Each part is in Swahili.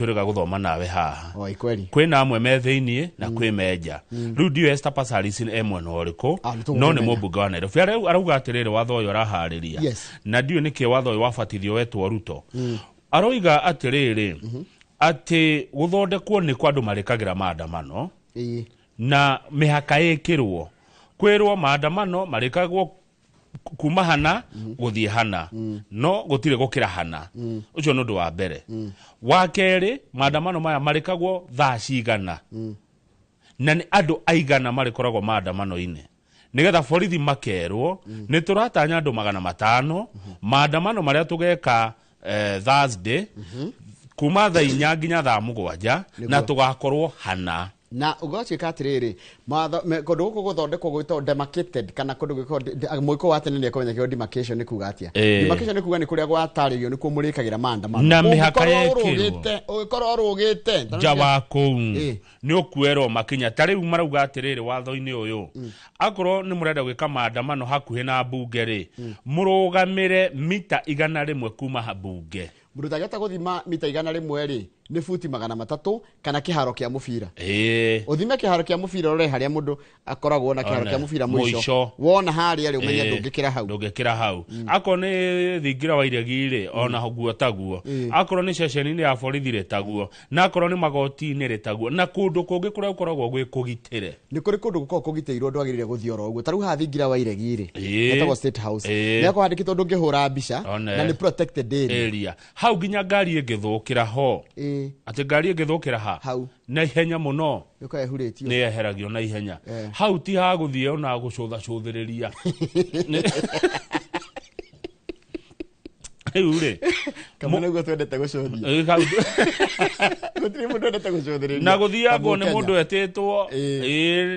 turega guthoma nawe haha oi kweli kwina amwe me thiini na kwi menja riu ndio Esther Passaris emwe no riko no ni mubunge wa Nairobi arauga atiriri watho uyu arahariria na ndio niki watho uyu wabatithio wetwo Ruto aroiga atiriri ati guthondekwo ni kwa andu marikagira maandamano na mihaka ikirwo kwirwo maandamano marikagwo kuma hana guthie hana no gutire gukira hana ucio nundu wa mbere wa keri maandamano maya marikagwo thaa cigana na ni andu aigana marikoragwo maandamano-ini nigetha borithi makerwo ni turatanya andu 500 maandamano maria tugeka Thursday kuma thaa 4 nginya thaa 7 na tugakorwo hana na ugochi katiriri kodo ko guthondekwo gwito demarcated kana kodo gwiko mwiko wa tene ne komenya demarcation ni kuga atia demarcation ni kuga ni kuria gwataririo ni kumurikagira maandamano na mihaka yekirwo ukoro rugite jawa kou ni okuero makinya tariu marauga atiriri watho-ini uyu akoro ni murenda gwika maandamano hakuhi na bunge ri murugamire mita 100 kuma habunge murutageta guthima mita 100 ri ni futi 300 kana kiharo kia mufira uthime kiharo kia mufira ore haria mundu akoragwo na kiharo kia mufira mwisho wona haria ri umenya ndungikira hau akoro ni thingira wa iregire ona hoguo taguo akoro ni ceceni-ini ya borithi ri taguo na akoro ni magoti-ini ri taguo na kundu kungi kuria ukoragwo gwi kugitire ni kuri kundu gukorwo kugitiirwo ndwagirire guthio uguo taru ha thingira wa iregire etagwo State House ni akuhandikitwo ndungihura mbica na ni protected area hau ginya ngari ingithukira ho ati ngari ingithukira ha na ihenya muno yukaehuritio ni eheragio na ihenya hau ti ha guthie ona gucutha cuthiriria ure kama naguo twendete gucuthia gutiri mundu endete gucuthiriria na guthia ngo ni mundu etitwo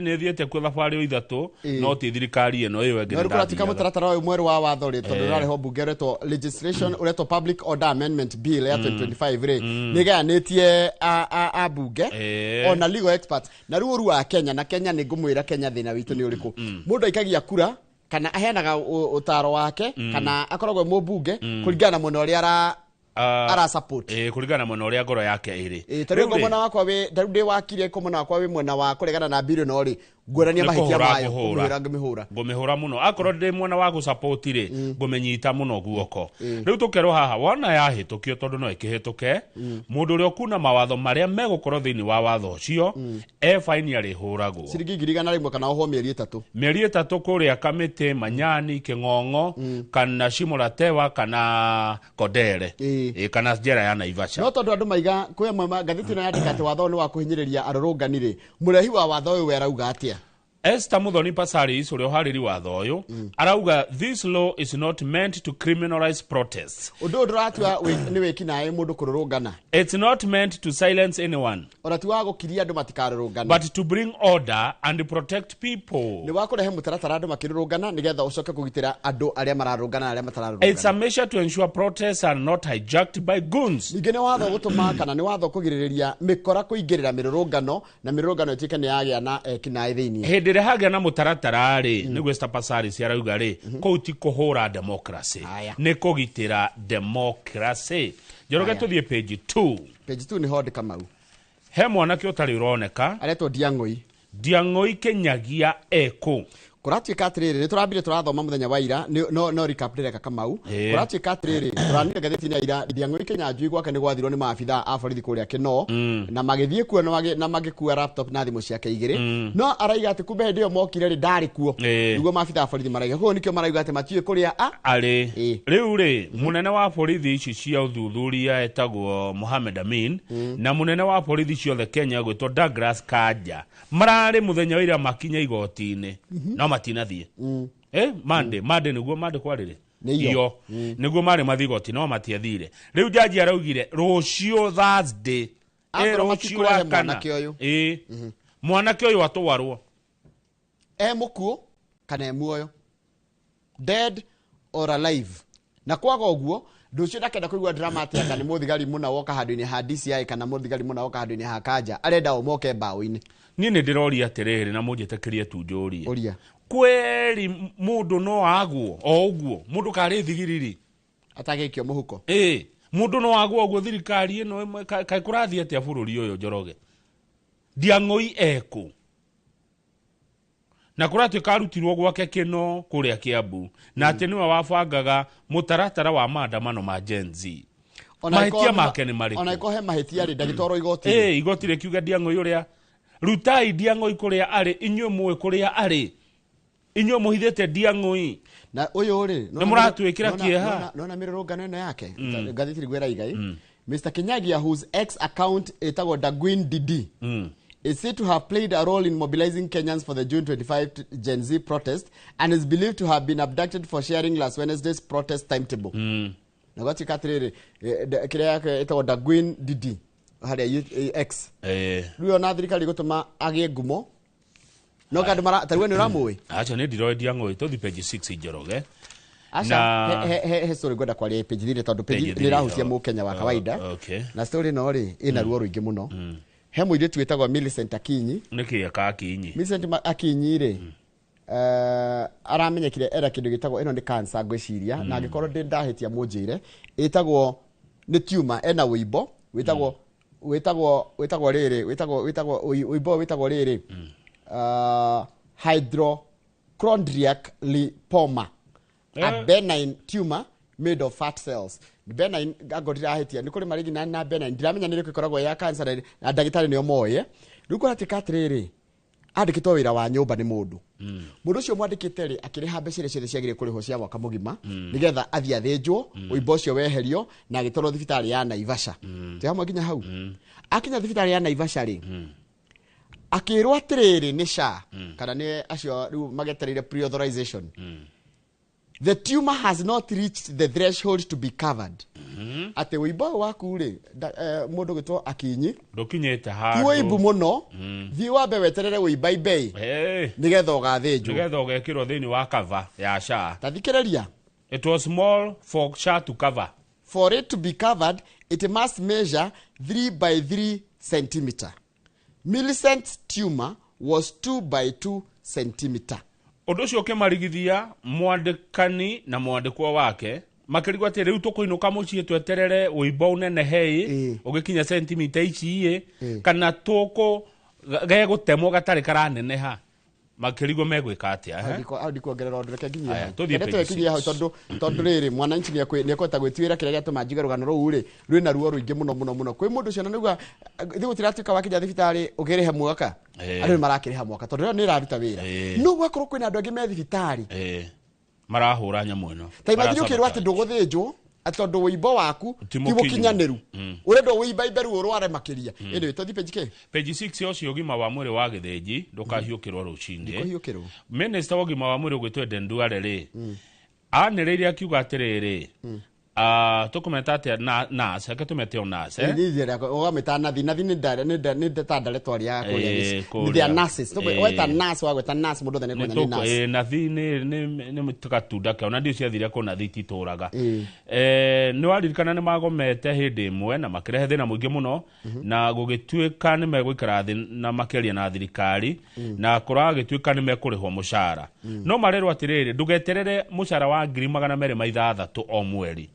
ni thiete kwa thabari o ithatu no ti thirikari eno iyo engine ndari kuratika mutaratara uyu mweru wa watho ri tondu rariho bunge reto legislation ureto public order amendment bill ya 2025 ri niganitie a bunge ona legal experts na ruo wa Kenya na Kenya ni ngumwira Kenya thina witu ni uriku mundu aikagia kura kana ahenaga utaro wake kana akoragwo mubunge kuringana muno uri ara support kuringana muno uri ngoro yake iri tariu ngomona wakwa we ndarudi wakire komona wakwa we mwena wa kuregana na bill no ri ngurania mahitia mayo ngumihura muno akorwo ndi mwena wa gusupport ri ngumenyita muno guoko riu tukerwo haha wona yahitukio tondu no ikihituke mundu uri okuna mawatho maria megukorwo thiini wa watho ucio fine ari huragwo ciringi 100 kana oho mieri 3 kuria kamiti manyani king'ong'o kana Shimuratewa kana Kodere kana njera ya Naivasha no tondu andu maiga kwe mama gathiti na yandika ati watho ni wa kuhinyiriria arurungani ri murehi wa watho uyu werauga atia Esther Passaris uri hariri watho uyu arauga this law is not meant to criminalize protests undu nduratua ni wikinae mundu kururungana it's not meant to silence anyone orati wa gukiria andu matikarurungana but to bring order and protect people ni wa kurehe mutaratara andu makirurungana nigetha ucoke kugitira andu aria mararungana aria matararungana it's a measure to ensure protests are not hijacked by goons ningene watho gutuma kana ni watho kugiririria mikora kuingirira mirurungano na mirurungano itike ni yagia na kinae thiini ndire hagia na mutaratara ri ni Esther Passaris arauga ri kouti kuhura democracy ni kugitira democracy joroge tuthie page 2 ni hodi Kamau he mwanake utari uroneka aretwo Diang'oi Kenyagia eko kuratuika atiriri ni turambire turathoma muthenya wa ira no recap direka Kamau kuratuika atiriri turanire gatheti-ini ya ira Diang'oi Kenyanjui gwake ni gwathirwo ni maabitha a borithi kuria Kino na magithie kuo na magikua laptop na thimu ciake igiri no araiga ati kumbe ndio mokire ri ndari kuo niguo maabitha a borithi maraiga ho nikio maraiga ati matiwe kuria ari riu ri munene wa borithi ici cia uthuthuria etagwo Mohamed Amin na munene wa borithi ciothe Kenya gwitwo Douglas Kanja marari muthenya wa ira makinya igoti-ini no matinathie Monday niguo Monday kwarire iyo niguo mari mathigoti no matiathire riu jaji araugire rucio Thursday rucio wakana mwanake uyu atwarwo mukuo kana muoyo dead or alive na kwaga uguo nducio ndakenda kuigua drama atia kana muthigari muna woka handu-ini ha DCI kana muthigari muna woka handu-ini ha Kanja arenda umoke mbaũ-ini ni ndiroria atiriri na munjitekirie tu njurie uria kweri mundu no agwo o uguo mundu kari thigiriri atagikio muhuko mundu no agwo gwo thirikari ino kai kurathi atia bururi uyu Njoroge Ndiang'ui eko na kuratu karutirwo gwake kino kuria Kiambu na ati niwe wabangaga mutaratara wa maandamano ma Gen Z mahitia make ni mariko ona ikohe mahitia ri ndagitoro igoti igoti ri kiuga Ndiang'ui uria rutai Ndiang'ui kuria ari inywe muwe kuria ari inywe muhithete Ndiang'ui na uyu ri no muratwikira kieha nona mirurungano ino yake ngathiti rigwera igai Mr. Kinyagia, whose ex account etagwo Dagwin Didi is said to have played a role in mobilizing Kenyans for the June 25 Gen Z protest and is believed to have been abducted for sharing last Wednesday's protest timetable. Na gati katrere kile yake etagwo Dagwin Didi hari ex ruo na thirikari gutuma agie ngumo no kandu mara tarwe ni ramwe acha ni ndiro Ndiang'ui to page 6 Njoroge na he story goda kwa page ile tondu page ni rahutia mu Kenya wa kawaida na story no ri ina ruo ruingi muno he muire twetagwo Millicent Akinyi niki Akinyi Millicent Akinyi ri aramenyekire era kindu gitagwo ino ni cancer ngwiciria na ngikorwo ndahitia munjire etagwo ni tumor ena wibo witagwo riri hydrochondriac lipoma a benign tumor made of fat cells. Benign agodira hitia ni kuri marigi na benign ndiramenya nire kwikoragwo ya cancer na ndagitari ni omoye ruko atikatriri andikitwo wira wa nyumba ni mundu mundu cio mwandikite ri akiriha mbeca ciothe ciagire kuriho cia mwaka mugima nigetha athia thinjwo uimbo cio weherio na agitoro thibitari ya Naivasha te hamwe nginya hau akinya thibitari ya Naivasha ri akirwa atiriri ni SHA kana ni acio riu magetereire pre-authorization the tumor has not reached the threshold to be covered ate uimbo waku ri mundu gitwo Akinyi ndukinyete handu uimbu muno thi wambe weterere uimbaimbei nigetha ugathinjwo nigetha ugekirwo thini wa cover ya SHA tathikiriria it was small for SHA to cover. For it to be covered, it must measure 3 by 3 centimeter. Millicent's tumor was 2 by 2 centimeter. Undu ucio kimarigithia mwandikani na mwandikwa wake makirigwa ati riu tukuinuka mucii tweterere uimbo unene hei ugikinya centimeter ici kana tuko gegutemwo gatari karaneneha makirigwo megwika atia ndikuongerera undu reke nginya tuthie hau tondu riri mwananchi ni ekota gwitwira kiria gatuma njiga rugano ruu ri rwina ruo ruingi muno kwi mundu cio na niguo thigutiratika wakinya thibitari ugirihe mwaka andu marakiriha mwaka tondu ni iraruta wira no gwakorwo kwina andu angi me thibitari marahura nyamu ino taimathiri ukirwa ati nduguthinjwo atondo uimbo waku timukinyaniru urendo uimba iberu urware makiria ene to thipe page 6 yocio ugima wa mwiri wa githenji ndukahiukirwo rucinde minister wa ugima wa mwiri ugitwe Ndenduale ri aniriria akiuga atiriri tukumeta ati nas akatumete onas nidira ogameta nathi ni tatandale twari ya kuria ni nurses weta nas wagweta nas mundu thane konya ni nas nathi ni mutakatunda ka ona ndio ciathire ko nathi tituraga ni waririkana ni magomete hindi imwe na makirehe thina muingi muno na gugituika ni megwikara thi na makeria na thirikari na kuragituika ni mekurihwo mushara no marerwo atiriri ndugeterere mushara wa 260 o mweri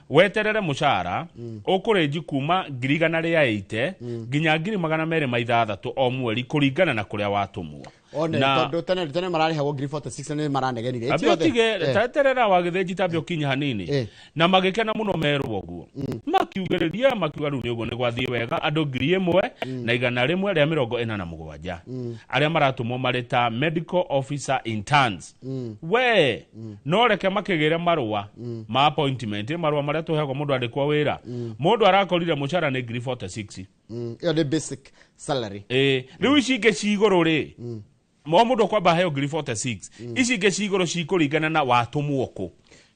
weterere mushara ukurenji kuma 180 nginya 260 o mweri kuringana na kuria watumwo na tondu tene mararihagwo 46 ni maranegenire abitige taterera wa githenji tabio kinya hanini na magikena muno merwo guo makiugiriria makiuga ru ni ugo ni gwathie wega andu 1,000 na 147 aria maratumwo marita medical officer interns we no reke makigire marua ma appointment marua maria tuhego mundu andikwa wira mundu arakorire mushara ni 46 yo the basic salary riu icinge ciguru ri mundu kwamba heo 46 icinge ciguru cikuringana na watumwo ku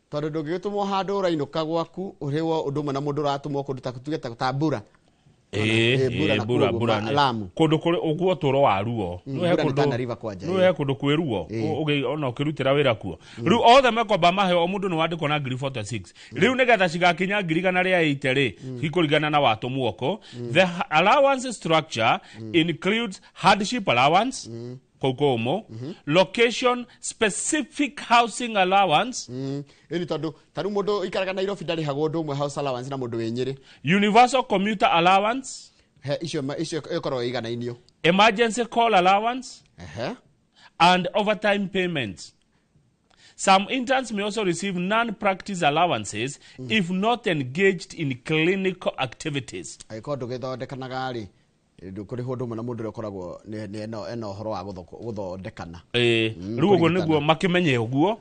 tondu ndungitumwo handu urainuka gwaku uriwo undu mwe na mundu ratumwo kundu takutugeta tabura bura Lamu kundu kuri uguo turo waruo no he kundu kwiruo ona ukirutira wira kuo riu othe mekomba mahe o mundu ni wandiko na 46 riu nigetha cigakinya 180 ri cikuringana na watumwo ku the allowance structure includes hardship allowance Kogomo, location specific housing allowance. Eni tondu taru mundu ikaraga Nairobi ndari hago ndu umwe house allowance na mundu wenyiri. Universal commuter allowance. Icio ikorwo iganainio. Emergency call allowance. And overtime payments. Some interns may also receive non-practice allowances if not engaged in clinical activities. Aikondo githondekanaga ri ndukuri hundu mwana mundu rekoragwo ni eno horo wa guthondekana. Riu uguo niguo makimenye uguo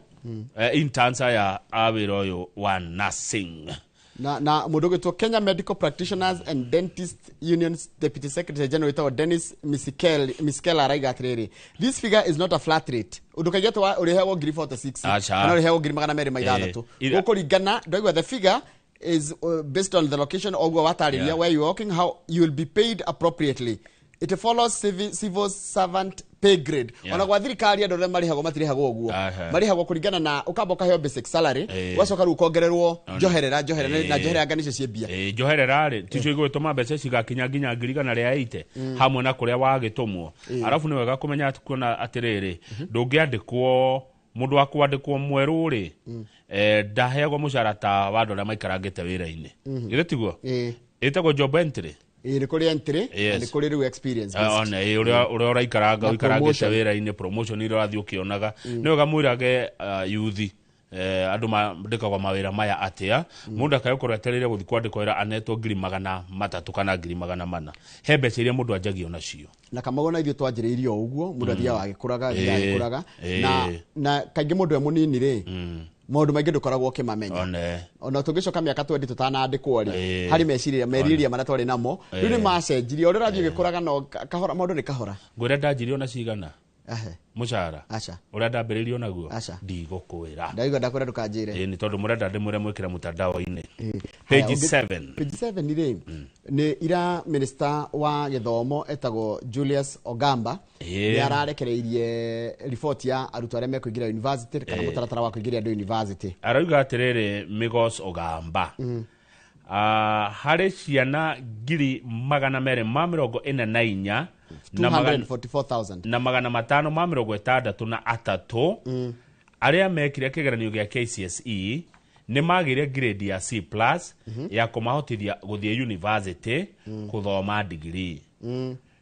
interns aya awira uyu wa nursing. Na mundu gitwo Kenya Medical Practitioners and Dentists Union's Deputy Secretary General Dennis Miskela araiga atiriri, this figure is not a flat rate. Udukagia wa urihewo ngiri 46 na urihewo ngiri 260 ukurigana ndoigwa the figure is based on the location ogwa watariria where you are working, how you will be paid appropriately. It follows civil servant pay grade. Ona kwa thirikari andore marihago matirihago oguo. Marihago kuringana na ukamba ukaheo basic salary, wacoka ru kongererwo njoherera na njoherera nganicio ciebia. Njoherera ri ticio igwetoma mbeca cigakinya nginya ngiri kana ria 80 hamwe na kuria wagitumwo. Arafu ni wega kumenya kuona atiriri ndungiandikwo mundu akwandikwo mweru ri ndaheagwo mucara ta wandu ria maikarangite wira-ini. Gire tiguo itagwo job entry. Ni kuri entry ni kuri ru experience. Ona uria ikaranga ikarangite wira-ini promotion ira rathi ukionaga ni wega mwirage youth andu mandikagwa mawira maya atia mundu akayokorwo aterere guthi kwandikwo wira anetwo ngiri 300 kana ngiri 400 he mbeca iria mundu anjagia nacio na kamagona ithio twanjiriirio uguo mundu athia wagikuraga na kaingi mundu munini ri maundu maingi ndukoragwo ukimamenya ona tungicoka miaka 20 tutanandikwo ri hari meriria mana twari namo riu ni macenjirie uri rathio gikuraga no kahora maundu ni kahora ngwira ndanjirio na cigana mucara uria ndambiririo naguo ndigukwira ndaiga ndakwira ndukanjire ni tondu murenda ndimwire mwikira mutandao-ini page 7 ri ni ira minister wa githomo etago Julius Ogamba ni ararekereirie report ya arutwo aria mekuingira university kana mutaratara wa kuingira andu university arauga atiriri Migos Ogamba hari ciana ngiri 244 244,000 na 563 aria mekire kigeranio gia KCSE ni magire grade ya C+ ya kumahotithia guthie university kuthoma degree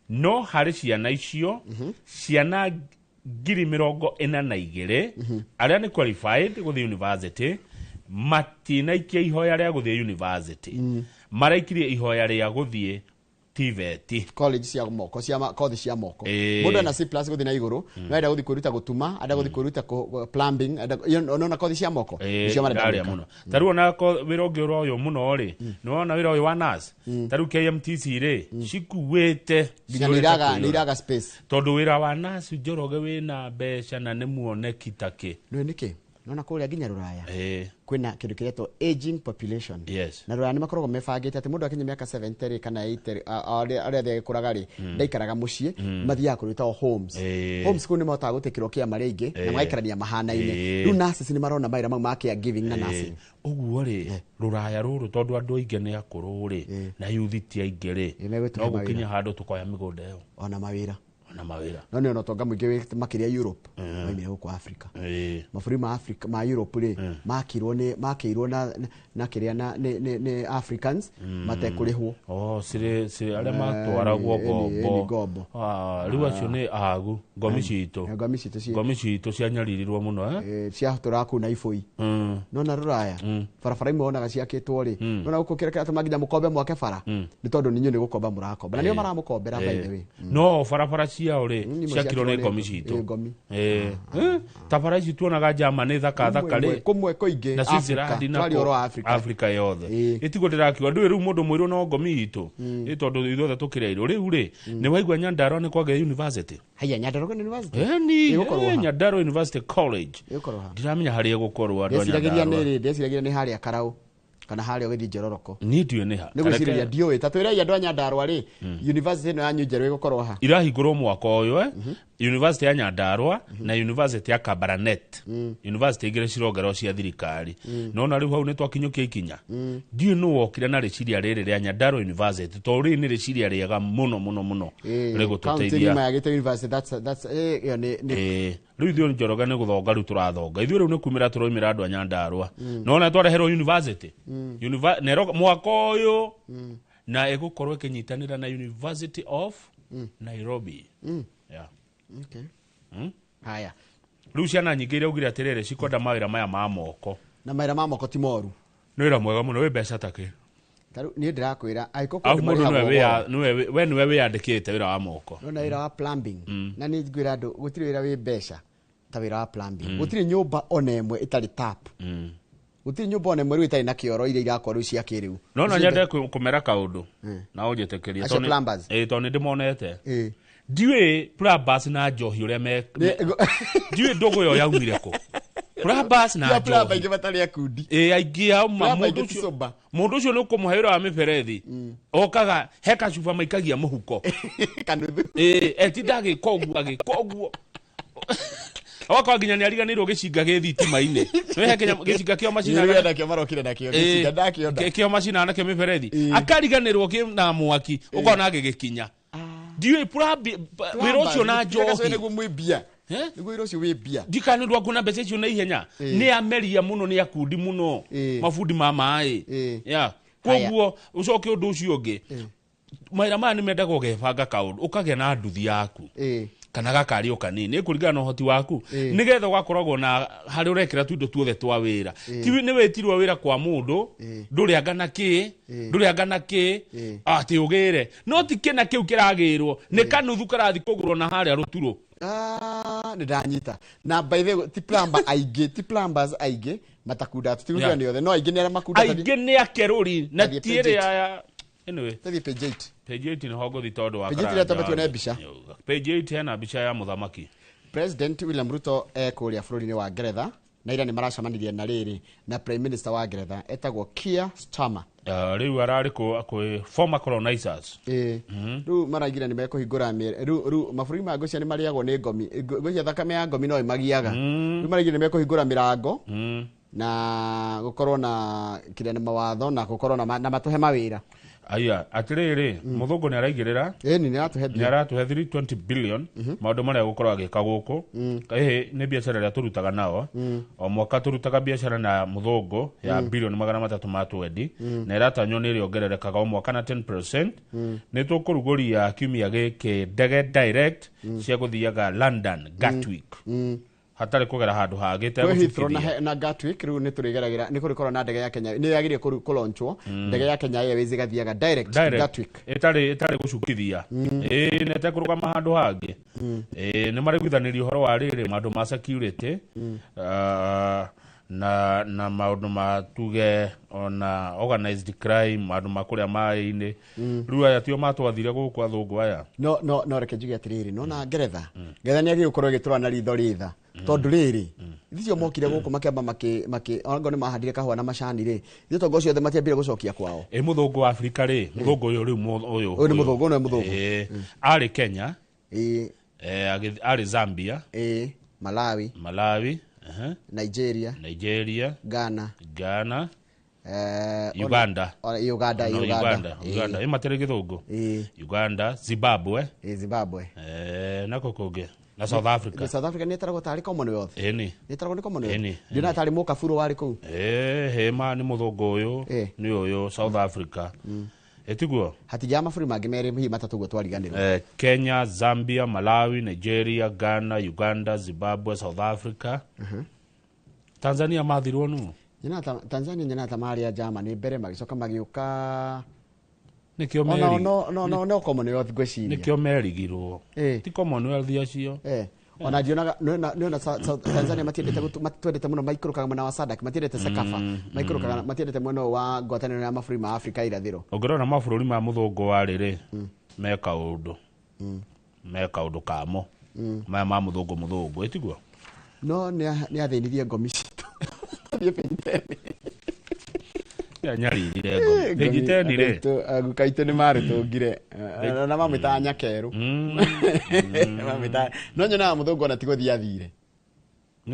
no hari ciana icio ciana ngiri 42 aria ni qualified guthie university matinaikia ihoya ria guthie university maraikirie ihoya ria guthie TVET college cia moko cia kothi cia moko mundu na C+ guthi na iguru no enda guthi kuruta gutuma enda guthi kuruta plumbing no na kothi cia moko cio marenda muno taru ona wira ungi uroyo muno ri no ona wira uyu wa nurse taru KMTC ri cikuwete ni iraga space tondu wira wa nurse njoroge wina mbeca na ni muone kitake no niki nona kuria nginya ruraya kwina kindu kiretwo aging population na ruraya ni makoragwo mebangite ati mundu akinya miaka 70 kana 80 aria thia kuraga ri ndaikaraga mucii mathia kuruta homes kuni mota gutikirwo kia maringi na magaikarania mahana-ini riu nurses ni marona maira mau ma care giving na nursing uguo ri ruraya ruru tondu andu aingi ni akuru ri na youth ti aingi ri no gukinya handu tukoya migunda iyo ona mawira no no tonga mwingi makiria Europe maimire huko Africa maburi ma Africa ma Europe ri makirwo na kiria ni Africans matekurihwo sire aria matwaragwo gombo riu acio ni agu ngomi citu cianyaririrwo muno cia turaku na ifoi no na ruraya barabara imwe onaga ciakitwo ri no na gukukira ati maginya mukombe mwake bara ni tondu ninyu ni gukomba murakomba na nio maramukombera by the way no barabara ciao ri ciakirwo ni ngomi citu tabara ici tuonaga Germany thaka ri kumwe koingi na Switzerland na Africa yothe itigo ndirakiwa ndu riu mundu mwiro no ngomi itu itondu ithuothe tukireirwo riu ri ni waigwa Nyandarua ni kwage university haya Nyandarua university Nyandarua University College ndiramenya haria gukorwo andu ndeciragiria ni haria Karau kana harĩa ũgĩthiĩ Njororoko ni ndiũ nĩ ha nĩ gwĩcirĩria ndiũĩ ta twĩra andũ a Nyandarua rĩ university ĩno yanyu njerũ ĩgũkorwo ha irahingũrwo mwaka ũyũ university ya Nyandarua na university ya Kabarnet university igĩrĩ cirongerwo cia thirikari nona rĩu hau nĩ twakinyũkia ikinya ndiũ nũ wokire na rĩciria rĩrĩ rĩa Nyandarua university to rĩ nĩ rĩciria rĩega mũno rĩgũtũteithia rĩu ithuĩ Njoroge nĩ gũthonga rĩu tũrathonga ithuĩ rĩu nĩ kumĩra tũroimĩra andũ a Nyandarua nona twareherwo university mwaka ũyũ na ĩgũkorwo ĩkĩnyitanĩra na University of Nairobi okay haya rĩu ciana nyingĩ iraugire atĩrĩrĩ cikwenda mawĩra maya ma moko na mawĩra ma moko ti moru nĩ wĩra mwega mũno wĩ mbeca takĩ tarũ niĩ ndĩrakwĩra we nĩwe wĩyandĩkĩte wĩra wa moko no na wĩra wa plumbing na nĩ ngwĩra andũ gũtirĩ wĩra wĩ mbeca ta wĩra wa plumbing gũtirĩ nyũmba ona ĩmwe ĩtarĩ tap gũtirĩ nyũmba ona ĩmwe rĩu ĩtarĩ na kĩoro iria irakorwo rĩu cia kĩrĩu no na nyende kũmera kaũndũ na ũnjĩtĩkĩrie tondũ nĩ ndĩmonete ndiũĩ plumbers na njohi ũrĩa me ndiũĩ ndũgũ yo yaumire kũ plumbers na njohi aingĩ matarĩ akundi aingĩ ao mũndũ ũcio nĩ ũkũmũhe wĩra wa mĩberethi okaga he kacuba maikagia mũhuko etinda agĩka ũguo Wako nginya nĩ ariganĩrwo gĩcinga gĩ thitima-inĩ nĩ he gĩcinga kĩo macina nakĩo marokire nakĩo gĩcinga ndakĩonda kĩo macina nake mĩberethi akariganĩrwo kĩna mwaki ũkona agĩgĩkinya ndiũĩ wĩra ũcio na njohi nĩguo mwĩ mbia nĩguo wĩra ũcio wĩ mbia ndikanĩrwo akuona mbeca icio na ihenya nĩ ameria mũno nĩ akundi mũno mabundi ma maĩ koguo ũcoke ũndũ ũcio ũngĩ mawĩra maya nĩ mendaga ũgebanga kaũndũ ũkagĩa na nduthi yaku kana gakari o kanini ĩkũringana na ũhoti waku nĩgetha ũgakoragwo na harĩ ũrekĩra tuindo tuothe twa wĩra ti nĩ wĩtirwo wĩra kwa mũndũ ndũrĩ angana kĩ atĩ ũgĩre no ti kĩna kĩu kĩragĩrwo nĩ kanuthu karathi kũgũrwo na harĩa rũturo nĩ ndanyita na by the way ti plumbers aingĩ matakunda tutiuga nĩ othe no aingĩ nĩ arĩa makunda aingĩ nĩ akerũri na tiĩrĩ ya anyway page 8 nĩ hongo thi tondũ wa page 8 ĩrĩa tuone mbica page 8 hena mbica ya mũthamaki President William Ruto kũrĩa bũrũri-inĩ wa Ngeretha na ira nĩ maracemanirie na rĩrĩ na Prime Minister wa Ngeretha etagwo Keir Starmer rĩu ararĩ kwĩ former colonizers rĩu maraigire nĩ mekũhingũra rĩu mabũrũri ma Ngũcia nĩ marĩagwo nĩ ngomi Ngũcia thakame ya ngomi no ĩmagiaga rĩu maraigire nĩ mekũhingũra mĩrango na gũkorwo na kĩrĩa nĩ mawatho na gũkorwo na matũhe mawĩra aya atĩrĩrĩ mũthũngũ nĩ araigĩrĩra nĩ aratũhe 320 billion maũndũ marĩa gũkorwo agĩka gũkũ nĩ biacara ĩrĩa tũrutaga nao o mwaka tũrutaga biacara na mũthũngũ ya bilioni 300 ma twendi na ĩratanywo nĩ ĩrĩongererekaga o mwaka na 10% nĩ tũkũrugũria kiumia gĩkĩ ndege direct cia gũthiaga London Gatwick hatarĩ kũgera handũ hagĩte gũcukithia na Gatwick rĩu nĩ tũrĩgeragĩra nĩ kũrĩkorwo na ndege ya Kenya nĩ yagĩrĩire kũlaunchwo ndege ya Kenya Airways ĩgathiaga direct Gatwick ĩtarĩ gũcukithia nĩ tekũrũgama handũ hangĩ nĩ marĩgwithanĩria ũhoro wa rĩrĩ maũndũ ma security na maũndũ ma tuge ona organized crime maũndũ ma kũrĩa maĩ-inĩ rĩu aya tio matwathire gũkũ athũngũ aya no reke njuge atĩrĩrĩ no na Ngeretha nĩ agĩrĩire gũkorwo ĩgĩtũra na ritho rĩtha tondũ rĩrĩ ithicio mokire gũkũ makĩamba ongo nĩ mahandire kahũa na macani rĩ ithuĩ tongo ciothe matiambire gũcokia kwao mũthũngũ wa Afrika rĩ mũthũngũ ũyũ rĩu ũyũ nĩ mũthũngũ arĩ Kenya arĩ Zambia Malawi Nigeria Ghana Uganda matere gĩthũngũ Uganda Zimbabwe nako kũngĩ na South Africa nĩ etaragwo tarĩ Commonwealth nĩ etaragwo nĩ Commonwealth ndina tarĩ mũkaburo warĩ kũu hema nĩ mũthũngũ ũyũ nĩ ũyũ South Africa etiguo hatijama mabũrũri mangĩ merĩ hihi matatũ guo twariganĩrwo Kenya Zambia Malawi Nigeria Ghana Uganda Zimbabwe South Africa Tanzania mathirwo nu Tanzania nyina tamarĩa Germany mbere magĩcoka magĩũka nikio meri no Commonwealth ngwĩciria nikio merigirwo ti Commonwealth acio ona ndionaga nĩona Tanzania matiendete mũno maikũrũkaga mwena wa SADC matiendete Sekafa maikũrũkaga matiendete mwena wa ngwatanĩro ya mabũrũri ma Afrika irathĩro ũngĩrora mabũrũri ma mũthũngũ wa rĩrĩ meka ũndũ kamo maya ma mũthũngũ etiguo no nĩ athĩnirie ngomi citũ ya nyari ile page 10 ile agukaito ni mari tungire na mamita nyakeru mamita no nyona muthungu na tigothia thire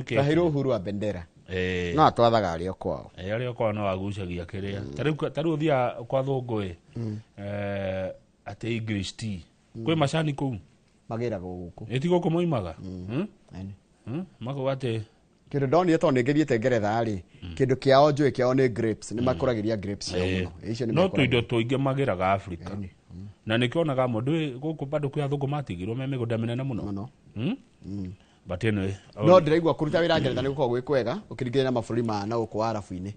kahiro uhuru wa bendera no atwathaga ari okwao ari okwao no agucagia kiria tariu thia kwa thungu ate English tea kwe macani kuu magira guku etigo ko moimaga mako ate kindo ndoni to nigithiete Ngeretha ari kindo kiao njui kiao ni grapes ni makuragiria grapes muno icio ni no tuindo tuingi magiraga Africa na nikionaga mundu guku bado kwa thungu matigirwo me migunda minene muno but anyway no ndiraigua kuruta wira Ngeretha ni gukorwo gwikwega ukiringithania na mabũrũri ma na guku Arabu-ini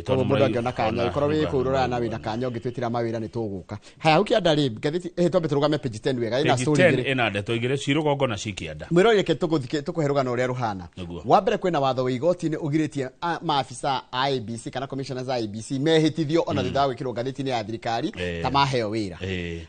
tondu mundu angiona kanya ikorwo wi kurura na wina kanya ungitwitira mawira ni tuguka haya ukianda ri ngathiti twambe turugame page 10 wega ina story igire ina ndeto igire cirugongo na cikianda mwiroreke tukuherugana uria ruhana wa mbere kwina watho wa igoti-ini ugiritie maafisa IEBC kana commissioners IEBC mehitithio ona thitha gwikirwo ngathiti-ini ya thirikari ta maheo wira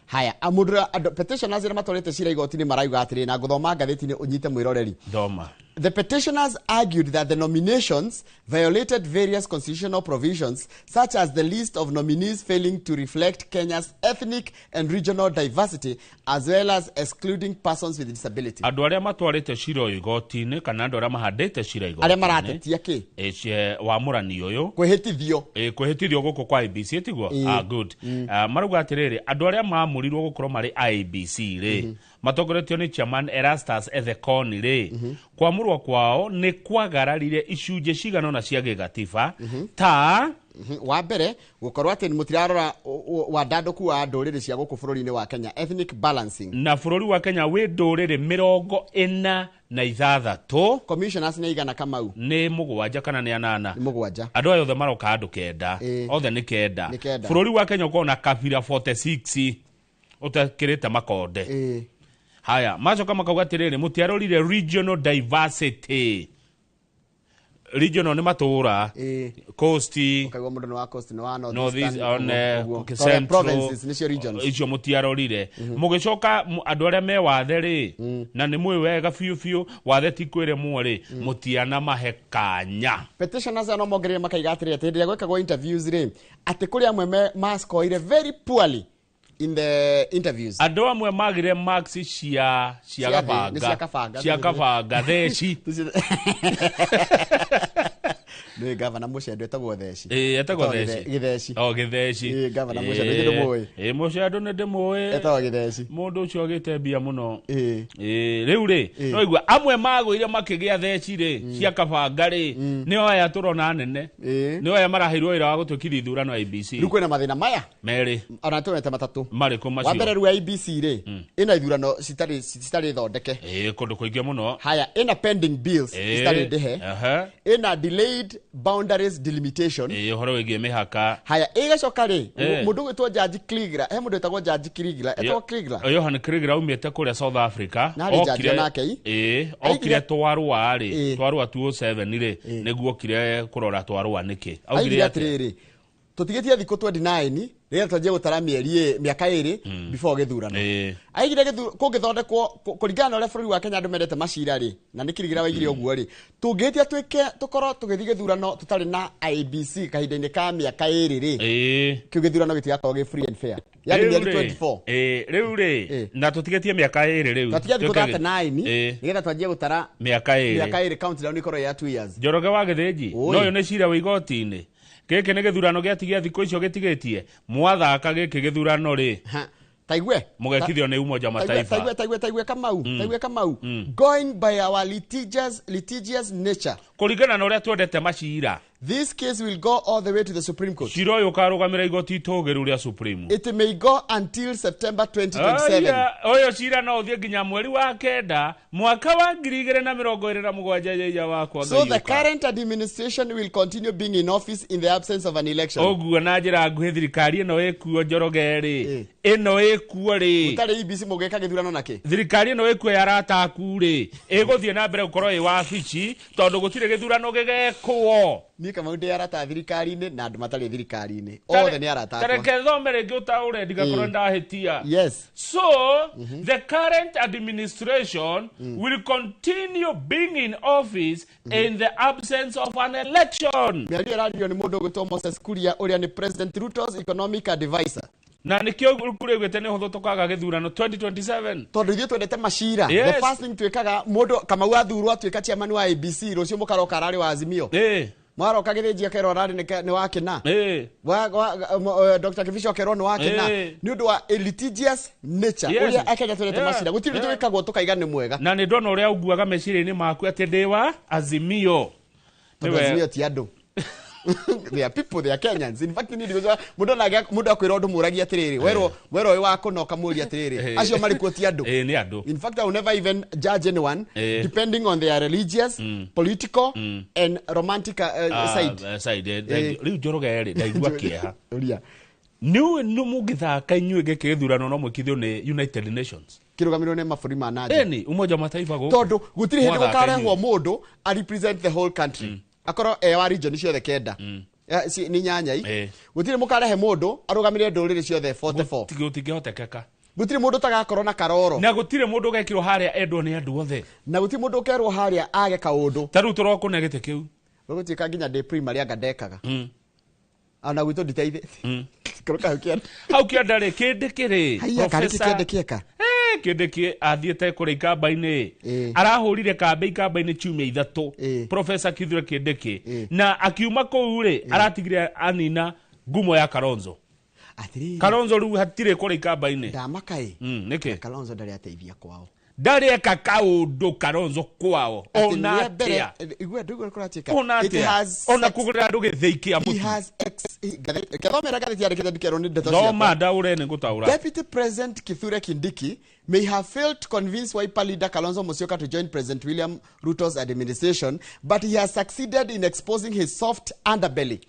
haya amudura petitioners ira matwarite cira igoti-ini marauga atiri na guthoma ngathiti-ini unyite mwiroreri doma. The petitioners argued that the nominations violated various constitutional provisions, such as the list of nominees failing to reflect Kenya's ethnic and regional diversity, as well as excluding persons with disability. Andu aria matwarite cira igoti-ini kana andu aria mahandite cira igoti-ini aria maratetia ki wamurani uyu kwihitithio guku kwa IBC tigwo good maruga atiriri andu aria maamurirwo gukorwo mari IBC ri matongoretio ni chairman Erastus Ethekon ri kwamurwa kwao ni kwagararire icunje cigano na cia gigatiba ta wa mbere gukorwo ati mutirarora wandanduku wa nduriri cia guku bururi-ini wa Kenya ethnic balancing na bururi wa Kenya wi nduriri 46 commissioners ni igana Kamau ni mugwanja kana ni anana ni mugwanja andu ayo the maroka andu kenda othe ni kenda bururi wa Kenya uko na kabira 46 utakirite makonde haya macoka makauga atiriri mutiarorire regional diversity regional ni matura coast ukagwa mundu wa coast no wa north east on provinces ni cio regions icio mutiarorire mugicoka andu aria me watheri na ni mwi wega fiu wathe ti kwire mwori mutiana mahekanya petitioners no mongerere makaiga atiri ati ndia gwekagwo interviews ri ati kuri amwe mascoire very poorly in the interviews andu amwe magire marks cia kabanga theci ni governor mucendo etagwo theci etagwo theci githeci governor mucendo ndi moy mucendo ndi moy etagwo githeci mundu ucio agite bia muno riu ri no igua amwe magwire makigia theci ri cia kabanga ri nio aya turona nene nio aya marahirwo ira wa gutukithia thurano IBC riu kwina mathina maya meri ona tuonete matatu mariko macio wa mbere riu IBC ri ina ithurano citari thondeke kundu kuingi muno haya ina pending bills citari ndihe ina delayed boundaries delimitation horo wigi mihaka haya igacoka ri mundu gwitwo Judge Kriegler mundu etagwo Judge Kriegler etagwo Kriegler Johan Kriegler umite kuria South Africa okire twarwa ri twarwa 207 ri niguo okire kurora twarwa niki augire atiriri tutigetie thikũ 29 rĩrĩa twanjia gũtara miaka ĩrĩ before gĩthurano aigire kũngĩthondekwo kũringana na ũrĩa bũrũri wa Kenya andũ mendete macira rĩ na nĩ Kirigira waigire ũguo rĩ tũngĩtia tũkorwo tũgĩthiĩ gĩthurano tũtarĩ na IEBC kahinda-inĩ ka mĩaka ĩrĩ rĩ kĩu gĩthurano gĩtigakorwo gĩ free and fair yani mĩeri 24 rĩu rĩ na tũtigetie mĩaka ĩrĩ rĩu tũtigia thikũ 39 nĩgetha twanjie gũtara mĩaka ĩrĩ countdown ikorwo ya 2 years Njoroge wa Gĩthĩnji no ũyũ nĩ cira wa igoti-inĩ gĩkĩ nĩ gĩthurano gĩatigia thikũ icio gĩtigĩtie mwathaka gĩkĩ gĩthurano rĩ taigwe mugekithio ni Umoja Mataifa taigwe Kamau going by our litigious nature kuringana na uria twendete macira this case will go all the way to the Supreme Court cira uyu karugamira igoti itogeru ria Supreme it may go until September 2027 oyo cira no uthie nginya mweri wa kenda mwaka wa 2027 ya wakwa so the current administration will continue being in office in the absence of an election oguo na njira nguhi thirikari ino ikuo Njoroge ri ino ikuo ri utare IBC mugeka githurano nake thirikari ino ikuo yarataku ri iguthie na mbere gukorwo i wabici tondu gutire githurano gigekwo ni kama ndi arata thirikari-ini na andu matari thirikari-ini othe ni arata akwa tareke thome rĩngĩ ũtaũre ndigakorwo ndahĩtia. Yes. So the current administration will continue being in office in the absence of an election. Mĩario ĩrario nĩ mũndũ ũgwĩtwo Moses Kuria ũrĩa ni President Ruto's economic advisor. Na nikio kure gwete ne hotho tokaga githurano 2027 tondu ithuĩ twendete macira. The first thing twekaga mũndũ kama wathurwo atuĩka chairman wa ABC rũciũ mũkaroka ararĩ wa Azimio. Mwaroka githĩnjia kero ararĩ nĩ wakena. Dr. Kivisho kero nĩ wakena nĩ ũndũ wa litigious nature ũrĩa akenya twendete macira gũtirĩ twĩkagwo tũkaiga nĩ mwega. Na nĩ ndona ũrĩa ũguaga meciria-inĩ maku atĩ ndĩ wa Azimio. Azimio ti andũ. They are people, they are Kenyans. In fact, muda kwira undu muragia atiriri wero wa kunoka muri atiriri acio mari kuoti andu. Ni andu. In fact, I will never even judge anyone depending on their religious, political and romantic side. Riu njorogere ndaigua kieha. Nu mugithaka inyuĩ gĩkĩthurano no mwĩkithio nĩ United Nations. Kĩrũgamĩrĩirwo nĩ mabũrũri ma nanja. Ni Umoja wa Mataifa go. Tondu gũtirĩ hĩndĩ gũkarehwo mũndũ a represent the whole country. Akoro wa region ciothe kenda ni nyanyai gutire mukarehe mundu arugamire nduriri ciothe 44 gutingĩhotekeka gutire mundu tagakorwo na karoro na gutire mundu gekirwo haria endwo ni andu othe na gutire mundu kerwo haria age kaundu taru turoko na gite kiu gutika nginya de primary anga ndekaga ana gwito nditeithi koroka hau kianda ri kindikiri professor kindikika Kindiki athiete kuri Ukambani arahurire kambe ciumia ithatu Professor Kithure Kindiki na akiuma kuu ri aratigire anina ngumo ya Kalonzo. Kalonzo riu hatire kuri Ukambani ndamakai niki Kalonzo ndari ateithia kwao ndari eka kaundu Kalonzo kwao ona atia igwe ndugu kuratika ona kugura ndu githeikia mutu he has kathomera gatheti yandikite ndikero ni ndeto cia no ndaure ni gutaura. Deputy President Kithure Kindiki may have failed to convince Wiper leader Kalonzo Musyoka to join President William Ruto's administration, but he has succeeded in exposing his soft underbelly.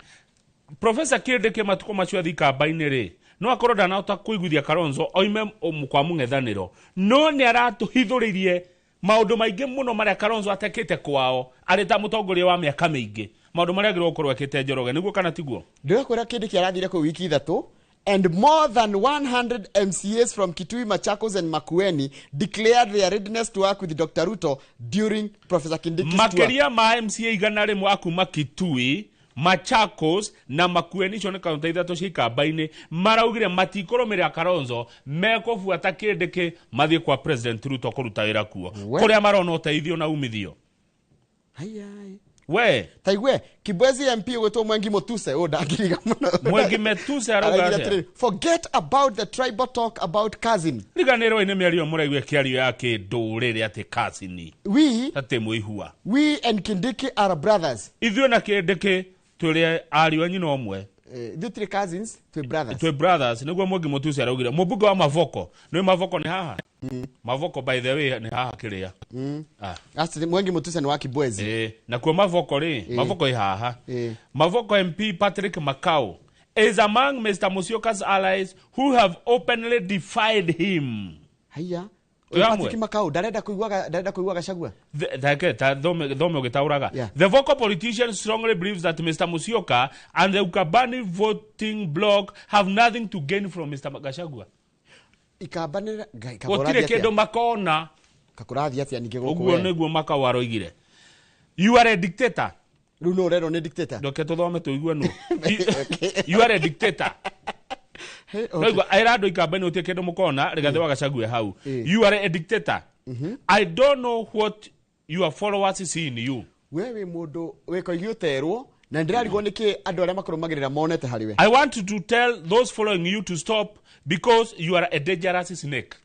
Professor Kindiki matuko macio Ukambani ri no akorwo ndanahota kuiguthia Kalonzo oime kwa mung'ethaniro no ni aratuhithuririe maundu maingi muno maria Kalonzo atekite kwao ari ta mutongoria wa miaka mingi maundu maria agirwo gukorwo ekite Njoroge niguo kana tiguo ndirakwira Kindiki arathire ku wiki ithatu and more than 100 MCAs from Kitui, Machakos and Makueni declared their readiness to work with Dr. Ruto during Professor Kindiki's tour. Makeria ma MCA igana rimwe akuma Kitui, Machakos na Makueni cio nĩ kaunti ithatu cia Ukambani maraugire matikorũmĩrĩra Kalonzo mekubuata Kindiki mathie kwa President Ruto kũruta wĩra kuo kũrĩa marona ũteithio na umithio. We taigwe Kibwezi MP gwetwo Mwengi Mutuse ndangiriga muno Mwengi Mutuse arauga forget about the tribal talk about cousin riganĩrwo ine mĩario mũraigua kĩario ya kĩndũrĩrĩ atĩ cousin atĩ mũihua we and Kindiki are brothers ithuĩ na Kindiki tũrĩ ariũ anyu no ũmwe the three cousins to brothers niguo Mwengi Mutuse araugire mũmbunge wa Mavoko nĩ Mavoko nĩ haha Mavoko by the way nĩ haha kĩrĩa ati Mwengi Mutuse ni wa Kibwezi na kwa Mavoko ri Mavoko haha Mavoko MP Patrick Makau is among Mr. Musyoka's allies who have openly defied him. Patrick Makau darenda kuigua Gachagua thome ugitauraga the vocal politician strongly believes that Mr. Musyoka and the Ukambani voting bloc have nothing to gain from Mr. Gachagua. Ikambani gutire kindu makona kakurathi atia ninge guku uguo niguo Makau aroigire you are a dictator runo rero ni dictator ndoke tuthome tuigue no you are a dictator Noigo airado Ukambani utie kindu mukona rigathe wa Gachagua hau you are a dictator I don't know what your followers see in you wewe mundu weko yuterwo na ndirarigwo niki andu aria makurumagirira monete hariwe I want to tell those following you to stop because you are a dangerous snake.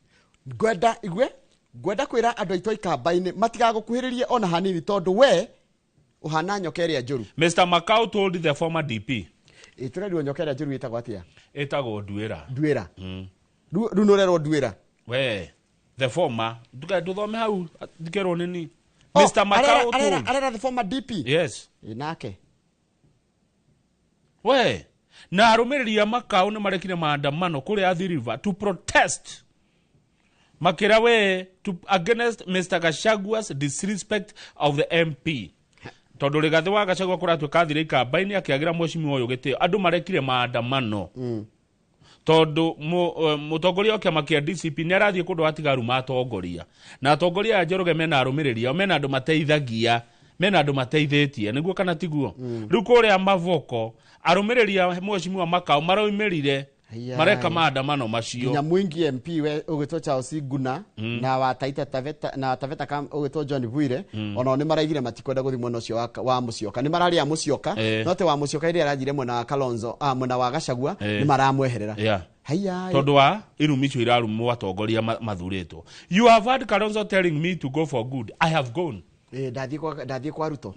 Gwenda kwira andu aitwa Ukambani matigagukuhiririe ona hanini tondu we uhana nyokeria njuru. Mr. Makau told the former DP turedi nyokeria njuru itagwo atia etagwo Nduira runo rero Nduira we the former tuthome hau ndikerwo nini Mr. Makau arera the former DP yes inake we na arũmĩrĩri Makau nĩ marekire maandamano kũrĩa Athi River to protest makira we to against Mr. Gachagua's disrespect of the MP tondu Rigathi wa Gachagua kuratuika thire Ukambani akiagira mweshimiwa uyu gitio andu marekire maandamano tondu mutongoria wa kiama kia DCP ni arathie kundu atigaru matongoria na atongoria ya Njoroge mena arumiriria mena andu mateithagia mena andu mateithitie niguo kana tiguo riu kuria Mavoko arumiriria mweshimiwa makao maroimirire mareka maandamano macio nginya mwingi MP we ugitwo Charles Nguna na wataita Taveta na Taveta kam ugitwo John Bwire ona ni maraigire matikwenda guthi mwena ucio wa Musyoka ni mararia Musyoka no te wa Musyoka iri arajire mwena wa Kalonzo mwena wa Gachagua ni maramweherera haya tondu wa irumicio irarumwo atongoria mathuritwo. You have had Kalonzo telling me to go for good. I have gone. Ndathie kwa Ruto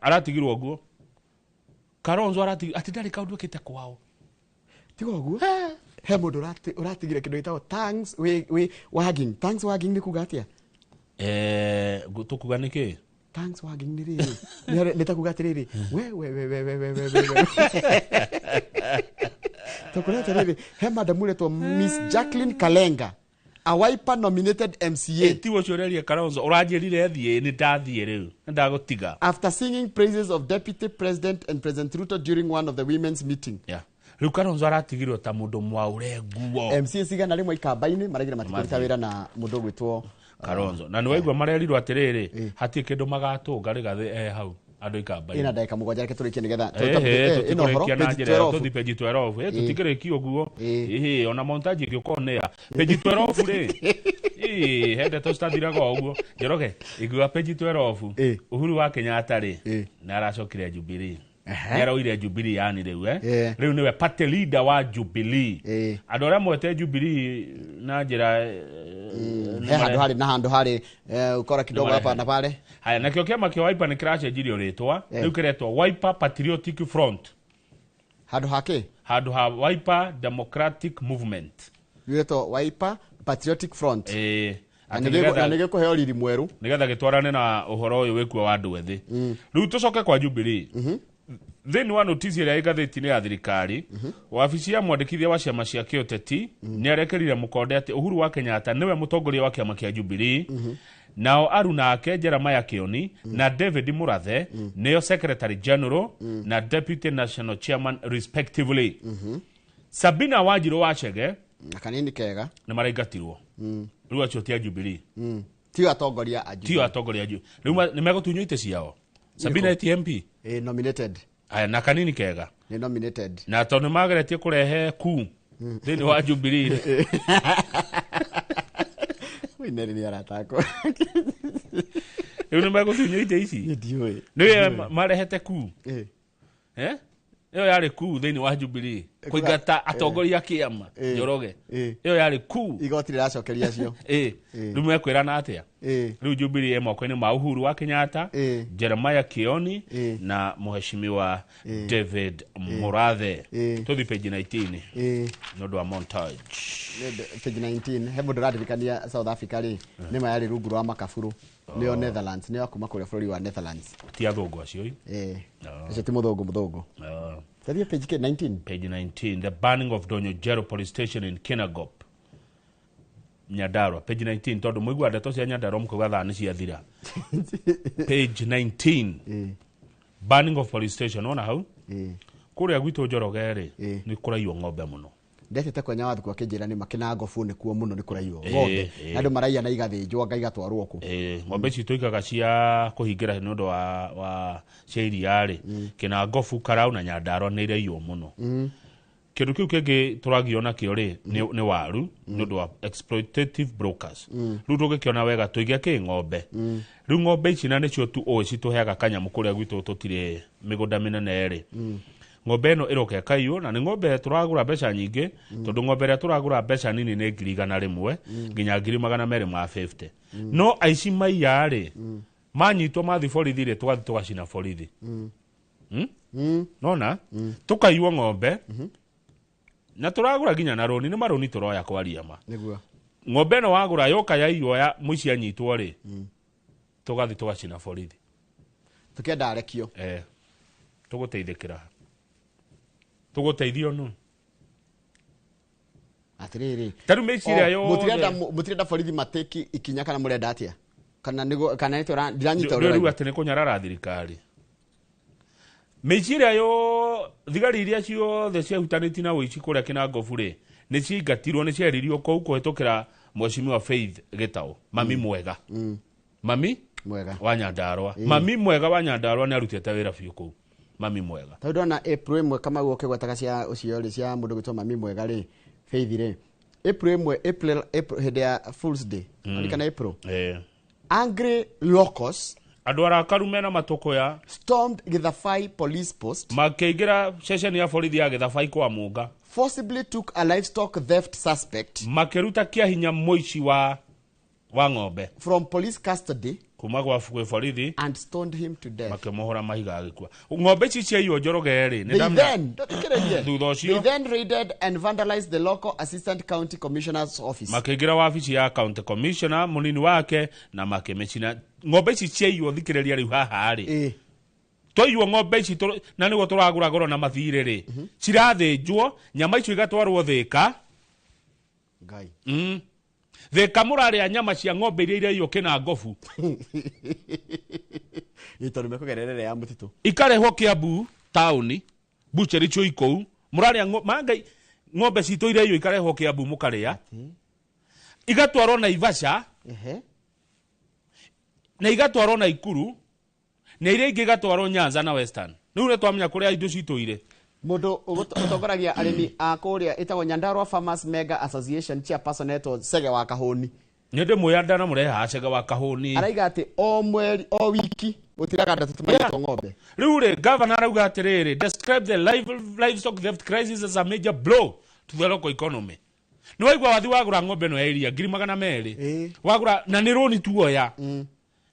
aratigirwo guo Kalonzo atindari kaundu kite kwao tigo guo he mundu uratigire kindu gitagwo thanks we wagging ni kuga atia tukuga niki thanks wagging ni riri ni takuga atiriri we tukuga atiriri he madam uretwo Miss Jacqueline Kalenga a Wiper nominated MCA tiwo cioreria Kalonzo uranjirire thie ni ndathie riu ndagutiga after singing praises of Deputy President and President Ruto during one of the women's meeting. Riu Kalonzo aratigirwo ta mundu mwaure nguo MCA sigana rimwe Ukambani maragira matikuruta wira na mundu gwitwo Kalonzo na niwaigwa marerirwo atiriri hatie kindu magatunga Rigathi hau andu Ukambani ina ndaika mugwanja reke turikie nigetha tuturikia na njira tuthi page 12 tutigirikio guo ona montage giokonea page 12 ri hende to stathiraga uguo Njoroge igua page 12 Uhuru wa Kenyatta ri na aracokire Jubilee Yaroire Jubilee yani riu riu niwe party leader wa Jubilee andu aria mwete Jubilee na njira handu hari ukora kidogo hapa na pale haya na kiama kia Wiper ni crash ejirio ritwa riu kiretwa Wiper Patriotic Front handu ha Wiper Democratic Movement riretwa Wiper Patriotic Front anige kuheo riri mweru nigetha gitwarane na uhoro uyu wikuo wa andu ethi riu tucoke kwa Jubilee then wa notice ira igatheti-ini ya thirikari wabici ya mwandikithia wa ciama cia kiuteti ni arekerire mukonde ati Uhuru wa Kenyatta niwe mutongoria wa kiama kia Jubilee nao Aruna ake Jeremiah Kioni na David Murathe neo Secretary General na Deputy National Chairman respectively. Sabina Wanjiru wa Chege na kanini kega ni maraingatirwo riu acio tia Jubilee tio atongoria Jubilee riu ni megutunywo ite ciao Sabina TMP nominated na kanini kega ni nominated na tondu mageretie kurehe ku thini wa Jubilee wineri ni aratako riu ni megutunywo ite ici ndioi ni marehete ku iyo yari ku thini wa Jubilee kuingata atongoria kiama Njoroge iyo yari ku igoti riracokeria cio riu mekwirana atia riu Jubilee moko-ini ma Uhuru wa Kenyatta Jeremiah Kioni na muheshimiwa David Murathe tuthi page 19 nondu wa montage page 19 hebo ndiradirikania South Africa ri ni mayari rungu rwa makaburu nio Netherlands nio akuma kuria bururi wa Netherlands ti athungu acio acio ti muthungu Tell page 19. Page 19. The banning of Donyojero police station in Kinangop. Nyandarua. Page 19. Todo mwigua ndeto cia Nyandarua mkuga thani cia thira. Page 19. Banning of police station. Ona hau? Kuria gwitu Njoroge ri ni kuraiywo ng'ombe muno. Ndetete kwenya wathu kwa kijirani makina ngofu ni kuo muno ni kuraiywo ng'ombe. Andu maraiya na igathinjwo ngaigatwarwo ku. Ng'ombe citu ikaga cia kuhingira ni undu wa ciria ri kina ngofu Karau na Nyandarua ni iraiywo muno. Kindu kiu kingi turagiona kio ri ni waru ni undu wa exploitative brokers. Riu tugikiona wega tuigia ki ng'ombe. Riu ng'ombe ici na nicio tu o ici tuheaga kanyamu kuria gwitu tutire migunda minene ri. Ng'ombe no iroke kaiyo na ni ng'ombe turagura mbeca nyingi tondu ng'ombe ria turagura mbeca nini ni 100,000 nginya 250 no aici maiya ri manyitwo mathi borithi ri twathi tugacina borithi nona tukaiywo ng'ombe na turagura nginya na roni ni maroni turoya kwaria ma niguo ng'ombe no wagura yoka yaiywo ya muici anyitwo ri tugathi tugacina borithi tukenda arekio tuguteithikira tuguteithio no atiriri taru meciria yo mutirenda borithi mateki ikinya kana murenda atia kana nito diranyita uri rĩu atĩ nĩ kũnyarara thirikari. Mĩciria yo thigari iria ciothe ciahutanĩtie na ũici kũrĩa Kinangobu-rĩ nĩ ciingatirwo nĩ ciaririo kũu kũhetũkĩra Mheshimiwa Faith Gitau, mami mwega. Mami mwega wa Nyandarua. Mami mwega wa Nyandarua nĩ arutĩte wĩra biũ kũu. Mami mwega. Tondũ na April 1 kama guoke gwataga cia ucio cia mũndũ gwĩtwo mami mwega rĩ Faith rĩ April 1 hĩndĩ ya Fool's Day. Kana April. Angry locals andũ arakaru mena matũkũya stormed Githabai police post, makĩingĩra ceceni ya borithi ya Githabai kwa Mũnga, forcibly took a livestock theft suspect, makĩruta kĩa hinya mũici wa ng'ombe from police custody kuma gwa borithi and stoned him to death. Makĩmohora mahiga agĩkua. Ng'ombe ici ciaiywo Njoroge-rĩ They then raided and vandalized the local assistant county commissioner's office. Makĩingĩra wabici ya county commissioner mũnini wake na makĩmĩcina. Ng'ombe ici ciaiywo thikĩrĩria rĩu haha-rĩ twaiywo ng'ombe ici na nĩguo tũragũra goro na mathirĩ-rĩ cirathĩnjwo nyama icio igatwarwo Thĩka. Ngai Thĩka mũrarĩa nyama cia ng'ombe iria iraiywo Kinangobu ĩtondũ mekũgererere ya mũtitũ ikarehwo Kiambu taũni butchery chui kũu mũrarĩa ng'ombe citũ iraiywo ikarehwo Kiambu mũkarĩa igatwarwo Naivasha na igatwarwo Naikuru na iria ingĩ igatwarwo Nyanza na Western. Rĩu nĩ twamenya kũrĩa indo citũ irĩ. Mũndũ ũtongoragia arĩmi a kũrĩa ĩtagwo Nyandarua Farmers Mega Association chairperson etwo Sege wa Kahũni. Nĩ ndĩmwĩyanda na mũreha Sege wa Kahũni. Araiga atĩ o mweri o wiki gũtiraga ndatũ tũmaitwo ng'ombe. Rĩu governor arauga atĩrĩrĩ, describe the livestock theft crisis as a major blow to the local economy. Nĩ waigua wathi wagũra ng'ombe no ya iria 200,000 wagũra na nĩ rũni tuoya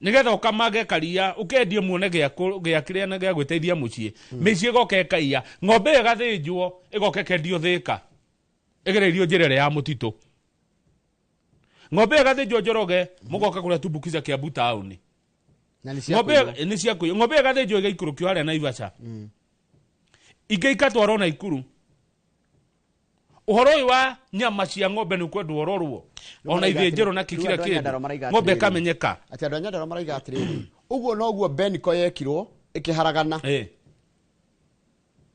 nigetha ukamage karia ukendie muone gĩa kĩrĩa na gĩa gwĩteithia mũciĩ mĩciĩ igoke kaia ng'ombe ĩgathĩnjwo igoke kendio Thĩka igererio njĩrere ya mũtitũ ng'ombe ĩgathĩnjwo Njoroge mũgoka kũrĩa tumbukiza Kiambu taũni ng'ombe nĩ cia kũiywo ng'ombe ĩgathĩnjwo igaikũrũkio harĩa Naivasha ingĩ ikatwarwo Naikuru. Ũhoro ũyũ wa nyama cia ng'ombe nĩ kwendwo ũrorwo ona ithĩnjĩro na kĩkira kĩndũ ng'ombe kamenyeka atĩ andũ a Nyandarua maraiga atĩrĩrĩ ũguo noguo beniko yekirwo ĩkĩharagana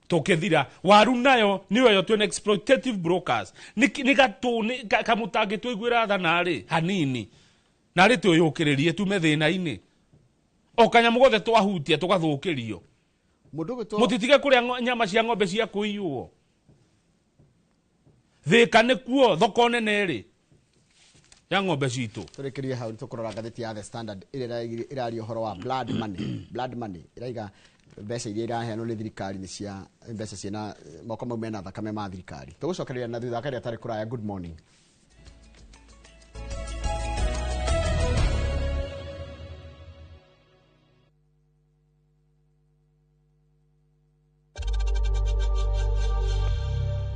tũkĩthira waru nayo nĩyo yo twĩna exploitative brokers nĩ gatũ kamũtangĩ twĩiguĩra tha narĩ hanini narĩ twĩyũkĩrĩrie tume thĩna-inĩ o kanyamũ gothe twahutia tũgathũkĩrio mũtitige kũrĩa nyama cia ng'ombe cia kũiywo Thĩka nĩkuo thoko nene rĩ ya ng'ombe citũ. Tũrĩkĩrie hau tũkũrora ngathĩti ya The Standard ĩrĩa ũhoro wa blood money ĩraiga mbeca iria iraheanwo nĩ thirikari nĩ cia mbeca ciena moko mau mena thakame ma thirikari. Tũgũcokereria na thutha karĩa tarĩ kũraya. Good morning.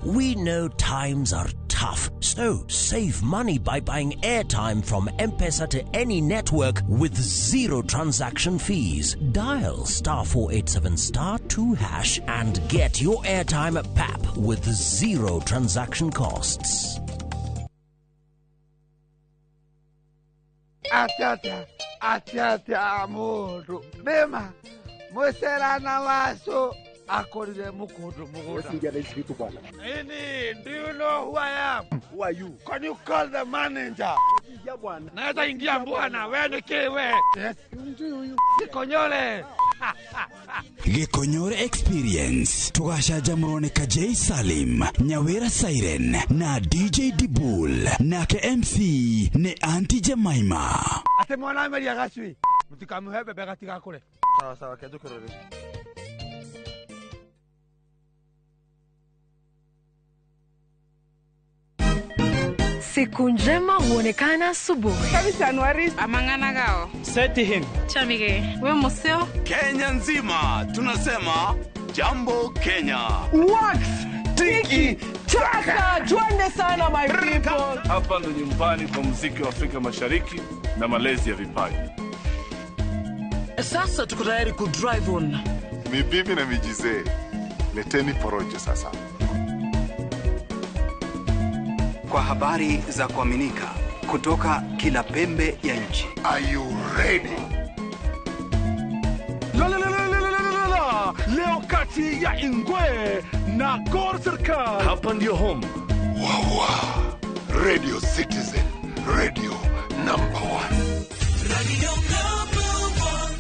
We know times are tough, so save money by buying airtime from M-Pesa to any network with zero transaction fees. Dial *487*2# and get your airtime PAP with zero transaction costs. Atata amuru bema muserana waso akorire mukundu muguda. Do you know who I am? Who are you? Can you call the manager? Naweza ingia bwana, wewe ni kiwe. Yes. Gikonyore. Gikonyore Experience. Tugashajamurwo ni Kajay Salim, Nyawera Siren na DJ Dibul. Nake MC ni Auntie Jemima. Ate mwana meria gacui. Mutikamuhe bebe gatiga kule. Sawa sawa kedukorore. Siku njema huonekana asubuhi. Kabisa Januari. Amangana gao. Seti him. Chamige. We museo. Kenya nzima tunasema jambo Kenya. Wax. Tiki. Chaka. Twende sana my people. Hapa ndo nyumbani kwa muziki wa Afrika Mashariki na malezi ya vipaji. Sasa tuko tayari ku drive on. Mibibi na mijize. Leteni porojo sasa. Kwa habari za kuaminika, kutoka kila pembe ya nchi. Are you ready? Leo kati ya Ingwe na Gor Serikali. Hapa ndio home. Wawa. Radio Citizen. Radio number 1. Radio number 1.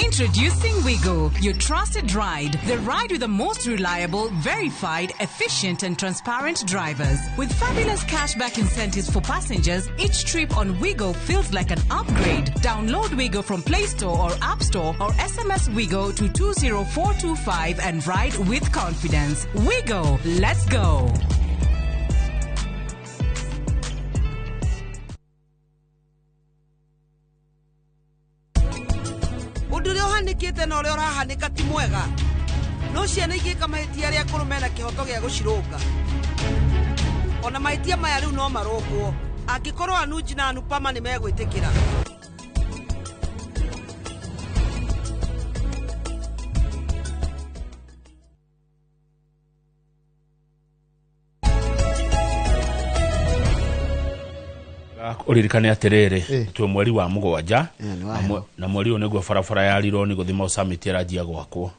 Introducing Wigo, your trusted ride. The ride with the most reliable, verified, efficient and transparent drivers. With fabulous cashback incentives for passengers, each trip on Wigo feels like an upgrade. Download Wigo from Play Store or App Store or SMS Wigo to 20425 and ride with confidence. Wigo, let's go. Nikite na ore orahanika ti mwega no ciana igika mahitia ria kurumena kihoto gia guciruka ona mahitia maya riu no marogwo angikorwo Anuji na Anupama ni megwitikira uririkane atiriri twe mweri wa mugwanja na mweri uyu niguo barabara yarirwo ni guthima summit irajia gwakwo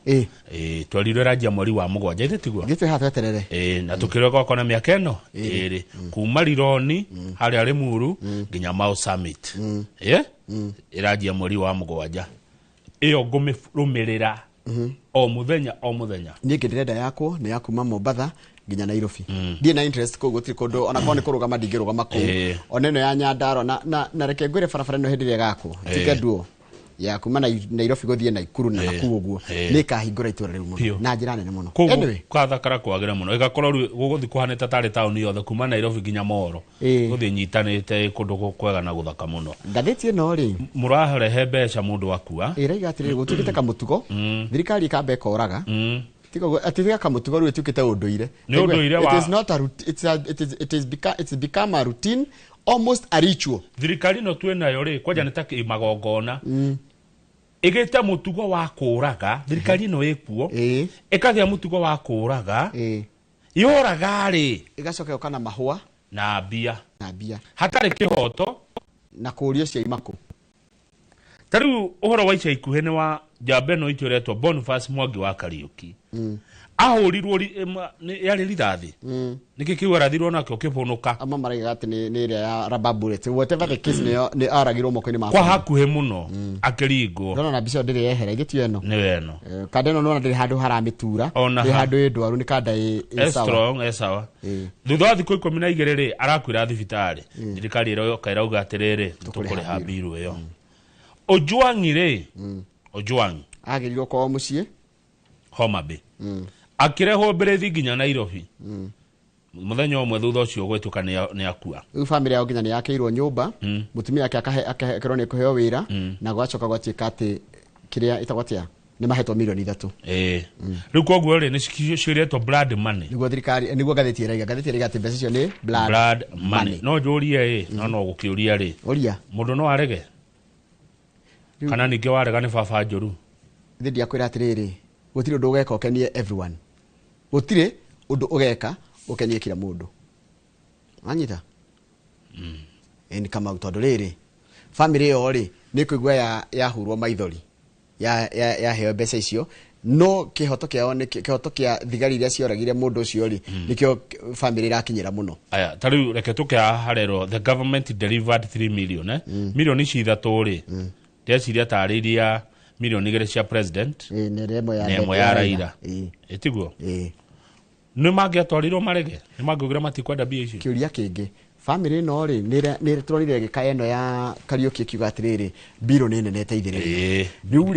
twarirwo irajia mweri wa mugwanja itiguo gitwe hatu atiriri na tukirego kona miaka eno iri kuma rironi hari ari muru nginya mau summit irajia mweri wa mugwanja iyo ngumirumirira o muthenya ni ndirenda yakwo ni yakuma Mombasa ginya Nairobi ndie na interest ko gutiri kondo ona kone kurugama ndingirugama ko oneno ya Nyandaro na reke ngwire barabara no hindire gako tikenduo ya kuma Nairobi guthie Naikuru na Nakuru uguo ni kahingura itura riu muno na njira nene muno anyway kathakara kwagira muno igakorwo guguthi kuhaneta tari town yothe kuma Nairobi ginya Moro guthie nyitanite kundu kwega na guthaka muno ngatheti no ri muraherehe mbeca mundu akua iriga atiri gutukite kamutugo thirikari kambe koraga tiko atifika kamutugo ru etukite unduire it is not a it's become a routine, almost a ritual. Thirikari no twena yo ri kwaja nita magongona igita mutugo wa kuraga thirikari no ekuo ikathia mutugo wa kuraga yoraga ri igacoka yokana mahua na bia hatari kihoto na kurio cia imako taru uhoro wa ica ikuhe ni wa jambeno ituretwo Boniface Mwangi wa Kariuki ahurirwo yari rithathi niki kiwa rathirwo nakyo kibunuka ama maraiga ati ni ria ya rubber bullet whatever the case ni aragirwo moko-ini kwa hakuhe muno akiringo ndona na bico ndiri yehera igitio eno ni weno kadeno nona ndiri handu haramitura ni handu indwaru ni kada sawa sawa thutha thiku 12 ri arakwira thibitari thirikari ro kairauga atiriri tukuri ha biru iyo Ojwang ri Ojwang agirirwo kwa mucie Homa Bay akireho berethi ginya Nairobi muthenya omwe thutha ucio gwetuka ni akua family yao ginya ni yakeirwo nyumba mutumia yake akahekero ni kuheo wira na gwacoka gwatika ati kiria itagwatia ni mahetwo milioni 3 riu koguo ri ni ciretwo blood money niguo thirikari niguo gatheti iraga ati mbeca cio ni blood money no jurie no gukiuria ri uria mundu no arege kana ninge warega ni baba njuru thidi akwira atiriri gutire undu ugeka ukenie everyone gutire undu ugeka ukenie kila mundu anyita ni kama utondo riri family yo ri ni kuigwa ya hurwo maithori ya heo mbeca icio no kihoto kiao ni kihoto kia thigari iria cioragire mundu ucio ri nikio family irakinyira muno aya tariu reke tukia harero the government delivered 3 million million ici ithatu ri ndeciria tariria milioni 2 cia president nemo ya Raila etiguo ni mangiatwarirwo marege ni mangiugira matikwenda bia icio kiuria kingi family no ri ni turonire gikaya eno ya Kariuki kiuga atiriri biro ni nene teithiririe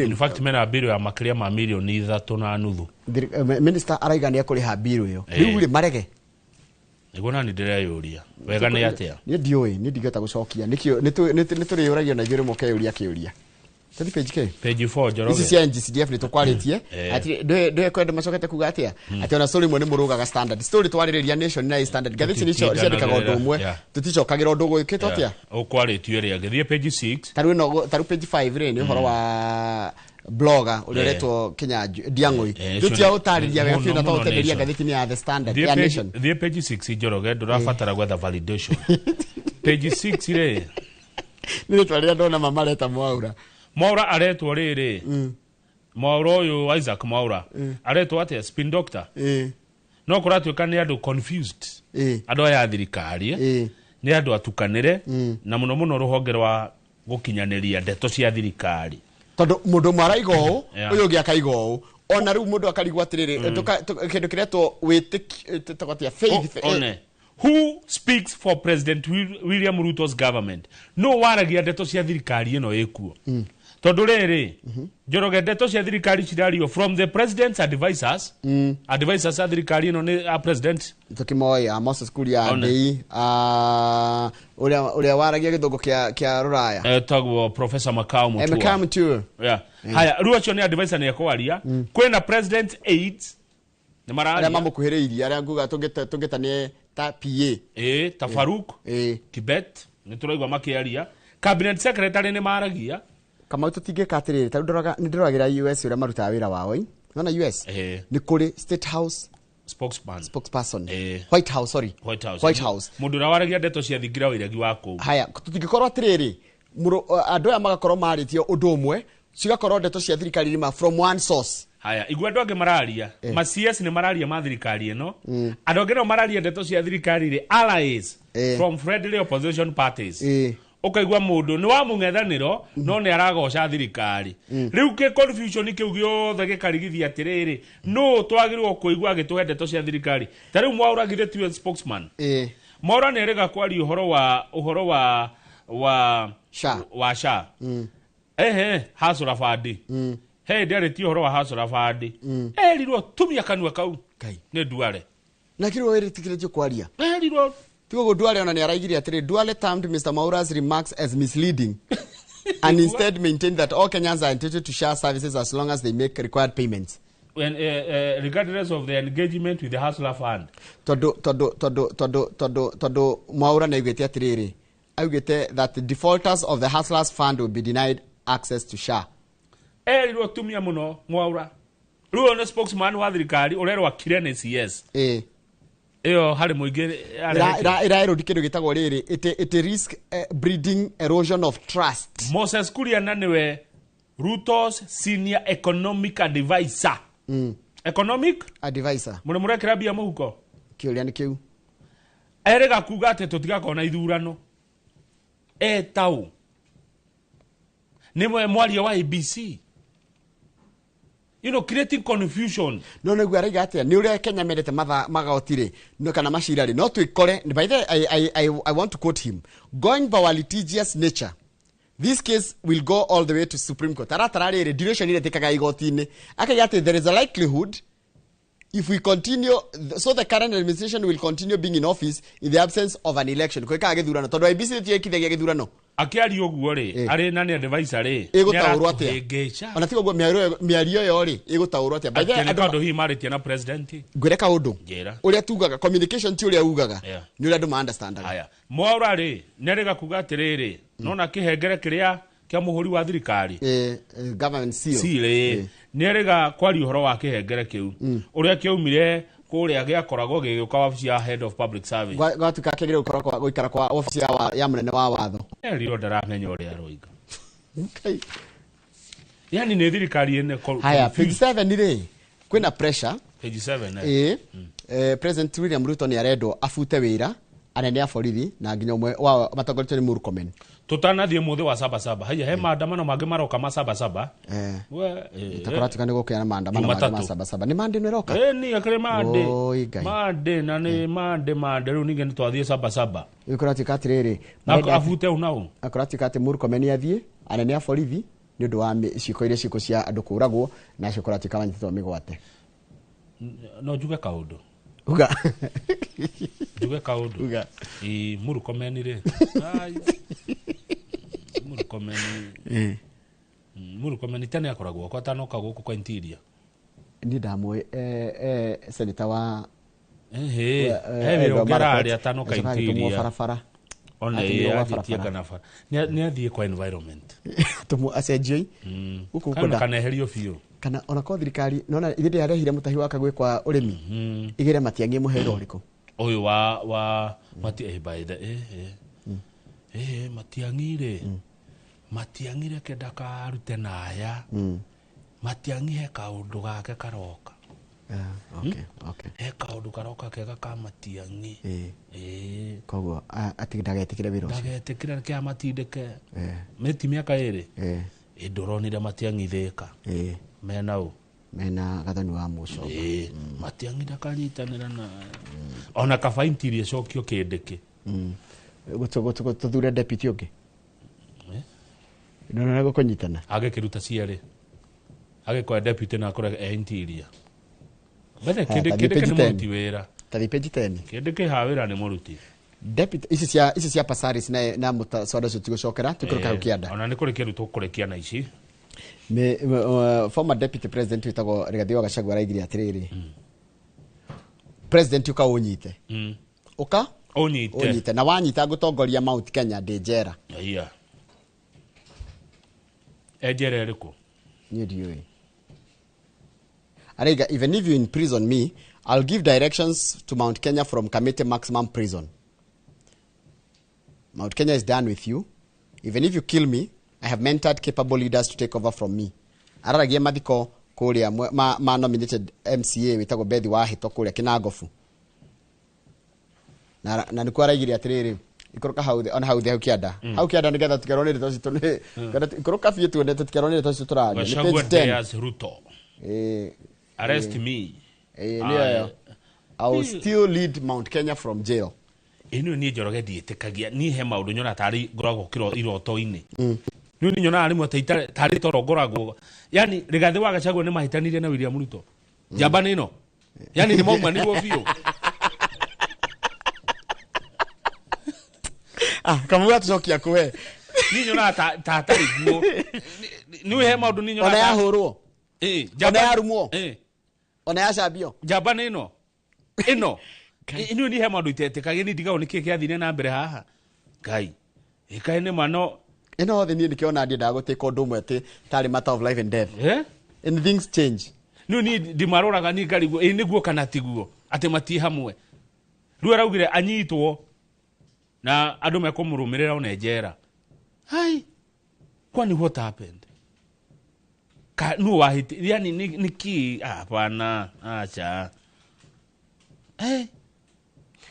in fact mena biro ya makiria ma milioni 3.5 minister araiga ni akuriha biro yo riu ri marege niguo nani ndireyuria wega ni atia ni ndioi ni ndigeta gucokia nikio ni turi yuragio na igiri moke yuria kiuria Tadi page K. Page 4 Njoroge. This is NGCDF ni tukwaritie. Ati do kwenda macokete kuga atia. Ati ona story mwene murugaga standard. Story twariria nation na standard. Gathiti ni cio ciandikaga undu umwe. Tuticokagira undu gwikitwo atia. Ukwaritio ria githie page 6. Taru page 5 ri ni uhoro wa blogger uliretwo Kenya Diang'oi. Tutia utariria wega fina to utegeria gathiti ni ya the standard ya nation. The page 6 Njoroge ndurabatara gwetha validation. Page 6 ri ni twaria ndona mama leta Mwaura aretwo riri. Mwaura uyu Isaac Mwaura aretwo atia spin doctor. No kuratuika ni andu confused. Andu aya thirikari ni andu atukanire na muno muno ruhonge rwa gukinyaniria ndeto cia thirikari. Tondu mundu maraigo uyu ngi akaigo ona riu mundu akarigwa atiriri kindu kiretwo witikatia faith. Who speaks for President William Ruto's government? No waragia ndeto cia thirikari ino ikuo. Tondu riri Njoroge ndeto cia thirikari cirario from the president's advisors. Advisors a thirikari ino ni a president Tukimoya Moses Kuria Ndei uria waragia githungu kia Ruraya tagwo Professor Makau Mutua. Makau Mutua. Haya ruacho ni advisor ni yakwaria kwena president aides ni marari aria mamukuhiriirie aria nguga tungitanie ta PA ta Faruk Kibet ni turaigwa makiaria cabinet secretary ni maragia kama tutingeka atiriri ta ndiragira US uria marutaga wira wao nona US ni kuri State House spokesperson White House mundu rawaragia ndeto cia thingira wiragi wako haya tutingikorwo atiriri andu aya magakorwo maritio undu umwe cigakorwo ndeto cia thirikari rima from one source. Haya igwa andu ange mararia ma CS ni mararia ma thirikari ino andu ange no mararia ndeto cia thirikari ri allies from friendly opposition parties ukaigwa mundu ni wa mung'ethaniro no ni aragoca thirikari riu ke confusion kiu giothe gikarigithia atiriri no twagirwo kuigwa agituhe ndeto cia thirikari ta riu Mwaura githe tiwe spokesman Mwaura ni rega kwari uhoro wa sha hasura fadi ndere ti uhoro wa hasura fadi rirwo tumia kanua kau ni Duale na kirwo wiritikire kwaria rirwo tigo Duale ona ni araigiria atiri Duale termed Mr. Mwaura's remarks as misleading and instead maintained that all Kenyans are entitled to share services as long as they make required payments when regardless of the engagement with the hustler fund. Todo Mwaura na igete atiriri augete that the defaulters of the hustlers fund will be denied access to share. Rirwo tumia muno Mwaura ruo ne spokesman wa thirikari urerwa kirene CS iyo hari muingi ira kindu gitagwo riri it risk breeding erosion of trust. Moses Kuria niwe Ruto's senior economic advisor. Economic advisor mure kirabia muhuko kiuria ni kiu erega kuga ate tutigakona ithurano tau nimwe mwaria wa ABC creating confusion. No gwariga atia ni uria Kenya merete magaotire no kana mashirari no twikore. By the I want to quote him, going by our litigious nature, this case will go all the way to Supreme Court. Taratarare duration ile tekaga igotini akayate there is a likelihood if we continue, so the current administration will continue being in office in the absence of an election. Kwa ika githurano tondu IBC tie kithagia githurano akiari oguo ri ari nani advisor ri igutaurwo atia ona tigo guo miario yo ri igutaurwo atia by the andu hi maritie na president ngwireka undu uria tugaga communication ti uria ugaga ni uria andu understand. Haya Mwaura ri nerega kuga atiriri nona kihengere kiria kia muhuri wa thirikari government seal nerega kwari uhoro wa kihengere kiu uria kiumire kuria giakoragwo giuka office ya head of public service gwatuka kigire ukoragwo guikara kwa office ya munene wa watho riro ndaramenya uria roiga yani ni thirikari ene haya page 7 ri kwina pressure page 7 President William Ruto ni aredo afute wira anene a borithi na nginya umwe wa matongoretio ni Murkomen tutanathie muthe wa saba haya he maandamano mange maroka ma saba we takaratika ni gukena maandamano ma saba ni mande neroka ni akare mande na ni mande ru ninge twathie saba ikuratika atiriri afute unao akuratika ati Murkomen athie anene a borithi ni undu wa ciko iria ciko cia andu kuragwo na cikuratika wanyitwo migwate no juga kaundu uga juga kaundu uga Murkomen ri Murkomen Murkomen tene akoragwo kwa tanoka guku kwa interior ni ndamwe senator wa wĩra ũngĩraria tanoka interior barabara ona athĩtie kana bara nĩ athiĩ kwa environment tumu acenjio guku kana eherio biũ kana ona ko thirikari nona ithindi yarehire mutahi waka gwe kwa urimi igere matiangie muhero uriko uyu wa mati by the matiangire matiangire kenda karute naya matiangihe kaundu gake karoka okay kaundu karoka kega ka matiangi koguo atigetikire wira ucio ndagetikire kia matindike meti miaka iri nduronire matiangithika mena gathani wa muco matiangida kanyitanira na ona kaba interior cokio kindiki tuthure deputy ungi nona gukonyitana agekiruta ciari agekwa deputy na akore interior bende kindiki ni muruti wira tathi page 10 kindiki ha wira ni muruti deputy isi cia pasaris na mutaswada cyo cokera tukuruka ukianda ona ni kuri kiru tukurekia na ici former deputy president witago Rigathi wa Gachagua araigire atiriri president uka unyite uka unyite na wanyita gutongoria Mount Kenya ndejera ejera eriko ni dioi arega even if you imprison me I'll give directions to Mount Kenya from Kamete maximum prison. Mount Kenya is done with you. Even if you kill me, I have mentored capable leaders to take over from me. Araragia mathiko kuria ma nominated MCA witago Bethi wa hito kuria Kinagofu. Na nikuwa raigiria atiriri ikoroka hau the kiada. Hau kiada nigetha tukerone rito citone. Ikoroka fie tu ndete tukerone rito citura. Gachagua Dias Ruto. Arrest me. I will still lead Mount Kenya from jail. Inu ni njoroge ndietekagia ni he maundu nyona tari ngoragwo kiro iroto-ini ni nyona ari mwe tari toro ngoragwo yani Rigathi wa Gachagua ni mahitanirie na William Ruto jamba nino yani ni mauma niguo biu kama watu cokia kwe ni nyona tari guo ni he maundu ni nyona ona ya hurwo jamba ona ya rumwo ona ya cabio jamba nino ino inu ni he maundu itetekagia ni ndiga onike kiathine na mbere haha Ngai ikae ni mano ino the ni nikiona ndi ndaguteka undu mwete tari matter of life and death and things change ni ndimaroraga ni ngariguo niguo kana tiguo ate mati hamwe riu araugire anyitwo na andu mekumurumirira one njera hai kwani what happened nu wahiti yani niki hapana acha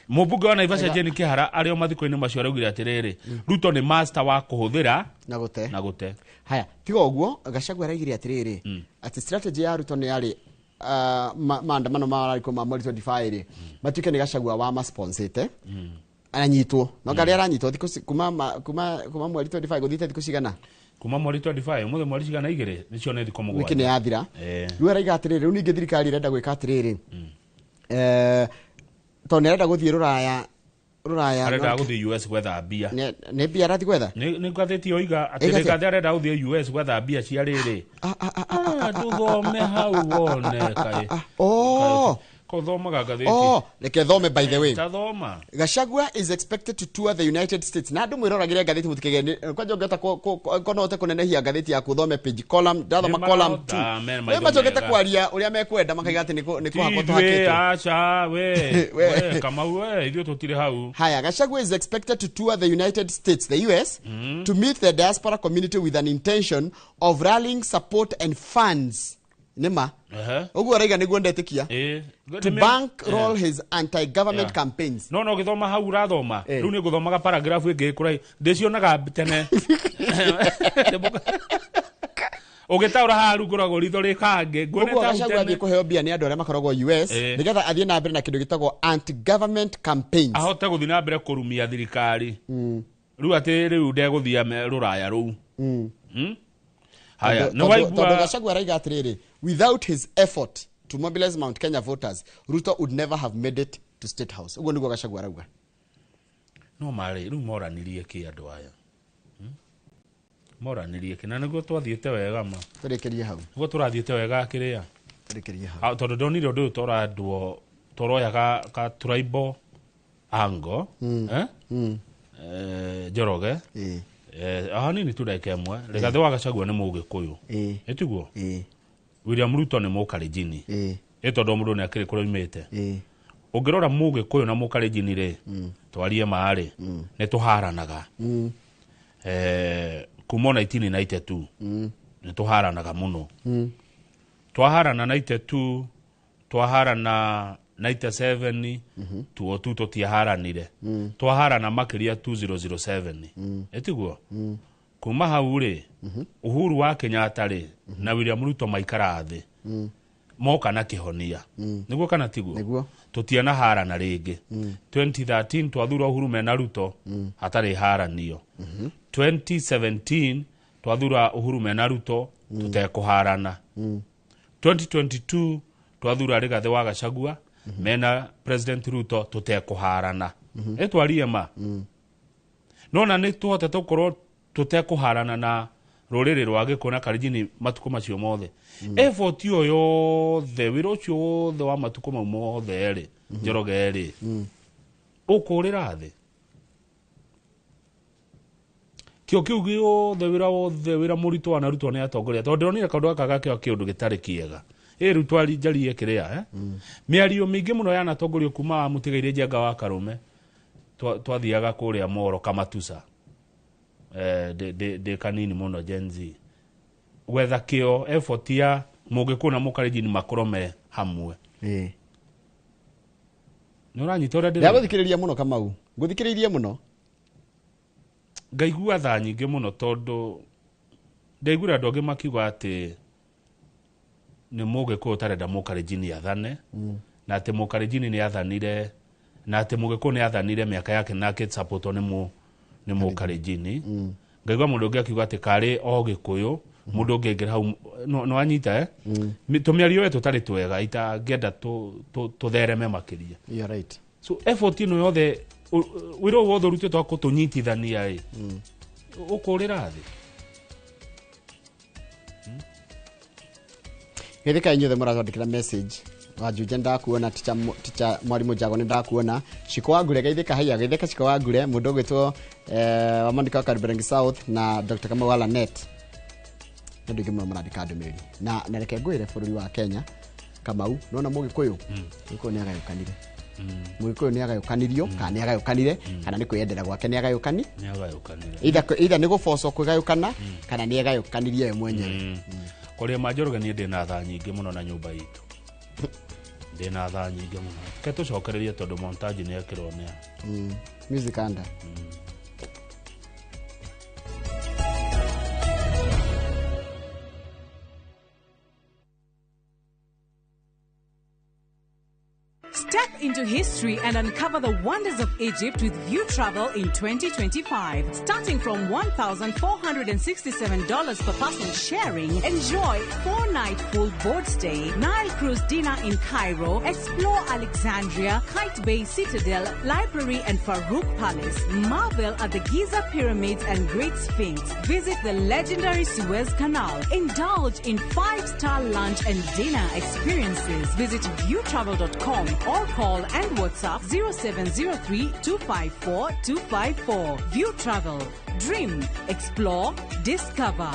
Mubuga wa Naivasha Jeni Kihara ario mathiko-ini macio araugire atiriri Ruto ni master wa kuhuthira na gute haya tigo uguo Gachagua araigire atiriri ati strategy ya Ruto ni yari maandamano mariko ma mweri 25 matuke ni Gachagua wa ma sponsete ananyitwo no gari aranyitwo kuma mweri 25 guthite thiko cigana kuma mweri 25 muthe mweri cigana igire nicio ne thiko mugwanja wiki ni yathira riu araiga atiriri riu ninge thirikari irenda gwika atiriri to nerenda guthie ruraya arenda guthie US gwetha mbia ne mbia arathi gwetha ni ngatheti oiga ati Rigathi arenda guthie US gwetha mbia cia riri tuthome hau wone kai kothomaga ngatheti reke thome by the way tathoma Gachagua is expected to tour the United States na andu mwiroragire ngatheti mutikege kwanja ungeta kono ote kunenehia ngatheti ya kuthome page column ndathoma column 2 we macogete kwaria uria mekwenda makaiga ati niko hakoto hakete acha we kama we idio tutire hau haya Gachagua is expected to tour the United States the US to meet the diaspora community with an intention of rallying support and funds Nema. Ugu araiga niguo ndetikia. To bankroll his anti-government campaigns. No githoma hau urathoma. Riu ni guthomaga paragraph ingi kurai. Ndicionaga tene. Ugitaura haru ngoragwo ritho rikange. Ngwoneta Gachagua athie kuheo bia ni andu aria makoragwo US nigetha athie na mbere na kindu gitagwo anti-government campaigns. Ahote guthie na mbere kurumia thirikari. Riu ati riu ndeguthia ruraya ruu. Haya, no waigua Gachagua araiga atiriri without his effort to mobilize Mount Kenya voters Ruto would never have made it to State House. Ugo niguo Gachagua arauga. No mari riu moranirie ki andu aya. moranirie kina niguo twathiete wega ma turekerie hau niguo turathiete wega kiria turekerie hau tondu ndonire undu toradwo toroya ka tribal ango Njoroge ahanini tu ndagika imwe Rigathi wa Gachagua ni Mugikuyu etiguo William Ruto ni Mukalenjini tondu mundu ni akiri kuria imite ungirora Mugikuyu na Mukalenjini ri twarie maari ni tuharanaga kuma 1992 ni tuharanaga muno twaharana 92 twaharana 97 tu tutiaharanire twaharana makiria 2007 etiguo kuma hau ri Uhuru wa Kenyatta ri na William Ruto maikara thi moka na kihonia niguo kana tiguo tutiana harana ringi 2013 twathura Uhuru mena Ruto hatari haranio 2017 twathura Uhuru mena Ruto tutekuharana 2022 twathura Rigathi wa Gachagua mena President Ruto tutekuharana etwarie ma nona ni tuhote tukorwo tutekuharana na ruriri rwa Gikuyu na Kalenjin matuko macio mothe effort yo yothe wiro cio wothe wa matuko mau mothe ri Njoroge ri ukurira thi kio kiu giothe wira murito wa Ruto ni atongoria tondu ndonire kaundu aka gake kiundu gitari kiega Ruto ali jalie kiria miario mingi muno yana tongorio kuma mutigaire Njenga wa Karume twathiaga kuria Moro Kamatusa de kanini muno Gen Z wetha kio effort ya Mugikuyu na Mukalenjin makorome hamwe Nuranyita ura ndi ndaguthikiriria muno Kamau nguthikiririe muno ngaigua tha nyingi muno tondu ndaigura andu angi makiuga ati ni Mugikuyu tarenda Mukalenjin athane na ati Mukalenjin ni athanire na ati Mugikuyu ni athanire miaka yake nake support ni Mukalenjin ngaigua mundu ungi akiuga ati kari o Gikuyu mundu ungi ngira hau no anyita tumiario wetu tari twega itangenda tuthereme makiria you're right so effort ino yothe wiro wothe rutio twa kutunyitithania ukurira thi Githika inyuothe murathondekera message wajuje ndakuona ticha mwalimu Jago ni ndakuona Shiko Wangure Githika haya Githika Shiko Wangure mundu gwitwo wamandika Kariberangi South na Dr. Kamawala Net ndu gimwe marandika ndumiri na reke ngwire bururi wa Kenya Kamau nona Mugikuyu uko ni agayukanire Mugikuyu ni agayukanirio kana ni agayukanire kana ni kwiyendera gwake ni agayukanire either ni gufoco kwigayukana kana ni agayukanirie we mwenyewe kuria Njoroge ni ndina tha nyingi muno na nyumba itu ndina tha nyingi muno ke tucokererie tondu montage ni ekirwo ni music anda Step into history and uncover the wonders of Egypt with View Travel in 2025. Starting from $1,467 per person sharing, enjoy 4-night full board stay, Nile cruise dinner in Cairo, explore Alexandria, Kite Bay Citadel, Library and Farouk Palace, marvel at the Giza Pyramids and Great Sphinx, visit the legendary Suez Canal, indulge in 5-star lunch and dinner experiences. Visit viewtravel.com or call and WhatsApp 0703-254-254. View Travel. Dream. Explore. Discover.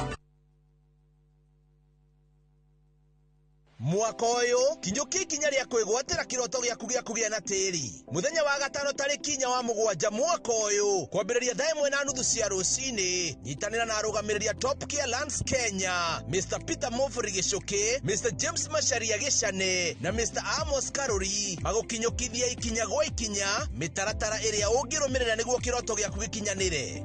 mwaka uyu kinyoki kinya ria kwigwatira kiroto giaku gia kugia na tiri muthenya wa gatano tariki inya wa mugwanja mwaka uyu kwambiriria thaa 1:30 cia rucini nyitanira na arugamiriria Top Gear Lands Kenya Mr. Peter Mofuri Gicuki Mr. James Masharia Gicane na Mr. Amos Karuri magukinyukithia ikinya gwa ikinya mitaratara iria ungirumirira niguo kiroto giaku gikinyanire.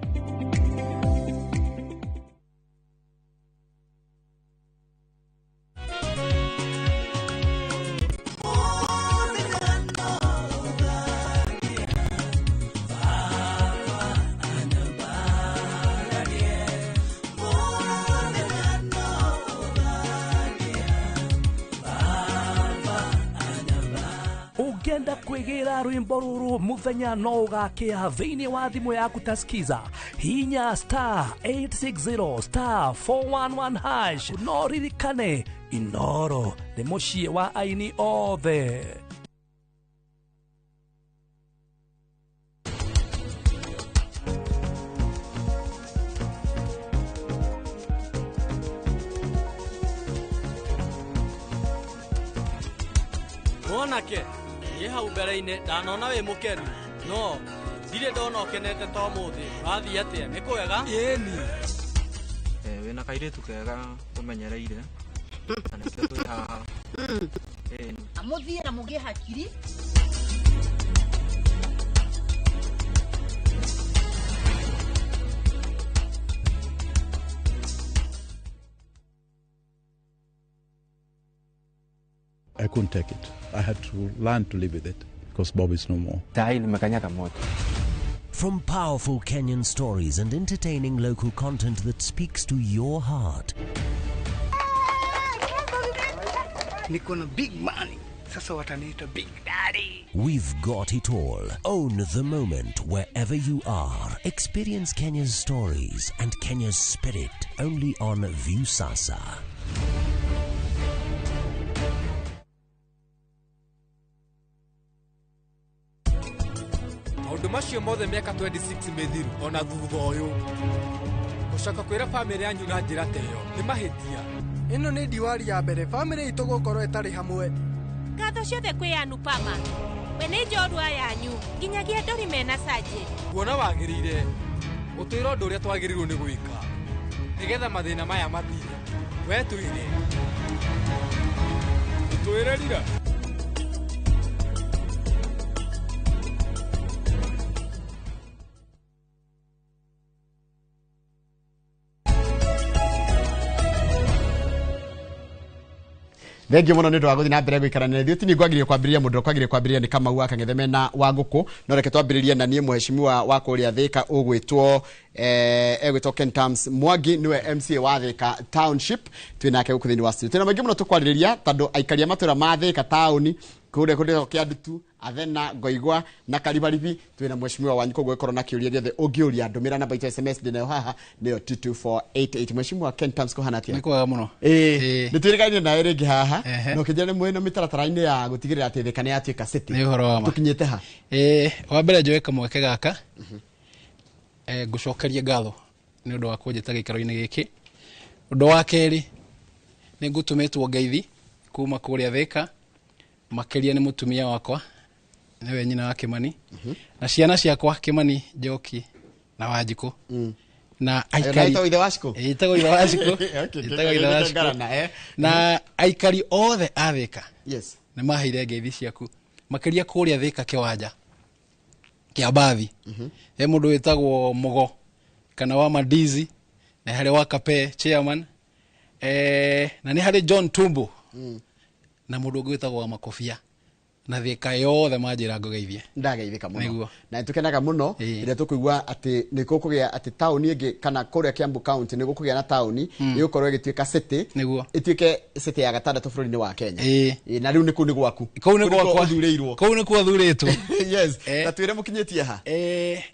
wenda kwigera rwimbo ruru muthenya no ugakia thiini wa thimu yaku taskiza hinya *860 *411 hash no ririkane Inoro nĩ mũciĩ wa aini othe. Monake ye hau mbere-inĩ ndanona wĩ mũkenu no ndirĩ ndona ũkenete ta ũmũthĩ wathiĩ atĩa nĩ kwega ĩni wĩna kairĩtu kega ũmenyereire na nĩkĩo twĩ haha amũthiĩ na mũgĩe hakiri I couldn't take it. I had to learn to live with it because Bob is no more. From powerful Kenyan stories and entertaining local content that speaks to your heart. Niko na big money. Sasa wataniita Big Daddy. We've got it all. Own the moment wherever you are. Experience Kenya's stories and Kenya's spirit only on Viusasa. Maundu macio mothe miaka 26 mithiru ona thutha uyu gucoka kwira family yanyu na njira teyo ni mahitia. Ino ni diwali ya mbere family itu gukorwo itari hamwe. Ngatho ciothe kwi anu pama. We ni njorua yanyu nginyagia ndori mena saje. Kuona wagirire utwira undu uria twagirirwo ni gwika nigetha mathina maya mathire. We tuire rira Thengi muno nindu wa guthi na mbere gwikarana ithuĩ tini ngwagirie kwambĩrĩria mũndũ kwagire kwambĩrĩria ni kama wa Kang'etheme na Wangũkũ no reke twambĩrĩrie na niĩ mheshimiwa wa kũrĩa Thika ũgwĩtwo egwĩtwo Kentams Mwangi niwe MCA wa Thika Township twinake gũkũ thĩinĩ wa studio twina maingĩ mũno tũkwarĩrĩria tondũ aikaria matũra ma Thika town kũrĩa kĩa Ndutu Athena Ngoigwa na Karibaribi twina mheshimiwa wanyu koguo gũkorwo na kĩũria gĩothe ũngĩũria ndũmĩra namba ya SMS ndĩnayo haha nĩyo 22488 mheshimiwa Kentams kũhana atĩa nĩ kwega mũno nĩtwĩrĩgaine nawe rĩngĩ haha no kĩnjĩra nĩ mwĩna mĩtaratara-inĩ ya gũtigĩrĩra atĩ Thika nĩ yatuĩka city nĩ ũhoro wa ma tũkinyĩte ha wa mbere njoe kamweke gaka ngũcokeria ngatho nĩ ũndũ wa kũnjĩta gĩikaro-inĩ gĩkĩ ũndũ wa kerĩ nĩ ngũtũmĩtwo ngeithi kuma kũrĩa Thika makeria ni mutumia wakwa niwe nyina wa Kimani na ciana ciakwa Kimani Njoki na Wanjiko na aikari itago ithe waciko na aikari othe a Thika yes ni maheire ngeithi ciaku makeria kũrĩa Thika kiwanja kia bathi mundu witagwo Mugo kana wa Madizi na hari wa Kape chairman na ni hari John Tumbo na mundu gwitagwo wa Makofia na Thika yothe manjira ngogeithie ndageithika muno na tukenaga muno ire tukuigua ati ni kukugia ati town ingi kana kuria Kiambu County ni gukugia na town igukorwo igituika city ituike city ya gatandatũ bũrũri-inĩ wa Kenya na riu ni ku ni gwaku kau ni gwakwa thureirwo kau ni kwa thuretwo yes na twire mukinyetie ha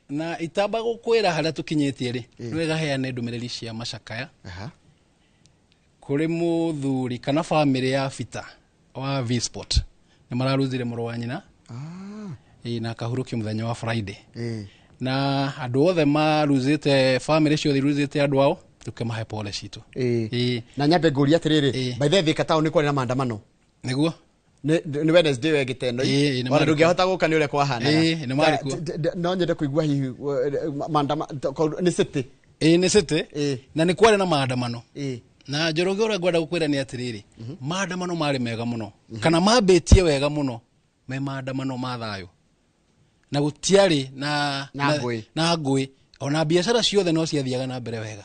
na itamba gukwira haria tukinyetie ri nwega heane ndumiriri cia macakaya kuri muthuri kana family ya Fita wa V-Sport ni mararuzire mũrũ wa nyina na kahurukio muthenya wa Friday na andu othe maruzite family cio thiruzite andu ao tukemahe pole citu na nyambe ngũria atiriri by the Thika town ni kwari na maandamano niguo ni Wednesday wegitendo ona ndungihota gũka ni ule kwahana no nyende kuigua hihi maandamano ni city ni city na ni kwari na maandamano na Njoroge ora gwada gukwira ni atiriri maandamano mari mega muno kana mabetie wega muno me maandamano ma thayo na gutiari na ngui ona biashara ciothe no ciathiaga na mbere wega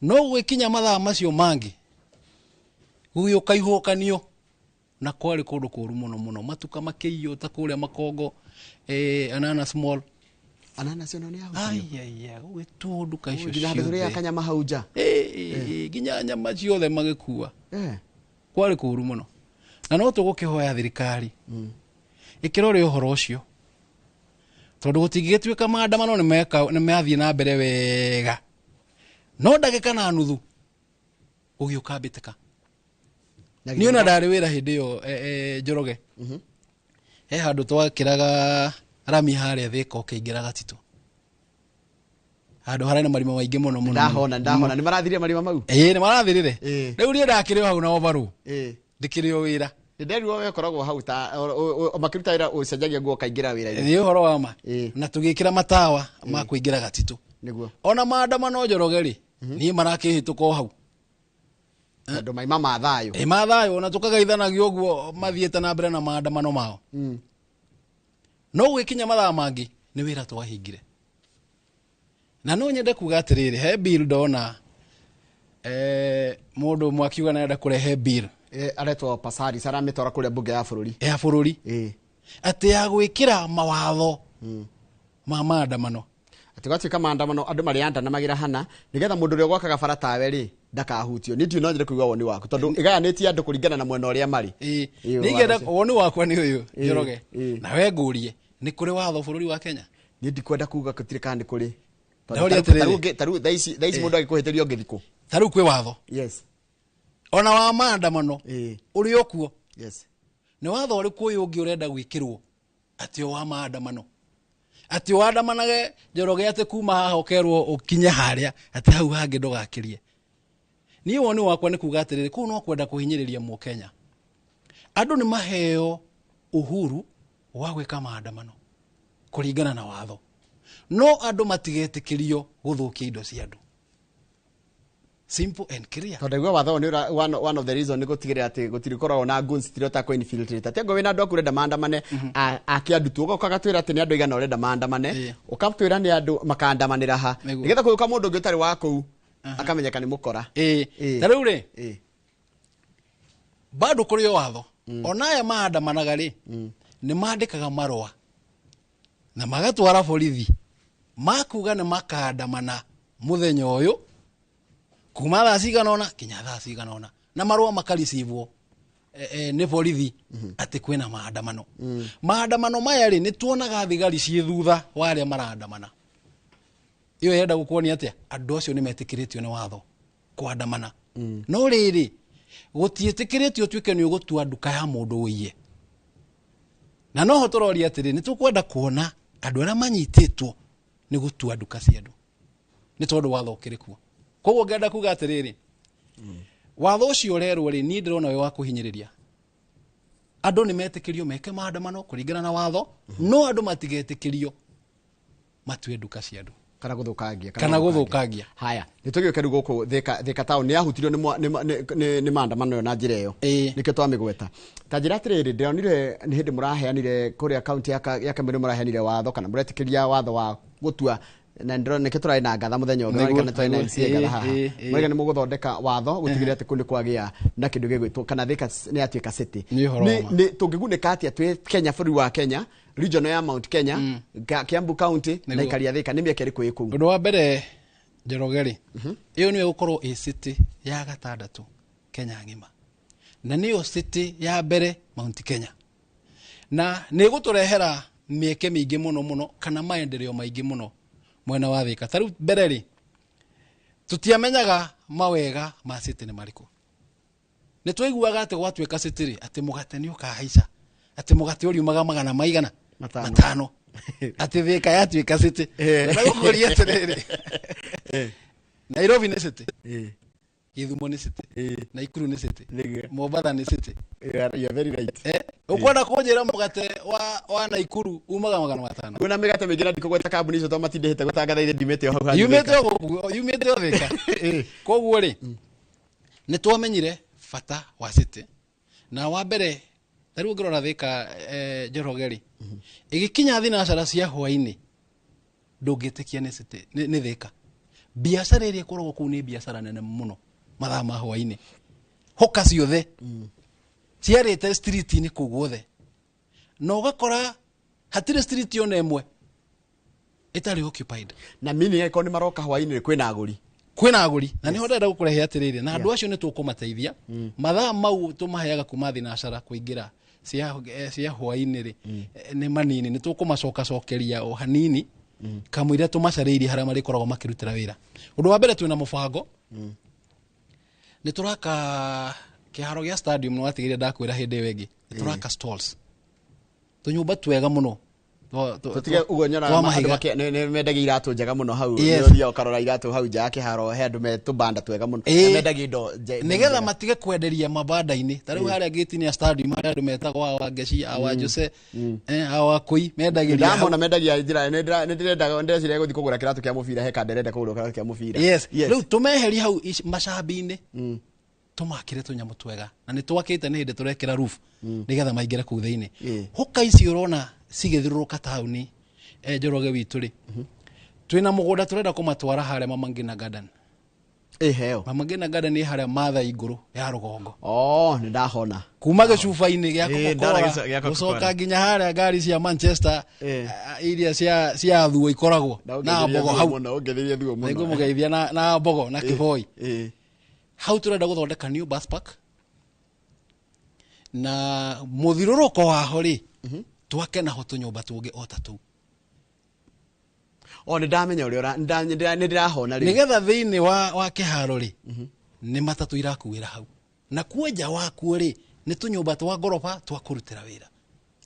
no gwikinya mathaa macio mangi huyo kaihokanio na kwari kundu kuru muno matuka makiyo ta kuria Makongo anana small anana cio ni hau ai gwitu nduka icio ciothe ya kanyama hauja ginya nyama ciothe magikua kwari kuru muno na no tugukihoya thirikari ikirore uhoro ucio tondu gutigituika maandamano ni meathie na mbere wega no ndagika na nuthu ugiuka bitika ni ona ndari wira hindi yo Njoroge he handu twakiraga rami haria thika ukiingira Gatito handu harana marima maingi muno ndahona ni marathirie marima mau ni marathirire riu nie ndakire hau na ovaru ndikirio wira nderuo we koragwo hau ta makiruta wira ucenjagia nguo kaingira wira ni uhoro wa ma na tugikira matawa ma kuingira Gatito niguo ona maandamano Njoroge ri ni marakihituka hau andu maima mathayo mathayo ona tukagaithanagio guo mathiete na mbere na maandamano mao no gwikinya mathaa mangi ni wira twahingire na no nyende kuga atiriri he bill ndona mundu mwakiuga naenda kurehe bill aretwo pasari sara mitora kuria bunge ya bururi ati ya gwikira mawatho ma maandamano ati gwatuika maandamano andu mari anda na magira hana nigetha mundu ri gwakaga bara tawe ri ndakahutio ni no njire kuiga woni waku tondu igayanĩtie andu kuringana na mwena uria mari nigenda woni wakwa ni uyu Njoroge na we ngurie ni kuri watho bururi wa Kenya ni ndikwenda kuga gutire kandi kuri taru daisi mundu agikuhitirio ngithiko taru kwi watho ona wa maandamano uri okuo ni watho uri kuyu ungi urenda gwikirwo ati wa maandamano ati wandamanage Njoroge ati kuma haha ukerwo ukinye haria ati hau hangi ndugakirie ni woni wakwa ni kuga atiriri ku no kwenda kuhinyiriria mu Kenya andu ni maheo uhuru wa gwika maandamano kuringana na watho no andu matigetikirio guthukia indo cia andu simple and clear tondu watho ni one of the reason ni gutigirira ati gutirikoragwo na guns tirota ko infiltrate atengo wina andu akurenda maandamane akiandutu ugoka twira ati ni andu igana urenda maandamane ukamtwira ni andu makandamanira ha nigetha kuyuka mundu ungi utari wa kuu akamenyeka ni mukora taru ri bado kuri watho onaya maandamanaga ri ni mandikaga marwa na magatwara borithi makuga ni makaandamana muthenya uyu kuma thaa cigana ona kinya thaa cigana ona na marwa makarisivwo ni borithi ati kwina maandamano maandamano maya ri ni tuonaga thigari cie thutha waria maraandamana iyo yenda gukuonia atia andu acio ni metikiritio ni watho kuandamana no riri gutietikiritio twike ni ugutua nduka ya mundu uiye na no hotorori atiri ni tukwenda kuona andu ara manyititwo ni gutua nduka cia andu ni tondu watho ukirikuo koguo ngenda kuga atiriri watho ucio rerwo ri ni ndirona we wa kuhinyiriria andu ni metikirio meke maandamano kuringana na watho no andu matigetikirio matue nduka cia andu kana guthukangia haya nitugioke ru guku thika town ni ahutirio ni maandamano na njira iyo nikio twamigweta ta njira atiriri ndionire ni hindi muraheanire kuria county ya Kamere muraheanire watho kana muretikiria watho wa gutua na ndiro nikio turai na ngatha muthenya uyu kana turai na MC ngatha haha mwega ni muguthondeka watho gutigirira ati kuni kwagia na kindu gigwitwo kana thika ni atuika city ni tungigunika ati atwe Kenya buri wa Kenya region ya Mount Kenya Kiambu County na ikaria thika ni mieke riku iku undu wa mbere Njoroge iyo ni gukorwo city ya gatandatu Kenya ngima na niyo city ya mbere Mount Kenya na ni guturehera mieke mingi muno kana maendeleo maingi muno mwena wa thika taru mbere ri tutiamenyaga mawega ma city ni mariku ni twaiguaga ati gwatuika city ri ati mugate ni ukahaica ati mugate uri umaga magana maigana matano ati thika yatuika city na gukuria atiriri Nairobi ni city Githumo ni city Naikuru ni city Mombasa ni city you are very right ukwenda kunjira mugate wa Naikuru umaga magana matano kuna migate mingi ndiko gweta kambuni icio to matindihite gutanga thaire ndimete hau yumete thika koguo ri ni twamenyire fata wa city na wa mbere taru ngirora thika Njoroge ri igikinya thinacara cia hwaini ndungitikia ni city ni thika biashara iria ikoragwo kuu ni biashara nene muno mathaa ma hwaini hoka ciothe ciarite street ni kuu guothe no gakora hatire street yone emwe itari occupied na mini iko ni maroka hwaini kwina aguri na niho ndenda gukurehe atiriri na andu acio ni tukumateithia mathaa mau tumaheaga kuma thinacara kuingira cia hwaini ri ni manini ni tukumacoka cokeria o hanini kamwira tumacareiri haria mari koragwo makirutira wira. Undu wa mbere twina mubango ni turaka kiharo gia stadium no atigire ndakwira hindi wengi ni turaka stalls tunyumba twega muno tutige ugo nyona andu ne mendagia iratu njega muno hau ndio ukarora iratu hau nja kiharo he andu me tubanda twega muno mendagia indo nigetha matige kwenderia mabanda-ini tariu haria gate-ini ya stadium haria andu metagwo awa ngeci awa Jose awa Koi mendagia ndamona mendagia njira ne ndirenda ndecire guthi kugura kiratu kia mubira he kanderenda kugura kiratu kia mubira riu tumeheri hau macambi-ini tumakire tunyamu twega na ni twakite ni hindi turekira roof nigetha maingire ku thiini huka ici urona cigithiruruka tauni Njoroge witu ri twina mugunda turenda kumatwara haria Mama Ngina Garden heo Mama Ngina Garden ni haria matha iguru ya rugongo ni ndahona kuma gicuba-ini gia kokora gucoka nginya haria ngari cia Manchester iria cia thuo ikoragwo na mbogo hau niguo mugeithia na mbogo na kiboi hau turenda guthondeka new bus park na muthiruruko waho ri twake naho tunyumba tungi o tatu ni ndamenya uri ndirahona ri nigetha thiini wa kiharo ri ni matatu irakuira hau na kuoja waku ri ni tunyumba twa gorofa twa kurutira wira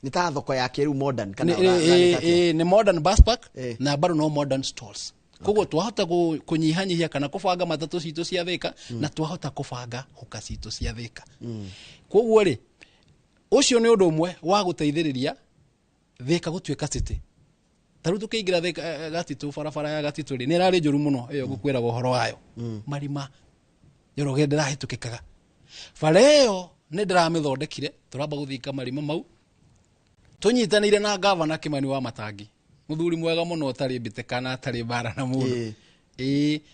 ni ta thoko ya kiru modern kana ni modern bus park na bado no modern stores koguo twahota kunyihanyihia kana kubanga matatu citu cia Thika na twahota kubanga huka citu cia Thika koguo ri ucio ni undu umwe wa guteithiriria Thika gutuika city taru tukiingira Thika Gatitu barabara ya Gatitu ri ni rari njuru muno iyo gukwira uhoro wayo marima Njoroge ndirahitukikaga bara iyo ni ndiramithondekire turamba guthika marima mau tunyitanire na governor Kimani wa Matangi muthuri mwega muno tari bitekana tari bara na mundu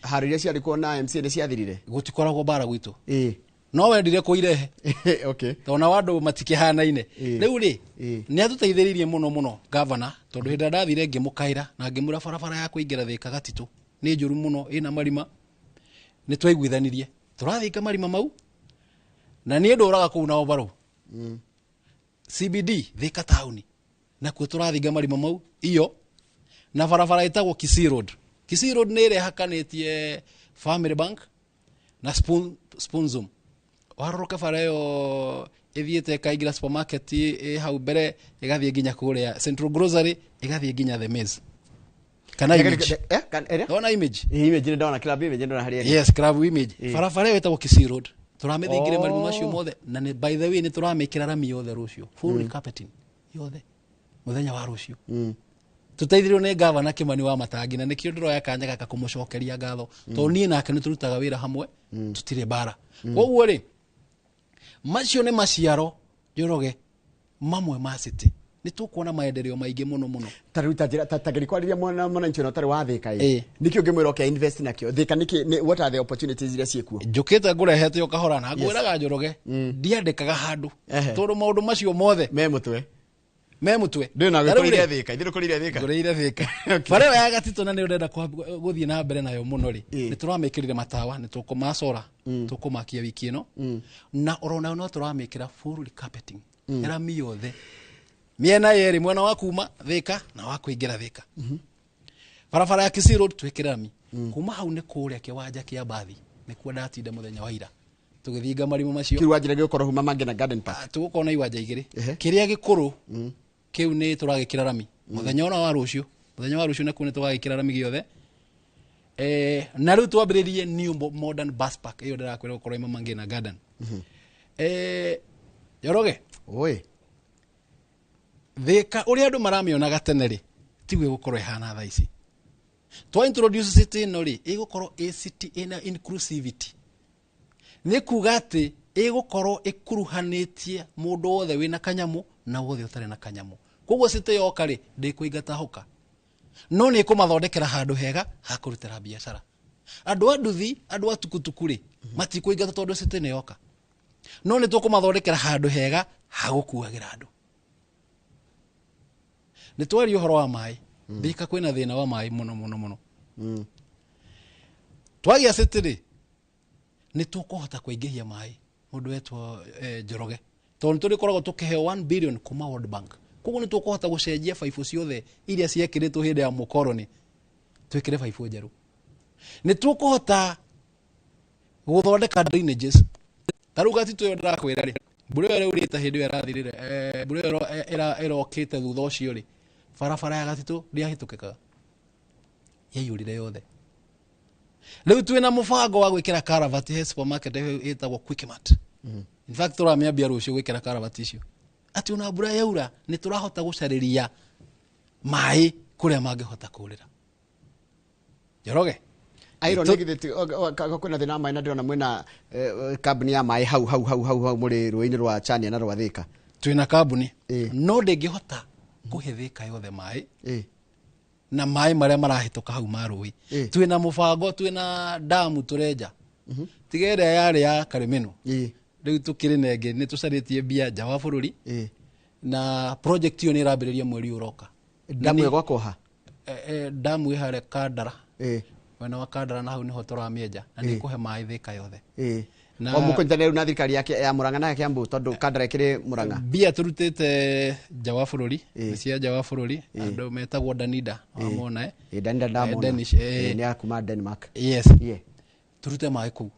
hariria ciari kuona MC ni ciathirire gutikoragwo bara gwitu no wendire kuirehe okay tona wandu matikihanaine riu ri ni atuteithiririe muno governor tondu hinda ndathire ngimukaira na ngimura barabara ya kuingira Thika Gatitu ni njuru muno ina marima ni twaiguithanirie turathika marima mau na ni nduraga kuu na obaru CBD Thika town na ku turathiga marima mau iyo na barabara itagwo Kisii Road ni ire hakanitie Family Bank na Spoon Zoom waroka bara yo ithiete kaigira supermarket hau mbere igathie nginya kuria Central Grocery igathie nginya The Maze kana image ona image ni ndona club image ndona haria yes club image barabara yo itagwo Kisii Road turamithingire marima macio mothe na by the way ni turamikira rami yothe rucio full carpeting yothe muthenya wa rucio tuteithirio ni governor Kimani wa Matangi na nikio ndiroya kanya gaka kumucokeria ngatho to nie nake niturutaga wira hamwe tutire bara koguo ri macio ni maciaro Njoroge mamwe ma city ni tukuona maendeleo maingi muno taruta njira tagiri kwariria mwana nchino tari wa Thika nikio ngimwira okay invest nakio Thika niki what are the opportunities iria ciekuo njukite ngurehete yo kahora na ngwiraga Njoroge ndiandikaga handu tondu maundu macio mothe me mutwe ndina gukurire Thika ngurire Thika bara ya Gatitu na ni urenda guthie na mbere nayo muno ri ni turamikirire matawa ni tukumacora tukumakia wiki ino na orona no turamikira full carpeting era miyothe miena yeri mwena wa kuma Thika na wa kuingira Thika barabara ya Kisii Road twikira mi kuma hau ni kuria kiwanja kia bathi ni kuo ndatinda muthenya wa ira tugithinga marimo macio kiwanja gikoro Mama Ngina Garden Park tugukona iwanja igiri kiria gikuru kiu ni turagikira rami muthenya wa rucio na kune tugagikira rami giothe na riu twambiririe new modern bus park iyo ndirakwira gukorwo Mama Ngina Garden Njoroge Thika uri andu maramionaga tene ri tiwe gukorwo ihana tha ici twa introduce city no ri igukorwo a city ina inclusivity ni kuga ati igukorwo ikuruhanitie mundu wothe wina kanyamu na wothe utare na kanyamu koguo city yoka ri ndikuingata hoka no ni kumathondekera handu hega ha kurutira biashara andu anduthi andu atukutuku ri matikuingata tondu city ni yoka no ni tukumathondekera handu hega ha gukuagira andu ni twari uhoro wa mai Thika kwina thina wa mai muno twagia city ri ni tukuhota kuingihia mai mundu wetwo Njoroge tondu turi koragwo tukiheo 1 billion kuma World Bank koguo ni tukuhota gucenjia faifu ciothe iria ciakiritwo hindi ya mukoroni twikire faifu njeru ni tukuhota guthondeka drainages taruga titu yo ndirakwira ri mbura yo urita hindi yo irathirire mbura yo irokite thutha ucio ri barabara ya gatitu ndiahitukikaga yaiyurire yothe riu twina mubango wa gwikira karavati he supermarket itagwo Quickmart in fact turamiambia rucio gwikira karavati icio ati una mbura yaura ni turahota gucariria mai kuria mangihota kurira Njoroge Airo nigithiti kwina thina mai na ndirona mwina kambuni ya mai hau muri ruini rwa Chania na rwa Thika twina kambuni no ndingihota kuhe Thika yothe mai na mai maria marahituka hau marui twina mubango twina damu turenja tigere yari ya Karimenu riu tukiri nenge ni tucaritie bia nja wa bururi na project hiyo ni irambiriria mweri uroka damu ego koha damu ihare Kandara wena wa Kandara na hau niho turamienja na ni kuhe mai Thika yothe na mukunjane na thirikari yake ya Murang'a na Kiambu tondu Kandara ikiri Murang'a bia turutite nja wa bururi cia nja wa bururi andu metagwo Danida amona Danida ndamona ni akuma Denmark yes turute mai ku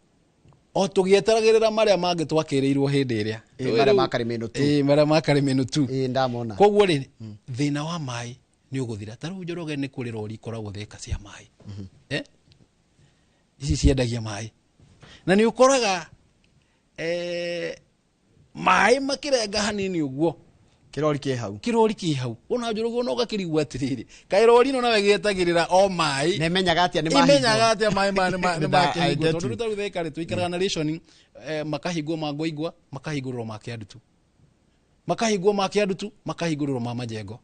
o tugieteragirira maria mangi twakirirwo hindi iria maria makarimenu tu maria makarimenu tu ndamona koguo ri thina wa mai ni uguthira taru Njoroge ni kuri rori koragwo Thika cia mai ici ciendagia mai na ni ukoraga mai makirenga hanini uguo kirori ki hau ona Njoroge no gakirigwa atiriri kairori no nawe gietagirira o mai ne menyaga atia ni mai ni makihingwo tondu taru Thika ri tuikaraga na rationing makahingwo mangoigwa makahingurwo makiandutu makahingurwo ma majengo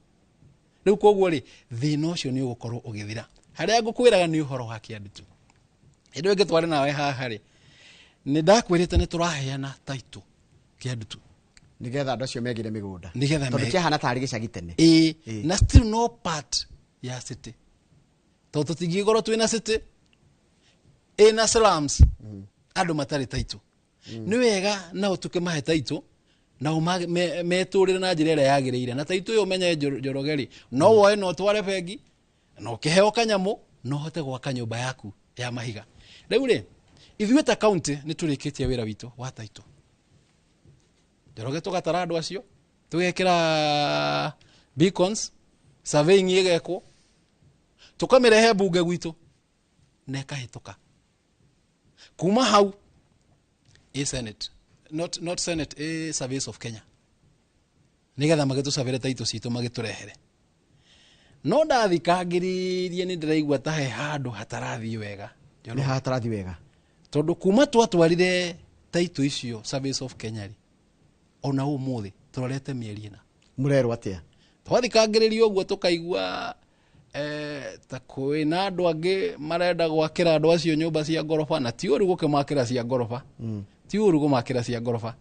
riu koguo ri thina ucio ni ugukorwo ugithira haria ngukwiraga ni uhoro wa kiandutu indu ingi twari nawe haha ri ni ndakwirite ni turaheana title kiandutu nigetha andu acio megire migunda nigetha tondu kiahana tari gicagi tene na still no part ya city tondu tingigoro twina city na slums andu matari title ni wega na utuke mahe title na meturire na njira ira yagiriire na title yo menye Njorogeri no woe no tware bengi no kiheo kanyamu no hote gwaka nyumba yaku ya mahiga riu ri ithuĩ ta county ni turikitie wira witu wa title Njoroge tugatara andu acio tugekira beacons surveying igekwo tukamirehe bunge gwitu neka hituka kuma hau senate not senate service of Kenya nigetha magitu savere title citu magiturehere no ndathikangiririe ni ndiraigua ta he handu hatarathi wega ni hatarathi wega tondu kuma twatwarire title icio service of Kenya ri ona umuthi turorete mieri ina murero atia twathikangiririo uguo tukaigua ta kwina andu angi marenda gwakira andu acio nyumba cia ngorofa na ti uru gukimakira cia ngorofa ti uru gumakira cia ngorofa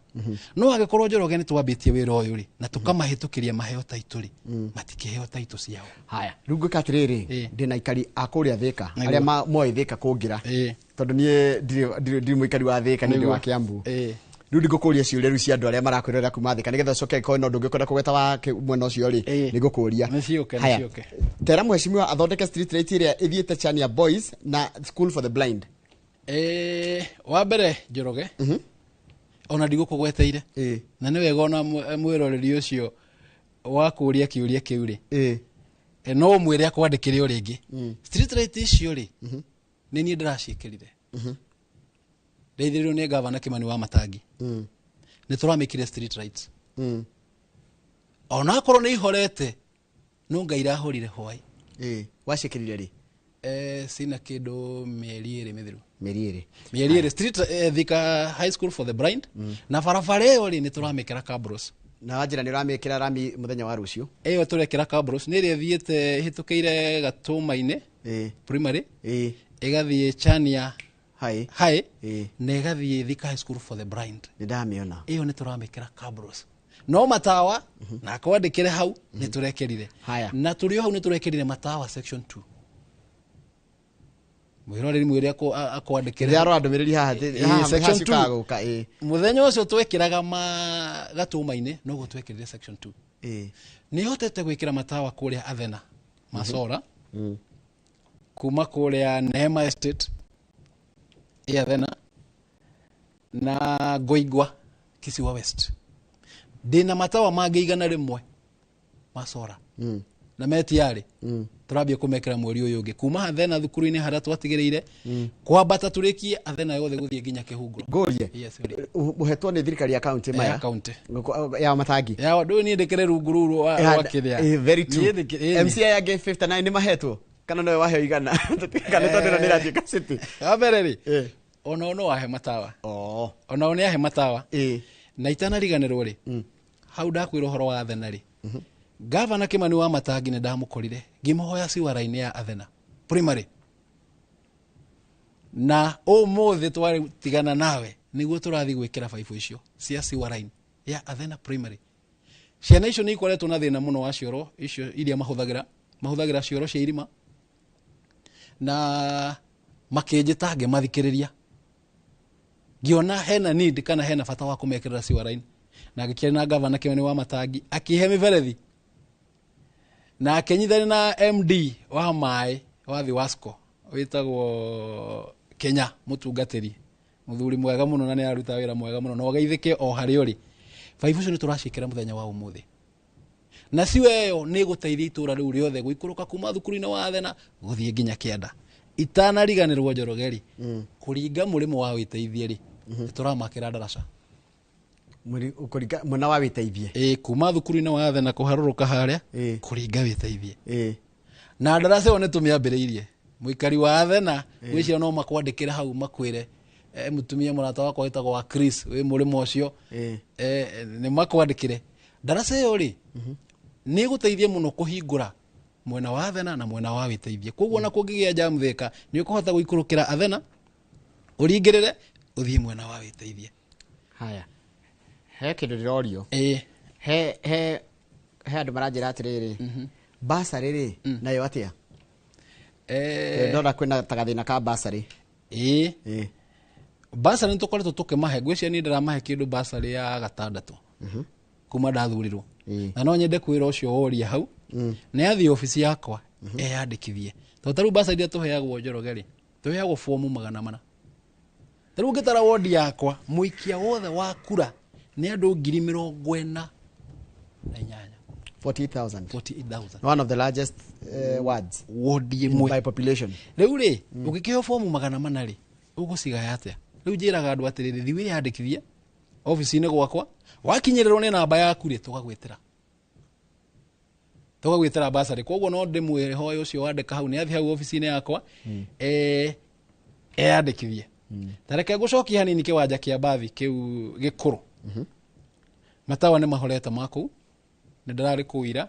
no agikorwo Njoroge ni twambitie wira uyu ri na tukamahitukiria maheo title ri matikiheo title ciao haya rungu katiriri ndina ikari akuria Thika aria moi Thika kungira tondu nie ndiri muikari wa Thika ni wa Kiambu riu ndigukuria ciuria riu cia andu aria marakwirira kuma Thika nigetha coke ko no ndungikwenda kugeta wa mwena ucio ri nigukuria haya tera mheshimiwa athondeke street light iria ithiete Chania Boys na school for the blind wa mbere Njoroge ona ndigukugweteire na ni wega ona mwiroreri ucio wa kuria kiuria kiu ri no mwire akwandikire uringi street light icio ri ni ni ndiracikirire ndeithirio ni gavana Kimani wa Matangi ni turamikire street lights ona akorwo ni ihorete no ngaira horire hwai wacikirire ri sina kido mieri iri mithiru mieri iri street Thika high school for the blind na barabara iyo ri ni turamikira cabros na wajira ni uramikira rami muthenya wa rucio iyo turekira cabros ni ri thiete hitukeire Gatumaine primary igathie Chania hai na igathie Thika high school for the blind ni ndamiona iyo ni turamikira cabros no matawa na kwandikire hau ni turekerire haya na turio hau ni turekerire matawa section 2 mwiroreri mwiri akwandikira ya ro ndomereri haha section 2 kaguka muthenya ucio twekiraga gatumaine no gutwekirire section 2 ni hotete gwikira matawa kuria Athena Masora kuma kuria Neema Estate Athena na Goigwa Kisiwa West dina matawa magigana rimwe Masora na metiari turabia kumekera mweri uyu ungi kuma Athena thukuru-ini haria twatigireire kwambata turikie Athena yothe guthie nginya Kihunguro gorie uhetwo ni thirikari ya county maya county ya matangi ya ndu ni ndekere rungururu wa kiria very true MCA ya 59 ni mahetwo kana no waheo igana kana tondu ni radio city abereri ono wahe matawa ono ni ahe matawa na itanariganirwo ri hau ndakwira horo wa Athena ri Gavana Kimani wa Matangi ni ndamukorire ngimuhoya siwara-ini ya Athena primary na umuthi twari tigana nawe niguo turathi gwikira baibu icio cia siwara-ini ya Athena primary ciana icio ni ikoretwo na thina muno wa cioro icio iria mahuthagira cioro cia irima na makinjitange mathikiriria ngiona hena need kana hena bata wa kumekirira siwara-ini na gikiri na Gavana Kimani wa Matangi akihe miberethi na akenyithani na MD wa mai wa Thiwasco witagwo Kenya mutungatiri muthuri mwega muno na ni aruta wira mwega muno no geithike o hari uri baibu cio ni turacikira muthenya wa umuthi na siweyo ni guteithia itura riu riothe guikuruka kuma thukuru-ini wa Athena guthie nginya Kianda itana riganirwo Njorogeri kuringa murimo wa witeithie ri turamakira daraca ukuriga mwana wa witeithie kuma thukuru-ini wa Athena kuharuruka haria kuringa witeithie na daraca one tumiambiriirie muikari wa Athena wicio no makwandikira hau makwire mutumia murata wakwa witagwo wa Chris wi murimo ucio ni makwandikire daraca yo ri ni guteithie muno kuhingura mwena wa Athena na mwena wa witeithie koguo na kungigia jam theka ni ukuhota guikurukira Athena uringirire uthie mwena wa witeithie haya he kindu ndirorio he andu maranjira atiriri basari ri nayo atia ndona kwina tagathina ka basari basari nitukoretwo tukimahe ngwicia ni ndiramahe kindu basari ya 6 kuma ndathurirwo na no nyende kwira ucio woria hau ni athi ofisi yakwa eyandikithie totaru basari tuheagwo Njorogeri tuheagwo fomu 400 taru ngitara wodi yakwa muikia wothe wa kura ni andu 40,000 48,000 one of the largest wards wodi imwe by population riu ri ukikio fomu 400 ri uguciga atia riu njiraga andu atiriri thiwe yandikithie ofisi-ini gwakwa wakinyirirwo ni namba yaku ri tugagwitira basari koguo no ndimwire hoyo ucio wandika hau ni athi hau ofisi-ini yakwa eyandikithie tareke gucokia hanini kiwanja kia bathi kiu gikuru matawa ni mahorete maku ni ndarari kuira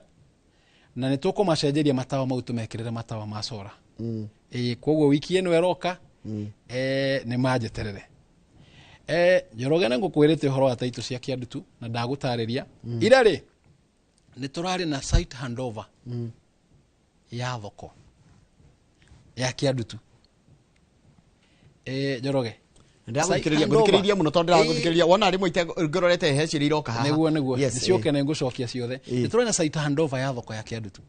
na ni tukumacenjeria matawa mau tumekirire matawa ma Sora koguo wiki ino eroka ni majeterere Njoroge ngukwirite horo wa taitu cia Kiandutu na ndagutariria ira ri ni turari na site handover ya thoko ya Kiandutu Njoroge ndagukiriria muno tondu ndagukiriria wona rimwe ngororete he ciri iroka haha niguo nicioke na ngucokia ciothe ni turari na site handover ya thoko ya Kiandutu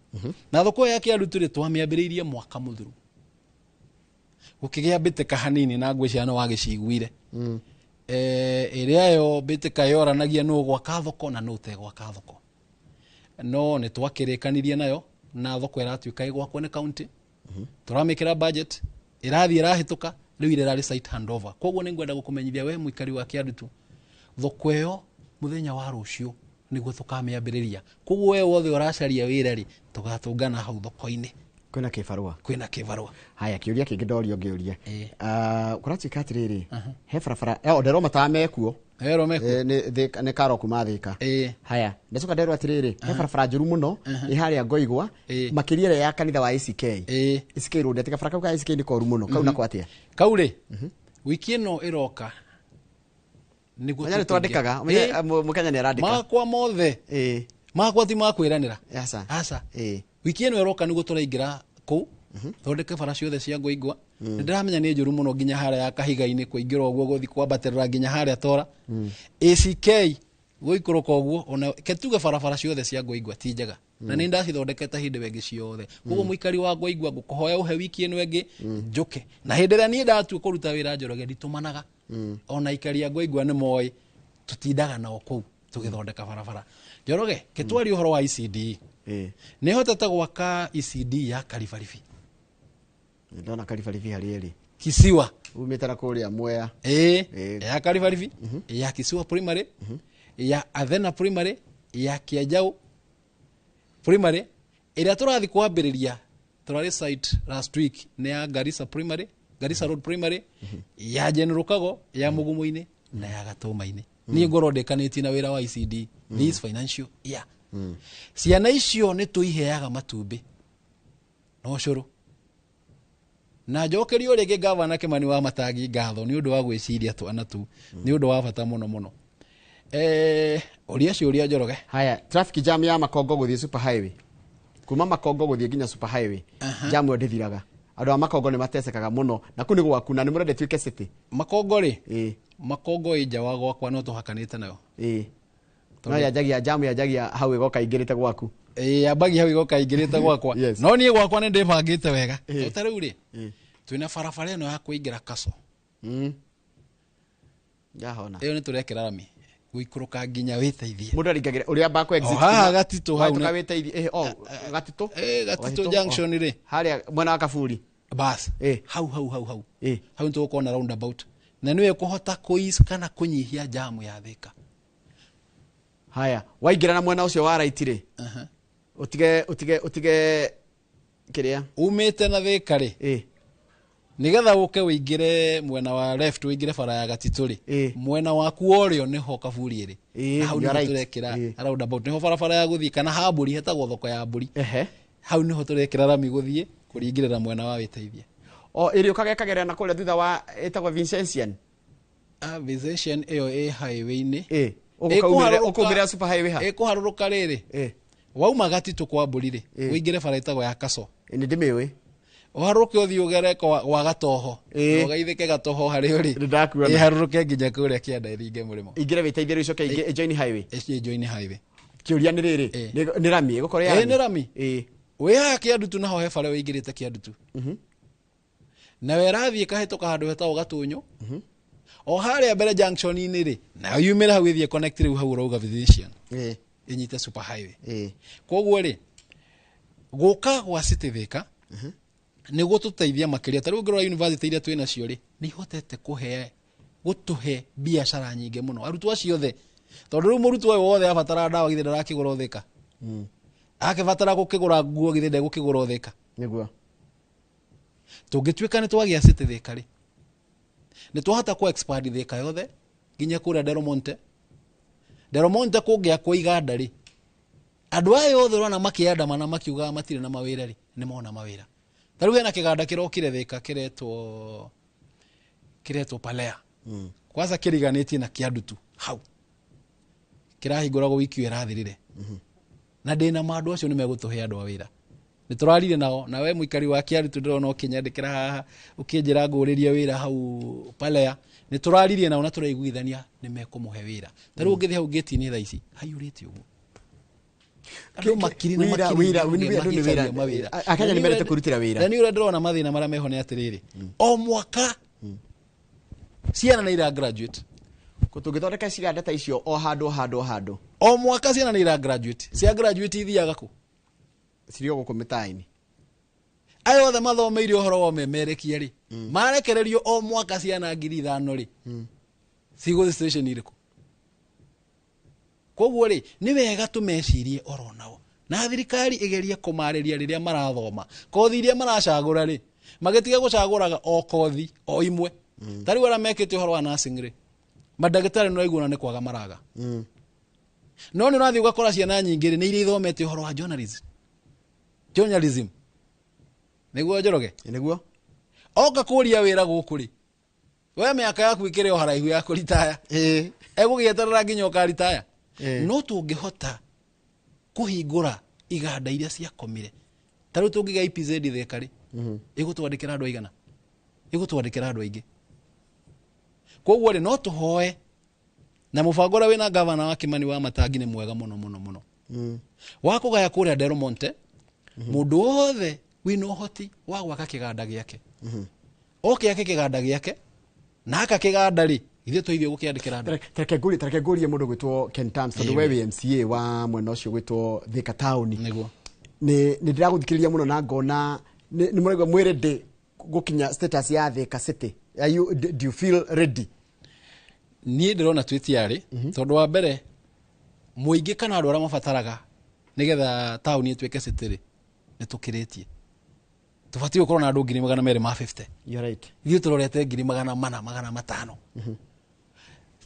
na thoko ya Kiandutu ri twamiambiriirie mwaka muthuru gukigia bitika hanini na ngwicia no wagiciguire iria yo bitika yoranagia no gwaka thoko na no te gwaka thoko no ni twakirikanirie nayo na thoko iratuika igwakwo ni county turamikira budget irathi irahituka riu irari site handover koguo ni ngwenda gukumenyithia we muikari wa Kiandutu thoko iyo muthenya wa rucio niguo tukamiambiriria koguo we wothe uracaria wira ri tugatungana hau thoko-ini kwina kibarua haya kiuria kingi ndorio ngiuria kurachika atiriri he barabara ndero matamekuo ni karo kuma thika haya ndacoka ndero atiriri he barabara njuru muno iharia Ngoigwa makiria ya kanitha wa ICK road atika barabara ka ICK ni koru muno kau na kwatia kauri wiki ino iroka niguo nyari twandikaga mukenya ni arandika makwa mothe makwa ti makwiranira asa wiki ino iroka niguo turaingira ku thondeke bara ciothe cia ngũigua ndiramenya nĩ njũru mũno nginya harĩa ya kahiga-inĩ kũingĩra ũguo gũthi kwambatĩrĩra nginya harĩa tora ACK gũikũrũka ũguo ona ketuge barabara ciothe cia ngũigua ti njega na nĩ ndacithondekete hĩndĩ wengĩ ciothe koguo mũikari wa ngũigua ngũkũhoya ũhe wiki ĩno ĩngĩ njũke na hĩndĩ ĩrĩa niĩ ndatua kũruta wĩra Njoroge nditũmanaga ona ikari a ngũigua nĩ moĩ tũtindaga nao kũu tũgĩthondeka barabara Njoroge ketwari ũhoro wa ECD nĩ hotete gwaka ECD ya Karibaribi ndona Karibaribi harĩ eri Kisiwa umĩte na kũrĩa Mwea ya Karibaribi ya Kisiwa primary ya Athena primary ya Kiajau primary ĩrĩa tũrathi kwambĩrĩria tũrarĩ site last week nĩ ya Garissa primary Garissa road primary ya General Kago ya Mugumu-inĩ na ya Gatũma-inĩ niĩ ngoro ndekanĩtie na wĩra wa ECD this financial year ciana icio nĩ tũiheaga matumbĩ no cũrũ na njokerio rĩngĩ gavana Kimani wa Matangi ngatho nĩ ũndũ wa gwĩciria twana tu nĩ ũndũ wa bata mũno mũno ũria ciũria Njoroge haya traffic jam ya Makongo gũthiĩ super highway kuma Makongo gũthiĩ nginya super highway jam ĩyo ndĩthiraga andũ a Makongo nĩ matesekaga mũno na kũ nĩ gwaku na nĩ mũrende tuĩke city Makongo rĩ Makongo ĩnja wa gwakwa no tũhakanĩte nayo no yanjagia jam yanjagia hau ĩgoka ingĩrĩte gwaku yambagia hau ĩgoka ingĩrĩte gwakwa no niĩ gwakwa nĩ ndĩbangĩte wega ta rĩu rĩ twĩna barabara ĩno ya kũingĩra Kaso jahona ĩyo nĩ tũrekĩra rami guikũrũka nginya wĩteithie mũndũ aringagĩra ũrĩa bakwa exit haha gatitũ hau nĩ wĩteithie gatitũ gatitũ junction rĩ harĩa mwena wa Kaburi bas hau hau nĩtũgũkorwo na roundabout na nĩwe kũhota kũis kana kũnyihia jamu ya Thika haya waingĩra na mwena ũcio wa right rĩ utige kĩrĩa umĩte na Thika rĩ nigetha ũke wĩingĩre mwena wa left wĩingĩre bara ya Gatitũ rĩ mwena waku ũrĩo nĩho Kaburi rĩ hau nĩho tũrekĩra roundabout nĩho barabara ya gũthiĩ kana Hamburi hetagwo thoko ya Mburi hau nĩho tũrekĩra rami gũthiĩ kũringĩrĩra mwena wa wĩteithie ĩrĩ ũkagekagerera na kũrĩa thutha wa ĩtagwo Vincentian Vincentian ĩyo ĩ highway-inĩ ũkũmĩrĩra super highway ha ĩkũharũrũka rĩrĩ wauma Gatitũ kwa Mburi rĩ wĩingĩre bara ĩtagwo ya Kaso nĩ ndĩmĩũĩ uharuke uthi ugere kwa Gatoho ugaithike Gatoho harĩ uri iharuke nginya kuria kianda iringe murimo ingire witeithie icoke join highway join highway kiuria nĩ rĩrĩ nĩ rami gũkorwo ya nĩ rami wĩha Kiandutu naho he bara wĩingĩrĩte Kiandutu na werathie kahĩtũka handũ hetagwo Gatũnyũ o harĩa mbere junction-inĩ rĩ na yumĩra hau ĩthiĩ connect rĩu hau urauga Vision inyite super highway koguo rĩ gũka gwa City Thika nĩ gũtũteithia makĩria ta rĩu ngĩrora university iria twĩna cio rĩ nĩ ihotete gũtũhe biacara nyingĩ mũno arutwo acio othe tondũ rĩu mũrutwo wothe abatara ndawa githĩ ndarakĩgũra Thika akĩbatara gũkĩgũra nguo githĩ ndegũkĩgũra Thika nĩguo tũngĩtuĩka nĩ twagĩa City Thika rĩ nĩ twahota ku expand Thika yothe nginya kũrĩa Delmonte kũngĩakwo iganda rĩ andũ aya othe ũrona makĩandamana makiugaga matirĩ na mawĩra rĩ nĩ mona mawĩra Taru hena kiganda kirokire Thika kiretwo Palea kwanza kiriganĩtie na Kiandutu hau kirahingũragwo wiki ĩrathirire na ndĩna maandũ acio nĩ megũtũhe andũ a wĩra nĩ tũrarire nao na we mũikari wa Kiandutu ndĩrona ũkinyandĩkĩra haha ũkĩnjĩra ngũrĩria wĩra hau Palea nĩ tũraririe nao na tũraiguithania nĩ mekũmũhe wĩra taru ũngĩthi hau gate-inĩ thaa ici haiyũrĩte ũguo andũ makiri na makiri akanya nĩ merete kũrutĩra wĩra na nĩ ũrĩa ndĩrona mathĩna marĩa meho nĩ atĩrĩrĩ o mwaka ciana nĩ ira graduate tũngĩthondeka ciganda ta icio o handũ o mwaka ciana nĩ ira graduate cia graduate ithiaga kũ cirio gũkũ mĩtaĩni ayo othe mathomeire ũhoro wa memerekia rĩ marekererio o mwaka ciana 5,000 rĩ cigũthi station irĩkũ koguo rĩ nĩ wega tũmecirie oro nao na thirikari igerie kũmarĩria rĩrĩa marathoma kothi iria maracagũra rĩ magĩtiga gũcagũraga o kothi o imwe tari wala mekĩte ũhoro wa nursing rĩ madagĩtarĩ no aiguana nĩ kwaga maraga no nĩ ũrathiĩ ũgakora ciana nyingĩ rĩ nĩ iria ithomete ũhoro wa journalism nĩguo Njoroge nĩguo oka kũria wĩra gũkũ rĩ we mĩaka yaku ĩkĩrĩ o haraihu ya kũritaya egũgĩeterera nginya ũkaritaya no tũngĩhota kũhingũra iganda iria ciakomire tarĩu tũngĩga IPZ Thika rĩ igutwandikira andu aigana igutwandikira andu aingi koguo ri no tuhoe na mubango ra wina governor wa Kimani wa Matangi ni mwega muno wa kugaya kuria Delmonte mundu wothe wina uhoti wa gwaka kiganda giake oke kiganda giake na aka kiganda ri ithe toithio gukiandikira andu tareke ngurie mundu gwitwo Ken Tams tondu we MCA wa mwena ucio gwitwo Thika Town niguo ni ndiraguthikiriria muno na ngona ni muregwa mwirede gukinya status ya Thika City. Do you feel ready? Ni ndirona twitiari tondu wa mbere muingi kana andu aria mabataraga nigetha town itweke city ri nitukiritie tubati gukorwo na andu 250. You're right. Ithuĩ turorete 400-500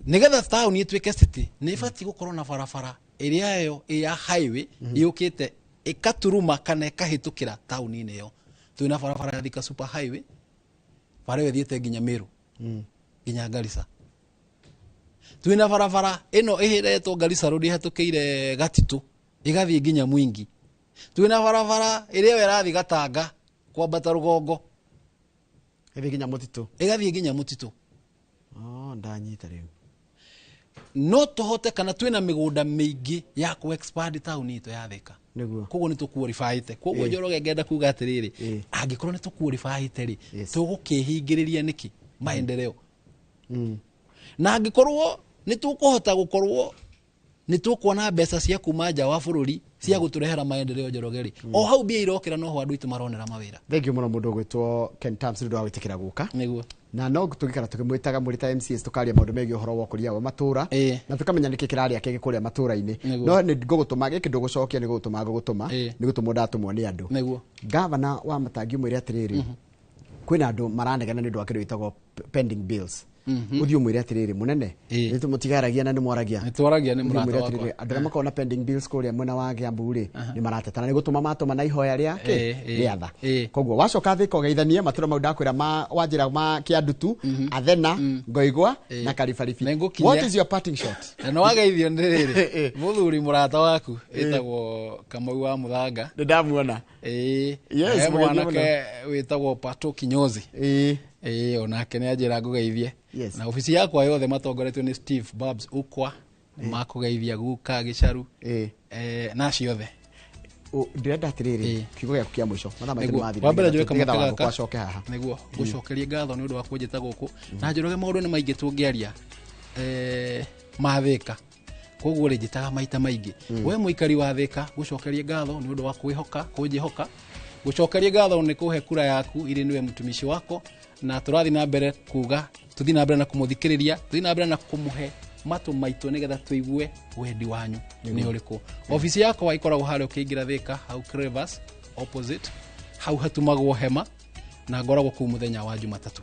nigetha town itweke city ni ibati gukorwo na barabara iria yo ya highway yukite ikaturuma kana ikahitukira town ine yo twina barabara ya Thika super highway bare thiete nginya Meru nginya Garissa twina barabara ino ihiretwo Garissa road ihatukiire Gatitu igathie nginya Mwingi twina barabara iria irathi Gatanga kwambata Rugongo igathie nginya Mutitu ndanyita riu no tuhote kana twina migunda mingi ya ku expand town ito ya Thika niguo koguo ni tukuorifaite koguo Njoroge ngenda kuga atiriri angikorwo ni tukuorifaite ri tugukihingiriria niki maendeleo na angikorwo ni tukuhota gukorwo ni tukuona mbeca cia kuma nja wa bururi cia guturehera maendeleo Njoroge ri o hau bia irokira no ho andu itu maronera mawira thank you muno mundu gwitwo Ken Tams ndu awitikira guka niguo na no tugikara tukimwitaga murita MCS tukaria maundu megi uhoro wa kuria wa matura na tukamenya niki kiraria kege kuria matura-ini no ni ngugutuma giki ndugucokia ni gugutuma ngugutuma ni gutuma ndatumwo ni andu niguo governor wa Matangi mwire atiriri kwina andu maranegana ni ndu akiru itagwo pending bills uthio mwire atiriri munene ni tumutigaragia na ni mwaragia ni twaragia ni murata wakwa andu makona pending bills kuria mwena wa Kiambu ri ni maratetana ni gutuma matuma na ihoya riake riatha koguo wacoka Thika ugeithanie matura mau ndakwira ma wanjira ma Kiandutu Athena Ngoigwa na Kalifarifi. What is your parting shot? No wageithio ndiriri muthuri murata waku etagwo Kamau wa Muthanga ndamuona yes mwanake wetagwo Pato Kinyozi onake ni ajira ngugeithie na ofisi yakwa yothe matongoretio ni Steve Babs Ukwa makugeithia guka Gicaru na ciothe ndirenda atiriri kiugo gyaku kia mwisho wambere njoke kamutega kwacoke haha niguo gucokeria ngatho ni undu wa kunjita guku na Njoroge maundu ni maingi tungiaria mathika koguo ri njitaga maita maingi we muikari wa Thika gucokeria ngatho ni undu wa kwihoka kunjihoka gucokeria ngatho ni kuhe kura yaku iri niwe mtumishi wako na turathi na mbere kuga tuthi na mbere na kumuthikiriria tuthi na mbere na kumuhe matu maitu nigetha tuigue wendi wanyu ni uriku ofisi yako ikoragwo hali ukiingira Thika hau Crevas opposite hau hatumagwo hema na ngoragwo ku muthenya wa Jumatatu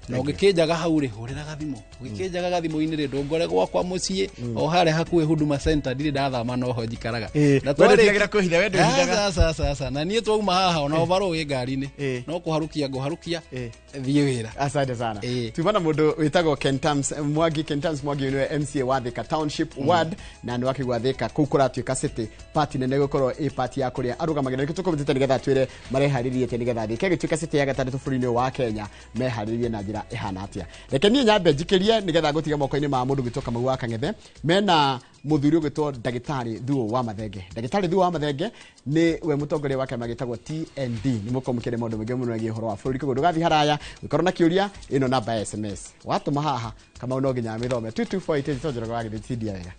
na ugikinjaga hau ri huriraga thimu ugikinjaga gathimu-ini ri ndongore gwakwa mucii o hare hakuhe Huduma Center ndiri ndathama no ho njikaraga na twendiragira kuhitha wendo hithaga sasa na nie twauma haha ona ovaro wi ngari-ini no kuharukia nguharukia thie wira asante sana tumana mundu witagwo Ken Tams Mwangi niwe MCA wa Thika Township Ward na ni wakigwa Thika kukuratuika city party nene gukorwo party ya kuria arugamagirira tukumutite nigetha twire mareharirie te nigetha Thika gituika city ya gatatu bũrũri-inĩ wa Kenya meharirie na njira ihana atia reke nie nyambe njikirie nigetha gutiga moko-ini ma mundu gwitwo Kamau wa Kang'ethe mena muthuri gwitwo Ndagĩtarĩ Thuo wa Mathenge. Ndagĩtarĩ Thuo wa Mathenge ni we mutongoria wa kĩama gĩtagwo TND ni mukomukire maundu maingi muno megiĩ uhoro wa bũrũri koguo ndugathi haraya wikorwo na kiuria ino namba ya SMS watuma haha Kamau no nginya mithome 2248 tonjoroga wa githitidia wega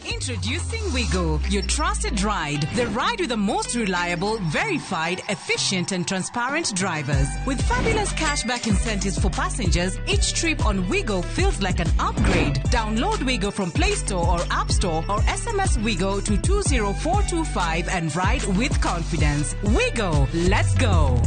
Introducing Wigo, your trusted ride. The ride with the most reliable, verified, efficient and transparent drivers. With fabulous cashback incentives for passengers, each trip on Wigo feels like an upgrade. Download Wigo from Play Store or App Store or SMS Wigo to 20425 and ride with confidence. Wigo, let's go.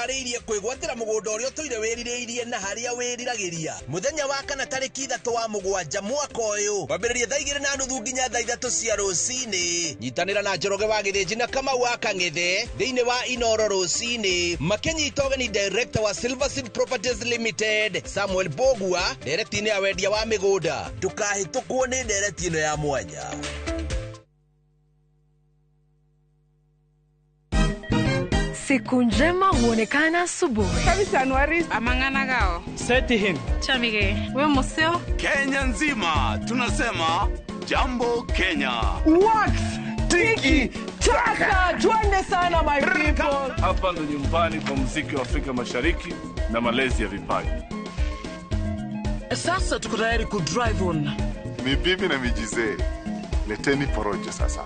twĩharĩirie kwĩgwatĩra mũgũnda ũrĩa tũire wĩrirĩirie na harĩa wĩriragĩria mũthenya wa kana tarĩki 3 wa mũgwanja mwaka ũyũ kwambĩrĩria thaa 2:30 nginya thaa 3 cia rũcinĩ. Nyitanĩra na Njoroge wa Gĩthĩnji na Kamau wa Kang'ethe thĩinĩ wa Inoro rũcinĩ makĩnyita ũgeni director wa Silverseed Properties Limited Samuel Bogua nderetinĩ ya wendia wa mĩgũnda. Ndũkahĩtũkwo nĩ ndereti ĩno ya mwanya. Siku njema huonekana asubuhi. Kabisa Anwari amangana gao. Seti him. Chamige. Wewe museo. Kenya nzima tunasema jambo Kenya. Wax, tiki, taka. Twende sana my people. Hapa ndo nyumbani kwa muziki wa Afrika Mashariki na malezi ya vipaji. Sasa tuko tayari ku drive on. Mibibi na mijize. Leteni porojo sasa.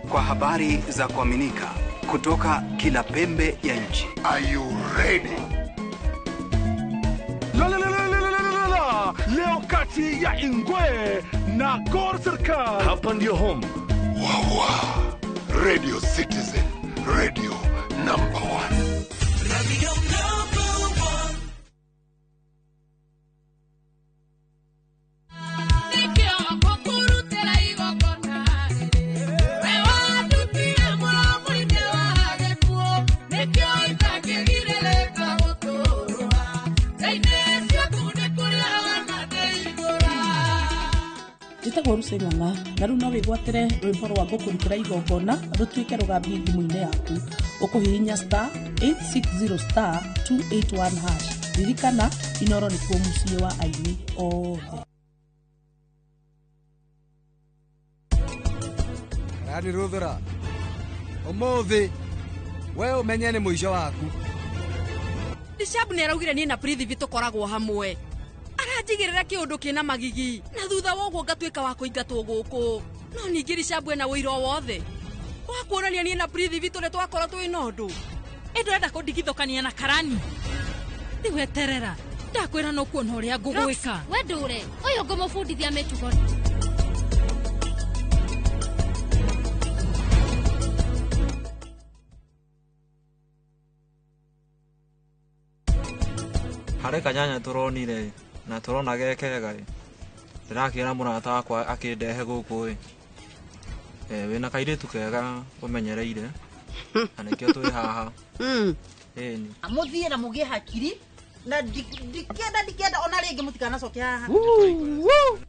Kwa habari za kuaminika kutoka kila pembe ya nchi. Are you ready? Leo kati ya Ingwe na Gor Serikali. Hapa ndio home. Wawa. Radio Citizen. Radio number 1. Radio number 1. Jitagwo Ruseng'ang'a na rĩu no wĩgwatĩre rwĩmbo rwa ngũkũrutĩra igongona rũtuĩke rũgambi thimũ-inĩ yaku ũkũhihinya *860*281#. Ririkana Inoro nĩkuo mũciĩ wa aini othe. Rani Ruthura ũmũthĩ we ũmenye nĩ mũico waku. Dishabu nĩ araugire niĩ na Prithi tũkoragwo hamwe. Aranjigĩrĩra kĩũndũ kĩna magigi na thutha woguo ngatuĩka wa kũingatwo gũkũ. No ningĩ Dishabu ena wĩira wothe wa kuonania niĩ na Prithi tũrĩ twakorwo twĩ na ũndũ. Ndĩrenda kũndigithũkania na Karani. Rĩu eterera ndakwĩra no kuona ũrĩa ngũgwĩka. We ndũre ũyũ ngũmũbundithia mĩtugo. Harĩ kanyanya turonire na turona gekega ndirakĩra mũrata wakwa akĩndehe gũkũ wĩna kairĩtu kega ũmenyereire na nĩkĩo twĩ haha. Mũthiĩ na mũgĩe hakiri na ndikenda ona rĩngĩ mũtikanacoke haha.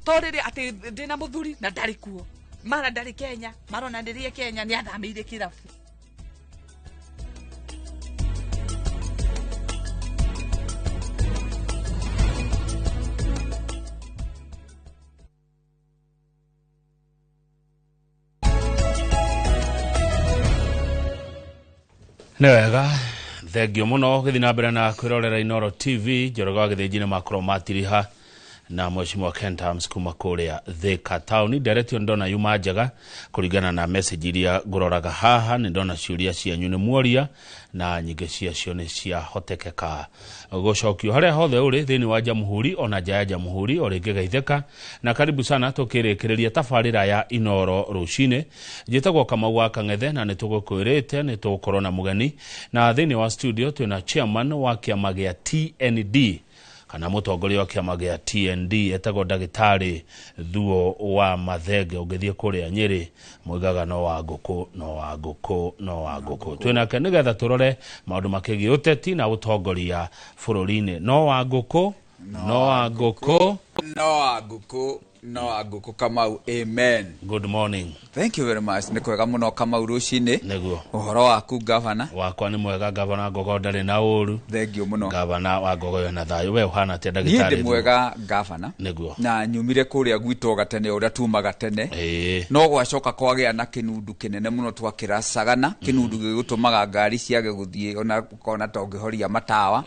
Tũrĩrĩ atĩ ndĩna mũthuri na ndarĩ kuo mara ndarĩ Kenya marona ndĩrĩ Kenya nĩ athamĩire kĩrabu. Newega thengio muno githina na mbere na kwirorera Inoro TV. Njoroge wa Gĩthĩnji nĩ makorwo matiriha na Mheshimiwa Kentams kuma kũrĩa Thika Town. Nderetio ndona yuma njega kũringana na message iria ngũroraga haha. Nĩ ndona ciũria cianyu nĩ muoria na nyingĩ ciacio nĩ ciahotekeka gũcokio harĩa hothe ũrĩ thĩinĩ wa Jamhuri ona nja ya Jamhuri o rĩngĩ Geithĩka. Na karibu sana tũkĩrĩkĩrĩria tabarĩra ya Inoro rũcinĩ. Njĩtagwo Kamau wa Kang'ethe na nĩ tũgũkwĩrĩte nĩ tũgũkorwo na mũgeni na thĩinĩ wa studio twĩna chairman wa kĩama gĩa TND kana mũtongoria wa kĩama gĩa TND etagwo ndagĩtarĩ Thuo wa Mathenge. Ũngĩthiĩ kũrĩa Nyĩrĩ moigaga no wa ngũkũ twĩnake nĩgetha tũrore maũndũ makĩgiĩ ũteti na ũtongoria bũrũri-inĩ. No wa ngũkũ Kamau. Amen. Good morning. Thank you very much. Nĩ kwega mũno Kamau rũcinĩ. Nĩguo. Ũhoro waku gavana? Wakwa nĩ mwega gavana. Ngogo ndarĩ na ũru. Thengio mũno. Gavana wa Ngogo wena thayũ. We ũhana atĩa ndagĩtarĩ? Niĩ ndĩ mwega gavana. Nĩguo. Na nyumire kũrĩa gwitũ gatene ũrĩa tumaga tene. No gwacoka kwagĩa na kĩnundu kĩnene mũno twakĩracagana. Kĩnundu gĩgũtũmaga ngari ciage gũthiĩ ona kona ta ũngĩhoria matawa.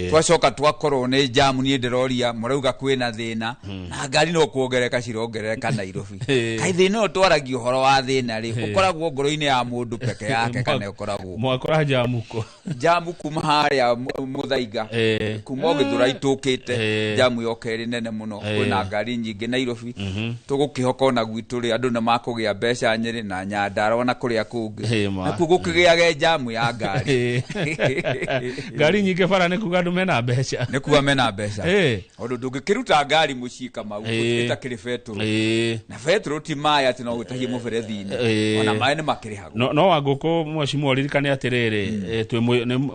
Twacoka twakorwo nĩ jamu niĩ ndĩroria mũrauga kwĩna thĩna na ngari no kuongerera cirongereka Nairobi kaithä no twaragio horo wa thina ri ukoragwo ngoro-ini ya mundu peke yake kana ukoragwo mwakora jamu kuma haria muthaiga kuma githura itukite jamu yokeri nene muno kwina ngari nyingi Nairobi tugukihoka ona gwitu ri andu na makugia mbeca Nyeri na Nyandarua ona kuria kungi na kugukigiage jamu ya ngari ngari nyingi bara ni kuga andu mena mbeca ni kuga mena mbeca ondu ndungikiruta ngari mucika mau itakiri fetro na fetro ti maya ati no gutahie muberethi-ini ona maĩ nĩ makĩrĩhagwo no Wangũkũ mwecimu oririkane atĩrĩrĩ twĩ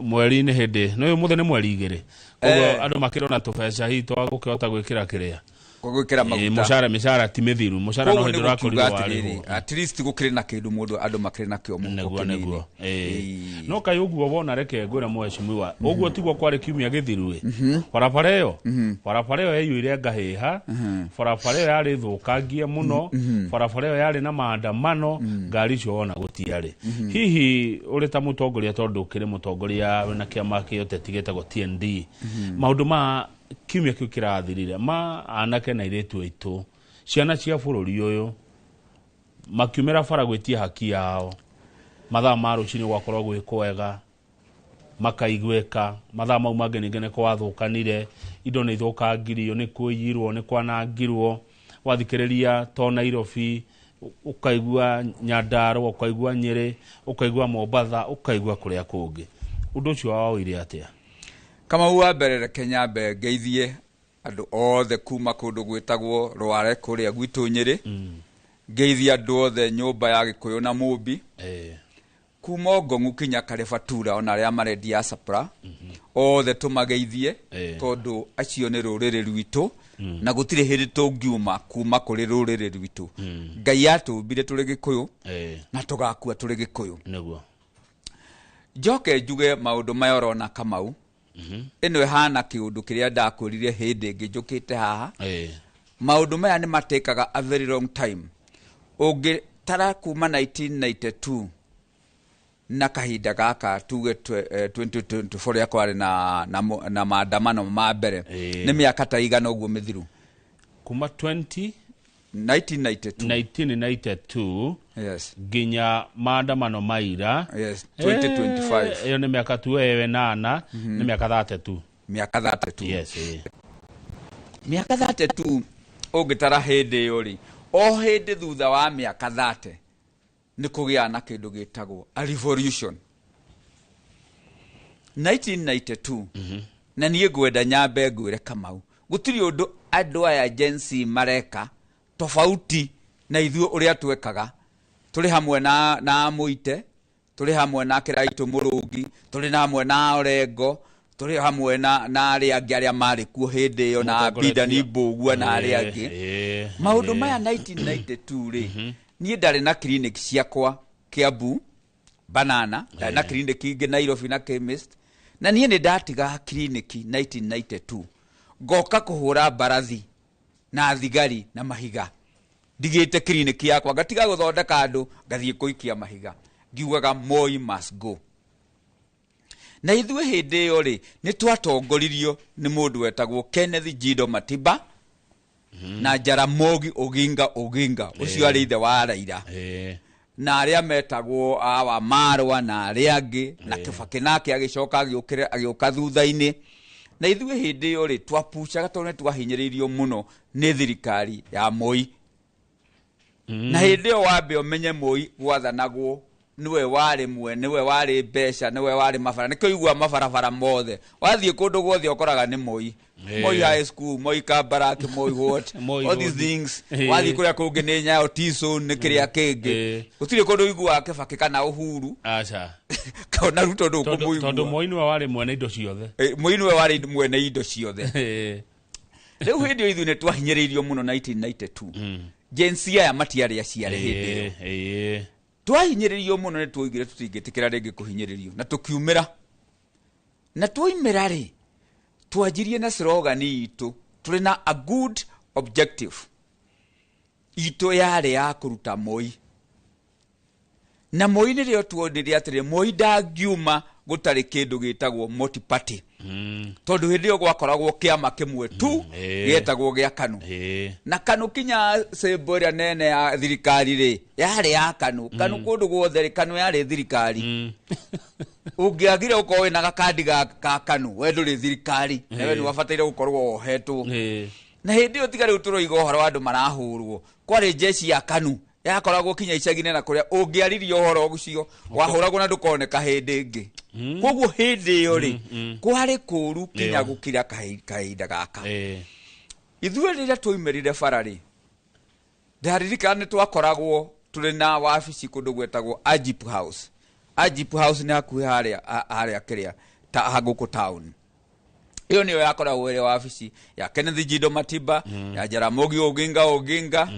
mweri-inĩ hĩndĩ no ũyũ mũthĩ nĩ mweri 2 ũguo andũ makĩrona tũbeca hihi twa gũkĩhota gwĩkĩra kĩrĩa gwĩkĩra maguta mĩcara ti mĩthiru mũcara no hĩndĩ ũrakorirwo warĩhwo at least gũkĩrĩ na kĩndũ mũndũ andũ makĩrĩ nakĩo nĩguo no kaĩ ũguo wona reke ngwĩre mwecimu ũguo tiguo kwarĩ kiumia gĩthiru barabara ĩyo yaiyũire ngahĩha barabara ĩyo yarĩ thũkangie mũno barabara ĩyo yarĩ na maandamano ngari icio wona gũtiarĩ hihi ũrĩ ta mũtongoria tondũ ũkĩrĩ mũtongoria wĩna kĩama kĩa ũteti gĩtagwo TND maũndũ ma kiumia kĩu kĩrathirire ma anake na airĩtu aitũ ciana cia bũrũri ũyũ makiumĩra bara gwĩtia haki yao mathaa ma rũcinĩ gwakorwo gwĩ kwega makaiguĩka mathaa mau mangĩ ningĩ nĩ kwathũkanire indo nĩ ithũkangirio nĩ kũiyirwo nĩ kwanangirwo wathikĩrĩria to Nairobi ukaigua Nyandarua ukaigua Nyeri ukaigua Mombasa ukaigua kũrĩa kũngĩ ũndũ ũcio waoire atĩa kama wa mbere Kenya ngeithie andu othe kuma kundu gwitagwo Rware kuria gwitu Nyeri ngeithie andu othe nyumba ya Gikuyu na Mumbi kuma Ngong'u kinya Karebatura ona aria mare diaspora othe tumageithie tondu acio ni ruriri rwitu na gutire hindi tungiuma kuma kuri ruriri rwitu Ngai atumbire turi Gikuyu na tugakua turi Gikuyu niguo njoke njuge maundu maya urona Kamau ino ehana kiundu kiria ndakurire hindi ngijukite haha maundu maya ni matekaga a very long time ungi tara kuma 1992 na kahinda gaka tuge 2024 ya kwari na maandamano ma mbere ni miaka ta igana uguo mithiru kuma 1992 yes ginya maandamano maira yes 2025 iyo ni miaka tu ewe nana ni miaka 32 miaka 32 yes miaka 32 ungitara hindi yori o hindi thutha wa miaka 30 ni kugia na kindu gitagwo a revolution 1992 na niĩ ngwenda nyambe ngwĩre Kamau gutiri undu andu aya agency mareka tofauti na ithuĩ ũrĩa twekaga tuli hamwe na Muite tuli hamwe na Kĩraitũ Mũrũngi tuli hamwe na Orengo tuli hamwe na arĩa angĩ arĩa marĩ kuo hĩndĩ ĩyo na Bidani Mbũgua na arĩa angĩ maũndũ maya 1992 rĩ niĩ ndarĩ na clinic ciakwa Kiambu Banana na clinic ingĩ Nairobi na chemist na niĩ nĩ ndatiga clinic 1992 ngoka kũhũra mbarathi na thigari na mahiga ndigite clinic yakwa ngatiga guthondeka andu ngathie kuikia mahiga ngiugaga Moi must go na ithuĩ hĩndĩ ĩyo rĩ nĩ twatongoririo nĩ mũndũ wetagwo Kenneth Jindo Matiba na Jaramogi Oginga ũcio arĩ ithe wa Raila na arĩa metagwo awa Marwa na arĩa angĩ na Kibaki nake agĩcoka agĩũka thutha-inĩ na ithuĩ hĩndĩ ĩyo rĩ twapucaga tondũ nĩ twahinyĩrĩirio mũno nĩ thirikari ya Moi na hĩndĩ ĩyo wambe ũmenye Moi gwathanagwo niwe wari niwe wari mbeca niwe wari mabara nikio igua mabarabara mothe wathiĩ kũndũ guothe ũkoraga nĩ Moi Moi high school Moi Kabarak Moi what all these things wathiĩ kũrĩa kũngĩ nĩ Nyayo Tiso nĩ kĩrĩa kĩngĩ gũtirĩ kũndũ igua Kibaki kana Uhuru aca kana Ruto ndũkũmũigua tondũ Moi niwe wari mwene indo ciothe Moi niwe wari mwene indo ciothe rĩu hĩndĩ ĩyo ithuĩ nĩ twahinyĩrĩirio mũno 1992 Gensia ya matiarĩ aciarĩ hĩndĩ ĩyo twahinyĩrĩirio mũno nĩ twoigire tũtingĩtĩkĩra rĩngĩ kũhinyĩrĩrio na tũkiumĩra na twoimĩra rĩ twanjirie na slogan itũ tũrĩ na a good objective itũ yarĩ ya kũruta Moi na Moi nĩrĩo tuonire atĩrĩ Moi ndangiuma gutari kindu gitagwo multi party tondu hindi yo gwakoragwo kiama kimwe tu getagwo gya KANU na KANU kinya semboria nene ya thirikari ri yari ya KANU kundu guothe KANU yari thirikari ungiagire ukowe na gakandi ga KANU we nduri thirikari nawe ni wabataire gukorwo ohetwo na hindi yo tigari uturoiga uhoro andu marahurwo kwari jeshi ya KANU yakoragwo kinya icagine na kuria ungiaririo uhoro ucio wahuragwo na ndukoneka hindi ingi koguo hindi yo ri kwari kuru kinya gukira kahinda gaka ithuĩ rĩrĩa twoimerire bara ri ndaririkana nĩ twakoragwo tũrĩ na wabici kũndũ gwetagwo Ajip House nĩ hakuhĩ harĩa kĩrĩa ta gũkũ town iyo niyo yakoragwo ĩrĩ wabici ya Kenneth Jindo Matiba ya Jaramogi Oginga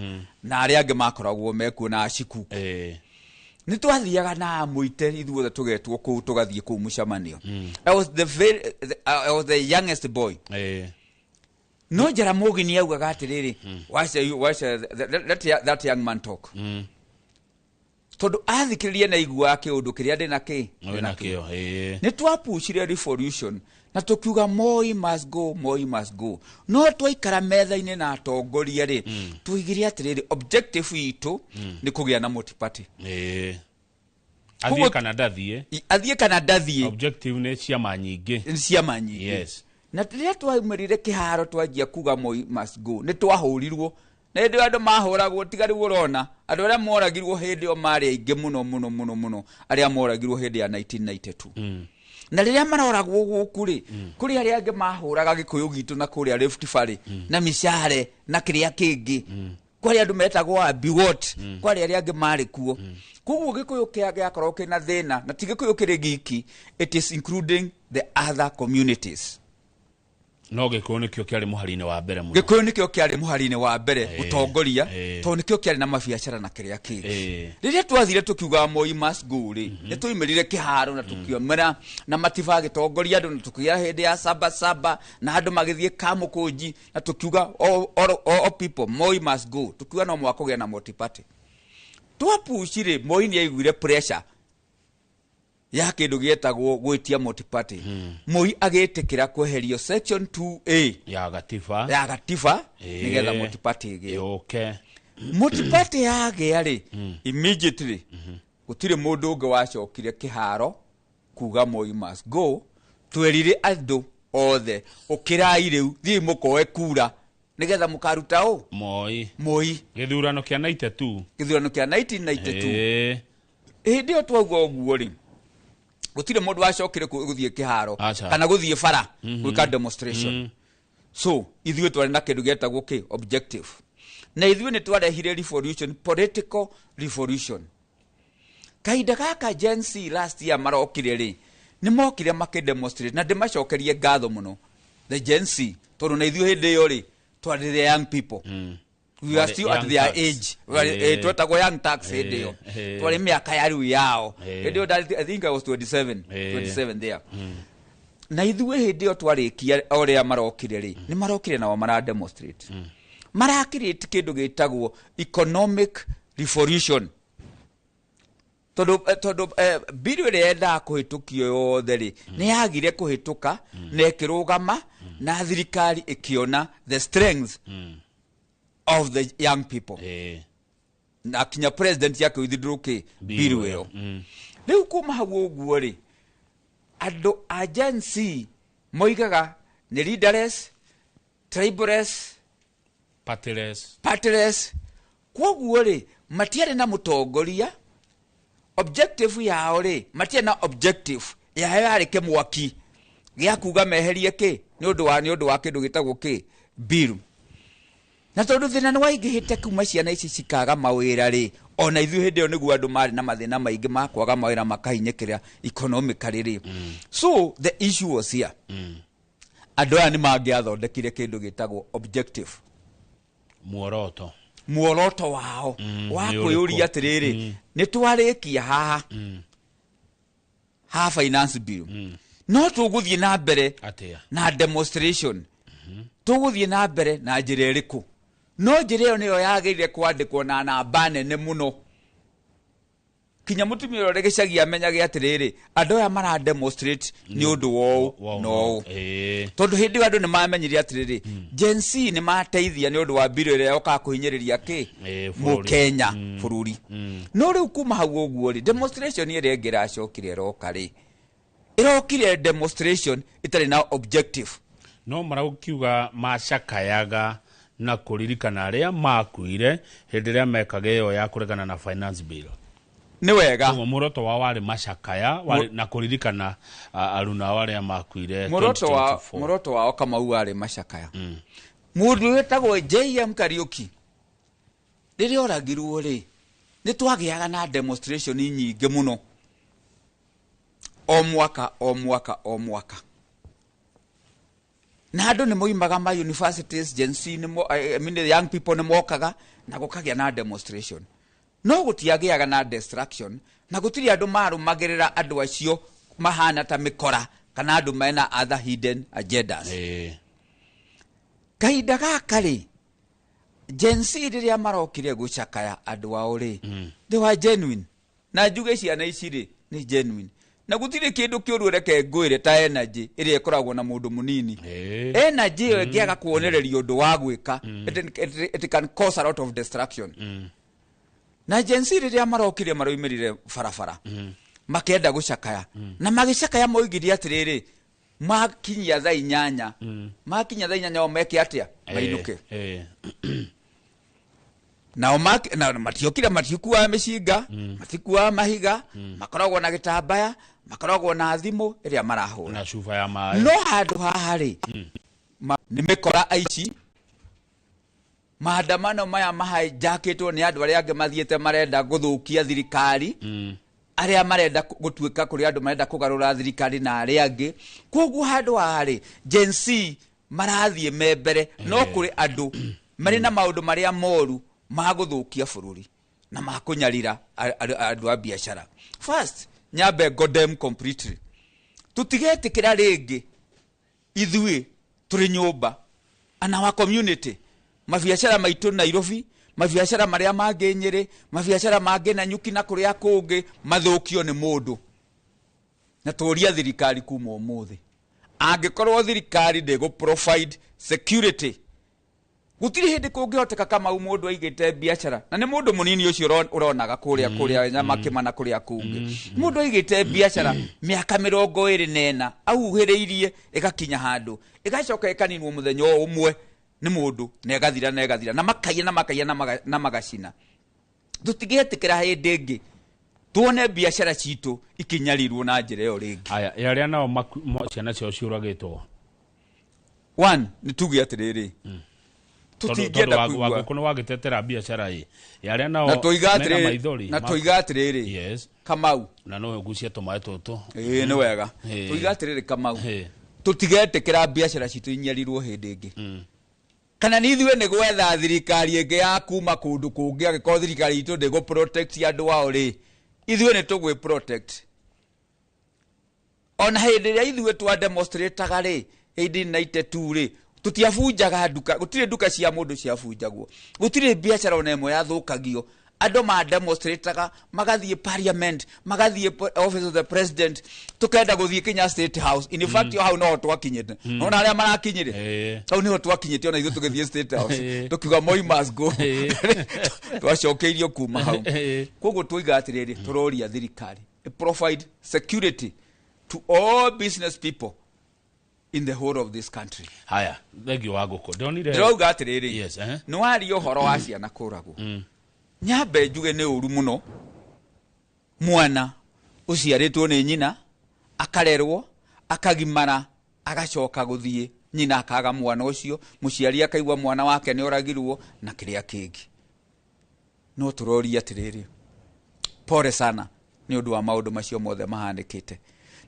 na arĩa angĩ makoragwo mekuo na Aciku nĩ twathiaga na muite ithuothe tugetwo kũu tugathiĩ kũu mũcemanio I was the youngest boy no Jaramogi ni augaga atiriri that young man talk tondu athikiririe na igua kiundu kiria ndina ki ni twapushire revolution na tukiuga Moi must go no twaikara metha-ini na atongoria ri tuigire atiriri objective itu ni kugia na multi party athie kana ndathie objective ni ciama nyingi yes na rĩrĩa twaimerire kĩharo twanjia kuga Moi must go nĩ twahurirwo na hĩndĩ andũ mahũragwo tigari urona andũ arĩa moragirwo hĩndĩ o marĩ aingĩ mũno arĩa moragirwo hĩndĩ ya 1992 na rĩrĩa maroragwo gũkũ rĩ kũrĩ arĩa angĩ mahũraga Gĩkũyũ gitu na kũrĩa Rift Valley na Mishare na kĩrĩa kĩngĩ kũrĩ andũ metagwo Abiwot kũrĩ arĩa angĩ marĩ kuo koguo Gĩkũyũ gĩakorwo kĩna thĩna na ti Gĩkũyũ kĩrĩ giki it is including the other communities no Gĩkũyũ nĩkĩo kĩarĩ mũhari-inĩ wa mbere mũno Gĩkũyũ nĩkĩo kĩarĩ mũhari-inĩ wa mbere utongoria to nĩkĩo kĩarĩ na mabiacara na kĩrĩa kĩngĩ rĩrĩa twathire tukiuga Moi must go rĩ nĩ twoimerire kĩharo na tukiomera na Matiba gĩtongoria andũ na tukiya hĩndĩ ya saba na andũ magĩthiĩ Kamũkũnji na tukiuga all people Moi must go tukiuga no mwaka kũgĩa na multi party twapushire Moi nĩ aiguire pressure ya kindu gietagwo gwitia multi party Moi agĩtĩkĩra kweherio section 2A ya gatiba nigetha multi party ĩgĩe multi party yagĩa rĩ immediately gũtirĩ mũndũ ũngĩ wacokire kĩharo kuga Moi must go twerire andũ othe ũkĩrai rĩu thiĩ mũkoe kura nigetha mũkaruta ũ Moi gĩthurano kĩa 1992 hĩndĩ ĩyo twauga ũguo rĩ gutire mundu wacokire guthie kiharo kana guthie bara gwika demonstration so ithuĩ twari na kindu getagwo ki objective na ithuĩ nĩ twarehire revolution political revolution kahinda gaka Gen Z last year marokire ri nĩ mokire makidemonstrate na ndimacokerie ngatho muno the Gen Z tondu na ithuĩ hĩndĩ ĩyo ri twari the young people we are still at their age twetagwo young tax hĩndĩ ĩyo twari mĩaka ya rĩu yao hĩndĩ ĩyo I think I was 27 there na ithuĩ hĩndĩ ĩyo twarĩkia ũrĩa marokire rĩ nĩ marokire nao mara demonstrate marakirĩte kĩndũ gĩtagwo economic revolution tondu bill ĩrĩa yendaga kũhĩtũkio yothe rĩ nĩ yagire kũhĩtũka na ĩkĩrũgama na thirikari ĩkĩona the strength of the young people na kinya president yake withdraw bill ĩyo rĩu kuma hau ũguo rĩ andũ a Gen Z moigaga nĩ leaderless tribalist partyless koguo rĩ matiarĩ na mũtongoria objective yao rĩ matiarĩ na objective yao yarĩ kĩmwaki gĩa kuga meherie kĩ nĩ ũndũ wa kĩndũ gĩtagwo kĩ bill na tondu thina nĩ waingĩhĩte kuma ciana ici cikaga mawĩra rĩ ona ithuĩ hĩndĩ ĩyo nĩguo andũ marĩ na mathĩna maingĩ ma kwaga mawĩra makahinyĩkĩra economically rĩ so the issue was here andũ aya nĩ mangĩathondekire kĩndũ gĩtagwo objective muoroto wao wa kwĩyũria atĩrĩrĩ nĩ twarĩkia haha finance bill no tũgũthiĩ na mbere na demonstration tũgũthiĩ na mbere na njĩra ĩrĩkũ no njĩra ĩyo nĩyo yagĩrĩire kwandĩkwo na namba nene mũno kinya mutumia ore gicagi amenyage atiriri andu aya mara demonstrate ni undu wo no tondu hindi andu ni mamenyire atiriri Gen Z ni mateithia ni undu wa biro ire yoka kuhinyiriria ki mu Kenya bururi no riu kuma hau uguo ri demonstration ire ngira acokire roka ri irokire demonstration itari na objective no maraukiuga macakayaga na kuririkana aria makuire hindi ria mekaga iyo ya kuregana na finance bill ni wega muroto wa wari macakaya wari na kuririkana aruna aria makuire muroto wao kama wari macakaya mundu wetagwo JM Kariuki riria oragirwo ri ni twagiaga na demonstration nyingi muno o mwaka na andu ni moimaga ma universities Gen Z ni young people ni mokaga na gukagia na demonstration no gutiagiaga na destruction na gutiri andu marumagirira andu acio mahana ta mikora kana andu mena other hidden agendas kaida gakari Gen Z riria marokire gucakaya andu ao ri they were genuine na njuge ciana ici ri ni genuine na gutire kindu kiuru reke ngwire ta energy iri ikoragwo na mundu munini energy yo ngiaga kuonereria undu wa gwika it can cause a lot of destruction na Gen Z riria marokire maroimirire farafara makenda gucakaya na magicakaya moigiria atiriri makinya thaa 8 omeke atia mainuke na matiokira matikuwa mishinga matikuwa mahiga makoragwo na gitambaya makoragwo na thimu iria marahura na shufa ya mai no handu hahari ni mikora aici maandamano maya mahijakitwo ni andu aria ange mathiete marenda guthukia thirikari aria marenda gutuika kuri andu marenda kugarura thirikari na aria ange koguo handu hahari Gen Z marathie membere no kuri andu mari na maundu maria moru maguthukia bururi na makunyarira andu a biashara first nyambe godem completely tutigetikira ringi ithui turi nyumba ana wa community mabiashara maitu Nairobi mabiashara maria mangi Nyeri mabiashara mangi na Nyuki na kuria kungi mathukio ni mundu na turia thirikari kuma umuthi angikorwo thirikari ndego provide security gutiri hindi kungihoteka kama mundu aigite biashara na ni mundu munini ucio uronaga kuria nyama kimana kuria kungi mundu aigite biashara miaka 24 auhiriirie igakinya handu igacoka ikaninwo muthenya umwe ni mundu na igathira na makaiya na magacina tutigetikira hindi ingi tuone biashara citu ikinyarirwo na njira yo ringi aya yaria nao ciana cio ciuragitwo one ni tugi atiriri tutigienda kuigwa kuno wagitetera biashara hii yaria nao mena maithori na toigatiriri yes Kamau na no gucia tomae toto ni wega toigatiriri Kamau tutigetekera biashara citu inyarirwo hindi ingi kana ni ithuĩ nĩ gwetha thirikari ĩngĩ ya kuma kũndũ kũngĩ angĩkorwo thirikari itũ ndĩgũ protect andũ ao rĩ ithuĩ nĩ tũgwĩ protect ona hĩndĩ ĩrĩa ithuĩ twa demonstrataga rĩ 1892 rĩ tutiabunjaga nduka gũtirĩ nduka cia mũndũ ciabunjagwo gũtirĩ biashara ona ĩmwe yathũkagio andũ ma demonstrataga magathiĩ parliament magathiĩ office of the president tukenda gũthiĩ Kenya State House in fact yo hau no twakinyete nona arĩa marakinyire hau niho twakinyete ona ithuĩ tũgĩthiĩ State House tukiuga Moi must go twacokeirio kuma hau koguo tuiga atirĩrĩ tũroria thirikari provide security to all business people in the whole of this country haya thegi waguko ndonire ndĩrauga atirĩrĩ yes nĩ wario ũhoro wa ciana kũragwo nyambe njuge nĩ ũru mũno mwana ũciarĩtwo nĩ nyina akarerwo akagimara agacoka gũthiĩ nyina akaga mwana ũcio mũciari akaigua mwana wake nĩ oragirwo na kĩrĩa kĩngĩ no tũroria atirĩrĩ pore sana nĩ ũndũ wa maũndũ macio mothe mahanĩkĩte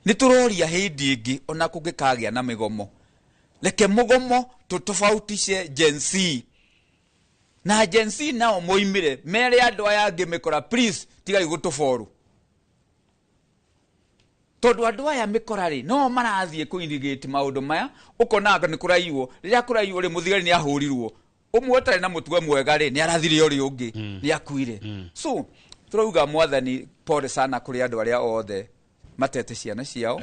nĩ tũroria hĩndĩ ĩngĩ ona kũngĩkagĩa na mĩgomo reke mũgomo tũtofautishe Gen Z na Gen Z nao moimire mere andũ aya angĩ mĩkora please tigai gũtũboru tondu andũ aya mĩkora rĩ no marathiĩ kũindigate maũndũ maya ũkonaga nĩ kũraiywo rĩrĩa kũraiywo rĩ mũthigari nĩ ahũrirwo ũmwe ũtarĩ na mũtugo mwega rĩ nĩ arathire ũrĩa ũngĩ nĩ akuire so tũrauga mwathani pole sana kuri andu aria othe matete ciana ciao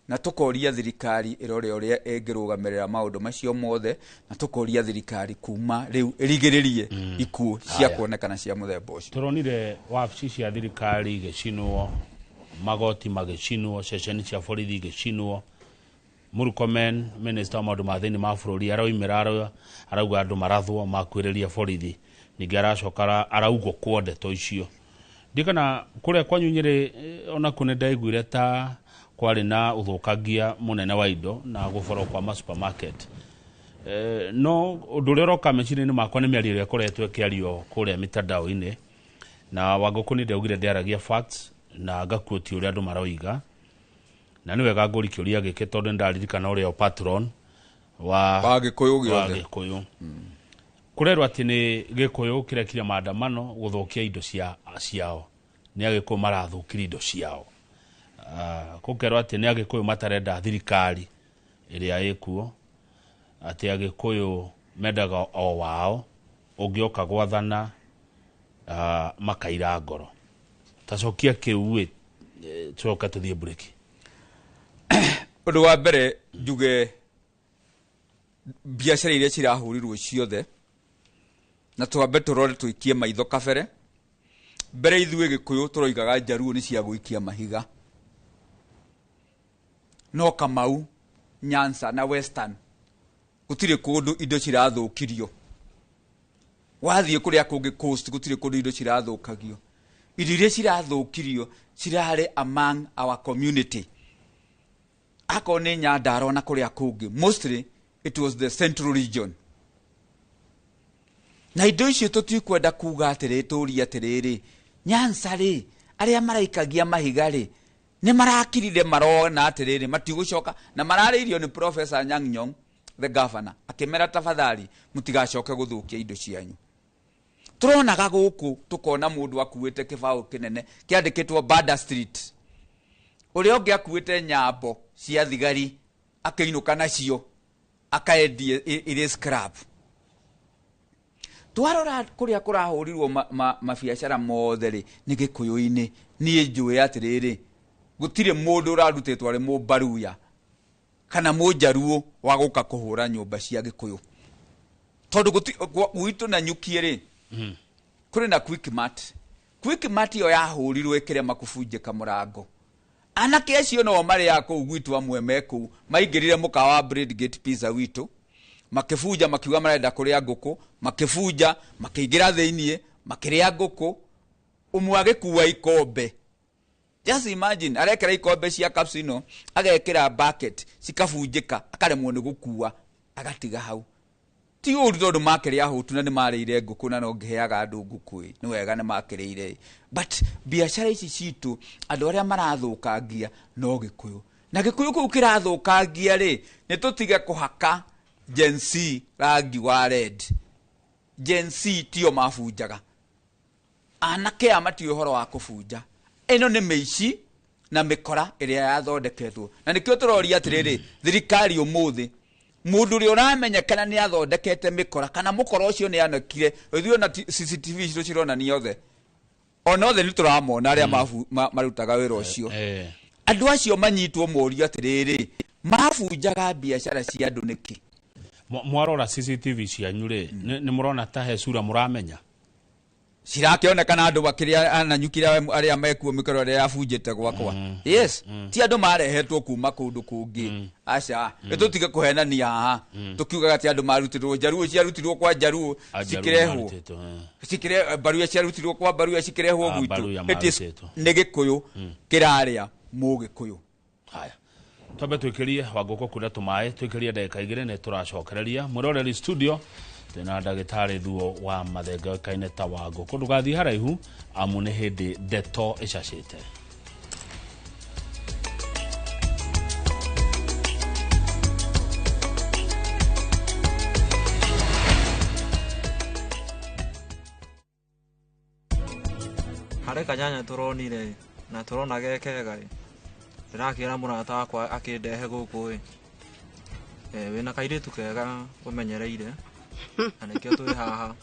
na tukoria thirikari irore uria ingirugamirira maundu macio mothe na tukoria thirikari kuma riu irigiririe ikuo cia kuonekana cia muthemba ucio. Turonire wabici cia thirikari igicinwo, magoti magicinwo, ceceni cia borithi igicinwo. Murkomen minister wa maundu ma thiini ma bururi aroimira arauga andu marathwo makwiriria borithi ningi aracokara araugo kwonde to icio ndikana kuria kwanyu Nyeri ona kune ndaiguire ta kwari na uthukagia munene wa indo na guforo kwa ma supermarket no undu roka mecini makwa ni miario ya koretwe kiario kuria mitandao-ini na Wangũkũ ndaugire ndiaragia facts na ngakuoti uria andu maroiga na niwe gaguri kiuria gike tondu ndaririkana uria patron wa Gikuyu kurerwa ati ni Gikuyu kirekire maandamano guthukia indo ciao ni Agikuyu marathukiria indo ciao kukerwa ati ni Agikuyu matarenda thirikari iria ikuo ati Agikuyu mendaga o wao ungioka gwathana makaira ngoro tacokia kiuwe tuoka tuthie break. Undu wa mbere njuge biacara iria cirahurirwo ciothe na twambe turore tuikie maitho kabere mbere ithuĩ Gĩkũyũ turoigaga Njaruo ni cia guikia mahiga no Kamau Nyanza na Western gutire kundu indo cirathukirio wathie kuria kungi coast gutire kundu indo cirathukagio indo iria cirathukirio cirare among our community akone Nyandarua na kuria kungi mostly it was the central region na indo icio tutikwenda kuga atiriri turia atiriri Nyanza ri aria maraikagia mahiga ri ni marakirire marona atiriri matigucoka na mararirio ni Professor Nyang'nyong the governor akimera tafadhali mutigacoke guthukia indo cianyu turonaga guku tukona mundu akuite kibao kinene kiandikitwo Bada Street uria ungi akuite nyambo cia thigari akainuka nacio akaendie ire scrap twarora kuria kurahurirwo mabiacara mothe ri ni Gĩkũyũ-ini ni njue atiriri gutire mundu urarutetwo ari mubaruya kana mujaruo wa guka kuhura nyumba cia Gĩkũyũ tondu gwitu na nyukie ri kuri na quick mart yo yahurirwo ikire makubunjika murango anake acio no mari yako gwitu amwe meku maingirire mukawa Bread Gate Pizza witu makifuja makiuga marenda kuria ngũkũ makifuja makiingira thiinie makiria ngũkũ umwe agikuwa ikombe just imagine arekera ikombe cia capsino agekira bucket cikabunjika akaremwo ni gukua agatiga hau ti uru tondu makiria hutu na ni marire ngũkũ na no ngiheaga andu ngũkũ ni wega ni makirire but biashara ici citu andu aria marathukangia no Gĩkũyũ na Gĩkũyũ kuu kirathukangia ri ni tutige kuhaka Gen Z rangi wa red Gen Z tio mabunjaga anake amati uhoro wa kubunja eno ni meici na mikora iria yathondeketwo na nikio turoria atiriri thirikari umuthi mundu ri uramenyekana ni athondekete mikora kana mukora ucio ni anakire ithuĩ na CCTV icio cirona ni othe ona othe ni turamona aria marutaga wira ucio andu acio manyitwo morio atiriri mabunjaga biacara cia andu niki mwarora CCTV cianyu ri ni murona ta he sura muramenya cirakionekana andu bakiria ananyukira aria mekuo mikoro aria yabunjite gwakwa yes ti andu marehetwo kuma kundu kungi aca tutige kuhenania haha tukiugaga ti andu marutirwo Njaruo ciarutirwo kwa Njaruo cikirehwo cikire Baruya ciarutirwo kwa Baruya cikirehwo gwitu ni Gĩkũyũ kiraria mu Gĩkũyũ haya tobe tuikirie Wangũkũ kuria tumae tuikirie ndagika igire ne turacokereria muroreri studio tena ndagitari thuo wa mathenga kaine ta Wangũkũ ndugathi haraihu amune hindi ndeto icacite hare kanyanya turonire na turona gekega ndirakira murata wakwa akindehe guku wina kairitu kega umenyereire anekio twi haha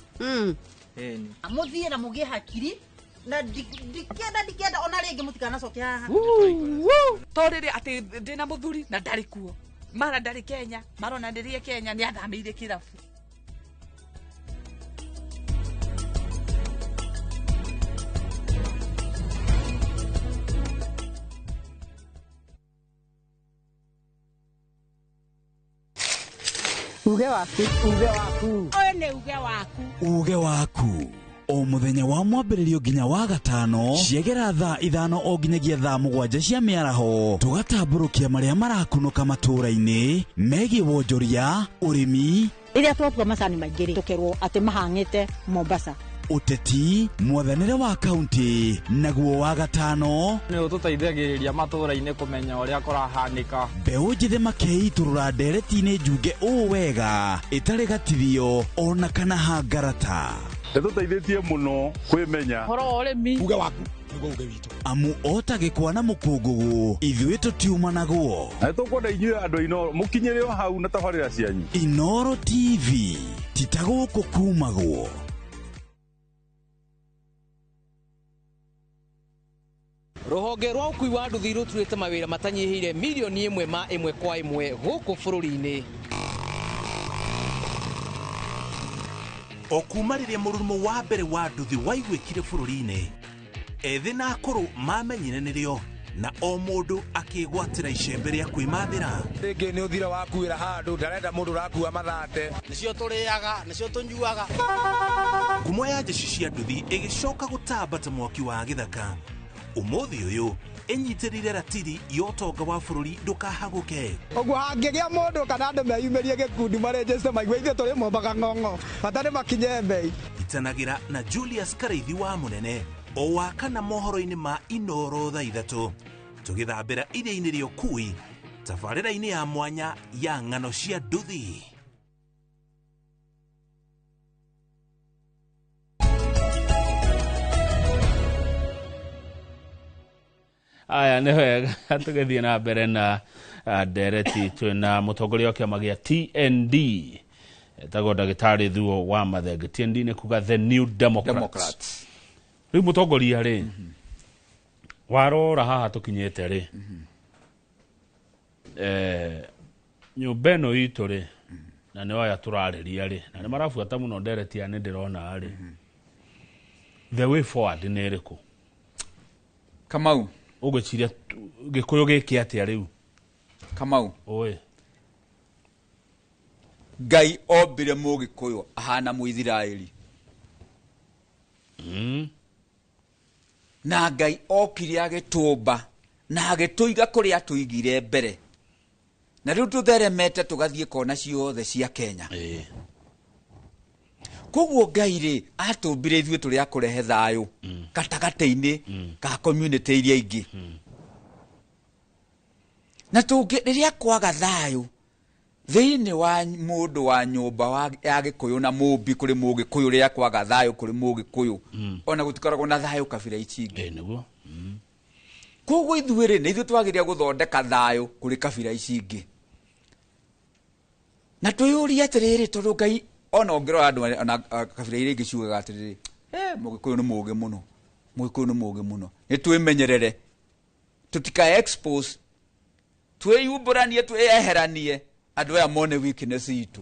amuthie na mugie hakiri na ndikenda ona rĩngĩ mũtikanacokia haha torĩrĩ atĩ ndĩna mũthuri na ndarĩ kuo mara ndarĩ Kenya marona ndĩrĩ Kenya nĩ athamĩire kĩrabu uge waku ũyũ nĩ uge waku o muthenya wa mwambĩrĩrio nginya wa gatano ciegera thaa 5 o nginyagia thaa 7 cia mĩaraho tugatambũrũkia marĩa marakunũka matũũra-inĩ megiĩ wonjoria ũrĩmi rĩrĩa twatua macani maingĩ tũkerwo atĩ mahang'ĩte Mombasa uteti mwathanĩre wa kaunti naguo wa gatano nĩ ũtũteithagĩrĩria matũũra-inĩ kũmenya ũrĩa kũrahanĩka mbeũ njĩthĩ makeitũrũra ndereti-inĩ njunge ũũ wega ĩtarĩ gatithio ona kana hangarata nĩtũteithĩtie mũno kwĩmenya horo ũrĩmi uge waku nĩguo uge witũ amu otagĩkwa na mũkũngũgũ ithuĩ tũtiuma naguo na nĩtũkwenda inyuĩ andũ Inoro mũkinyĩre o hau na tabarĩra cianyu Inoro TV titagũkũ kumagwo Rũhonge rwa ũkui wa nduthi rũturĩte mawĩra matanyihĩire milioni 1 ma 1 kwa 1 gũkũ bũrũri-inĩ. O kuma rĩrĩa mũrurumo wa mbere wa nduthi waiguĩkire bũrũri-inĩ ethĩ na akũrũ mamenyire nĩrĩo na o mũndũ akĩgwatĩra icembe rĩa kwĩmathĩra rĩngĩ nĩ ũthire wakuĩra handũ ndarenda mũndũ ũrakua mathate nĩcio tũrĩaga nĩcio tũnyuaga ngumo ya jeshi cia nduthi ĩgĩcoka gũtambata mwaki wa gĩthaka ũmũthĩ ũyũ ĩnyitĩrĩire ratiri ya ũtonga wa bũrũri ndũkahagũke ũguo hangĩgĩa mũndũ kana andũ meyumĩrie gĩkundi marĩnjĩce maigua ithuĩ tũrĩ mombaga ng'ong'o bata nĩ makinye mbei itanagĩra na Julius Karaithi wa Mũnene o wakana mohoro-inĩ ma Inoro thaa 3 tũgĩthambĩra iria-inĩ rĩa ũkui tabarĩra-inĩ ya mwanya ya ng'ano cia nduthi aya nĩ wega tũgĩthiĩ na mbere na ndereti twĩna mũtongoria wa kĩama gĩa TND etagwo ndagĩtarĩ Thuo wa Mathenge. TND nĩ kuga the new Democrats. Rĩu mũtongoria rĩ warora haha tũkinyĩte rĩ nyũmba ĩno itũ rĩ na nĩ oya tũrarĩria rĩ na nĩ marabuata mũno ndereti ya nĩ ndĩrona rĩ the way forward nĩ ĩrĩkũ Kamau ũgwĩciria gĩkũyũ gĩkĩ atĩa rĩu Kamau oe Ngai ombire mũgĩkũyũ ahana mũithiraeli na Ngai okire agĩtũmba na agĩtũiga kũrĩa tũigire mbere na rĩu tũtheremete tũgathiĩ kona ciothe cia Kenya koguo Ngai rĩ atũmbire ithuĩ tũrĩ akũrehe thayũ gatagatĩ-inĩ ka community iria ingĩ na tũngĩ rĩrĩa kwaga thayũ thĩinĩ wa mũndũ wa nyũmba ya gĩkũyũ na mũmbi kũrĩ mũgĩkũyũ rĩrĩa kwaga thayũ kũrĩ mũgĩkũyũ ona gũtikoragwo na thayũ kabira ici ingĩ nĩguo koguo ithuĩ rĩ nĩ ithuĩ twagĩrĩire gũthondeka thayũ kũrĩ kabira ici ingĩ na twĩyũrie atĩrĩrĩ tondũ Ngai ona ũngĩrora andũ ona kabira iria ingĩ ciugaga atĩrĩrĩ mũgĩkũyũ nĩ mũũgĩ mũno mũgĩkũyũ nĩ mũũgĩ mũno nĩ twĩmenyerere tũtikae expose twĩyumbũranie twĩyeheranie andũ aya mone weakness itũ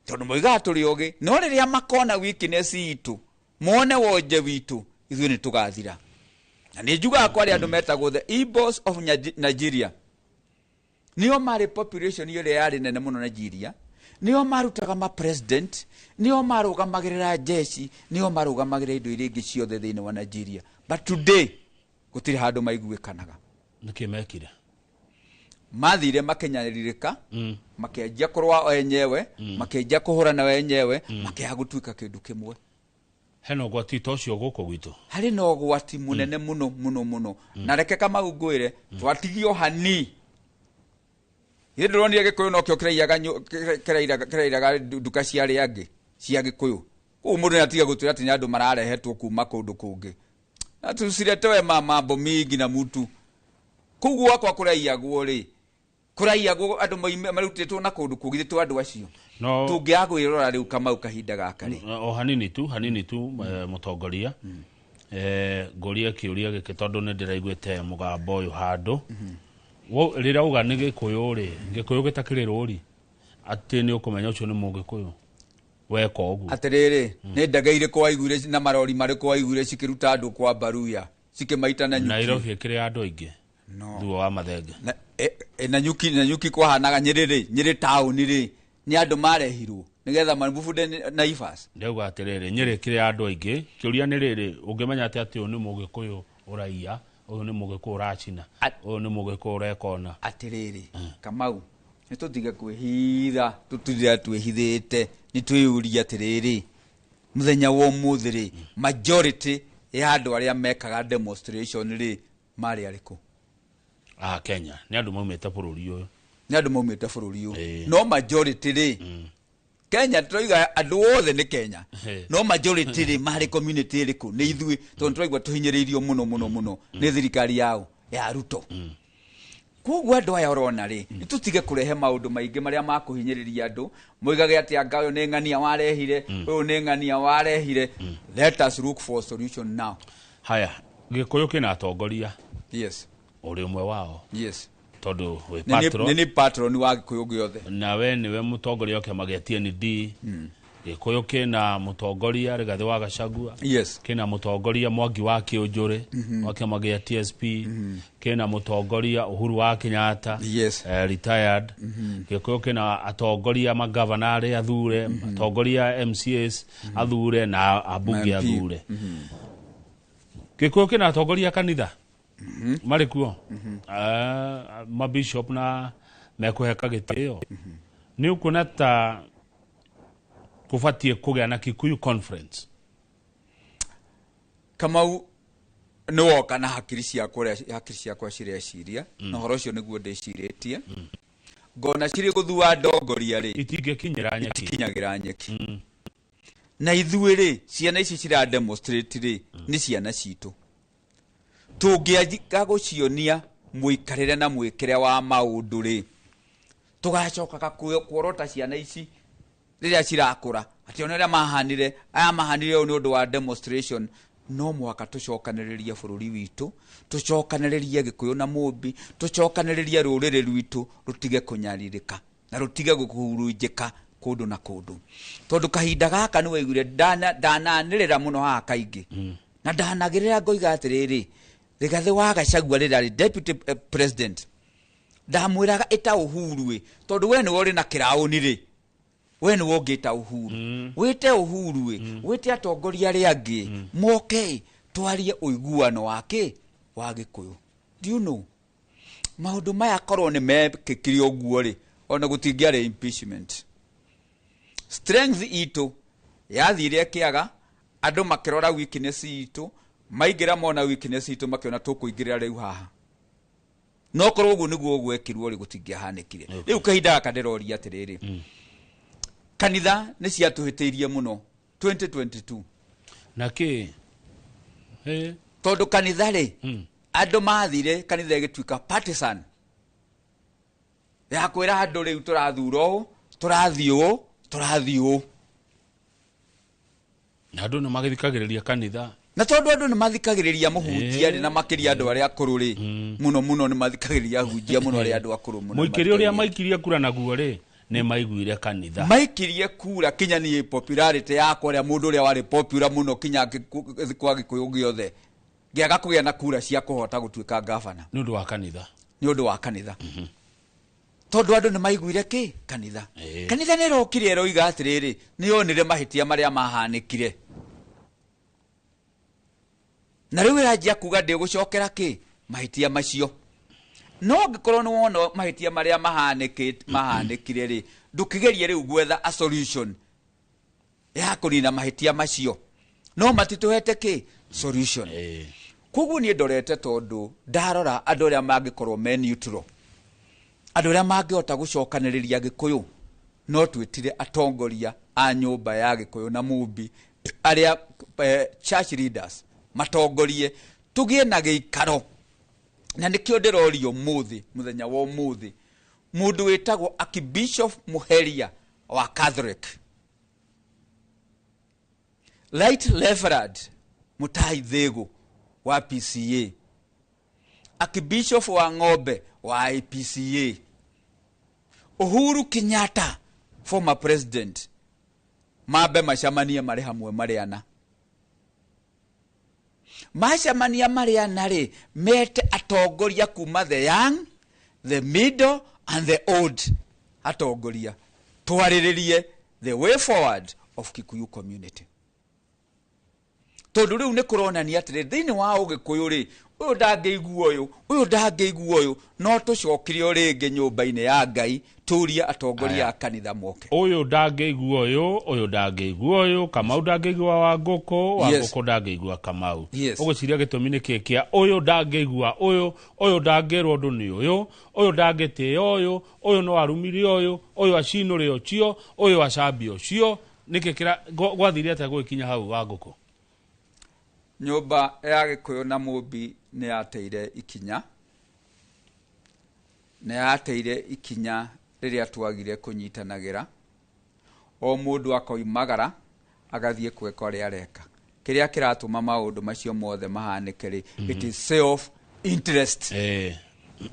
tondũ moigaga tũrĩ ũgĩ no rĩrĩa makona weakness itũ mone wonje witũ ithuĩ nĩ tũgathira na nĩ njugaga kwarĩ andũ metagwo the Igbos of Nigeria nĩo marĩ population ĩrĩa yarĩ nene mũno Nigeria nĩo marutaga ma president nĩo marũgamagĩrĩra jeshi nĩo marũgamagĩrĩra indo iria ingĩ ciothe thĩinĩ wa Nigeria but today gũtirĩ handũ maiguĩkanaga nĩkĩ mekire mathire makenyanĩrirĩka makĩanjia kũrũa wenyewe makĩanjia kũhũrana wenyewe makĩaga gũtuĩka kĩndũ kĩmwe hena ũgwati ta ũcio gũkũ gwitũ harĩ na ũgwati mũnene mũno mũno mũno na reke Kamau ngwĩre twatigio hani ĩ ndĩronire gĩkũyũ nokĩo kĩrairaga nduka cia arĩa angĩ cia gĩkũyũ kũu mũndũ nĩatiga gũtwĩra atĩ nĩ andũ mararehetwo kuma kũndũ kũngĩ na tuciretewe mambo mingi na mutu kũu gwakwa kũraiyagwo rĩ kuraia go andu marutitwo na kundu kugithitwo andu acio no tungiaga gwirora riu Kamau kahinda gaka ri o hanini tu mutongoria ngoria kiuria gike tondu ni ndiraiguite mugambo uyu handu wo rira uga ni gikuyu ri gikuyu gitakiriro ri ati ni ukumenya ucio ni mugikuyu weka ogu atiriri ni ndagaire kwa igure na marori mari kwa igure cikiruta andu kwa baruya cikimaita na nyuki Nairobi kiri andu aingi no thuo wa mathenge na nyuki kwa hanaga nyiri town ri ni andu marehirwo nigetha mabubude Naivas ndauga atiriri nyiri kiri andu aingi kiuria ni riri ungimenya ati uyu ni mugikuyu uraia uyu ni mugikuyu uracina uyu ni mugikuyu urekona atiriri Kamau nitutige kwihitha tutire twihithite nitwiyuria atiriri muthenya wa umuthiri majority ya andu aria mekaga demonstration ri mari ariku Kenya ni andu maumite bururi uyu ni andu maumite bururi uyu no majority ri Kenya troiga andu othe ni Kenya no majority ri mari community riku ni ithui tondu troigwa tuhinyiriirio muno ni thirikari yao ya Ruto koguo andu aya urona ri nitutige kurehe maundu maingi maria makuhinyiriria andu moigage ati angayo ni ngania warehire uyu ni ngania warehire let us look for a solution now haya gikuyu kina atongoria yes uri umwe wao yes tondu we patron ni patron wa gikuyu giothe na we niwe mutongoria oke magetie ni D gikuyu kina mutongoria Rigathi wa Gachagua yes kina mutongoria Mwangi wa Kiunjuri oke magetie TSP kina mutongoria Uhuru wa Kenyatta yes retired gikuyu kina atongoria magavana ari athure atongoria MCAs athure na abunge athure gikuyu kina atongoria kanitha mari kuo mabishop na mekuheka gitio ni ukuna ta kufatie kugea na Kikuyu conference Kamau no woka na hakiri ciakwa cireciria na horo cio niguo ndiciritie ngona ciri guthua ndongoria ri itingikinyira nyeki na ithuĩ ri ciana ici cira demonstrate ri ni ciana citu tungiaga gucionia muikarire na mwikire wa maundu ri tugacokaga kuorota ciana ici riria cirakura ati oneria mahanire aya mahanire ni undu wa demonstration no mwaka tucokaniriria bururi witu tucokaniririe Gikuyu na Mumbi tucokaniririe rurire rwitu rutige kunyaririka na rutige gukurunjika kundu na kundu tondu kahinda gaka ni waigure dananirira muno ha kaingi na danagirira ngoiga atiriri Rigathi wa Gachagua rira deputy president ndamwiraga ita Uhuru tondu we ni wori na kirauni ri we ni wongita Uhuru wite Uhuru wite atongoria ari angi moke twarie uiguano wake wa Gikuyu do you know maundu maya korwo ni mekikiri oguo ri ona gutingiare impeachment strength itu yathire kiaga andu makirora weakness itu maigira mona weakness itu makiona tukuingirira riu haha no korwo uguo niguo gwekirwo ri gutingiahanikire riu kahinda akaderoria atiriri kanitha ni ciatuhitiirie muno 2022 naki tondu kanitha ri andu mathire kanitha igituika partisan ya kwira andu riu turathuro turathio na andu ni magithikagiriria kanitha na tondu andu ni mathikagiriria muhunjia na makiria andu aria akuru ri muno ni mathikagiriria hunjia muno aria andu akuru muno muikiria uria maikiria kura naguo ri ni maiguire kanitha maikirie kura kinya ni popularity yakwa aria mundu uria wari popular muno kinya kwa Gikuyu giothe ngiaga kugia na kura cia kuhota gutuika governor ni undu wa kanitha tondu andu ni maiguire ki kanitha kanitha ni rokire roiga atiriri ni yonire mahitia maria mahanikire na riu irajia kuga ndi gucokera ki mahitia macio no ngikorwo ni wona mahitia maria mahanikire ri ndukigerie riu gwetha a solution ya kunina mahitia macio no matituhete ki solution koguo ni ndorete tondu ndarora andu aria mangikorwo me neutral andu aria mangihota gucokaniriria Gikuyu no twitire atongoria a nyumba ya Gikuyu na Mumbi aria church leaders matongorie tugie na giikaro na nikio ndirorio muthi muthenya wa muthi mundu wetagwo Archbishop Muheria wa Catholic, Right Reverend Mutai Thego wa PCA, Archbishop wa Ng'ombe wa IPCA, Uhuru Kenyatta former president, mabe macamania mari hamwe mariana. Macamania mariana ri mete atongoria kuma the young, the middle and the old. Atongoria twariririe the way forward of Kikuyu community. Tondu riu ni kuronania atiri thiini wa Ugikuyu ri uyu ndangeigua uyu no tucokirio ringi nyumba-ini ya Ngai turia atongoria a kanitha moke. Uyu ndangeigua uyu Kamau ndangeigua Wangũkũ ndangeigua Kamau. Uguciria gitumi ni kia uyu ndangeigua uyu ndangirwo ndu ni uyu ndangitio uyu no arumirio uyu acinure ucio uyu acambi ucio nikikira gwathire ata gwikinya hau Wangũkũ. Nyumba ya Gikuyu na Mumbi ni yateire ikinya riria twagire kunyitanagira, o mundu akoimagara agathie kweka ria areka. Kiria kiratuma maundu macio mothe mahanike ri it is self interest.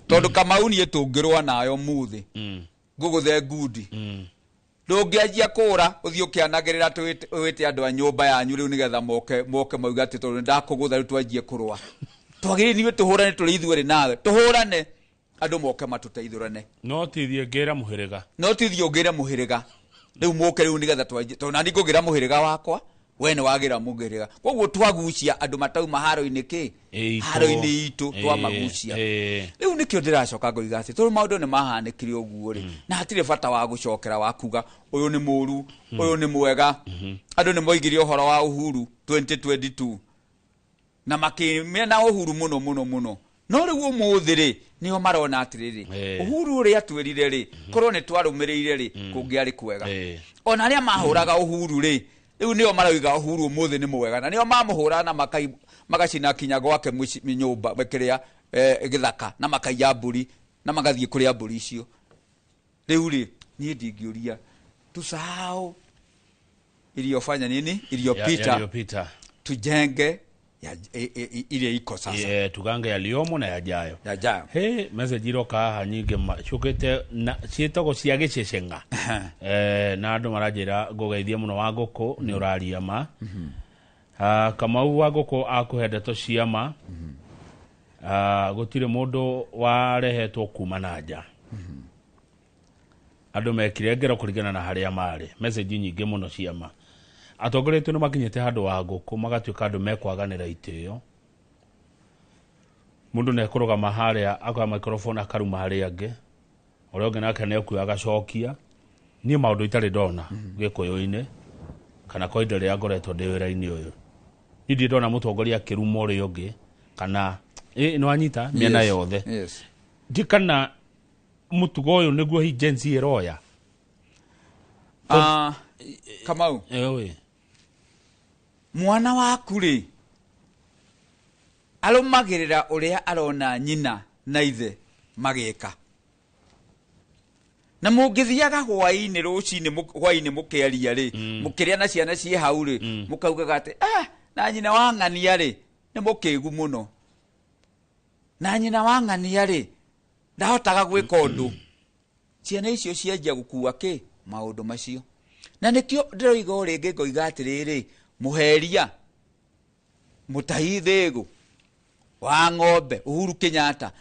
Tondu Kamau ni etungirwa nayo muthi nguguthe ngundi ndungianjia kura uthio kianagirira twite andu a nyumba yanyu riu nigetha moke mauga ati tondu ndakugutha riu twanjie kurwa. Twagiri ni tuhurane turi ithuere nawe tuhurane andu moke matuteithurane. No tithie ngira muhiriga riu moke riu nigetha twanjie tondu nani ngugira muhiriga wakwa we ni wagira muhiriga. Koguo twagucia andu matauma haro-ini ki haro-ini itu twamagucia. Riu nikio ndiracoka ngoiga ati tondu maundu ni mahanikire uguo ri na hatire bata wa gucokera wakuga uyu ni muru uyu ni mwega. Andu ni moigire uhoro wa Uhuru 2022 na makimena Uhuru muno no riu umuthi ri nio marona atiriri Uhuru ri atwirire ri korwo ni twarumirire ri kungiari kwega. Ona aria mahuraga Uhuru ri riu nio marauga Uhuru umuthi ni mwega na nio mamuhura na magacina kinya gwake nyumba bekiria githaka na makaiya mburi na magathie kuria mburi icio. Riu ri ni ndingiuria tusahau iliyofanya nini iliyopita tujenge ile iko sasa. Tugange yaliomo na yajayo. Message iroka haha nyingi cukite na cietogo cia gicecenga. Na andu marajira ngugeithia muno Wangũkũ ni uraria ma. Kamau Wangũkũ akuhende to ciama. Gutire mundu warehetwo kuma na nja. Andu mekire ngero kuringana na haria mari. Message nyingi muno ciama. Atongoretwe no makinyete handu Wangũkũ magatuika andu mekwaganira itio. Mundu ne kurugama haria akwa microphone akaruma haria ange. Uria ungi nake ne kuya agacokia. Ni maundu itari ndona Gikuyu-ini kana koide ria ngoretwo ndi wira-ini uyu. Ndi ndona mutongoria akiruma uria ungi kana no anyita miena yothe. Ndikana mutugo uyu niguo hi genzi eroya. Kamau mwana waku ri arumagirira uria arona nyina na ithe magika na mungithiaga hwaini rucini hwaini mukiaria ri mukiria na ciana cie hau ri mukaugaga ati na nyina wa ng'ania ri ni mukigu muno na nyina wa ng'ania ri ndahotaga gwika undu. Ciana icio cianjia gukua ki maundu macio na nikio ndiroiga ringi ngoiga atiriri Muheria Mutai Thego wa Ng'ombe Uhuru Kenyatta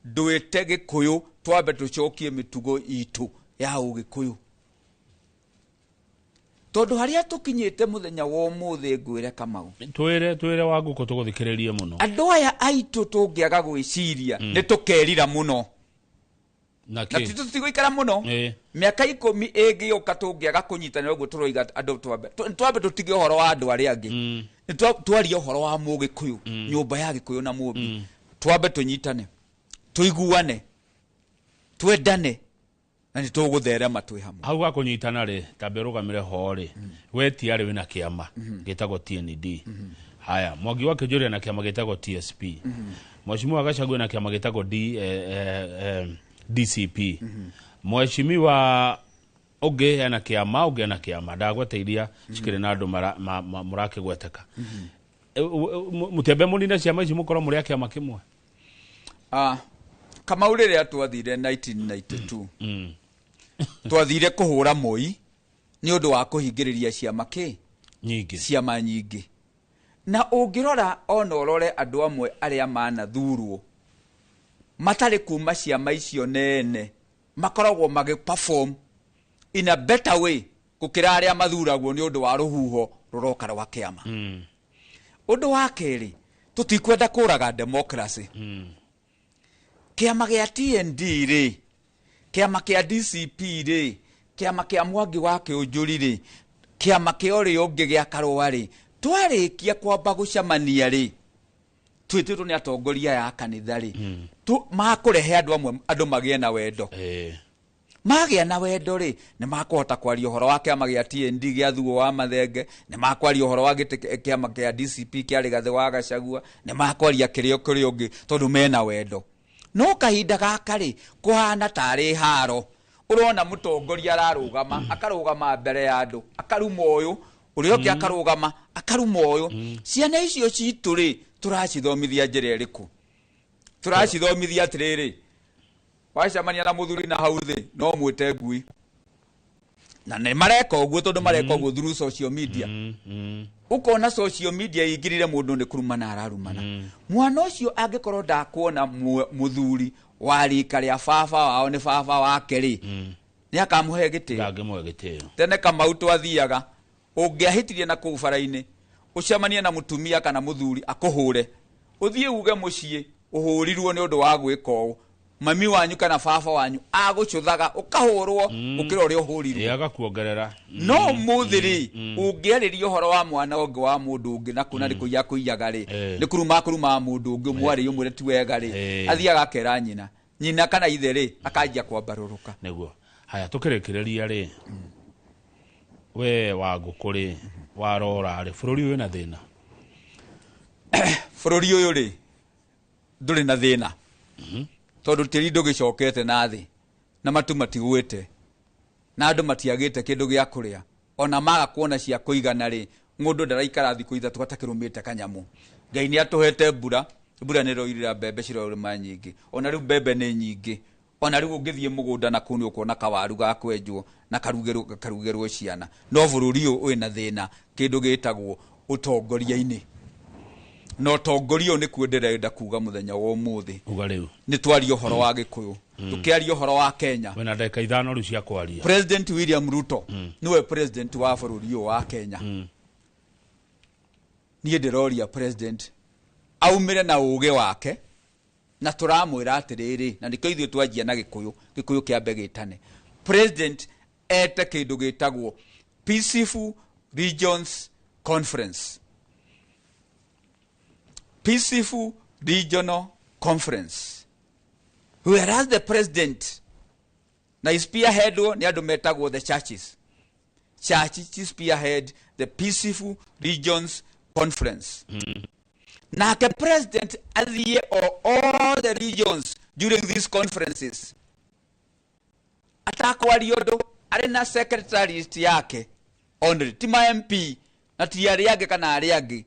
ndwite Gikuyu twambe tucokie mitugo itu ya Ugikuyu tondu haria tukinyite muthenya wa umuthi ngwire Kamau twire Wangũkũ tuguthikiririe muno andu aya aitu tungiaga gwiciria ni tukerira muno na tutiguikara muno miaka 10 ingioka tungiaga kunyitanira uguo turoiga andu twambe tutige uhoro wa andu aria angi twaria uhoro wa Mugikuyu nyumba ya Gikuyu na Mumbi twambe tunyitane tuiguane twendane na ni tugutherema twi hamwe hau ga kunyitana ri tambe rugamire ho ri wetiari wina kiama gitagwo TND. Haya Mwangi wa Kijuria na kiama gitagwo TSP. Mheshimiwa Gachagua na kiama gitagwo DCP mheshimiwa oge ana kiama ndagweteithia cikire na andu murakigweteka mutembe munina ciama ici mukoro muri akiama kimwe kama urire atwathire 1992 twathire kuhura Moi ni undu wa kuhingiriria ciama ciama nyingi na ungirora ona urore andu amwe aria manathurwo matari kuma ciama icio nene makoragwo perform in a better way gukira aria mathuragwo ni undu wa ruhuho ruroka rwa kiama undu wa keri tutikwenda kuraga democracy kiama gia TND ri kiama kia DCP ri kiama kia Mwangi wa Kiunjuri ri kiama kia uri ungi gia Karua ri twarikia kwamba gucamania ri twititu ni atongoria ya kanitha ri tu makurehe andu magie na wendo magia na wendo ri ni makuhota kwaria uhoro wa kiama gia TND gia Thuo wa Mathenge ni makwaria uhoro wa kiama kia DCP kia Rigathi wa Gachagua ni makwaria kirio ungi tondu mena wendo no kahinda gaka ri kuhana tari haro urona mutongoria ararugama akarugama mbere ya andu akaruma uyu uri uki akarugama akaruma uyu ciana icio citu ri turacithomithia njira iriku turacithomithia atiriri wacamania na muthuri na hau thi no mwite ngui na ne mareka uguo tondu mareka uguo through social media ukona social media igirire mundu ni kurumana ararumana mwana ucio angikorwo ndakuona muthuri wa rika ria baba wao ni baba wake ri ni akamuhe gitio tene kama utwathiaga ungiahitirie na kuu bara-ini ucamanie na mutumia kana muthuri akuhure uthie uge mucii uhurirwo ni undu wa gwika uu mami wanyu kana baba wanyu agucuthaga ukahurwo ukira uri uhurirwo agakuongerera no muthiri ungiaririo horo wa mwana ungi wa mundu ungi na kuna rikuya kuiyaga ri ni kuruma mundu ungi mwari umure ti wega ri athiaga akera nyina kana ithe ri akanjia kwambaruruka niguo haya tukirekereria ri we wagukuri warora ri bururi uyu na thina bururi uyu ri nduri na thina tondu tiri ndugicokete na thi na matu matigwite na andu matiagite kindu gia kuria ona maga kuona cia kuigana ri mundu ndaraikara thiku ithatu atakirumite kanyamu Ngai ni atuhete mbura ni roirira mbembe ciroruma nyingi ona riu mbembe ni nyingi ona riu ungithie mugunda na kuni ukona kawaru ga kwenjwo na karugerwo ciana no bururi uyu na thina kindu gitagwo utongoria-ini no tongorio ni kwenderenda kuga muthenya wa umuthi uga riu ni twari uhoro wa Gikuyu tukiaria uhoro wa Kenya wena ndeka ithano ru cia kwaria President William Ruto niwe president wa bururi wa Kenya ni ndiroria president aumire na uge wake na turamwira atiriri na ndiko ithuĩ twanjia na Gikuyu kiambe gitane president ete kindu gitagwo Peaceful Regions Conference Peaceful Regional Conference whereas the president na spearhead ni andu metagwo the churches spearhead the Peaceful Regions Conference na ke president athie all the regions during these conferences atakwari undu ari na secretariat yake only tima MP na tiari yake kana ari yake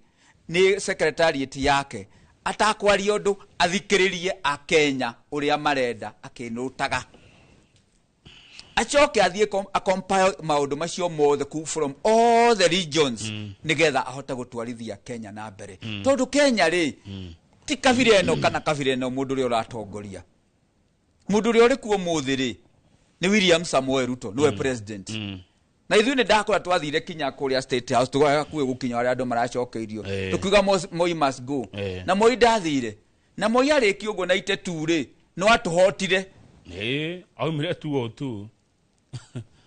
ni secretariat yake atakwari undu athikiririe a Kenya uria marenda akinutaga achoke athie compile maundu macio mothe from all the regions nigetha ahota gutwarithia Kenya na mbere tondu Kenya ri ti kabira eno kana kabira eno mundu ri uratongoria mundu ri uri kuo muthiri ni William Samoei Ruto niwe president na ithuĩ nĩ ndakora twathire kinya kũrĩa State House tũgakuĩ gũkinya arĩa andũ maracokeirio tukiuga Moi must go na Moi ndathire na Moi arĩkia ũguo na itetu rĩ no atũhotire aumire 202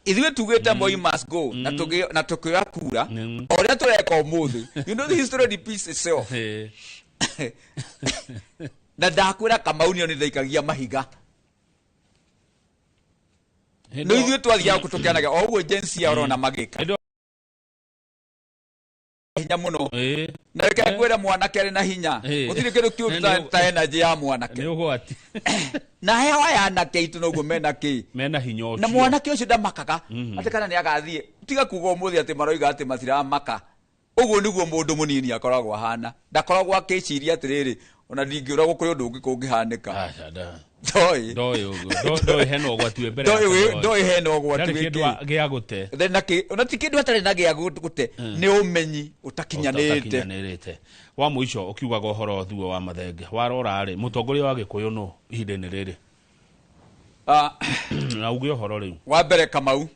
ithuĩ tugĩte Moi must go na tũkĩoya kura o ũrĩa tũreka ũmũthĩ you know the history repeats itself na ndakwĩra Kamau nĩ ndaikagia mahiga no ithuĩ twathiaga gũtũkĩanaga o ũguo agency ya orona magĩka hinya muno na reke ngwira mwanake ari na hinya gutire kindu kiu ta energy ya mwanake ni ugwati na hewa ya anake itu noguo mena hinya ucio na mwanake ucio ndamakaga ati kana ni agathie tiga kuga umuthi ati maroiga ati matira maka uguo niguo mundu munini akoragwo hana ndakoragwo akiciria atiriri ona ndingiura gukuri undu ungi kungihanika Doi heno gwati we mbere doi heno gwati we gia gute thenaki ona tikindu atari na gia gute ni umenyi utakinyanirite wa muico ukiugaga uhoro thuo wa mathenge warora ri mutongoria wa Gikuyu no ihinda-ini riri na uge uhoro riu wa mbere Kamau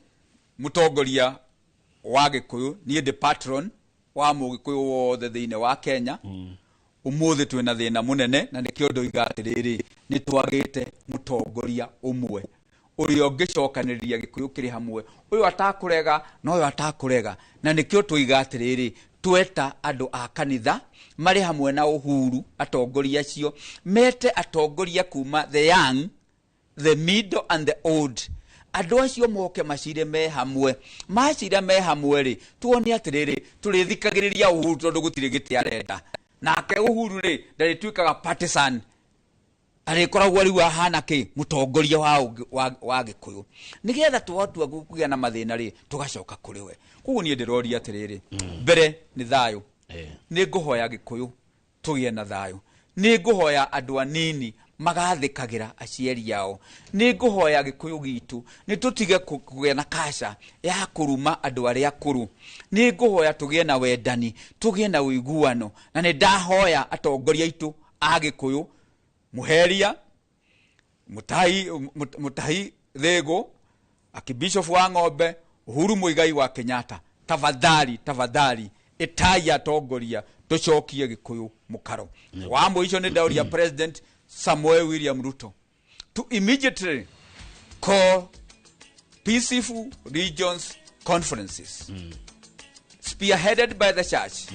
mutongoria wa Gikuyu ni the patron wa Mugikuyu wothe thiine wa Kenya umuthi twina thina munene na nikio ndoiga atiriri ni twagite mutongoria umwe urio ngicokaniriria Gikuyu kiri hamwe uyu atakurega no uyu atakurega na nikio twiga atiriri tweta andu a kanitha mari hamwe na Uhuru atongoria acio mete atongoria kuma the young the middle and the old andu acio moke macire me hamwe macira me hamwe ri tuone atiriri turithikagiriria Uhuru tondu gutire giti arenda nake Uhuru ri ndari twikaga partisan ari koragwo riu ahana ki mutongoria wa Gikuyu nigetha twatua kugia na mathina ri tugacoka kuri we kugu ni ndiroria atiriri mbere ni thayo ni nguhoya Gikuyu tugie na thayo ni nguhoya andu anini magathikagira aciari yao ni nguhoya Gikuyu gitu ni tutige kugia na kasha ya kuruma andu aria akuru ni nguhoya tugie na wendani tugie na uiguano na ni ndahoya atongoria itu a Gikuyu Muheria Mutahi Thego akibishop wa Ng'ombe Uhuru Muigai wa Kenyatta tafadhali etai atongoria tucokie Gikuyu mukaro wa muico ni ndauria President Samuel William Ruto to immediately call peaceful regions conferences spearheaded by the church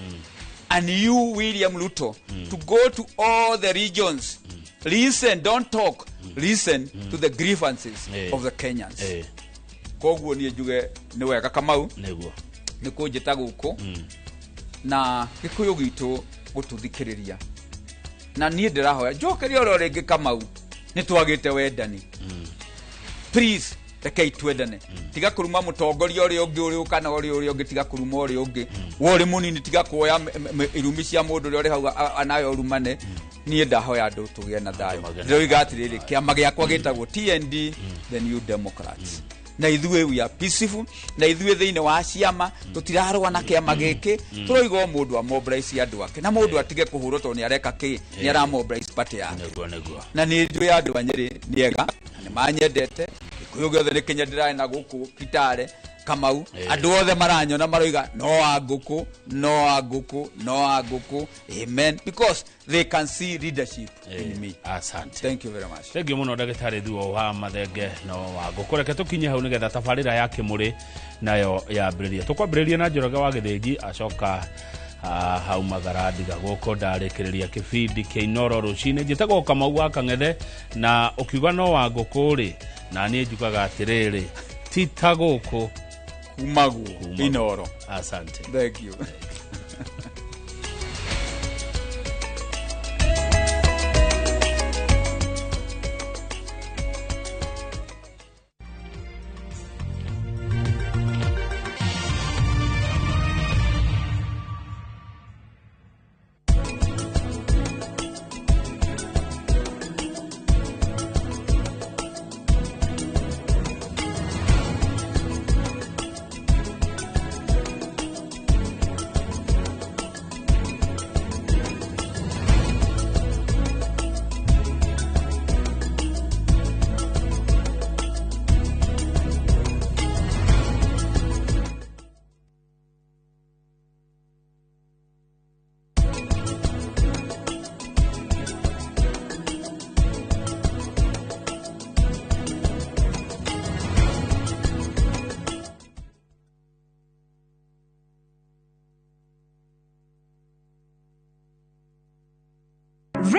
and you William Ruto to go to all the regions listen, don't talk listen to the grievances of the Kenyans koguo ni njuge ni wega Kamau niguo ni kunjita guku na Gikuyu gitu gututhikiriria na nie ndirahoya njokeria oro ringi Kamau ni twagite wendani please rekei twendane tiga kuruma mutongoria uri ungi kana uri ungi tiga kuruma uri ungi wori munini tiga kuoya irumi cia mundu uri hau anayo rumane nie ndahoya andu tugie na thayo ndoiga atiriri kiama giakwa gitagwo TND the New Democrats na ithuĩ we are peaceful na ithuĩ thiine wa ciama tutirarwa na kiama giki turoiga mundu a mobilize andu ake na mundu atige kuhurwo to ni areka ki ni ara mobilize party yake na ni ndu andu anyiri niega ni manyendete Gikuyu giothe ni kinya ndirae na guku Kitale Kamau andu othe maranyona maroiga no aguku amen because they can see leadership in me. Asante. Thank you very much. Thank you muno ndagitari thuo wa mathenge no aguku reke tukinye hau nigetha tabarira ya Kimuri nayo yambiriria tukwambiriria na Njoroge wa Githĩnji acoka hau Magaradiga guko ndarikiriria kibindi kia Inoro rucine njitagwo Kamau wa Kang'ethe na ukiuga no wa nguku ri na nie njugaga atiriri tita guku kumagu Inoro. Asante. Thank you.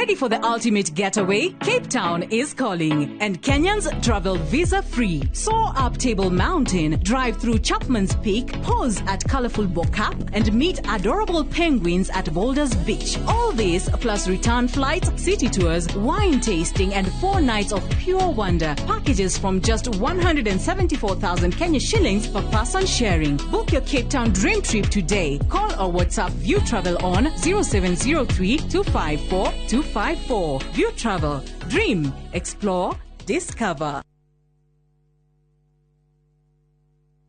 Ready for the ultimate getaway? Cape Town is calling, and Kenyans travel visa-free. Soar up Table Mountain, drive through Chapman's Peak, pause at colorful Bokap, and meet adorable penguins at Boulders Beach. All this plus return flights, city tours, wine tasting, and 4 nights of pure wonder. Packages from just 174,000 Kenya shillings per person sharing. Book your Cape Town dream trip today. Call or WhatsApp View Travel on 0703 254 254. View Travel. Dream. Explore. Discover.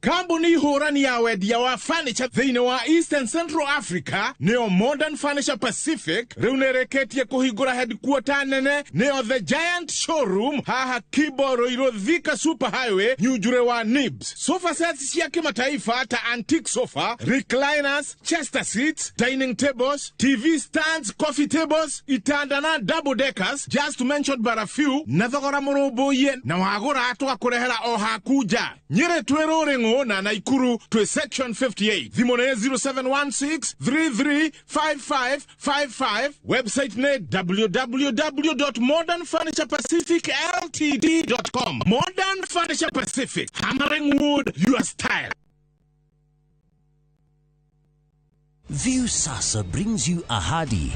Kambuni hurani ya wedia wa furniture thine wa East and Central Africa neo Modern Furniture Pacific reunereketi ya kuhigura headquarter nene neo The Giant Showroom haha Kiboro Thika Super Highway Nyujure wa Nibs. Sofa sets ya kimataifa hata antique sofa, recliners, chester seats, dining tables, TV stands, coffee tables, itandana double deckers, just to mention but a few. Nathogora murobo yen na wagora atoka kurehera oha kuja. Nyere tuerorengo na Naikuru to section 58. Dhimone 0716-335555. Website ne www.modernfurniturepacificltd.com. Modern Furniture Pacific. Hammering wood, your style. View Sasa brings you Ahadi.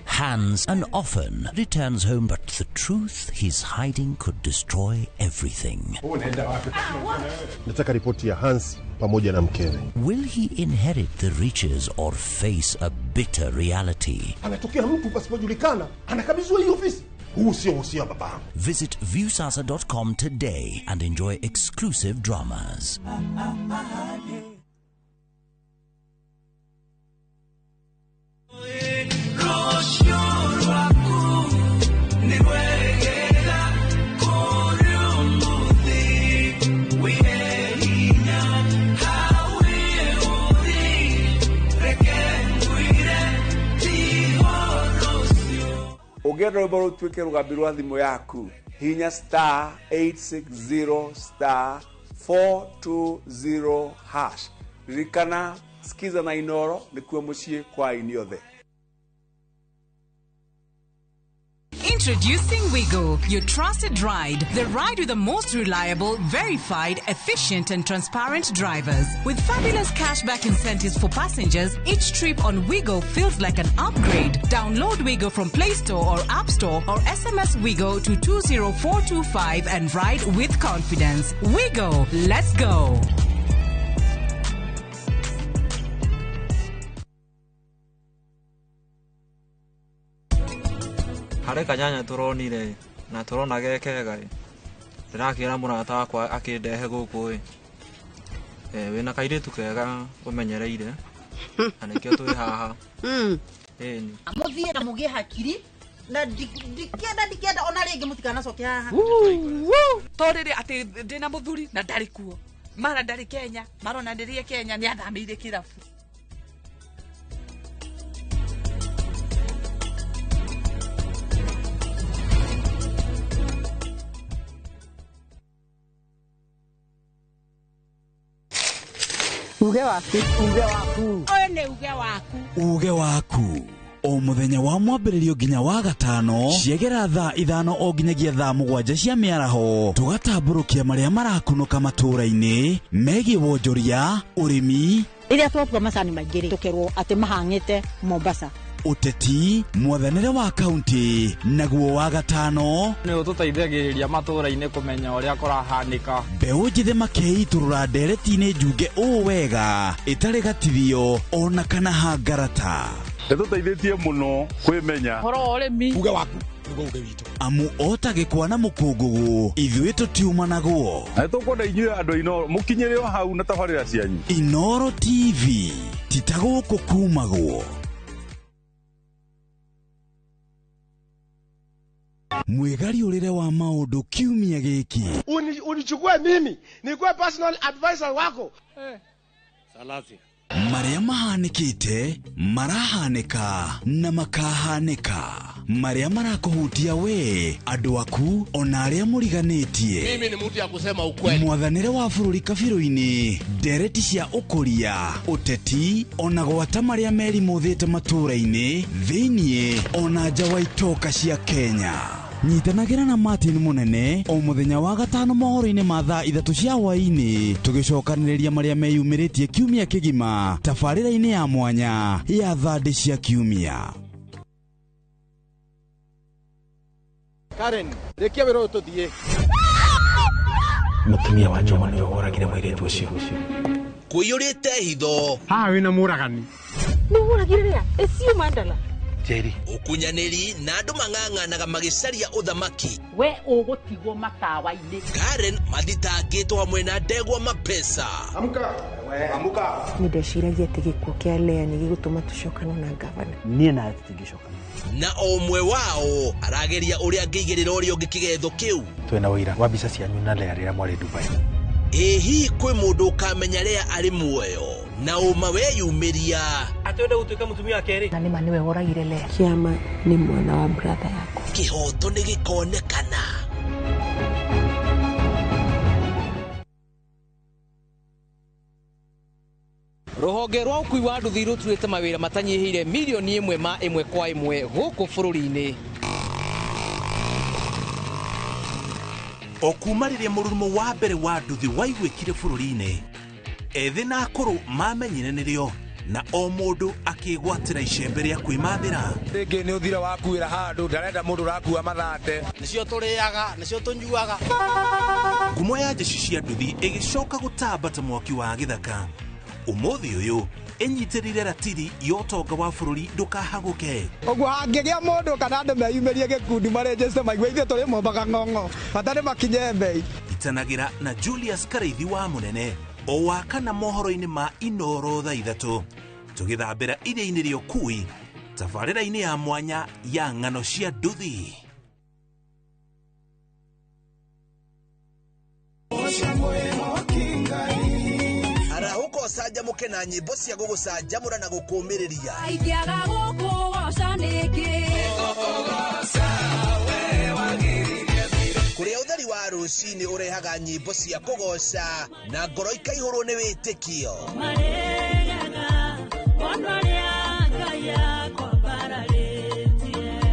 Hands and often returns home, but the truth he's hiding could destroy everything. Nataka ripoti ya Hans pamoja na mkewe. Will he inherit the riches or face a bitter reality? Anatokea mtu pasipojulikana, anakabizwa hii ofisi. Usio baba. Visit viewsasa.com today and enjoy exclusive dramas. Ugera rwimbo twike rugambi rwa thimu yaku hinya *860 *420#. Rikana skiza na inoro nikuwa mushie kwa iniothe. Introducing Wigo, your trusted ride. The ride with the most reliable, verified, efficient and transparent drivers. With fabulous cashback incentives for passengers, each trip on Wigo feels like an upgrade. Download Wigo from Play Store or App Store or SMS Wigo to 20425 and ride with confidence. Wigo, let's go. Hare kanyanya turonire na turona gekega ndirakira murata wakwa akindehe guku wina kairitu kega umenyereire anikio twi haha ni amuthie na mugie hakiri na dikenda ona ringi mutikana coke haha torire ati ndina muthuri na ndari kuo mara ndari Kenya marona ndirie Kenya ni athamire kirabu. Uge waku. Oyo ne uge waku. Uge waku. O muthenya wa mwambĩrĩrio nginya wa gatano ciegera thaa 5 o nginyagia thaa 7 cia mĩaraho tugatambũrũkia marĩa marakunũka matũũra-inĩ megiĩ wonjoria ũrĩmi rĩrĩa twatua macani maingĩ tukerwo atĩ mahang'ĩte Mombasa uteti mwathanĩre wa kaunti naguo wa gatano nĩ ũtũteithagĩrĩria matũũra-inĩ kũmenya ũrĩa kũrahanĩka mbeũ njĩthĩ makeitũrũra ndereti-inĩ njunge ũũ wega ĩtarĩ gatithio ona kana hangarata nĩtũteithĩtie mũno kwĩmenya horo ũrĩmi uge waku uge witũ amu otagĩkwa na mũkũngũgũ ithuĩ tũtiuma naguo na tũkwenda inyuĩ andũ a Inoro mũkinyĩre o hau na tabarĩra cianyu Inoro TV titagũkũ kumagwo. Mwegari urire wa maundu kiumia giki unichukue mimi nikuwe personal advisor wako salasi maria mahanikite marahanika na makahanika maria marakuhutia we andu aku ona aria muriganitie. Mimi ni mtu ya kusema ukweli. Mwathanire wa bururi kabiru-ini, ndereti cia ukuria, uteti ona gwata maria merimuthite matura-ini thiini ona nja wa itoka cia Kenya. Nyitanagira na Martin Munene o muthenya wa gatano mohoro-ini ma thaa 3 cia hwaini tugicokaniriria maria meyumiritie kiumia kigima tabarira-ini ya mwanya ya thandi cia kiumia. Karen, rekia wero tuthie. Mutumia wa Joma niwe woragire mwiretu ucio. Kuyurite hitho. Ha wina muragani. Nuragire ria, esiu mandala. Jerry. Ukunyaniri na andu mang'ang'anaga magicaria uthamaki. We ugutigwo matawa-ini. Karen mathitangitwo hamwe na ndegwa mapesa. Amuka. Amuka. Nindeciragia ati gikuo kia Lea ni gigutuma tucokana na gavana. Nie na tutingicokana. Na omwe wao arageria uria angĩigĩrĩra ũrĩa ũngĩ kĩgetho kĩu. Twena wĩra wa mbica cianyu na Lea rĩrĩa mwarĩ Dubai. Ĩhi kwĩ mũndũ ũkamenya Lea arĩ muoyo na ũma weyumĩria. Atwenda gũtuĩka mũtumia wa kerĩ. Na nĩma nĩwe woragire Lea. Kiama nĩ mwana wa brother yako. Kĩhoto nĩ gĩkonekana. Ruhonge rwa ukui wa nduthi ruturite mawira matanyihire milioni 1 ma 1 kwa 1 guku bururi-ini. Okuma rĩrĩa mũrurumo wa mbere wa nduthi waigwĩkire bũrũri-inĩ, ethĩ na akũrũ mamenyire nĩrĩo na o mũndũ akĩgwatĩra icembe rĩa kwĩmathĩra. Rĩngĩ nĩ ũthira wakuĩra handũ ndarenda mũndũ ũrakua mathate. Nĩcio tũrĩaga, nĩcio tũnyuaga. Ngumo ya jeshi cia nduthi ĩgĩcoka gũtamba ta mwaki wa gĩthaka. Ũmũthĩ ũyũ ĩnyitĩrĩire ratiri ya ũtonga wa bũrũri ndũkahagũke. Ũguo hangĩgĩa mũndũ kana andũ meyumĩrie gĩkundi marĩnjĩce maigua ithuĩ tũrĩ mombaga ng'ong'o hatarĩ makinye mbei. Itanagĩra na Julius Karaithi wa Mũnene o wakana mohoro-inĩ ma Inoro thaa 3 tũgĩthambĩra iria-inĩ rĩa ũkui tabarĩra-inĩ ya mwanya ya ng'ano cia nduthi. Arahuko canjamũke na nyĩmbo cia gũgũcanjamũra na gũkũmĩrĩria. Aingĩaga gũkũ goca nĩngĩ. Kũrĩa ũtheri wa rũcinĩ ũrehaga nyĩmbo cia kũgoca na ngoro ikaihũrwo nĩ wĩtĩkio.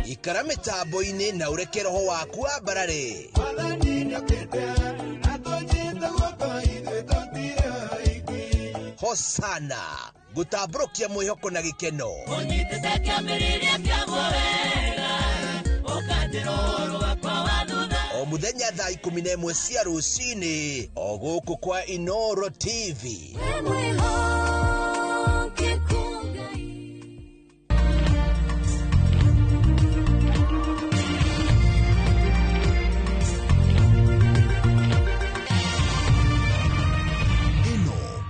Ikara mĩtambo-inĩ na ũreke roho waku wambarare. Hosana gũtambũrũkia mwĩhoko na gĩkeno. O muthenya thaa 11 cia rũcinĩ o gũkũ kwa Inoro TV.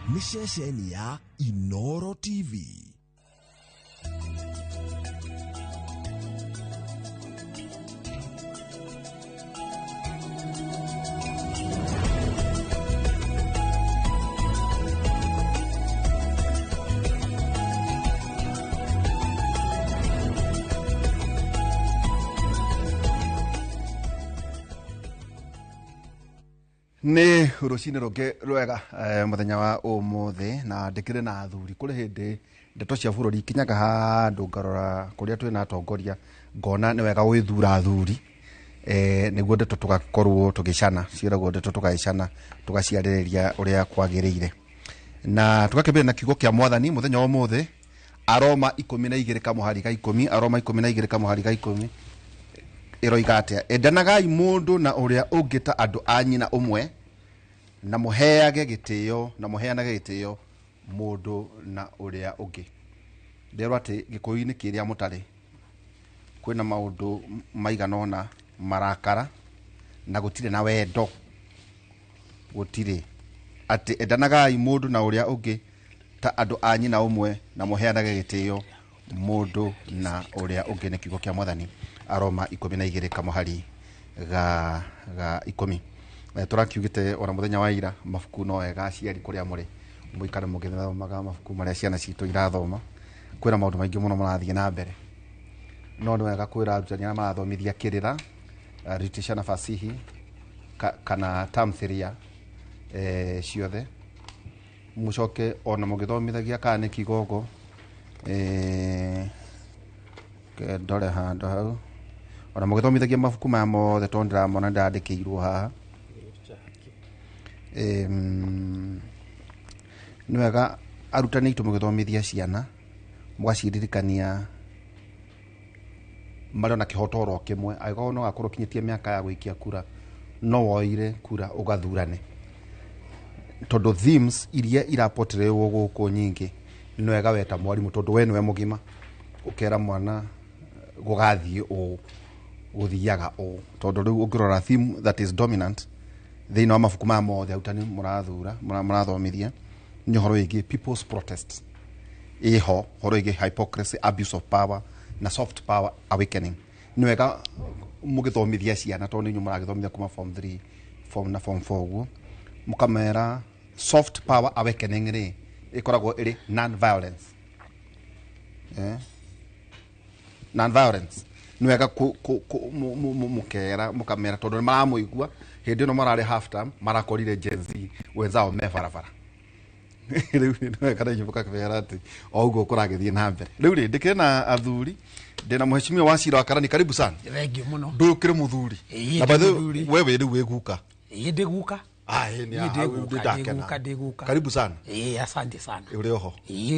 Ni ceceni ya Inoro TV. Nĩ rũcinĩ rũngĩ rwega mũthenya wa ũmũthĩ na ndĩkĩrĩ na athuri kũrĩ hĩndĩ ndeto cia bũrũri ikinyaga handũ ngarora kũrĩa twĩna atongoria ngona nĩ wega gwĩthura athuri nĩguo ndeto tũgakorwo tũgĩcana, ciĩragwo ndeto tũgagĩcana tũgaciarĩrĩria ũrĩa kwagĩrĩire. Na tũgakĩambĩrĩria na kiugo kĩa Mwathani mũthenya wa ũmũthĩ, Aroma 12 kamũhari ga 10, Aroma 12 kamũhari ga 10 ĩroiga atĩa: endanagai mũndũ na ũrĩa ũngĩ ta andũ a nyina ũmwe, na mũheage gĩtĩo na mũheanage gĩtĩo mũndũ na ũrĩa ũngĩ. Nderwo atĩ gĩkũyũ-inĩ kĩrĩa mũtarĩ kwĩna maũndũ maigana ũna marakara na gũtirĩ na wendo. Gũtirĩ atĩ endanagai mũndũ na ũrĩa ũngĩ ta andũ a nyina ũmwe, na mũheanage gĩtĩo mũndũ na ũrĩa ũngĩ. Nĩ kiugo kĩa Mwathani. Aroma 12 kamũhari ga 10. Tũrakiugĩte ona mũthenya wa ira mabuku no wega aciari kũrĩa mũrĩ mũikare mũgĩthomaga mabuku marĩa ciana citũ irathoma. Kwĩna maũndũ maingĩ mũno marathiĩ na mbere no nĩ wega kwĩra arutani arĩa marathomithia kĩrĩra literature na fasihi kana tamthilia ciothe mucoke ona mũgĩthomithagia kana nĩ kigogo ndore handũ hau ona mũgĩthomithagia mabuku maya mothe tondũ ndĩramona ndandĩkĩirwo haha nĩ wega arutani aitũ mũgĩthomithia ciana mũgaciririkania marĩ ona kĩhoto oro kĩmwe angĩkorwo no gakorwo kinyĩtie mĩaka ya gũikia kura no woire kura ũgathurane tondũ themes iria irapotererwo gũkũ nyingĩ nĩ wega weta mwarimũ tondũ we nĩwe mũgima ũkera mwana gũgathiĩ ũũ gũthiaga ũũ tondũ rĩu ũngĩrora theme that is dominant thĩinĩ wa mabuku maya mothe arutani marathomithia nĩ ũhoro wĩgiĩ people's protest ĩho ũhoro wĩgiĩ hypocrisy, abuse of power na soft power awakening nĩ wega mũgĩthomithia ciana tondũ nĩ mũragĩthomithia kuma form 3 form 4 ũguo mũkamera soft power awakening rĩ ĩkoragwo ĩrĩ non-violence non-violence nĩ wega mũkera mũkamera tondũ nĩ maramũigua hĩndĩ ĩno mararĩ half term marakorire Gen Z wenzao me barabara rĩu nĩ wega nĩnyumbũka kĩmera atĩ o ũguo kũragĩthiĩ na mbere rĩu rĩ ndĩkĩrĩ na athuri ndĩna mheshimiwa wa Cira wa Karani karibu sana thengiũ mũno ndũkĩrĩ mũthuri na bathe wewe rĩu wĩguka ndĩ guka ndĩguka karibu sana asante sana ũrĩ oho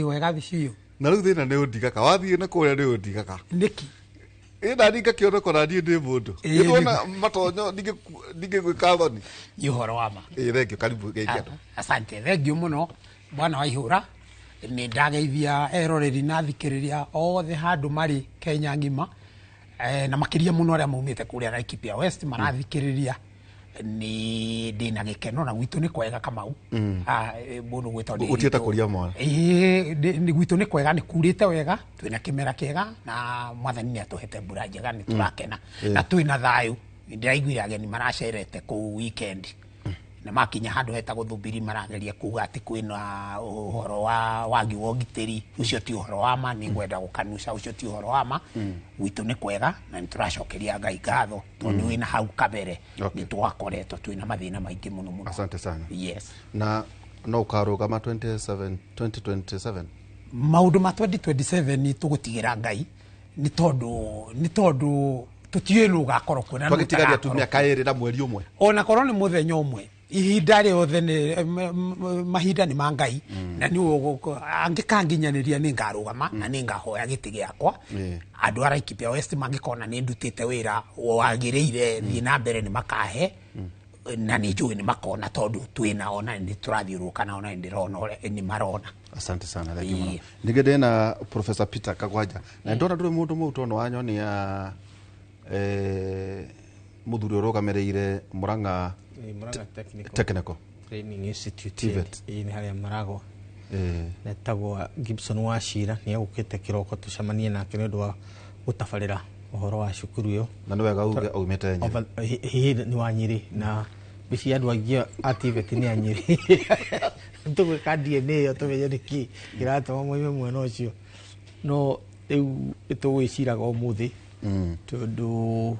wega bicio na rĩu thĩna nĩ ũndigaka wathiĩ na kũrĩa nĩ ũndigaka nĩki ndandika kĩona kora niĩ ndĩ mũndũ nĩtwona matonyo ndingĩgwĩka thoni nĩ ũhoro wa ma thengio karibu geithia andũ asante thengio mũno bwana Waihũra nĩ ndageithia eroreri na thikĩrĩria othe handũ marĩ Kenya ngima na makĩria mũno arĩa maumĩte kũrĩa Laikipia West marathikĩrĩria ni ndina gĩkeno na gwitũ nĩ kwega Kamau mũndũ gwĩtwo ũtiĩta kũria mwana ni gwitũ nĩ kwega nĩ kurĩte wega twĩna kĩmera kĩega na mwathani nĩ atũhete mbura njega nĩ tũrakena na twĩna thayũ ndĩraiguire ageni maracerete kũu weekend na makinya handũ hetagwo Thumbiri marageria kuga atĩ kwĩna ũhoro wa wagi wa ũgitĩri ũcio ti ũhoro wa ma nĩ ngwenda gũkanuca ũcio ti ũhoro wa ma gwitũ nĩ kwega na nĩ tũracokeria Ngai ngatho tondũ wĩna hau kabere nĩ twakoretwo twĩna mathĩna maingĩ mũno mũno. Asante sana. Yes. Na no ũkarũgama 2027 maũndũ ma 2027 tũgũtigĩra Ngai nĩ tondũ tũtiũĩ nũ ũgakorwo kuo na twagĩtigaria mĩaka ĩrĩ na mweri ũmwe ona korwo nĩ mũthenya ũmwe ihinda rĩothe mahinda nĩ ma Ngai na nĩ angĩkanginyanĩria nĩ ngarũgama na nĩ ngahoya gĩtĩ gĩakwa andũ a Laikipia West mangĩkona nĩ ndutĩte wĩra wagĩrĩire thiĩ na mbere nĩ makahe na nĩ njũĩ nĩ makona tondũ twĩna ona nĩ tũrathiũrũka na ona nĩ marona. Asante sana thengio mũno ningĩ ndĩna Professor Peter Kagwanja na ndona ndũrĩ mũndũ mũu tondũ wanyonia mũthuri ũrũgamĩrĩire Murang'a Technical Training Institute nĩ harĩa maragwo netagwo Gibson wa Cira nĩ agũkĩte kĩroko tũcemanie nake nĩ ũndũ wa gũtabarĩra ũhoro wa cukuru ĩyo na nĩ wega uge aumĩte Nyĩrĩ nĩ wa Nyĩrĩ na bici andũ aingĩ a TVET nĩ a Nyĩrĩ tũgwĩka DNA ĩyo tũmenye nĩkĩ kĩratũma moime mwena ũcio no rĩu nĩtũgwĩciraga ũmũthĩ tondũ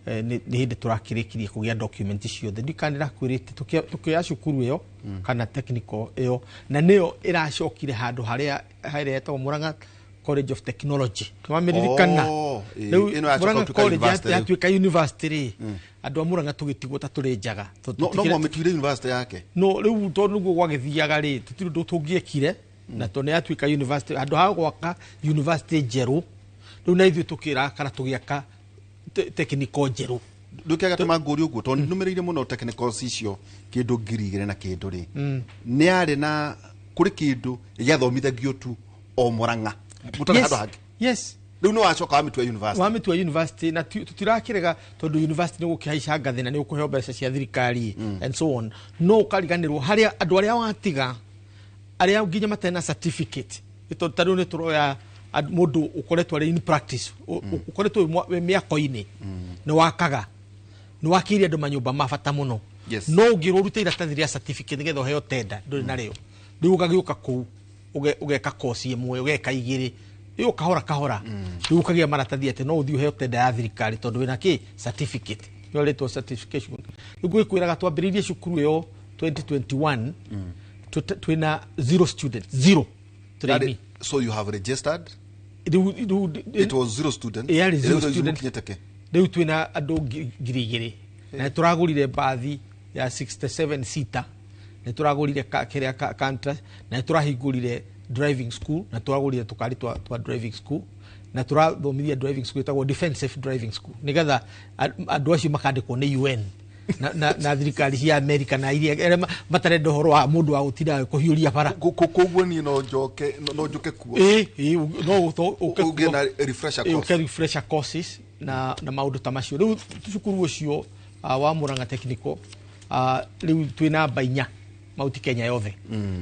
nĩ hĩndĩ tũrakĩrĩkirie kũgĩa document ciothe ndikanĩra kwĩrĩte tũkĩoya cukuru ĩyo kana technical ĩyo na nĩyo ĩracokire handũ harĩa hetagwo Murang'a College of Technology twamĩririkana rĩu Murang'a College yatuĩka university rĩ andũ a Murang'a tũgĩtigwo ta tũrĩ njaga no mwamĩtuire university yake no rĩu tondũ nĩguo gwagĩthiaga rĩ tũtirĩ ũndũ tũngĩekire na tondũ nĩ yatuĩka university andũ ha gwaka university njerũ rĩu na ithuĩ tũkĩra kana tũgĩaka technical njerũ ndũkĩaga tũmangũri ũguo tondũ nũmĩrĩire mũno technicals icio kĩndũ ngiri igĩrĩ na kĩndũ rĩ nĩ arĩ na kũrĩ kĩndũ gĩathomithagio tu o Murang'a mũtarĩ handũ hangĩ yes rĩu nĩ wacoka wamĩtua university na tũtirakĩrega tondũ university nĩ gũkĩhaica ngathĩ na nĩ ũkũheo mbeca cia thirikari and so on no ũkariganĩrwo harĩa andũ arĩa watiga arĩa nginya matarĩ na certificate tondũ tarĩu nĩ tũroya mũndũ ũkoretwo arĩ in practice ũkoretwo mĩako-inĩ nĩ wakaga nĩ wakĩire andũ manyũmba ma bata mũno no ũngĩrũruta iratathi rĩa certificate nĩgetha ũheo tenda ndũrĩ narĩo rĩu ũgagĩũka kũu ũgeka kosi ĩmwe ũgeka igĩrĩ iyo kahora riu kagia maratathi ati no uthio heo tenda ya thirikari tondu wina ki certificate yo letwa certification riu kwiraga twambiririe cukuru yo 2021 twina 0 students 0 trainee. So you have registered? It was 0 students. Yeah, 0 students. Riu twina andu 2,000 na turagurire bathi ya 67 sita na turagurire kiria kantra na turahingurire driving school na turagurire tukari twa driving school na turathomithia driving school itagwo defensive driving school nigetha andu acio makandikwo ni UN na thirikari cia America na iria matarenda horo wa mundu wa gutinda kuhiuria bara koguo ni no njoke kuo no ukena refresher courses na maundu ta macio riu cukuru ucio wa Murang'a Technical riu twina bainya mauti Kenya yothe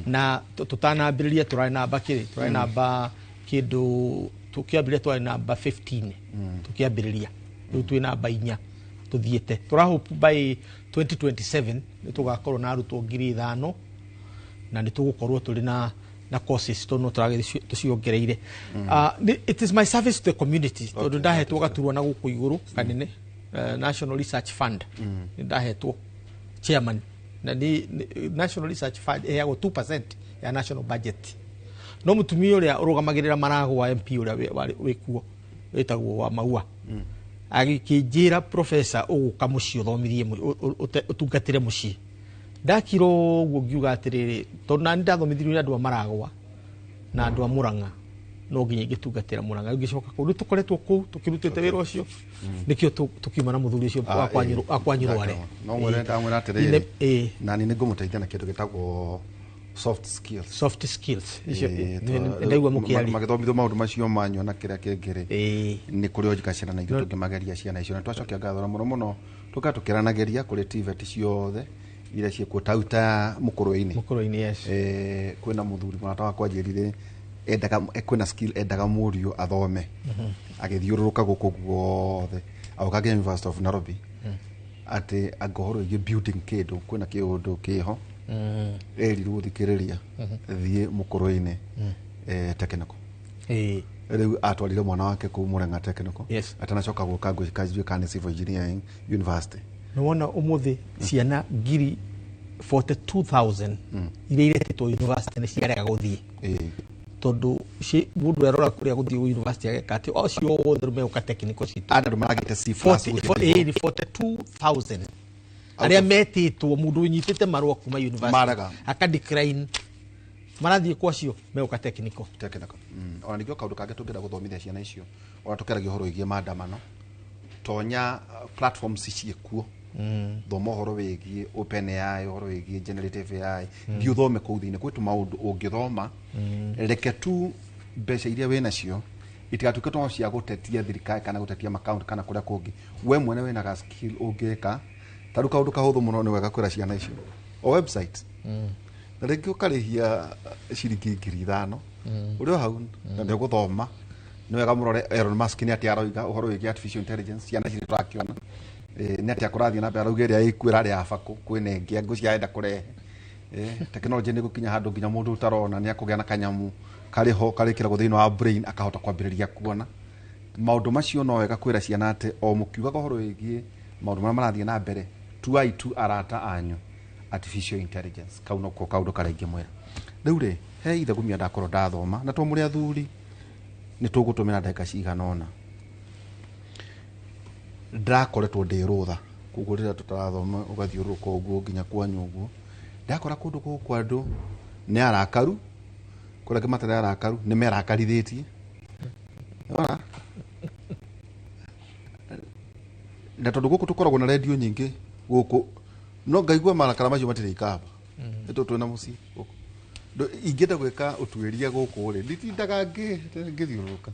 na tutanambiriria turai namba kindu tukiambiriria turai namba 15 tukiambiriria riu twina bainya tuthiete turahope by 2027 nitugakorwo na arutwo 5,000 na nitugukorwo turi na courses tono turagithie tuciongereire. It is my service to the community tondu ndahetwo gaturwa na guku iguru kanene National Research Fund ndahetwo chairman na ni National Research Fund eyago 2% ya national budget no mutumia uria urugamagirira marago wa MP uria wikuo wetagwo wa Maua agikijira professor uguka muci uthomithie utungatire muci ndakiro guo ngiuga atiriri tondu nani ndathomithirio andu amaragwa na andu amuranga no nginya ngitungatira Murang'a ngicoka kundu tukoretwo ku tukirutite wira ucio nikio tukiuma na muthuri ucio akwanyirware no mwenda atiriri nani ningumuteithia na kindu gitagwo soft skills ndaigua mukiari magithomithio maundu macio manyo na kiria kingiri ni kuri ojika ciana na ithu tungimageria ciana icio na twacokia ngatho muno tukatukiranageria kuri TVET ciothe ira ciekuo tauta mukuruini yes kwina muthuri mwana wa kwanjirire endaga kwina skill endaga murio athome agithiururuka guku guothe aukaga University of Nairobi ati agohoro ye building kindu kwina kiundu kiho eriru thikiriria thie mukuruini technical riu atwarire mwana wake ku Murang'a Technical atanacoka guka kazi kana civil engineering university no wona umuthi ciana 42,000 iria iretetwo university ni ciarega guthie tondu mundu arora kuria guthie university agekati ocio wothe meuka technical city andu maragite C+ 42,000 aria metitwo mundu unyitite marua kuma university akadecline marathie kwacio meuka technical ona nikio kaundu kange tungenda guthomithia ciana icio ona tukeragia horo igie maandamano tonya platforms ciekuo thoma horo wigie open AI horo wigie generative AI ngiuthome kuu thiini kwitu maundu ungithoma reke tu mbeca iria wina cio itigatuke to cia gutetia thirikari kana gutetia account kana kuria kungi we mwene wina ga skill ungika taru kaundu kahuthu muno ni wega kwira ciana icio o website na rĩngĩ ũkarĩhia ciringi 5,000 ũrĩ o hau na nĩ gũthoma nĩ wega mũrore Elon Musk nĩ atĩ aroiga ũhoro wĩgiĩ artificial intelligence ciana cirĩ tũrakĩona nĩ atĩ akũrathiĩ na mbere arauga ĩrĩa ĩkwĩra arĩ abakũ kwĩna ĩngĩ ngũciarenda kũrehe tekinoronjĩ nĩ gũkinya handũ nginya mũndũ ũtarona nĩ akũgĩa na kanyamũ karĩ ho karĩkĩragwo thĩinĩ wa brain akahota kwambĩrĩria kuona maũndũ macio no wega kwĩra ciana atĩ o mũkiugaga ũhoro wĩgiĩ maũndũ marĩa marathiĩ na mbere tuai tu arata anyu artificial intelligence kauno ko kaundu karaingi mwera riu ri he ithe gumia ndakorwo ndathoma na to muri athuri ni tugutumira ndeka cigana ona ndakoretwo ndirutha kugurira tutarathoma ugathiuruka uguo nginya kwanyu uguo ndakora kundu guku andu ni arakaru kuria kimatara arakaru ni merakarithitie ona na tondu guku tukoragwo na radio nyingi guku no ngaigua marakara macio matire ikaba eto twena muci ingenda gweka utuiria guku ri nditindaga ngithiuruka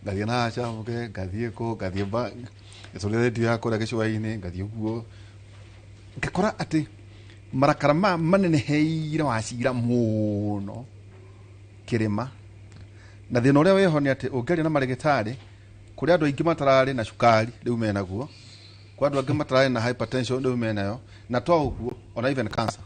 ngathie na chamuke ngathie ko ngathie ba esolera radio yakora gicwaini ngathie guo ngakora ati marakara manene heire wacira muno kirima na thina uria weho ni ati ungeria na marigitari kuri andu aingi matarari na cukari riu mena guo kwa andu angi matarari na hypertension riu mena yo na to uguo ona even cancer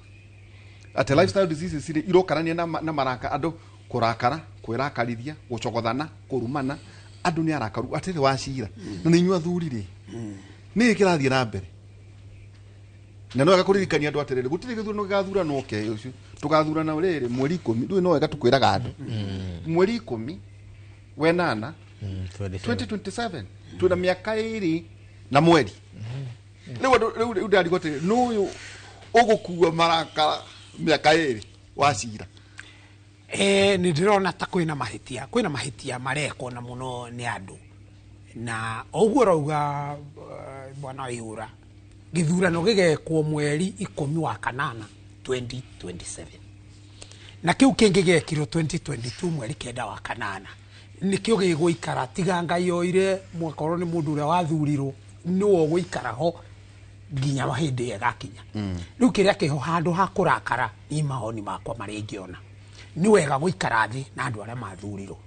ati lifestyle diseases iri irokarania na maraka andu kurakara kwirakarithia gucogothana kurumana andu ni arakaru atiri wacira na ni nyua thuri ri ni kirathie na mbere na no agakuririkania andu atiriri gutiri githurano gigathura no ke ucio tugathurana riri mweri 10 ndu no wega tukwiraga andu mweri 10 wenana 2027 tuna miaka iri na mweri riu ndarigote nuyu ugukuwa marakara miaka iri wacira ni ndirona ta kwina mahitia mareko na muno ni andu na oguo rauga bwana Ihura githurano gigekwo mweri 10 wa kanana 2027 na kiu kingigekirwo 2022 mweri 9 wa kanana nikio gigwikara tiganga yoire mwakoro ni mundu uria wathurirwo niwo gwikara ho nginya mahindi agakinya riu kiria kiho handu ha kurakara ni mahoni makwa mari ngiona ni wega gwikara thi na andu aria mathurirwo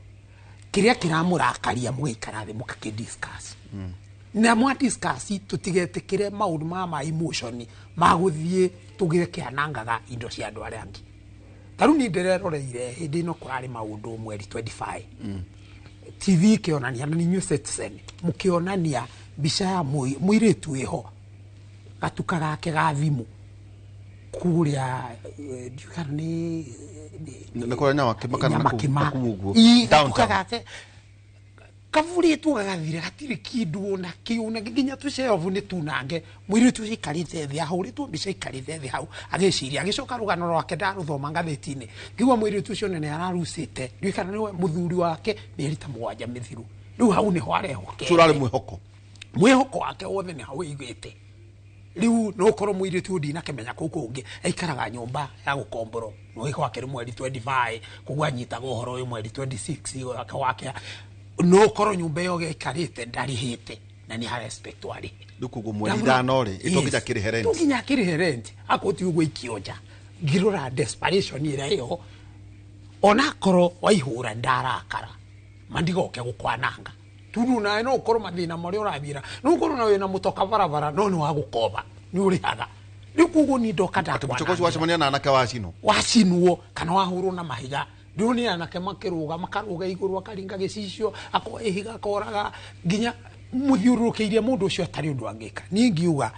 kiria kiramurakaria mwikara thi mukakidiscuss na mwa discuss tutigetikire maundu ma emotion maguthie tugire kianangaga indo cia andu aria angi taru ni ndireroreire hindi no kurari maundu mweri 25 TV kionania na New Citizen mukionania bica ya muiritu iho gatuka gake ga thimu kuria dukana ni nakora nyama kimakana kuguo downtown kavuri tu gathire gatire kindu na kiuna ginya tuceovu ni tunange muiritu ikarite thi ahuri tu bica ikarite thi hau agiciria agicoka rugano rwake ndaruthoma ngatheti-ini ngigwa muiritu ucio nene ararusite dukana ni muthuri wake ni erita 7 mithiru riu hau ni ho arehoke turare mwihoko wake wothe ni hau igite riu no korwo muiritu ndina kemenya kuku ungi aikaraga nyumba ya gukomboro no iko wake mweri 25 kugwa nyita gohoro uyu mweri 26 wake no korwo nyumba yo geikarite ndarihite na ni ha respect wari dukugo mweri dano ri itokinya kiriherent tukinya kiriherent akoti ugwe ikioja ngirora desperation ira yo ona korwo waihura ndarakara mandigoke gukwananga turu na no korwo mathina mari urathira no korwo na wena mutoka barabara no ni wagukoba ni urihaga rikugo ni ndoka ndatwa muchokozi wacemania na anake wacinwo kana wahurwo na mahiga nduni anake makiruga makaruga iguru akaringa gicicio akwa ihiga akoraga nginya muthiurukiirie mundu ucio atari undu angika ni ngiuga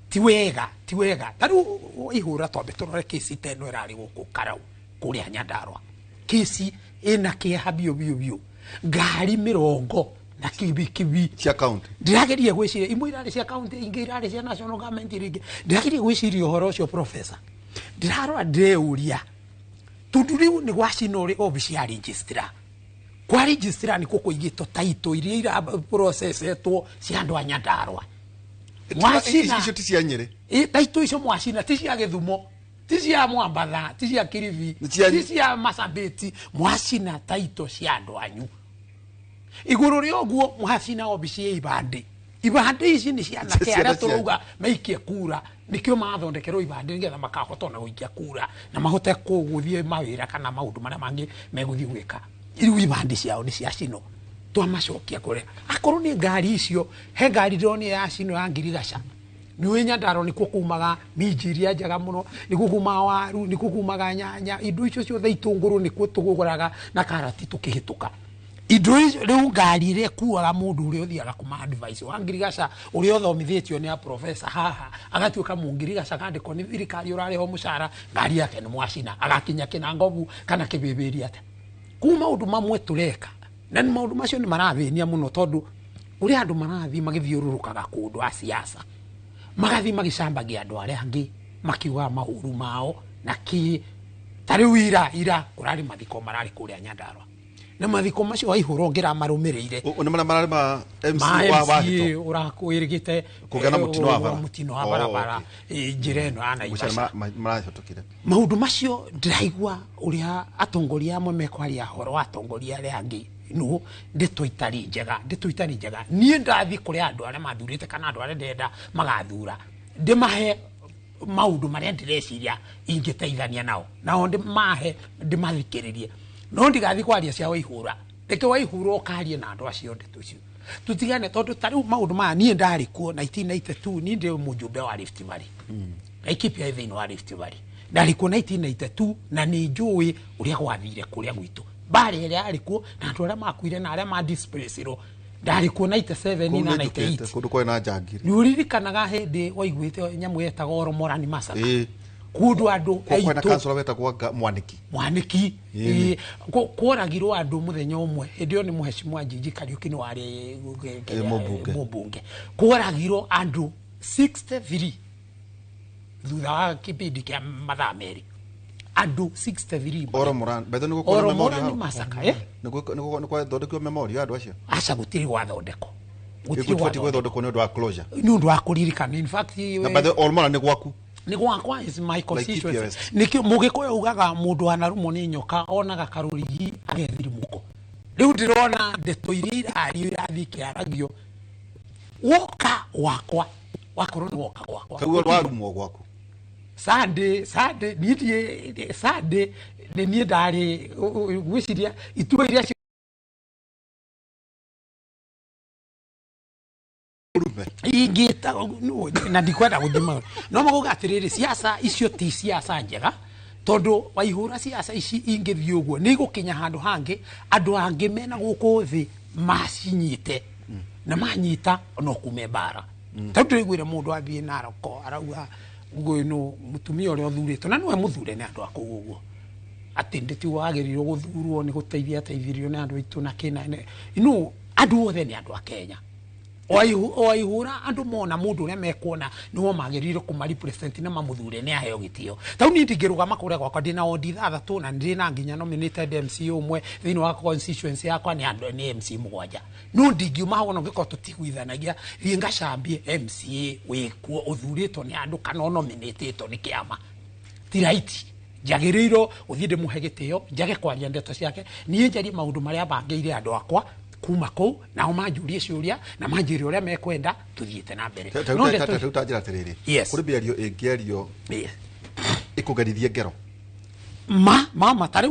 ti wega taru Ihura twambe turore kesi teno irari guku karau kuria Nyandarua kesi ina kieha bio ngari 70 na kibi cia county ndirageria gwiciria imwe irari cia county ingi irari cia national government ringi ndirageria gwiciria uhoro ucio professor ndirarora ndeuria tundu riu ni gwacino ri office ya registrar kwa registrar ni kukuigito taito iria ira process etwo cia andu a Nyandarua mwacina icio ti cia Nyeri taito icio mwacina ti cia Githumo ti cia Mwambatha ti cia Kilifi ti cia Masabeti mwacina taito cia andu anyu iguru ri oguo mwacina office ya ibande ici ni cia nake aria turuga maikie kura nikio mathondekerwo ibande nigetha makahota na guikia kura na mahote kuguthie mawira kana maundu maria mangi meguthie gwika iriu ibande ciao ni cia cino twamacokia kuria akorwo ni ngari icio he ngari ndoni ya cino ya Ngirigaca ni Nyandarua ni kukumaga minjiria njaga muno ni kukumaga waru ni kukumaga nyanya indo icio ciothe itunguru ni kutuguraga na karati tukihituka indo icio riu ngari ire kuaga mundu uri uthiaga kuma advice wa Ngirigaca uri othomithitio ni a professor haha agatuika Ngirigaca kandiko ni thirikari urare ho mucara ngari yake ni mwacina agakinya Kinangovu kana Kibibiri ate kuma undu mamwe tureka na ni maundu macio ni marathinia muno tondu uri andu marathi magithiururukaga kundu a siasa magathi magicambagia andu aria angi makiuga mahuru mao na ki tariu ira kurari mathiko marari kuria Nyandarua na mathiko macio Ihura ngira marumirire ni marari ma MC wa hito urakwirigite kugana mutino wa barabara njireno ana ibasha marahotokire maundu macio ndiraigua uria atongoria amwe mekwaria horo atongoria aria angi no nditwitari njega nie ndathi kuri andu aria mathurite kana andu aria ndenda magathura ndimahe maundu maria ndireciria ingiteithania nao ndimahe ndimathikiririe no ndigathi kwaria cia Ihura reke Ihura okarie na andu acio ndetu icio tutigane tondu tariu maundu maya nie ndari kuo 1992 ni ndi mujumbe wa Rift Valley aikipia thini wa Rift Valley ndarikuo 1992 na ni njui uria gwathire kuria gwitu bari iria arikuo na andu aria makuire na aria ma displaced ndarikuo 97 na 98 kundu kwa na jangiri niuririkanaga hindi waiguite nyamu yetaga Oromorani massacre kundu andu kwa na council wetagwa Mwaniki kworagirwo andu muthenya umwe hindio ni muheshimiwa Jiji Kariuki ni wari mubunge kworagirwo andu 63 thutha wa kipindi kia mathaa meri andu 63 Oromorani betho niko kwa Oromorani massacre niko kwa thondekio memory andu acio aca gutiri gwathondeko gutiri gwathondeko ni undu wa closure ni undu wa kuririkana in fact na betho Oromorani ni gwaku ni gwakwa is my constituency nikio mugikoyo ugaga mundu anarumo ni nyoka onaga karurigi agethiri muko riu ndirona ndeto iria irathi aragio woka wakwa wakorwo ni woka gwakwa kaguo warumo gwaku Sunday ni nie ndari gwiciria itua iria ingita na ndikwenda guthima no maguga atiriri siasa icio ti siasa njega tondu waihura siasa ici ingithii uguo ni gukinya handu hangi andu angi mena guku thi macinyite na manyita no kume bara tondu igwire mundu athie Naroko arauga ngwino mutumia uria uthuritwo na niwe muthure ni andu aku uguo ati nditi wagirirwo guthurwo ni guteithia teithirio ni andu aitu na kina inu andu othe ni andu a Kenya oihura andu mona mundu uria mekuona niwo magirire kumarepresent na mamuthure ni aheo gitio tau ni ndingirugama kuria gwakwa ndina odi thathatu na ndina nginya nominated MC umwe thini wa constituency yakwa ni andu ni MC mugwanja no ndingiuma hono ngiko tutiguithanagia thienga cambie MCA wikuo uthuritwo ni andu kana nominated ni kiama ti right jagiriro uthinde muhe gitio njage kwaria ndeto ciake ni njari maundu maria bangeire andu akwa kuma kou na omanjurie ciuria na manjiri uria mekwenda tuthiite na mbere no ndeto tutajira atiriri kuri biario ingiario ikugerithie ngero mama tare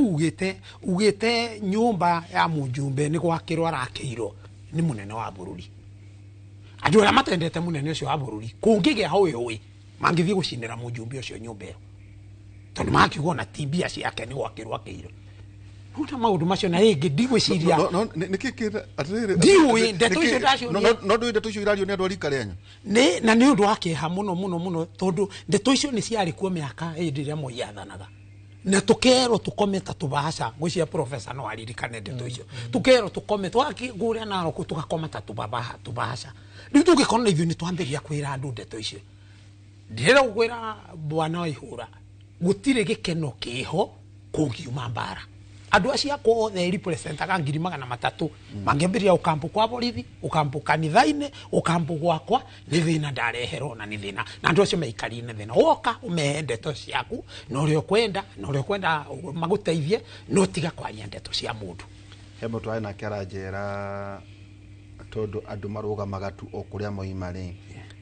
ugite nyumba ya mujumbe ni gwakirwa rakirwo ni munene wa bururi andu aria matendete munene ucio wa bururi kungigia hoyo mangithie gucinira mujumbe ucio nyumba iyo tondu makiugo na tibia ciake ni gwakirwa akirwo Uta maundu macio na ringi ndigwiciria no nikikira atiriri ndiwe ndeto icio ndacio no ndeto icio irario ni andu arika renyu ni na ni undu wakiha muno tondu ndeto icio ni ciari kuo miaka indi mo yathanaga na tukero tukometa tubasha gucia professor no aririkane ndeto icio tukero tukometa wakiguria naro tugakometa tubasha riu tungikona ithu ni twambiria kwira andu ndeto icio ndira gwira bwana Waihura gutire gikeno kiho kungiuma mbara andu acia ko the representaga 300 mangembiria ukampu kwa borithi ukampu kanithaine ukampu gwakwa ni thina ndarehero na ni thina na andu acio meikari ni thina woka umehe ndeto ciaku no rio kwenda maguteithie no tiga kwaria ndeto cia mundu he mutu aina kiaranjera tondu andu marugamaga tu okuria moimari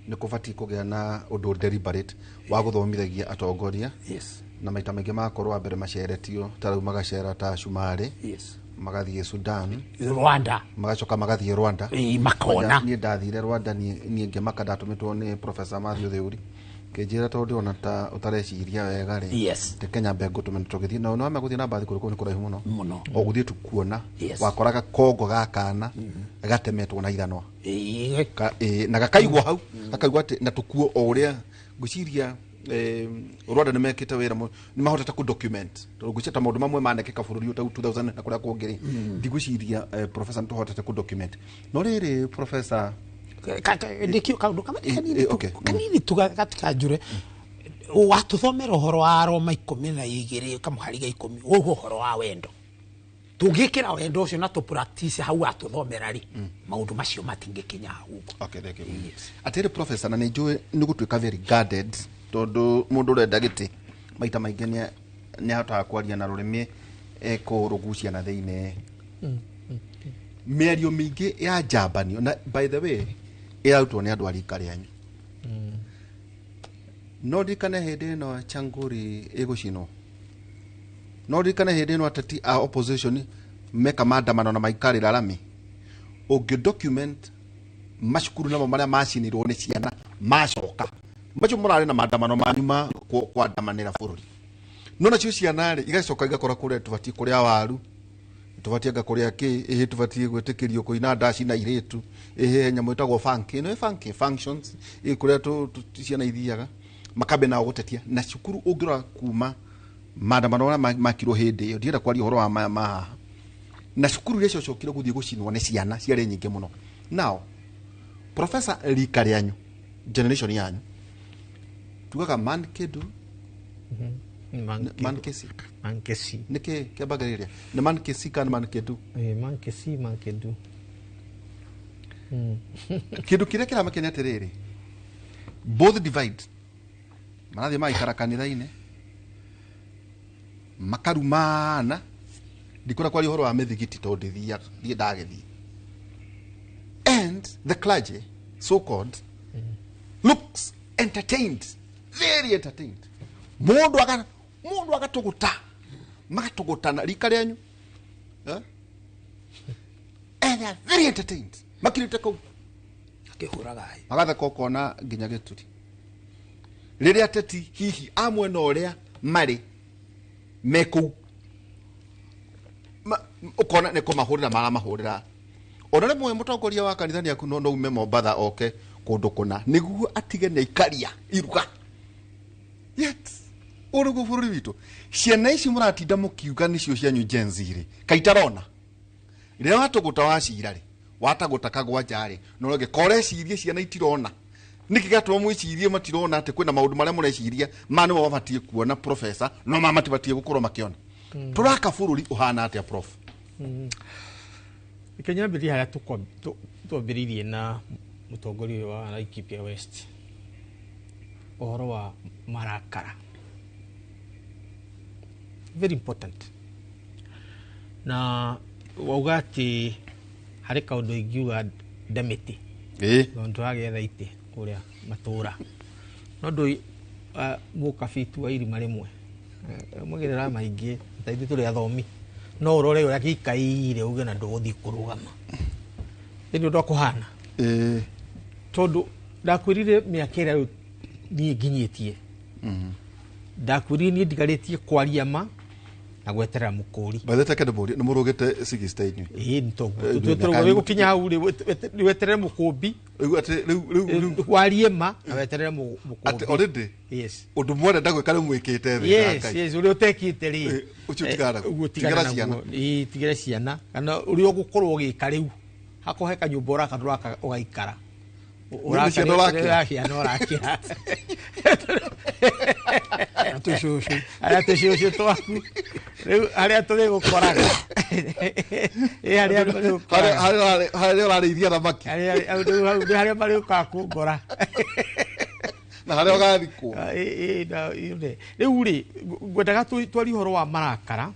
ni kubati kugia na undu deliberate wa guthomithagia atongoria na maita maingi makorwo mbere maceretio tarau magacera ta Shumari magathie Sudan Rwanda magacoka magathie Rwanda makona ni ndathire Rwanda ni nge makadatumitwo ni Professor Matthew Theuri kejira tondu ona ta utareciria wega ri te Kenya bengo tumenetwo githii no no maguthie na bathi kuriku ni kuraihu muno o guthie tukuona wakoraga kongo gakana gatemetwo na ithanwa na gakaigwo hau gakaigwo ati na tukuo o uria guciria Rwanda ni mekite wira ni mahotete ku document to guceta maundu mamwe manekeka bururi uta 2000 na kuria kungiri ndigushiria professor ntuhotete ku document no riri professor ndikio kaundu kama kanini tugatika jure watuthomera uhoro wa Roma 12 kamuhariga 10 ugo uhoro wa wendo tungikira wendo ucio na to practice hau atuthomera ri maundu macio matingikinya huko thank you atiri professor na njue ni gutwika very guarded tondu mundu urenda giti maita maingi ni ahotaga kwaria na rurimi ekurugucia na thiine mĩario mĩingĩ ya njambanio na by the way ĩrarutwo nĩ andũ arika rĩanyu no ndikane hĩndĩ ĩno Changuri ĩgũcinwo no ndikane hĩndĩ ĩno ateti a opposition meka maandamano na maikarĩra rami ũngĩ document macukuru namo marĩa macinirwo nĩ ciana macoka macio mũrarĩ na maandamano manyu ma kwandamanĩra bũrũri nona cio ciana ri igacoka igakora kuria tubatie kuria waru tubatie ga kuria ki tubatie gwitikirio kuina ndaci na iritu nyamå ĩtagwo funky no funky functions kuria ciana ithiaga makabe na gutetia na cukuru ũngĩrora kuma maandamano makirwo hĩndĩ ĩyo ndienda kwaria ũhoro wa ma na cukuru icio ciocokire gũthiĩ gũcinwo nĩ ciana ciarĩ nyingĩ mũno. Now Professor rika rĩanyu generation yanyu tugaga mankedu mankesi nike kiambagĩrĩria nĩ mankesi kana mankedu mankedu kindu kĩrĩa kĩramakenia atĩrĩrĩ both divide marathiĩ maikara kanitha-inĩ makarumana ndikora kwaria ũhoro wa mĩthigiti tondũ thiĩ ndagĩthiĩ and the clergy so called looks entertained, very entertained. Mundu agatuguta magatugutana rika rĩanyu and they are very entertained makirite kau akihuragai magatheka ukona nginya gĩturi rĩrĩa ateti hihi amwe na ũrĩa marĩ meku ukona nĩ kũmahũrĩra maramahũrĩra ona rĩmwe mũtongoria wa kanitha nĩ aku no ume Mombatha oke kũndũ kũna nĩguo atige na ikaria iruga yet ũrũgũ bũrũri witũ ciana ici mũratinda mũkiuga nĩcio cianyu Gen Z rĩ kaitarona rĩrĩa watũgũta wacira rĩ watagũta kagwanja rĩ no rĩngĩ korecirie ciana itirona niki gatwa mwicirie matirona atĩ kwĩna maũndũ marĩa mũreciria ma nĩmo mabatie kuona professor no mamatibatie gũkorwo makiona turaka bũrũri ũhana atĩa prof Kenya mbiri haya tuambĩrĩirie na mũtongoria wa Laikipia West ũhoro wa marakara very important na wauga atĩ harĩ kaũndũ ingiuga ndemĩtĩ tondũ agĩetha itĩ kũrĩa matũra no ndũ mũkabitu wa irima rĩmwe mũgerera maingĩ ta ithuĩ tũrĩ athomi no ũrore ũrĩa gĩikaire uge na ndũgũthiĩ kũrũgama nĩ ũndũ kũhana tondũ ndakwĩrire mĩaka ĩrĩa niĩ nginyĩtie ndakwĩrire niĩ ndigarĩtie kwaria ma na gweterera mũkũri bathete kende mũri nĩ mũrũgĩte 60 inyu nĩ tũgũtũrũgũ gũkinya hau rĩ weterere mũkũmbi rĩu warie ma na weterere mũkũmbi already yes ũndũ mwene ndagwĩka rĩu mwĩkĩte thĩ yes ũrĩa ũtekĩte rĩ tigĩra ciana kana ũrĩa ũgũkorwo ũgĩka rĩu hakohe kanyũmba ũraka ũgaikara ũrakĩra tũcũcũ twaku rĩu harĩa tũrĩgũkoraga harĩa ũrarĩithia thamaki harĩa marĩũkaga kũngora na harĩa ũgathikwo rĩu rĩ ngwendaga twarie ũhoro wa marakara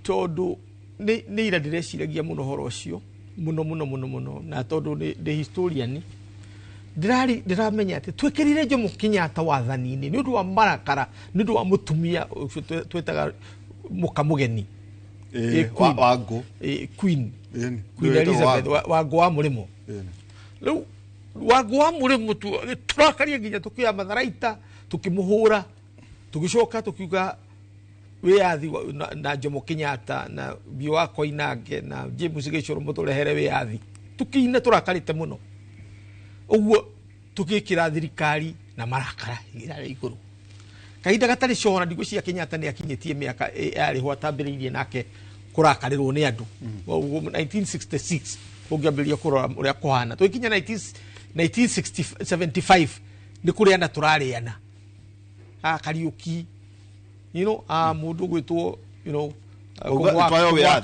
tondũ nĩ ira ndĩreciragia mũno ũhoro ũcio mũno na tondũ ndĩ historian ndiramenya atĩ twĩkĩrire Jomo Kenyatta wathani-inĩ nĩ ũndũ wa marakara nĩ ũndũ wa mũtumia twetaga mũkamũgeni Queen Elizabeth Wangũ wa Mũrĩmo rĩu Wangũ wa Mũrĩmo tũrakaria nginya tũkĩoya matharaita tũkĩmũhũra tũgĩcoka tũkiuga wĩyathi na Jomo Kenyatta na Bio wa Koinange na James Gĩcũrũ mũtũrehere wĩyathi tũkĩina tũrakarĩte mũno ũguo tũgĩkĩra thirikari na marakara igĩrĩ igũrũ kahinda gatarĩ cora ndigũcia Kenyatta nĩ akinyĩtie mĩaka yarĩ ho atambĩrĩirie nake kũrakarĩrwo nĩ andũ 1966 ũngĩambĩrĩria kũrora ũrĩa kũhana tũkinya 1975 nĩ kũrĩ ana tũrarĩana Kariuki mũndũ gwĩtwo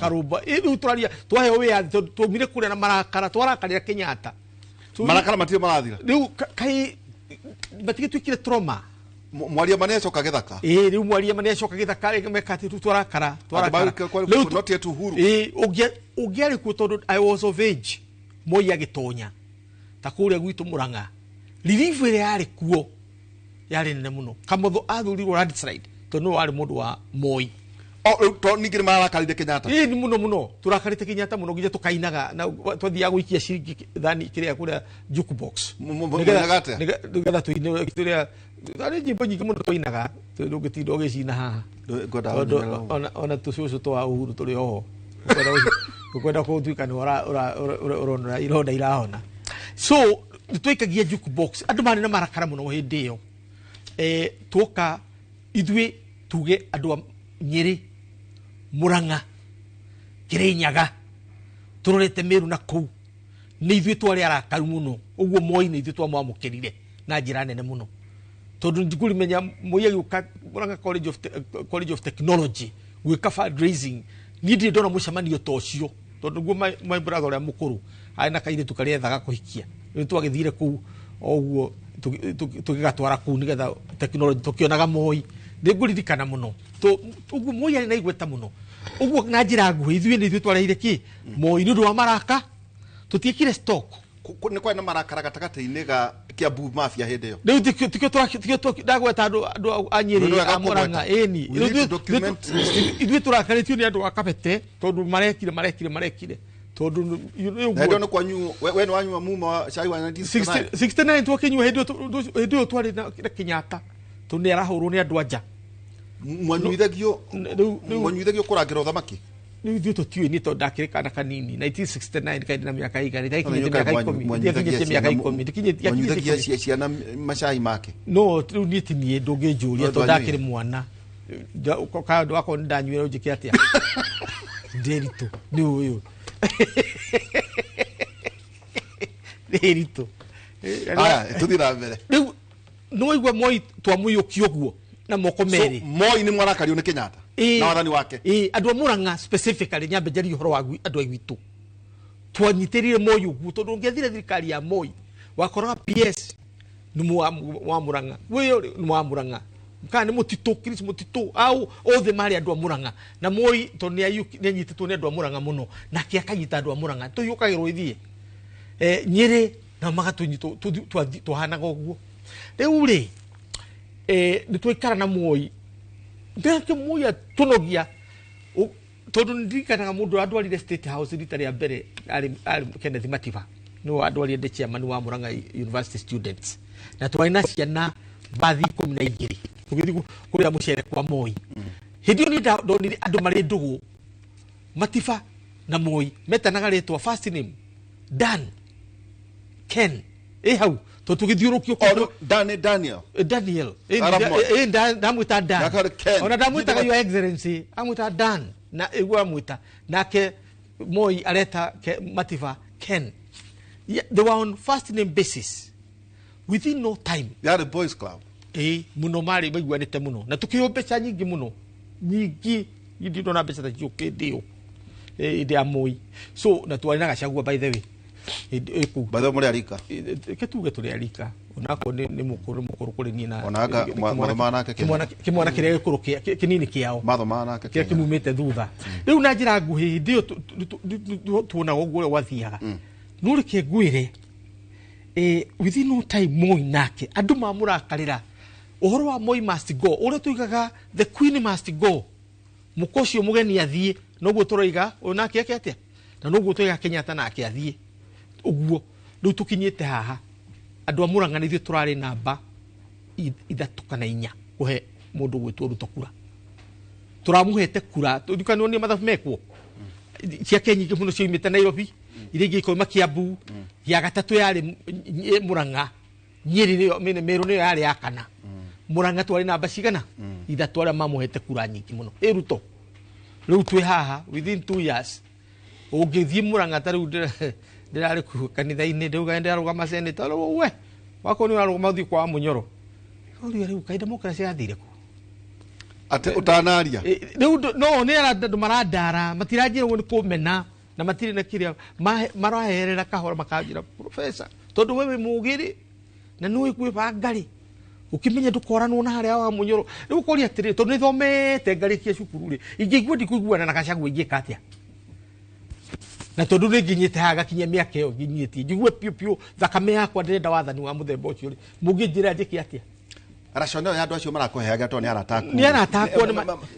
karũmba rĩu tũraria twaheo wĩyathi twaumire kũrĩa na marakara twarakarĩra Kenyatta marakara matirĩ marathira rĩu kaĩ matigĩtuĩkire trauma mwaria mane acoka gĩthaka rĩu mwaria mane acoka gĩthaka meka atĩ twarakara rĩu not yet uhuru ũngĩarĩ kuo tondũ I was of age Moi agĩtonya ta kũrĩa gwitũ Mũrang'a relief ĩrĩa yarĩ kuo yarĩ nene mũno Kamotho athurirwo landslide tondũ nĩ warĩ mũndũ wa Moi to ningire marakarire Kenyatta ni muno turakarite Kenyatta muno gije tukainaga na twathiaga guikia ciringi thani kiria kuria jukebox nigetha tuine kiria ari nyimbo nyingi muno twainaga ndungitindo gicina haha ona tucucu twa Uhuru turi oho ukwenda kutuika ni urona ironda irahona so twikagia jukebox andu mari na marakara muno hindi iyo tuoka ithwe tuge andu Nyeri Muranga Kirinyaga turorete Meru na kou ni ithwe twari arakaru muno uguo Moi ni ithwe twamwamukirire na njira nene muno tondu ndikuri menya Moi agiuka Muranga College of Technology gwika fundraising ni ndi ndona mucemanio tocio tondu guo my brother uri mukuru ari na kaire tukariethaga kuhikia ni twagithire kou oguo tugigatwara kou nigetha technology tukionaga Moi ndiguririkana muno to uguo Moi ari na igweta muno uguo na njira nguhi ithwe ni ithwe twareire ki Moi ni ndwa maraka tutiekire stock ni kwa na marakara gatagati-ini ga Kiambu mafia hindi iyo riu tikio ndagweta andu anyiri amuranga eni ithwe turakaritio ni andu akabete tondu marekire tondu ndio ni kwanyu we ni wanyu muma cai wa 69 twakinywa hindi iyo twari na Kenyatta tuni arahurwo ni andu anja mwanyuithagio kuragira uthamaki ni ithwe tutiui ni tondu ndakiri kana kanini 1969 kaindi na miaka igari ndaikinyite miaka 10 mwanyuithagia ciana macai make no riu ni ndunginjuria tondu ndakiri mwana kandu wako ndanyuira njike atia nderito ni uyu nderito tuthira mbere riu no igwa Moi twamuyukia guo na moko meri Moi ni mwarakario ni Kenyatta na wathani wake andu Muranga specifically nyambe njari horo wa andu aigwitu twanyitirire Moi uguo tondu ngethire thirikari ya Moi wakoraga PS ni wa Muranga we ni wa Muranga kana ni mutito Chris mutito au othe mari andu Muranga na Moi tondu ni anyititwo ni andu Muranga muno na kiakanyita andu Muranga tuyukagirwo ithie Nyeri na magatunyito tuhanaga uguo riu ri ni twikara na Moi ndeke Moi atunogia tondu ndirikanaga mundu andwarire State House rita ria mbere ari Kenneth Matiba no andwarire chairman wa Muranga University students na twaina ciana bathi 12 tugithi kuria mucere kwa Moi hindi ni ndonire andu mari ndugu Matiba na Moi metanaga ritwa first name Dan Ken hau to tugithiurukio Daniel ndamwita Dan ona ndamwita your excellency amwita Dan na igwa amwita nake Moi areta Matiba Ken they were on first name basis within no time they are the boys club muno mari baigwanite muno na tukio mbeca nyingi muno nyingi ndio na mbeca ta ndio ide Moi so na twari na gacagua by the way batho muri arika ketuge turi arika onako ni mukuru kuri ni na onaga mathoma nake kimwana kiria gikuru kinini kiao mathoma nake kia kimumite thutha riu na njira nguhi ndio tuona uguo wathiaga nuri ke gwire within no time Moi nake andu mamurakarira uhoro wa Moi must go ure tuigaga the queen must go mukocio mugeni athie noguo turoiga onake atia na noguo tuiga Kenyatta nake athie uguo riu tukinyite haha andu Muranga ni thie turari namba 3 kana 4 kuhe mundu gwitwo Ruto kura turamuhete kura tukanwo ni mathabu mekwo cia Kenya muno cio imite Nairobi irigi ikoima Kiambu ya gatatu yari Muranga Nyeri ni Meru ni yari yakana Muranga twari namba cigana 3 aria mamuhete kura nyingi muno Ruto riu twi haha within 2 years ungithie Muranga ta riu ndirari ku kanitha-ini ndiuga ndirarugama senator we wako ni arugama uthi kwa Munyoro riu kai democracy yathire ku ate utanaria riu no ni andu maradara matirajire ni kumena na matire na kiria maraherera kahora makajira professor tondu wewe mugiri na nui kwiba ngari ukimenya ndukoranwo na haria wa Munyoro riu koria atiri tondu nithomete ngari kia cukuru ri ingigwa ndikuiguana na Gachagua ingika atia na tondu nginyite haga kinya miaka iyo nginyite njigwe piu thakame yakwa ndirenda wathani wa muthemba ucio ri munginjira njiki atia rationale ya andu acio marakoheaga to ni aratakwo ni aratakwo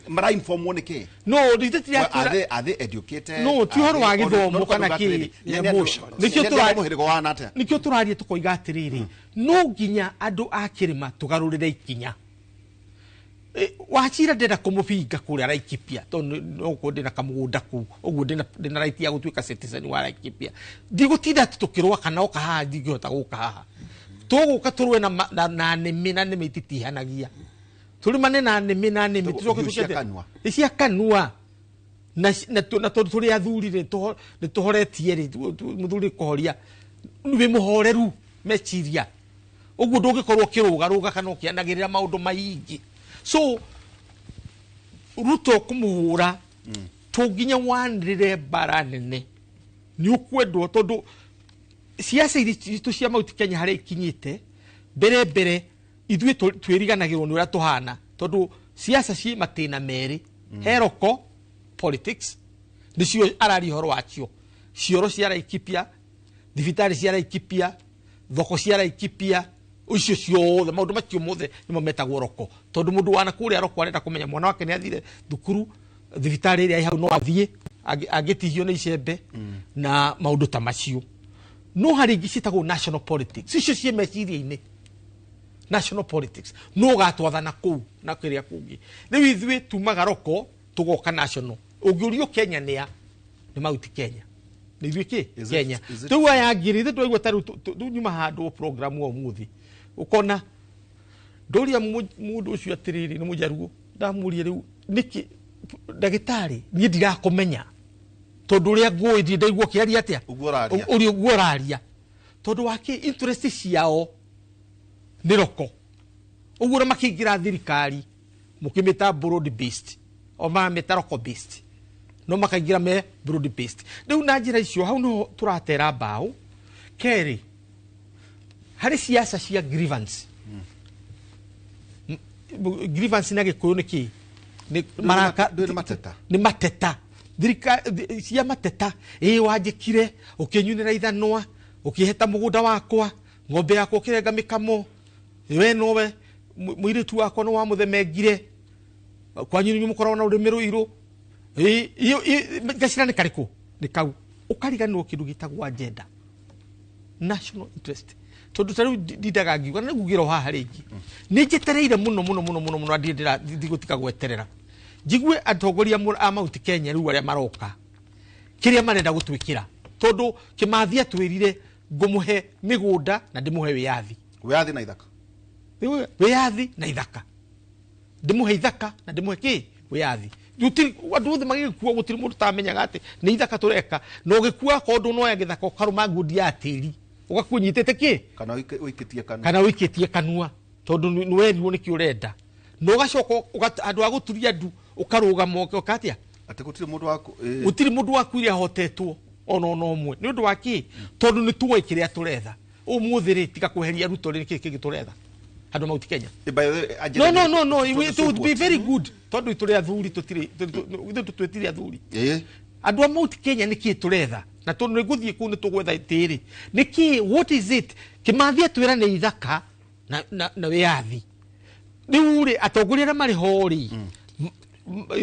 mara inform one ke no nditeti ya are they educated no ti horo wa githomo kana ki emotion nikio turarie tukoiga atiriri no nginya andu akirima tugarurire ikinya wachira ndenda kumubinga kuria Laikipia to no ndina kamugunda ku uguo ndina right ya gutuika citizen wa Laikipia ndigutinda tukirwa kana oka ha ndingihota guka haha tuguka turwe na nemi titihanagia tulimane na nemi tucoke tukete isia kanua na turi athurire ni tuhoretie ri muthuri kuhoria ni muhoreru mechiria uguo ndungikorwo kiruga kana ukianagirira maundu maingi so Ruto kumuhura tuginya wanrire bara nene ni ukwendwo tondu siasa itu cia mauti Kenya hari ikinyite mbere ithuĩ twĩriganagĩrwo nĩ ũrĩa tũhana tondu siasa ci matina meri heroko politics nicio arari horo wacio cioro cia Laikipia thibitari cia Laikipia thoko cia Laikipia ucio ciothe maundu macio mothe nimo metagwo roko tondu mundu wana kuria roko arenda kumenya mwana wake ni athire thukuru thibitari ria hau no athie agitihio ni icembe na maundu ta macio no hari gicitagwo national politics icio cie meciria-ini national politics no gatwathana kuu na kiria kungi riu ithuĩ tumaga roko tugoka national ungiurio Kenya ni mauti Kenya ni ithuĩ ki Kenya tu aya ngiri ithuĩ twaigua taru nyuma handu program wa umuthi ukona ndoria mundu ucio atiriri ni mujaruo ndamurie riu niki ndagitari ni ndirakumenya tondu ria ngui ndi ndaigua kiaria atia uri ugoraria tondu wake interest ciao ni roko uguo makingira thirikari mukimita broad based o ma metaroko based no makaingira me broad based riu na njira icio hau no turatera mbao keri hari siasa cia grievance grievance na gikuyu niki ni maraka ni mateta cia mateta wajikire ukinyunira ithanwa ukiheta mugunda wakwa ng'ombe yakwa ukirenga mikamo we nowe muiritu wakwa no wa muthemengire kwanyu ni mukorwo na urimi ruiru gacira ni kariku ni kau ukariganwo kindu gitagwa agenda national interest tondu tariu ndidaga ngiuga na ngugiro haha ringi ni njetereire muno andira ndigutika gweterera jigwe atongoria a mauti Kenya riu aria maroka kiria marenda gutwikira tondu Kimathi atwirire ngumuhe migunda na ndimuhe wiyathi na ithaka wiyathi na ithaka ndimuhe ithaka na ndimuhe ki wiyathi gutiri andu othe magikuwa gutiri mundu tamenyaga ati ni ithaka tureka no gikuwa kondu no ya githaka ukaruma ngundi ya tiri ugakunyitete ki kana wikitie kanua tondu ni werirwo niki urenda no gacoka andu aguturia andu ukaruga moke ukatia ati gutiri mundu waku iria hotetwo ono no mwe ni undu waki tondu ni tuwe kiria turetha umuthi ri tiga kuheria Ruto ri kiki gituretha andu mauti Kenya no it would be very good tondu ituri athuri tutwetire athuri andu mauti Kenya niki turetha na tondu ni guthie ku ni tugwetha tiri niki what is it Kimathi atwira ni ithaka na wiyathi riu ri atongoria na mari hori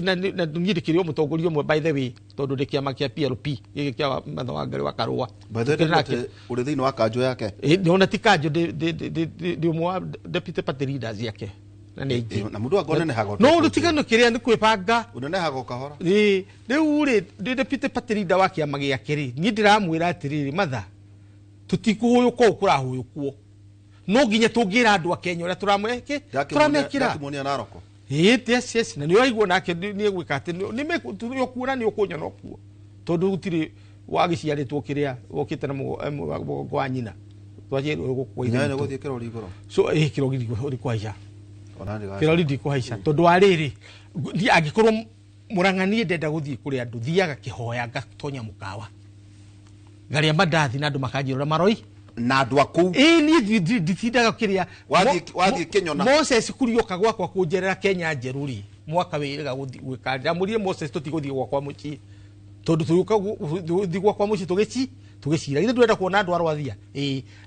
na ngidikirio mutongoria umwe by the way tondu ndikiama kia PLP giki kia matho wa ngari wa karua by the way uri thini wa kanjo yake ndona ti kanjo ndi umwe deputy party leaders yake na ningi na mundu agone ne hago no rutigano kiria ni kwibanga unene hago kahora riu ri deputy party leader wa kiama giake ri ni ndiramwira atiriri matha tutikuhuyuko kurahuyukuo no nginya tungira andu a Kenya uria turamweke turamekira kimunia naroko yes na niyo aigwo nake ni gwika ati ni me kuona ni ukunya no kuo tondu gutiri wagiciaritwo kiria wokite na kwa nyina twaje gukwaina ne guthie kirori igoro so kirori uri kwaisha kirori ndi kwaisha tondu ariri ndi agikorwo murang'ani ndenda guthie kuri andu thiaga kihoya gatonya mukawa garia madathi na andu makajirora maroi na andu aku ni nditindaga kiria wathie Kenyona Moses kurioka gwakwa kunjerera Kenya njeruri mwaka wiriga gwika ndamurie Moses tutiguthie gwakwa muci tondu tuyuka gwakwa muci tugicira ithu ndwenda kuona andu arwathia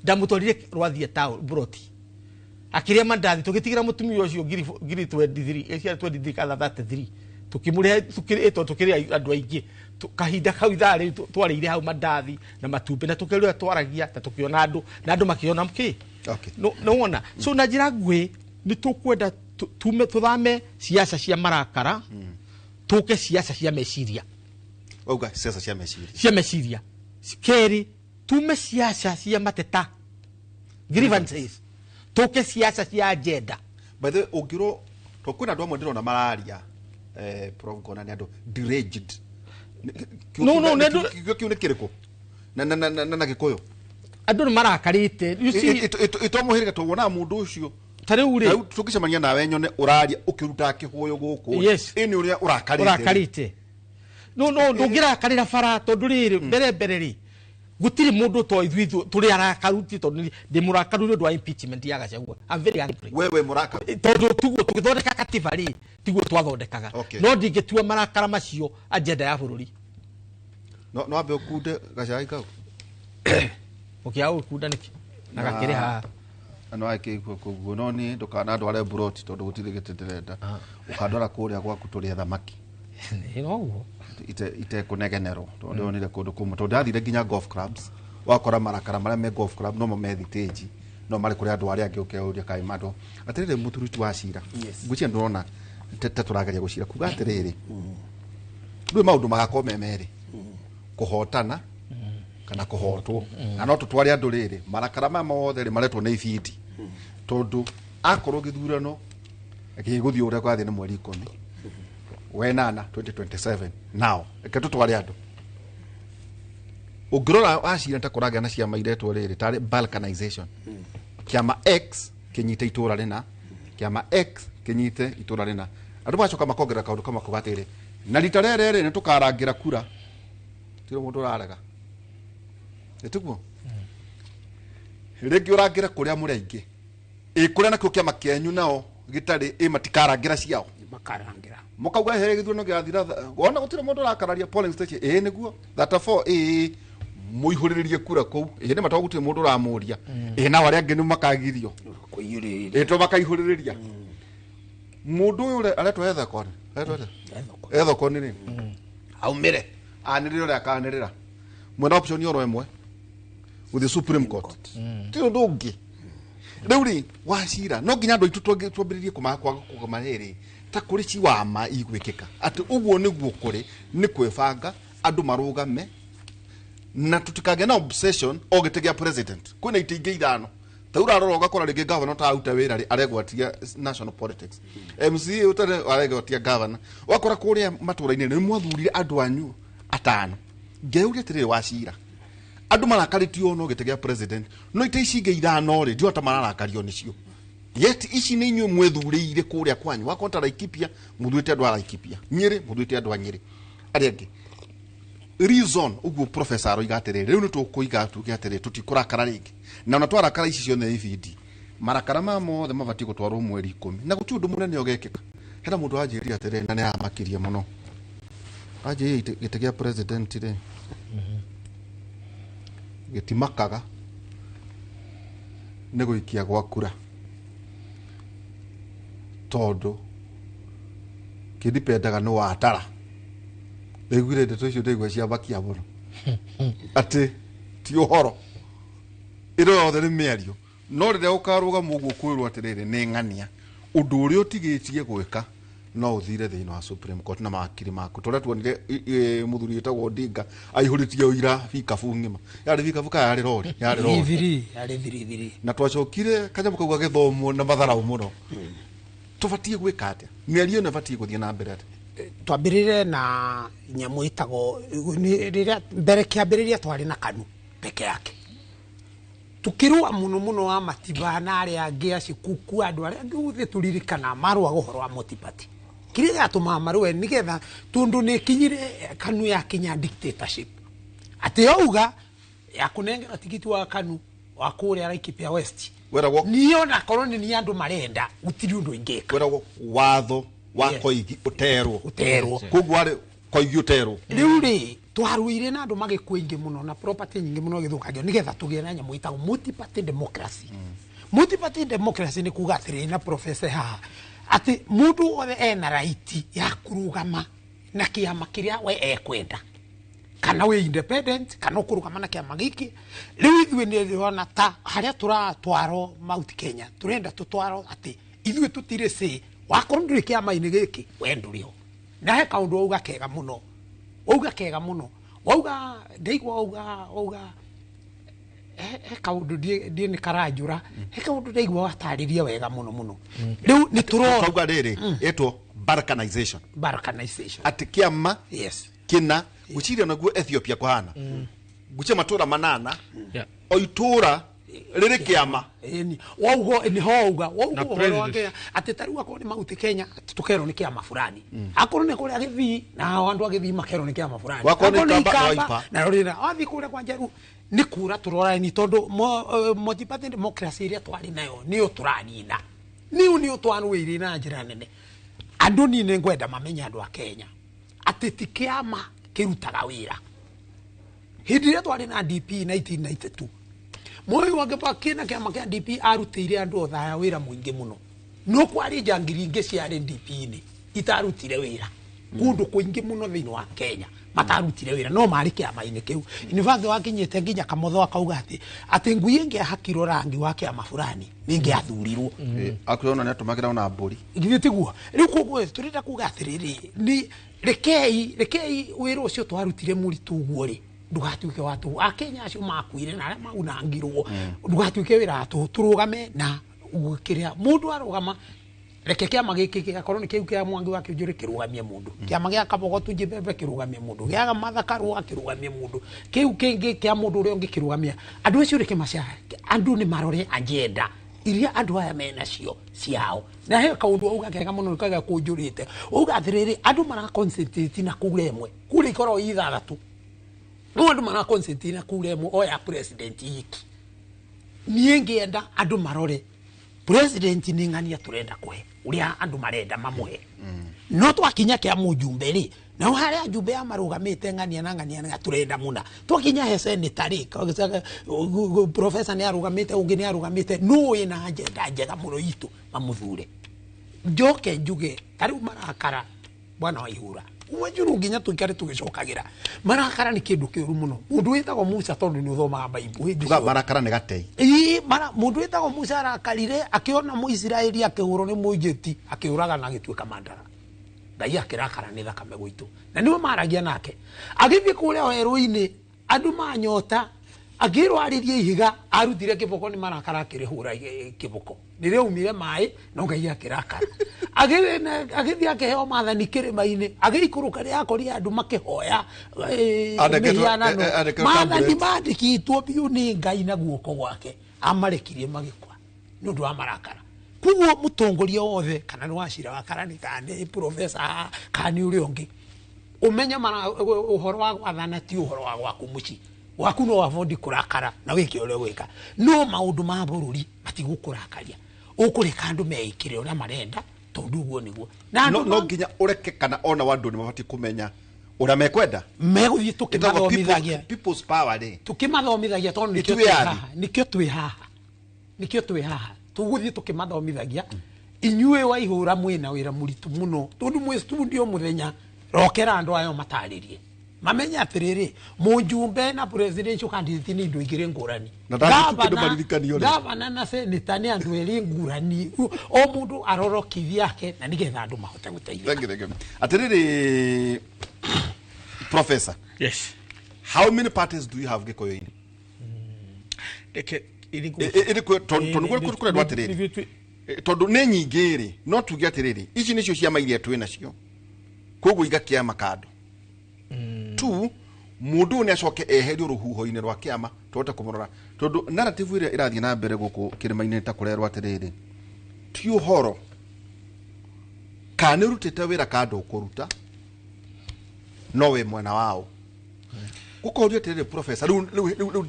ndamutwarire rwathia town broti akiria mandathi tugitigira mutumia ucio ngiri 23 ecia 23 kana 33 tukimure tukiritwo tukiria andu aingi kahinda kau ithari twarire hau mandathi na matumbe na tukirua twaragia ta tukiona andu na andu makiona mki no wona so na njira ngui ni tukwenda tume tuthame siasa cia marakara tuke siasa cia meciria siasa cia meciria keri tume siasa cia mateta grievances tuke siasa cia agenda by the ogiro tokuna ndo mondiro na malaria prof kona ni ando deranged no kiune kiriko na gikoyo andu ni marakarite itomuhirika tuwona mundu ucio tare uri tukicemania nawe nyone uraria ukiruta kihoyo guku ini uria urakarite no ndugira karira fara tondu riri mbere ri gutiri mundu to ithui turi arakaruti tondu ndi murakaru ni ndwa impeachment ya Gachagua I'm very angry wewe murakaru tondu tugo tugithondeka katiba ri tiguo twathondekaga no ndingitua marakara macio agenda ya bururi no abe ukude Gachagua ukiao ukuda niki na gakiri ha ano ake kuguo no ni ndukana ndware broti tondu gutiri giteterenda ukandora kuria gwaku turi thamaki no ite kunegenero tondu onire kundu kumwe tondu athire nginya golf clubs wakora marakara maria me golf club no methetage no mari kuria andu aria angi ukeuria kai mado atirire muturuti wa cira ngucia ndurona tete turageria gucira kuga atiriri rwe maundu magako memeri kuhotana kana kuhotwo ana tutwari andu riri marakara ma mothe ri maretwo ni ifiti tondu akorwo githurano akiguthio uria kwathi ni mweri 10 wenana 2027 now eketutwari andu ugirora acira takuraga na ciama iretwo riri tari balkanization kiama X kinyite itura rina kiama X kinyite itura rina andu bacoka makongera kaundu kama kugatire na ritarere ni tukarangira kura tiro mundu raraga etuguo rigi urangira kuria muraingi kuria nakyo kiama kienyu nao gitari matikarangira ciao makarangira mukauga he githurano giathira wona gutire mundu rakararia polling station niguo that for muihuriririe kura kou ni matawa gutire mundu ramuria na wari angi ni makagirio kuiyuriria to makaihuririria mundu uyu aretwo etha kone etho kone ni aumire aniriro ria kanirira mwena option yoro emwe with the Supreme Court tiro ndungi riuri wacira no nginya ndo itutwambiririe kumahereri ta kuri ci wama igwikika ati uguo niguo kuri ni kwebanga andu marugame na tutikage na obsession ogitegia president kwina itinge ithano taura roroga kora rigi governor ta auta wira ri aregwatia national politics MC utare aregwatia governor wakora kuria matura-ini ni mwathurire andu anyu atano ngeuria tiri wacira andu marakaritio no gitegia president no ite icinge ithano ri ndio ta mararakario nicio yet ici ni inyu mwethurire kuria kwanyu wakonta Laikipia muthuite andu a Laikipia Nyeri muthuite andu a Nyeri ari angi reason ugu professor oigatere riu ni tukuiga tugiatere tutikurakara ringi na ona twarakara ici cione ifidi marakara ma mothe mabati gutwarwo mweri 10 na guti undu munene ogekeka hena mundu ajiria atere na ni amakirie muno aje gitegia president ri gitimakaga ni guikia gwa kura tondu kidipendaga no watara begwire ndeto icio ndeigua cia bakia muno ati ti uhoro iro yothe ni miario no riria ukaruga muguo kwirwo atiriri ni ng'ania undu uria utigitie gwika no uthire thiini wa Supreme Court na makiri maku toria tuonire muthuri etagwo Odinga aihuritie uira bikabu ngima yari bikabu ka yari rori yari viri na twacokire kanyamu kauga githomo na matharau muno tubatie gwika atia miario na batie guthie na mbere atia twambirire na nyamu itago riria mbere kiambiriria twari na kanu peke yake tukirua muno wa matiba na ari angi aci kuku andu ari angi uthi turirikana marwa guhoro wa motipati kiria atuma marwe nigetha tundu ni kinyire kanu ya kinya dictatorship ati auga ya kunengera tikiti wa kanu wa kuria Laikipia West niona koloni ni andu marenda gutiri undu ingeka weragwo watho wa koigi uterwo kugwa ari koigi uterwo riu ri twaruire na andu magikuingi muno na property nyingi muno githukagio nigetha tugie na nyamu itago multi-party democracy. Multi-party democracy ni kuga atiri na professor haha ati mundu wothe ena right ya kurugama na kiama kiria we ekwenda kana we independent kana kurugama na kiama giki riu ithuĩ nĩ rĩona ta harĩa turatwaro Mount Kenya turenda tutwaro ati ithuĩ tutire se wakorwo ndũrĩ kiama-inĩ gĩkĩ we ndũrĩ ho na he kaũndũ wauga kega mũno wauga ndaigua wauga he kaũndũ ndiĩ nĩ karanjũra he kaũndũ ndaigua watarĩria wega mũno rĩu nĩ tũrona kauga rĩrĩ etwo balkanization ati kiama kina guciria naguo Ethiopia kuhana guce matura manana o itura riri kiama waugo ni houga waugo ati tariu akorwo ni Mount Kenya tukero ni kiama fulani akorwo ni kuria githii na andu agithii makero ni kiama fulani akorwo ni Ikamba na rorira wathi kuria kwa Njeru ni kura turora ni tondu multi-party democracy iria twari nayo ni uturanina ni utwanuire na njira nene andu ni ngwenda mamenya andu a Kenya ati ti kiama kirutaga wira hindi iria twari na DP 1992 moyo wake pakina kiama kia DP arutire andu othaya wira muingi muno no kwari jangiri ingi ciari DP ni itarutire wira kundu kuingi muno thiini wa Kenya matarutire wira no mari kiama-ini kiu university wakinyite nginya kamotho akauga ati ngui ingi hakiro rangi wa kiama fulani ningi athurirwo akuriona ne tumagira ona mburi githitiguo riu koguo turenda kuga atiriri ni rekei wira ucio twarutire muritu guo ri ndugatuike watu a Kenya acio makuire na maunangirwo ndugatuike wira turugame na ukiria mundu arugama reke kiama giki gigakorwo ni kiu kia Mwangi wa Kiunjuri kirugamie mundu kiama gia Kabogotu Njibebe kirugamie mundu gia Mathakaru kirugamie mundu kiu kingi kia mundu uria ungi kirugamia andu acio reke macia andu ni marore agenda iria andu aya mena cio ciao na he kaundu auga kega muno kaga kunjurite uga athiriri andu mara concentrate na kura imwe kura ikoro ithathatu no andu mara concentrate na kura imwe oya president iki nie ngienda andu marore president ni ngania turenda kwe uria andu marenda mamuhe no twakinya kia mujumbe ri na haria jumbe ya marugamite ngania na ngania na turenda muna twakinya he senator ri professor ni arugamite ungi ni arugamite no ina agenda njega muno itu mamuthure njoke njuge tari marakara bwana Waihura umajuru nginya tukare tugicokagira marakara ni kindu kiuru muno mundu witagwo Musa tondu ni uthomaga Bible tuga marakara ni gatei mundu witagwo Musa arakarire akiona Muisiraeli akihurwo ni Muijiti akiuraga na gituika mandara ngai akirakara ni thakame gwitu na niwe maragia nake agithie kuria werũ-ini andu manyota agirwaririe ihiga arutire kiboko ni marakara akirihura kiboko nire umire mai no ngai akirakara agithie akiheo mathani kirima-ini agikuruka ria akoria andu makihoya mathani mandikitwo biu ni ngai na guoko gwake amarekirie magikwa nundu wa marakara kuguo mutongoria wothe kana ni wacira wa karani kana professor kana uri ongi umenya mana uhoro wa gwathana ti uhoro wa gwaku muci waku no wavondi kurakara na wiki ule wika no maundu ma bururi matigũkũrakaria ũkũreka andu meikire uria marenda tondu guo niguo na no nginya ureke kana ona wandu ni mabati kumenya uria mekwenda meguthie tukimathomithagia people's power ri tukimathomithagia tondu nikio twi haha tuguthie tukimathomithagia inyue Waihura mwina wira muritu muno tondu mwe studio muthenya rokera andu ayo mataririe mamenya atiriri mujumbe na presidential candidate ni ndu igire ngurani gavana na senator ni andu eri ngurani o mundu arorokithia yake na nigetha andu mahote guteithia atiriri professor yes how many parties do you have Gikoyo-ini iriku tondu kure atiriri tondu ni nyingiri no tuge atiriri ici nicio ciama iria twina cio koguo igakiama kando tu mundu ni acoke eherio ruhuho-ini rwa kiama tote kumurora tondu narrative iria irathie na mbere guku kirima-ini ta kurerwa atiriri ti uhoro kana rutite wira kando kuruta no we mwena wao gukorio atiriri professor riu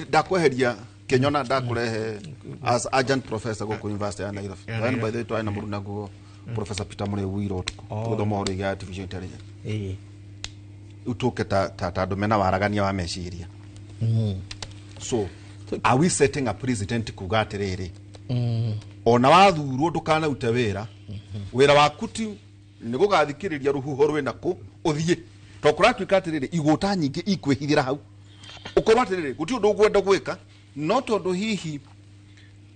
ndakweheria Kenyona ndakurehe as agent professor guku university ya Nairobi and by the way twaina muruna guo professor Peter Mure wiro tuko thoma hori ya artificial intelligence utuke ta domena waragania wa meciria. So are we setting a precedent kuga atiriri ona wathurwo ndukana ute wira wira waku ti ni gugathikiriria ruhuho rwina ku uthie to kuratuika atiriri iguta nyingi ikwihithira hau ukorwa atiriri guti undu ugwenda gwika no tondu hihi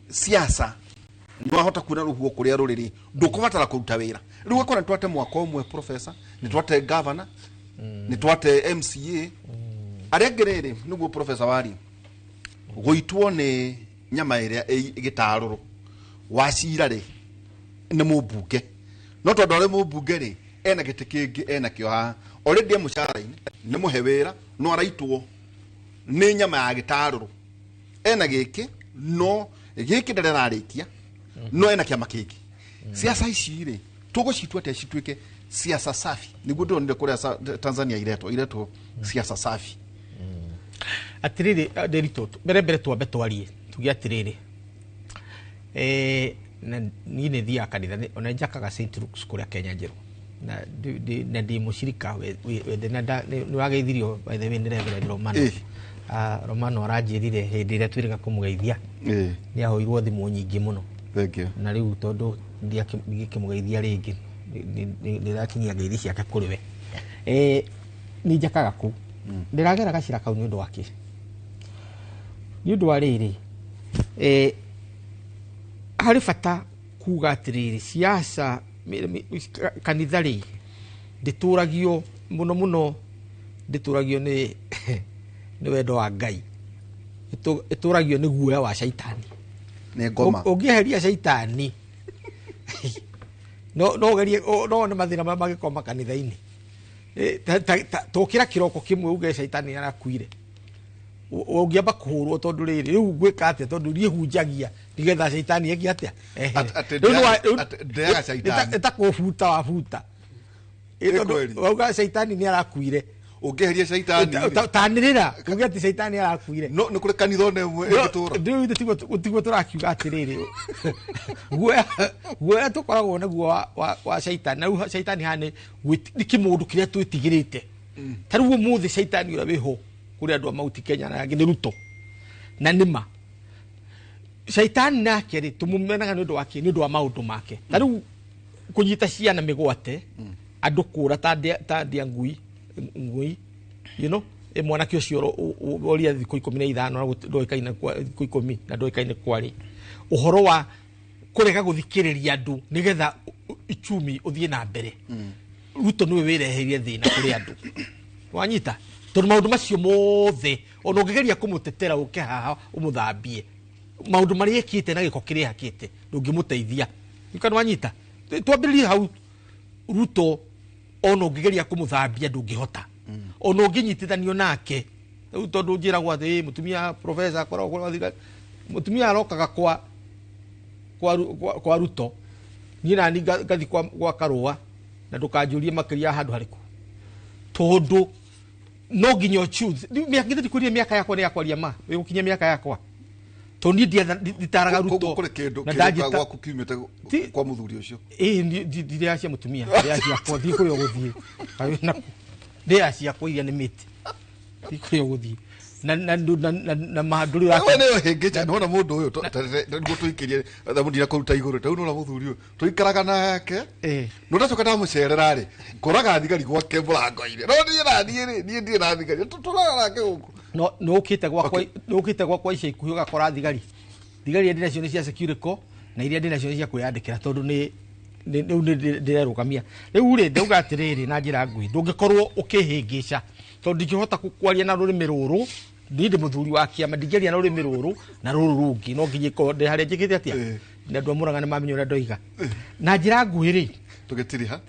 siasa no hota kuna ruhuho kuria ruriri ndukubatara kuruta wira riu gakora twate mwaka umwe professor ni twate governor ni twate MCA aregerere niguo professor wari goitwo ni nyama iria igitaruru wacira ri ni mubunge no tondu ari mubunge ri ena giti kingi ena kio ha already mushara-ini ni muhewera no araitwo ni nyama ya gitaruru ena giki no giki ndararikia no ena kiama kingi siasa ici ri tugucitwa te citwike siasa safi niguo ndonire kuria Tanzania iretwo siasa safi. Atiriri derito mbere twambe twarie tugia atiriri na ni ne thia kanitha ona njakaga St Luke's kuria Kenya njeru na ndi mushirika we ni wageithirio by the way ni Reverend Romano Romano aranjirire hindi ria twiriga kumugeithia ni ahoirwo thimu nyingi muno na riu tondu ndikimugeithia ringi ni rakinyia ngeithi ciake kuri we ni njakaga ku ndiragera gacira kau ni undu wake ni undu wa riri hari bata kuga atiriri siasa kanitha ri ndituragio muno ndituragio ni wendo wa Ngai ituragio ni guoya wa shaitani ni ngoma ungiheria shaitani no gerie no mathina magikoma kanitha-ini tokira kiroko kimwe uge shaitani arakuire ungiamba kuhurwo tondu riri riu gwika atia tondu rihunjagia nigetha shaitani eki atia ndeaga shaitani etakubuta wabuta tondu uga shaitani ni arakuire ungiheria shaitani tanirira uge ati shaitani arakuire no ni kuri kanitha nemwe egitura riu tigwo turakiuga atiriri guoya tukoragwo naguo wa shaitani na shaitani hane nikimundu kiria twitigirite tariu umuthi shaitani ura wiho kuri andu mauti Kenya na ngini Ruto na nima shaitani nake ri tumumenaga ni undu wake ni undu wa maundu make tariu kunyita ciana migwate andu kura ta dia ngui you know mwanake ucio oria thiku 15 na ndoikaine thiku 10 na ndoikaine kwari uhoro wa kurega guthikiriria andu nigetha ichumi uthie na mbere Ruto niwe wireherie thina kuri andu wanyita tondu maundu macio mothe ona ungigeria kumutetera uke haha umuthambie maundu maria ekite na giko kiria hakite ndungimuteithia ukana wanyita twambiririe hau Ruto ona ungigeria kumuthambia ndungihota ona unginyitithanio nake tondu njiragwo ati mutumia professor akoragwo mutumia arokaga kwa Ruto ni nani gathi kwa karua na ndukanjurie makiria handu hariku tondu no nginyo choose miaka ndikurie miaka yakwa ni yakwa ria we gukinya miaka yakwa tondu nditaraga Ruto na ndajita gwa kukiumite kwa muthuri ucio ndi acia mutumia ndi acia kwa thi kuri guthie na ndi acia kwa iria ni miti thi kuri guthie na mahaduri yake wewe hengeja nona mundu uyu niguo tuikirie thamundira kuruta iguru tau nona muthuri uyu tuikaraga nake no ndacoka ndamucerera ri koraga thigari gwake murango-ini no nie na thigari tuturaga nake guku no ukite gwakwa ica ikuhi ugakora thigari ndi nacio ni cia security na iria ndi nacio ni cia kwiyandikira tondu ni ndirerugamia riu ri ndauga atiriri na njira ngui ndungikorwo ukihingica tondu ndingihota kwaria na rurimi ruru ndi muthuri wa kiama ndingeria na rurimi ruru na ruru rungi no nginye ko ndi haria njikite atia na ndu amuraga ni mamenyo na ndoiga na njira ngui ri tugitiriha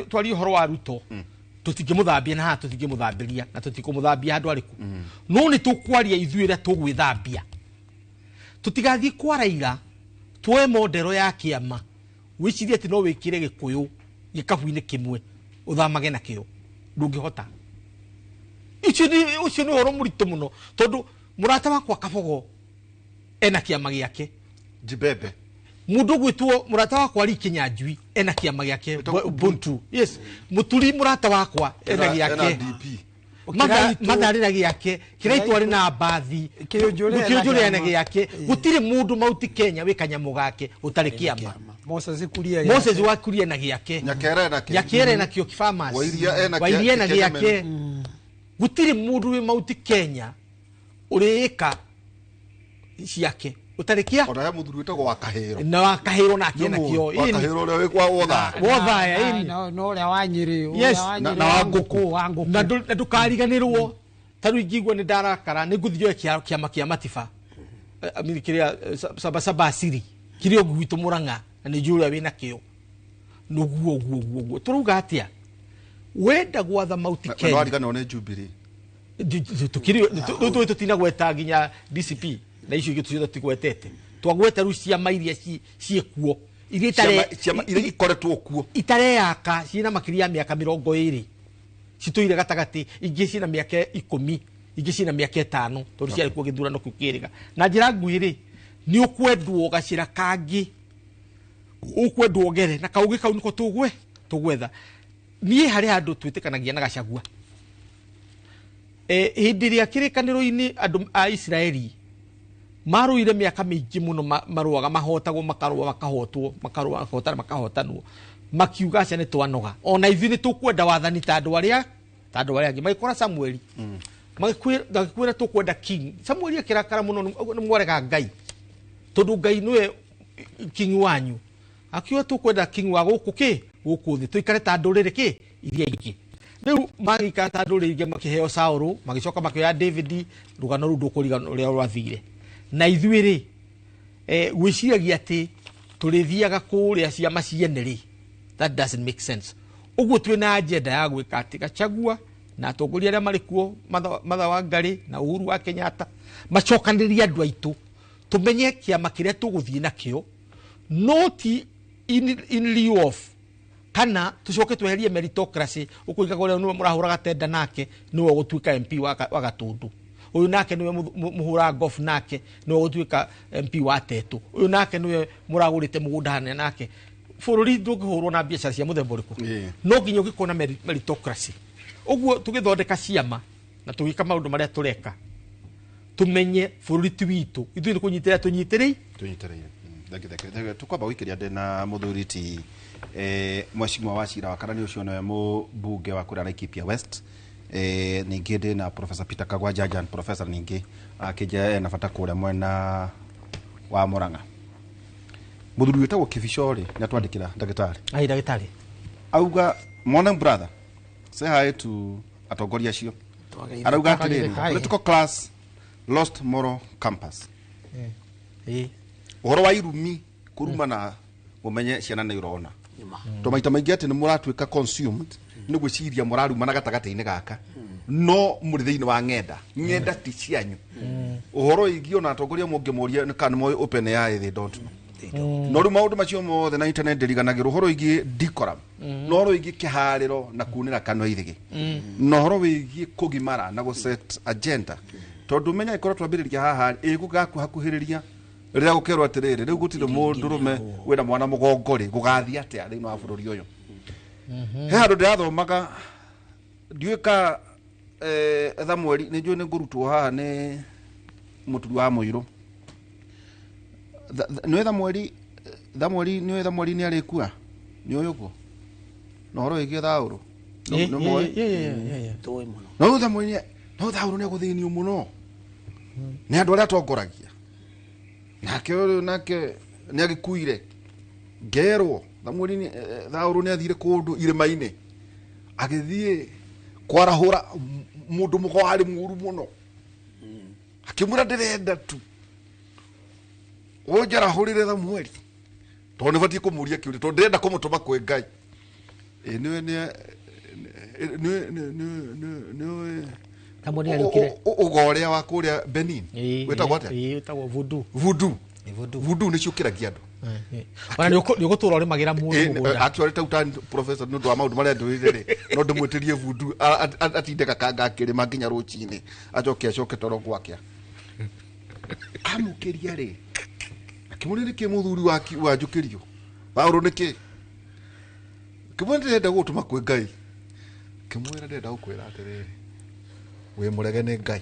twari horo wa Ruto tutingimuthambia na tutingimuthambiria na tutikumuthambia handu ariku no ni tukwaria ithuire tugwithambia tutigathie kwaraira twoe modero ya kiama wicirie ati no wikire gikuyu gikabu-ini kimwe uthamage na kio ndungihota ucio ni horo murito muno tondu murata wakwa Kabogo ena kiama giake Jibebe mundu gwitwo murata wakwa ri kinyanjui ena kiama giake Ubuntu. Yes, muturi murata wakwa ena giake matharira giake kiraitwa ri na bathi kiyonjure ena giake gutire mundu mauti Kenya wikanyamu gake utari kiama. Moses wakuria na giake nyakere na kio kifamas wairia na giake gutire mundu wi mauti Kenya urika ciake utarikia ona muthuri witagwo wakahiro na wakahiro na kina kio wakahiro ule wikwa wotha ini no ule wa Nyeri na wanguku na ndukariganirwo taru ingigwa ni ndarakara ni nguthio kiama kia matifa amirikiria sabasaba asiri kirio gwitu Murang'a na ni jura wina kio nuguo turuga atia wenda gwatha mauti Kenya no arigana one Jubilee tukirio tutina gweta ginya DCP na icio igä tuciothe tigwetete twagweta ru ciama iria ciekuo iria ikoretwo kuo itareyaka ciina makiria miaka 20 cituire gatagati ingĩ ciina miaka 10 ingĩ ciina miaka 5 tondu ciari kuo githurano kiu kiriga na njira nguiri ni ukwendwo gacira kangi ukwendwo ngere na kaugi kau niko tugwetha nie hari handu twitikanagia na Gachagua hindi ria kirikaniro-ini andu a Israeli maruire miaka mingi muno maruaga mahotagwo makarua makahotanwo makiuga cia ni twanoga ona ithi ni tukwenda wathani ta andu aria angi magikora Samueli magikwira tukwenda king Samueli akirakara muno ni mwarega Ngai tondu Ngai niwe king wanyu akiwa tukwenda king wa guku thi tuikare ta ndurire iria ingi riu magika ta ndurire ingi makiheo Saulu magicoka makioya David rugano ru ndukuriga uria rwathire na ithuiri gwiciragia ati turithiaga kuria ciama cieneri. That doesn't make sense. Uguo twina agenda ya gwika ati Gachagua na atongoria aria marikuo matha wa Ngari na Uhuru wa Kenyatta macokaniria andu aitu tumenye kiama kiria tuguthie nakio not in lieu of kana tucoke tweherie meritocracy ukuiga gore niwe murahuraga tenda nake niwe gutuika MP wa Gatundu uyu nake niwe muhura golf nake niwe gutuika MP wa Tetu uyu nake niwe muragurite mugunda hane nake bururi ndungihurwo na biacara cia muthemba uriku no nginya ugikona meritocracy uguo tugithondeka ciama na tugika maundu maria tureka tumenye bururi tu witu ithu ni kunyitira tunyitirei tukwamba wikiria ndena muthuri ti mweshimwa wa cira wa karani ucio no mbunge wa kura Laikipia West ningi ndi na Professor Peter Kagwa Jajan professor ningi akija na bata kuria mwena wa Murang'a muthuri witagwo Kivishori na twandikira ndagitari ndagitari auga morning brother say hi to atongoria acio arauga atiriri political class lost moral compass uhoro wa irumi kuruma na mumenye ciana na irona to maita maingi ati ni muratwika consumed ni gwiciria muraruma na gatagati-ini gaka no muri thiini wa ng'enda ti cianyu uhoro igio na atongoria mungimuria ni kana moy open AI they don't know no ru maundu macio mothe na internet ndiriganagirwo uhoro igi decorum no uhoro igi kihariro na kunira kanwa ithigi no uhoro wigi kugimara na go set agenda tondu menya ikoro twambiriria haha igugaku hakuhiriria rira gukerwo atiriri riu gutire mundu rume wina mwana mugongori gugathi atia thiini wa bururi uyu he handu ndirathomaga ndiuka Thamweri ni njui ni ngurutwo haha ni muturi wa Muiru niwe Thamweri ni arikua ni uyuko no horo igi Thauru no Thamweri no Thauru ni aguthinio muno ni andu aria atongoragia nake ni agikuire ngerwo Thauru ni athire kundu irima-ini agithie kwarahura mundu mukwari muru muno akimura ndirenda tu onjarahurire Thamweri tondu batie kumuria kiuri tondu ndirenda kumutuma kwi Ngai niwe Thamweri arukire ugoria wa kuria Benin wetagwo atia wetagwo voodoo ni ciukiragia andu ona ni gutura uri magira mundu actually tautan professor no ndo maundu maria ndwirire no ndimwetirie voodoo atindeka kanga kirima nginya ruchini acoke toro gwake amukiria ri Kimuri ke muthuri wa njukirio. Paulo niki. Kimuri ndenda gutuma kwe Ngai. Kimwira ndenda gukwira atiriri. We murege ni Ngai.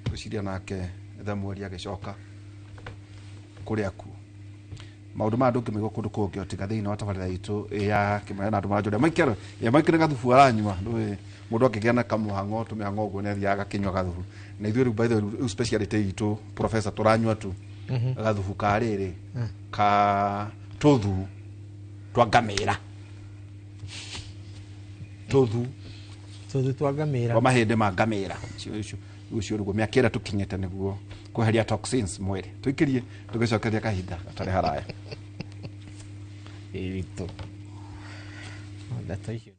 Kuciria nake thamweri agicoka kuria ku. Maundu ma ndungi migo kundu kungi otiga thiini wa tabarira itu ya kimaya na andu marajura maikero ya maikere gathubu aranywa ndui mundu akigia na kamuhango tumihango guo ne thiaga kinywa gathubu na ithuĩ by the way speciality itu professor turanywa tu gathubu kariri ka tuthu twa ngamira tuthu twa ngamira wa mahinde ma ngamira ucio rugo miakira tukinyete niguo kweheria toxins mwiri tuikirie tugicokeria kahinda atari haraya Erito ndataihio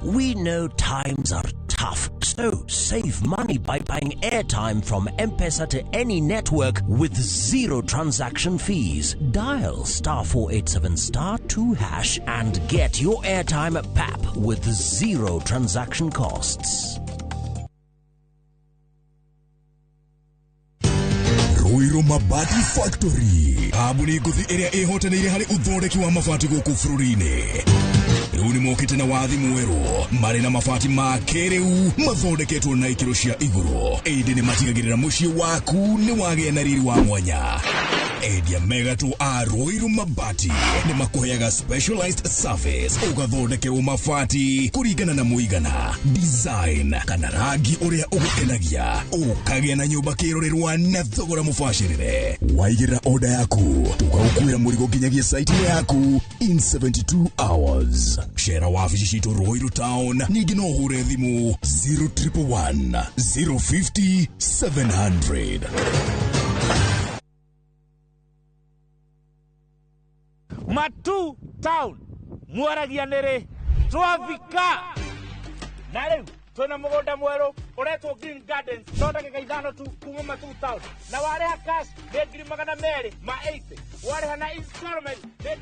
We know times are tough, so save money by buying airtime from M-Pesa to any network with zero transaction fees. Dial *487*2# and get your airtime PAP with zero transaction costs. Ruiro Mabati Factory. Abuni nguthi iria ihotanire hari uthondeki wa mabati guku bururi-ini. Riu ni mokite na wathi mweru mari na mabati ma kiriu mathondeketwo na ikiro cia iguru. Indi ni matigagirira mucii waku ni wagia na riri wa mwanya. Endia megato a Ruiro Mabati ni makuheaga specialized service ugathondekerwo mabati kuringana na muigana, design kana rangi uria ugukenagia, ukagia na nyumba kirorerwa na thogora mubashirire. Waigirira order yaku tugagukwira murigo nginyagia site yaku in 72 hours. Share wabici citu Ruiro Town, ningi no hure thimu 0111 050 700. Matu Town mwaragia nere twavika na riu twina mugunda mweru uretwo Green Gardens thondeka ithano tu kuma Matu Town na wareha cash ni 280 ma 80 wareha na installment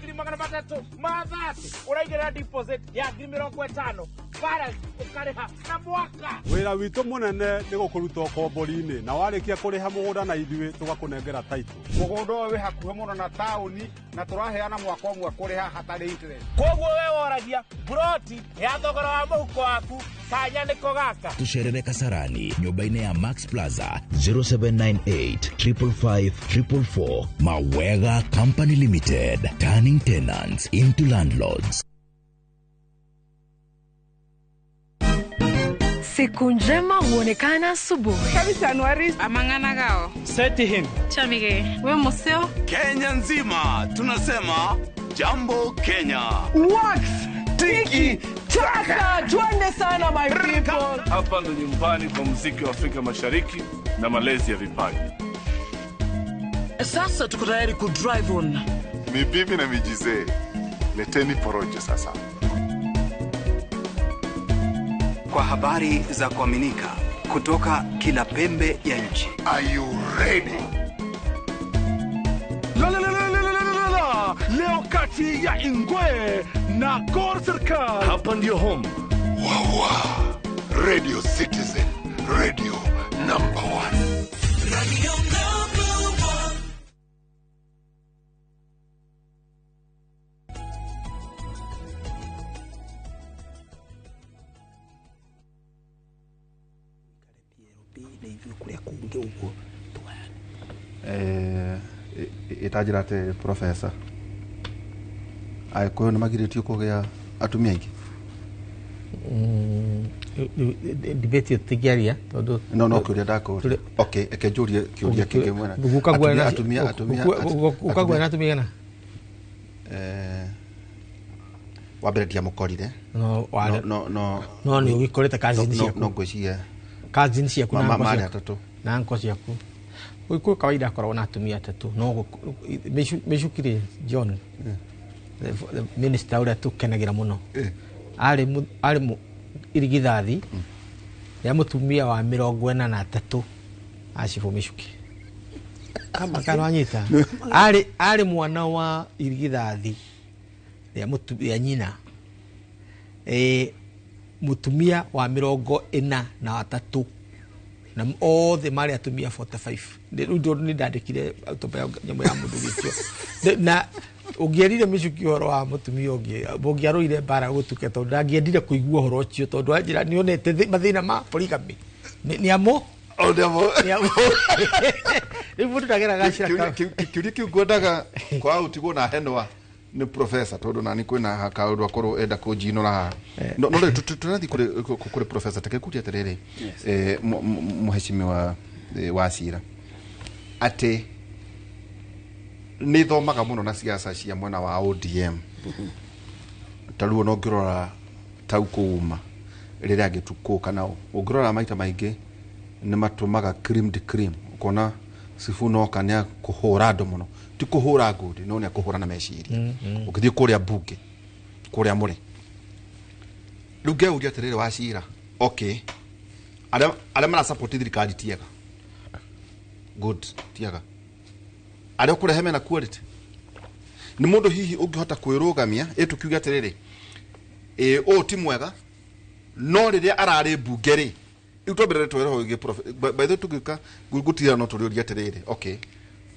ni 330 ma 30 uraigera deposit ya 50 balance ukareha na mwaka. Wira witu munene ni gukuruta kombori-ini na warikia kuriha mugunda na ithui tugakunengera title. Mugunda we hakuhe muno na tauni na turaheana mwaka umwe kuriha hatari interest. Koguo we woragia broti ya thogora wa muhuko waku kanya niko gaka. Tucerere Kasarani nyumba-ini ya Max Plaza 0798 555 444. Mawega Company Limited, turning tenants into landlords. Siku njema huonekana asubuhi. Kabisa Januari amangana gao. Seti him. Chamige, we museo. Kenya nzima tunasema jambo Kenya. Wax, tiki, taka, twende sana my people. Hapa ndo nyumbani kwa muziki wa Afrika Mashariki na malezi ya vipaji. Sasa tuko tayari ku drive on. Mibibi na mijize, leteni porojo sasa. Kwa habari za kuaminika kutoka kila pembe ya nchi. Are you ready? Leo kati ya Ingwe na Gor Serikali. Hapa ndio home. Wawa. Radio Citizen, radio number 1. Radio number 1. Itajirate professor aikuyo namagiritio kugia atumia ingi debate tigiaria tondu no kuria ndako okay ekenjurie kiuria kingi mwena atumia ukagwa na atumia na wabere dia mukorire no ni ugikorete kazi ciaku no ngwiciria kazi ciaku na mama atatu na nko ciaku kwa kawaida akorwo na atumia atatu no meshukire John the minister ura tukenagira muno ari irigithathi ya mutumia wa 43 acifu mishuki kama kanwanyita ari mwana wa irigithathi ya mutumia nyina mutumia wa 43 na othe mari atumia 45 ndio ni ndandikire autobia nyamu ya mundu gicio na ungierire micuki horo wa mutumia ungiaruire bara gutuke tondu ndangiendire kuigua horo ucio tondu anjira nionete mathina ma polygamy ni amo ni mundu ndagera gacira kiuria kiu ngwendaga kwa utigwo na henwa ni professor tondu nani kwina kaundu akoro enda kujinura no tunathi kuri professor takekuria terere muheshimiwa Wasira ate ni thomaga muno na siasa cia mwena wa ODM taruo no ngirora tau kuuma riria gitukuka nao ungirora maita maingi ni matumaga cream ukona Sifuna kania kuhura ando muno ti kuhura ngudi no ni kuhura na meciria ukithie kuria bunge kuria muri ruge uria terere Wasira okay ale mara support thirikari tiaga good tiaga ale kure heme na quality ni mundu hihi ungihota kwirugamia tukiuga terere o ti mwega no riria arari bunge ri itobere twero igi by the tugika gutira no turiuria terere okay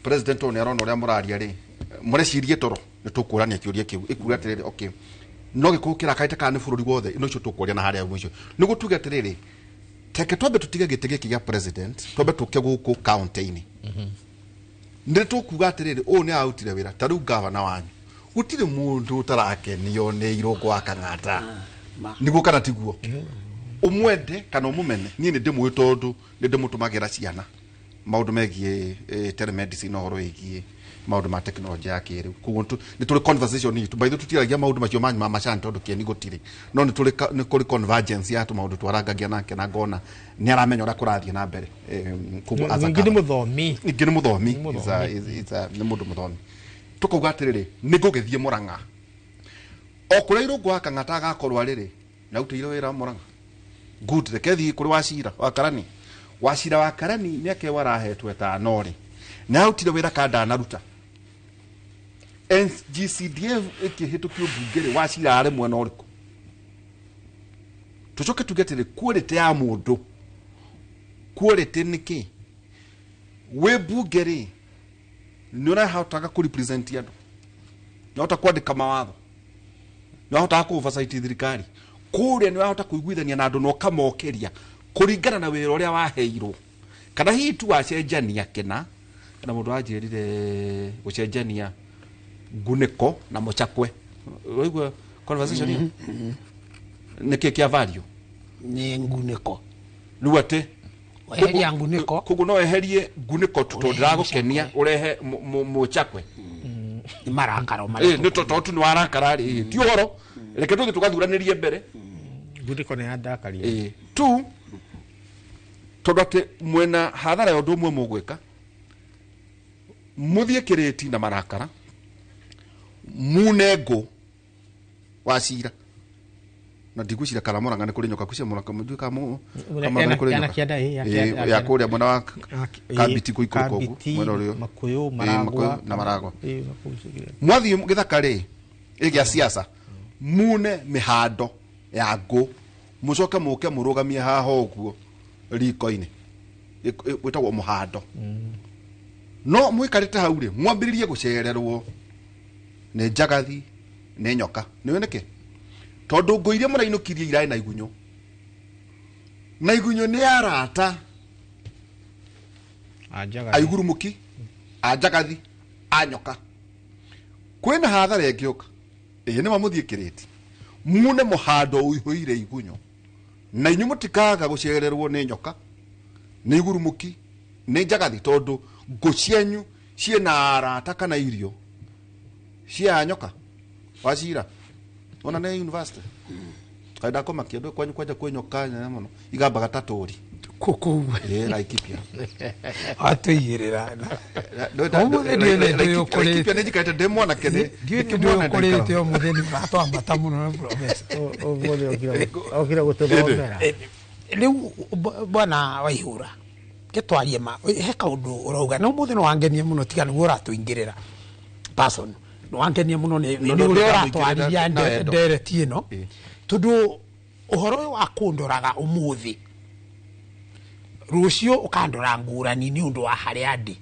president on arona uria muraria ri murecirie toro ni tukurania kiuria kiu ikuga terere okay no gikukira kaite kana bururi wothe ino cio tukuria na haria mwisho ni gutuga terere teke tobe tutige gitege kiga president tobe tuke guku county-ini ndi tukuga terere o ni autire wira taru governor wanyu gutire mundu utarake niyo ne iroko akangata nigo kana tiguo umwende kana umumene ni ndimu tondu ndimu tumagira ciana maundu megie telemedicine horo igie maundu ma technology ya kiri kuguntu ni tuli conversation ni by the tutiragia maundu macio manyu ma machan tondu kieni gutire no ni tuli convergence ya tu maundu twarangagia nake na ngona ni aramenya ura kurathie na mbere kugu azaka ngini muthomi iza ni mundu muthomi tukuga atiriri ni ngugithie Murang'a okura irungu akang'ata agakorwa riri na utire wira Murang'a good rekethi kuri Wasira wa Karani miaka warahetwe ta nori na utire wira kada naruta NGCDF ikihitukio bungere Wasira are mwana uriku tucoke tugetire quality ya mundu quality niki we bungere nura hautaka ku represent yado na utakwandika mawatho na hautaka ku oversight thirikari kuria ni wahota kuiguithania na andu no kamokeria kuringana na wira uria waheirwo kana hihi tu wacenjania kana mundu anjirire gucenjania nguniko na muchakwe weigwa conversation hiyo niki kia value ni nguniko ruate weheria nguniko kugu no eherie nguniko tutondira gukenia urehe muchakwe ni marakaro ni tototu ni warakara ri ti horo reke tuthi tugathuranirie mbere nguniko ni andakaria tu todate mwena hathara ya undu mwe mugwika muthie kireti na marakara munego Wasira na digusira kala Murang'a ni kuri nyoka kucia Murang'a mujui kama yana kiada ya kuria mwana wa kabiti kuikuru kogu mwana urio makuyu maragwa mwathi githakari igia siasa mune mihando ya ngo mucoke muke murugamie haha uguo riko-ini witagwo muhando no mwikarite hau ri mwambiririe gucererwo ni njagathi ni nyoka niwe niki tondu ngoirie murainukirie irai na igunyũ ni arata aigurumuki anjagathi anyoka kwina hathara ingioka ni mamuthie kireti mune muhando uihuire igunyũ na inyu mutikaga gucererwo ni nyoka ni igurumuki ni njagathi tondu ngucienyu ciena arata kana irio cia nyoka Wasira ona ne university kaida koma kiendo kwanyu kwaja kwenyoka muno igamba gataturi kuku Laikipia atuirira ndio Laikipia nejikaite demo na kene kimwana kurite o mutheni batwambata muno na professor okira gutobomera riu bwana Waihura kitwarie ma he kaundu urauga no mutheni wangenie muno tiga niguo uratuingirira person no wangenie muno ni uria uratwarithia ndereti ino tondu uhoro wa kundoraga umuthi rucio ukandora ngurani ni undu wa haria ndi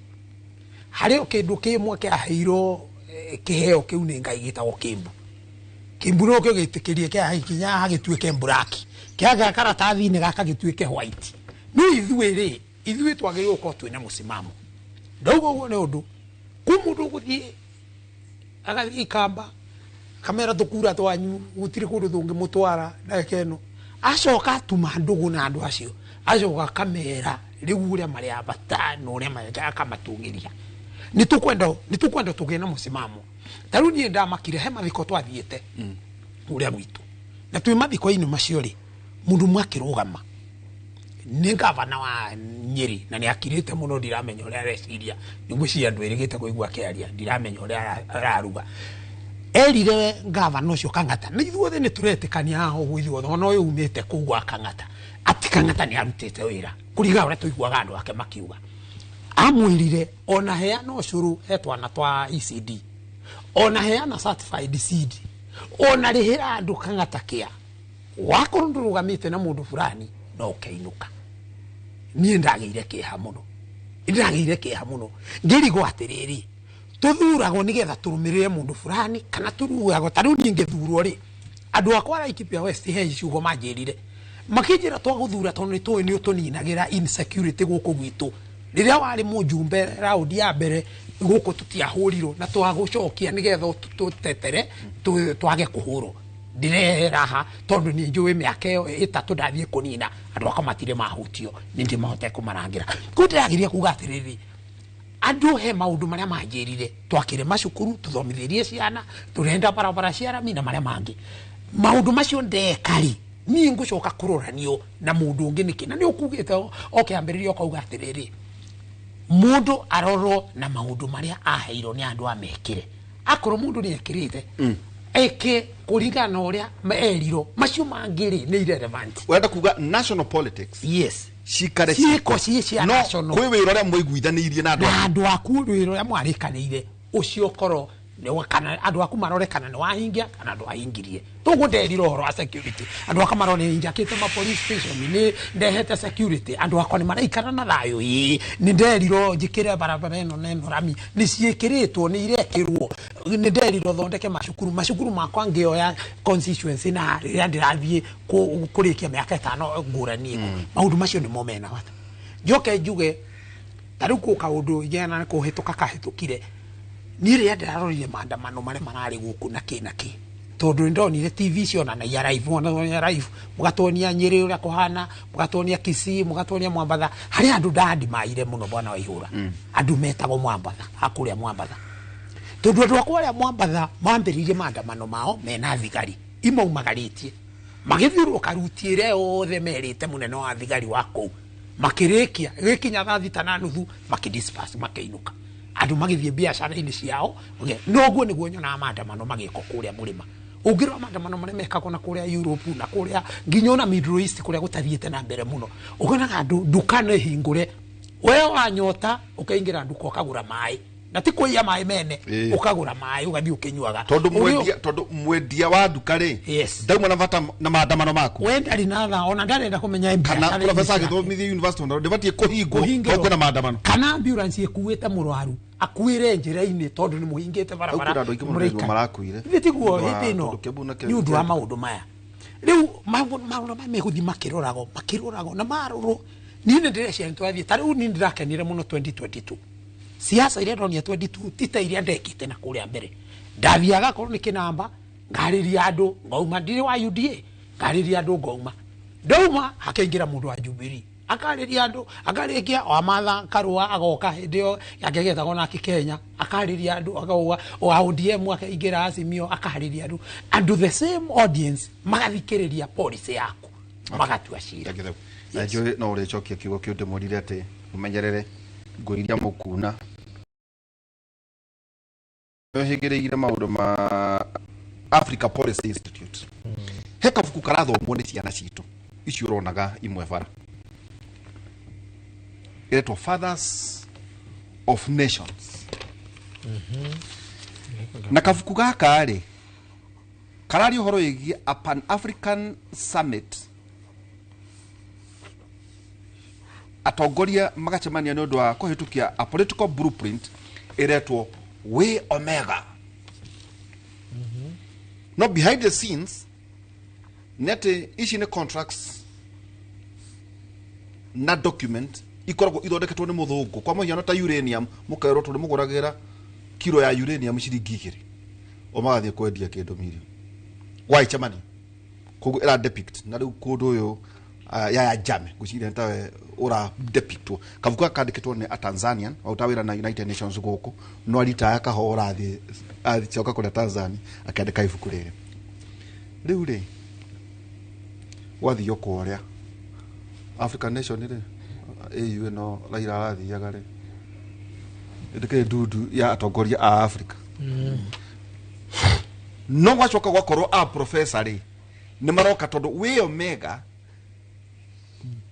haria kindu kimwe kia heiro kiheo kiu ni ngai gitagwo kimbu no kio gitikirie kia hikinya hagituike mburaki kia ga karatathi ni gaka gituike white no ithuĩ twagĩrĩirwo gũkorwo twĩna mũsimamo ndauga ũguo nĩ ũndũ kwĩ mũndũ gũthiĩ agathiĩ ikamba kamera tũkura twanyu gũtirĩ kũndũ tũngĩmũtwara ndagĩka ĩno acoka atuma ndũgũ na andũ acio acoka kamera rĩu ũrĩa marĩ abata na ũrĩa marĩ akamatũngĩria nĩ tũkwenda tũgĩe na mũsimamo ta rĩu niĩ ndamakire he mathiko twathiĩte ũrĩa gwitũ na twĩ mathiko-inĩ macio rĩ mũndũ ũmwe akĩrũgama nĩ gavana wa Nyeri na nĩ akirĩte mũno ndiramenya ũrĩa areciria nĩguo cia andũ erĩgĩte kũigua akĩaria ndiramenya ũrĩa araruga erire gavana ũcio Kang'ata na ithuothe nĩ tũretĩkania haha ũguo ithuothe ona ũyũ umĩte kũu gwa Kang'ata ati Kang'ata nĩ arutĩte wĩra kũringana ũrĩa tũiguaga andũ ake makiuga amwĩrire ona heana ũcũrũ he twana twa ECD ona heana certified seed ona rĩhĩra andũ Kang'ata kĩa wakorwo ndũrũgamĩte na mũndũ fulani no ũkĩinũka niĩ ndagĩire kĩeha mũno ngĩrigwo atĩrĩrĩ tũthuragwo nĩgetha tũrũmĩrĩre mũndũ fulani kana tũthuragwo ta rĩu niĩ ngĩthurwo rĩ andũ akwa Laikipia West he ciugo manjĩrire makĩnjĩra twagũthura tondũ nĩ tũĩ nĩ ũtũninagĩra insecurity gũkũ gwitũ rĩrĩa warĩ mũjumbe raundi ya mbere gũkũ tũtiahũrirwo na twagũcokia nĩgetha tũtetere twage kũhũrwo ndireheraha tondu ni njũĩ mĩaka ĩtatũ ndathiĩ kũnina andũ akwa matirĩ mahutio nĩ ndĩmahote kũmarangĩra kũu ndĩragĩria kuga atĩrĩrĩ andũ he maũndũ marĩa manjĩrire twakĩre macukuru tũthomithĩrie ciana tũrenda barabara cia rami na marĩa mangĩ maũndũ macio ndekari niĩ ngũcoka kũroranio na mũndũ ũngĩ nĩkĩ na nĩ ũkugĩte okĩambĩrĩria ũkauga atĩrĩrĩ mũndũ arorwo na maũndũ marĩa aheirwo nĩ andũ amekĩre akorwo mũndũ nĩ ekĩrĩte eke kũringana ũrĩa erirwo macio mangĩrĩ nĩ irrelevant wenda kuga national politics yes cikare ciĩko cia national kwĩ wĩra ũrĩa mũiguithanĩirie na andũ aku wĩra ũrĩa mwarĩkanĩire ũcio korwo kana andũ aku marore kana nĩ wahingia kana ndwahingirie tũguo nderire ũhoro wa security andũ akwa marore njakĩte ma police station nĩ ndehete security andũ akwa nĩ maraikara na thayũ nĩ nderirwo njĩkĩre barabara ĩno rami nĩ ciĩkĩrĩtwo nĩ irekĩrwo nĩ nderirwo thondeke macukuru makwa ngĩoya constituency na rĩrĩa ndĩrathiĩ kũrĩkia mĩaka 5 ngũrani maũndũ macio nĩmo mena bata njoke njuge ta rĩu kũ kaũndũ igena kũhĩtũka kahĩtũkire niĩ rĩrĩa ndĩrarorire maandamano marĩa mararĩ gũkũ na kĩ tondũ ndonire TV cionanagia live mũgatonia Nyeri ũrĩa kũhana mũgatonia Kisii mũgatonia Mwambatha harĩa andũ ndandimaire mũno bwana Waihũra andũ metagwo Mwambatha hakũrĩa Mwambatha tondũ andũ akwa arĩa Mwambatha mambĩrĩirie maandamano mao mena thigari imaumagarĩtie magĩthirwo karutiĩre othe merĩte mũnene wa thigari wa kũu makĩrĩkia gĩkinya thaa 6:30 makĩdisperse makĩinũka andũ magĩthiĩ biacara-inĩ ciao noguo nĩguo nyonaga maandamano magĩkwo kũrĩa mũrĩma ũngĩrora maandamano marĩa mekagwo na kũrĩa Europe na kũrĩa nginya ona Middle East kũrĩa gũtathiĩte na mbere mũno ũkonaga andũ nduka nĩ hingũre wewe wanyota ũkaingĩra nduka ũkagũra maĩ na ti kũiya maĩ mene ũkagũra maĩ ũgathiĩ ũkĩnyuaga tondũ mwendia wa nduka rĩ ndauma na bata na maandamano maku we ndarĩ na tha ona ndarenda kũmenya kana professor agĩthomithia university ona ndĩbatiĩ kũhingwo na maandamano kana ambulance ĩkuĩte mũrwaru akuĩre njĩra-inĩ tondũ nĩ mũhingĩte barabara marakuire tiguo hĩndĩ ĩno nĩ ũndũ wa maũndũ maya rĩu maũndũ maya megũthiĩ makĩroragwo na marorwo niĩ nĩ ndĩreciria nĩ twathiĩ ta rĩu niĩ ndĩrakenire mũno 2022 siasa iria ndonia 22 tita iria ndekĩte na kũrĩa mbere ndathiaga korwo nĩ kĩnamba ngarĩria andũ ngauma ndirĩ wa UDA ngarĩria andũ ngauma ndauma akaingĩra mũndũ wa Jubilee akarĩria andũ akarĩkia Wamatha Karũa agoka hĩndĩ ĩyo yake getagwo nake Kenya akarĩria andũ akauga ODM akaingĩra Azimio akarĩria andũ the same audience magathikĩrĩria policy yaku magatua cira na njũĩ no ũrĩcokia kiugo kĩu ndĩmũrire atĩ ũmenyerere ngũiria mũkuna hĩgĩrĩire maũndũ ma Africa Policy Institute he kabuku karathomwo nĩ ciana citũ icio ũronaga imwe bara iretwo Fathers of Nations na kabuku gaka rĩ karari horo igi a Pan African Summit atongoria magacemania nĩ ũndũ wa kũhĩtũkia a political blueprint iretwo way omega. No behind the scenes nete ici nĩ contracts na document ikoragwo ithondeketwo nĩ mũthũngũ kwa mũhiano ta uranium mũkaĩrwo tũrĩ mũgũragĩra kilo ya uranium ciringi 2 o magathiĩ kwendia kĩndũ milioni why chamani koguo ĩra depict na rĩu kũndũ ũyũ ya jame gũcirĩa ntawe ora depictwo kavuka kandĩkĩtwo nĩ a Tanzanian autawĩra na United Nations gũkũ no aritaya kahora athi choka kũrĩa Tanzania akandĩka ibuku rĩrĩ rĩu rĩ wathi yoko ũrĩa African Nation rĩ AU no Raila arathiaga rĩ ndike ndudu ya atongoria a Africa no gwacoka gwakorwo a professor rĩ nĩ maroka tondũ way omega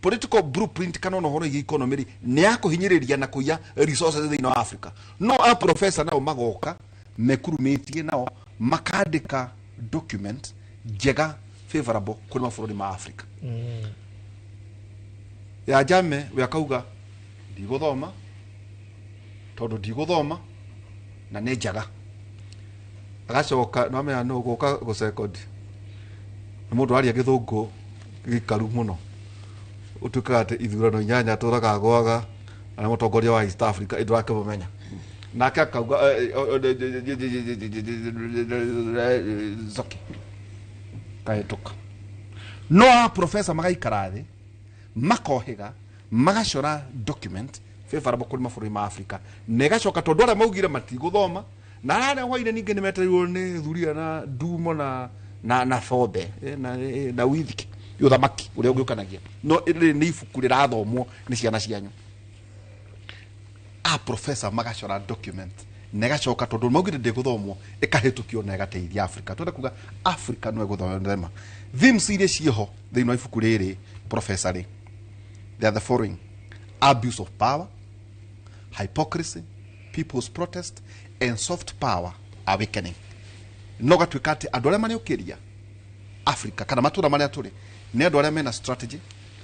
political blueprint kana no horo igi economy rĩ nĩ ya kũhinyĩrĩria na kũiya resources thĩinĩ wa Africa no a professor nao magoka mekurumitie nao makandĩka document njega favorable kũrĩ mabũrũri ma Africa ya jame we akauga ndigũthoma tondũ ndigũthoma na nĩ njaga agacoka no amenya no gũka gũcekodi nĩ mũndũ aria gĩthũngũ gĩkaru mũno utukaga atĩ ithurano inyanya tũraga gwaga na mũtongoria wa East Africa ndũrake mũmenya nake akauga zoki kahĩtũka no a professor magaikara thĩ makohĩga magacora document favorable kũrĩ mabũrũri ma Africa na ĩgacoka tondũ arĩa maugire matigũthoma na arĩa hwaine ningĩ nĩ metereirwo nĩ thuria na ndumo na thombe na withiki yothamaki ũrĩa ũgĩũkanagia no nĩ ibuku rĩrathomwo nĩ ciana cianyu a professor magacora document na ĩgacoka tondũ maugire ndĩgũthomwo ĩkahĩtũkio na ĩgateithia Africa twende kuga Africa no ĩgũthoma themes iria ciho thĩinĩ wa ibuku rĩrĩ professor rĩ they are the following: abuse of power, hypocrisy, people's protest, and soft power awakening. No gatuĩka atĩ andũ arĩa maneũkĩria Africa kana matũra marĩa tũrĩ nĩ andũ arĩa mena strategy,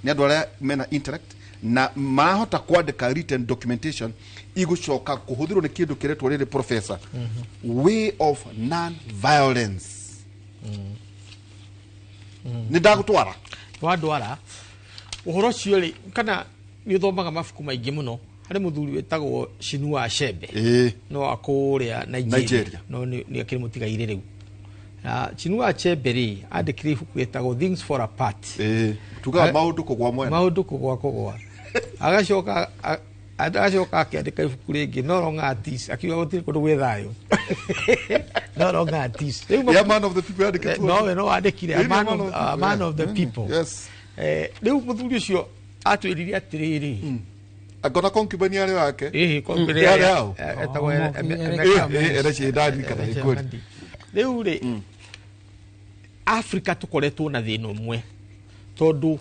nĩ andũ arĩa mena intellect na mahota kwandĩka written documentation igũcoka kũhũthĩrwo nĩ kĩndũ kĩretwo rĩrĩ professor way of non-violence. Nĩ ndagũtwara wadwara uhoro cio rĩ kana nĩ ũthomaga mabuku maingĩ mũno harĩ mũthuri wetagwo Chinua Achebe no akũrĩa Nigeria no nĩ akĩrĩ mũtigaire rĩu Chinua Achebe rĩ andĩkire ibuku wetagwo Things Fall Apart tuga maũndũ kũgwa mwena maũndũ kũgwa agacoka akĩandĩka ibuku rĩngĩ no wrong artist akiuga gũtirĩ kũndũ gwĩ thayũ no wrong artist yeah, man of the people andĩkĩtwo no andĩkire a man of the people yes rĩu mũthuri ũcio atwĩrire atĩrĩrĩ akona concubine yale wake concubine yao etagwo era cindani kana ikuri rĩu rĩ Africa tũkoretwo na thĩna ũmwe tondũ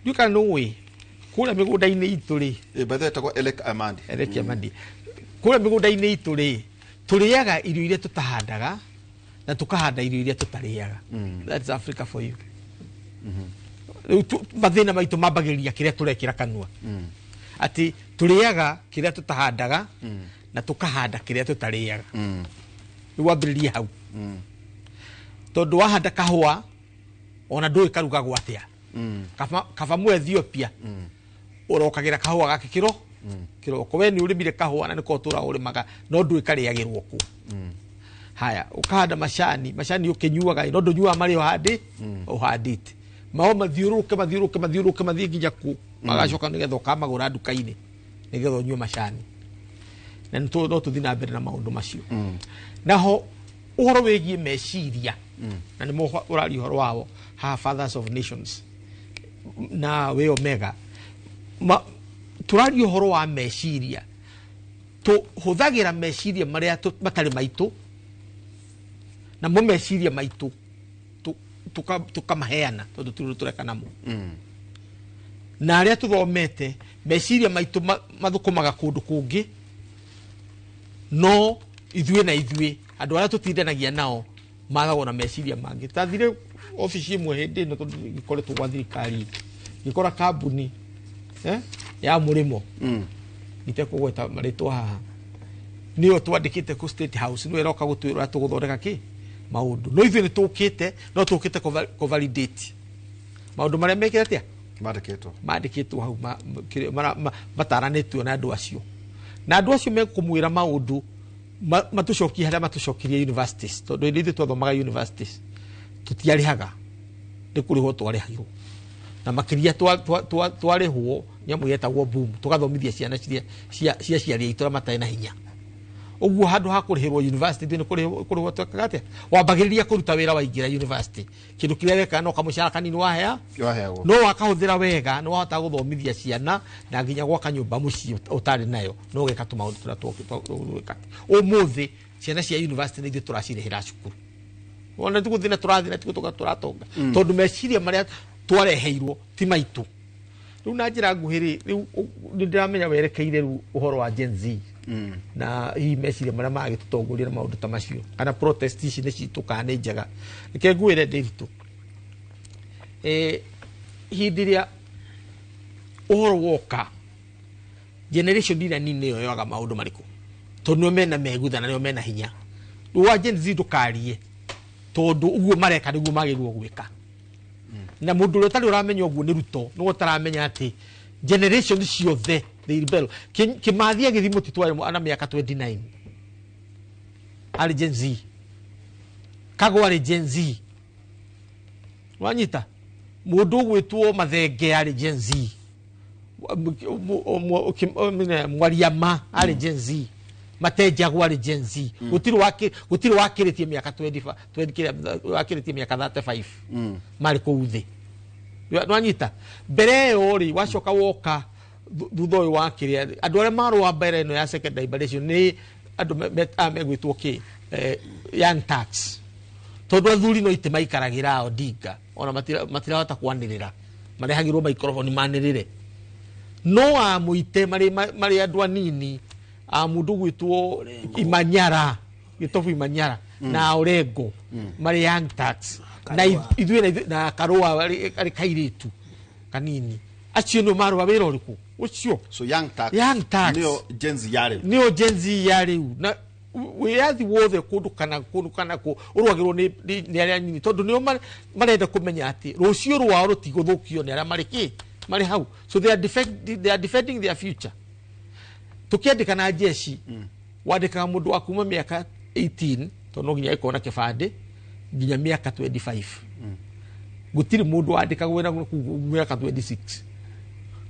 ndũka nũĩ kũrĩa mĩgũnda-inĩ itũ rĩ bethe etagwo Elek Amandi kũrĩa mĩgũnda-inĩ itũ rĩ tũrĩaga irio iria tũtahandaga na tũkahanda irio iria tũtarĩaga that's Africa for you mathĩna maitũ mambagĩrĩria kĩrĩa tũrekĩra kanua atĩ tũrĩaga kĩrĩa tũtahandaga na tũkahanda kĩrĩa tũtarĩaga rĩu wambĩrĩrie hau tondũ wahanda kahũa ona ndũĩ karugagwo atĩa kaba mu Ethiopia ũrokagĩra kahũa gake kĩroko we nĩ ũrĩmire kahũa na nĩko tũra ũrĩmaga no ndũĩ karĩagĩrwo kũ haya ũkahanda macani ũkĩnyuaga no ndũnyuaga marĩ ũhandĩte mao mathiũrũrũke mathiĩ nginya kũ magacoka nĩgetha ũkamagũra nduka-inĩ nĩgetha ũnyue macani na no tũthiĩ na mbere na maũndũ macio naho ũhoro wĩgiĩ meciria na nĩmo ũrari ũhoro wao fathers of nations na we omega tũrari ũhoro wa meciria tũhũthagĩra meciria marĩa matarĩ maitũ na mo meciria maitũ tukamaheana tondũ tũreka namo na arĩa tũthomete meciria maitũ mathũkũmaga kũndũ kũngĩ no ithuĩ andũ arĩa tũtindanagia nao magagwo na meciria mangi tathire office imwe hindi no gikoretwo gwa thirikari gikora kambuni ya murimo itekugweta maritwa haha niyo twandikite ku State House niwe roka gutwira tuguthondeka ki maundu no ithuĩ nĩtũkĩte no tũkĩte kuvalidate maundu maria mekire atia mandĩkĩtwo hau mataranĩtwo na andũ acio mekumwĩra maundu matucokie harĩa matucokirie universities tondũ hĩndĩ ithuĩ twathomaga universities tũtiarĩhaga nĩ kũrĩhwo twarĩhagĩrwo na makĩria twarĩhwo nyamũ yetagwo boom tũgathomithia ciana cia ciari aitũ matarĩ na hinya uguo handu ha kurihirwo university ni kurihwo twakagate wambagiriria kuruta wira waingira university kindu kiria weka no kamushara kanini wahea no wakahuthira wega no wahota guthomithia ciana na nginya gwaka nyumba muci utari nayo no geka tumaundu turia twika umuthi ciana cia university ni turacirihira cukuru wona tuguthina turathina turatonga tondu meciria maria twareheirwo ti maitu riu na njira nguhiri riu ndiramenya werekeire riu uhoro wa Gen Z na hii meciria maria magitutongoria na maundu ta macio kana protest ici ni cituka ni njega reke ngwire ndiritu hindi ria uhoro woka generation dira nini yo yoga maundu mariku tondu mena meguthana nio mena hinya wa Gen Z ndukarie tondu uguo mareka niguo magirwo gwika na mundu uri utari uramenya uguo ni ruto no utaramenya ati generation ciothe they rebel kimathia githimo titware ana miaka 29 ali Gen Z kago ali Gen Z wanyita mundu gwitwo mathenge ali Gen Z mwariama ali Gen Z matejagwo ali Gen Z gutiri wakiritie miaka 20 wakiritie miaka 35 mari kuuthi nwanyita mbere yori wacoka woka thutha uyu wakiria andu aria marwa mbere no ya second liberation ni andu megwitwo ki young tax tondu athuri no itima ikaragira Odinga ona matirahota kwanirira marehagirwo microphone manirire no amuite mari andu anini mundu gwitwo Imanyara gitofu Imanyara na Orengo mari young tax na ithuĩ na Karua ari kairitu kanini acio no marwa wĩra ũrĩkũ ucio so young tax nio Gen Z yari na wiyathi wothe kundu kana ku urwagirwo ni aria nyini tondu nio marenda kumenya ati rucio rwao rutiguthukio ni aria mari hau so they are defending their future tukiandika na jeshi wandikaga mundu akuma miaka 18 tondu nginya ikona kibande nginya miaka 25 gutiri mundu wandikaga wena miaka 26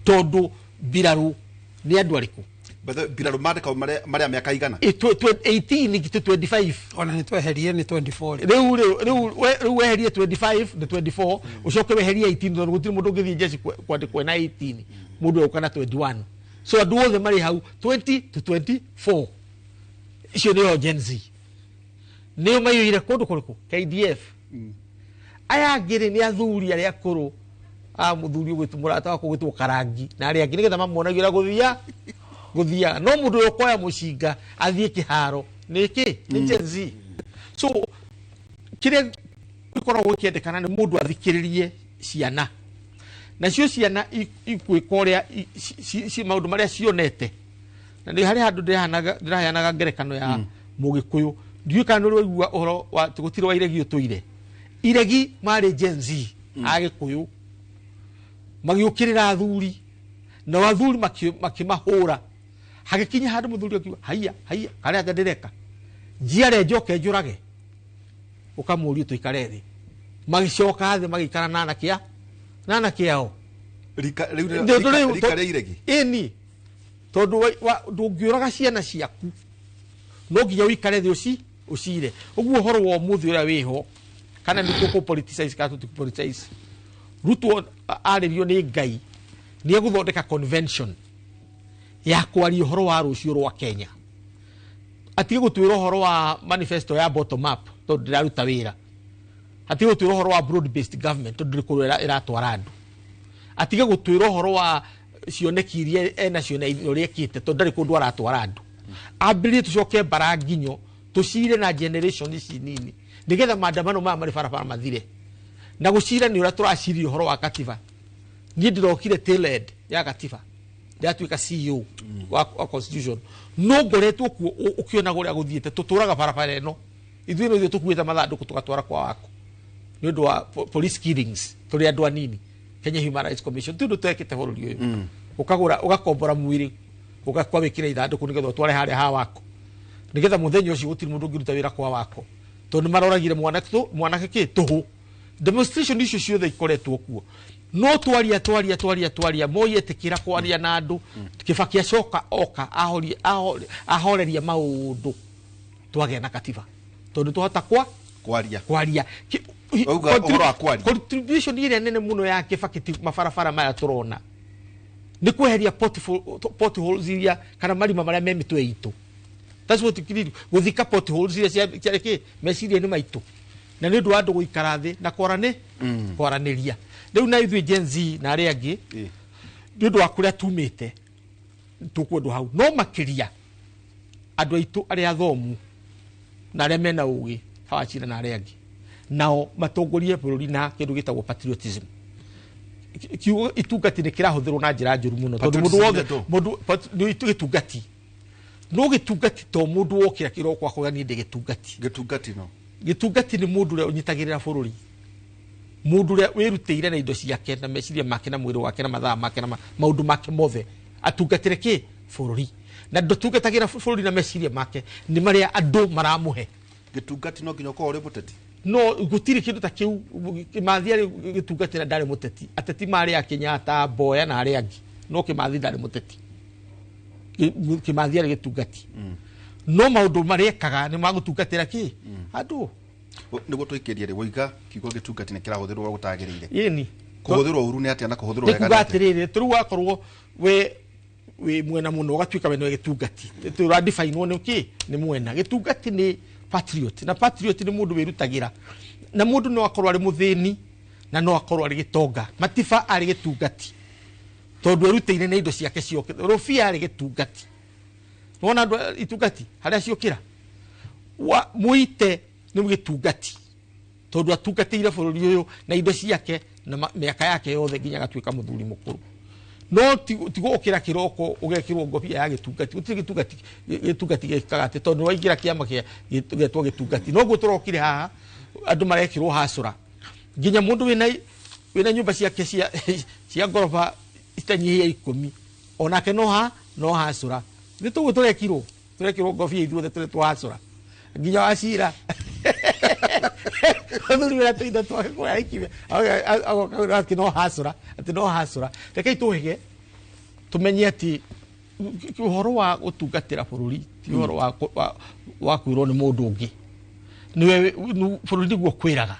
tondu biraru ni andu ariku biraru mandika maria miaka igana 18 to 25 ona ni tweherie ni 24 riu weherie 25 na 24 ucoke weherie 18 tondu gutiri mundu ngithie jeshi kwandikwa na 18 mundu ukana 21 so andu othe mari hau 20 to 24 icio ni Gen Z ni mayire kundu kuriku KDF aya ngiri ni athuri aria akuru muthuri gwitu murata wako gwitwo Karangi na aria ngi nigetha mamonagira guthia no mundu ukoya mucinga athie kiharo niki ni Gen Z so kire ikoragwo kiendekana ni mundu athikiririe ciana na cio ciana ikwika uria ci maundu maria cionete na ni hari handu ndiraheanaga ngerekano ya Mugikuyu ndiukana uri waigua uhoro wa gutiri wa iregi utuire iregi mari Gen Z Agikuyu magiukirira athuri na wathuri makimahura hagikinya handu muthuri akiuga haiya karia ndireka njiare njoke njurage ukamuria tuikare thi magicoka thi magikara nana kiao rika iregi ini tondu ndungiuraga ciana ciaku no nginya wikare thi ucire uguo horo wa muthi uria wiho kana ni tuko politicize ka tu politicize Ruto aririo ni Ngai ni eguthondeka convention ya kwaria horo wa rucio rwa Kenya atige gutwira horo wa manifesto ya bottom up tondu ndiraruta wira atige gutwira horo wa broad based government tondu ndikurira iratwara andu atige gutwira horo wa cioneki iria enacio na iria ekite tondu ndari kundu aratwara andu ambirie tucoke baranginyo tucire na generation ici nini nigetha maandamano maya marĩ barabara mathire na gũcira nĩ ũrĩa tũraciria ũhoro wa katiba. Niĩ ndĩrokire tail end ya katiba ndatuĩka CEO wa constitution no ngoretwo kuo ũkĩona ũrĩa gũthiĩte tũtũraga barabara ĩno ithuĩ no ithuĩ tũkuĩte mathandũkũ tũgatwara kwa wako nĩ ũndũ wa police killings tũrĩ andũ anini. Kenya Human Rights Commission tũndũ twekĩte bũrũri ũyũ ũkagũra ũgakombora mwĩrĩ ũgakwa wĩkĩra ithandũkũ nĩgetha ũtware harĩa ha wako nigetha muthenya ucio gutiri mundu ngiruta wira kwa wako tondu maroragire mwanake tuhu demonstration icio ciothe ikoretwo kuo no twaria moyetekira kwaria na andu Kibaki acoka oka ahoreria maundu twage na katiba tondu tuhota kwaria contribution ile nene muno ya Kibaki mafarafara maya turona ni kweheria potholes iria kana marima maria me mitwe itu. That's what you guthika potholes iria ciareke meciria ni maitu na ni ndu andu guikara thi na kwaraniria riu na ithui Gen Z na aria angi ni ndu akuria tumite tukwendu hau no makiria andu aitu aria athomu na aria mena ugi hawachira na aria angi nao matongorie bururi na kindu gitagwo patriotism. Kiugo itungati ni kirahuthirwo na njira njuru muno tondu mundu ni itungati no gitungati to mundu wokira kiroko akauga ni gitungati ni mundu ule unyitagirira bururi mundu ule wirutire na indo ciake na meciria make na mwiri wake na mathaa make na maundu make mothe atungatire ki bururi na ndotungatagira bururi na meciria make ni maria andu maramuhe gitungati no nginya ko uri muteti no gutiri kindu ta kiu kimathia gitugatira ndari muteti ateti mari ya Kenyatta Boya na ari angi no kimathi ndari muteti kimathia gitugati no maundu marekaga ni magutungatira ki andu niguo twikiria ri woiga kiugo gitungati ni kirahuthirwo gutagirire yeni kuhuthirwo uru ni atia na kuhuthirwo wega gatugatirire turu wakorwo we mwena muno ugatuika wena gitungati tura define wone ki ni mwena gitungati ni patriot na patriot ni mundu wirutagira na mundu no akorwo ari muthini na no akorwo ari gitonga matifa ari gitungati tondu erutire na indo ciake cioke rofia ari gitungati wona andu itungati haria ciokira wa muite ni gitungati tondu atungatire bururi uyu na indo ciake na miaka yake yothe nginya gatuika muthuri mukuru no tigo okira kiroko ugekirwo ngobia ya gitungati utiri gitungati gekagate tondu waingira kiama getwo gitungati no guturokire haha andu marekirwo hasura nginya mundu wina nyumba ciake cia ngorofa itanyihia 10 onake no hasura nitugo turekirwo ngobia ithuothe turi twahasura nginya wacira thuri wira tuindo twake kwa ikime ati no hasura reke tuhige tumenye ati uhoro wa gutungatira bururi ti uhoro wa kwirwo ni mundu ungi niwe bururi niguo kwiraga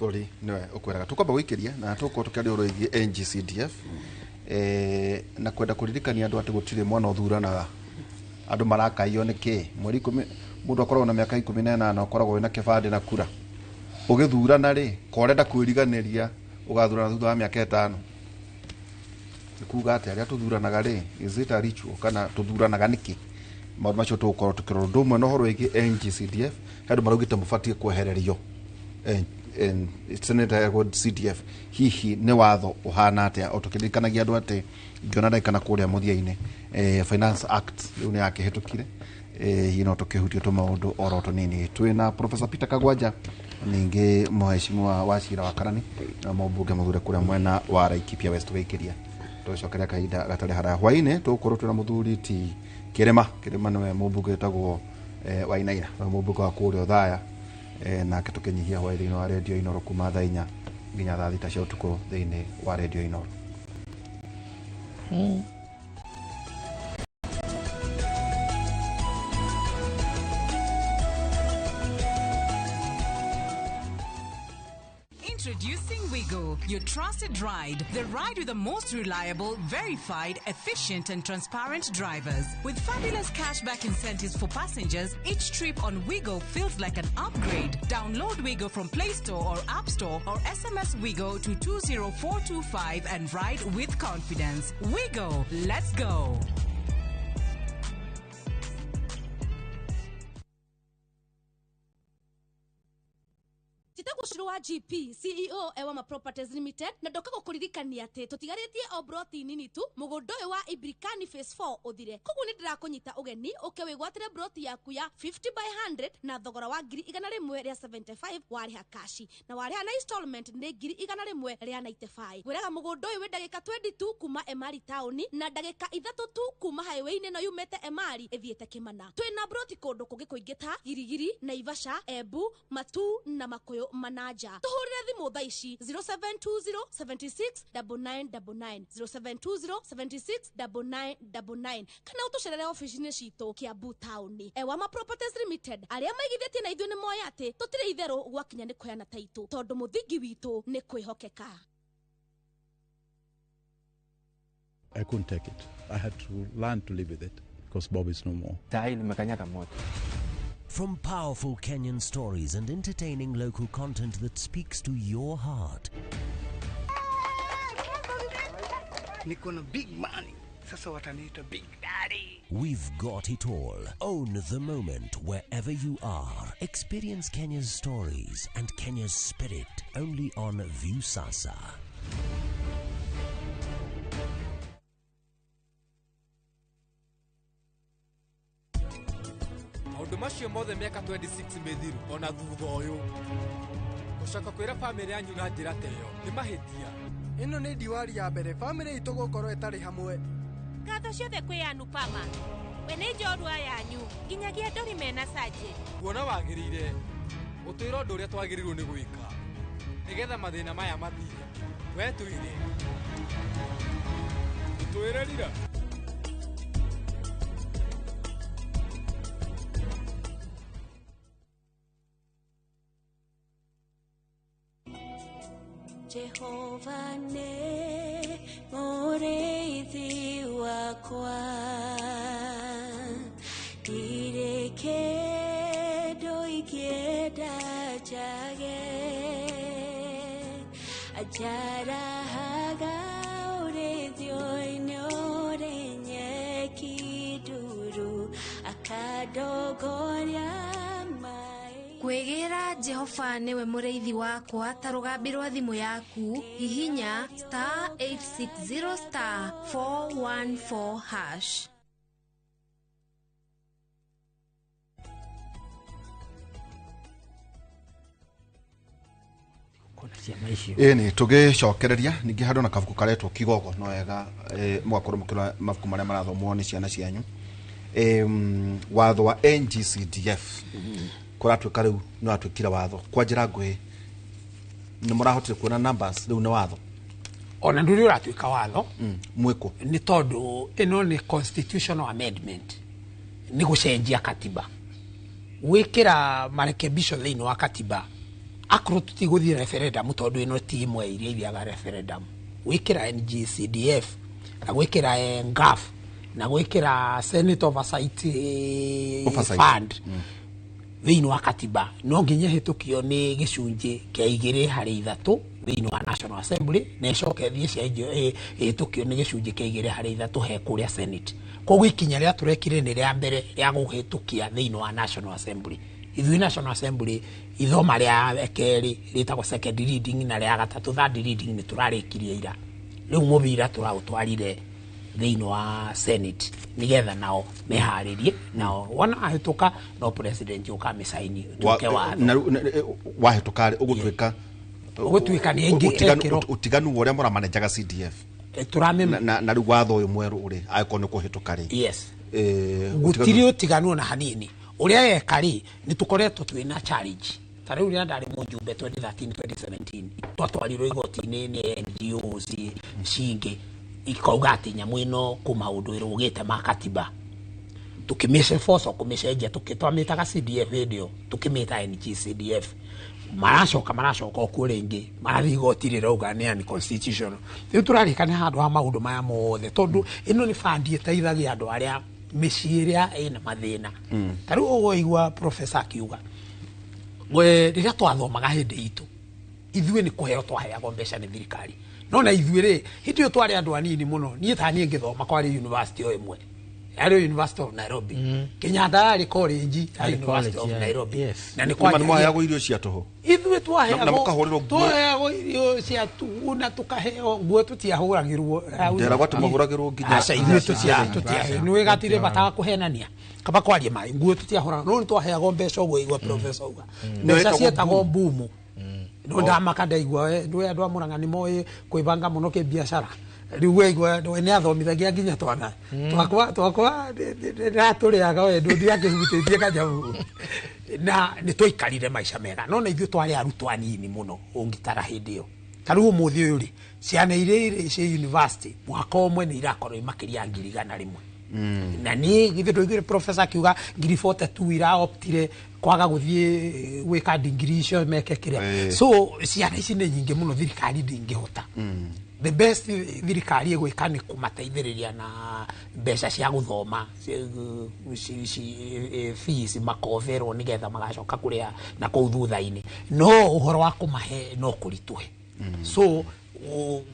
bururi niwe ukwiraga tukwamba wikiria na tuko tukiaria uro igi NGCDF na kwenda kuririkania andu ati gutire mwana uthuranaga andu marakaio niki mweri 10 mundu akorwo na miaka 18 akoragwo wina kibande na kura ugithurana ri korenda kwiriganiria ugathurana thutha wa miaka 5 kuga ati aria tuthuranaga ri is it a ritual kana tuthuranaga niki maundu macio tukorwo tukirwo ndumwe no horo igi NGCDF handu maraugite mubatie kwehererio Senator CDF hihi ni watho uhana atia otukirikanagia andu ati ngiona ndaikana kuria muthiaine Finance Act riu ni yakihitukire hino tukihutio to maundu oroto nini twina Professor Peter Kagwanja ningi mheshimiwa wa cira wa Karani na mubunge muthure kuria mwena wa Laikipia West wikiria tucokeria kahinda gatari hara hwaine tukorwo twina muthuri ti kirema niwe mubunge tagwo wa Inaina mubunge wa kuria Thaya na kitukinyihia hwaini wa radio Inoro kuma thaa 4 nginya thaa 6 cia utuku thiini wa radio Inoro. Introducing Wigo, your trusted ride. The ride with the most reliable, verified, efficient and transparent drivers. With fabulous cashback incentives for passengers, each trip on Wigo feels like an upgrade. Download Wigo from Play Store or App Store or SMS Wigo to 20425 and ride with confidence. Wigo, let's go. wa GP CEO Ewama Properties Limited na ndoka gukuririkania ati tutigaritie o broti nini tu mugundo wa Ibrikani phase 4 uthire koguo ni ndirakunyita ugeni ukewigwatire broti yaku ya 50/100 na thogora wa 100 ria 75 wariha kashi na wariha na installment ni 100 ria 95 gwiraga mugundo we ndagika 22 kuma Emari town na ndagika 3 tu kuma highway ine no yumete Emari ithiete Kimana twina broti kundu kungi kuingita Girigiri na Ivasha Ebu Matu na Makoyo Manaja tuhurire thimu thaa ici 0720769999 0720769999 kana utucerere office-ini citu Kiambu town Ewama Properties Limited aria maigithitie na ithuĩ nĩ moya atĩ tũtirĩ itherũ gwakinya nĩ kũheana taitũ tondũ mũthingi witũ nĩ kwĩhokeka. I couldn't take it. I had to learn to live with it because Bob is no more. From powerful Kenyan stories and entertaining local content that speaks to your heart. Niko na big money. Sasa wataniita Big Daddy. We've got it all. Own the moment wherever you are. Experience Kenya's stories and Kenya's spirit only on Viusasa. Maundu macio mothe miaka 26 mithiru ona thutha uyu gucoka kwira family yanyu na njira teyo ni mahitia. Ino ni diwali ya mbere family itu gukorwo itari hamwe. Ngatho ciothe kwi Anupama. We ni njorua yanyu nginyagia ndori mena saje. Kuona wagirire utwira undu uria twagirirwo ni gwika nigetha mathina maya mathire. We tuire twirerira Jehova ne mureithi wakwa direke doikieda jage ajara haga urethio inore nyekiduru akadogoria Kwegira Jehova niwe mureithi wakwa tarugambirwa thimu yaku hihinya *860*414#. Ni tugicokereria ningi handu na kabuku karetwo Kigogo no wega mwakorwo mukira mabuku maria marathomwo ni ciana cianyu watho wa NGCDF kuratuika riu no atwikira watho kwa njira ngui ni murahotire kuona numbers riu ni watho ona nduri uratuika watho mwiko ni tondu ino ni constitutional amendment ni gucenjia katiba wikira marekebisho thiini wa katiba akuru tutiguthie referendum tondu ino ti imwe iria ithiaga referendum wikira NGCDF na gwikira ngaf na gwikira Senate Oversight Fund thiini wa katiba no nginya hitukio ni gicunji kia 2/3 thiini wa National Assembly na icoke thie cia hitukio ni gicunji kia 2/3 he kuria Senate koguo ikinya ria turekire ni ria mbere ria guhitukia thiini wa National Assembly ithui National Assembly ithoma ria keri ritagwo second reading na ria gatatu third reading ni turarikirie ira riu mubira turautwarire thiini wa Senate nigetha nao meharirie nao wana ahituka no president ukamisaini tuke watho wahituka ugutwika ni ingi utiganu woria mura manager CDF turamema na riu watho uyu mweru uri aikone kuhituka ri yes gutiri utiganu na hanini uria yekari ni tukoretwo twina challenge tare uria ndari mujumbe 2013-2017 twatwarirwo igoti-ini ni NGOs cingi ikauga ati nyamu ino kuma undu irugite makatiba tukimishe force kumishenja tukitwamitaga CDF video tukimita NGCDF maracoka okure ingi marathi igotire rauga ni constitutional riu turarikana handu ha maundu maya mothe tondu ino ni fandi itaithagia andu aria miciria ina mathina tariu ugoigua professor akiuga we riria twathomaga hindi itu ithuĩ ni kuheo twaheagwo mbeca ni thirikari no na ithuĩ ri hindi yo twari andu anini muno nie ta nie ngithoma kwari university o imwe Yale University of Nairobi. Kenyatta yale college ya University of Nairobi. Na ni kwa nini yago irio cia toho? Ithuĩ twaheo na mũkahũrĩrwo nguo. Twaheo irio cia tu na tukaheo nguo tutiahũragĩrwo. Nderagwo tumahũragĩrwo nginya. Aca ithuĩ tutiahũragĩrwo. Nĩ gatire bataga kũhenania. Kaba kwaria mai nguo tutiahũragĩrwo. No twaheagwo mbeca ũguo igua professor uga. Mbeca cietagwo mbumu. No ndamaka ndaigua ndwe andũ a Mũrang'a nĩ moĩ kwĩbanga mũno kĩbiacara. Riu weigua nĩ athomithagia nginya twana. Twakwa ndatũrĩaga we ndũngĩakĩhutĩtie kanyamu. Na nĩ tũikarire maica mega no na ithuĩ twarĩ arutwo anini mũno ũngĩtara hĩndĩ ĩyo. Tarĩu ũmũthĩ ũyũ rĩ ciana irĩ cia university mwaka ũmwe nĩ irakorwo imakĩria 100,000. Na niĩ githĩ ndũiguire professor akiuga 42 iraoptire kwaga gũthiĩ gwĩka degree icio meke kĩrĩa. So ciana ici nĩ nyingĩ mũno thirikari ndĩngĩhota. The best thirikari ĩgwĩka nĩ kũmateithĩrĩria na mbeca cia gũthoma fees makoverwo nĩgetha magacoka kũrĩa na kũu thutha-inĩ. No ũhoro wa kũmahe no kũritũhe. So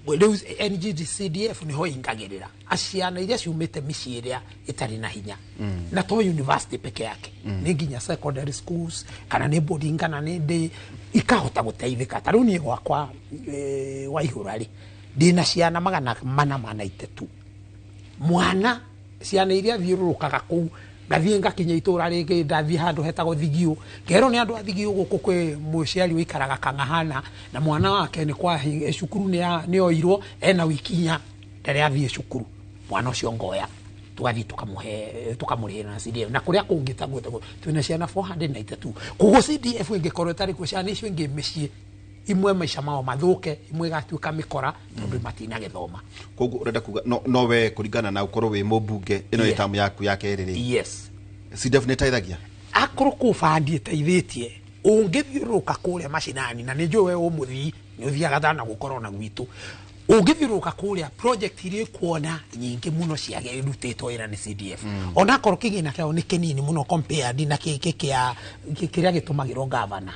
rĩu NGCDF nĩho ingagĩrĩra aciana iria ciumĩte mĩciĩ ĩrĩa ĩtarĩ na hinya na to university peke yake nĩ nginya secondary schools kana nĩ boarding kana nĩ day ikahota gũteithĩka. Tarĩu niĩ gwakwa Waihũra rĩ ndina ciana 483 mwana ciana iria thiũrũrũkaga kũu ngathiĩ ngakinya itũra rĩngĩ ndathiĩ handũ hetagwo Thigio ngero nĩ andũ a Thigio gũkũ kwĩ mũciari wĩikaraga Kang'ahana na mwana wake nĩ kwa cukuru nĩ oirwo ena wikinya ndarĩ athiĩ cukuru mwana ũcio ngoya tugathiĩ tukamũrĩhĩra na CDF na kũrĩa kũngĩ tagwo twĩna ciana 492 koguo CDF ĩngĩkorwo ĩtarĩ kuo ciana icio ingĩ mĩciĩ imwe maica mao mathũke imwe gatuĩka mĩkora tondũ matinagĩthoma. Koguo ũrenda kuga no we kũringana na ũkorwo wĩ mũmbunge ĩno ĩtamu yaku ya kerĩ rĩ. Yes. CDF nĩ ĩteithagia akorwo kũbandi ĩteithĩtie ũngĩthiũrũrũka kũrĩa macinani na nĩ njũĩ we ũmũthii nĩ ũthiaga thana gũkorwo na gwitũ ũngĩthiũrũrũka kũrĩa project iria kuona nyingĩ mũno ciagĩrutĩtwo wĩra nĩ CDF ona korwo kĩgĩna kĩao nĩ kĩnini mũno compared na kĩrĩa gĩtũmagĩrwo governor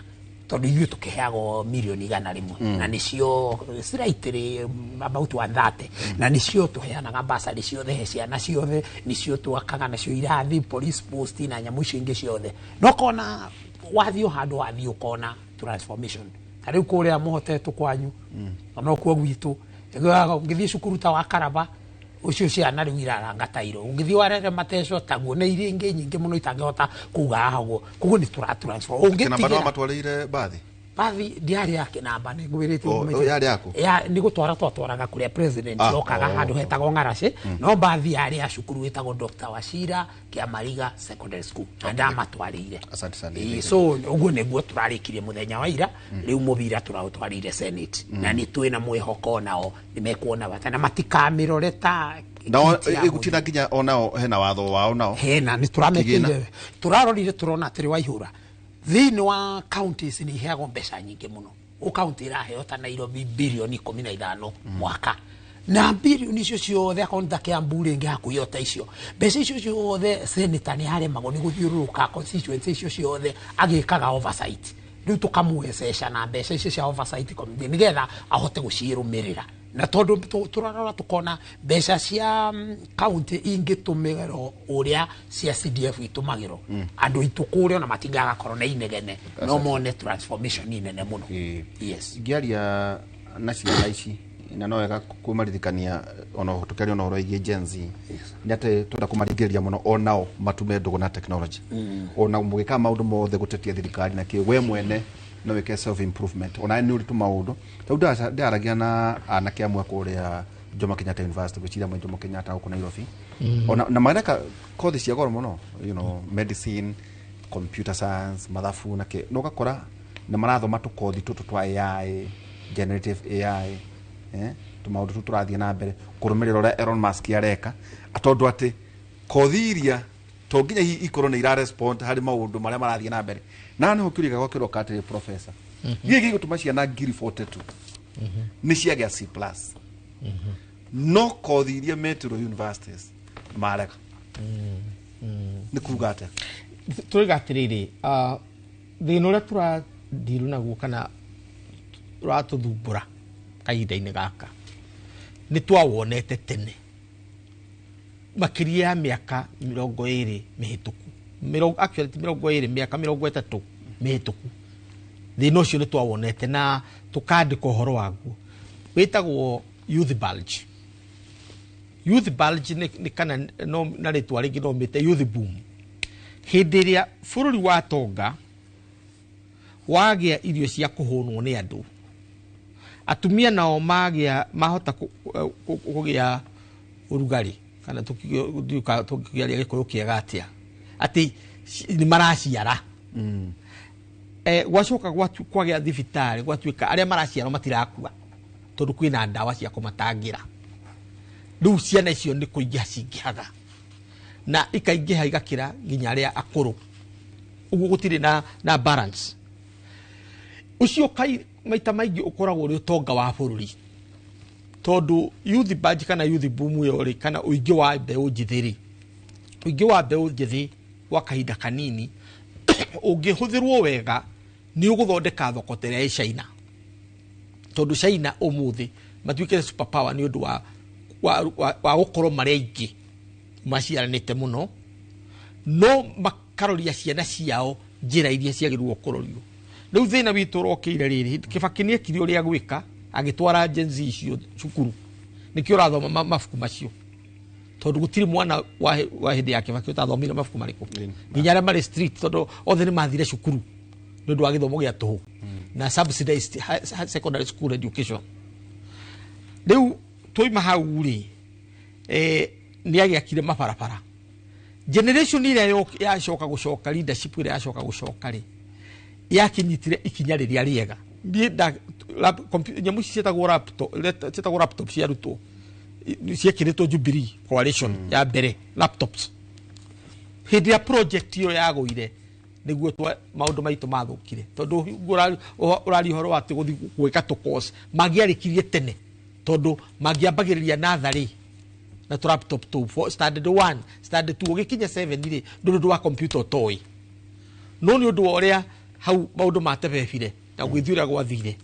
tondũ ithuĩ tũkĩheagwo mirioni 100 na nĩcio slightly about 130 na nĩcio tũheanaga basari ciothe he ciana ciothe nĩcio twakaga nacio irathi police post na nyamũ icio ingĩ ciothe no kona wathiĩ handũ wathiĩ ũkona transformation tarĩu kũrĩa mũhotetwo kwanyu ona kuo gwitũ ngĩthiĩ cukuru ta wa Karaba ucio ciana rĩu irarangatairwo ũngĩthiĩ warere Mateso taguo na iria ingĩ nyingĩ mũno itangĩhota kuga hago koguo nĩ tũratransform ũngĩtiga na matwarĩire bathi ndiarĩ yake namba nĩ ngwĩrĩte yarĩ yako nĩ gũtwara twatwaraga kũrĩa president okaga handũ hetagwo Ngaraci no bathi yarĩ ya cukuru wĩtagwo Dr. Wachira Kĩamariga secondary school na ndamatwarĩire. Asante sana. So ũguo nĩguo tũrarĩkirie mũthenya wa ira rĩu mũbira tũraũtwarĩire Senate na nĩ twĩna mwĩhoko nao nĩ mekuona bata na matikamĩrore ta ĩgutina nginya onao hena watho wao nao hena nĩ tũramekĩire tũrarorire tũrona atĩ Waihũra thĩinĩ wa counties nĩ iheagwo mbeca nyingĩ mũno county iraheo ta Nairobi bilioni 15 mwaka na bilioni icio ciothe akaunti Kiambu rĩngĩ hakuhĩ yota icio mbeca icio ciothe senator nĩ haremagwo nĩ gũthiũrũrũka constituency icio ciothe agĩkaga oversight rĩu tũkamwececa na mbeca icio cia oversight committee nĩgetha ahote gũciĩrũmĩrĩra na tondũ tũrarora tukona mbeca cia county ingĩtũmĩrwo ũrĩa cia CDF itũmagĩrwo andũ itũ kũrĩa na matingaga korwo na inegene no mone transformation inene mũno. Yes ngĩaria na ciana ici na no wega kũmaririkania ona tukĩaria ona ũhoro wĩgiĩ Gen Z nĩ atĩ tũrenda kũmaringĩrĩria mũno onao matume ndũgũ na technology ona mũgĩka maũndũ mothe gũtetia thirikari na kĩ we mwene no weke self improvement ona nĩ ũritũ maũndũ tondũ ndaragia na anake amwe kũrĩa Jomo Kenyatta University gũciria mwe Jomo Kenyatta huko Nairobi ona na mareka kothi cia goro mũno medicine computer science mathabu na kĩ no gakora nĩ marathoma tũkothi tũtũ twa AI generative AI tũmaũndũ tũtũ tũrathiĩ na mbere kũrũmĩrĩra ũrĩa Elon Musk areka atondũ atĩ kothi iria to nginya ikorwo nĩ irarespond harĩ maũndũ marĩa marathiĩ na mbere na nĩ hokĩrĩga gwakĩrwo katĩrĩ professor gĩkĩ gĩtũma ciana 42 nĩ ciagĩa C+ no kothi iria metro universities mareka nĩ kuga atĩa tũrĩga atĩrĩrĩ thĩna ũrĩa tũrathiru naguo kana ũratũthumbũra kahinda-inĩ gaka nĩ twawonete tene makiria ya miaka 20 mihituku actually 20 miaka 30 mihituku thina ucio ni twawonete na tukandika uhoro waguo witagwo youth bulge ni kana no na ritwa ringi no mite youth boom hindi ria bururi wa Tonga wagia irio cia kuhunwo ni andu atumia nao mahota kugia urugari kana tukiaria gikuyu kiega atia ati ni maraciara gwacoka kwagia thibitari gwatuika aria maraciara matirakua tondu kwina ndawa cia kumatangira riu ciana icio ni kuingiha cingihaga na ikaingiha igakira nginya aria akuru uguo gutiri na balance ucio kai maita maingi ukoragwo ri utonga wa bururi tondu youth budget kana youth boom yori kana uingi wa mbeu njithiri uingi wa mbeu njithi wa kahinda kanini ungihuthirwo wega ni uguthondeka thoko tere China tondu China umuthi matuike super power ni undu wa gukorwo mari aingi maciaranite muno no makaroria ciana ciao njira iria ciagirwo kurorio riu thina witu rokire riri Kibaki ni ekire uria gwika agitwara Gen Z icio cukuru nikio rathoma mafuku macio tondu gutiri mwana wa hindi ya Kibaki utathomire mafuku mariko nginya aria mari street tondu othe ni mathire cukuru nondu wa githomo gia tuhu na subsidized secondary school education riu toima hau ri ni agiakire mabarabara generation ile yacoka gucoka leadership ile yacoka gucoka ri yakinyitire ikinya riria riega ndienda nyamu cietagwo laptop cia ruto ciekiritwo Jubilee coalition ya mbere laptops hindi ya project iyo yagoire niguo maundu maitu mathukire tondu urari horo ati guthi gwika to course magiarikirie tene tondu magiambagiriria nathari na laptop 2 standard 1 standard 2 ugikinya 7 ri ndu wa computer toy no ni undu oria hau maundu matebebire na gwithiura gwathire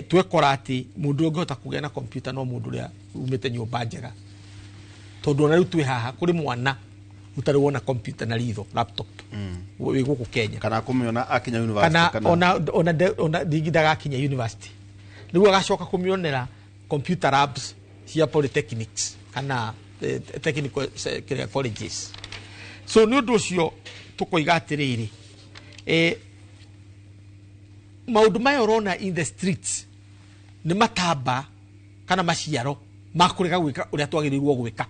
twekora ati mundu ungihota kugea na computer no mundu ria umite nyumba njega tondu na riu twi haha kuri mwana utari wona computer na ritho laptop wi guku Kenya kana kumiona akinya university kana ona digidaga akinya university riu agacoka kumionera computer labs cia polytechnics kana technical colleges so ni undu ucio tukoiga atiriri maundu maya urona in the streets ni matamba kana maciaro makurega gwika uria twagirirwo gwika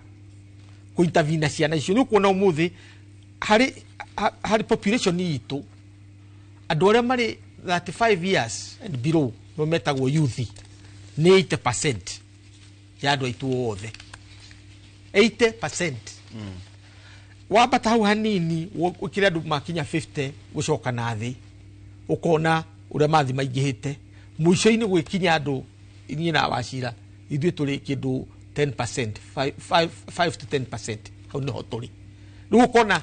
kuintervene ciana icio ni kuona umuthi hari population yitu andu aria mari 35 years and below no metagwo youth ni 80% ya andu aitu othe 80% wabata hau hanini ukire andu makinya 50 gucoka na thi ukona uria mathi maingihite muico-ini gwikinya andu ini na wacira ithui turi kindu 10% 5 to 10% hau niho turi riu ukona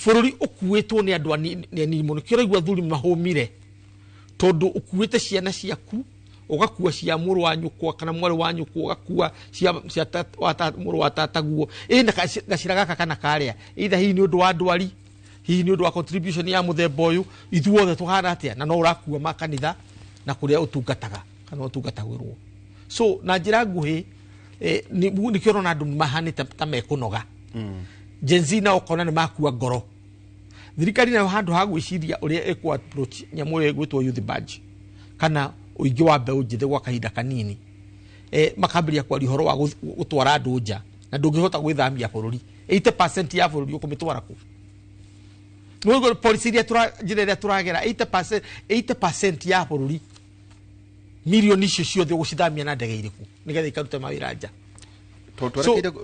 bururi ukuitwo ni andu anini muno kiro igwa thuri mahumire tondu ukuite ciana ciaku ugakua cia muru wa nyukwa kana mwari wa nyukwa ugakua cia muru wa tataguo ina gacira gaka kana karia either hii ni undu wa ndwari hii ni undu wa contribution ya muthemba uyu ithuothe tuhana atia na no urakua makanitha na kuria utungataga kana utungatagwirwo so na njira nguhi ni kirona andu mahanite ta mekunoga Gen Z na ukona ni makua ngoro thirikari na handu ha gwiciria uria eku approach nyamu egwitwo youth badge kana uingi wa mbeu njithe gwa kahinda kanini makambiria kwa rihoro wa gutwara andu nja na ndungihota gwithamia bururi 80% ya bururi ukumitwara ku no policy ria njira turagera 80% ya bururi milioni icio ciothe gucithamia na ndege iriku nigetha ikarute mawira nja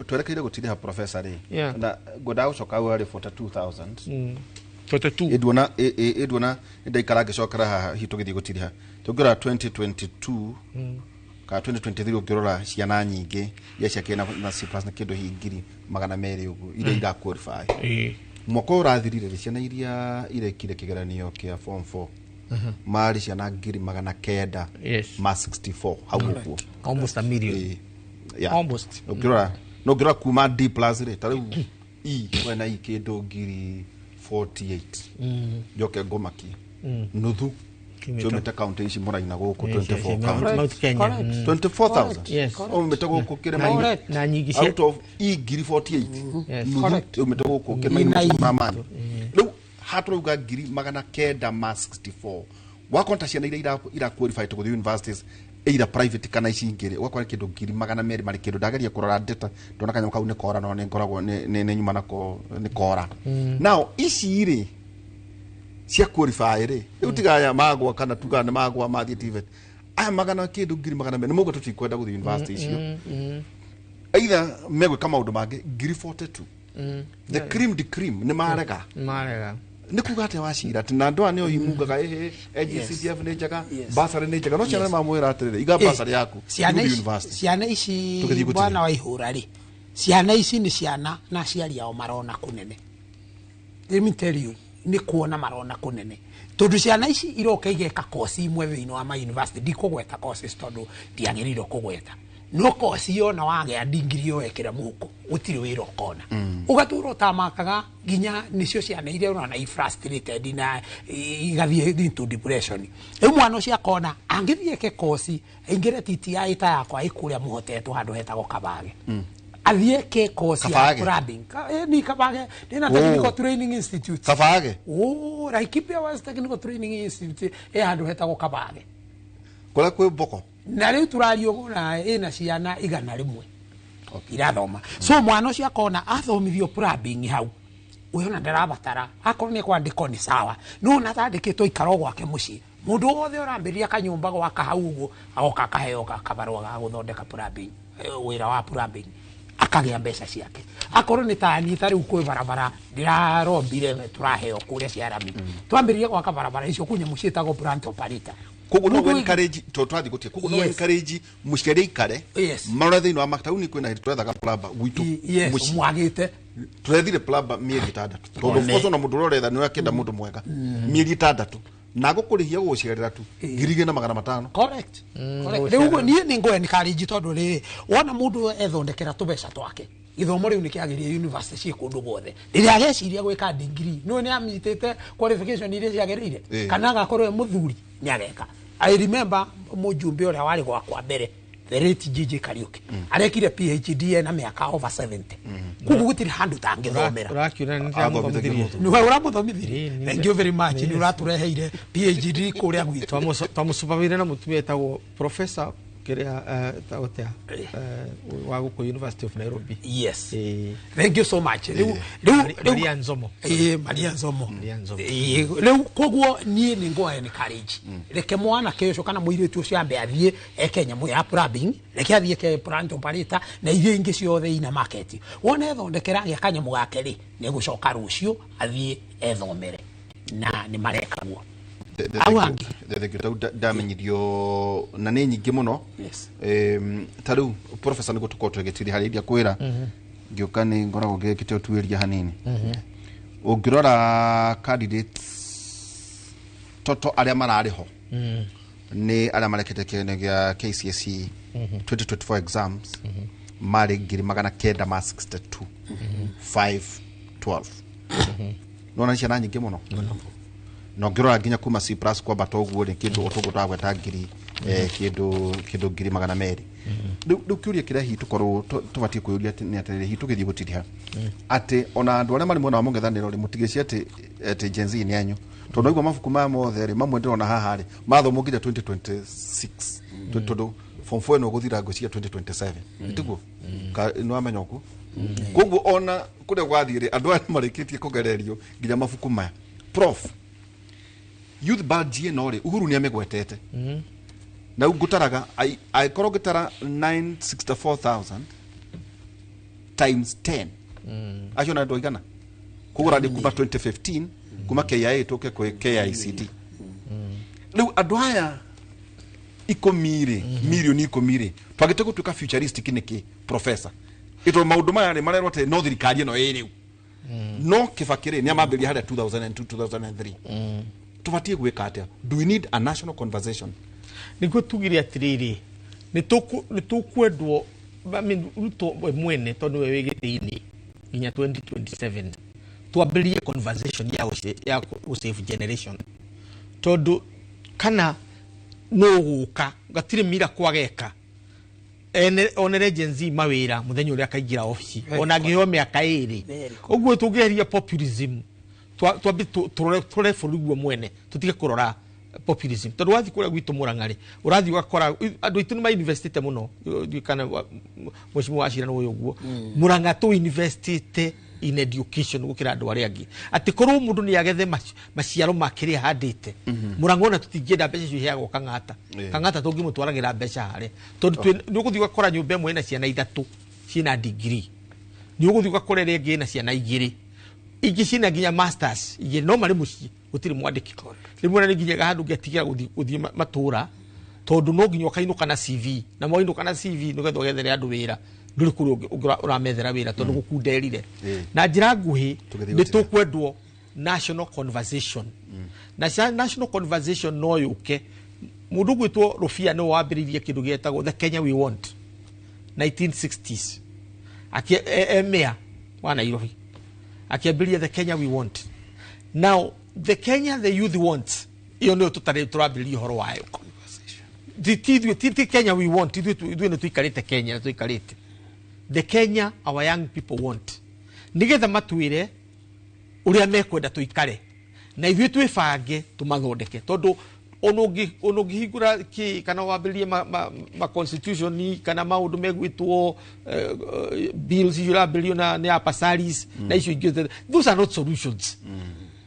twerekeire gutiriha professor ri na goda ucoka wari 42000 42 edwona ndaikara gicokera haha hitugithi gutiriha tugira 2022 ka 2023 ukirora ciana nyingi ya ciakena na C+ na kindu hingiri 200 ugu ire ira qualify mwaka urathirire ciana iria irekire kigeranio kia form 4 mari ciana ngiri 900 ma 64 hau guo almost a million almost ukirora no ngira kuma D+ ri tariu E wena ikindo ngiri 48 joke ngomaki nuthu chometa county ici muraina guku 24,000 umeta guku kirema na nyingi out of E ngiri 48 nuthu umeta guku kirema mama riu haturuga ngiri magana kenda ma 64 wakonta ciana ira qualify to the universities either private kana ici ingire wakora kindu ngiri magana meri mari kindu ndageria kurora data ndona kanyamo kau ni kora no ni ngoragwo ni nyuma nako ni kora now ici ri cia qualify ri utigaya magwa kana tugane magwa mathie TVET aya magana kindu ngiri magana meri mugo tutikwenda guthi university icio either megwe kama undu mange ngiri 42 the cream ni marega nikugate washira tina ndo ani ohimugaga AGCDF ne jaga basari ne jaga no chana mamwera atirire iga basari yaku ciana ici bwana wa ihura ri ciana ici ni ciana na ciari ao marona kunene let me tell you ni kuona marona kunene tondu ciana ici iroka igeka kosi imwe thini wa ma university ndikugweta courses tondu ndiagiriro kugweta no kosi yona wage adingiri wekera muko utiri wira ukona ugaturo tamakaga ginya nicio ciana iria urona i frustrated na igathie into depression mwana cia kona angithie ke kosi ingire TTI ta yakwa ikuria muhotetwo handu hetagwo Kabage athie ke kosi ya clubbing ni Kabage ndina technical training institute Kabage Laikipia was technical training institute handu hetagwo Kabage kula kwe boko na riu turario gona ina ciana igana rimwe irathoma so mwana cia kona athomithio clubbing hau uyona ndarabatara akorwo ni kwandiko ni sawa no nathandikitwo ikaro gwake muci mundu wothe urambiria kanyumba gwaka hau uguo agoka kaheo kabarwa ga guthondeka clubbing wira wa clubbing akagia mbeca ciake akorwo ni tani tari kwi barabara ndirarombire turaheo kuria ciarami twambirie gwaka barabara icio kunya mucitagwo plant operator kugu no encourage to twathi gutie kugu no encourage mushkere ikare marathe no amatauni kwina twethaga plaba witu mwagite twethire plaba mieri 3 tondu foso no mundu roretha ni akenda mundu mwega mieri 3 na gukurihia guciarira tu ngirige na 500 correct riu ni ngo encourage tondu ri wona mundu ethondekera tubeca twake ithomo riu ni kiagiria university ci kundu guothe riria ageciria gwika degree no ni amitete qualification iria ciagirire kana gakorwo muthuri ni ageka I remember mujumbe uria wari gwakwa mbere the late JJ Kariuki arekire PhD na miaka over 70 kugu gutiri handu tangithomera urakiura ni tangithomithiri ni wewe uramuthomithiri thank you very much ni uratureheire PhD kuria gwitu twamusupervise na mutumia etagwo professor kiria taotea wa guko University of Nairobi yes thank you so much Maria Nzomo leo kogwo nie ni ngo encourage reke mwana kesho kana muiritu cio ambe athie Kenya mu ya plumbing reke athie ke plant operator na iria ingi ciothe ina market wona ethondekera ya kanyamu gake ri ni gucoka rucio athie ethomere na ni marekagwo awangi ndamenyirio na ni nyingi muno tariu professor ni gutuko twegetiri hari dia kwira ngioka ni ngoragwo ngekite utwiria hanini ungirora candidates toto aria marariho ni aria marekete kene gya KCSE 2024 exams mari ngiri magana kenda ma 62 512 nona ciana nyingi muno no ngirora nginya kuma C+ kwa batoguo ni kindu utugutagwa ta ngiri kindu ngiri magana meri ndu kiuria kira hitu korwo tubatie kuyuria ni atere hitu githie gutiriha ati ona andu aria mari mona mugethaniro ri mutigeci ati Gen Z ni anyu tondu igwa mafuku ma mothe ri mamwe ndirona haha ri mathomo nginya 2026 tondu form 4 no guthira ngo cia 2027 itugo no amenya ku koguo ona kuria gwathire andu aria marikitie kugererio nginya mafuku maya prof youth budget no ri Uhuru ni amegwetete na ugutaraga I korogitara 964,000 times 10 ajona ndo igana kugura ndi kuba 2015 kuma KIA toke kwa KICD leo adwaya ikomire milioni ikomire twagite gutuka futuristic niki professor ito maundu maya ni marero te no thirikari no iriu no kifakire ni amambiri hada 2002 2003 tuvatie gwika atia do we need a national conversation niko tugire atiriri ni tukwendwo Ruto mwene tondu we gitini inya 2027 tuambirie conversation ya save generation tondu kana no guka gatire mira kwageka onere Gen Z mawira muthenya uria kaingira office ona ngihyo miaka iri uguo tungeria populism twa forugwo mwene tutige kurora populism tondu wathi kuria gwitu Murang'ari urathi ugakora andu itu ni ma investite muno kana mheshimiwa Ashira no uguo Murang'a tu investite in education gukira andu aria angi ati korwo mundu ni agethe maciaro makiri handite Murang'a ona tutingienda mbeca cio heagwo kang'ata tungimutwaragira mbeca hare tondu ni uguthi ugakora nyumba imwe na ciana ithatu ciina degree ni uguthi ugakora ria ingi na ciana igiri ingi ciina nginya masters igiri no mari muci gutiri mwandiki rimwe na nginya handu ngetigira guthie matura tondu no nginya ukainuka na CV na moinuka na CV no getho gethere andu wira nduri kuri uramethera wira tondu gukunderire na njira nguhi ni tukwendwo national conversation na national conversation no yuke mundu gwitwo Rufia no wambiririe kindu gietagwo the Kenya we want 1960s emea wa Nairobi akiambiria the Kenya we want. Now the Kenya the youth want iyo no tutarabiri horo wayo the Kenya we want ithu tuikarite Kenya tuikarite the Kenya our young people want nigetha matwire uria mekwenda tuikare na ithu twifange tumathondeke tondu onogi higura ki kana wabilie ma constitution ni kana maundu megwitwo bills yura billion na pasaris na icio ingĩ those are not solutions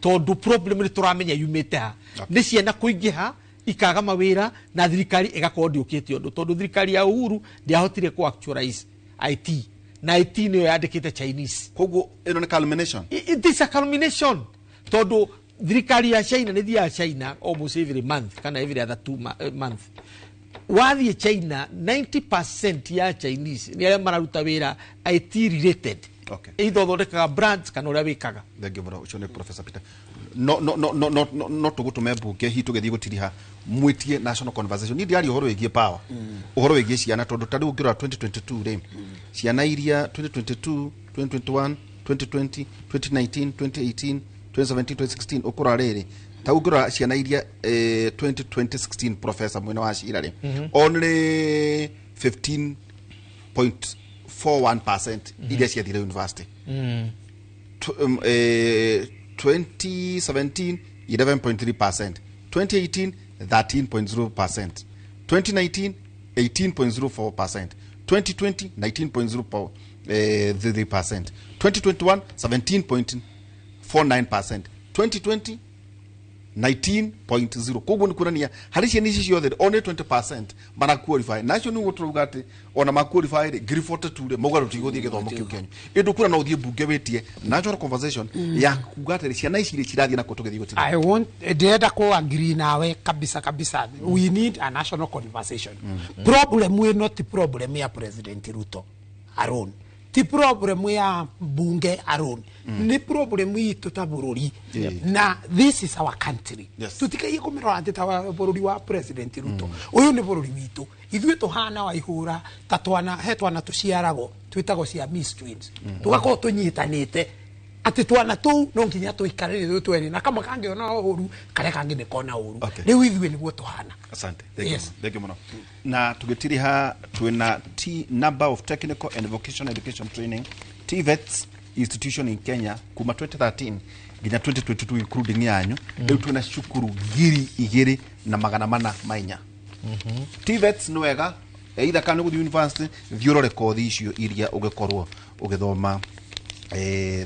tondu problem ni turamenya yumete ha ni ciana kuingiha ikaga mawira na thirikari igakorwo ndiukite undu tondu thirikari ya Uhuru ndiahotire ku actualize IT na IT ni yandikite Chinese koguo ino ni culmination it is a culmination tondu thirikari ya China ni thia China almost every month kana every other 2 month wathi China 90% ya Chinese ni ala mararuta wira IT related either thondekaga brands kana uria wikaga thengio muno ucio ni Professor Peter no tugutume mbunge hi tugethie gutiriha mwitie national conversation ni ndiari uhoro wigie power uhoro wigie ciana tondu tari ukirora 2022 ri ciana iria 2022 2021 2020 2019 2018 2017 2016 ukura riri ta ukura ciana iria 2016 Professor mwena wa Shira ri only 15.41% iria ciathire university 2017 11.3%, 2018 13.0%, 2019 18.04%, 2020 19.03%, 2021 17.49%, 2020 19.0. Koguo ni kurania hari ciana ici ciothe only 20% mana qualify nacio ni guturuga ati ona ma qualify grade 42 re mugaru tiguthie githomo kiu Kenya indu kura na uthie bunge wetie national conversation ya kuga ati ciana ici ire cirathie na kutugethie guti I want deda ko agree nawe kabisa we need a national conversation problem we not problem ya President Ruto alone ti problem ya bunge alone ni problem itu ta bururi na this is our country tutikaye kumira ati ta bururi wa President Ruto uyu ni bururi witu ithuĩ tuhana wa ihura tatwana hetwana tuciarago twitago cia mysteries tugako tunyitanite ati twana tu no nginya tuikare ithuĩ twene na kama kangiona uhuru kare kangi ni kona uhuru riu ithuĩ niguo tuhana. Asante. Thank you muno. Na tugitiriha twina number of technical and vocational education training TVETs institution in Kenya kuma 2013 nginya 2022 including yanyu riu twina cukuru 2,400 mainya. TVETs no wega either kana guthi university thiorore kothi icio iria ugekorwo ugithoma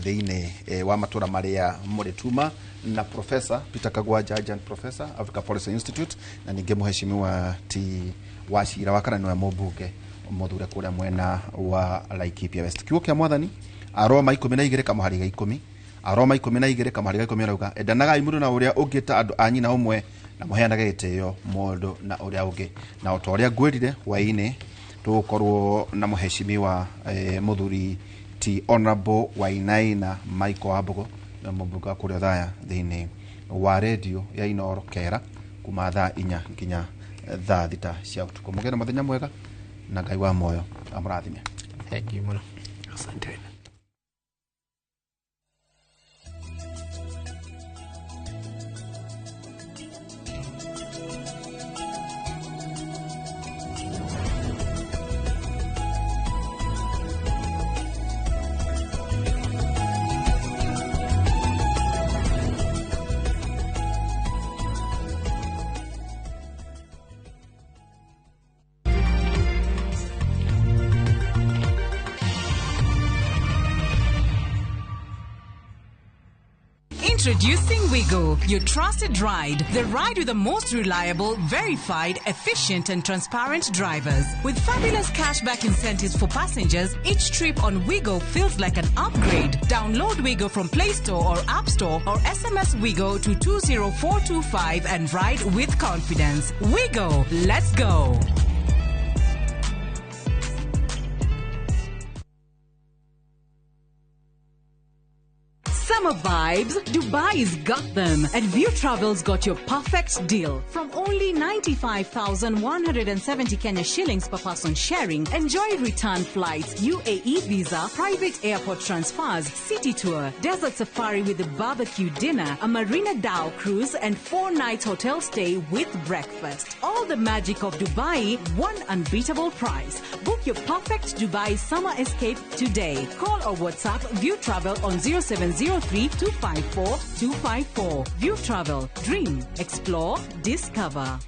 theine wa matura maria muri tuma na Professor Peter Kagwanja Agent Professor Africa Policy Institute na ninge muheshimiwa ti Wachira wakana no mubunge muthure kuria mwena wa Laikipia West kiugo kia mwathani Aroma 12 kamuhariga 10 Aroma 12 kamuhariga 10 arauga endanaga imundu na uria ungita andu anyi na umwe na muheanaga gitio mundu na uria ungi na utoria ngwirire waine tukorwo na muheshimiwa muthuri ti Honorable Wainaina Michael Abugo na mbuga kuria thaya thini wa radio ya Inoro Kera kuma thaa 4 nginya thaa 6 cia utuku mugena muthenya mwega na Ngai wa moyo amurathime. Thank you muno. Asante. Introducing Wigo, your trusted ride. The ride with the most reliable, verified, efficient and transparent drivers. With fabulous cashback incentives for passengers, each trip on Wigo feels like an upgrade. Download Wigo from Play Store or App Store or SMS Wigo to 20425 and ride with confidence. Wigo, let's go. Summer vibes, Dubai's got them, and View Travel's got your perfect deal. From only 95,170 Kenya shillings per person sharing, enjoy return flights, UAE visa, private airport transfers, city tour, desert safari with a barbecue dinner, a Marina Dhow cruise, and 4-night hotel stay with breakfast. All the magic of Dubai, one unbeatable price. Book your perfect Dubai summer escape today. Call or WhatsApp View Travel on 0703-254-254. View Travel. Dream. Explore. Discover.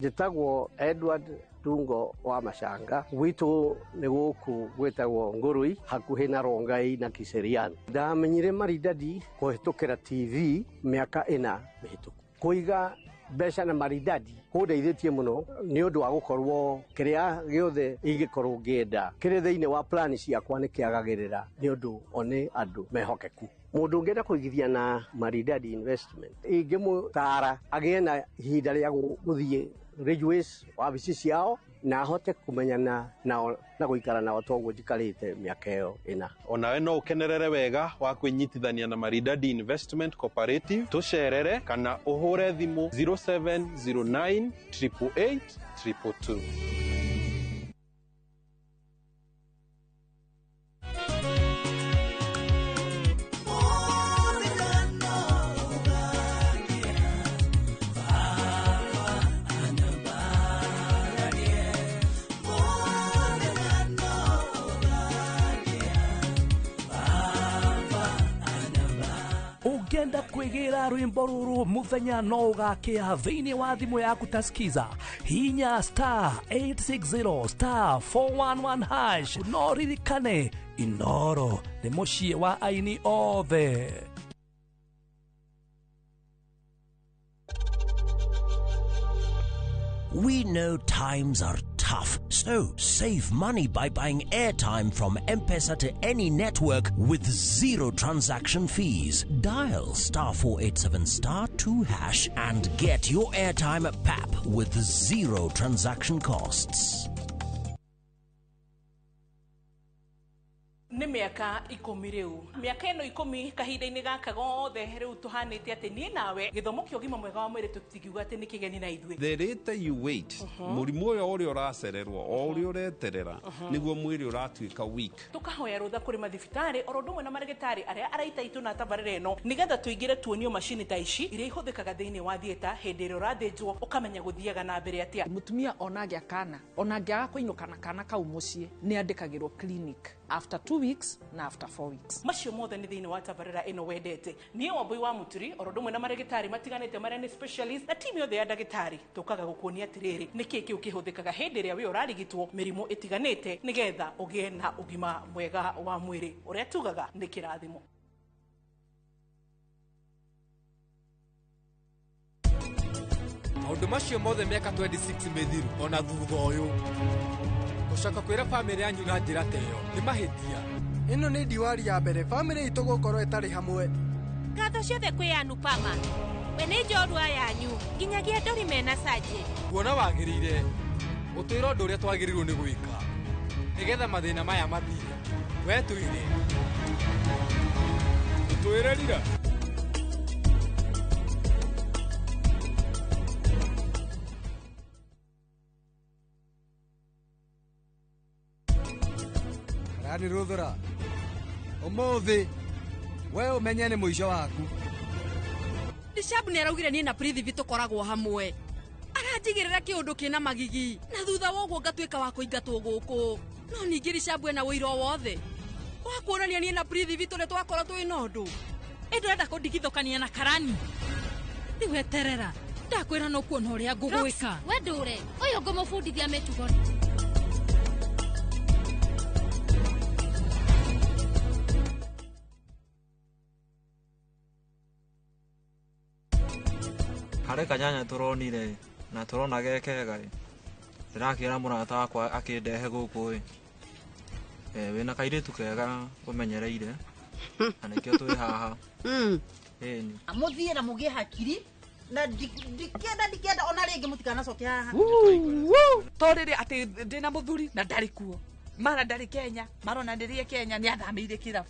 Njĩtagwo Edward Tungo wa Mashanga, gwitu nĩ gũkũ gwĩtagwo Ngũrũi hakuhĩ na Rongai na Kiserian. Ndamenyire maridadi kũhetũkĩra TV mĩaka 4 mĩhĩtũku. Kũiga mbeca na maridadi kũndeithĩtie mũno nĩ ũndũ wa gũkorwo kĩrĩa gĩothe ingĩkorwo ngĩenda kĩrĩ thĩinĩ wa plan ciakwa nĩ kĩagagĩrĩra nĩ ũndũ one andũ mehokeku. Mũndũ ũngĩenda kũigithia na maridadi investment ingĩmũtara agĩe na ihinda rĩa gũthiĩ railways wabici ciao na ahote kumenyana nao na gũikara nao toguo njikarĩte mĩaka ĩyo 4. Onawe no ũkenerere wega wa kwĩnyitithania na Maridadi Investment Cooperative. Tũcerere kana ũhũre thimũ 0709 888 222. Ugenda kwegera rwimbo ruru muthenya no ugakia thiini wa thimu yaku taskiza hinya star 860 star 411 hash no ririkane Inoro ni mucie wa aini othe. We know times are tough, so save money by buying airtime from M-Pesa to any network with zero transaction fees. Dial star 487 star 2 hash and get your airtime PAP with zero transaction costs. Nĩ mĩaka 10 rĩu. Mĩaka ĩno 10 kahinda-inĩ gaka gothe rĩu tũhanĩte atĩ niĩ nawe gĩthomo kĩa ũgima mwega wa mwĩrĩ tũtikiuga atĩ nĩ kĩgeni na ithuĩ. The later you wait, mũrimũ ũrĩa ũracererwo o ũrĩa ũreterera nĩguo mwĩrĩ ũratuĩka weak. Tũkahoya rũtha kũrĩ mathibitarĩ oro ũndũ ũmwe na marĩgĩtarĩ arĩa araita itũ na tabarĩra ĩno nĩgetha tũingĩre tuonio macini ta ici iria ihũthĩkaga thĩinĩ wa thieta hĩndĩ ĩrĩa ũrathĩnjwo ũkamenya gũthiaga na mbere atĩa. Mũtumia ona angĩa kana ona angĩaga kũinũka na kana kau mũciĩ nĩ andĩkagĩrwo clinic after 2 weeks na after 4 weeks. Macio mothe nĩ thĩinĩ wa tabarĩra ĩno wendete. Niĩ Wambui wa Muturi oro ũndũ ũmwe na marĩgĩtarĩ matiganĩte marĩa nĩ specialist na timu yothe ya ndagĩtarĩ tũkaga gũkuonia atĩrĩrĩ nĩkĩ kĩu kĩhũthĩkaga hĩndĩ ĩrĩa we ũrarigitwo mĩrimũ ĩtiganĩte nĩgetha ũgĩe na ũgima mwega wa mwĩrĩ ũrĩa tugaga nĩ kĩrathimo. Maũndũ macio mothe mĩaka 26 mĩthiru ona thutha ũyũ gũcoka kwĩra bamĩrĩ yanyu na njĩra ta ĩyo nĩ mahĩtia. Ĩno nĩ diwari ya mbere bamĩrĩ itũ gũkorwo ĩtarĩ hamwe. Ngatho ciothe kwĩ Anupama. We nĩ njorua yanyu nginyagia ndori mena saje. Kuona wagĩrĩire ũtwĩra ũndũ ũrĩa twagĩrĩirwo nĩ gwĩka nĩgetha mathĩna maya mathire. We twĩre yani Ruthura umuthi we umenye ni muico waku. Dishabu neraugire ni na prithi vitukoragwo hamwe. Aranjigirira kiundu kina magigi na thutha woguo ngatwika wa kuingatwo guku. No ningi Dishabu ena wiro wothe wa kuonania ni na prithi vitu le twakora twi nondu. Ndurenda kundigithokania na Karani. Niwe terera. Ndakwira no kuona uria ngugwika. We ndure. Uyu ngumufundithia mitugo. Hare kanyanya turonire na turona gekega ndirakira murata wakwa akindehe guku wina kairitu kega umenyereire na nikio twi haha ni amuthie na mugie hakiri na dikenda ona ringi mutikana coke haha torire ati ndina muthuri na ndari kuo mara ndari Kenya marona ndirie Kenya ni athamiire kirabu.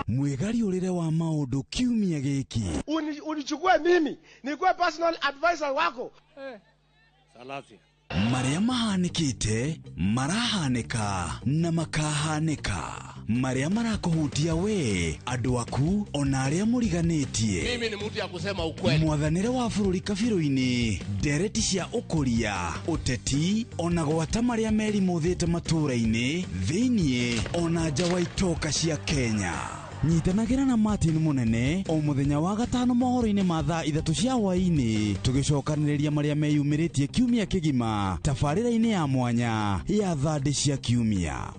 Mwegari urire wa maundu kiumia giki. Unichukue mimi nikuwe personal advisor wako. Salafia. Maria mahanikite, marahanika na makahanika. Maria marakuhutia we, andu aku ona aria muriganitie. Mimi ni mtu ya kusema ukweli. Mwathanire wa bururi kabiru-ini, ndereti cia ukuria, uteti ona gwata maria meri muthite matura-ini, thiini ona nja wa itoka cia Kenya. Nyitanagira na Martin Munene o muthenya wa gatano mohoro-ini ma thaa 3 cia hwaini tugicokaniriria maria meyumiritie kiumia kigima tabarira-ini ya mwanya ya thandi cia kiumia.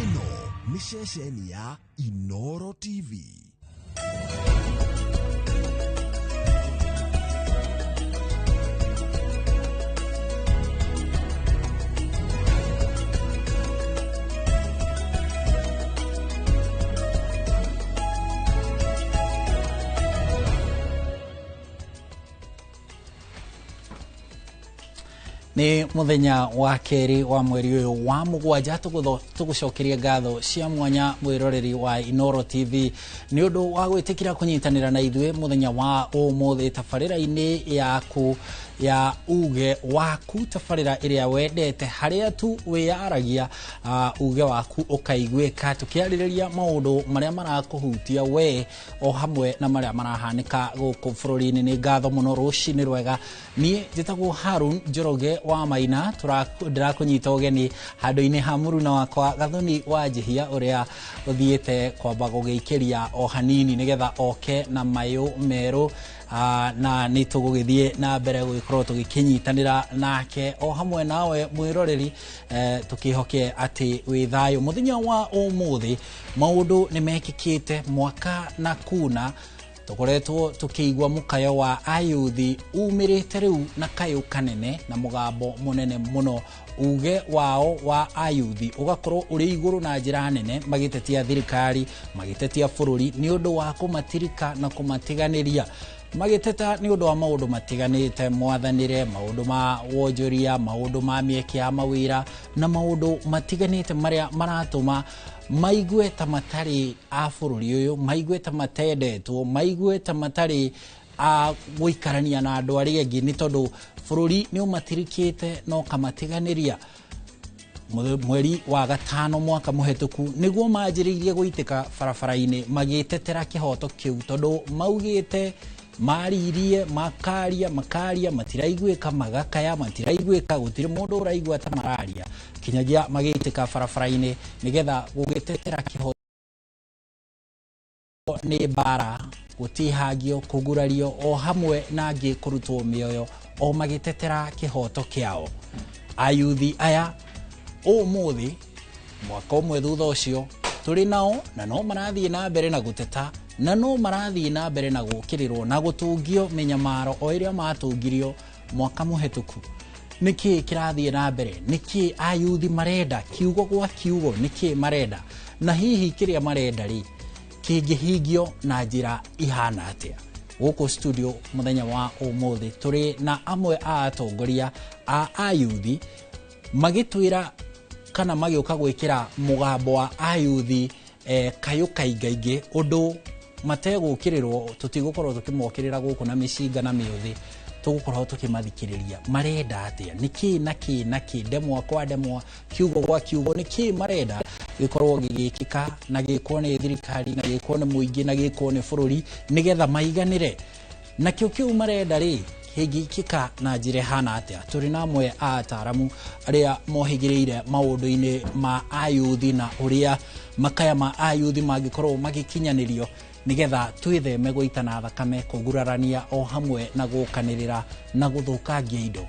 Ino ni ceceni ya Inoro TV. Ni muthenya wa keri wa mweri uyu wa mugwanja tugucokeria ngatho cia mwanya mwiroreri wa Inoro TV ni undu wa gwitikira kunyitanira na ithue muthenya wa umuthi tabarira-ini yaku ya uge waku tabarira iria wendete haria tu wiyaragia uge waku ukaigwika tukiaririria maundu maria marakuhutia we o hamwe na maria marahanika guku bururi-ini. Ni ngatho muno rucini rwega nie njitagwo Harun Njoroge wa Maina ndirakunyita ugeni handu-ini ha muruna wakwa Gathoni wa Njihia uria uthiite kwamba gugiikiria o hanini nigetha oke na mayu meru na ni tugugithie na mbere guikorwo tugikinyitanira nake o hamwe nawe mwiroreri tukihoke ati wi thayo. Muthenya wa umuthi maundu ni mekikite mwaka na kuna tukoretwo tukiigwa mukayo wa ayuthi umirite riu na kayo kanene na mugambo munene muno uge wao wa ayuthi ugakorwo uri iguru na njira nene magitetia thirikari magitetia bururi ni undu wa kumatirika na kumatiganiria magiteta ni undu wa maundu matiganite mwathanire maundu ma wonjoria maundu ma mieke ya mawira na maundu matiganite maria maratuma maigue ta matari a bururi uyu maigue ta matendetwo maigue ta matari a guikarania na andu aria angi ni tondu bururi ni umatirikite no kamatiganiria. Mweri wa gatano mwaka muhetuku niguo manjiriirie guitika barabara-ini magitetera kihoto kiu tondu maugite maririe makaria matiraiguika magakaya matiraiguika gutire mundu uraigua ta mararia kinyagia magiitika barabara-ini nigetha gugitetera kihoto ni bara gutihagio kugurario o hamwe na ngi kurutwo mioyo o magitetera kihoto kiao. Ayuthi aya umuthi mwaka umwe thutha ucio turi nao na no marathie na mbere na guteta na no marathie na mbere na gukirirwo na gutungio menyamaro o iria matungirio mwaka muhetuku niki kirathie na mbere, niki ayuthi marenda, kiugo gwa kiugo niki marenda, na hihi kiria marenda ri kingihingio na njira ihana atia. Guku studio muthenya wa umuthi turi na amwe a atongoria a ayuthi magitwira kana magioka gwikira mugambo wa ayuthi kayo kaigaige undu mategũkirirwo tutigukorwo tukimokirira guku na mishinga na miuthi, tugukorwo tukimathikiriria marenda atia, niki naki demwa kwa demwa, kiugo gwa kiugo niki marenda gikorwo gigikika na gikwo ni thirikari na gikwo ni muingi na gikwo ni bururi nigetha maiganire, na kiu marenda ri higikika na njire hana atia. Turi na amwe a ataramu aria mohigireire maundu-ini ma ayuthi na uria makaya ma ayuthi magikorwo magikinyanirio nigetha twitheme guitana thakame, kugurarania o hamwe na gukanirira na guthukangia indo.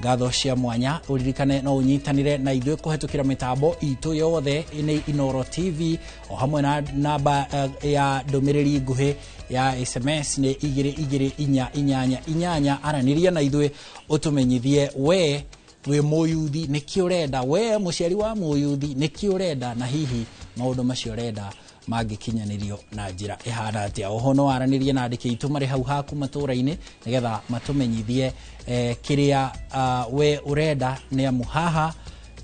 Ngatho cia mwanya uririkane no unyitanire na ithuĩ kuhetukira mitambo itu yothe ini Inoro TV o hamwe na namba ya ndumiriri nguhi ya SMS ni 2288 araniria na ithuĩ utumenyithie we muyuthi niki urenda, we muciari wa muyuthi niki urenda, na hihi maundu macio urenda magikinyanirio na njira ihana atia. Oho no aranirie na andiki itu mari hau haku matura-ini nigetha matumenyithie kiria we urenda, ni amu haha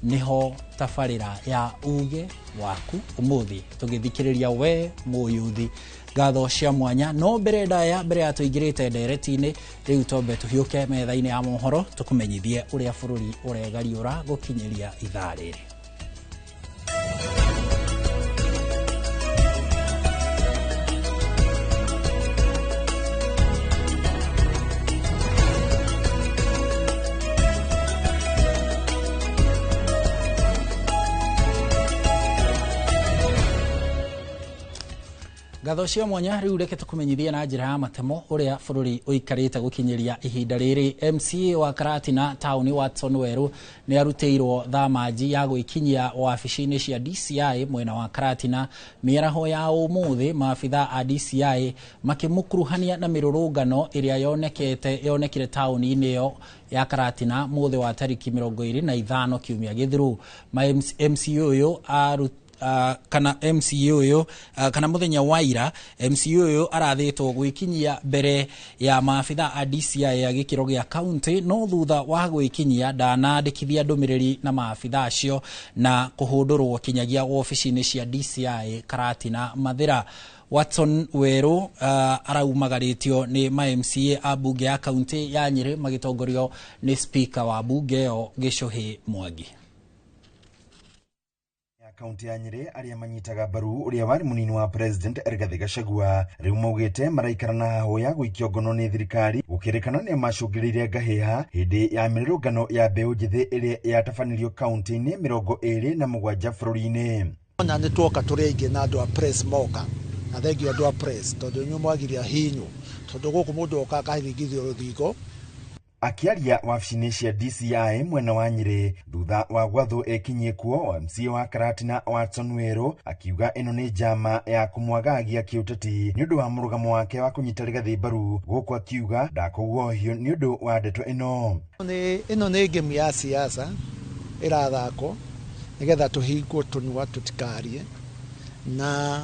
niho tafarira ya uge waku umuthi tugithikiriria we muyuthi. Ngatho cia mwanya no mbere ndaya mbere ya tuingirite ndereti-ini riu tombe tuhiuke metha-ini ya mohoro tukumenyithie uria bururi uregariura gukinyiria ithaa riri. Ngatho cia mwanya riu reke tukumenyithie na njira ya matemo uria bururi uikarite gukinyiria ihinda riri. MCA wa Karatina tauni Watson Weru ni aruteirwo thamaji ya gwikinyia wabici-ini cia DCI mwena wa Karatina. Miaraho ya umuthi maabitha a DCI makimukuruhania na mirurungano iria yonekire tauni-ini iyo ya Karatina muthi wa tariki 25 kiumia githiru. MCA uyu kana MCA uyu kana muthenya waira MCA uyu arathitwo gwikinyia mbere ya maabitha a DCI ya gikiro gia county, no thutha wa gwikinyia ndanandikithia ndumiriri na maabitha acio na kuhundurwo kinyagia ofici-ini cia DCI Karatina Mathira. Watson Weru araumagaritio ni MCA a bunge ya county ya Nyeri magitongorio ni speaker wa bunge yo Gicuhi Mwangi. Kaunti ya Nyeri aria manyitaga baru uria wari munini wa president Rigathi Gachagua riu maugite maraikarana ho ya gwikio ngono ni thirikari gukirikana ni macungiririe ngahiha hindi ya mirurungano ya mbeu njithi iria yatafanirio kaunti-ini 27 bururi-ini. Ona ni twoka turi aingi na andu a press moka na thengio andu a press tondu nyu mwagiria hinyu tondu guku mundu oka akahithingithio ruthingo. Akiaria wabici-ini cia DCI mwena wa Nyeri thutha wa gwatho ekinyie kuo, MCA wa Karatina Watson Weru akiuga ino ni njama ya kumwagagia kiuteti ni undu wa murugamo wake wa kunyita Rigathi baru, guku akiuga ndakuguohio ni undu wa ndeto ino. Ino ni game ya siasa irathako nigetha tuhingwo tunua tutikarie na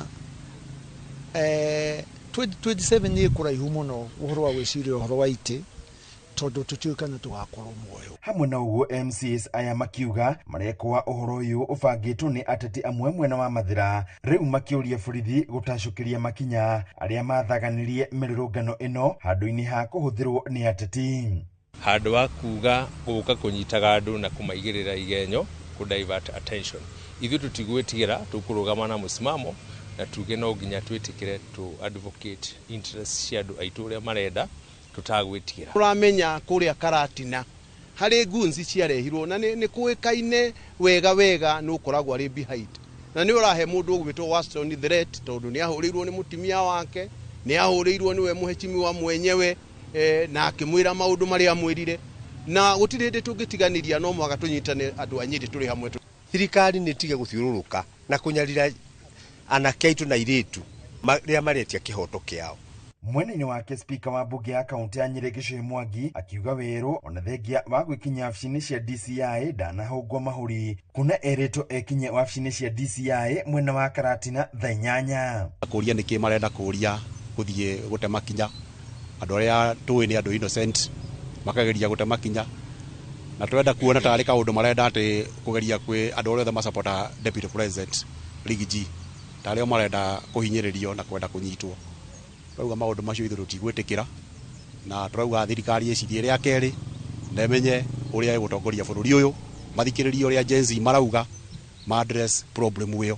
2027 ni kuraihu muno uhoro wa gwiciria uhoro wa ite tondu tutiukana tugakorwo muoyo. Hamwe na uguo MCs aya makiuga marekwa uhoro uyu ubangitwo ni ateti amwe mwena wa Mathira riu makiuria borithi gutashukiria makinya aria mathaganirie mirurungano ino handu-ini ha kuhuthirwo ni ateti. Handu wa kuga guka kunyitaga andu na kumaigirira igenyo ku divert attention. Ithu tutigwitigira tukurugama na musimamo na tuge no nginya twitikire tu advocate interest cia andu aitu uria marenda tutagwitigira. Uramenya kuria Karatina hari gunzi ciarehirwo na ni kuikaine wega nukoragwo ari behind na ni urahe mundu ugwitwo Watson threat tondu ni ahurirwo ni mutimia wake, ni ahurirwo ni we muhechimi wa mwenyewe na akimwira maundu maria amwirire na gutirinde tungitiganiria no mwaga tunyitane andu a Nyeri turi hamwe. Thirikari ni tige guthiururuka na kunyarira anake aitu na iritu maria maretia kihoto kiao. Mwena-inĩ wake spika wa mbunge ya kaunti ya Nyeri Gicũhĩ Mwangi akiuga werũ ona thengia wa gwĩkinya wabici-inĩ cia DCI ndanahũngwo mahũri kuna erĩtwo ekinye wabici-inĩ cia DCI mwena wa Karatina thaa 8. Kũria nĩkĩ marenda kũria gũthiĩ gũtema kinya andũ arĩa tũĩ nĩ andũ innocent makageria gũtema kinya na twenda kuona tarĩ kaũndũ marenda atĩ kũgeria kwĩ andũ arĩa macapota deputy president Rigiji tarĩ o marenda kũhinyĩrĩrio na kwenda kũnyitwo. Rauga maũndũ macio ithuĩ tũtigwĩtĩkĩra na turauga thirikari ĩcirie rĩa kerĩ na ĩmenye ũrĩa ĩgũtongoria bũrũri ũyũ, mathikĩrĩrie ũrĩa Gen Z marauga ma address problem ĩyo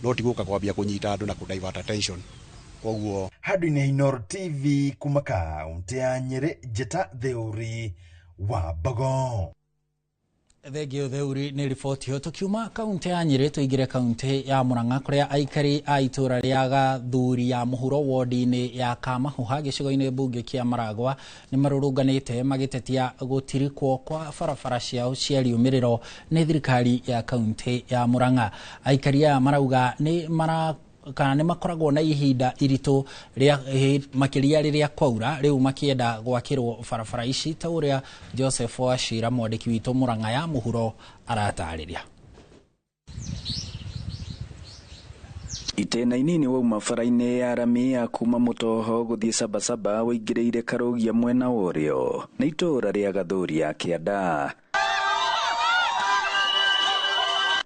no tigũka kwambia kũnyita andũ na kũdivert attention. Koguo handũ-inĩ Inoro TV kuma kaunti ya Nyeri, Njeta Theuri wa Mbogo. Thegio Theuri nĩ riboti yo tukiuma kaunti ya Nyeri tuigire kaunti ya Murang'a kuria aikari a itura ria Gathuri ya muhuro wodi-inĩ ya Kamahuha gĩcigo-inĩ bunge kia Maragwa nĩ marũrũnganĩte magĩtetia gũtirikwo kwa barabara ciao cia riumĩrĩro nĩ thirikari ya kaunti ya Murang'a. Aikari aya marauga nĩ makoragwo na ihinda iritũ makĩria rĩrĩa kwaura, rĩu makĩenda gwakĩrwo barabara ici ta ũrĩa Joseph Wachira mwandĩki witũ Murang'a ya muhuro aratarĩria. Itena inini wauma bara-inĩ ya rami ya kuma Mũtoho gũthiĩ Sabasaba wĩingĩrĩire Karugia mwena ũrĩo na itũũra rĩa Gathuri ya Kĩanda.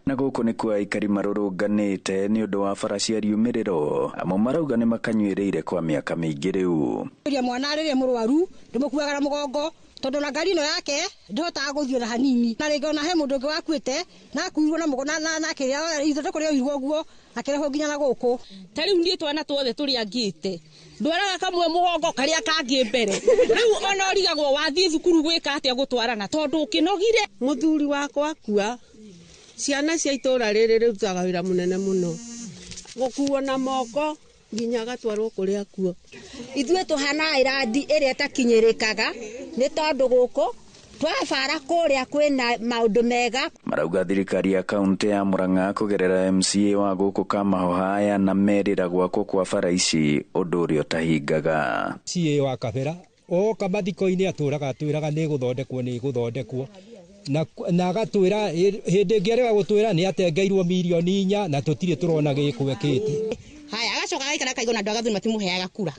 Na gũkũ nĩkuo aikari marũrũnganĩte nĩ ũndũ wa bara cia riumĩrĩro, amwe marauga nĩ makanyuĩrĩire kwa mĩaka mĩingĩ rĩu. Mwana rĩrĩa mũrwaru ndĩmũkuaga na mũgongo tondũ na ngari ĩno yake ndĩhotaga gũthiĩ na hanini, na rĩngĩ ona he mũndũ ũngĩ wakuĩte na akuirwo na mũgongo na kĩrĩa ithondeko rĩa ũirwo ũguo akĩrehwo nginya na gũkũ. Ta rĩu niĩ twana tuothe tũrĩangĩte ndwaraga kamwe mũgongo karĩa kangĩ mbere, rĩu ona ũrigagwo wathiĩ thukuru gwĩka atĩa gũtwarana tondũ ũkĩnogire. Mũthuri wakwa akua, ciana cia itũra rĩrĩ rĩrutaga wĩra mũnene mũno, gũkuo na moko nginya gatwarwo kũrĩa kuo. Ithuĩ tũhana irandi ĩrĩa ĩtakinyĩrĩkaga nĩ tondũ gũkũ twabara kũrĩa kwĩna maũndũ mega. Marauga thirikari ya kaunti ya Murang'a kũgerera MCA wa gũkũ Kamahoha na merĩra gwakwo kwa bara ici ũndũ ũrĩa ũtahingaga. MCA wa Kabera o kamathiko-inĩ atũraga atwĩraga nĩ gũthondekwo na agatwĩra hĩndĩ ĩngĩ arĩwa gũtwĩra nĩ atengeirwo mirioni 4 na tũtirĩ turona gĩkwekĩte. Haya agacoka agaikara kaigwo na andũ a Gathuri matimũheaga kura.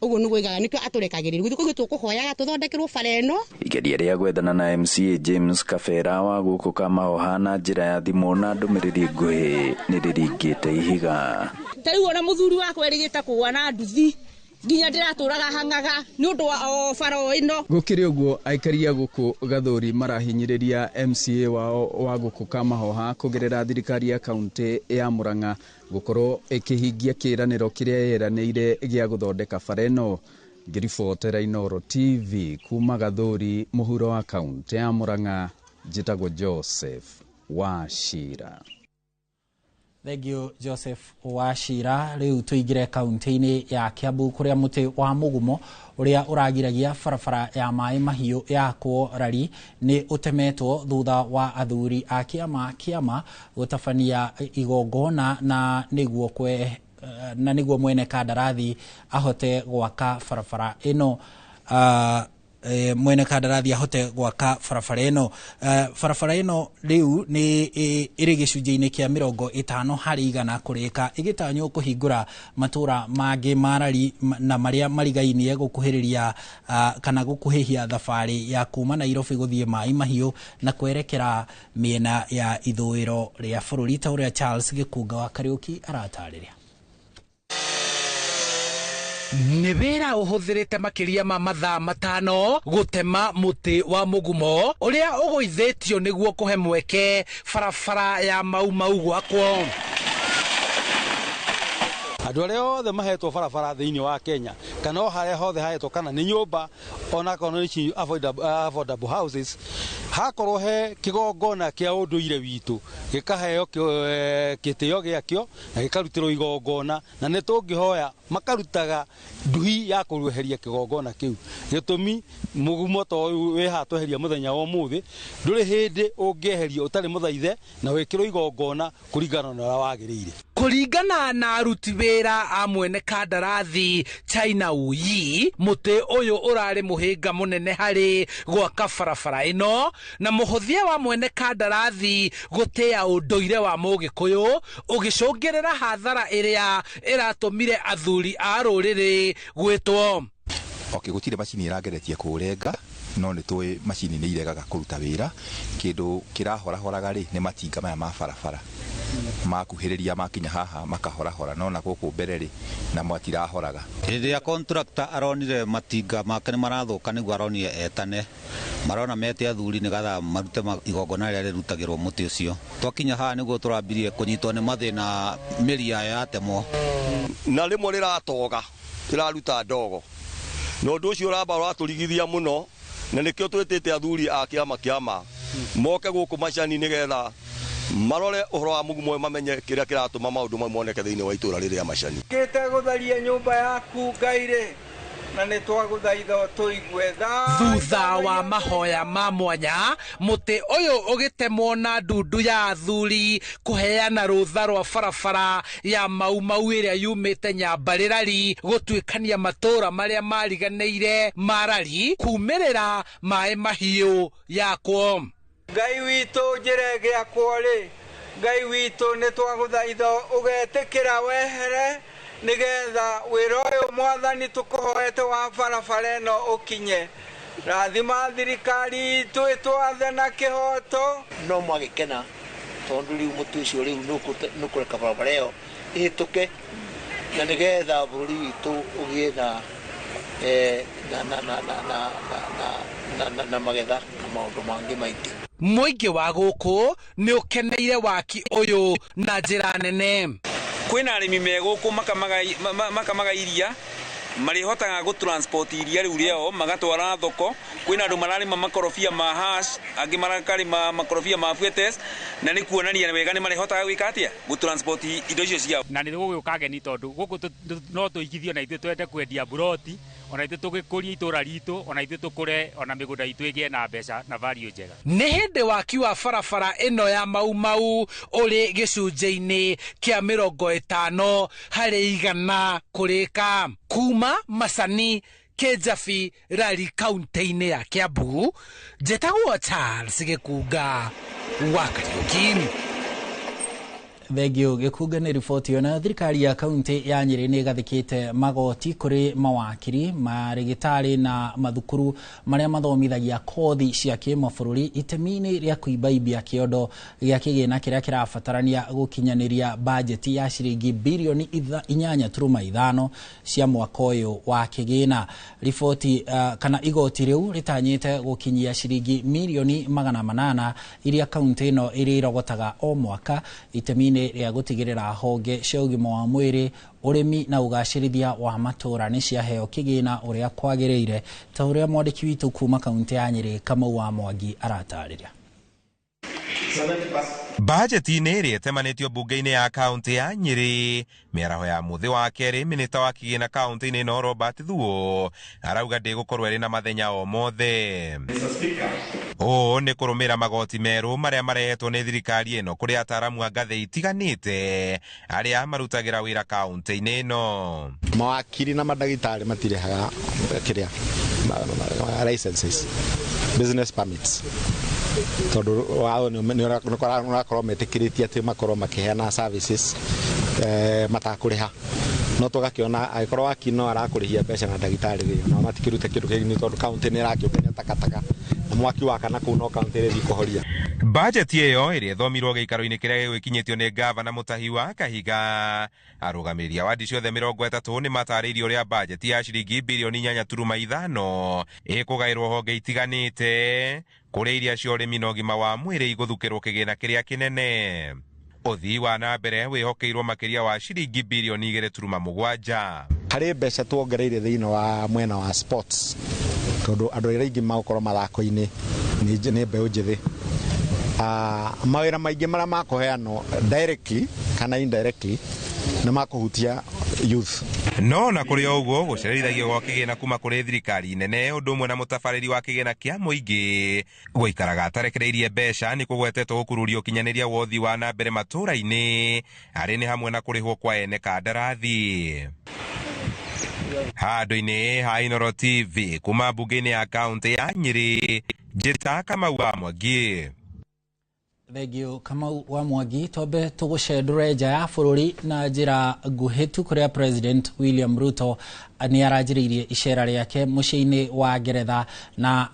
Ũguo nĩ gũigaga nĩkĩo atũrekagĩrĩria gũthiĩ tũkũhoyaga tũthondekerwo bara ĩno. Igeria rĩa gwethana na MCA James Kabera wa gũkũ Kamahoha na njĩra ya thimũ na ndũmĩrĩri nguhĩ nĩ rĩringĩte ihiga. Ta rĩu ona mũthuri wakwa erĩgĩte kũgwa na nduthi nginya ndĩratũraga hangaga nĩ ũndũ wa bara ĩno. Gũkĩrĩ ũguo aikari a gũkũ Gathuri marahinyĩrĩria MCA wao wa gũkũ Kamahoha kũgerera thirikari ya kaunti ya Murang'a gũkorwo ĩkĩhingia kĩĩranĩro kĩrĩa yeranĩire gĩa gũthondeka bara ĩno. Ngĩribotera Inoro TV kuma Gathuri mũhuro wa kaunti ya Murang'a, njĩtagwo Joseph Wachira. Thegio Joseph Wachira. Rĩu tuingire kaunti-inĩ ya Kiambu kuria mũtĩ wa mũgumo ũrĩa ũragiragia barabara ya maĩ mahiũ yakwo rari nĩ ũtemetwo thutha wa athuri a kĩama gũtabania igongona na nĩguo mwene kandarathi ahote gwaka barabara ĩno. Mwene kandarathi ahote gwaka barabara ĩno. Barabara ĩno rĩu nĩ ĩrĩ gĩcunjĩ-inĩ kĩa 50% kũrĩka, ĩgĩtanywo kũhingũra matũra mangĩ marari na marĩa marigainie gũkuhĩrĩria kana gũkuhĩhia thabarĩ ya kuma Nairobi gũthiĩ maĩ mahiũ na kwerekera mĩena ya ithũĩro rĩa bũrũri ta ũrĩa Charles Gĩkunga wa Kariũki aratarĩria. Nĩ wĩra ũhũthĩrĩte makĩria ma mathaa 5 gũtema mũtĩ wa mũgumo ũrĩa ũgũithĩtio nĩguo kũhe mweke barabara ya mau gwakwo. Andũ arĩa othe mahetwo barabara thĩinĩ wa Kenya kana o harĩa hothe hahetwo kana nĩ nyũmba ona kana nĩ affordable houses, hakorwo he kĩgongona kĩa ũndũire witũ gĩkaheo gĩtĩo gĩakĩo na gĩkarutĩrwo igongona, na nĩ tũngĩhoya makarutaga nduhi ya kũrweheria kĩgongona kĩu. Gĩtũmi mũgumo to wĩ haha tweheria mũthenya wa ũmũthĩ ndũrĩ hĩndĩ ũngĩeherio ũtarĩ mũthaithe na wĩkĩrwo igongona kũringana na ũrĩa wagĩrĩire. Kuringana na aruti wira a mwene kandarathi China Uyi, muti uyu urari muhinga munene hari gwaka barabara ino, na muhuthia wa mwene kandarathi gutia unduire wa Mugikuyu ugicungirira hathara iria iratumire athuri a ruriri gwitwo. Gutire macini irageretie kurenga, no ni twi macini ni iregaga kuruta wira. Kindu kirahora ri ni matinga maya ma barabara makuhiriria makinya haha makahora no na guku mbere ri na mwatirahoraga. Riria contractor aronire matinga make ni marathuka niguo aronire etane marona mete athuri ni gatha marute igongona ria rirutagirwo muti ucio. Twakinya haha niguo turambirie kunyitwo ni mathina miria yatemwo na rimwe riratoga tiraruta ndogo no ndu ucio uramba uraturigithia muno na nikio twitite athuri a kiama moke guku macani nigetha marore uhoro wa mugumo mamenye kiria kiratuma maundu mamwe moneke thiini wa itura riria macani. Kite gutharia nyumba yaku Ngaire na ni twaguthaitha tuigue thutha wa mahoya ma mwanya muti uyu ugitemwo na ndundu ya athuri kuheana rutha rwa barabara ya Mau iria yumite Nyambarirari gutwikania matura maria mariganeire marari kumirira mai mahiu yakwo. Ngai witu njire giakwo ri Ngai witu ni twaguthaitha ugetikira wehere nigetha wira uyu mwathani tukuhoete wa barabara ino ukinye. Rathima thirikari itu itwathe na kihoto no mwagikena tondu riu mutu ucio riu nukureka barabara iyo ihituke na nigetha bururi witu ugie na magetha na maundu mangi maingi. Muingi wa guku ni ukeneire waki uyu na njira nene. Kwina arimi me guku makamaga iria marihotaga gu transport iria riu riao magatwara thoko. Kwina andu mararima makorofia ma hash angi marakarima makorofia ma fwetes na ni kuonania wega ni marihotaga gwika atia gu transport indo icio ciao. Na ni gugukage ni tondu guku no tuigithio na ithu twende kwendia buroti ona ithu tugikuria itura ritu ona ithu tukure ona migunda itu igie na mbeca na value njega. Ni hindi waki wa barabara ino ya Mau uri gicunjĩ-inĩ kia 50 harĩ 100 kurika kuma Macani Kijabi Rari kaunti-inĩ ya Kiambu. Njĩtagwo Charles Gĩkunga wa Kariuki. Thegio Gĩkunga nĩ riboti yona. Thirikari ya kaunti ya Nyeri nĩ gathikĩte magoti kũrĩ mawakiri marigitari na mathukuru marĩa mathomithagia kothi cia kĩmabũrũri itemi-inĩ rĩa kũimbaibia kĩondo gĩa kĩgĩna kĩrĩa kĩrabatarania gũkinyanĩria bajeti ya ciringi bilioni 8.5 cia mwaka ũyũ wa kĩgĩna. Riboti kana igoti rĩu rĩtanyĩte gũkinyia ciringi milioni 800 iria kaunti ĩno ĩrĩrogotaga o mwaka itemi-inĩ rĩa gutigirira honge cia ugima wa mwiri urimi na ugacirithia wa matura ni ciaheo kigina uria kwagiriire ta uria mwandiki witu kuma kaunti ya Nyeri Kamau wa Mwangi aratariria. Bajeti-inĩ ĩrĩa ĩtemanĩtio mbunge-inĩ ya kaunti ya Nyeri mĩaraho ya muthi wa kerĩ minista wa kĩgĩna kaunti-inĩ ĩno Robert Thuo arauga ndĩgũkorwo ĩrĩ na mathenya o mothe. Ũũ nĩ kũrũmĩra magoti merũ marĩa marehetwo nĩ thirikari ĩno kũrĩ ataaramu a ngathĩ itiganĩte arĩa marutagĩra wĩra kaunti-inĩ ĩno. Mawakiri na madagitari matirehaga kĩrĩa licenses, business permits. Tondu wao ni urakorwo metikiritie ati makorwo makiheana services matakuriha no tugakiona agikorwo akino arakurihia mbeca na ndagitari ri no matikirute kindu kingi tondu county ni irakiukania takataka na mwaki wa kana kuu no county ri kuhoria. Bajeti iyo ĩrĩa ĩthomirwo gĩikaro-inĩ kĩrĩa gĩgũkinyĩtio nĩ gavana Mutahi wa Kahiga, arũgamĩrĩri a wadi ciothe 30 nĩ matarĩirie ũrĩa bajeti ya ciringi bilioni 8.5 ĩkũgaĩrwo honge itiganĩte kũrĩ iria cia ũrĩmi na ũgima wa mwĩrĩ igũthukĩrwo kĩgĩna kĩrĩa kĩnene. Ũthii wa na mbere wĩhokeirwo makĩria wa ciringi bilioni 2.7. Harĩ mbeca tuongereire thĩinĩ wa mwena wa sports tondu andũ arĩa aingĩ magũkorwo mathako-inĩ nĩ mbeũ njĩthĩ. Mawĩra maingĩ marĩa makũheanwo directly kana indirectly nĩ makũhutia youth. No na kuri oguo gucerithagio gwa kigina kuma kuri thirikari nene undu mwe na mutabariri wa kigina kia muingi guikaraga atarekereirie mbeca ni kugwetetwo gukururio kinyaniria wothi wa na mbere matura-ini ari ni hamwe na kurihwo kwa ene kandarathi. Handu-ini ha Inoro TV kuma mbunge-ini ya kaunti ya Nyeri, njita Kamau wa Mwangi. Thegio Kamau wa Mwangi, tobe tugucendure nja ya bururi na njira nguhitu kuria President William Ruto ni arajiririe icera riake muciini wa Ngeretha na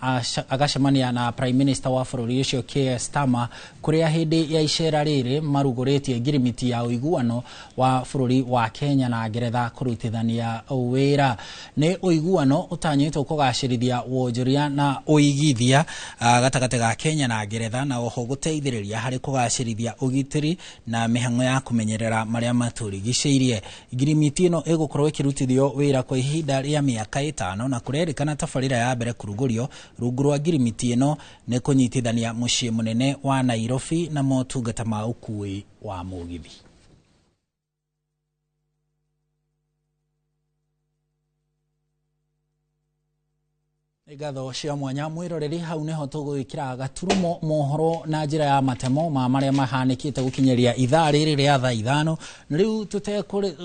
agacemania na Prime Minister wa bururi ucio Keir Starmer kuria hindi ya icera riri maruguritie ngirimiti ya uiguano wa bururi wa Kenya na Ngeretha kurutithania wira. Ni uiguano utanyitwo kugacirithia wonjoria na uigithia gatagate ga Kenya na Ngeretha na oho guteithiriria hari kugacirithia ugitiri na mihango ya kumenyerera maria maturigiceirie. Ngirimiti ino igukorwo ikirutithio wira kwa ihinda ria miaka 5 na kurerikana tabarira ya mbere kurugurio rungu rwa ngirimiti ino ni kunyitithania mucii munene wa Nairobi na motungata ma ukui wa mugithi. Igatho cia mwanya mwiroreri hau neho tugwikira gaturumo mohoro na njira ya matemo ma maria mahanikite gukinyeria ithaa riri ria thaa 5 riu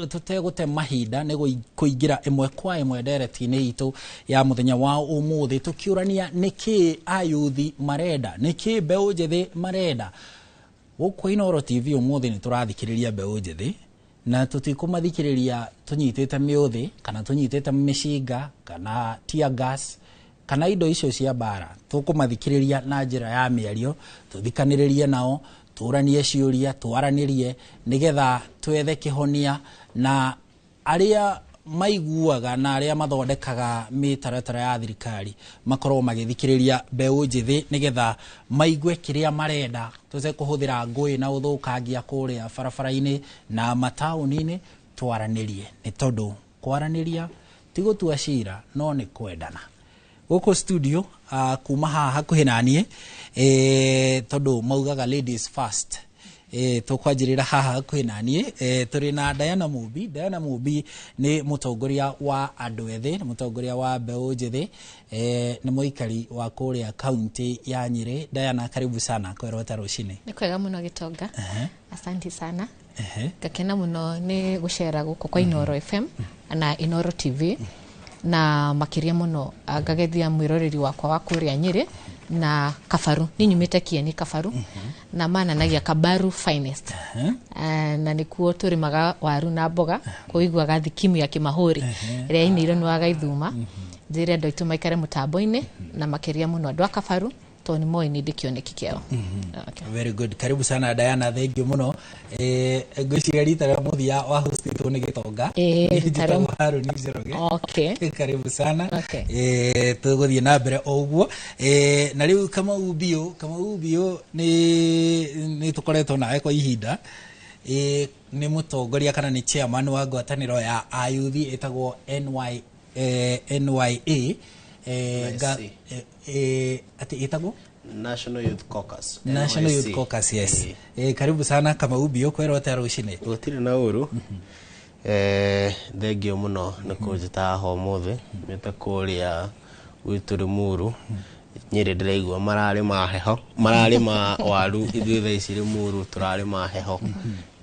tutegute mahinda ni kuingira imwe kwa imwe direct-ini itu ya muthenya wa umuthi tukiurania niki ayuthi marenda niki mbeu njithi marenda. Guku Inoro TV umuthi ni turathikiriria mbeu njithi na tutikumathikiriria tunyitite miuthi kana tunyitite mishinga kana tear gas kana indo icio cia bara. Tukumathikiriria na njira ya miario, tuthikaniririe nao, turanie ciuria, twaranirie nigetha twethe kihonia na aria maiguaga na aria mathondekaga mitaratara ya thirikari makorwo magithikiriria mbeu njithi nigetha maigue kiria marenda. Tuze kuhuthira ngui na uthukangia kuria barabara-ini na matauni-ini, twaranirie ni tondu kwaraniria tigutua cira no ni kwendana. Goko studio kuma hakuhi nanie tondu maugaga ladies first, tukwanjirira haha hakuhi nanie turi na Diana Mubi. Diana Mubi ni mutongoria wa andu ethi, ni mutongoria wa mbeu njithi, ni muikari wa kuria kaunti ya Nyeri. Diana, karibu sana kwa Rota Rucini. Ni kwega muno Gitonga. Asante sana. Gakena muno ni gucera guko kwa Inoro FM na Inoro TV na makiria muno ngagethia mwiroreri wakwa wa kuria Nyeri na Kafaru. Ni nyumite Kieni Kafaru na mananagia Kabaru finest. Na nikuo turimaga waru na mboga kuigwa gathikimu ya Kimahuri ria iniro ni waga ithuma njire ndo itu maikare mutambo-ini na makiria muno andu a Kafaru toni moi ni ndikioneki kiao. Very good. Karibu sana Diana, thank you muno. Ngwiciria rita ria muthia wa host itu ni Gitonga. Haru ni Njoroge. Okay. Karibu sana. Tuguthie na mbere oguo. Na riu Kamau Bio ni tukoretwo nawe kwa ihinda. Ni mutongoria kana ni chairman wa ngwataniro ya ayuthi etagwo NYA. Ati itago National Youth Caucus. National Youth Caucus, yes. Karibu sana Kamau Bio kwa Rota Rucini. Gutire na uru. Thengio muno nikujita ho muthi meta kuria gwituri muru Nyeri ndiraigua marari ma waru ithuĩ thaa ici rĩ muru turari ma heho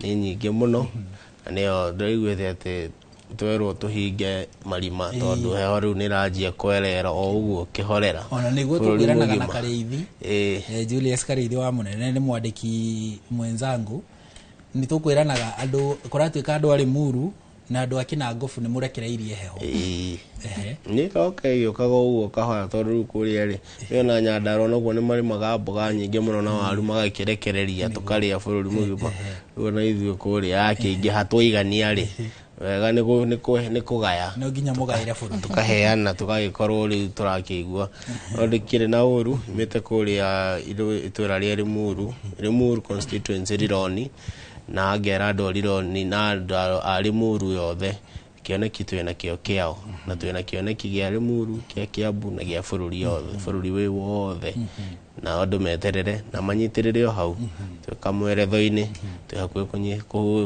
ni nyingi muno na nio ndiraiguĩte ati twerwo tuhinge marima tondu heho riu niranjia kwerera o uguo kihorera. Ona niguo tugiranaga na Karithi. Julius Karithi wa munene ni mwandiki mwenzangu. Ni tukwiranaga andu kuratuika andu ari muru na andu akina ngofu ni murekereirie heho. Ni okay yokaga uguo kahoya tondu riu kuria ri yona Nyandaro naguo ni marimaga mboga nyingi muno na waru magakirekereria tukaria bururi mugima. Riu na ithuĩ kuria akiingiha twaigania ri wega ni kugaya no ginya mugaire bururi tukaheana tugagikorwo riu turakigua no ndikire na uru imite kuria itura ria Limuru constituency Rironi na ngera andu Rironi na andu a Limuru yothe kioneki twina kio kiao na twina kioneki gia Limuru kia Kiambu na gia bururi yothe bururi wi wothe na andu meterere na manyitirire o hau tukamweretho-ini tuhakuye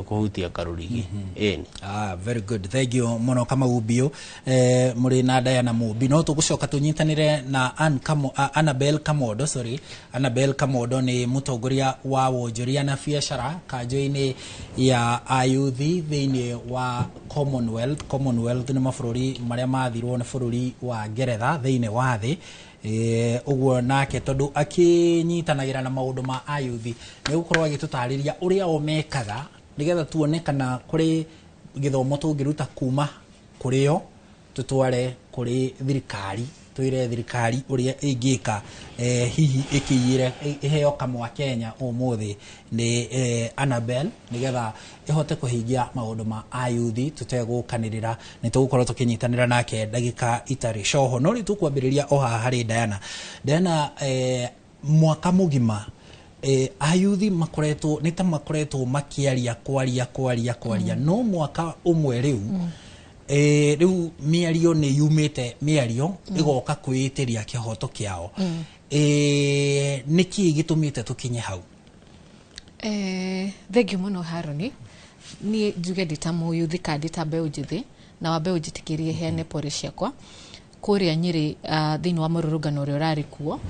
kuhutia karurigi eni. Very good, thank you muno kama ubio muri na Diana Mubi. No tugucoka tunyitanire na Annabel Kamodo, Annabel Kamodo ni mutongoria wa wonjoria na biacara kanjo-ini ya ayuthi thiini wa Commonwealth ni mabũrũri maria mathirwo ni bũrũri wa Ngeretha thiini wa thi. Uguo nake tondu akinyitanagira na maundu ma ayuthi ni gukorwo agitutariria uria o mekaga nigetha tuone kana kuri githomo tungiruta kuma kuri o tutware kuri thirikari, twire thirikari uria ingika hihi ikiyire iheo kamwa Kenya umuthi ni Annabel nigetha ihote kuhingia maundu ma ayuthi tutegukanirira ni tugukorwo tukinyitanira nake ndagika itari coho no ritu kwambiriria o haha hari Diana mwaka mugima ayuthi makoretwo makoretwo makiaria kwaria no mwaka umwe riu riu miario ni yumite miario igoka kwitiria kihoto kiao niki gitumite tukinye hau? Thengio muno Haroni, ni njuge nditamu yuthi kandi ta mbeũ njithi na wa mbeũ njitikirie hene pore ciakwa kuria Nyeri thiini wa mururungano uria urari kuo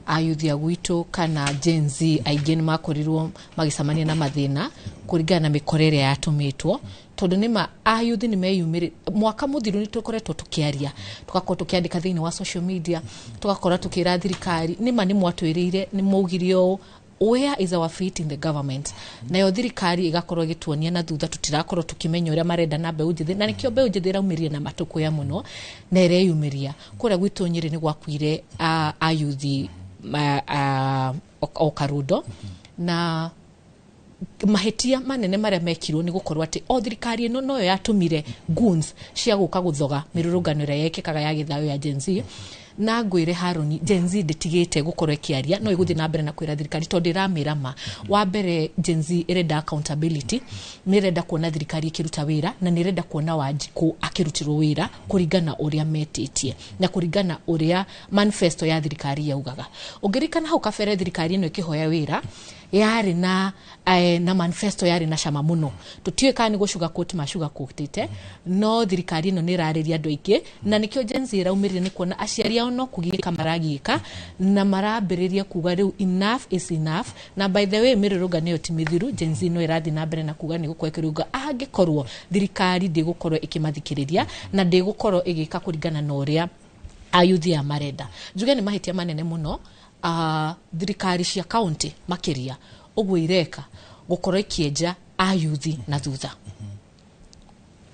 ayuthi agwitu kana Gen Z aingĩ ni makorirwo magicamania na mathina kuringana na mikorere yatumitwo tondu nima ayuthi ni meyumire mwaka muthiru ni tukoretwo tukiaria tugakorwo tukiandika thiini wa social media tugakorwo tukira thirikari nima ni mwatwirire ni maugirio where is our feet in the government nayo thirikari igakorwo gituonia na thutha tutirakorwo tukimenya uria marenda na mbeũ njithi na nikio mbeũ njithi raumirie na matuko ya muno na ireyumiria kuria gwitu Nyeri ni gwakuire ayuthi o Karundo na mahetia manene maria mekirwo ni gukorwo ati o thirikari ino noyo yatumire goons cia guka guthoga mirurungano ria yekikaga ya githayo ya Gen Z na ngwire Haroni Gen Z nditigite gukorwo ikiaria no iguthi na mbere na kwira thirikari tondu iramira ma wa mbere Gen Z irenda accountability nirenda kuona thirikari ikiruta wira na nirenda kuona Wanjiku akirutirwo wira kuringana uria metitie na kuringana uria manifesto ya thirikari yaugaga ungirikana hau kabere thirikari ino ikihoya wira yari na manifesto yari na cama muno tutiwe kana gushuga coat mashuga coatite no thirikari ino ni rariria andu aingi na nikio Gen Z raumirire ni kuona aciari ao no kugika maragika na marambiriria kuga riu enough is enough na by the way mirurunga niyo timithiru Gen Z no irathi na mbere na kuga ni gukwekeruga angikorwo thirikari ndigukorwo ikimathikiriria na ndigukorwo igika kuringana na uria ayuthi ya marenda njuge ni mahitia manene muno thirikari cia county makiria uguo ireka gukorwo ikienja ayuthi na thutha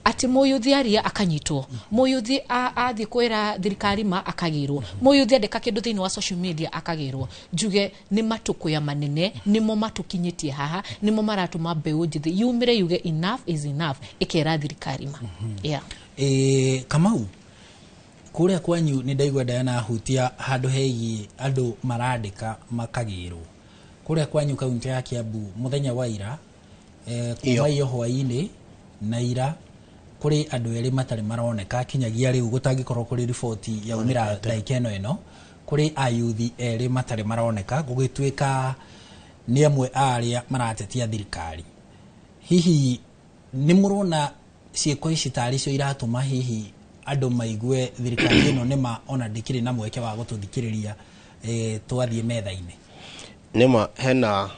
ati muyuthi aria akanyitwo muyuthi athi kwira thirikari ma akagirwo muyuthi andika kindu thiini wa social media akagirwo njuge ni matuko ya manene nimo matukinyitie haha nimo maratuma mbeũ njithi yumire yuge enough is enough ikera thirikari ma Kamau kuria kwanyu ni ndaigwa Diana hutia handu hegi andu marandika makagirwo kuria kwanyu kaunti ya Kiambu muthenya wa ira kuma iyo hwaini na ira kuri andu eri matari maroneka kinyagia riu gutangikorwo kuri ripoti ya umira daikeno ino kuri ayuthi eri matari maroneka gugitwika ni amwe aria maratetia thirikari hihi ni murona cieko ici tari cio iratuma hihi andu maigue thirikari ino nima ona ndikiri na mweke wa gututhikiriria twathie metha-ini nima hena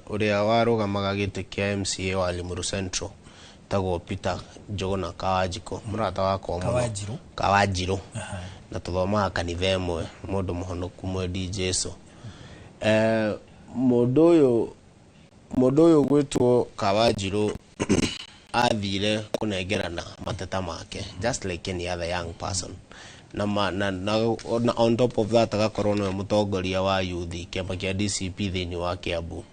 uria warugamaga giti kia MCA wa Limuru Central tago Peter Njogona Kawajiko murata wakwa Kawajiru na tuthomaga kanitha imwe mundu muhonoku mwendi Jesu mundu uyu gwitwo Kawajiru athire kunengerana mateta make just like any other young person na on top of that agakorwo no mutongoria wa youth kiamba kia DCP thiini wa Kiambu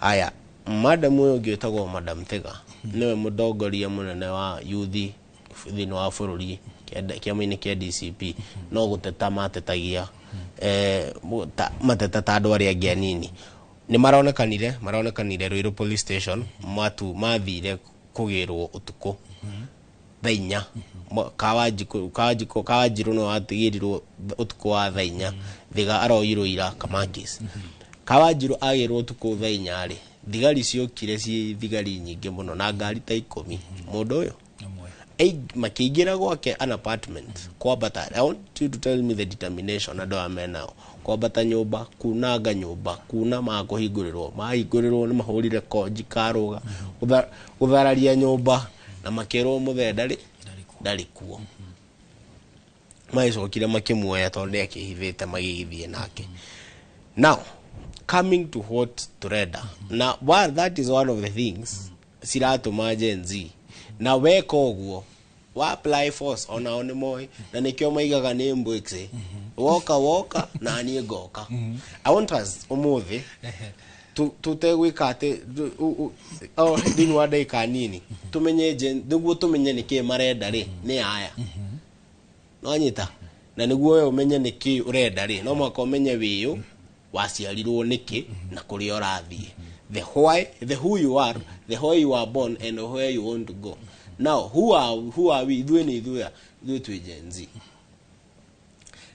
haya madam uyu ngitagwo Madam Thiga niwe mutongoria munene wa youth thiini wa bururi kiama-ini kia DCP no guteta matetagia mateta ta andu aria angi anini ni maronekanire Ruiru police station mathire kugirwo utuku thainya kawajiru no atigirirwo utuko wa thainya thiga aroirwo ira kamakis kawajiru agirwo utuko thainya ri thigari ciokire ci thigari nyingi muno na ngari ta 10 mundu uyu makiingira gwake an apartment kwambata. I want you to tell me the determination ado amena kwambata nyumba kunanga nyumba kuna mahingũrĩrwo ni mahũrire konji karuga uthararia nyumba na makero muthe ndari kuo maicokire makimuoya tondu akihithite magigithie nake. Now coming to what tureda now, while that is one of the things siratuma Gen Z na weka oguo wa apply force ona one moi na nikyo maigaga ni mbwekse woka na ni goka. I want us umuthi tutegwika ati dinwa dai kanini tumenye niguo tumenye niki marenda ri ni aya no nyita na niguo we umenye niki urenda ri no mwaka umenye wiyo waciarirwo niki na kuri orathie the why, the who you are, the why you are born and where you want to go. Now who are we doing to Gen Z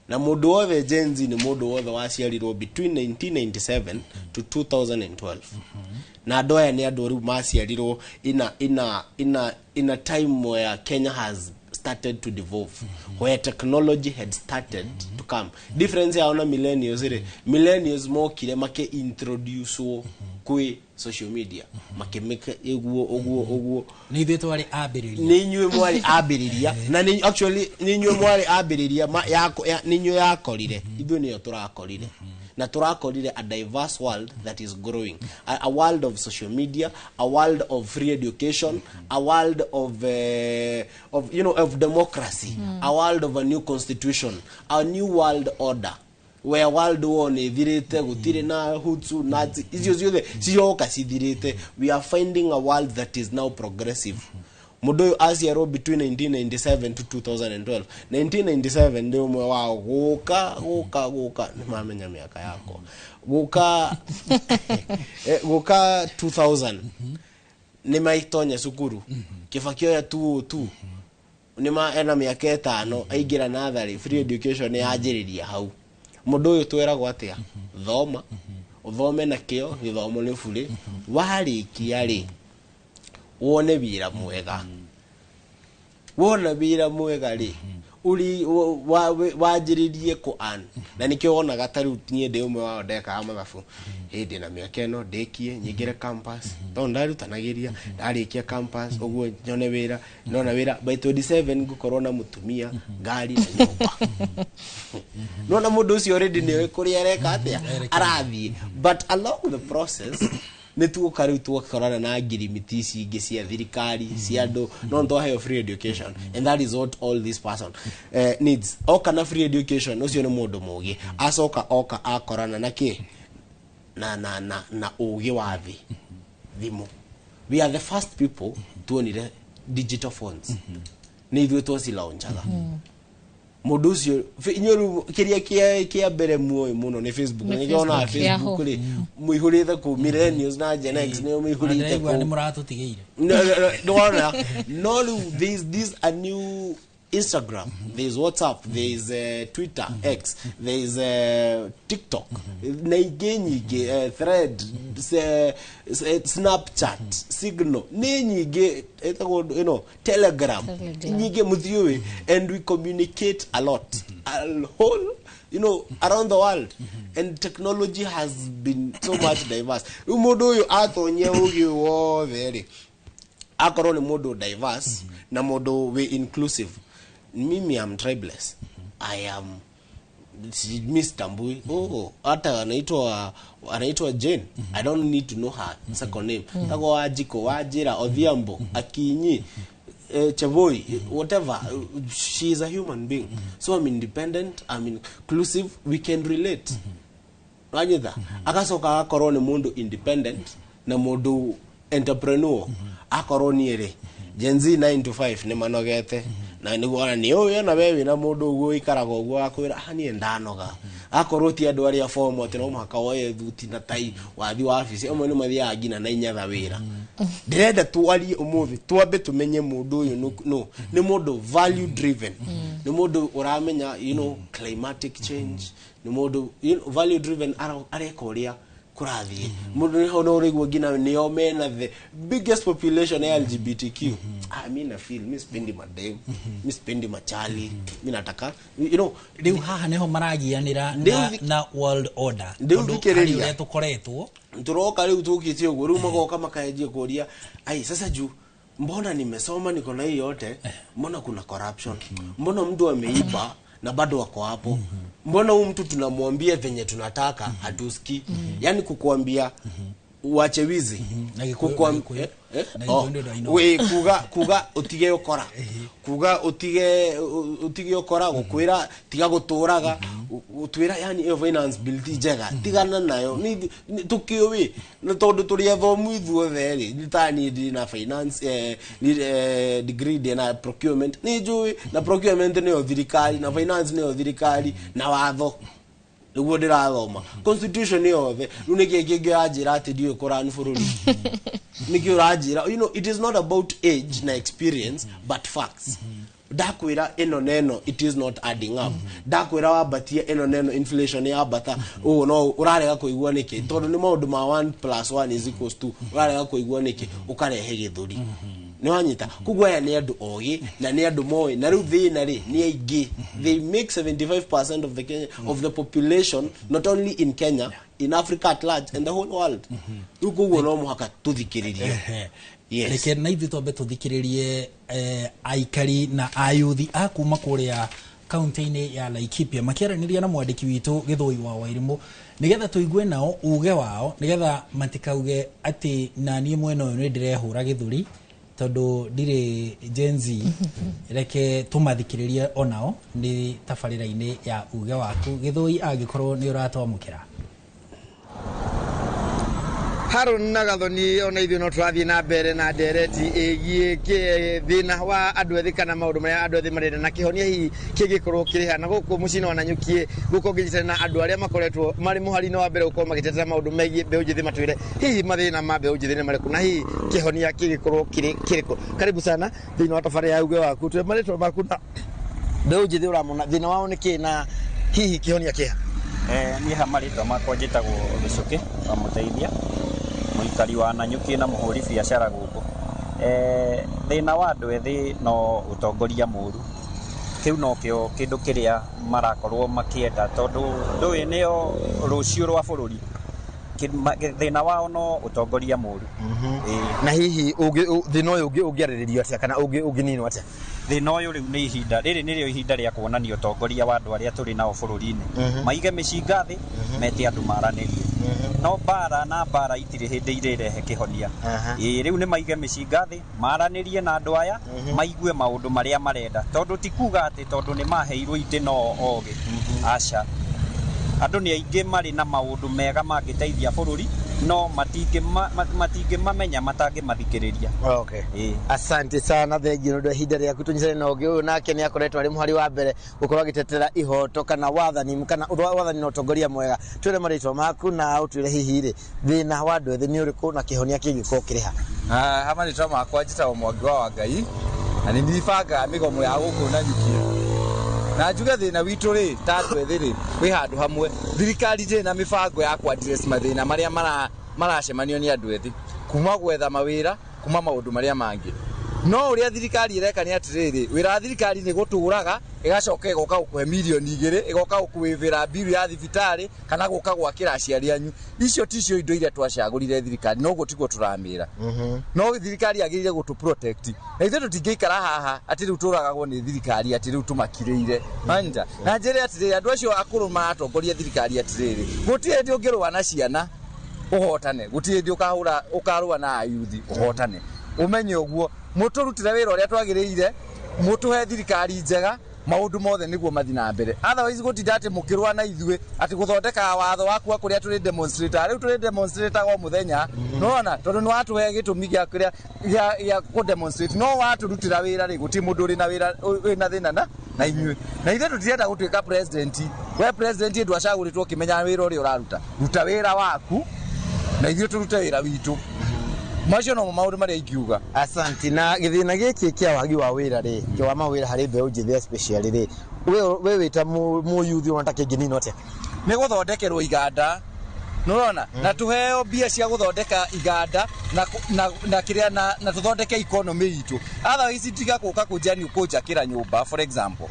na mundu wothe Gen Z ni mundu wothe waciarirwo between 1997 to 2012 na andu aya ni andu riu maciarirwo in a time where Kenya has started to devolve, where technology had started to come. Difference ya ona millennials mokire make introduce kwi social media make oguo ni ithuĩ twarĩ ambĩrĩria ni inyuĩ mwarĩ ambĩrĩria na ni actually ni inyuĩ mwarĩ ambĩrĩria ni inyuĩ yakorire ithuĩ nĩyo tũrakorire na tũrakorire a diverse world that is growing, a world of social media, a world of free education, a world of democracy, a world of a new constitution, a new world order where world war ni thirite gutire na hutsu nazi icio ciothe cioka cithirite. We are finding a world that is now progressive. Mudo aciarwo between 1997 to 2012. 1997 ndio mwe wao guka ni mamenya miaka yako guka 2000 ni maitonya cukuru kifakio ya 202 ni ena miaka 5 aingira nathari free education yanjiriria hau. Mudo uyu tweragwo atia thoma uthome na kio githomo ni bure warikia ri wone wira mwega wona wira mwega ri uri wajiririe ku an na nikio wona gatari utinye de umwe wao ndeka mathabu hindi na miaka eno ndekie nyingire campus to ndarutanagiria ndarikia campus oguo nyone wira nona wira by 27 ngukorwo na mutumia ngari na nyumba nona mundu ucio already ni kuri areka atia arathie. But along the process netuoka riu tuokorana na ngirimiti ici ingi cia thirikari cia andu no ndo hayo free education, and that is what all this person needs. Oka na free education ucio ni mundu mugi acoka oka akorana na ki na ugi wa thi thimu. We are the first people to need digital phones. Ni ithuĩ twacilonjaga mundu ucio inyoru kiria kia mbere muoyo muno ni Facebook. Nikiona Facebook ri muihurithe ku millennials na Gen X ni muihurite ku ni muratutigeire no this a new Instagram, there is WhatsApp, there is Twitter, X, there is TikTok, Thread, Snapchat, Signal, Telegram, and we communicate a lot, around the world, and technology has been so much diverse. Akoro ni modo diverse na modo we inclusive. Mimi am tribeless. I am Mr. Mbui. Hata anaitwa Jane. I don't need to know her second name. Tago Ajiko, Wajira, Odhiambo, Akinyi, Chavoi, whatever. She is a human being. So I'm independent, I'm inclusive, we can relate. Wajida. Akasoka akoro ni modo independent na modo entrepreneur. Akoroniere Gen Z 9 to 5 ni manogete na ni wona ni uyu na wewe na mundu uguo ikaraga uguo akwira nie ndanoga akorwo ti andu aria formal ati no mhaka woye thuti na tai wathi wa office amwe ni mathia ngina na inyatha wira ndirenda twari umuthi twambe tumenye mundu uyu no ni mundu value driven ni mundu uramenya climatic change ni mundu value driven areka uria kurathie mundu ni hono urigwo ngina nio mena the biggest population ya LGBTQ I feel me spendi madem me spendi machali me nataka riu haha neho maragianira na world order ndu thikiriria tukoretwo turoka riu tukitie uguo riu magoka makaenjia kuria ai sasa juu mbona nimesoma niko na hii yote mbona kuna corruption mbona mtu ameiba na bado wako hapo mbona huyu mtu tunamwambia venye tunataka hatuski yani kukuambia uache wizi kukuambia we kuga utige ukora kuga utige ukora gukwira tiga guturaga utwira yani finance bill ti jega tigana nayo ni tukiwi no tondu turi athomu ithuo theri nitani na finance degree na procurement ni njui na procurement ni thirikari na finance ni thirikari na watho niguo ndirathoma constitution yothe riu niki anjira ati ndiyo korani bururi niki uranjira it is not about age na experience but facts dakwira eno neno it is not adding up dakwira wabatia eno neno inflation ya bata no urarega kuigua niki tondu ni maundu ma 1 + 1 = 2 urarega kuigua niki ukarehe githuri ni wanyita kugwaya ni andu ogi na ni andu moy na riu thina ri ni aigi they make 75% of the population not only in Kenya in Africa at large and the whole world ukugo no muhaka tuthikiririe yes reke na ithu tombe tuthikiririe aikari na ayuthi akuma kuria kaunti-ini ya Laikipia makiaraniria na mwandiki witu Githui wa Wairimu nigetha tuigue nao uge wao nigetha matikauge ati nani mwena uyu ni ndirehura githuri tondu ndire genzi reke tumathikiririe onao ni tabarira-ini ya uge waku Githui angikorwo ni uratwamukira Harun na gathoni ona ithu no turathie na mbere na ndereti igie thina wa andu ethi kana maundu maria andu ethi marenda na kihonia hi kigikorwo kiriha na guku mucina ona nyukie guko ngijitana na andu aria makoretwo mari muharino wa mbere gukorwo magitetera maundu megie mbeu njithi matwire hihi mathina ma mbeu njithi ni mariku na hihi kihonia kigikorwo kiriko karibu sana thina wa tafari ya uge waku twe maritwo maku na mbeu njithi uramona thina wao ni kina hihi kihonia kiha ni hamarito makwa njitagwo Gicuki wa Muteithia muikari wa Nanyuki na muhuri biacara guku thina wa andu ethi no utongoria muru kiu no kio kindu kiria marakorwo makienda tondu ndui nio rucio rwa bururi thina wao no utongoria muru na hihi thina uyu ungiariririo atia kana unginino atia thina uyu riu ni ihinda riri nirio ihinda ria kuonania utongoria wa andu aria turi nao bururi-ini maige micinga thi mete andu maranirie no bara itire hindi irerehe kihonia riu ni maige micinga thi maranirie na andu aya maigue maundu maria marenda tondu tikuga ati tondu ni maheirwo ite no oge aca andu ni aingi mari na maundu mega mangiteithia bururi no matinge mamenya matange mathikiriria okay asante sana thengio ndo hinda ria kutunyisana na oge uyu nake ni akoretwo ari muhari wa mbere gukorwo agitetera ihoto kana wathani kana wathani na utongoria mwega twire maritwa maku na utwire hihi ri thina wa andu ethi ni uriku na kihonia kingiko kiriha maritwa makwa njitagwo Mwangi wa Ngai na ni nibanga migomo ya guku na nyukia na njuge thina witu ri tatu ethi ri wi handu hamwe thirikari je na mibango ya ku address mathina maria maracemanio ni andu ethi kuma gwetha mawira kuma maundu maria mangi no uria thirikari ireka ni atiriri wira thirikari ni guturaga igacoka igoka gukuhe milioni 2 igoka gukuwivira bill ya thibitari kana guka gwakira aciari anyu icio ticio indo iria twacagurire thirikari no gutiko turamira no thirikari agirire gutu protect na ithu tutingeikara haha ati riu turagagwo ni thirikari ati riu tumakireire anja na njere ati andu acio akuru maratongoria thirikari atiriri gutie ndi ungirwa na ciana uhotane gutie ndi ukarua na ayuthi uhotane umenye uguo muturutire wira uria twagiriire mutuhe thirikari njega maundu mothe niguo mathi na mbere otherwise gutinda ati mukirwa na ithuĩ ati guthondeka watho wakua kuria turi demonstrator riu turi demonstrator go muthenya nona tondu ni watuhe gitumi gia ku demonstrate no waturutira wira ri guti mundu uri na wira wina thina na inyuĩ na ithe tutirenda gutuika president we president ndu acaguritwo kimenya wira uri uraruta ruta wira waku na ithuĩ turute wira witu macio no maundu maria ingiuga. Asante. Na githina giki kia wagi wa wira ri ki wa mawira hari mbeũ njĩthĩ especially ri we wita mu youth unataka kingini note ni guthondekerwo iganda nurona na tuheo bia cia guthondeka iganda na kiria na tuthondeke economy itu otherwise tiga kuka kujani ukujakira nyumba for example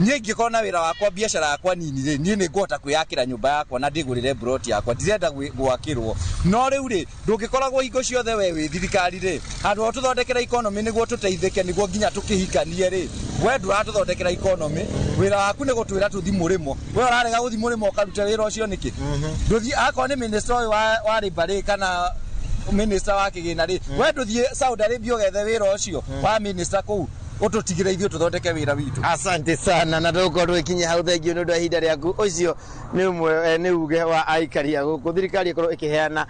nie ngikona wira wakwa biashara yakwa nini ri nie ngota kuyakira nyumba yakwa na ndigurire brot yakwa ndirenda gwakirwo no riu ri ndungikoragwo hingo ciothe we wi thirikari ri andu o tuthondekera economy niguo tuteithike niguo nginya tukihikanie ri we nduratuthondekera economy wira waku ni gutwira tuthi murimo we urarega guthi murimo ukaruta wira ucio niki nduthi akwa ni minister wa labor kana minister wa kigina ri we nduthi Saudi Arabia ugethe wira ucio wa minister kuu ututigire ithuĩ tuthondeke wira witu. Asante sana na tukorwo ikinya hau thengio nĩ ũndũ wa ihinda rĩaku ũcio nĩ ũmwe nĩ uge wa aikaria gũkũ thirikari ĩkorwo ĩkĩheana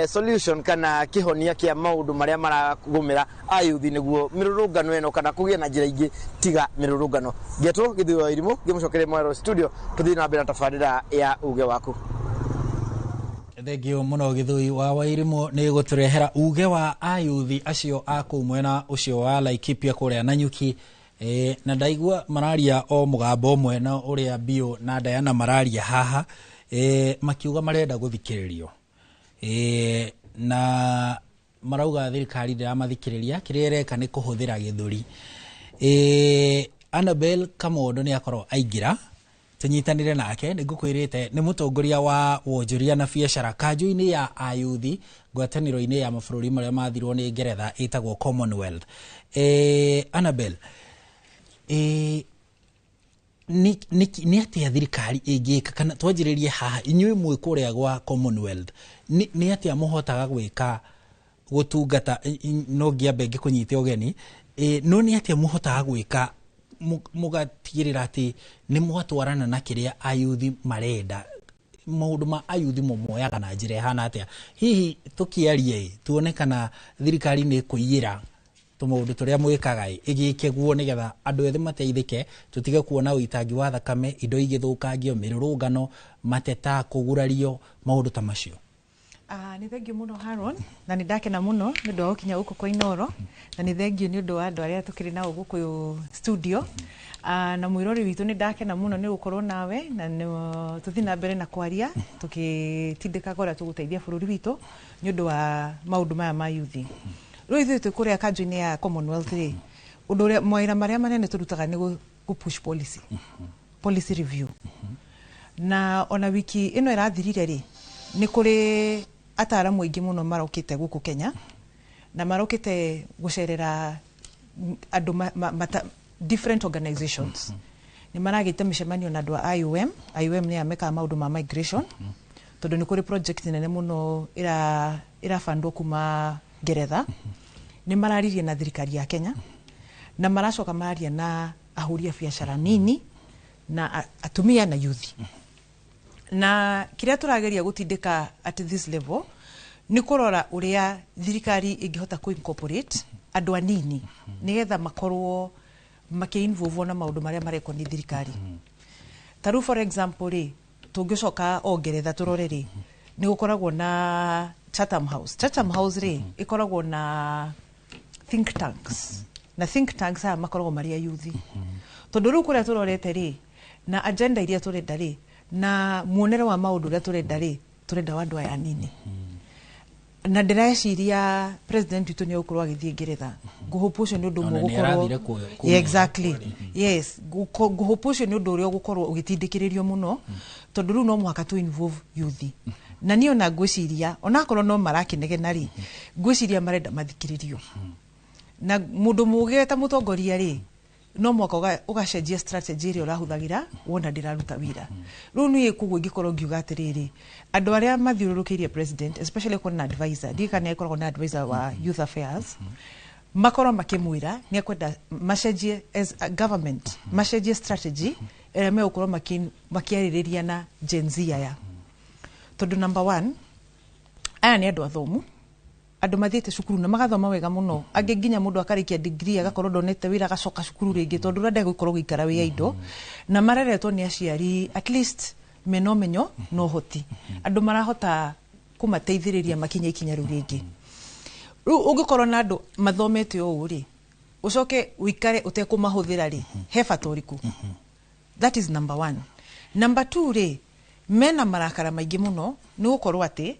solution kana kihonia kia maundu maria maragumira ayuthi niguo mirurungano eno kana kugia na njira ingi tiga mirurungano geto githiwa irimu gimucokere mwero studio tuthi na mbere tafarira ya uge waku. Thengio muno githui wa Wairimu ni guturehera uge wa ayuthi acio aku mwena ucio wa Laikipia kuria Nanyuki na ndaigua mararia o mugambo mwena uria bio na Diana mararia haha makiuga marenda guthikiririo na marauga thirikari ndiramathikireria kirereka ni kuhuthira githuri Annabel Kamondo ni akorwo aingira tunyitanire nake nigukwirite ni mutongoria wa wonjoria na biashara kanju-ini ya ayuthi ngwataniro-ini ya mabũrũri maria mathirwo ni Ngeretha itagwo Commonwealth. Annabel ni atia thirikari ingika kana twanjiririe haha inyuĩ mwĩ kuria gwa Commonwealth ni atia muhotaga gwika gutungata no ngiambe ngikunyite ogeni no ni atia muhotaga gwika mugatigirira ati ni mwatwarana na kiria ayuthi marenda maundu ma ayuthi momoyaga na njira hana atia hihi tukiarie tuone kana thirikari ni kuiyira tumaundu turia mwikaga igike guo nigetha andu ethĩ mateithike tutige kuona uitangi wa thakame indo igithukangio mirurungano mateta kugurario maundu ta macio. Ni thengio muno Haron na ni ndakena muno ni ndo ukinya guku kwa Inoro na ni thengio ni ndo wa andu aria tukiri nao guku studio na mwirori witu ni ndakena muno ni gukorwo nawe na tuthi na mbere na kwaria tukitindika gora tuguteithia bururi witu ni ndo wa maundu maya ma yuthi riu ithuĩ twĩ kuria kanju-ini ya Commonwealth ri undu uria mawira maria manene turutaga ni gu push policy review na ona wiki ino irathirire ri ni kuri ataramu aingi muno marokite guku Kenya na marokite gucerera andu different organizations ni maragite micemanio na andu a IOM ni ameka maundu ma migration tondu ni kuri project nene muno ira fundwo kuma Ngeretha ni mararirie na thirikari ya Kenya na maracoka mararia na ahuria biashara nini na atumia na youth na kiria turageria gutindika at this level ni kurora uria thirikari ingihota ku incorporate andu anini nigetha makorwo makiinvolve na maundu maria mareko ni thirikari taru for example ri tungicoka Ngeretha turore ri ni gukoragwo na Chatham House ri ikoragwo na think tanks na think tanks makoragwo maria yuthi tondu riu kuria turorete ri na agenda iria turenda ri na muonere wa maundu uria turenda wandu aya nini na ndireciria president witu ni ukorwo agithie Ngeretha nguhope ucio ni undu mugukorwo exactly yes nguhope ucio ni undu uria ugukorwo ugitindikiririo muno tondu riu no muhaka tu involve youth na niyo na ngwiciria ona korwo no marakinegena ri ngwiciria marenda mathikiririo na mundu muge ta mutongoria ri no mwaka ugacenjia strategy iri urahuthagira wona ndiraruta wira riu ni kugu ngikorwo ngiuga atiriri andu aria mathiururukirie president especially kuna advisor ndikana ikoragwo na advisor wa youth affairs makoro makimwira ni akwenda macenjie as a government macenjie strategy ere me ukorwo makiaririria na Gen Z aya tondu number 1 aya ni andu athomu andu mathiete cukuru na magathoma wega muno angi nginya mundu akarikia degree agakorwo ndonete wira agacoka cukuru ringi tondu rende gukorwo gikara wi indo na mareretwo ni aciari at least menomenyo no hoti andu marahota kumateithiriria makinya ikinya riu ringi riu ungikorwo na andu mathomete o uri ucoke wikare utekumahuthira ri he fatoriku that is number 1 number 2 ri mena marakara maingi muno ni gukorwo ati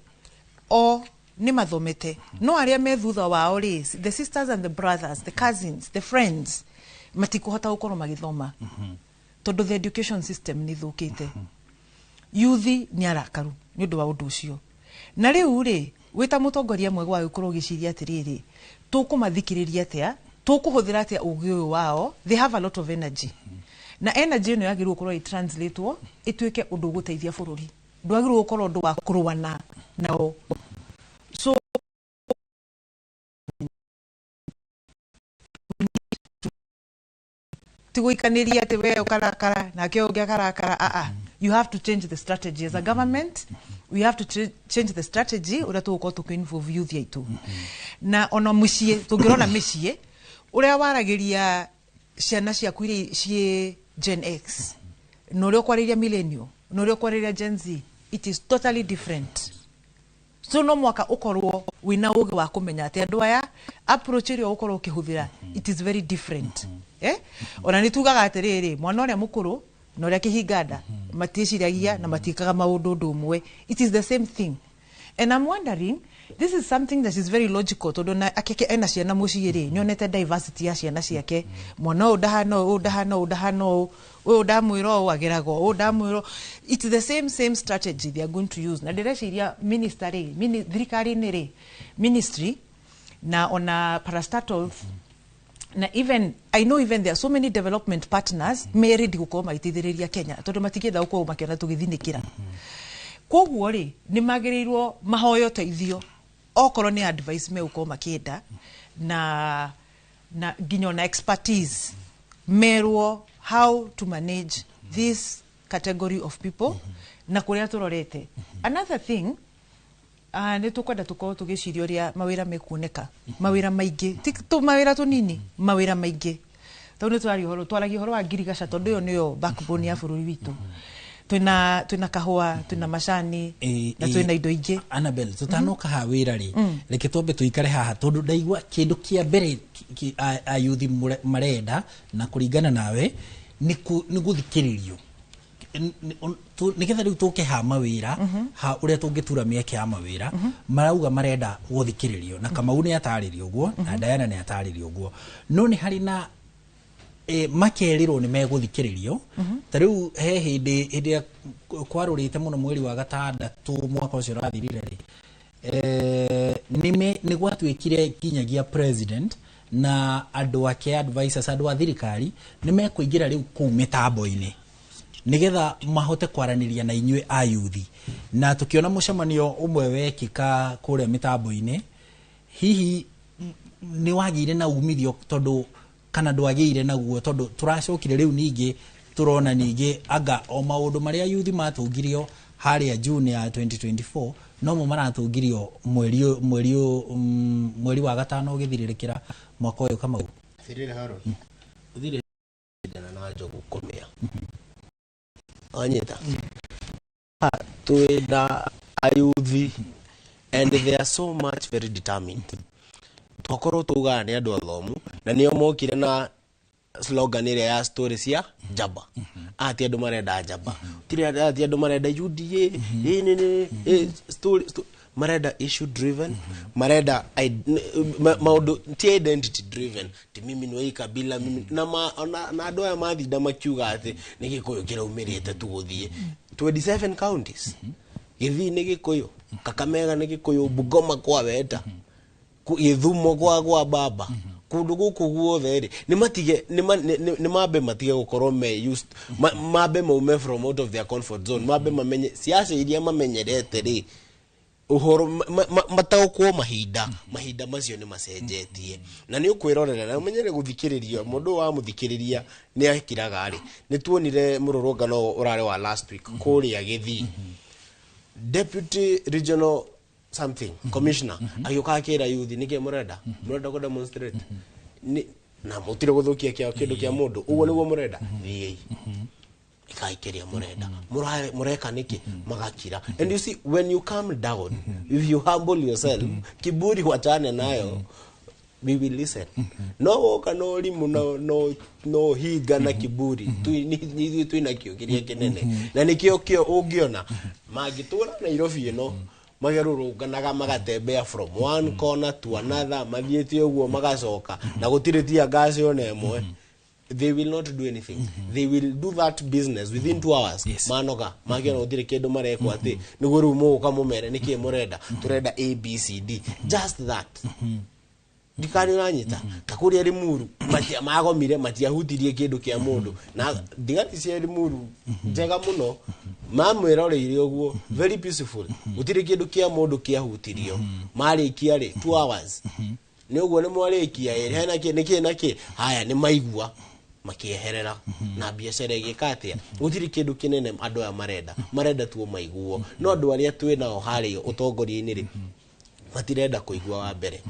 o ni mathomete no aria me thutha wao ri the sisters and the brothers the cousins the friends matikuhota gukorwo magithoma tondu the education system ni thukite yuthi ni arakaru ni undu wa undu ucio na riu ri wita mutongoria mwega wa gukorwo giciria atiriri tukumathikiriria atia tukuhuthira atia ugi uyu wao they have a lot of energy na energy no yagiru gukorwo i translate ituike undu guteithia bururi ndwagiru gukorwo undu wa kuruana nao so tiguikaniria ati we ukarakara na kio ngakarakara you have to change the strategy as a government we have to change the strategy ura tuko to involve youth yaitu na ona mucie tungirona micie uria waragiria ciana cia kwiri cie Gen X no rio kwariria millennial no rio kwariria Gen Z it is totally different so no mwaka ukorwo wina ugi wa kumenya ati andu aya approach rio ukorwo ukihuthira it is very different ona nitugaga atiriri mwana uria mukuru na uria kihinganda maticiiragia na matikaga maundu ndumwe it is the same thing and I'm wondering this is something that is very logical tondu na akeke ena ciana muciiri nyonete diversity ya ciana ciake mwana udahano udamwiro wagerago udamwiro it's the same strategy they are going to use na direciria thirikari ni ministry na ona parastatals na even I know even there are so many development partners ready gukorwo magiteithiriria Kenya tondu matigitha gukorwo makiona tugithinikira koguo ri ni magirirwo mahoyo teithio okorwo ni advice me gukorwo makienda na nginyo na expertise merwo how to manage this category of people na kuria turorete another thing ni tukwenda tukorwo tugiciria uria mawira mekuoneka mawira maingi ti mawira tunini mawira maingi tondu twaragia horo wa ngirigaca tondu yo niyo backbone ya bururi witu twina kahua twina macani na twina indo ingi Annabel tutanoka ha wira ri reke twambe tuikare haha tondu ndaigua kindu kia mbere ayuthi marenda na kuringana nawe ni guthikiririo nigetha riu tuke ha mawira ha uria tungitura mieke ya mawira marauga marenda guthikiririo na Kamau ni ataririo uguo na Diana ni ataririo uguo no ni hari na makerirwo ni meguthikiririo ta riu he hindi kwarurite muno mweri wa gatandatu mwaka ucio rathirire ri ni gwatuikire kinyagia president na andu ake advisors andu a thirikari ni mekuingira riu ku mitambo-ini nigetha mahote kwaraniria na inyue ayuthi na tukiona mucemanio umwe wekika kuria mitambo-ini hihi ni wagire na umithio tondu kana ndwagire naguo tondu turacokire riu ningi turona ningi anga o maundu maria yuthi matungirio haria June ya 2024 no mo maratungirio mweri wa gatano ugithiririkira mwaka uyu Kamau thirire haro thirire na njogu kumia anyita twina ayuthi and they are so much very determined twakorwo tuga ni andu athomu na nio mokire na slogan ile ya story cia jaba ati andu marenda jaba tiri ati andu marenda UDA story marenda issue driven marenda maundu ti identity driven ti mimi ni kabila mimi na andu aya mathinda makiuga ati ni gikuyu kiraumirite tuguthie 27 counties Githii ni gikuyu Kakamega ni gikuyu Bungoma kwa weta Githumo gwa baba kundu guku guothe ri ni matige ni mabe matige gukorwo me used mabe maume from out of their comfort zone mabe mamenye siasa iria mamenyerete ri uhoro matagukwo mahinda macio ni macenjetie na ni ukwirorera na umenyere guthikiriria mundu wa muthikiriria ni akiraga ari ni tuonire mururungano urare wa last week kuria Githii deputy regional something commissioner ayuka akira youth nike murenda ko demonstrate ni na mutire guthukia kindu kia mundu uguo niguo murenda thii ikaikeria murenda mureka niki magakira. And you see, when you calm down, if you humble yourself, kiburi wachane nayo, we will listen. No woka no limu no higa na kiburi tu ina kio kiria kinene na nikio kio ungiona magitura Nairobi no magarurunganaga magatembea from one corner to another mathiete uguo magacoka na gutiritia gas yone emwe. They will not do anything. They will do that business within 2 hours. Manoga magiona utire kindu mareko ati niguo ru muka mumere niki murenda turenda ABCD just that. Dikari nanyita takuri ari muru matia magomire matia hutirie kindu kia mundu na digati cia ari muru njega muno mamwiroreire uguo very peaceful utire kindu kia mundu kia hutirio mari kiari 2 hours ni uguo ni mwarikia hena niki naki haya ni maigua makieherera na biacara igikatia gutiri kindu kinene andu aya marenda tu maiguo no andu aria twinao hari utongoria-ini ri matirenda kuigua wa mbere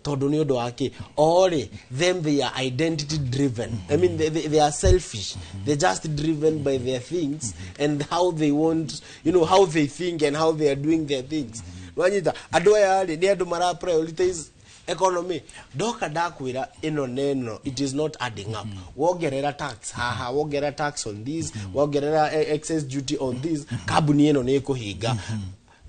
tondu ni undu wake ori them they are identity driven. I mean they are selfish. They're just driven by their things and how they want, you know, how they think and how they are doing their things. Wanyita andu aya ni andu mara prioritize economy. Doka dakwira ino neno, it is not adding up. Wogerera tax wogerera tax on this, wogerera excess duty on this, kabuni eno ne kuhiga.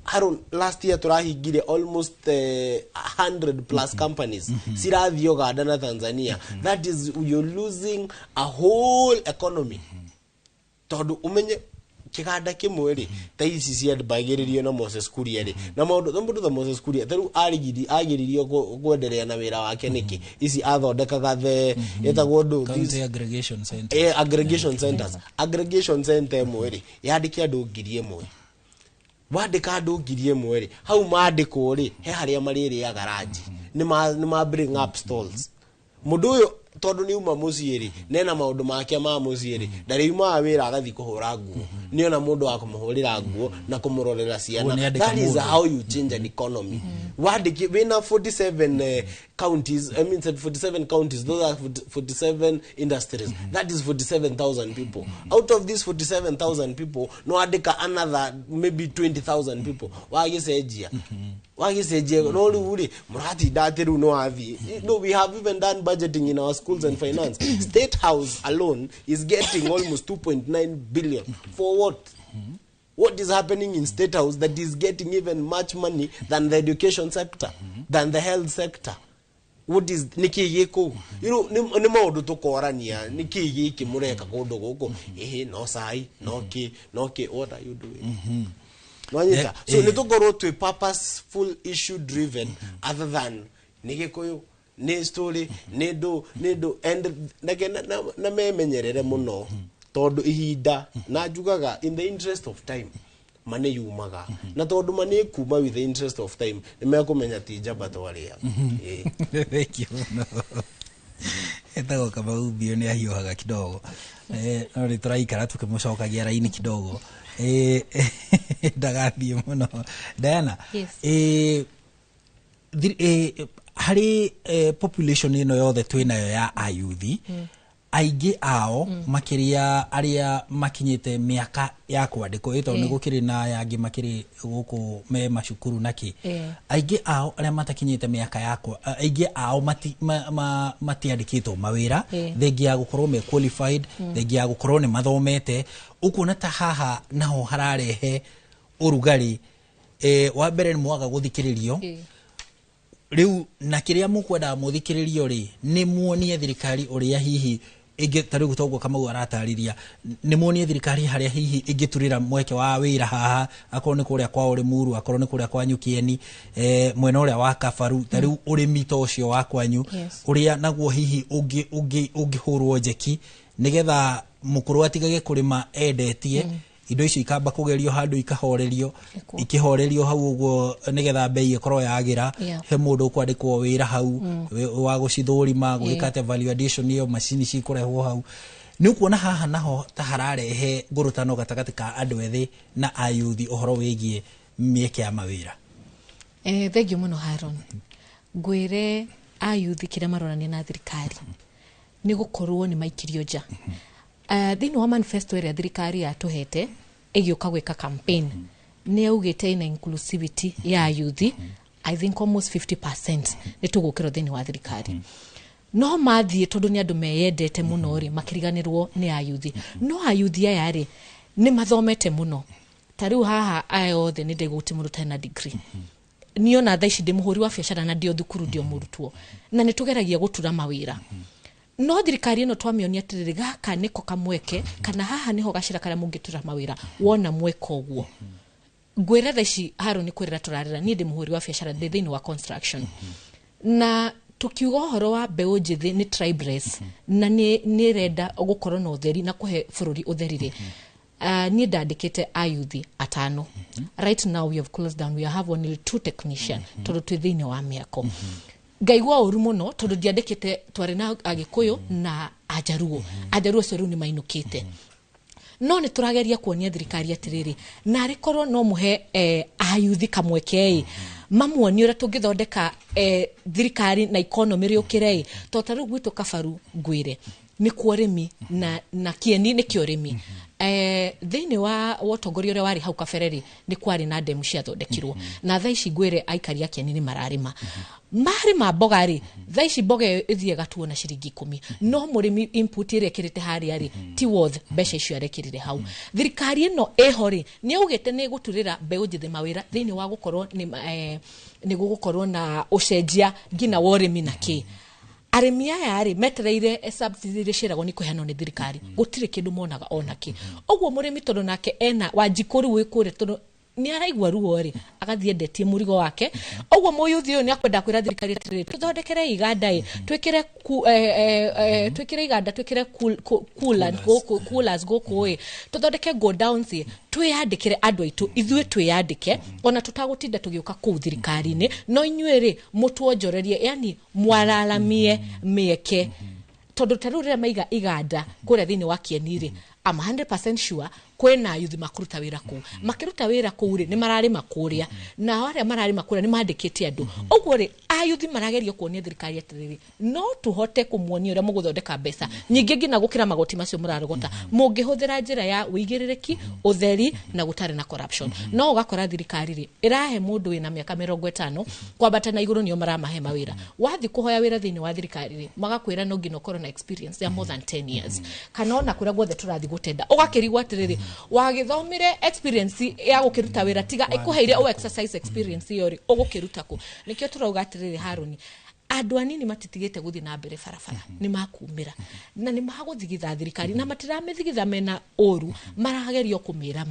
Haron last year turahigire almost 100 plus companies sirathio gada na Tanzania. That is, you're losing a whole economy. Todu umenye kiganda kimwe ri taisi cia bagiririo na Moses Kuria ri na maundu the Moses Kuria taru agiririo kwenderea na wira wake niki ici athondekaga the etagwo ndu these aggregation centers aggregation center imwe ri yandike andu 1,000 wandika andu 1,000 ri hau mandiko ri he haria mariri ya garage ni ma bring up stalls mundu uyu tondu ni uma muciiri nena maundu make ma muciiri ndariuma wira agathi kuhura nguo ni ona mundu wa kumuhurira nguo na kumurorera ciana. That is how you change an economy. Wandiki wina 47 counties, I mean 47 counties, those are 47 industries. That is 47,000 people. Out of these 47,000 people, no adika another maybe 20,000 people wagisejia no uri murati dateru no avi. No, we have even done budgeting in our schools and finance. State House alone is getting almost 2.9 billion. For what? What is happening in State House that is getting even much money than the education sector, than the health sector? What is niki yeko? You know, ni maundu tukorania niki yiki mureka kundu guku no sai no ki what are you doing? So ni tukorwo to a purposeful issue driven other than nigikuyu ni story ni do and na memenyerere muno tondu ihinda na njugaga in the interest of time mane yumaga na tondu mane kuma with the interest of time nimekumenya tija batwaria. Thank you no etago kama ubio ni ahiyohaga kidogo no ni turaikara tukimucokagia raini kidogo ndagathie muno Diana. Hari population ino yothe twinayo ya ayuthi aigi ao makiria aria makinyite miaka ya kwandiko ito ni gukiri na yangi makiri guku me mashukuru naki aigi ao aria matakinyite miaka yakwa aigi ao matiandikitwo mawira thengi ya gukorwo me qualified thengi ya gukorwo ni mathomete ukuna ta haha naho hararehe urugari wa mbere ni mwaga guthikiririo riu na kiria mukwenda muthikiririo ri ni muonie thirikari uria hihi ige tari gutogwo kama aratariria ni muonie thirikari haria hihi igiturira mweke wa wira haha akorwo ni kuria kwa uri muru akorwo ni kuria kwa Nyukieni mwena uria wa Kabaru tari urimi to cio wa kwanyu uria naguo hihi ungihurwo njeki nigetha mukuru atigage kurima endetie indo icio ikamba kugerio handu ikahorerio hau uguo nigetha bei ikorwo yagira he mundu kwandikwo wira hau wa gucithurima gwikate value addition iyo macini cikurehwo hau ni kuona haha naho ta hararehe ngurutano gatagati ka andu ethi na ayuthi uhoro wigie mieke ya mawira. Thank you muno Haron. Gwire ayuthi kira maronania na thirikari ni gukorwo ni maikirio nja. Thini wa manifesto ĩrĩa thirikari yatuhete ĩgĩũka gwĩka campaign nĩ augĩte na inclusivity ya youth I think almost 50% nĩ tũgũkĩrwo thĩinĩ wa thirikari. No mathiĩ tondũ nĩ andũ meyendete mũno rĩ makiriganĩrwo nĩ ayuthi. No ayuthi aya rĩ nĩ mathomete mũno. Ta rĩu haha aya othe nĩ ndĩgũti mũndũ tena degree. Niona thaa ici ndĩ mũhũri wa biacara na ndio thukuru ndio mũrutwo. Na nĩ tũgeragia gũtura mawĩra. No thirikari ĩno twamĩonia atĩrĩrĩ gaka nĩko kamweke kana haha niho gacira karĩa mũngĩtura mawĩra wona mweka ũguo. Ngwĩra thaa ici Haron nĩ kwĩrĩra tũrarĩra niĩ ndĩ mũhũri wa biacara ndĩ thĩinĩ wa construction. Na tukiuga ũhoro wa mbeũ njĩthĩ nĩ tribe race na nĩ renda gũkorwo na ũtheri na kũhe bũrũri ũtherire. Niĩ ndandĩkĩte ayuthi 5. Right now we have closed down. We have only 2 technicians tondũ twĩ thĩinĩ wa mĩako. Ngaigua ũru mũno tondũ ndiandĩkĩte twarĩ na Agĩkũyũ na Ajaruo. Ajaruo acio rĩu nĩ mainũkĩte. No nĩ tũrageria kuonia thirikari atĩrĩrĩ na arĩkorwo no mũhe ayuthi kamweke mamuonie ũrĩa tũngĩthondeka thirikari na economy rĩũkĩre tondũ ta rĩu gwitũ Kabaru Ngwĩre nĩ kuo ũrĩmi na Kieni nĩ kĩo ũrĩmi. Thĩinĩ wa ũtongoria ũrĩa warĩ hau kabere nĩ kwarĩ na ndemu ciathondekirwo na thaa ici Ngwĩre aikari a Kieni nĩ mararĩma. Marĩma mboga rĩ thaa ici mboga ĩthiĩ gatuo na ciringi 10. No mũrĩmi input ĩrĩa ĩkĩrĩte harĩa rĩ ti worth mbeca icio arekĩrire hau. Thirikari ĩno ĩho rĩ nĩ augĩte nĩ gũturĩra mbeũ njĩthĩ mawĩra thĩinĩ wa gũkorwo nĩ gũkorwo na ũcenjia ngina wa ũrĩmi na kĩ. Arĩmi aya rĩ metereire subsidy iria ciĩragwo nĩ kũheanwo nĩ thirikari gũtirĩ kĩndũ monaga ona kĩ. Ũguo mũrĩmi tondũ nake ena Wanjikũ rĩu wĩkũrĩ tondũ ni araigua ruo ri agathie ndetie murigo wake. Ũguo mũyuthi ũyũ nĩ akwenda kwĩra thirikari atĩrĩrĩ tũthondekere iganda twĩkĩre iganda twĩkĩre coolers gũkũ tũthondeke go downs twĩyandĩkĩre andũ aitũ ithuĩ twĩyandĩke ona tũtagũtinda tũgĩũka kũu thirikari-inĩ no inyuĩ rĩ mũtuonjorerie yani mwararamie mĩeke tondũ ta rĩu rĩrĩa maiga iganda kũrĩa thĩinĩ wa Kieni rĩ I'm 100% sure kwena yuthi makuruta wĩra kũu. Makiruta wĩra kũu rĩ nĩ mararĩma kũrĩa na arĩa mararĩma kũrĩa nĩ mandĩkĩte andũ. Ũguo rĩ ayuthi marageria kuonia thirikari atĩrĩrĩ no tũhote kũmuonia ũrĩa mũgũthondeka mbeca nyingĩ ngina gũkĩra magoti macio mũrarogota mũngĩhũthĩra njĩra ya ũigĩrĩrĩki ũtheri na gũtarĩ na corruption. No ũgakora thirikari rĩ ĩrahe mũndũ wĩna mĩaka 50 kwambata na igũrũ nĩo maramahe mawĩra. Wathi kũhoya wĩra thĩinĩ wa thirikari rĩ magakwĩra no ngino ũkorwo na experience ya more than 10 years. Kana ona kũrĩa guothe tũrathi gũtenda ũgakĩrigwo atĩrĩrĩ wagĩthomire experience ya gũkĩruta wĩra tiga ĩkũheire o exercise experience iyo ri ũgũkĩruta kũ. Nĩkĩo tũrauga atĩrĩrĩ Haron andũ anini matitigĩte gũthiĩ na mbere barabara nĩ makumĩra na nĩ magũthigitha thirikari na matiramĩthigitha mena ũru maragerio kũmĩra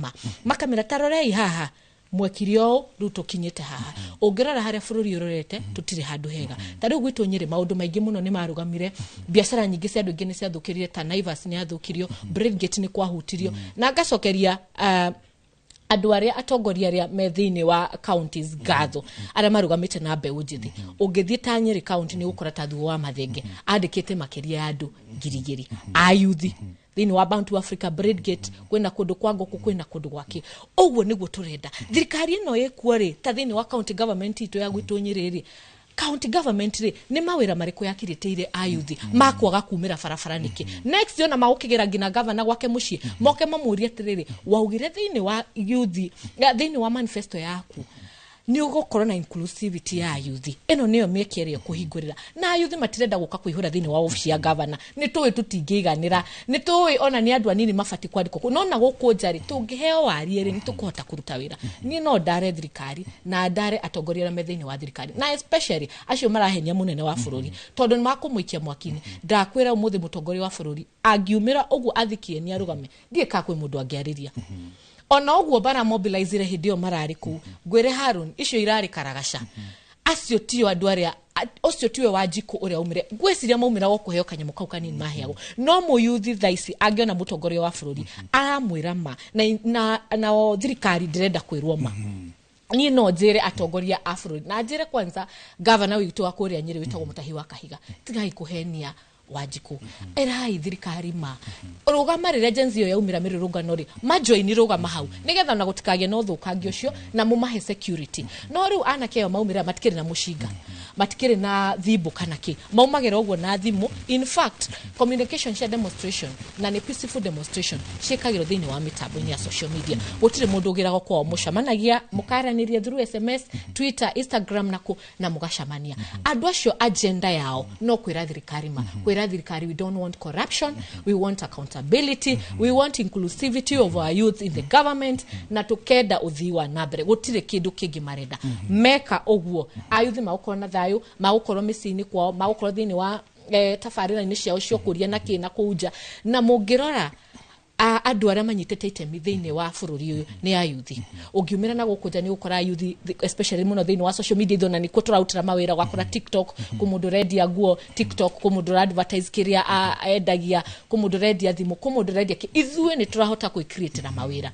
makamĩra tarorei haha mwekirio rĩu tũkinyĩte haha. Ũngĩrora harĩa bũrũri ũrorete tũtirĩ handũ hega. Ta rĩu gwitũ Nyĩrĩ maũndũ maingĩ mũno nĩ marũgamire. Biacara nyingĩ cia andũ aingĩ nĩ ciathũkĩrire ta Naivas nĩ yathũkirio, Bridgegate nĩ kwahutirio na ngacokeria andũ arĩa atongoria arĩa me thĩinĩ wa counties gatho arĩa marũgamĩte na mbeũ njĩthĩ. Ũngĩthiĩ ta Nyĩrĩ county nĩ ũgũkora ta Thuo wa Mathenge andĩkĩte makĩria ya andũ 2,000 ayuthi thĩinĩ wa Bounty Africa Bridgegate kwĩna kũndũ kwa Ngũkũ kwĩna kũndũ gwake. Ũguo nĩguo tũrenda thirikari ĩno ĩkuo rĩ ta thĩinĩ wa county government itũ ya gwitũ Nyĩrĩ rĩ county government rĩ nĩ mawĩra marĩkũ yakirĩtĩire ayuthi makwaga kumĩra barabara nĩkĩ. Next ona magũkĩgera ngina governor gwake mũciĩ moke mamũrie atĩrĩrĩ waugire thĩinĩ wa youth thĩinĩ wa manifesto yaku ni ũgũkorwo na inclusivity ya youth. Ĩno nĩyo mĩeke ĩrĩa kũhingũrĩra na youth matirenda gũka kũihũra thĩinĩ wa ofici ya governor. Nĩ tũĩ tũtingĩiganĩra nĩ tũĩ ona nĩ andũ anini mabati kwandĩkwo no na gũkũ njarĩ tũngĩheo warie rĩ nĩ tũkũhota kũruta wĩra. Niĩ no ndare thirikari na ndare atongoria arĩa me thĩinĩ wa thirikari na especially acio marahenia mũnene wa bũrũri tondũ nĩ makũmũikia mwaki-inĩ. Ndakwĩra ũmũthĩ mũtongoria wa bũrũri angiumĩra ũguo athikie nĩ arũgame ndiĩ ka kwĩ mũndũ angĩarĩria. Ona ũguo bara mobilize hĩndĩ ĩyo mararĩ kũu Ngwĩre Haron icio irarĩ karagaca. Acio tio andũ arĩa ocio tiwe Wanjiku uria umire gweciria maumira go kuheo kanyamo kau kanini maheagwo no muyuthi thaici angiona mutongoria wa bururi aramwira ma na thirikari ndirenda kwirwo ma ni no njire atongoria a bururi na njire kwanza governor witu wa kuria Nyeri witagwo Mutahi wa Kahiga tigai kuhenia Wanjiku erai thirikari ma rugamarire jenzi yo yaumira mirurungano ri majoini rugama hau nigetha na gutikagie no thukangio cio na mumahe security no riu anake yo maumira matikire na mushinga matikire na thibu kana ki maumagira ogwo na thimu in fact communication share demonstration na ni peaceful demonstration shekagiro thini wa mitambo ya social media gutire mundu ugirago kwa mucamanagia mukaranirie through SMS Twitter Instagram na mugacamania andu acio agenda yao no kwira thirikari ma we don't want corruption, we want accountability, we want inclusivity of our youth in the government na tukenda uthiwa na mbere gutire kindu kingi marenda meka ogwo ayuthi maukoro na thayu maukoro micini kwao maukoro thini wa tafarira ini ciao cio kuria na kina kuja na mungirora andu aria manyitete itemi thiini wa bururi uyu ni ayuthi ungiumira na gukuja ni ukora ayuthi especially muno thiini wa social media thona ni kuturautra mawira gwakora TikTok kumundu redia guo TikTok kumundu advertise kiria endagia kumundu redia thimu kumundu redia ithuĩ ni turahota ku create na mawira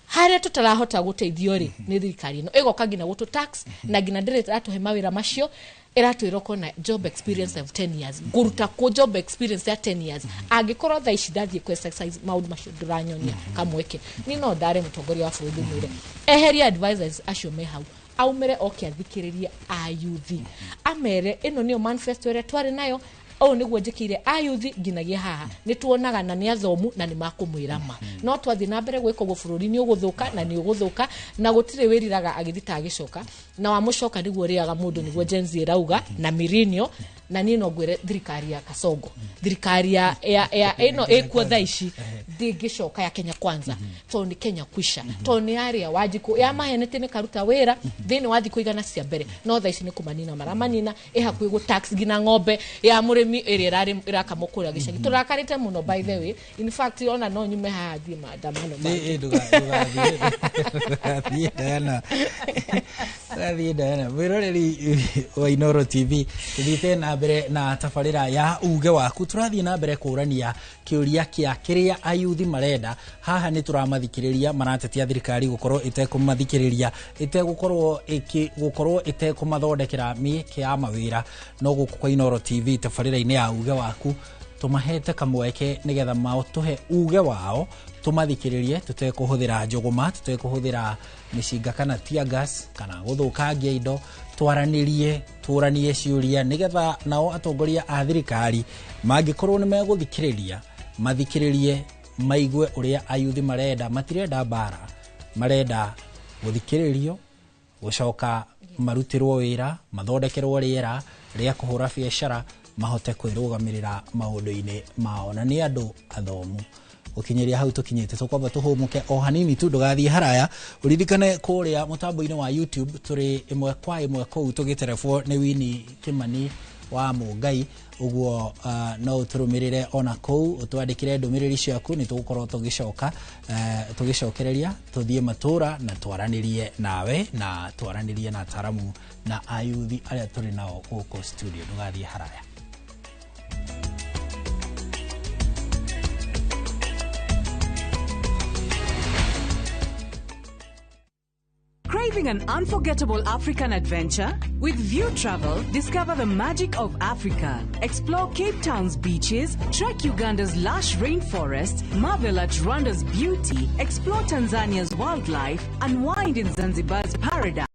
haria tutarahota guteithio ri ni thirikari no igoka ngina gutu tax na ngina ndire atuhe mawira macio eratwira kona job experience of 10 years guruta ko job experience ya 10 years agikorwo tha ici ndathie ku exercise maundu macio duranyonia kamweke ni no ndare mutongoria wa bururi mwire eheria advisors acio me hau aumire oke athikiriria ayuthi amere ino niyo manifesto ere twari nayo o niguo njikire ayuthi nginagia haha ni tuonaga na ni athomu na ni makumwira ma no twathi na mbere gwiko go bururi ni uguthuka na ni uguthuka na gutire wiriraga agithita agicoka na wa mucoka niguo riaga mundu niguo jenzi rauga na mirinio na nino gwire thirikari ya Kasongo thirikari ya ino ekuo thaici ndingicoka ya Kenya kwanza to ni Kenya kwisha to ni area Wanjiku ya mahenete ni karuta wira thini wathi kuigana cia mbere no thaici ni kumanina maramanina hakuĩ gu tax gina ng'ombe ya murimi iri irakamukura gicagi turakarite muno by the way in fact ona no nyume hathi maandamano Gathie Diana wiroreri wa Inoro TV thite na mbere na tafarira ya uge waku turathie na mbere kurania kiuria kia kiria ayuthi marenda haha ni turamathikiriria maratetia thirikari gukorwo itekumathikiriria gukorwo itekumathondekera mieke ya mawira no guku kwa Inoro TV tafarira-ini ya uge waku tumahete kamweke nigetha mautuhe uge wao tumathikiririe tutekuhuthira njogoma tutekuhuthira mishinga kana tear gas kana guthukangia indo turanie ciuria nigetha nao atongoria a thirikari mangikorwo ni meguthikiriria mathikiririe maigwe uria ayuthi marenda matirenda bara marenda guthikiririo gucoka marutirwo wira mathondekerwo riera ria kuhura biashara mahote kwirugamirira maundu-ini mao na ni andu athomu ukinyeria hau tukinyite tukwamba tuhumuke o hanini tu ndugathie haraya uririkane kuria mutambo-ini wa YouTube turi imwe kwa imwe kou tugiterefwo ni Wini Kimani wa Mungai uguo no uturumirire ona kou utwandikire ndumiriri ciaku ni tugukorwo tugicokereria tuthie matura na twaranirie nawe na twaranirie na taramu na ayuthi aria turi nao guko studio ndugathie haraya. Craving an unforgettable African adventure? With View Travel, discover the magic of Africa. Explore Cape Town's beaches, trek Uganda's lush rainforest, marvel at Rwanda's beauty, explore Tanzania's wildlife, unwind in Zanzibar's paradise,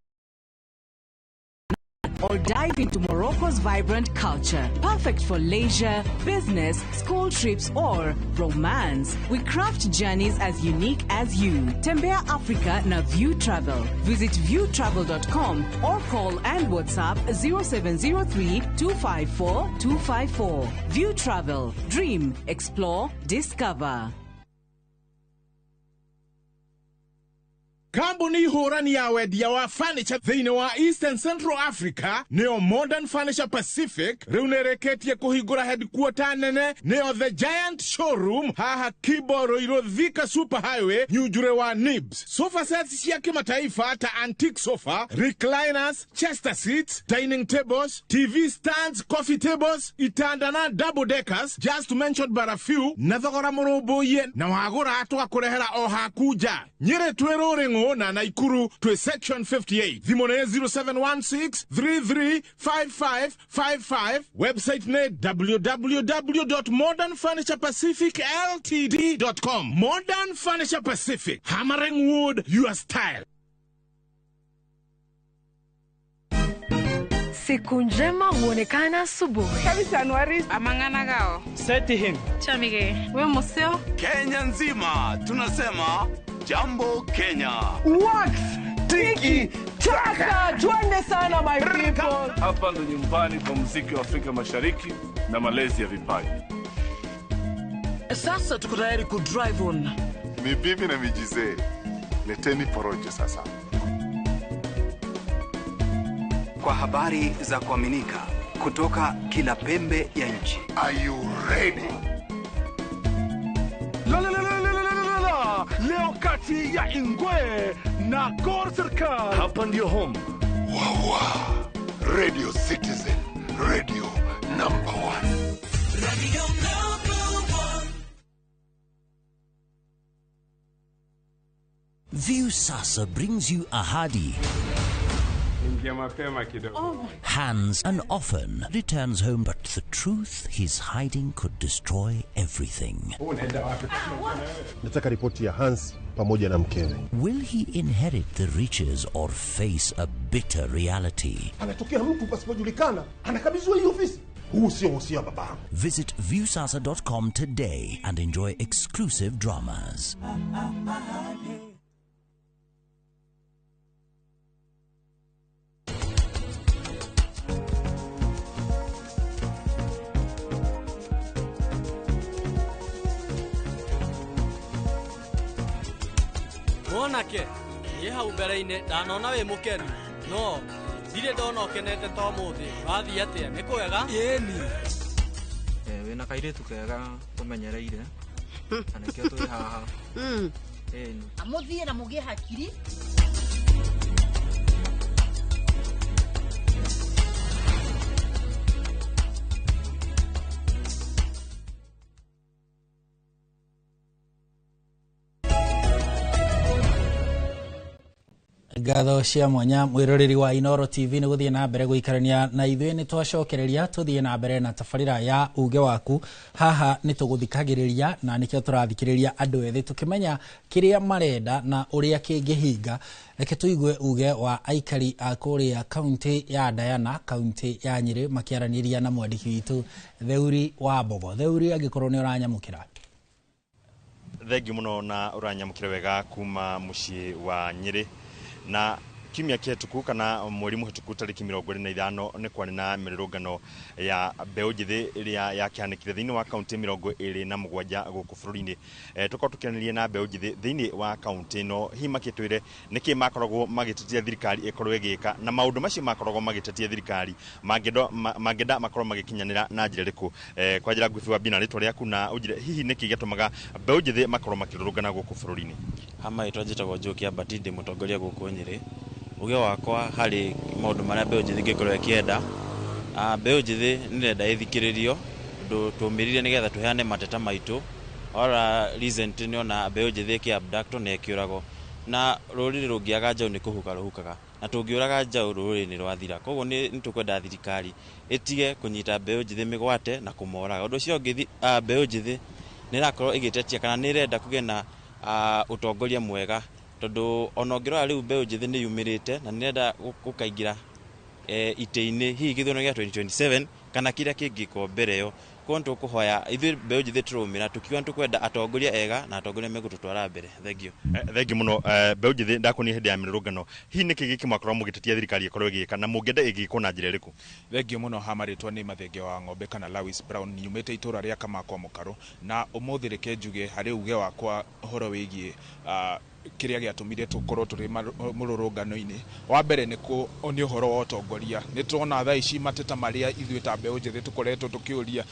or dive into Morocco's vibrant culture. Perfect for leisure, business, school trips, or romance. We craft journeys as unique as you. Tembea Africa na View Travel. Visit viewtravel.com or call and WhatsApp 0703 254 254. View Travel. Dream, explore, discover. Kambuni hurani ya wedia wa furniture thini wa East and Central Africa neo Modern Furniture Pacific reunereketie kuhigura headquarter nene neo The Giant Showroom haha Kiboro iro Thika Super Highway nyujure wa Nibs. Sofa sets ya kimataifa ta antique sofa, recliners, chester seats, dining tables, TV stands, coffee tables, itanda na double deckers, just to mention but a few. Nathogora murobo yen na wagora atwa kurehera o hakuja. Nyere twero rengo na Naikuru to section 58. Dhimone 0716-335555. Website ne www.modernfurniturepacificltd.com. Modern Furniture Pacific. Hammering wood, your style. Siku njema huonekana asubuhi. Kabisa Anuari amangana gao. Seti him. Chamige. We museo. Kenya nzima tunasema jambo Kenya. Wax tiki taka. Twende sana my people. Hapa ndo nyumbani kwa muziki wa Afrika Mashariki na malezi ya vipaji. Sasa tuko tayari ku drive on. Mibibi na mijize. Leteni porojo sasa. Kwa habari za kuaminika kutoka kila pembe ya nchi. Are you ready? Leo kati ya Ingwe na Gor Serikali. Hapa ndio home. Wawa. Radio Citizen. Radio number 1. Radio number 1. View Sasa brings you Ahadi. Hands and often returns home, but the truth he's hiding could destroy everything. Nataka ripoti ya Hans pamoja na mkewe. Will he inherit the riches or face a bitter reality? Anatokea mtu pasipojulikana, anakabidhiwa hii ofisi. Huu sio usia baba. Visit viewsasa.com today and enjoy exclusive dramas. Monake ye hau mbere-inĩ ndanona wĩ mũkenu no ndirĩ ndona ũkenete ta ũmũthĩ wathiĩ atĩa nĩ kwega ĩni wĩna kairĩtu kega tũmenyereire na nĩkĩo tũrĩ haha ĩni amũthiĩ na mũgĩe hakiri Ngatho cia mwanya mwiroreri wa Inoro TV ni guthie na mbere guikarania na ithuĩ ni twacokereria tuthie na mbere na tabarĩra ya uge waku haha ni tuguthikagĩrĩria na nikio turathikĩrĩria andũ ethĩ tukimenya kiria marenda na uria kĩngĩhinga. Reke tuigue uge wa aikari a kũrĩa kaunti ya Diana kaunti ya Nyĩrĩ makiaraniria na mwandiki witũ Theuri wa Mbogo. Theuri angĩkorwo nĩ ũranyamũkĩra. Thengi muno na ũranyamũkĩra wega kuma mũciĩ wa Nyĩrĩ na kimia kĩhĩtũku kana mweri mũhĩtũku tarĩki 25 nĩ kwarĩ na mĩrũrũngano ya mbeũ njĩthĩ ĩrĩa yakĩhanĩkire thĩinĩ wa kaunti 27 gũkũ bũrũri-inĩ. Tũkorwo tũkĩaranĩria na mbeũ njĩthĩ thĩinĩ wa kaunti ĩno hihi makĩtwĩre nĩkĩ makoragwo magĩtetia thirikari ĩkorwo ĩgĩka na maũndũ macio makoragwo magĩtetia thirikari mangĩenda makorwo magĩkinyanĩra na njĩra ĩrĩkũ. Kwa njĩra nguhĩ wa bina rĩtwa rĩaku na ũnjĩre hihi nĩkĩ gĩtũmaga mbeũ njĩthĩ makorwo makĩrũrũngana gũkũ bũrũri-inĩ. Hama ĩtwa njĩtagwo Njokia Batinde mũtongoria gũkũ Nyĩrĩ. Uge wakwa harĩ maũndũ marĩa mbeũ njĩthĩ ingĩkorwo ĩkĩenda. Mbeũ njĩthĩ nĩrenda ĩthikĩrĩrio ũndũ tũmĩrire nĩgetha tũheane mateta maitũ. Ora recent nĩ ona mbeũ njĩthĩ ĩkĩ Abduction na ĩkĩũragwo na rũrĩrĩ rũngĩaga njaũ nĩ kũhuka rũhukaga na tũngĩũraga njaũ rũrĩrĩ nĩ rwathira. Koguo nĩ tũkwenda thirikari ĩtige kũnyita mbeũ njĩthĩ mĩgwate na kũmoraga. Ũndũ ũcio ũngĩ mbeũ njĩthĩ nĩ ĩrakorwo ĩgĩtetia kana nĩ ĩrenda kũgĩa na ũtongoria mwega tondu ona ngĩrora rĩu mbeũ njĩthĩ nĩ yumĩrĩte na nĩrenda gũkaingĩra itĩ-inĩ hihi gĩthurano gĩa 2027 kana kĩrĩa kĩngĩko mbere ĩyo. Koguo tũkũhoya ithuĩ mbeũ njĩthĩ tũraumĩra tukiuga tũkwenda atongoria ega na atongoria megũtũtwara mbere. Thengio. Thengio muno. Mbeũ njĩthĩ ndakuonia hĩndĩ ya mĩrũrũngano hihi nĩkĩ gĩkĩmakorwo mũgĩtetia thirikari ĩkorwo ĩgĩka na mũngĩenda ĩgĩkwo na njĩra ĩrĩkũ? Thengio muno. Hamarĩtwa nĩ Mathenge wa Ng'ombe kana Lawis Brown nyumĩte itũra rĩa Kamakwa Mũkaro na ũmũthĩ reke njuge harĩ uge wakwa ũhoro wĩgiĩ kiria giatumire tukorwo turi mururungano-ini wa mbere ni uhoro wa utongoria ni turona thaa ici mateta maria ithuĩ ta mbeũ njĩthĩ tukoretwo tukiuria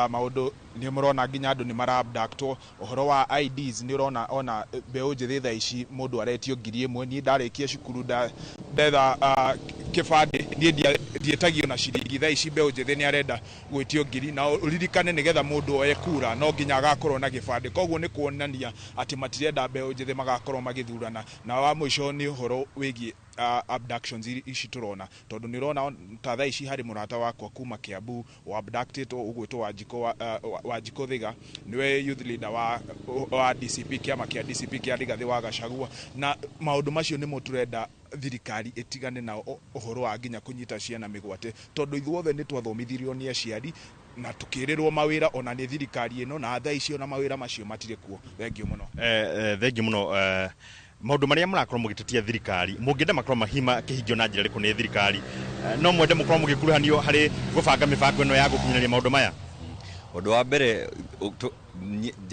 maundu ni murona nginya andu ni marabductwo uhoro wa IDs ni urona ona mbeũ njĩthĩ thaa ici mundu aretio 1,000 ni ndarikia cukuru ndetha kibande ni ndietagio na ciringi thaa ici mbeũ njĩthĩ ni arenda gwĩtio 1,000 na uririkane nigetha mundu oye kura no nginya agakorwo na gibande koguo ni kuonania ati matirenda mbeũ njĩthĩ magakorwo magithurana na wa mwisho ni uhoro wigi abductions ici turona tondu ni urona ta thaa ici hari murata wakwa kuma Kiambu wa abducted ugwitwo Wanjiko Thiga niwe youth leader wa DCP kiama kia DCP kia Rigathi wa Gachagua na maundu macio ni muturenda thirikari itigane na uhoro wa nginya kunyita ciana migwate tondu ithuothe ni twathomithirio ni aciari na tukirirwo mawira ona ni thirikari ino na thaa ici ona mawira macio matire kuo thengio muno thengio muno maundu maria murakorwo mugitetia thirikari mungenda makorwo mahima kihingio na njira riku ni thirikari no mwende mukorwo mugikuruhanio hari gubanga mibango ino ya gukinyanĩria maundu maya undu wa mbere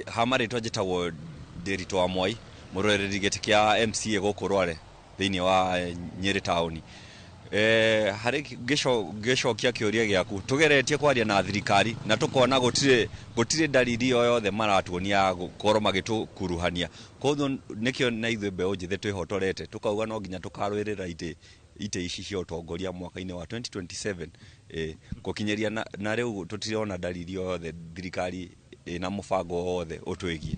hamaritwo njitagwo Ndiritu wa Mwai muroreri giti kia MCA guku Rware thiini wa Nyeri town hari gicokia kiuria giaku tugeretie kwaria na thirikari na tukona gutire dalili o yothe maratuonia gukorwo magitukuruhania koguo nikio na ithuĩ mbeũ njĩthĩ twihotorete tukauga no nginya tukarwirira ite ici cia utongoria mwaka-ini wa 2027 gukinyeria na riu tutirona dalili o yothe thirikari na mubango wothe utwigie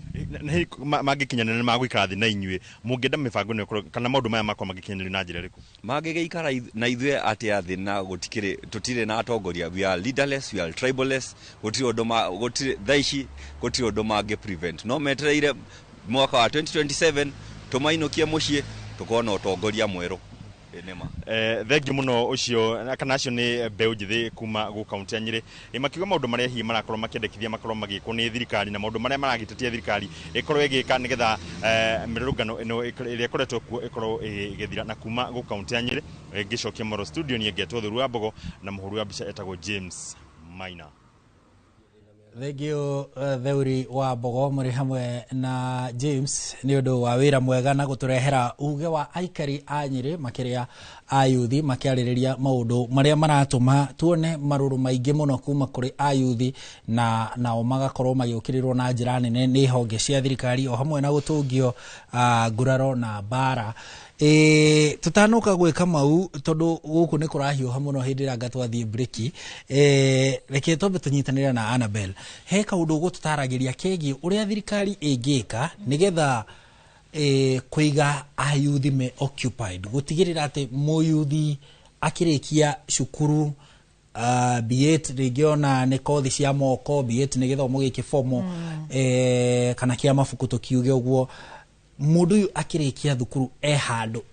magikinyana na magwikara thi na inyue mungenda mibango ne kana maundu maya makwa magikinyana na njira riku magigeikara na ithuĩ ati athi na gutikire tutire na atongoria we are leaderless we are tribalist gutire thaici gutire undu mangi prevent no metereire mwaka wa 2027 tumainokie mucii tukona utongoria mweru enema thengio muno ucio kana acio ni mbeũ njĩthĩ kuma gu kaunti ya Nyeri makiuga maundu maria hihi marakorwo makendekithia makorwo magikwo ni thirikari na maundu maria maragitetia thirikari ikorwo igika nigetha mirurungano ino iria ikoretwo kuo ikorwo igithira na kuma gu kaunti ya Nyeri ngicokia moro studio ni ngetwo thuru wa Mbogo na muhuru wa mbica etagwo James Maina thengio theuri wa Mbogo muri hamwe na James ni undu wa wira mwega na guturehera uge wa aikari a Nyeri makiria a yuthi makiaririria maundu maria maratuma tuone maruru maingi muno kuma kuri a yuthi na nao magakorwo magiukirirwo na njira nene ni honge cia thirikari o hamwe na gutungio nguraro na bara tutanoka gwika mau tondu guku ni kurahiuha muno hindi ira ngatwathie breaki reke tombe tunyitanira na Annabel he kaundu gututaragiria kegi uria thirikari ingika nigetha kuiga ayuthi me occupied gutigirira ati muyuthi akirikia cukuru be it regiona ne kothi cia moko be it nigithomo giki fomo kana kia mafuku tukiuge uguo mundu yu akirikia thukuru handu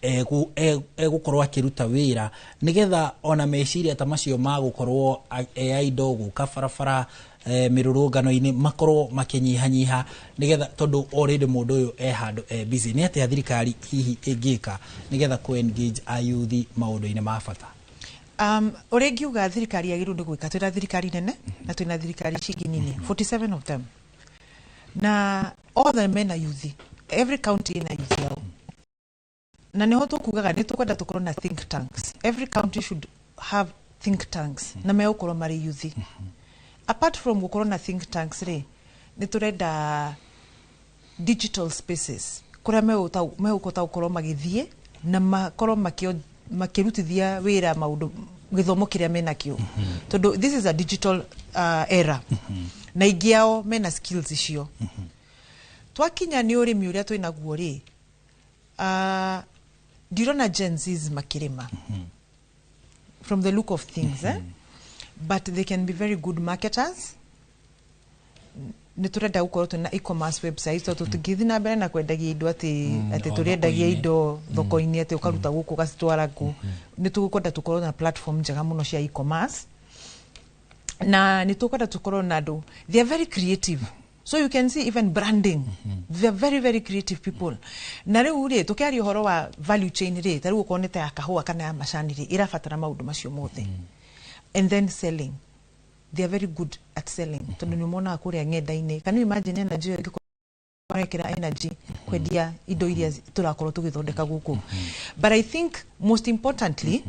egukorwo akiruta wira nigetha ona meciria ta macio magukorwo aido guka barabara mirurungano-ini makorwo makinyihanyiha nigetha tondu already mundu uyu handu busy ni ati thirikari hihi ingika nigetha ku engage ayuthi maundu-ini ma bata uri ngiuga thirikari yagiru ni gwika twina thirikari nene na twina thirikari cingi nini 47 of them na all the men are youth every county in Nigeria na neho tukugaga ni tukwenda tukorwo na think tanks every county should have think tanks na meokorwo mari youth apart from gukorwo na think tanks ni turenda digital spaces kuria meukota ukorwo magithie na makorwo makirutithia wira maundu githomo kiria menakio tondu this is a digital era na ingiao mena skills icio twakinya ni urimi uria twinaguo ndirona Gen Zs makirima from the look of things but they can be very good marketers ni turenda gukorwo tuna e-commerce websites to tugithi na mbere na kwendagia indo ati turiendagia indo thoko-ini ati ukaruta guku gacitwara ku ni tukwenda tukorwo na platform njega muno cia e-commerce na ni tukwenda tukorwo na andu they are very creative. So you can see even branding. They're very, very creative people. Na riu tukiaria uhoro wa value chain tariu ukonete ya kahua kana ya macani irabatara maundu macio mothe. And then selling. They are very good at selling. Tondu ni mona kuria ng'enda-ini. Can you imagine na marekera energy kwendia indo iria turakorwo tugithondeka guku. But I think most importantly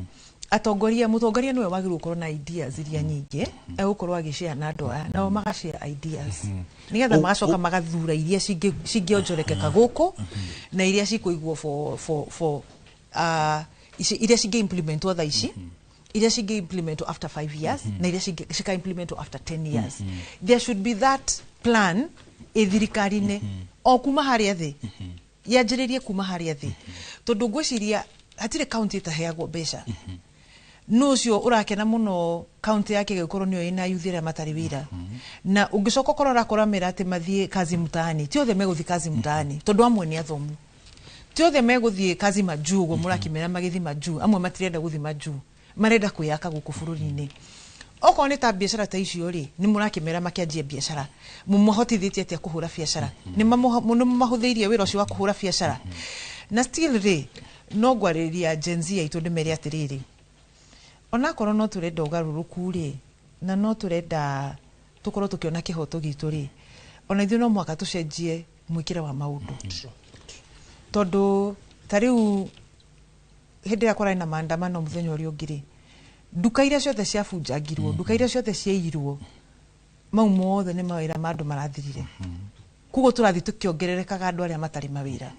mutongoria niwe wagirwo gukorwo na ideas iria nyingi egukorwo agishare na andu aya nao magashare ideas nigetha magacoka magathura iria cingionjorekeka guku na iria cikuigwo for iria cinge implement tha ici iria cinge implement after 5 years na iria cinge implement after 10 years. There should be that plan ithirikari-ini o kuma haria thi yanjiririe kuma haria thi tondu ngwiciria hatire county taheagwo mbeca nucio urakena muno county yake gikorwo niyo ina yuthira matari wira na ungicoka korora kuramira ati mathie kazi mtaani ti othe meguthi kazi mtaani tondu amwe ni athomu ti othe meguthi kazi majuu go murakimera magithi majuu amwe matirenda guthi majuu marenda kuyaka guku bururi-ini oko ni ta biashara ta icio ri ni murakimera makianjie biashara mumuhotithitie atia kuhura biashara ni mahuthiirie wira ucio wa kuhura biashara na still ri no gwariria Gen Z aitu ndimeri atiriri ona korwo no turenda ugaruruku ri na no turenda tukorwo tukiona kihoto gitu ri ona ithu no mwaka tucenjie mwikire wa maundu tondu tariu hindi ya kora ina maandamano muthenya uri ungiri duka iria ciothe ciabunjangirwo duka iria ciothe ciairwo mau mothe ni mawira ma andu marathirire kugo turathi tukiongererekaga andu aria matari mawira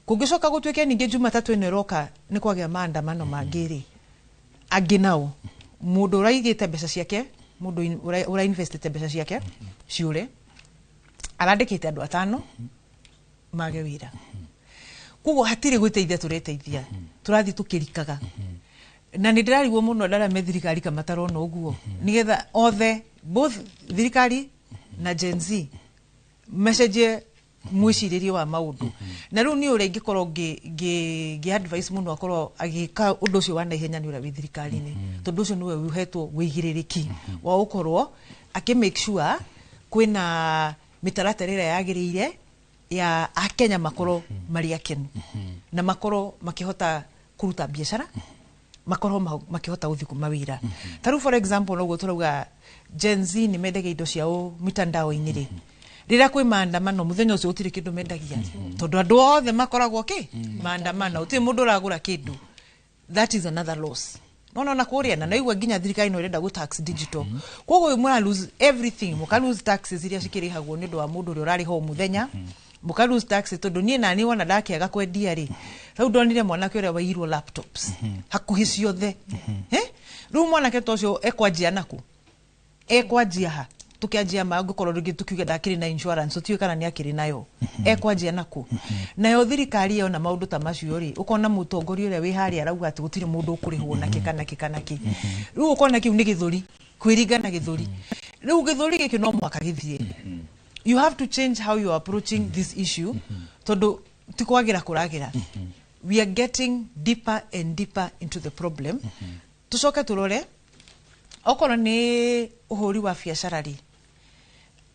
kungicoka gutwike ninge Jumatatu ino roka ni kwagia maandamano mangiri angi nao mundu uraigite mbeca ciake mundu ura investite mbeca ciake ciure arandikite andu 5 mage wira kugo hatire gwiteithia tureteithia turathi tukirikaga na ndirarigwo muno ndara methirikari kama tarona uguo nigetha othe both thirikari na Gen Z message mwiciririe wa maundu na riu ni uri ngikorwo ngi advice muno akorwo agika undu ucio wa naihenya ni ura wi thirikari-ini tondu ucio niwe wihetwo wigiririki wa ukorwo make sure kwina mitaratara ira yagiriire ya akenya makorwo mari akenu na makorwo makihota kuruta biashara makorwo makihota guthi kumawira taru for example no guturauga Gen Z ni mendege indo ciao mitandao-ini ri rira kwi maandamano muthenya ucio utiri kindu mendagia tondu andu othe makoragwo maandamano uti mundu uragura kindu that is another loss na kuria na igwa ginya thirikari no irenda go tax digital kogo mura lose everything muka lose taxes iria cikirihagwo ni ndu wa mundu uri urari ho muthenya muka lose taxes tondu nie na ni wona ndakiaga kwendia ri rau ndonire mwanake uria wairwo laptops hakuhi ciothe riu mwanake tocio ekwanjia naku ekwanjia ha tukianjia magukorwo ringi tukiuga ndakiri na insurance utiwe kana ni akiri nayo ekwanjia naku nayo thirikari yo na maundu ta macio ri ukona mutongoria uria wi hari arauga ati gutire mundu ukurihwo na kikanaki riu ukona kiu ni githuri kwiringana githuri riu githuri giki no mwaka githie you have to change how you are approaching this issue tondu tikwagira kuragira we are getting deeper and deeper into the problem tucoke turore okorwo ni uhuri wa biashara ri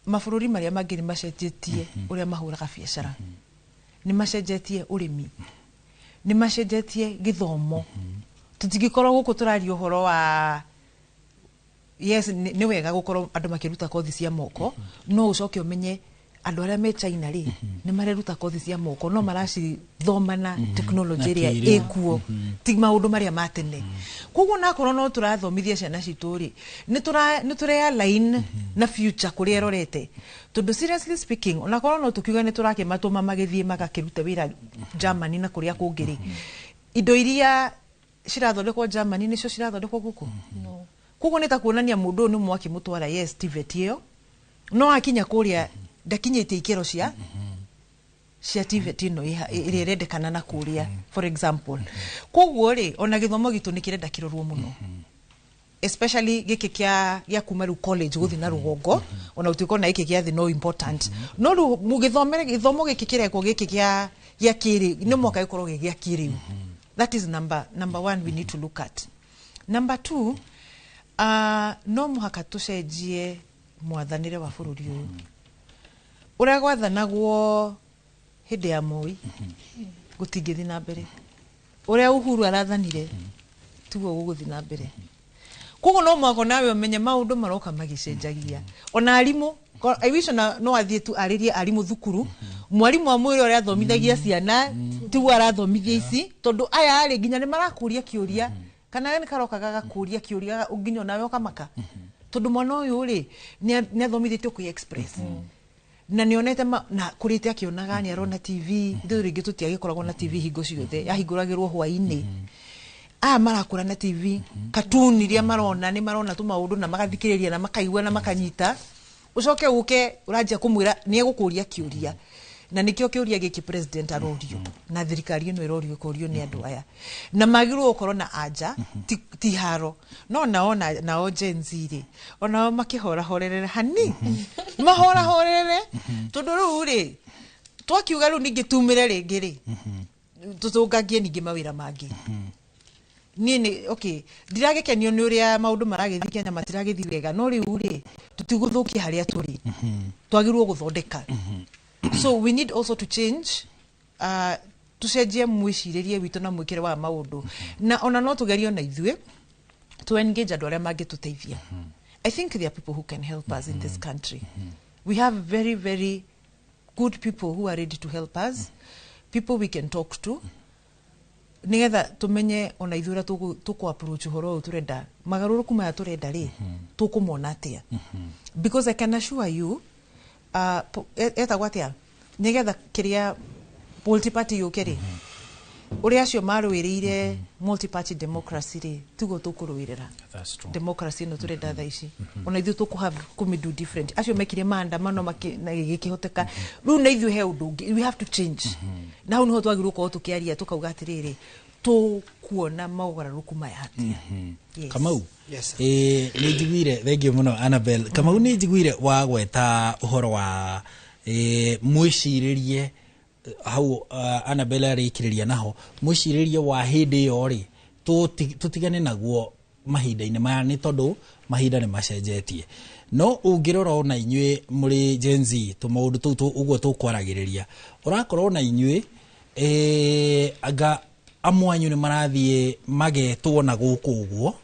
mabururi maria mangi ni macenjetie uria mahuraga biashara ni macenjetie urimi ni macenjetie githomo tutigikorwo guku turari uhoro wa yes ni wega gukorwo andu makiruta kothi cia moko no ucoke umenye andu aria me China ri ni mareruta kothi cia moko no maraci thomana technology iria ekuo ti maundu maria matene koguo na korwo no turathomithia ciana citu ri ni ture align na future kuria rorete tondu seriously speaking ona korwo no tukiuga ni turakimatuma magithie magakiruta wira Germany na kuria kungiri indo iria cirathondekwo Germany nicio cirathondekwo guku no koguo ni ta kuonania mundu ni mwaki mutwara yes TVET iyo no akinya kuria ndakinyite ikero cia TVET ino iria irendekana na kuria for example koguo ri ona githomo gitu ni kirenda kirorwo muno especially giki kia kuma ru college guthi na rugongo ona utiko na iki kia thi no important no ru mugithomere githomo giki kireko giki kia kiri ni mwaka ikorwo gia kiri that is number 1 we need to look at. Number 2 no muhaka tucenjie mwathanire wa bururi uyu uria gwathanagwo hindi ya Moi gutingithi na mbere uria Uhuru arathanire tuo guguthi na mbere kogo no mwako nawe umenye maundu maroka magicenjagia ona arimu I wish no athie tu aririe arimu thukuru mwarimu wa mwiri ore athomithagia ciana tigu arathomithia ici tondu aya ari nginya ni marakuria kiuria kana ni karokaga gakuria kiuria nginya nawe ukamaka tondu mwana uyu ri ni athomithitio ku express na nionete na kurite akionaga ni arona TV ndio ringi tutiagikoragwo na TV hingo ciothe yahinguragirwo hwaini marakura na TV cartoon iria marona ni marona tu maundu na magathikiriria na makaigua na makanyita ucoke uke urajia kumwira ni egukuria kiuria na nikio kiuria giki president arorio na thirikari ino irorio kurio ni andu aya na magirwo ukorwo na anja ti haro no naona nao jenzire ona makihora horerere hani mahora horerere tondu riu ri twakiuga riu ningi tumire ringi ri tutungagie ningi mawira mangi nini okay ndiragekenio ni uria maundu maragithi Kenya matiragithi wega no riu ri tutiguthukia haria turi twagirwo guthondeka so we need also to change tucenjie mwiciririe witu na mwikire wa maundu na ona no tugerio na ithue to engage andu aria mangituteithia I think there are people who can help us in this country we have very very good people who are ready to help us people we can talk to nigetha tumenye ona ithura tuku approach horo turenda magaruruku maya turenda ri tukumona atia because I can assure you eta gwatia nigetha kiria multi-party yukeri uri acio marwirire multi-party democracy ri tugo tukuruirira democracy no turenda tha ici ona ithu tukuhave kumidu different acio mekire maandamano makihoteka riu na ithu he undu we have to change na hau niho twagirwo ko tukiaria tukauga atiriri tukuona maugararuku maya atia Kamau ni njiguire thank you muno Annabelle Kamau ni njiguire wa gweta uhoro wa mwiciririe hau Annabelle arikiriria naho mwiciririe wa hindi yo ri tutigane naguo mahinda-ini maya ni tondu mahinda ni macenjetie no ungirora ona inyue muri Gen Z to maundu tu uguo tukwaragireria urakorwo na inyue aga amwanyu ni marathie magetwo na guku uguo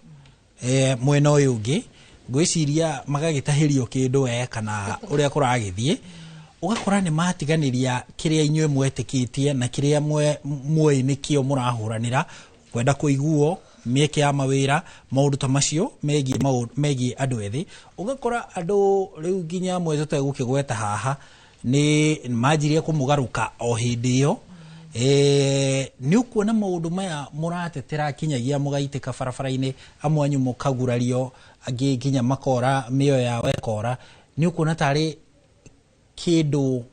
mwena uyu ungi gwiciria magagitahirio kindu kana uria kuragithie ugakora ni matiganiria kiria inyue mwetikitie na kiria mwe nikio murahuranira kwenda kuiguo mieke ya mawira maundu ta macio megi andu ethi ugakora andu riu nginya mwe tutegukigweta haha ni majirie kumugaruka o hindi iyo ni ukuona maundu maya muratetera kinyagia mugaitika barabara-ini amwanyu mukagurario angi nginya makora mio ya wekora ni ukuona tari kindu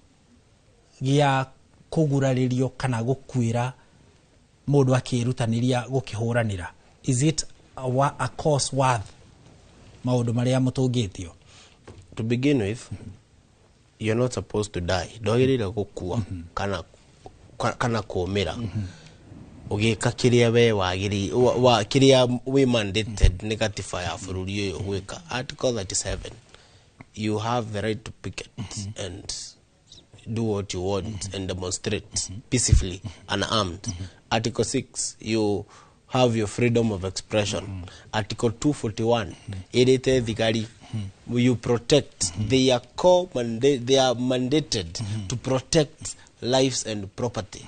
gia kuguraririo kana gukwira mundu akirutaniria gukihuranira is it a cause worth maundu maria mutungitio to begin with you're not supposed to die ndwagirira gukua kana kumira ugika kiria we wagiri wa kiria we mandated negative ya bururi uyu gwika article 37 you have the right to picket and do what you want and demonstrate peacefully unarmed. Article 6 you have your freedom of expression. Article 241 edite thigari you protect they are they are mandated to protect lives and property.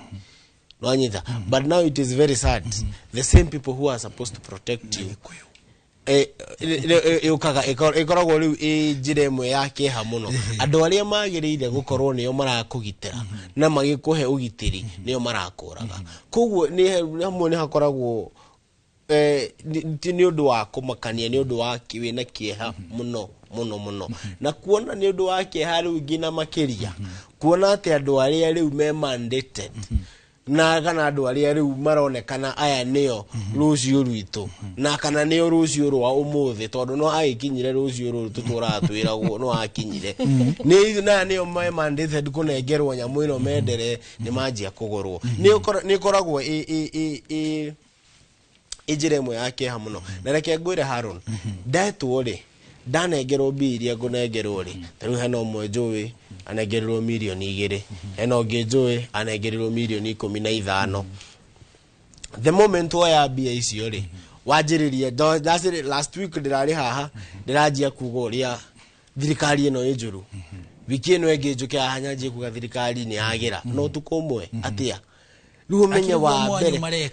But now it is very sad. The same people who are supposed to protect you ikoragwo riu njira imwe ya kiha muno andu aria magirire gukorwo nio marakugitira na magikuhe ugitiri nio marakuraga koguo ni hamwe ni hakoragwo ni undu wa kumakania ni undu wa kiwina kieha muno na kuona ni undu wa kieha riu ngina makiria kuona ati andu aria riu me mandated na kana andu aria riu maronekana aya nio rucio rwitu na kana nio rucio rwa umuthi tondu no agikinyire rucio ruru tuturatwiragwo no akinyire ni na nio my mandated kunengerwo nyamu ino mendere ni manjia kugorwo ni koragwo ijiremwe yake ha muno na reke ngwire Haron ndetwo ri ndanengerwo biria ngunengerwo ri riu hena umwe njui anengerwo milioni 2 hena ungi njui anengerwo milioni 15 the moment waya bia icio ri wanjiririe last week ndirari haha ndiranjia kuga uria thirikari ino injuru wiki ino enge njuke haha nyanjie kuga thirikari ni yagira no tukomwe atia riu umenye wa mbere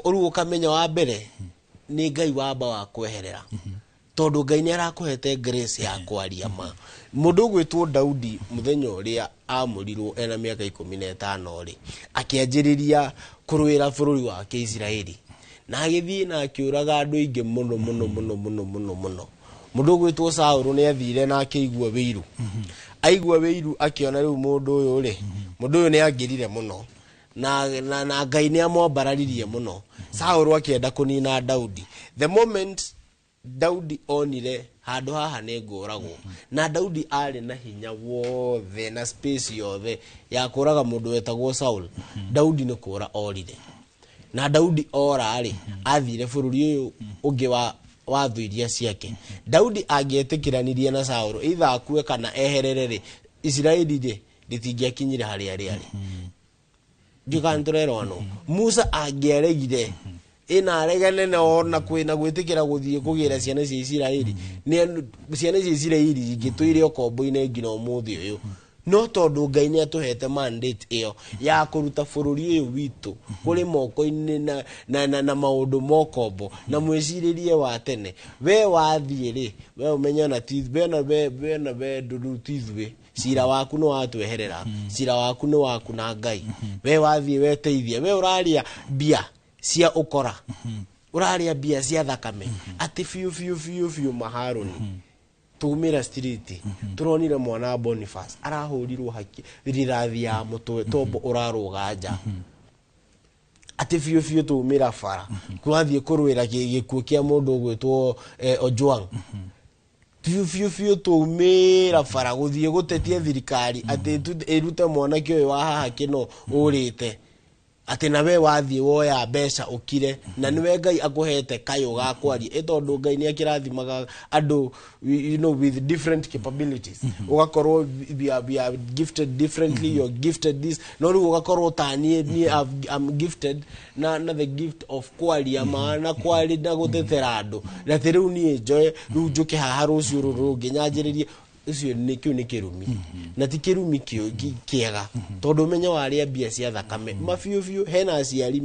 riu ukamenya wa mbere ni Ngai wamba wa kweherera tondu Ngai ni arakuhete grace ya kwaria ma mundu gwitwo Daudi muthenya uria amurirwo ena miaka 15 ri akianjiriria kurwira bururi wa Israeli na agithie na akiuraga andu ingi muno mundu gwitwo Saul ni athire na akigwa wiru aigwa wiru akiona riu mundu uyu ri mundu uyu ni angirire muno na Ngai ni amwambararirie muno Saul akienda kunina Daudi the moment Daudi onire handu haha ni nguragwo na Daudi ari na hinya wothe na space yothe ya kuraga mundu wetagwo Saul Daudi ni kura orire na Daudi ora ari athire bururi uyu ungi wa thuiria ciake Daudi angietikiranirie na Saul either akue kana eherere Israeli ri ritingiakinyire hari ari ndikantorero no Musa angieregire ina aregane na ona kwina gwitikira guthie kugira ciana cia Israeli ni ciana cia Israeli ingituire okombo-ine ngina umuthi uyu no tondu Ngai ni atuhete mandate iyo ya kuruta bururi uyu witu kuri moko-ine na maundu mokombo na mwiciririe wa tene we wathie ri we umenya na tithwe na we nduru tithwe cira waku no watweherera cira waku ni waku na Ngai we wathie weteithia we uraria bia cia ukora uraria bia cia thakame ati fiu maharoni tumira street turonire mwana Boniface arahurirwo haki rirathi ya mutwe tombo uraruga nja ati fiu tumira fara kwathie kurwira gikuo kia mundu gwitwo Ojwang fiu tumira fara guthie gutetia thirikari ati irute mwana kio wa haha kino urite ati nawe wathie woya mbeca ukire na niwe Ngai akuhete kayo ga kwari etondu Ngai ni akirathimaga andu with different capabilities ugakorwo we are gifted differently you're gifted this no ru ugakorwo tani I'm gifted na the gift of kwari amana kwari na gutetera andu na riu ni enjoy ru njuke haha rucio ruru nginyanjiririe ucio ni kiu ni kirumi na ti kirumi kiega tondu menya waria bia cia thakame mafiu hena aciari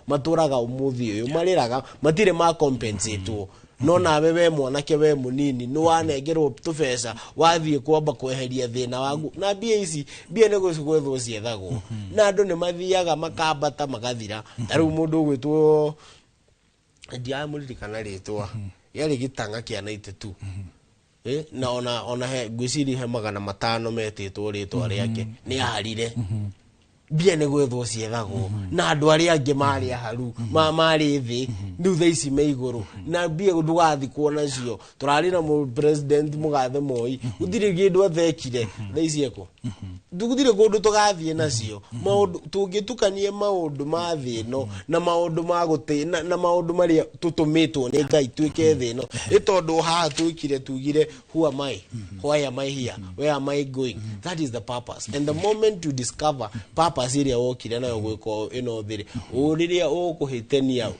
maturaga umuthi uyu mariraga matire ma compensate no nawe we mwanake we munini no wanengerwo tubeca wathie kwamba kweheria thina waku na bia ici bia ni gwethwo ciethagwo na andu ni mathiaga makambata magathira taru mundu gwitwo ndia muririkana ritwa yari gitanga kia 92 na ona he gwiciri he 500 metitwo ritwa riake ni harire bia ni gwethwo ciethagwo na andu aria angi mari haru mari thi riu thaici me iguru na bia ndugathi kuona cio turari na president mugathe Moi uthire gindu athekire thaici eko ndugudire kundu tugathie nacio maundu tungitukanie maundu ma thino na maundu ma guti na maundu maria tutumitwo ni Ngai twike thino itondu haha twikire tugire who am I why am I here where am I going that is the purpose and the moment you discover purpose iria wokire nayo gwiko ino thiri uriria ukuhitenia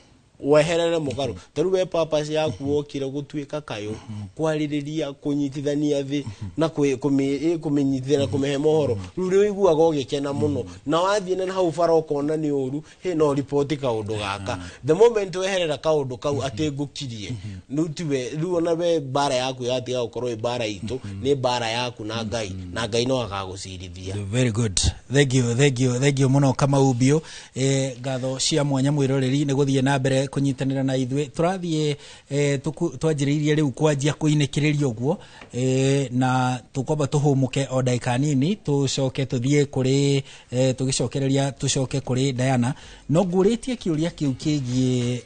weherere mugaru taru we purpose yaku wokire gutwika kayo kwaririria kunyitithania thi na kumenyithia na kumehe mohoro ruri iguaga ogikena muno na wathie na hau fara ukona ni uru he no report kaundu gaka the moment weherera kaundu kau atengukirie nutiwe ruona we bara yaku yatiga ukorwo bara itu ni bara yaku na Ngai no agagucirithia. Very good, thank you muno kama ubio gatho cia mwanya mwiroreri ni guthie na mbere kunyitanira na ithwe turathie twanjiriirie riu kwanjia kuinekiriria uguo na tukomba tuhumuke o daika nini tucoke tuthie kuri tugicokereria tucoke kuri Diana no nguritie kiuria kiu kigie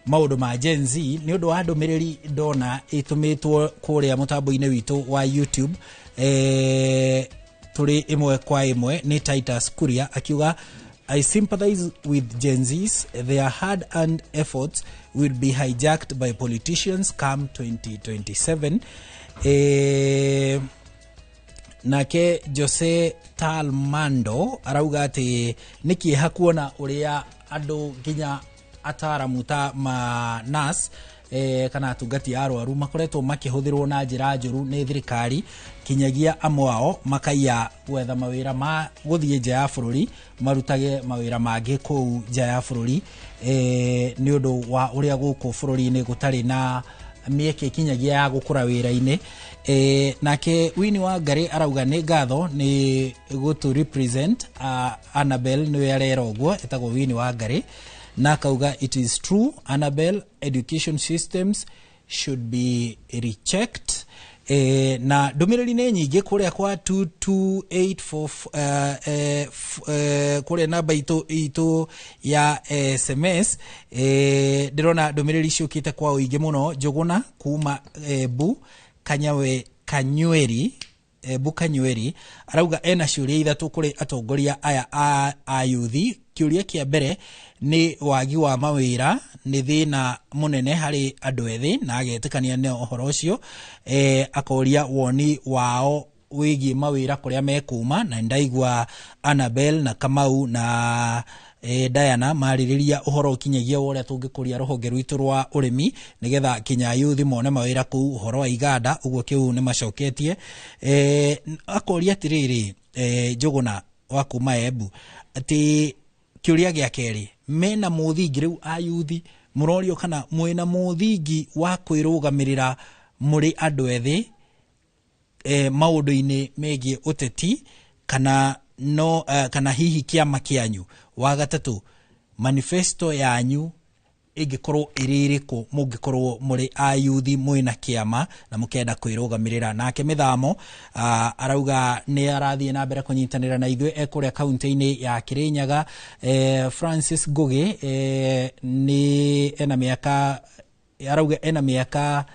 maundu ma Gen Z ni undu wa ndumiriri ndona itumitwo kuria mutambo-ine witu wa YouTube turi imwe kwa imwe ni Titus Kuria akiuga I sympathize with Gen Z's. Their hard-earned efforts will be hijacked by politicians come 2027. Nake Jose Talmando arauga ati niki hakuona uria andu nginya ataramu ta ma nurse kana atungati arwaru makoretwo makihuthirwo na njira njuru ni thirikari kinyagia amwe ao makaiya gwetha mawira ma guthie nja ya bururi marutage mawira mangi kuu nja ya bururi ni undu wa uria guku bururi-ini gutari na mieke kinyagia ya gukura wira-ini nake Winnie wa Ngari arauga ni ngatho ni gutu represent Annabel ni yarero guo etagwo Winnie wa Ngari na kauga it is true Annabel education systems should be rechecked na ndumiriri ni nyingi kuria kwa 22844 kuria namba itu ya SMS ndirona ndumiriri ciukite kwa uingi muno Njuguna kuma Bu Kanyweri arauga ena ciuria ithatu kuri atongoria aya a yuthi. Kiuria kia mbere ni wagi wa mawira ni thina munene hari andu ethi na agetikania ne uhoro ucio akoria woni wao wigi mawira kuria mekuma na ndaigwa Annabel na Kamau na Diana maririria uhoro kinyagia uria tungikuria ruhonge rwitu rwa urimi nigetha kinya yuthi mone mawira ku uhoro wa iganda uguo kiu ni macoketie akoria tiriri Njuguna wa kuma Embu ati kiuria gia keri mena muthingi riu ayuthi murorio kana mwena muthingi wa kwirugamirira muri andu ethi maundu-ini megie uteti kana no kana hihi kiama kianyu. Wa gatatu manifesto yanyu ingikorwo iririku mungikorwo muri ayuthi mwina kiama na mukenda kwirugamirira. Nake Mithamo arauga ni arathie na mbere kunyitanira na ithwe ekuria kaunti-ini ya Kirinyaga. Francis Ngugi ni ena miaka arauga ena miaka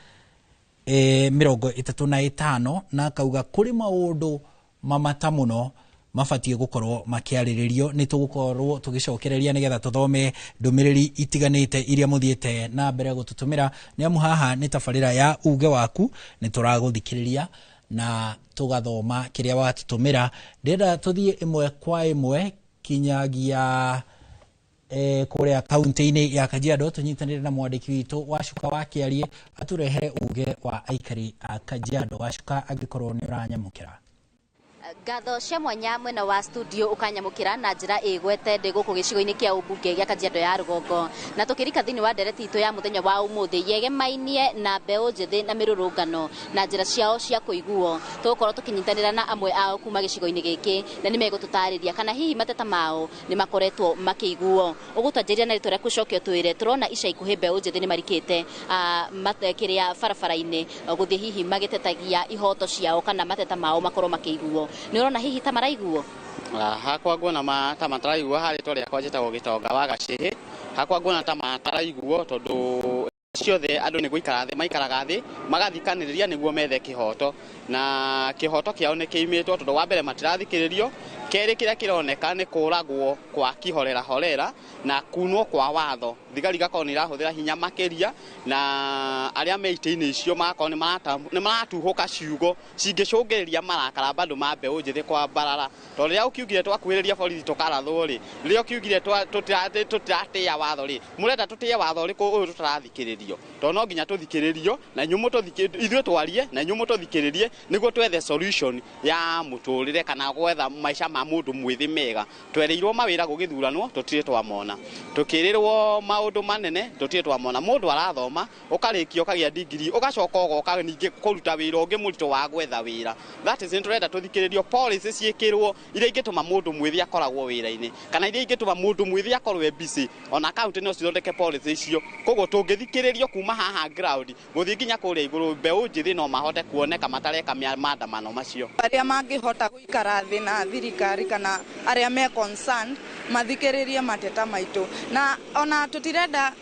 35 na kauga kuri maundu mamata muno mafatie gukorwo makiariririo ni tugukorwo tugicokereria nigetha tuthome ndumiriri itiganite iria muthiete na mbere gututumira ni amu haha ni tabarira ya uge waku ni turaguthikiriria na tugathoma kiria watutumira. Ndenda tuthie imwe kwa imwe kinyagia kuria kaunti-ini ya Kajiado tunyitanire na mwandiki witu Wacuka wa Kiarie aturehere uge wa aikari a Kajiado. Wacuka agikorwo ni uranyamukira ngatho cia mwanya mwena wa studio ukanyamukira na njira igwete ndi guku gicigo-ini kia ubunge gia Kajiado ya Rugongo na tukirika thini wa ndereti itu ya muthenya wa umuthi yegemainie na mbeu njithi na mirurungano na njira ciao cia kuiguo tugukorwo tukinyitanira na amwe ao kuma gicigo-ini giki na ni megututariria kana hihi mateta mao ni makoretwo makiiguo ugutwanjiria na ritu ria kucokio twire turona ica ikuhi mbeu njithi ni marikite matekiria barabara-ini guthie hihi magitetagia ihoto ciao kana mateta mao makorwo makiiguo. Ni urona hihi ta maraiguo hakwa ngona ta mataraiguo hari tore yakwa njitagwo Gitonga wa Gacihi hakwa ngona ta mataraiguo tondu ciothe andu ni guikara thi maikaraga thi magathikaniria niguo methe kihoto na kihoto kiao ni kiimitwo tondu wa mbere matirathikiririo keri kiria kironeka ni kuragwo kwa kihorera horera na kunwo kwa watho thigari gakorwo ni irahuthira hinya makiria na aria meite-ini icio makoro ni maratuhuka ciugo cingicungiriria marakara bandu ma mbeu njithi kwa barara tondu riria ukiugire twakuhiriria borithi tukarathwo ri riria ukiugire tutiratia watho ri murenda tutie watho ri uyu tutarathikiririo tondu no nginya tuthikiririo na nyumu ithwe twarie na nyumu tuthikiririe niguo twethe solution ya muturire kana gwetha maisha ma mundu mwithi mega. Twereirwo mawira gugithuranwo tutire twamona tukirirwo maundu manene tutire twamona mundu arathoma ukarikio kagia degree ugacoka ugoka ninge kuruta wira ungi murito wa gwetha wira. That is turenda tuthikiririo policy ciikirwo iria ingituma mundu mwithi akoragwo wira-ini kana iria ingituma mundu mwithi akorwo busy ona county no cithondeke policy icio koguo tungithikiririo kuma haha ground guthii nginya kuria iguru mbeu njithi no mahote kuoneka matareka maandamano macio aria mangihota guikara thi na thirikari kana aria me concerned mathikiririe mateta maitu na ona tutirenda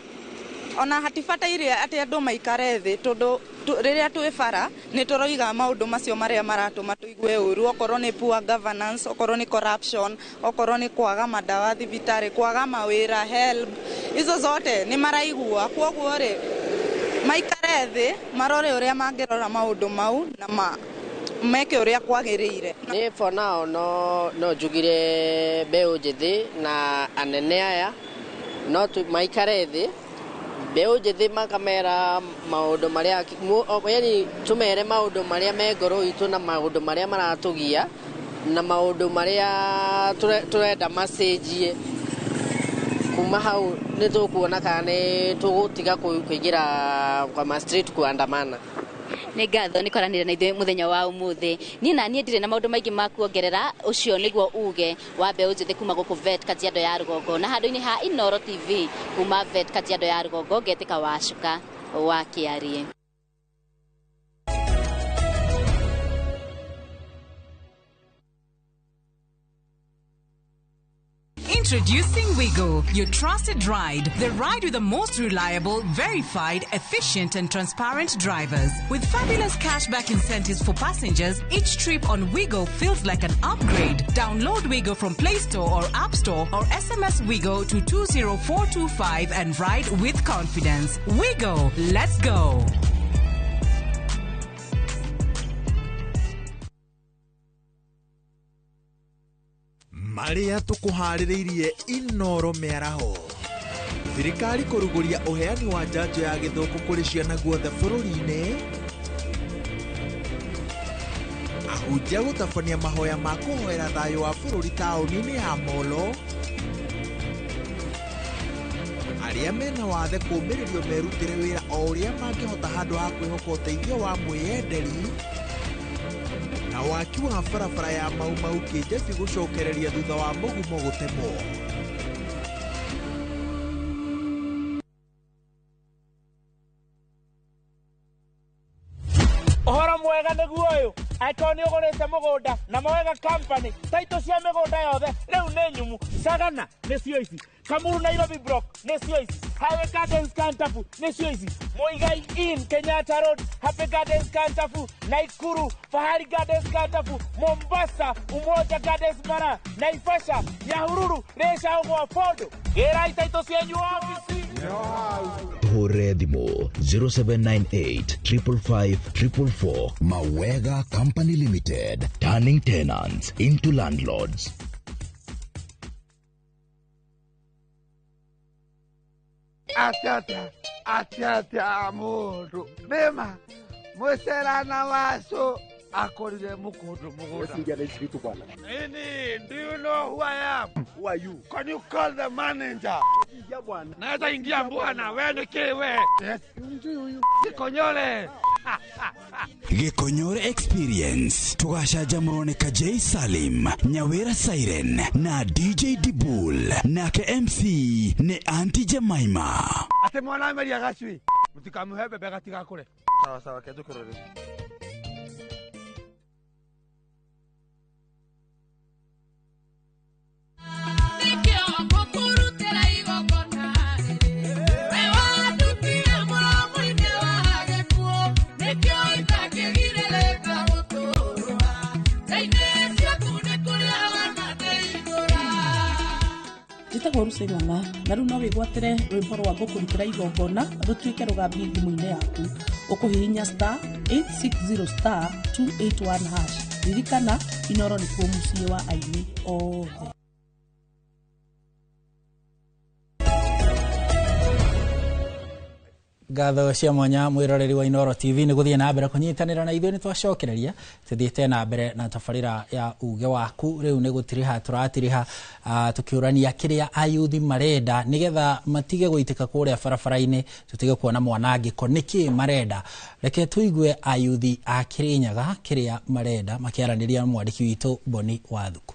ona hatibataire ati andu maikare thi tondu riria twi bara ni turoiga maundu macio maria maratuma tuigue uru okorwo ni poor governance okorwo ni corruption okorwo ni kwaga madawa thibitari kwaga mawira help izo zote ni maraigua kwoguo ri maikare thi marore uria mangirora maundu mau na meke uria kwagiriire ni for now no njugire mbeu njithi na anene aya no maikare thi mbeũ njĩthĩ makamera maũndũ marĩa yani tumere maũndũ marĩa me ngoro itũ na maũndũ marĩa maratũgia na maũndũ marĩa turenda macenjie kuma hau nĩ tũkuona kana nĩ tũgũtiga kũingĩra kwa ma street kuandamana. Nĩ ngatho nĩ koranĩra na ithuĩ mũthenya wa ũmũthĩ. Niĩ na niĩ ndirĩ na maũndũ maingĩ ma kuongerera, ũcio nĩguo uge wa mbeũ njĩthĩ kuma gũkũ vet Kajiado ya Rũgongo, na handũ-inĩ ha Inoro TV kuma vet Kajiado ya Rũgongo, ngetĩka Wacuka wa Kĩarie. Introducing Wigo, your trusted ride. The ride with the most reliable, verified, efficient and transparent drivers. With fabulous cashback incentives for passengers, each trip on Wigo feels like an upgrade. Download Wigo from Play Store or App Store or SMS Wigo to 20425 and ride with confidence. Wigo, let's go. Maria tukuhaririirie Inoro miaraho. Thirikari kuruguria uheani wa njanjo ya githũkũ kũrĩ ciana guothe bũrũri-inĩ. Ahunjia gũtabania mahoya ma kũhoera thayũ wa bũrũri taũni-inĩ ya Molo. Arĩa mena wathe kũũmĩrĩrio merutĩre wĩra o ũrĩa mangĩhota handũ ha kwĩhoka ũteithio wa mwĩyenderi. Na waki wa barabara ya Mau Kĩnjebi gũcokereria thutha wa mũgumo gũtemwo. Ũhoro mwega nĩguo ũyũ, angĩkorwo nĩ ũgũrĩte mũgũnda na Mawega Company, taitũ cia mĩgũnda yothe rĩu nĩ nyumu. Sagana nĩcio ici, Kamuru Nairobi Block nĩcio ici, Highway Gardens Kantafu nĩcio ici, Muigai Inn Kenyatta Road, Happy Gardens Kantafu, Naikuru Fahari Gardens Kantafu, Mombasa Umoja Gardens Mara, Naivasha Nyahururu Resha Ugwa Fondo. Gĩrai taitũ cianyu ofisi. Hore thimo 0798 555 444. Mawega Company Limited, turning tenants into landlords. Atata mundu bema mweserana waso akorire mukundu muguda. Do you know who I am? Who are you? Can you call the manager? Naweza ingia bwana, wewe ni kiwe. Yes. Sikonyole. Gikonyore Experience. Tugashaja Monica J Salim, Nyawera Siren na DJ Dibul na KMC ni Auntie Jemima. Ate mwana Maria Gaswi. Mutikamuhebe bega tigakure. Sawa sawa kedu kurore. Njĩtagwo Ruce Ng'ang'a na rĩu no wĩgwatĩre rwĩmbo rwa ngũkũrutĩra igongona rũtuĩke rũgambi thimũ-inĩ yaku ũkũhihinya *860*281#. Ririkana Inoro nĩkuo mũciĩ wa aini othe. Ngatho cia mwanya mwiroreri wa Inoro TV nĩ gũthiĩ na mbere kũnyitanĩra na ithuĩ nĩ twacokereria tuthiĩte na mbere na tabarĩra ya uge waku. Rĩu nĩ gũtiriha tũratiriha tukiũrania kĩrĩa ayuthi marenda nĩgetha matige gũitĩka kũrĩa barabara-inĩ, tutige kuona mwanangĩko nĩkĩ marenda. Reke tũigue ayuthi a Kĩrĩnyaga kĩrĩa marenda makĩaranĩria mwandĩki witũ Boni Wathuku.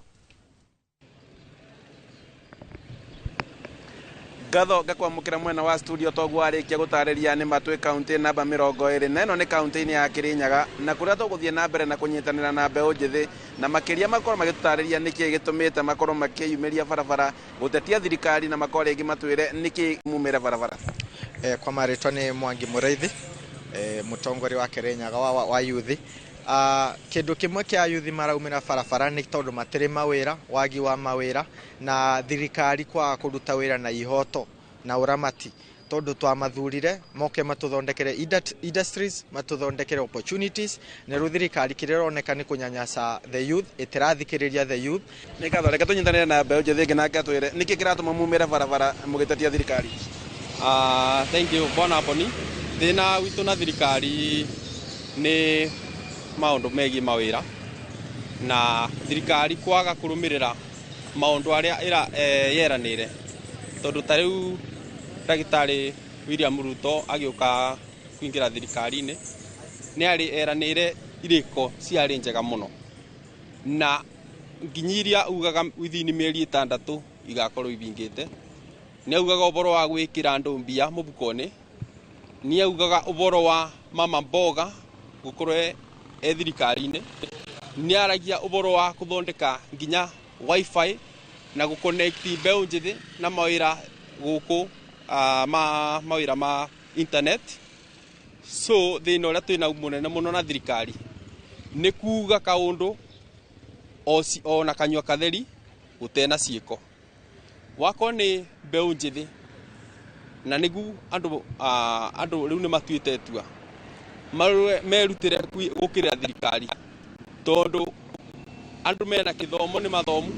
Ngatho ngakwamũkĩra mwena wa studio toguo arĩkia gũtarĩria nĩ matwĩ kaunti namba 20 na ĩno nĩ kaunti-inĩ ya Kĩrĩnyaga na kũrĩa tũgũthiĩ na mbere na kũnyitanĩra na mbeũ njĩthĩ na makĩria makorwo magĩtũtarĩria nĩkĩ gĩtũmĩte makorwo makĩyumĩria barabara gũtetia thirikari na makorwo rĩngĩ matwĩre nĩkĩ mumĩre barabara. Kwa marĩtwa nĩ Mwangi Mũraithi, mũtongoria wa Kĩrĩnyaga wa yuthi. Kĩndũ kĩmwe kĩa yuthi maraumĩra barabara nĩ tondũ matirĩ mawĩra, wagi wa mawĩra na thirikari kwaga kũruta wĩra na ihoto na ũramati. tondu twamathurire moke matuthondekere industries, matuthondekere opportunities, na ruthirikari kireroneka ni kunyanyasa the youth, itirathikiriria the youth. Ni katholeka tunyitanire na mbeũ njĩthĩ ngi nake atwire niki kiratuma mumire barabara mugitetia thirikari. Thank you Bwana Boni. Thina witu na thirikari ni maundu megi mawira na thirikari kwaga kurumirira maundu aria yeranire tondu tariu Ndagitari William Ruto agiuka kuingira thirikari-ini ni ari eranire iriko ciari njega muno na nginyiria ugaga within mieri 6 igakorwo ibingite. Ni ugaga uboro wa gwikira andu mbia mubukoni, ni ugaga uboro wa mama mboga gukorwo thirikari-ini, ni aragia uboro wa kuthondeka nginya wifi na guconnect mbeũ njithi na mawira guku mawira ma internet. So thina uria twina munene muno na thirikari ni kuga kaundu o na kanywa katheri gutena ciiko wako ni mbeũ njithi na nigu andu riu ni matuite tua merutire gukirira thirikari tondu andu mena kithomo ni mathomu,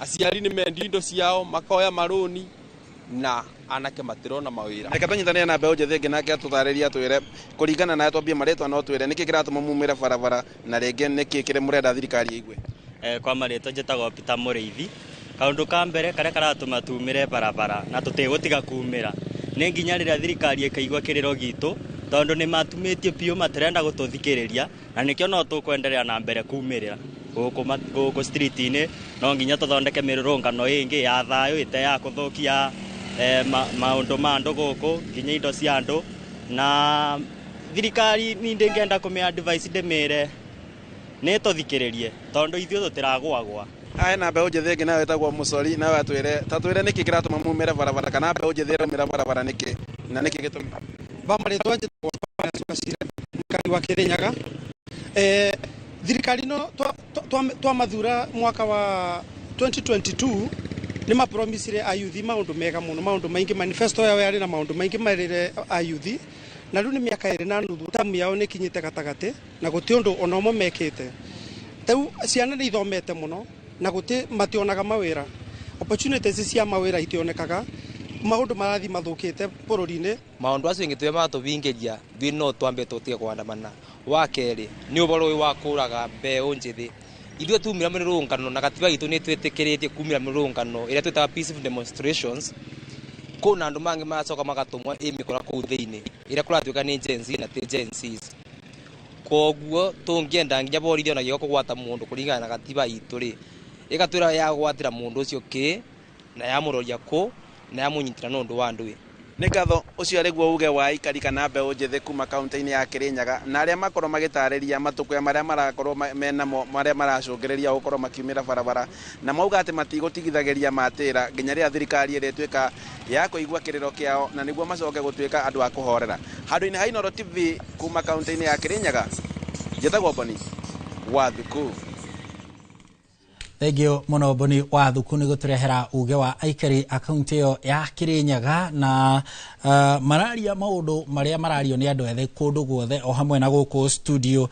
aciari ni mendi indo ciao makoya maroni na anake matirona mawira. Reka tunyitane na mbeũ njĩthĩ ngi nake atutariria twire kuringana na twambie maretwa no twire niki kiratuma mumire barabara na ringi niki kire murenda thirikari igwe. Kwa maretwa njitagwo Peter Mureithi. Kaundu ka mbere karia karatuma tumire barabara na tutigutiga kumira ni nginya riria thirikari ikaigwa kiriro gitu tondu ni matumitie piu matirenda gututhikiriria na nikio no tukwenderea na mbere kumirira guku street-ini. No nginya tuthondeke mirurungano ingi ya thayo ite ya kuthukia maundu ma andu guku nginya indo cia andu na thirikari ni ndingenda kumia advice ndimire ni tuthikiririe tondu ithuĩ tutiragwagwa. Aya na mbeũ njĩthĩ ngi nawe tagwo Mucori nawe atwire niki kiratuma mumire barabara kana mbeũ njĩthĩ ĩraumĩra barabara niki na niki gitumi. Bamaretwa njĩtagwo Kari wa Kirinyaga. Thirikari no twamathura mwaka wa 2022 ni mapromisire ayuthi maundu mega muno, maundu maingi, manifesto yao yari na maundu maingi marire ayuthi, na riu ni miaka 2 na nuthu tamu yao ni kinyite gatagati na guti undu onomo mekite. Tau ciana ni ithomete muno na guti mationaga mawira, opportunities cia mawira itionekaga, maundu marathi mathukite bururi-ini. Maundu acio ngitwe matubingiria thwi no twambe tutige kwandamana. Wa keri ni uboro uyu wa kuraga mbeũ njithi. Ithuĩ tumira mirurungano na gatiba gitu ni twĩtĩkĩrĩtie kumira mirurungano iria twĩtaga peaceful demonstrations. Kuna andu mangi macoka magatumwa imikora kuu thiini iria kuratuĩka ni Gen Z na ti Gen Zs. Koguo tungienda nginya borithio na gĩko kũgwata mũndũ kũringana na gatiba itũ ri igatwĩra ya gwatĩra mũndũ ũcio kĩ na ya mũroria kũ na ya mũnyitĩra nĩ ũndũ wa ndũĩ. Nĩ ngatho ũcio arĩguo uge wa ikari kana mbeũ njĩthĩ kuma kaunti-inĩ ya Kirinyaga na arĩa makorwo magitarĩria matukũ marĩa marakorwo menamo marĩa maracũngĩrĩria gũkorwo makiumĩra barabara na mauga atĩ matigũtigithagĩria matĩra nginya rĩrĩa thirikari ĩrĩtuĩka ya kũigua kĩrĩro kĩao na nĩguo macoke gũtuĩka andũ a kũhorera. Handũ-inĩ ha Inooro TV kuma kaunti-inĩ ya Kirinyaga, njĩtagwo Boni wa Thuku. Thengio muno Boni wa Thuku ni guturehera uge wa aikari akaunti yo ya Kirinyaga na mararia maundu maria marario ni andu ethe kundu guothe o hamwe na guku studio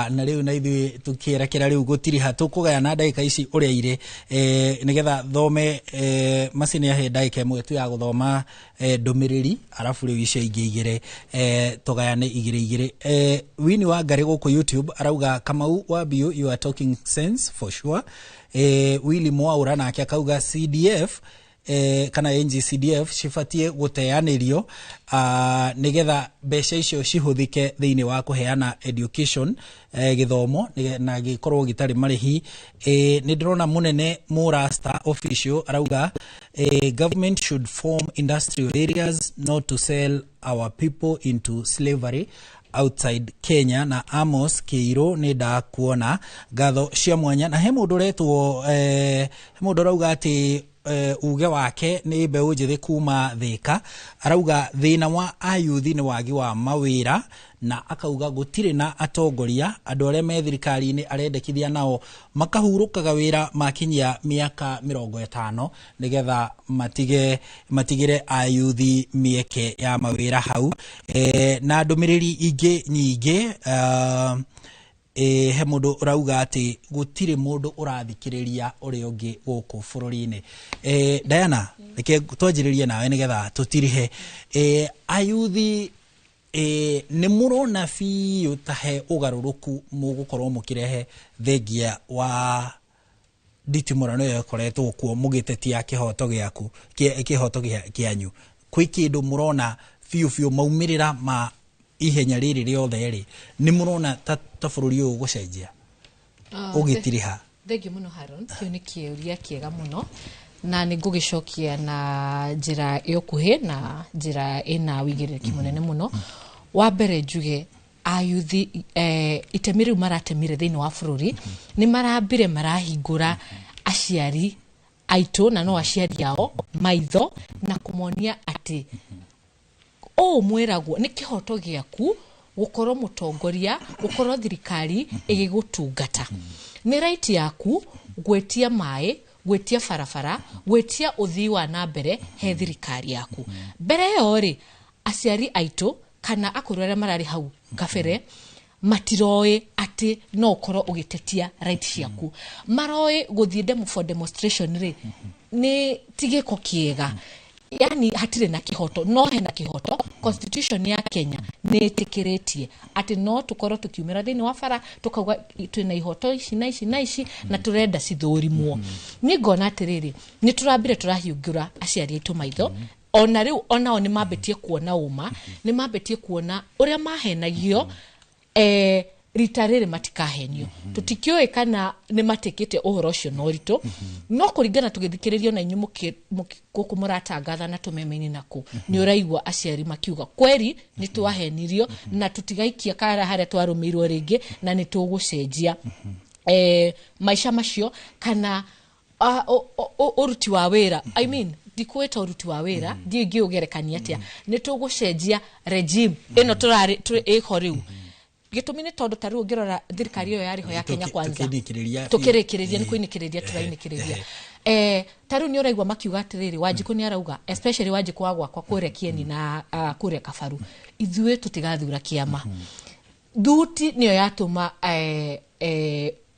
na riu na ithui tukirekera riu gutiri hatukugaya na ndagika ici uria ire nigetha thome macini ya ndagika imwe tu ya guthoma ndumiriri arafu riu icio ingi igire tugayane igire Wini wa Ngari guku YouTube arauga Kamau wa Bio, you are talking sense for sure. Willy Mwaura nake akauga CDF kana NGCDF cibatie guteanirio nigetha mbeca icio cihuthike thiini wa kuheana education githomo na gikorwo gitari marihi. Ni ndirona munene Murasta official arauga government should form industrial areas not to sell our people into slavery outside Kenya. Na Amos Keiro ni nda kuona ngatho cia mwanya na he mundu retwo he mundu rauga ati uge wake ni mbeũ njĩthĩ kuma Thika arauga thĩna wa ayuthi ni wagi wa mawĩra na akauga gũtirĩ na atongoria andũ arĩa me thirikari-inĩ arendekithia nao makahurũkaga wĩra makinyia mĩaka 50 nigetha matigire ayuthi mieke ya mawĩra hau na ndũmĩrĩri ingĩ nyingĩ he mũndũ ũrauga atĩ gũtirĩ mũndũ ũrathikĩrĩria ũrĩa ũngĩ gũkũ bũrũri-inĩ. Diana, reke twanjĩrĩrie nawe nĩgetha tũtirihe ayuthi nĩ mũrona biũ ta he ũgarũrũku mũgũkorwo mũkĩrehe thengia wa nditimũrano ĩyo ĩkoretwo kuo mũgĩtetia kĩhoto gĩaku kĩhoto kĩanyu kwĩ kĩndũ mũrona biũ maumĩrĩra ma ihenya rĩrĩ rĩothe rĩ nĩ mũrona ta bũrũri ũyũ gũcenjia ũgĩtiriha? Thengiũ mũno Haron, kĩu nĩ kĩũria kĩega mũno na nĩ ngũgĩcokia na njĩra ĩkuhĩ na njĩra ĩna wĩigĩrĩrĩki mũnene mũno. Wa mbere njuge ayuthi itemi rĩu maratemire thĩinĩ wa bũrũri nĩ marambire marahingũra aciari aitũ na no aciari ao maitho na kũmonia atĩ mwĩragwo nĩ kĩhoto gĩaku gũkorwo mũtongoria, gũkorwo thirikari ĩgĩgũtungata. Nĩ right yaku gwĩtia maĩ, gwĩtia barabara, gwĩtia ũthii wa na mbere he thirikari yaku. Mbere ĩyo rĩ aciari aitũ kana akũrũ arĩa mararĩ hau kabere matiroĩ atĩ no ũkorwo ũgĩtetia right ciaku. Maroĩ gũthiĩ for demonstration rĩ nĩ tigĩko kĩega. Yani hatirĩ na kĩhoto, no hena kĩhoto. Constitution ya Kenya nĩ ĩtĩkĩrĩtie atĩ no tũkorwo tũkiumĩra thĩinĩ wa bara tũkauga twĩna ihoto ici na ici na tũrenda cithũrimwo. Niĩ ngona atĩrĩrĩ nĩ tũrambire tũrahingũra aciari aitũ maitho. Ona rĩu onao nĩ mambĩtie kuona ũma, nĩ mambĩtie kuona ũrĩa mahenagio rita rĩrĩ matikahenio. Tũtikĩũĩ kana nĩ matĩkĩte ũhoro ũcio na ũritũ, no kũringana tũgĩthikĩrĩrio na inyuĩ gũkũ mũratangatha na tũmeme-inĩ naku nĩ ũraigua aciari makiuga kweri nĩ twahenirio na tũtigaikia kara harĩa twarũmĩirwo rĩngĩ na nĩ tũgũcenjia maica macio kana ũruti wa wĩra. I mean ndikwĩta ũruti wa wĩra ndiĩ ngĩũgerekania atĩa, nĩ tũgũcenjia regime ĩno tũrarĩ ĩho rĩu. Gĩtũmi nĩ tondũ tarĩu ngĩrora thirikari ĩyo yarĩho ya Kenya Kwanza tũkĩrĩkĩrĩria nĩ kũinĩkĩrĩria tũrainĩkĩrĩria. Tarĩu nĩ ũraigua makiuga atĩrĩrĩ Wanjikũ nĩ arauga especially Wanjikũ wa gwakwa kũrĩa Kieni na kũrĩa Kabaru ithuĩ tũtigathura kĩama. Thuti nĩyo yatũma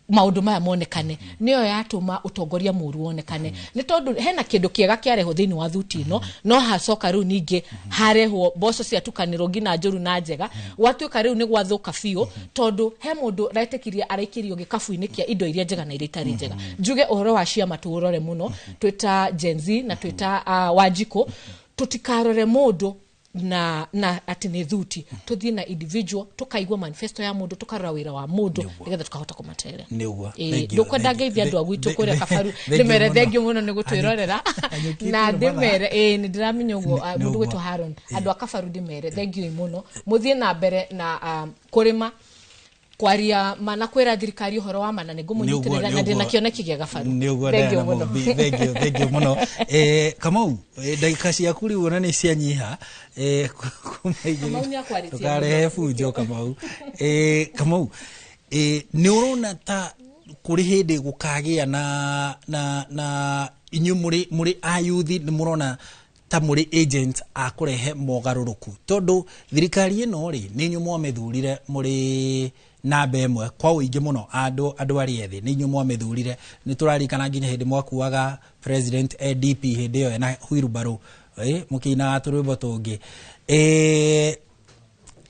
maũndũ maya monekane, nĩyo yatũma ũtongoria mũru wonekane. Nĩ tondũ hena kĩndũ kĩega kĩarehwo thĩinĩ wa thuti ĩno no hacoka rĩu ningĩ harehwo mboco ciatukanĩrwo nginya njũru na njega, gwatuĩka rĩu nĩ gwathũka biũ tondũ he mũndũ aretĩkirie araikĩrio gĩkabu-inĩ kĩa indo iria njega na iria itarĩ njega. Njuge ũhoro wa ciama tũrore mũno twĩta Gen Z na twĩta Wanjikũ, tũtikarore mũndũ na atĩ nĩ thuti, tũthiĩ na individual tukaigua manifesto ya mũndũ tukarora wĩra wa mũndũ nĩgetha tukahota kũmateithia. Ndũkwenda ngeithia andũ a gwitũ kũrĩa Kabaru ndĩmere thengiũ mũno nĩ gũtwĩrorera na ndĩmere nĩ ndĩramenya ũguo mũndũ gwĩtwo Haron andũ a Kabaru ndĩmere thengiũ mũno mũthiĩ na mbere na kũrĩma kwaria mana kwĩra thirikari ũhoro wa mana nĩ ngũmũnyitĩrĩra na ndĩna kĩoneki gĩa Kabaru. Thengiũ mũno. Kamau ndagĩka ciaku rĩu ona nĩ cianyiha kuma igĩrĩ tũkarehe bunjo Kamau. Kamau nĩ ũrona ta kũrĩ hĩndĩ gũkagĩa na inyuĩ mũrĩ ayuthi nĩ mũrona ta mũrĩ agent a kũrehe mogarũrũku tondũ thirikari ĩno rĩ nĩ inyuĩ mwamĩthurire mũrĩ namba ĩmwe kwa ũingĩ mũno andũ arĩa ethĩ nĩ inyuĩ mwamĩthurire. Nĩ tũrarikana nginya hĩndĩ mwakuaga president DP hĩndĩ ĩyo na wheelbarrow mũkĩinaga tũrwĩmbo tũngĩ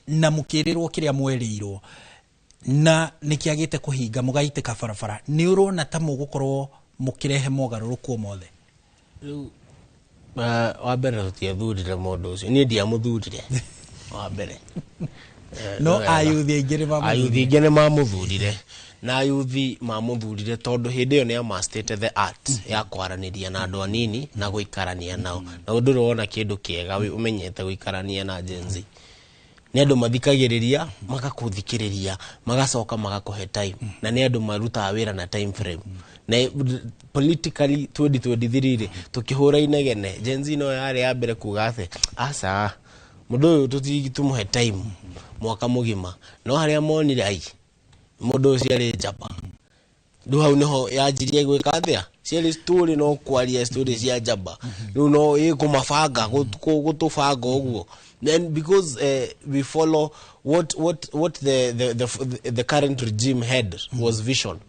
na mũkĩrĩrwo kĩrĩa mwerĩirwo na nĩkĩagĩte kũhinga mũgaitĩka barabara. Nĩ ũrona ta mũgũkorwo mũkĩrehe mogarũrũku mothe? Wa mbere tũtiathurire mũndũ ũcio, niĩ ndiamũthurire wa mbere. No ayuthi aingĩ nĩ mamũthurire na ayuthi mamũthurire tondũ hĩndĩ ĩyo nĩ amastĩte the art ya kwaranĩria na andũ anini na gũikarania nao, na ndũrĩ wona kĩndũ kĩega ũmenyete gũikarania na Gen Z. nĩ andũ mathikagĩrĩria magakuthikĩrĩria magacoka magakuhe time na nĩ andũ marutaga wĩra na time frame na politically 2023 tukihũra inegene Gen Z no yarĩ ya mbere kuga atĩ aca mũndũ ũyũ tũmũhe time mwaka mũgima no harĩa monire ai mũndũ ũcio arĩ njamba ndu hau niho yanjirie gwĩka atĩa ciarĩ story no kwaria story cia njamba rĩu no ĩkũmabanga gũtũbanga ũguo. Then because we follow what the current regime had was vision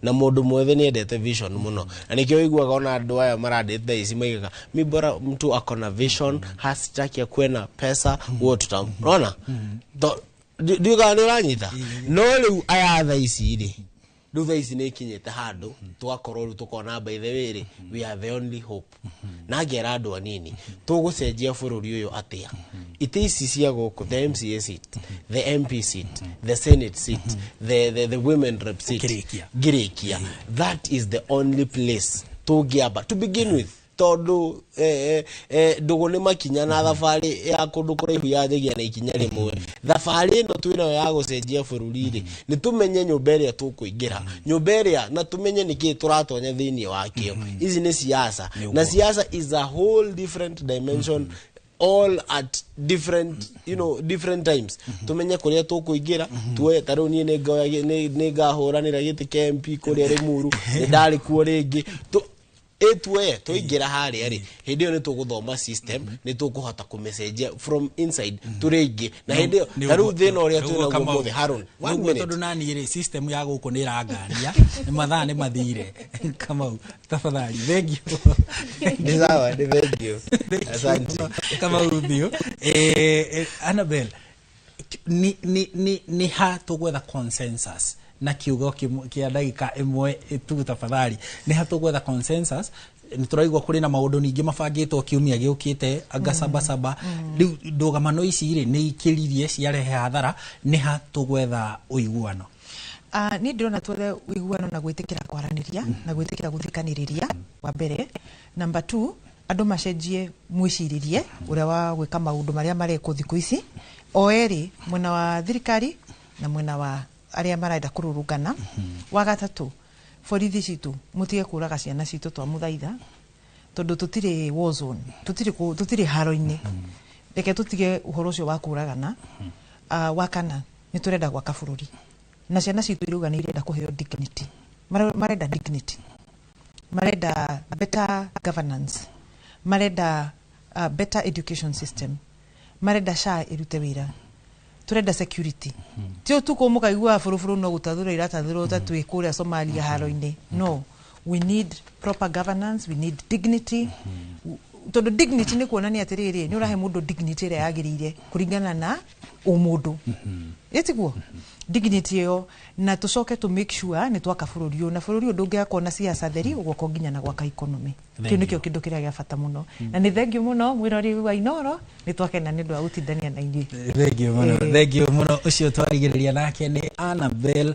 na mũndũ mwethe nĩ endete vision mũno na nĩkĩo iguaga ona andũ aya marandĩte ici maigaga mi bora mtu akona vision hasitaki kwena pesa wote tunaona ndiuga nĩ uranyita no rĩu aya tha ici rĩ rĩu tha ici nĩ ikinyĩte handũ twakorwo rĩu tukona by the way we are the only hope na ngera andũ anini tũgũcenjia bũrũri ũyũ atĩa ite ici cia gũkũ the MCA seat the MP seat the Senate seat the women rep seat Girikia that is the only place tũngĩamba to begin with tondu ndugu nĩ makinya na thabarĩ ya kũndũ kũraihu yanjagia na ikinya rĩmwe thabarĩ ĩno twĩnayo ya gũcenjia bũrũri-rĩ nĩ tũmenye nyũmba ĩrĩa tũkũingĩra nyũmba ĩrĩa na tũmenye nĩkĩ tũratonya thĩinĩ wakĩo ici nĩ siasa na siasa is a whole different dimension all at different times tumenye kũrĩa tũkũingĩra tuoye tarĩu niĩ nĩ ngahũranĩra gĩtĩ kĩa MP kũrĩa Limuru nĩ ndarĩ kuo rĩngĩ etwe toigira harĩa rĩ hĩndĩ ĩyo nĩ tũgũthoma system nĩ tũkũhota kũmecenjia from inside tũrĩngĩ na hĩndĩ ĩyo tarĩu thĩna ũrĩa twĩnaguo mũthĩ Harun tondũ nani rĩ system ya gũkũ nĩ ĩrangania nĩ mathaa nĩ mathire Kamau tafadhali thank you ni sawa ni thank you asante Kamau bio Annabel ni ha tũgwetha consensus na kiugo kia ndagika imwe tu tafadhali ni hatugwetha consensus ni turaigwa kuri na maundu ningi mabangitwo kiumia giukite agasabasaba ndugamano ici ri ni ikiririe ciarehe hathara ni hatugwetha uiguano ni ndirona twethe uiguano na gwitikira kwaraniria na gwitikira guthikaniriria wa mbere number 2 andu macenjie mwiciririe uria wa gwika maundu maria mareko thiku ici o eri mwena wa thirikari na mwena wa aria marenda kururungana wa gatatu borithi citu mutige kuraga ciana citu twa muthaitha tondu tutire war zone tutire haro-ini reke tutige uhoro ucio wa kuragana wa kana ni turenda gwaka bururi na ciana citu iruga ni irenda kuheo dignity marenda dignity marenda better governance marenda better education system marenda SHA irute wira turenda security tio tuko mukaigua furufuru no gutathura iratathuro tatwe kuria Somalia haro-ini no we need proper governance we need dignity tondu dignity ni kuonania atiriri ni urahe mundu dignity ire yagirire kuringana na umundu etiguo dignity yo na tucoke to make sure ni twaka bururi yo na bururi yo ndungiakwo na siasa theri ugoko nginya na gwaka economy kio nikio kindu kiria gia bata muno na ni thengiu muno mwirori wa Inoro ni twakena ni ndu wa gutindania na ingi thengiu muno ucio twarigiriria nake ni Annabel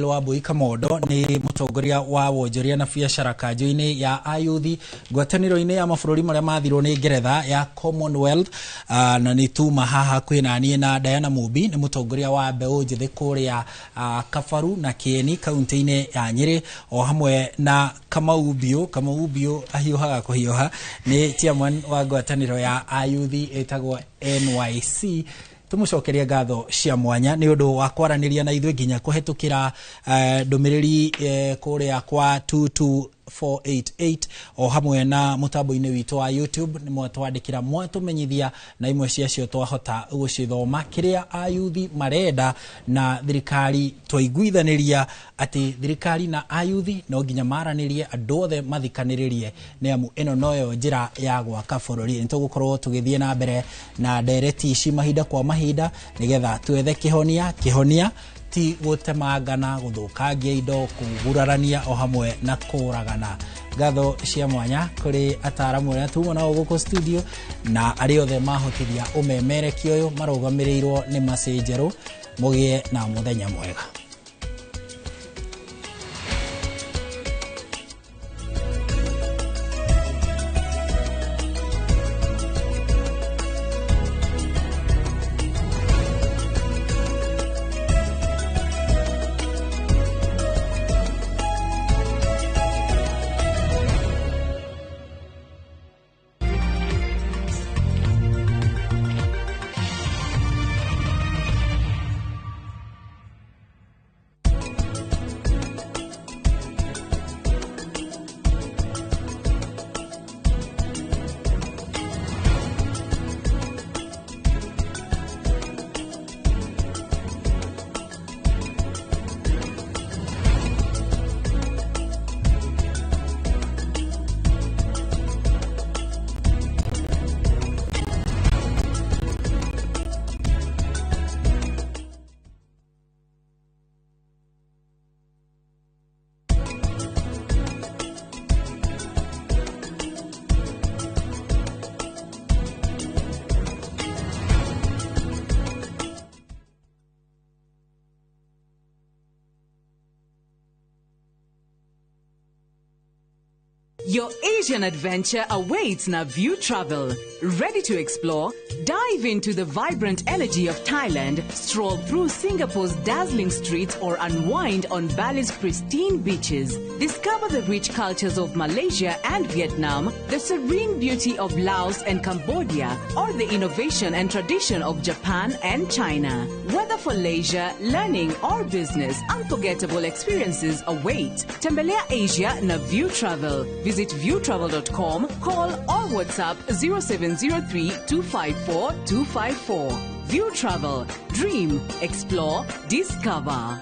Wambui Kamondo ni mutongoria wa wonjoria na biacara kanjo-ini ya ayuthi ngwataniro-ini ya mabũrũri maria mathirwo ni Ngeretha ya Commonwealth na ni tuma haha kwina nie na Diana Mubi ni mutongoria wa mbeũ njĩthĩ kuria Kabaru na Kieni kaunti-ini ya Nyeri o hamwe na Kamau Bio ahiũhaga kũhiũha ni chairman wa ngwataniro ya ayuthi etagwo NYC tumucokeria ngatho cia mwanya ni undu wa kwaraniria na ithuĩ nginya kuhetukira ndumiriri kuria kwa 22488 o hamwe na mutambo-ini witu wa YouTube ni mwatwandikira mwatumenyithia na imwe ciacio twahota gucithoma kiria ayuthi marenda na thirikari twaiguithaniria ati thirikari na ayuthi no nginya maranirie andu othe mathikaniririe ni amu ino noyo njira ya gwaka bũrũri nitugukorwo tugithie na mbere na ndereti ici mahinda kwa mahinda nigetha twethe kihonia ti gutemangana guthukangia indo kugurarania o hamwe na kuragana ngatho cia mwanya kuri ataramu aria tuma nao guku studio na aria othe mahotithia umemerekia uyu marugamirirwo ni macenjeru mugie na muthenya mwega. Your Asian adventure awaits Naview Travel. Ready to explore? Dive into the vibrant energy of Thailand, stroll through Singapore's dazzling streets, or unwind on Bali's pristine beaches. Discover the rich cultures of Malaysia and Vietnam, the serene beauty of Laos and Cambodia, or the innovation and tradition of Japan and China. Whether for leisure, learning, or business, unforgettable experiences await. Tembelea Asia Naview Travel. Visit viewtravel.com, call or WhatsApp 0703 254 254. View Travel. Dream, explore, discover.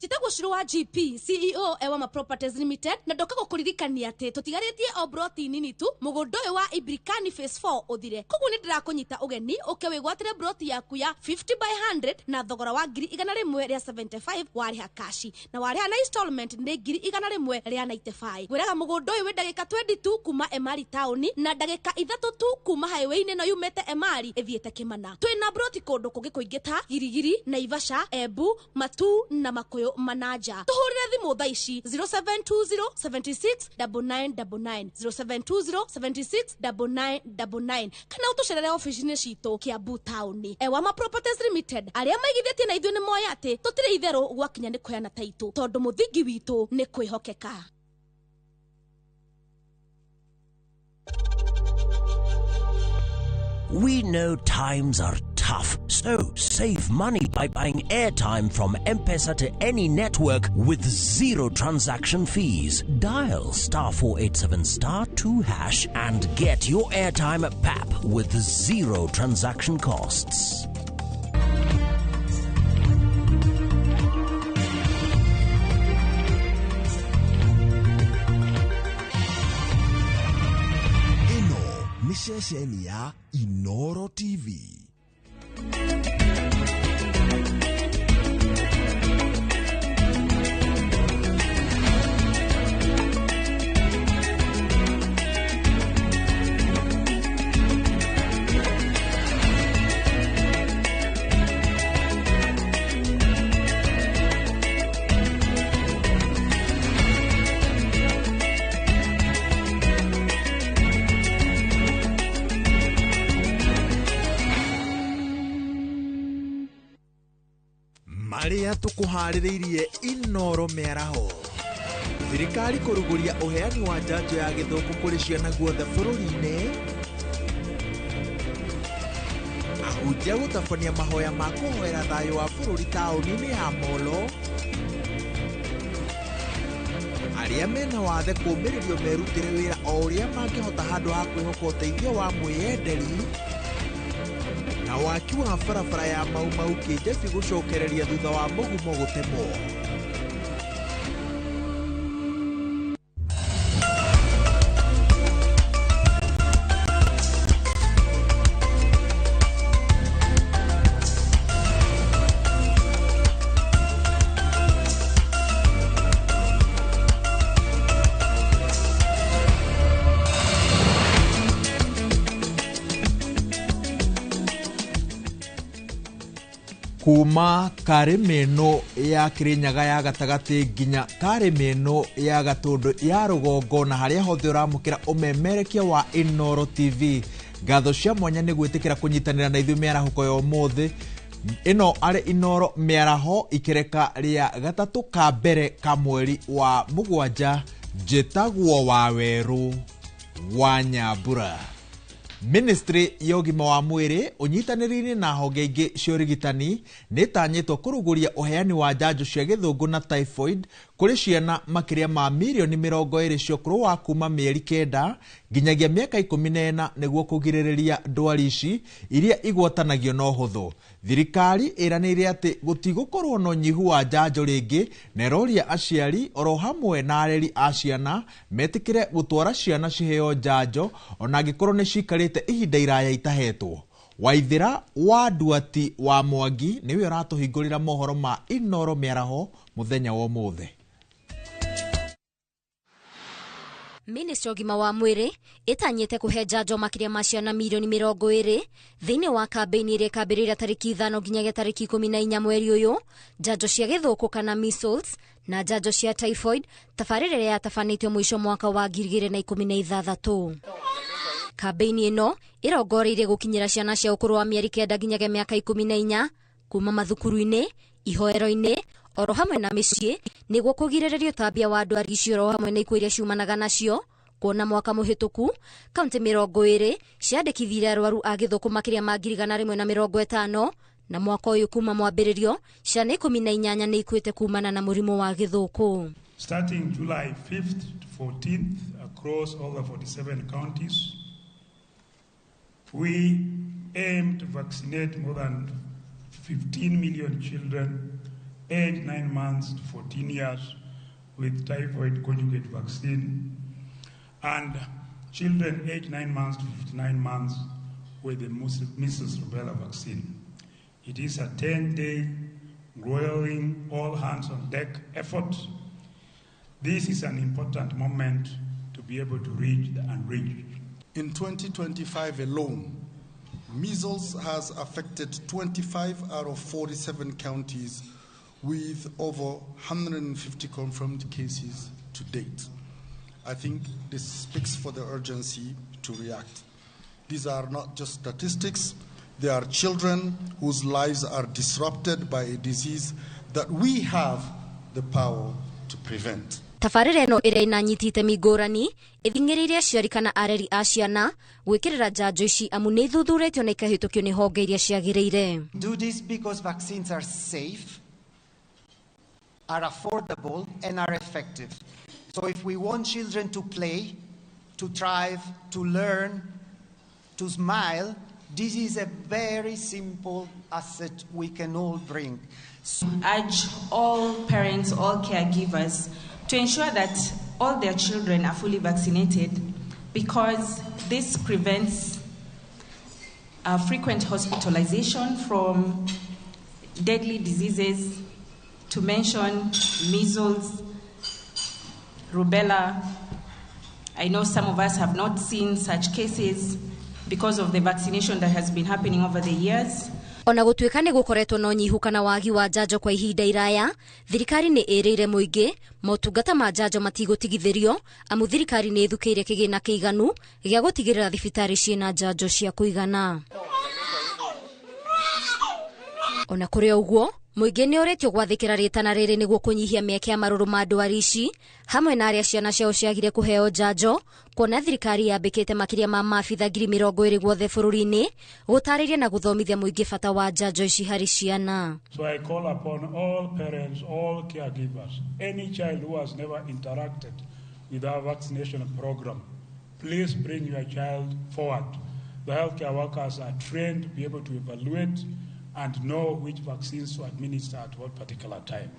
Chitago Shirwa GP, CEO Ewama Properties Limited, na dokago kuririkania ati tutigaretie obroti nini tu mugondoyo wa Ibrikani Phase 4 uthire. Koguo ni ndirakunyita ugeni ukewe gwatire broti yaku ya 50/100 na thogora wa 175 wariha kashi na wariha na installment ni 195. Gwiraga mugondoyo we ndagika 22 kuma Emari town na ndagika 3 tu kuma highway ni no yumete Emari ethiete Kimana. Twina broti kondo kugi kuingita Girigiri, Naivasha, Embu, Matu na Makoyo Manaja. Tuhurire thimu thaa ici 0720 76 9999 0720 76 9999 kana utucerere office-ini citu Kiambu town. Ewama Properties Limited aria maigithĩtie na ithuĩ nĩ moya atĩ tũtirĩ itherũ gwakinya nĩ kũheana taitũ tondũ mũthingi witũ nĩ kwĩhokeka. We know times are tough, so save money by buying airtime from M-Pesa to any network with zero transaction fees. Dial *487*2# and get your airtime PAP with zero transaction costs. Ni ceceni ya Inoro TV. Maria tukuhaririirie Inoro miaraho. Thirikari kuruguria uheani wa njanjo ya githuku kuri ciana guothe bururi-ini. Ahunjia gutabania mahoya ma kuhoera thayo wa bururi tauni-ini ya Molo. Aria mena wathe kumiririo merutire wira o uria mangihota handu ha kwihoko uteithio wa mwiyenderi. Na waki wa barabara ya Mau Kijebi gucokereria thutha wa mugumo gutemwo. Kuma Karemeno ya Kirinyaga ya gatagati nginya Karemeno ya Gatundu ya Rugongo na haria hothe uramukira umemerekia wa Inoro TV. Ngatho cia mwanya ni gwitikira kunyitanira na ithuĩ mĩarahuko ya ũmũthĩ. Ino ari Inoro mĩaraho ikereka ria gatatu ka mbere ka mweri wa Mugwanja. Njĩtagwo Waweru wa Nyambura. Ministry ya ũgima wa mwĩrĩ ũnyitanĩri-inĩ na honge ingĩ cia ũrigitani nĩtanyĩtwo kũrũgũria ũheani wa njanjo cia gĩthũngũ na typhoid kũrĩ ciana makĩria ma milioni 20 cia ũkũrũ wa kuma mĩeri 9 nginyagia mĩaka 14 nĩguo kũgirĩrĩria ndwari ici iria igwatanagio na ũhũthũ. Thirikari ĩranĩire atĩ gũtigũkorwo na ũnyihu wa njanjo rĩngĩ na ĩroria aciari oro hamwe na areri a ciana metĩkĩre gũtwara ciana ciheo njanjo ona angĩkorwo nĩ cikarĩte ihinda iraya itahetwo. Waithira wa Nduati wa Mwangi niwe ũratũhingũrĩra mohoro ma Inoro mĩaraho mũthenya wa ũmũthĩ. Ministry ogima wa mwiri itanyite kuhe njanjo makiria ma ciana milioni 20 thiini wa kampeini iria ikambirira tariki 5 nginyagia tariki 14 mweri uyu, njanjo cia githuku kana measles na njanjo cia typhoid, tabarĩra ĩrĩa yatabanĩtio mũico mwaka wa 2016. Kampeini ĩno ĩrongoreirie gũkinyĩra ciana cia ũkũrũ wa mĩeri 9 nginyagia mĩaka 14 kuma mathukuru-inĩ, ihoero-inĩ, oro hamwe na mĩciĩ nĩguo kũgirĩrĩria ũtambia wa ndwari icio oro hamwe na ikuũ iria ciumanaga nacio. Kuona mwaka mũhĩtũku kaunti 20 ciandĩkithire arwaru a gĩthũkũ makĩria ma 150 na mwaka ũyũ kuma mwambĩrĩrio ciana 18 nĩ ikuĩte kumana na mũrimũ wa gĩthũkũ. Starting July 5th to 14th across all the 47 counties, we aim to vaccinate more than 15 million children aged 9 months to 14 years with typhoid conjugate vaccine, and children aged 9 months to 59 months with the measles rubella vaccine. It is a 10-day grueling all-hands-on-deck effort. This is an important moment to be able to reach the unreached. In 2025 alone, measles has affected 25 out of 47 counties with over 150 confirmed cases to date. I think this speaks for the urgency to react. These are not just statistics, they are children whose lives are disrupted by a disease that we have the power to prevent. Tabarĩra ĩno ĩrĩa inanyitĩte mĩngũrani ĩthingĩrĩirie aciari kana areri a ciana gwĩkĩrĩra njanjo ici amu nĩ ithuthuretio na ikahĩtũkio nĩ honge iria ciagĩrĩire. Do this because vaccines are safe, are affordable and are effective. So if we want children to play, to thrive, to learn, to smile, this is a very simple asset we can all bring. Urge all parents, all caregivers to ensure that all their children are fully vaccinated because this prevents frequent hospitalization from deadly diseases, to mention measles, rubella. I know some of us have not seen such cases because of the vaccination that has been happening over the years. Ona gũtuĩka nĩ gũkoretwo na ũnyihu kana wagi wa njanjo kwa ihinda iraya, thirikari nĩ ĩrĩire mũingĩ motungata ma njanjo matigũtigithĩrio amu thirikari nĩ ĩthukĩire kĩgĩna kĩiganu gĩa gũtigĩrĩra thibitarĩ ciĩna njanjo cia kũigana. Ona kũrĩ ũguo, mũingĩ nĩ ũretio gwathĩkĩra rĩtana rĩrĩ nĩguo kũnyihia mĩeke ya marũrũ ma ndwari ici hamwe na arĩa ciana ciao ciagire kũheo njanjo, kuona thirikari yambĩkĩte makĩria ma maabitha 20,000 guothe bũrũri-inĩ gũtarĩria na gũthomithia mũingĩ bata wa njanjo ici harĩ ciana. So I call upon all parents, all caregivers, any child who has never interacted with our vaccination program, please bring your child forward. The healthcare workers are trained to be able to evaluate and know which vaccines to administer at what particular time.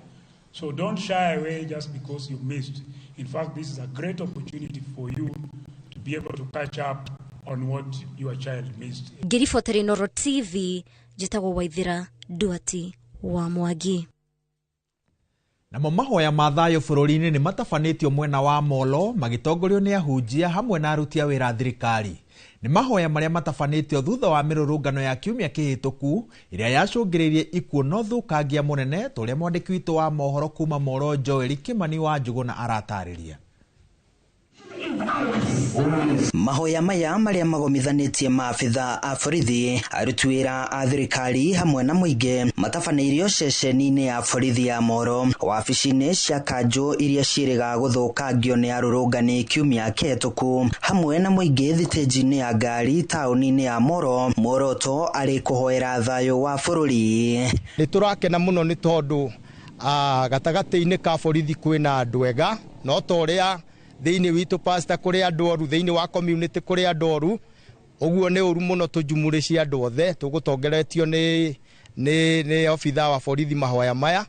So don't shy away just because you missed. In fact, this is a great opportunity for you to be able to catch up on what your child missed. Ngiriboteri Noro TV, njĩtagwo Waithira Duati wa Mwangi. Namo mahoya ma thayũ bũrũri-inĩ nĩ matabanĩtio mwena wa Molo magĩtongorio nĩ ahunjia hamwe na aruti a wĩra thirikari. Nĩ mahoya marĩa matabanĩtio thutha wa mĩrũrũngano ya kiumia kĩhĩtũku ĩrĩa yacũngĩrĩirie ikuũ na ũthũkangia mũnene tũrĩa mwandĩki witũ wa mohoro kuma Molo Joel Kimani wa Njuguna aratarĩria. Mahoya maya marĩa magomithanĩtie maabitha a borithi, aruti wĩra a thirikari hamwe na mũingĩ matabanĩirio ceceni-inĩ ya borithi ya Molo, wabici-inĩ cia kanjũ iria ciĩrĩga gũthũkangio nĩ arũrũngani kiumia kĩhĩtũku hamwe na mũingĩ thitĩnji-inĩ ya ngari taũni-inĩ ya Molo, muoroto arĩ kũhoera thayũ wa bũrũri. Nĩ tũrakena mũno nĩ tondũ gatagatĩ-inĩ ka borithi kwĩna andũ ega, no ta ũrĩa thĩinĩ witũ pastor kũrĩ andũ oru, thĩinĩ wa community kũrĩ andũ oru. Ũguo nĩ ũru mũno tũjumũrĩcie andũ othe, tũgũtongeretio nĩ obitha wa borithi mahoya maya,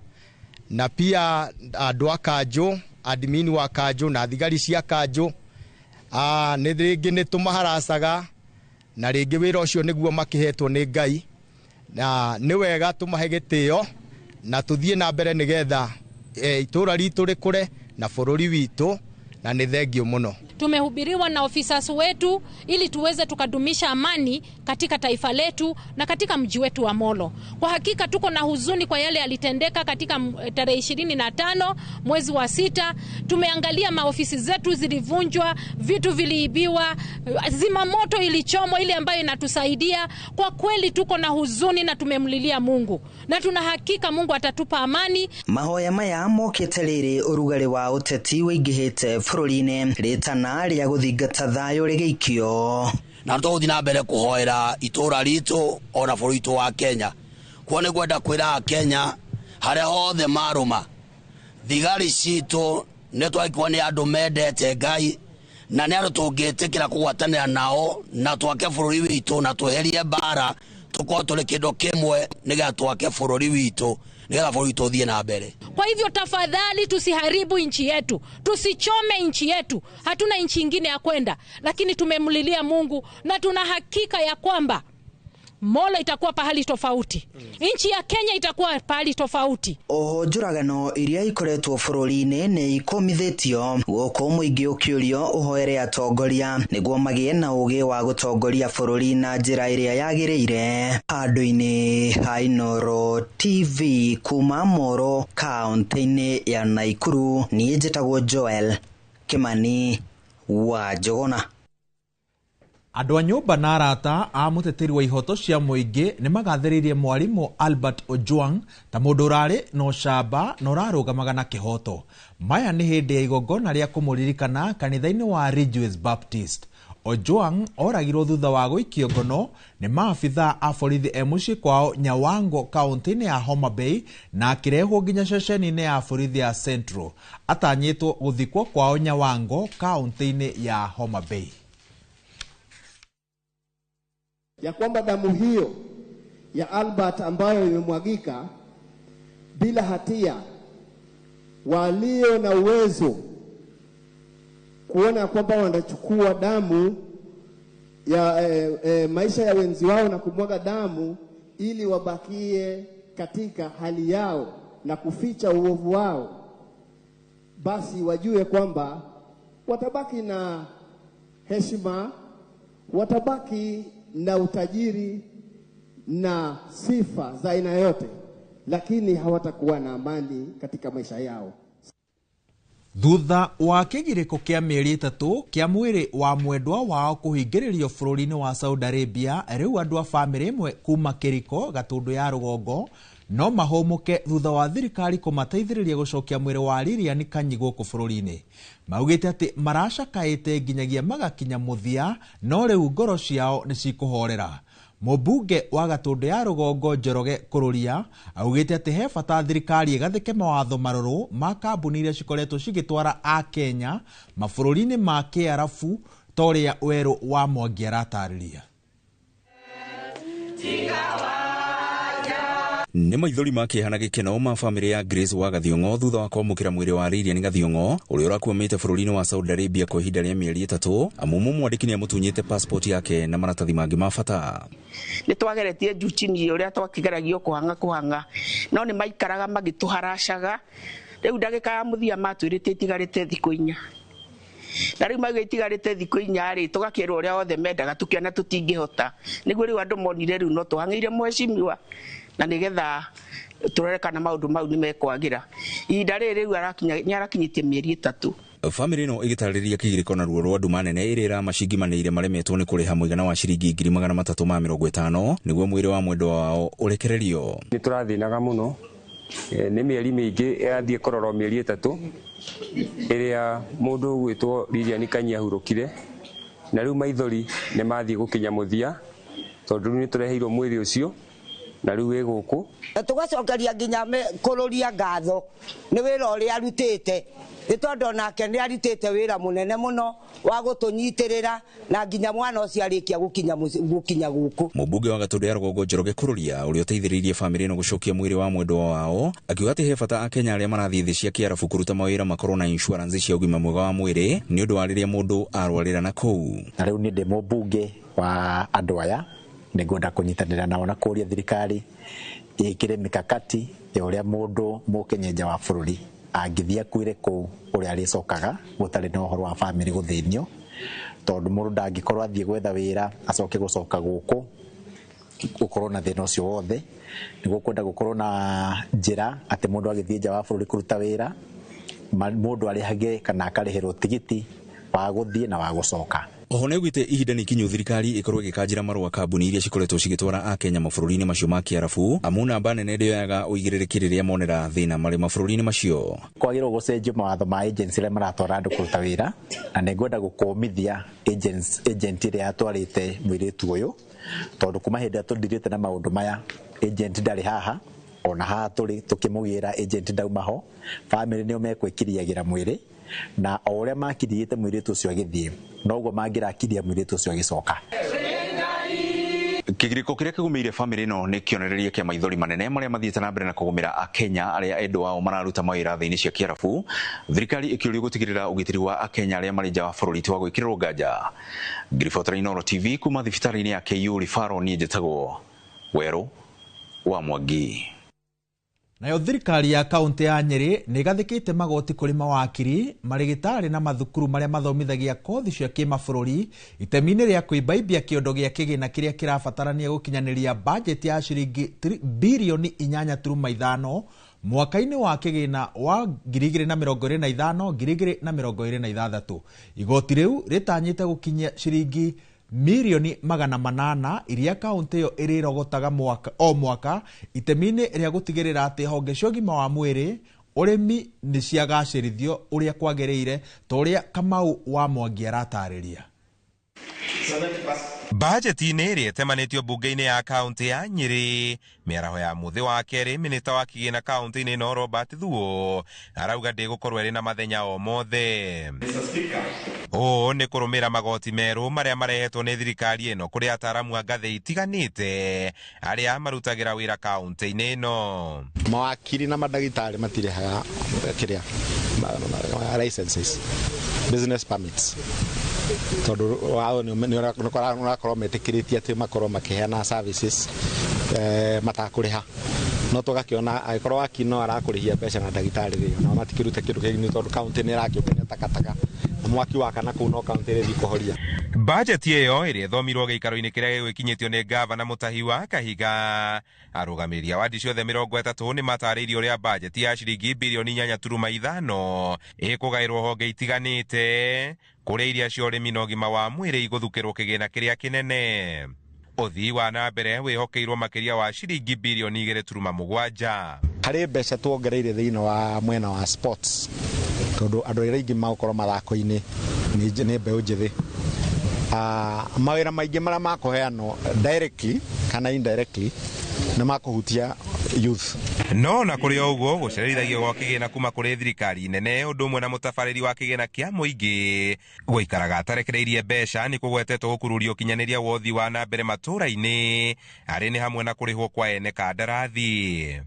na pia andũ a kanjũ, admin wa kanjũ na thigari cia kanjũ. Nĩ rĩngĩ nĩ tũmaharacaga na rĩngĩ wĩra ũcio nĩguo makĩhetwo nĩ Ngai, na nĩ wega tũmahe gĩtĩo na tũthiĩ na mbere nĩgetha itũra ritũ rĩkũre na bũrũri witũ, na nĩ thengio mũno. tumehubiriwa na officers wetu ili tuweze tukadumisha amani katika taifa letu na katika mji wetu wa Molo. Kwa hakika tuko na huzuni kwa yale yalitendeka katika tarehe 25 mwezi wa 6. Tumeangalia maofisi zetu zilivunjwa, vitu viliibiwa, zimamoto ilichomwa ile ambayo inatusaidia. Kwa kweli tuko na huzuni na tumemlilia Mungu na tuna hakika Mungu atatupa amani. Mahoya maya mokete riri urugari wa uteti wingihite fururine ritana ria guthingata thayo rigeikio na tuthi na mbere kuhoera itura ritu ona bũrũri wa Kenya kuone kwenda kwira Kenya haria hothe maruma thigari citu ne twakwa ni andu mendete Ngai na ne andu tungitikira kugwatanira nao na twake bũrũri witu na tweherie bara tuko tuli kindu kimwe niga twake bũrũri witu niga bũrũri tuthie na mbere. Kwa hivyo tafadhali tusiharibu nchi yetu, tusichome nchi yetu. Hatuna nchi nyingine ya kwenda, lakini tumemlilia Mungu na tuna hakika ya kwamba Molo itakuwa pahali tofauti. Nchi ya Kenya itakuwa pahali tofauti. Oho njuragano iria ikoretwo bũrũri-inĩ nĩ ikomithĩtio gũkũ mũingĩ ũkĩũrio ũhoere atongoria nĩguo magĩe na ũgĩ wa gũtongoria bũrũri na njĩra ĩrĩa yagĩrĩire. Handũ-inĩ ha Inooro TV kuma Moro kaunti-inĩ ya Naikuru, niĩ njĩtagwo Joel Kimani wa Njogona. Andũ a nyũmba na arata a mũteteri wa ihoto cia mũingĩ nĩ magathĩrĩirie mwarimũ Albert Ojwang ta mũndũ ũrarĩ na ũcamba na ũrarũgamaga na kĩhoto. Maya nĩ hĩndĩ ya igongona rĩa kũmũririkana kanitha-inĩ wa Ridgeways Baptist. Ojwang oragirwo thutha wa gũikio ngono nĩ maabithaa a borithi e mũciĩ kwao Nyawango kaunti-inĩ ya Homa Bay na akĩrehwo nginya ceceni-inĩ ya borithi ya Central. Atanyĩtwo gũthikwo kwao Nyawango kaunti-inĩ ya Homa Bay. Ya kwamba damu hiyo ya Albert ambayo imemwagika bila hatia, walio na uwezo kuona kwamba wanachukua damu ya maisha ya wenzi wao na kumwaga damu ili wabakie katika hali yao na kuficha uovu wao, basi wajue kwamba watabaki na heshima, watabaki na utajiri na sifa za aina yote, lakini hawatakuwa na amani katika maisha yao. Thutha wa kĩgirĩko kĩa mĩeri 3 kĩa mwĩrĩ wa mwendwa wao kũhingĩrĩrio bũrũri-inĩ wa Saudi Arabia, rĩu andũ a bamĩrĩ ĩmwe kuma Kĩriko Gatũndũ ya rũgongo no mahũmũke thutha wa thirikari kũmateithĩrĩria gũcokia mwĩrĩ wa Lilian Kanyi gũkũ bũrũri-inĩ. Maugĩte atĩ maracakaĩte nginyagia magakinya mũthia, no rĩu ngoro ciao nĩ cikũhorera. Mũmbunge wa Gatũndũ ya rũgongo Njoroge Kũrũria augĩte atĩ he bata thirikari ĩgathĩke mawatho marũrũ ma kambuni iria cikoretwo cigĩtwara a Kenya mabũrũri-inĩ ma Kĩarabu ta ũrĩa Werũ wa Mwangi aratarĩria. Nĩ maithori ma kĩeha na gĩkeno ma bamĩrĩ ya Grace wa Gathiongo thutha wa kwamũkĩra mwĩrĩ wa Lilian Gathiongo ũrĩa ũrakuamĩte bũrũri-inĩ wa Saudi Arabia kwa ihinda rĩa mĩeri 3. Amumu mwandĩki nĩ amũtunyĩte passport yake na maratathi mangĩ ma bata. Nĩ twageretie njuchini ũrĩa twakĩgeragio kũhanga no nĩ maikaraga magĩtũharacaga. Rĩu ndagĩka ya mũthia matwĩrĩte itigarĩte thikũ 4. Na rĩu maigua itigarĩte thikũ 4 tũgakĩrwo ũrĩa othe mendaga tũkĩona tũtingĩhota. Nĩguo rĩu andũ monire rĩu no tũhang'ĩire mheshimiwa na nigetha turerekana maundu mau ni mekwagira. Ihinda rĩrĩ rĩu nĩarakinyĩtie mĩeri 3. Family no ĩgĩtarĩria kĩgirĩko na ruo rwa nduma nene ĩrĩa ĩramashingimanĩire maremetwo nĩ kũrĩha mũigana wa ciringi 350,000 nĩguo mwĩrĩ wa mwendwa wao ũrekererio. Nĩ tũrathĩnaga mũno, nĩ mĩeri mĩingĩ yathiĩ kũrorwo mĩeri 3 ĩrĩa mũndũ gwĩtwo Lilian Kanyi ahurũkire, na rĩu maithori nĩ mathiĩ gũkinya mũthia tondũ nĩ tũreheirwo mwĩrĩ ũcio na rĩu wĩ gũkũ. Tugacokeria nginya kũrũria ngatho nĩ wĩra ũrĩa arutĩte, nĩ tondũ nake nĩ arutĩte wĩra mũnene mũno wa gũtũnyitĩrĩra na nginya mwana ũcio arĩkia gũkinya gũkũ. Mũmbunge wa Gatũndũ ya rũgongo Njoroge Kũrũria ũrĩa ũteithĩrĩirie famĩlĩ ĩno gũcokia mwĩrĩ wa mwendwa wao akiuga atĩ he bata Akenya arĩa marathiĩ thĩ cia Kĩarabu kũruta mawĩra makorwo na insurance cia ũgima mwega wa mwĩrĩ nĩ ũndũ wa rĩrĩa mũndũ arwarĩra na kũu. Na rĩu nĩ ndĩ mũmbunge wa andũ aya nĩngwenda kũnyitanĩra nao na kũria thirikari ĩkĩre mikakati ya ũrĩa mũndũ mũkenyenja wa bũrũri angithia kwire ku uria aricokaga gutari na uhoro wa family guthinio tondu mundu ndangikorwo athie gwetha wira acoke gucoka guku gukorwo na thina ucio wothe niguo kwenda gukorwo na njira ati mundu agithie nja wa bururi kuruta wira mundu arihage kana akarihirwo tigiti wa guthie na wa gucoka. Oho negwite ihinda ni kinyu thirikari ikorwo gikanjira marua kambuni iria cikoretwo cigitwara a Kenya mabũrũri-inĩ macio ma Kiarabu amu namba nene ndioyaga uigĩrĩrĩki rĩrĩa monera thĩna marĩ mabũrũri-inĩ macio. Kwagĩrĩirwo gũcenjio mawatho ma agency arĩa maratwara andũ kũruta wĩra na nĩngwenda gũkũmithia agent ĩrĩa yatwarĩte mũirĩtu ũyũ tondũ kuma hĩndĩ ĩrĩa tũndirĩte na maũndũ maya agent ndarĩ haha ona haha tũrĩ tũkĩmũgĩra agent ndauma ho family nĩo mekwĩkiriagĩra mwĩrĩ na o ũrĩa makiriĩte mũirĩtu ũcio agĩthiĩ noguo mangĩrakiria mũirĩtu ũcio agĩcoka. Kĩgirĩko kĩrĩa kĩgũmĩire family ĩno nĩ kĩonereria kĩa maithori manene marĩa mathiĩte na mbere na kũgũmĩra Akenya arĩa endwa ao mararuta mawĩra thĩ-inĩ cia Kiarabu, thirikari ĩkĩũrio gũtigĩrĩra ũgitĩri wa Akenya arĩa marĩ nja wa bũrũri ti wa gwĩkĩrĩrwo nganja. Ngiribotera Inoro TV kuma thibitarĩ-inĩ ya KU Referral, niĩ njĩtagwo Werũ wa Mwangi. Nayo thirikari ya kaunti ya Nyeri nĩ gathĩkĩte magoti kũrĩ mawakiri marĩgĩtarĩ na mathukuru marĩa mathomithagia kothi cia kĩmabũrũri itemi-inĩ rĩa kwĩmbaimbia kĩondo gĩa kĩgĩna kĩrĩa kĩrabatarania gũkinyanĩria bajeti ya ciringi birioni 8.5 mwaka-inĩ wa kĩgĩna wa 2025-2026. Igoti rĩu rĩtanyĩte gũkinyia ciringi milioni 800 iria kaunti ĩyo ĩrĩrogotaga o mwaka itemi-inĩ rĩa gũtigĩrĩra atĩ honge cia ũgima wa mwĩrĩ ũrĩmi nĩ ciagacĩrithio ũrĩa kwagĩrĩire ta ũrĩa Kamau wa Mwangi aratarĩria. Bajeti-inĩ ĩrĩa ĩtemanĩtio mbunge-inĩ ya kaunti ya Nyeri, mĩaraho ya mũthĩ wa kerĩ, minista wa kĩgĩna kaunti-inĩ ĩno Robert Thuo arauga ndĩgũkorwo ĩrĩ na mathenya o mothe. Ũũ nĩ kũrũmĩra magoti merũ marĩa marehetwo nĩ thirikari ĩno kũrĩ ataaramu a ngathĩ itiganĩte arĩa marutagĩra wĩra kaunti-inĩ ĩno. Mawakiri na mandagĩtarĩ matirehaga kĩrĩa licenses, business permits. Tondũ wao nĩũrakorwo metĩkĩrĩtie atĩ makorwo makĩheana services matakũrĩha. No tũgakĩona agĩkorwo wakiri no arakũrĩhia mbeca na ndagĩtarĩ rĩo na matikĩrute kĩndũ kĩngĩ tondũ kaunti nĩ ĩrakĩũkania takataka na mwaki wakana kũu no kaunti ĩrĩthiĩ kũhoria. Bajeti ĩyo ĩrĩa ĩthomirwo gĩikaro-inĩ kĩrĩa gĩgũkinyĩtio nĩ gavana Mũtahi wa Kahiga, arũgamĩrĩri a wadi ciothe 30 nĩ matarĩirie ũrĩa bajeti ya ciringi birioni 8.5 ĩkũgaĩrwo honge itiganĩte kũrĩa iria cia ũrĩmi na ũgima wa mwĩrĩ igũthukĩrwo kĩgĩna kĩrĩa kĩnene. Ũthii wa na mbere wĩhokeirwo makĩria wa ciringi birioni 2.7. Harĩ mbeca tuongereire thĩinĩ wa mwena wa sports tondũ andũ arĩa aingĩ magũkorwo mathako-inĩ nĩ mbeũ njĩthĩ. Mawĩra maingĩ marĩa makũheanwo directly kana indirectly nĩ makũhutia youth. No na kũrĩ ũguo gũcerithagio gwa kĩgĩna kuma kũrĩ thirikari nene ũndũ ũmwe na mũtabarĩri wa kĩgĩna kĩa mũingĩ gũikaraga atarekereirie mbeca nĩ kũgwetetwo gũkururia ũkinyanĩria wa ũthii wa na mbere matũũra-inĩ arĩ nĩ hamwe na kũrĩhwo kwa ene kandarathi.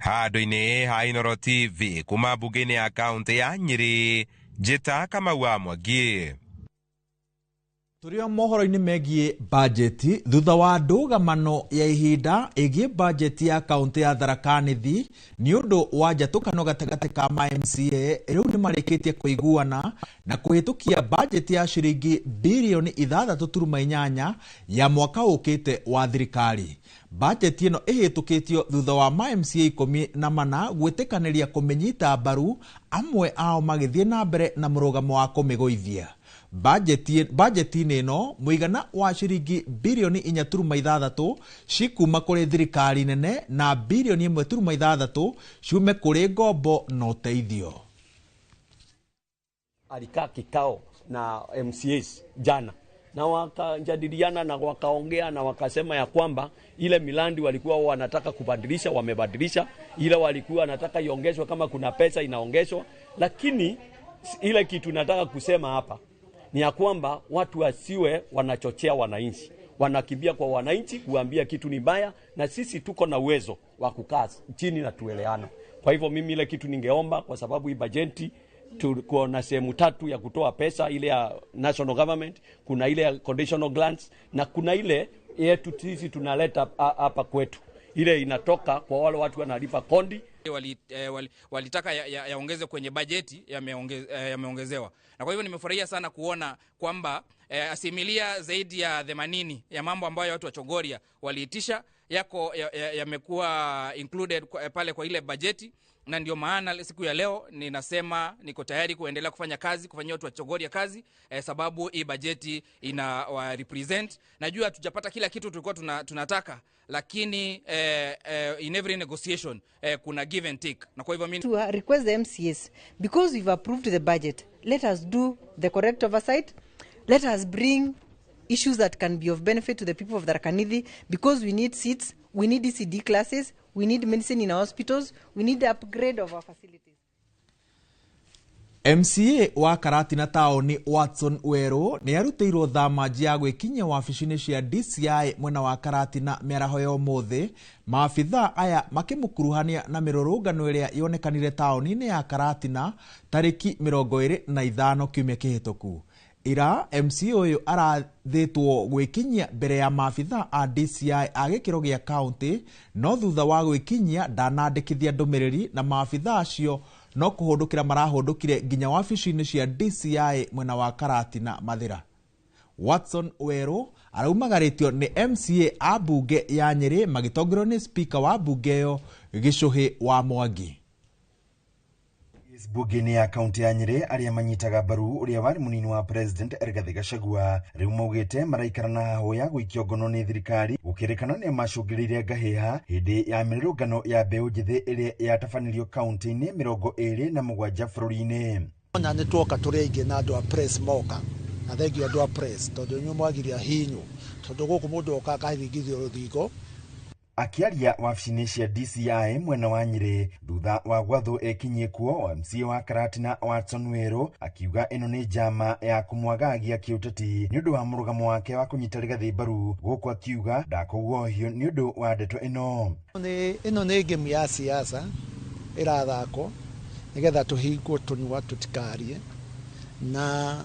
Handũ-inĩ ha Inoro TV kuma mbunge-inĩ ya kaunti ya Nyeri, njĩta Kamau wa Mwangi. Tũrĩ mohoro-inĩ megiĩ bajeti thutha wa ndũgamano ya ihinda ĩgiĩ bajeti ya kaunti ya Tharaka Nithi nĩ ũndũ wa njatũkano gatagatĩ ka MCA rĩu nĩ marĩkĩtie kũiguana na kũhĩtũkia bajeti ya ciringi birioni 6.8 ya mwaka ũkĩte wa thirikari. Bajeti ĩno ĩhĩtũkĩtio thutha wa MCA 14 gwĩtĩkanĩria kũmĩnyita mbaru, amwe ao magĩthiĩ na mbere na mũrũgamo wa kũmĩgũithia. Bajeti-inĩ ĩno mũigana wa ciringi birioni 4.6 cikuma kũrĩ thirikari nene na birioni 1.6 ciume kũrĩ ngombo na ũteithio. Alikaa kikao na MCAs jana na wakajadiliana na wakaongea na wakasema ya kwamba ile milandi walikuwa wanataka kubadilisha wamebadilisha, ile walikuwa wanataka iongezwe kama kuna pesa inaongezwa, lakini ile kitu nataka kusema hapa ni ya kwamba watu wasiwe wanachochea wananchi, wanakimbia kwa wananchi kuambia kitu ni baya, na sisi tuko na uwezo wa kukaa chini na tuelewana. Kwa hivyo mimi ile kitu ningeomba, kwa sababu hii bajeti tuko na sehemu tatu ya kutoa pesa, ile ya national government, kuna ile ya conditional grants na kuna ile yetu sisi tunaleta hapa kwetu. Ile inatoka kwa wale watu wanalipa kondi walitaka yaongeze kwenye bajeti yameongezewa. Na kwa hivyo nimefurahia sana kuona kwamba asimilia zaidi ya 80 ya mambo ambayo watu wa Chogoria waliitisha yamekuwa included pale kwa ile bajeti, na ndio maana siku ya leo ninasema niko tayari kuendelea kufanya kazi, kufanyia watu wa Chogoria kazi, sababu hii bajeti ina represent. Najua hatujapata kila kitu tulikuwa tunataka, lakini in every negotiation kuna give and take. Na kwa hivyo mimi to request the MCAs, because we've approved the budget, let us do the correct oversight. Let us bring issues that can be of benefit to the people of Tharaka Nithi, because we need seats, we need ECD classes, we need medicine in our hospitals, we need the upgrade of our facilities. MCA wa Karatina taoni Watson Wero ni arutĩirwo thamaji ya gwĩkinyia wabici-inĩ cia DCI mwena wa Karatina mĩaraho ya ũmũthĩ, maabithaa aya makĩmũkuruhania na mĩrũrũngano ĩrĩa yonekanire taoni-inĩ ya Karatina tarĩki 25 kiumia kĩhĩtũku. Ira MCA ũyũ arathĩtwo gwĩkinyia mbere ya maabithaa a DCI a gĩkĩro gĩa kaunti, no thutha wa gwĩkinyia ndanandĩkithia ndũmĩrĩri na maabithaa acio no kũhũndũkĩra marahũndũkire nginya wabici-inĩ cia DCI mwena wa Karatina Mathira. Watson Wero araumagarĩtio nĩ MCA a mbunge ya Nyeri magĩtongorio nĩ speaker wa mbunge ĩyo Gĩchũhĩ wa Mwangi. Bunge-inĩ ya kaunti ya Nyeri arĩa manyitaga mbaru ũrĩa warĩ mũnini wa president Rigathi Gachagua rĩu maugĩte maraikara na hahũ ya gũikio ngono nĩ thirikari, gũkĩrĩkana nĩ macũngĩrĩirie ngahĩha hĩndĩ ya mĩrũrũngano ya mbeũ njĩthĩ ĩrĩa yatabanirio kaunti-inĩ 27 bũrũri-inĩ. Ona nĩ tuoka tũrĩ aingĩ na andũ a press moka, na thengiũ andũ a press tondũ inyuĩ mwagiria hinyũ, tondũ gũkũ mũndũ oka akahingithio rũthingo. Akiaria wabici-inĩ cia DCI mwena wa Nyeri thutha wa gwathwo ekinyie kuo wa MCA wa Karatina Watson Wero akiuga ĩno nĩ njama ya kũmwagagia kĩũteti nĩ ũndũ wa mũrũgamo wake wa kũnyita Rigathi mbaru, gũkũ akiuga ndakũguohio nĩ ũndũ wa ndeto ĩno. Ĩno nĩ game ya siasa ĩrathakwo nĩgetha tũhingwo tũnua tũtikarie, na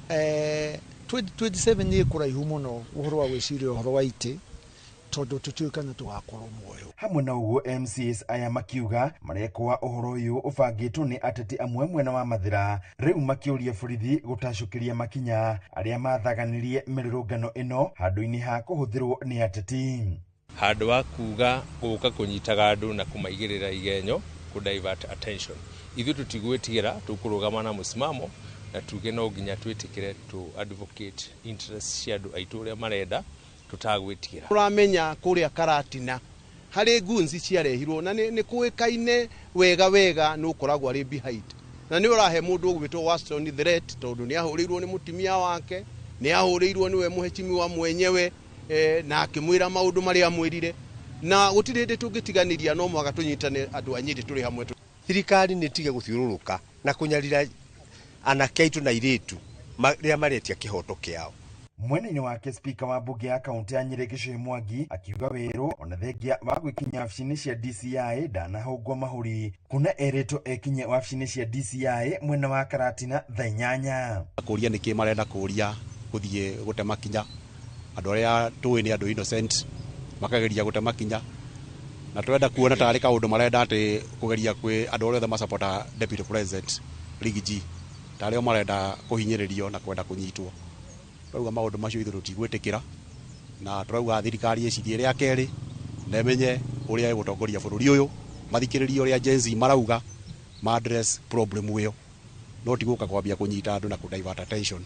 2027 nĩ kũraihu mũno ũhoro wa gwĩciria ũhoro wa itĩ, tondũ tũtuĩkana tũgakorwo muoyo. Hamwe na ũguo MCAs aya makiuga marekwa ũhoro ũyũ ũbangĩtwo nĩ ateti amwe mwena wa Mathira, rĩu makĩũria borithi gũtacũkĩria makinya arĩa mathaganirie mĩrũrũngano ĩno handũ-inĩ ha kũhũthĩrwo nĩ ateti. Handũ wa kuga gũka kũnyitaga andũ na kũmaigĩrĩra igenyo, divert attention. Ithuĩ tũtigwĩtigĩra, tũkũrũgama na mũsimamo na tuge no nginya twĩtĩkĩre to advocate interests cia andũ aitũ ũrĩa marenda tutagwĩtigĩra. Turamenya kũrĩa Karatina harĩ gunzi ciarehirwo na nĩ kũĩkaine wega nĩ ũkoragwo arĩ behind, na nĩ ũrahe mũndũ ũgwĩtwo Waston threat tondũ nĩ ahũrĩirwo nĩ mũtumia wake, nĩ ahũrĩirwo nĩwe mũhecimiwa mwenyewe na akĩmwĩra maũndũ marĩa amwĩrire, na gũtirĩ hĩndĩ tũngĩtiganĩria, no mwaka tũnyitane andũ a Nyeri tũrĩ hamwe. Thirikari nĩ tige gũthiũrũrũka na kũnyarira anake aitũ na airĩtu rĩa maretia kĩhoto kĩao. Mwena-inĩ wake speaker wa mbunge ya kaunti ya Nyeri Gĩchũhĩ Mwangi akiuga Wero ona thengia wa gwĩkinya wabici-inĩ cia DCI ndanahũngwo mahũri, kuna erĩtwo ekinye wabici-inĩ cia DCI mwena wa Karatina thaa 8. Kũria nĩkĩ marenda kũria gũthiĩ gũtema kinya andũ arĩa tũĩ nĩ andũ innocent makageria gũtema kinya, na twenda kuona tarĩ kaũndũ marenda atĩ kũgeria kwĩ andũ arĩa othe macapota deputy president Rigiji tarĩ o marenda kũhinyĩrĩrio na kwenda kũnyitwo. Rauga maũndũ macio ithuĩ tũtigwĩtĩkĩra, na tũrauga thirikari ĩcirie rĩa kerĩ na ĩmenye ũrĩa ĩgũtongoria bũrũri ũyũ, mathikĩrĩrie ũrĩa Gen Z marauga ma address problem ĩyo, no tigũka kwambia kũnyita andũ na kũdivert attention.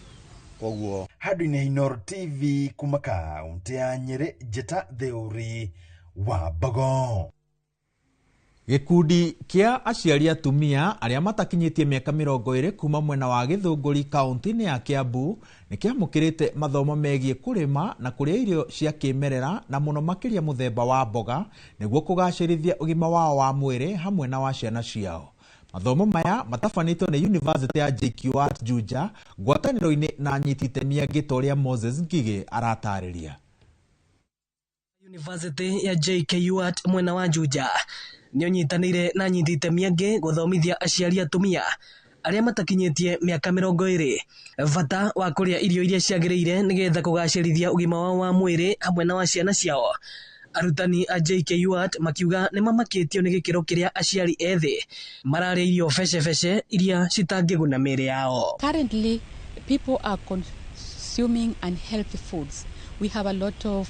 Koguo handũ-inĩ Inoro TV kuma kaunti ya Nyeri, Njeta Theuri wa Mbogo. Gĩkundi kĩa aciari atumia arĩa matakinyĩtie mĩaka 20 kuma mwena wa Gĩthũngũri kaunti-inĩ ya Kiambu nĩ kĩamũkĩrĩte mathomo megiĩ kũrĩma na kũrĩa irio cia kĩmerera na mũno makĩria mũthemba wa mboga nĩguo kũgacĩrithia ũgima wao wa mwĩrĩ hamwe na wa ciana ciao. Mathomo maya matabanĩtwo nĩ University ya JKUAT Juja ngwatanĩro-inĩ na anyiti itemi angĩ ta ũrĩa Moses Ngigĩ aratarĩria. University ya JKUAT mwena wa Juja nĩ ũnyitanĩire na anyiti itemi angĩ gũthomithia aciari atumia arĩa matakinyĩtie mĩaka 20 bata wa kũrĩa irio iria ciagĩrĩire nĩgetha kũgacĩrithia ũgima wao wa mwĩrĩ hamwe na wa ciana ciao. Arutani a JKUAT makiuga nĩ mamakĩtio nĩ gĩkĩro kĩrĩa aciari ethĩ mararĩa irio fece iria citangĩguna mĩĩrĩ yao. Currently, people are consuming unhealthy foods. We have a lot of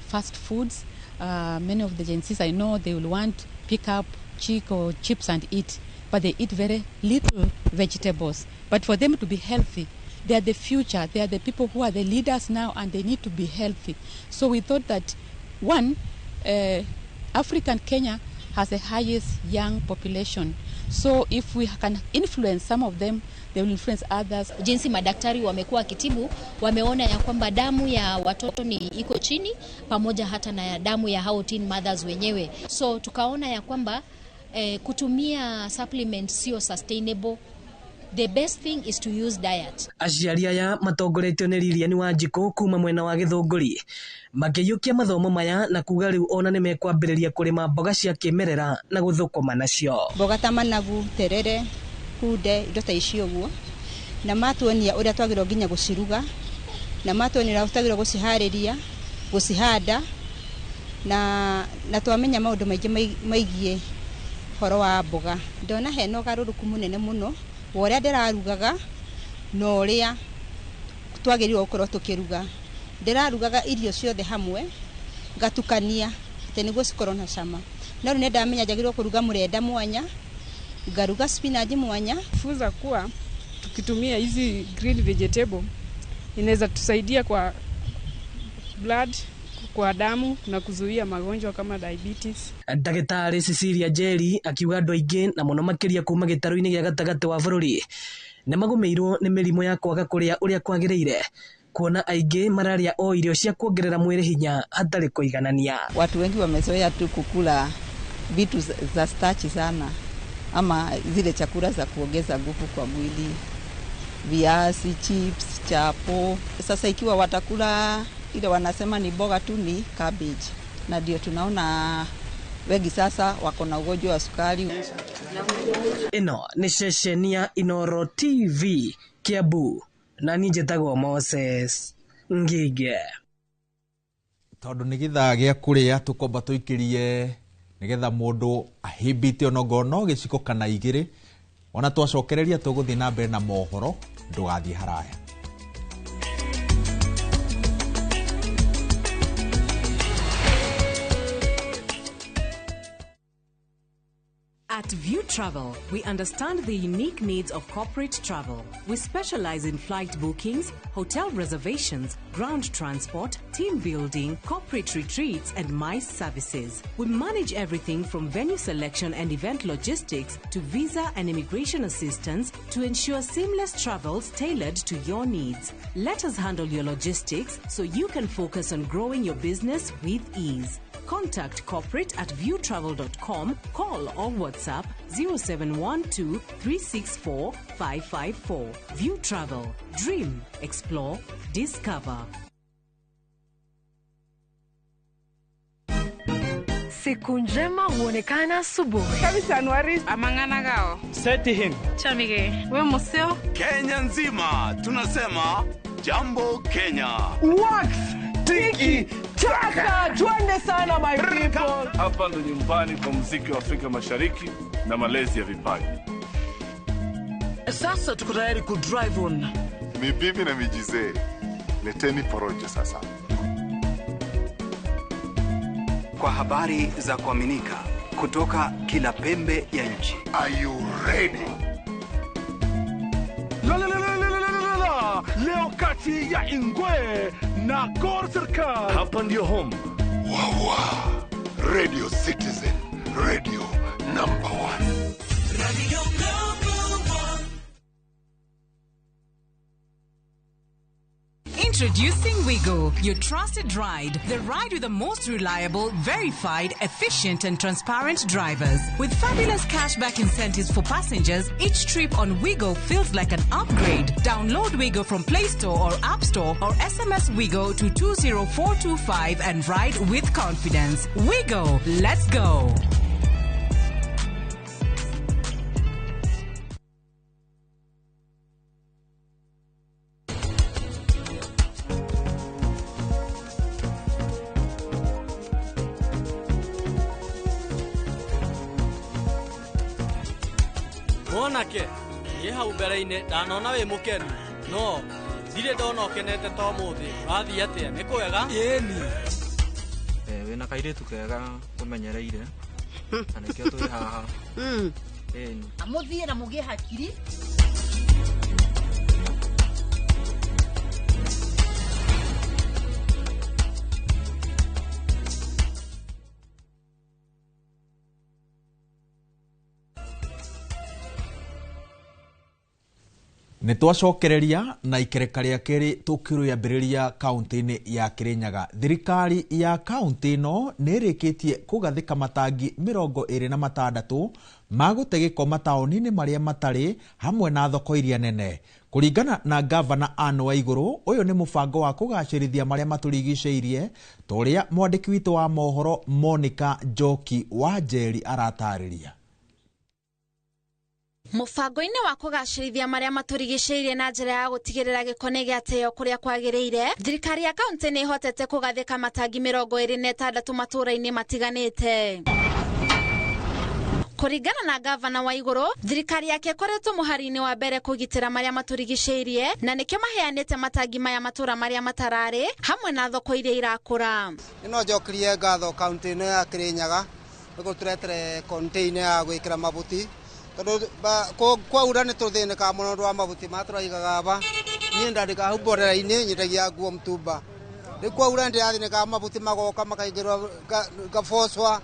fast foods. Many of the Gen Zs I know, they will want pick up chips and eat, but they eat very little vegetables. But for them to be healthy, they are the future. They are the people who are the leaders now, and they need to be healthy. So we thought that, one, African Kenya has the highest young population. So if we can influence some of them, they will influence others. Jinsi madaktari wamekuwa wakitibu, wameona ya kwamba damu ya watoto ni iko chini, pamoja hata na damu ya hao teen mothers wenyewe. So tukaona ya kwamba kutumia supplements sio sustainable. The best thing is to use diet. Aciari aya matongoretio nĩ Lilian Wanjikũ kuma mwena wa Gĩthũngũri makĩiyũkia mathomo maya na kuga rĩu ona nĩ mekwambĩrĩria kũrĩma mboga cia kĩmerera na gũthũkũma nacio. Mboga ta managu, terere, kunde, indo ta icio ũguo, na matuonia ũrĩa twagĩrĩirwo nginya gũciruga, na matuonia ũrĩa twagĩrĩirwo gũciharĩria, gũcihanda, na twamenya maũndũ maingĩ maigie horo wa mboga. Ndona hena ũgarũrũku mũnene mũno wa ũrĩa ndĩrarugaga na ũrĩa twagĩrĩirwo gũkorwo tũkĩruga. Ndĩrarugaga irio ciothe hamwe ngatukania atĩ nĩguo cikorwo na cama. No rĩu nĩ ndamenya njagĩrĩirwo kũruga mũrenda mwanya, ngaruga spinach mwanya. Funza kuwa tukitumia hizi green vegetable inaweza tusaidia kwa blood, kwa damu na kuzuia magonjwa kama diabetes. Ndagĩtarĩ Cecilia Njeri akiuga andũ aingĩ na mũno makĩria kuma gĩtarũ-inĩ gĩa gatagatĩ wa bũrũri nĩ magũmĩirwo nĩ mĩrimũ ya kwaga kũrĩa ũrĩa kwagĩrĩire, kuona aingĩ mararĩa o irio cia kuongerera mwĩrĩ hinya hatarĩ kũiganania. Watu wengi wamezoea tu kukula vitu za starch sana, ama zile chakula za kuongeza nguvu kwa mwili, viazi, chips, chapo. Sasa ikiwa watakula ile wanasema ni mboga tu, ni cabbage, na ndio tunaona wengi sasa wako na ugonjwa wa sukari. Ino ni ceceni ya Inoro TV Kiambu, na niĩ njĩtagwo Moses Ngige. Tondũ nĩ gĩthaa gĩa kũrĩa tũkomba tũikĩrie nĩgetha mũndũ ahĩmbĩte onogo no gĩciko kana igĩrĩ, ona twacokereria tũgũthiĩ na mbere na mohoro, ndũgathiĩ haraya. At View Travel, we understand the unique needs of corporate travel. We specialize in flight bookings, hotel reservations, ground transport, team building, corporate retreats, and MICE services. We manage everything from venue selection and event logistics to visa and immigration assistance to ensure seamless travels tailored to your needs. Let us handle your logistics so you can focus on growing your business with ease. Contact corporate at viewtravel.com, call or WhatsApp 0712 364 554. View Travel. Dream, explore, discover. Siku njema huonekana asubuhi. Kabisa Anuari amangana gao. Seti hin. Chamige. We museo. Kenya nzima tunasema jambo Kenya. Wax. Tiki taka. Twende sana my people. Hapa ndo nyumbani kwa muziki wa Afrika Mashariki na malezi ya vipaji. Sasa tuko tayari ku drive on. Mibibi na mijize. Leteni porojo sasa. Kwa habari za kuaminika kutoka kila pembe ya nchi. Are you ready? Leo kati ya Ingwe na Gor Serikali. Hapa ndio home. Wawa. Radio Citizen. Radio number 1. Radio number 1. Introducing Wigo, your trusted ride. The ride with the most reliable, verified, efficient and transparent drivers. With fabulous cashback incentives for passengers, each trip on Wigo feels like an upgrade. Download Wigo from Play Store or App Store or SMS Wigo to 20425 and ride with confidence. Wigo, let's go. Monake ye hau mbere-inĩ ndanona wĩ mũkenu no ndirĩ ndona ũkenete ta ũmũthĩ ũrathiĩ atĩa nĩ kwega ĩni wĩna kairĩtu kega ũmenyereire na nĩkĩo tũrĩ haha ĩni mũthiĩ na mũgĩe hakiri Nĩ twacokereria na ikereka rĩa kerĩ tũkĩrũambĩrĩria kaunti-inĩ ya Kirinyaga. Thirikari ya kaunti ĩno nĩ ĩrĩkĩtie kũgathĩka matangi 26 ma gũte gĩko mataũni-inĩ marĩa matarĩ hamwe na thoko iria nene. Kũringana na gavana Anne Waigũrũ, ũyũ nĩ mũbango wa kũgacĩrithia marĩa matũrigicĩirie, ta ũrĩa mwandĩki witũ wa mohoro Monica Njoki wa Njeri aratarĩria. Mũbango-inĩ wa kũgacĩrithia marĩa matũrigicĩirie na njĩra ya gũtigĩrĩra gĩko nĩ gĩateo kũrĩa kwagĩrĩire, thirikari ya kaunti nĩ ĩhotete kũgathĩka matangi 26 matũũra-inĩ matiganĩte. Kũringana na gavana Waigũrũ, thirikari yake ĩkoretwo mũhari-inĩ wa mbere kũgitĩra marĩa matũrigicĩirie na nĩkĩo maheanĩte matangi maya matũũra marĩa matararĩ hamwe na thoko iria irakũra. Ĩno njokirie ngatho kaunti-inĩ ya Kirinyaga gũtũretere container ya gwĩkĩra mabuti. Kwaura nĩ tũthĩnĩka mũno ũndũ wa mabuti matũraigaga aba niĩ ndandĩka hau mborera-inĩ nyitagia nguo mtumba. Rĩu kwaura ndĩrathĩnĩka mabuti magoka makaingĩrwo ngabocwa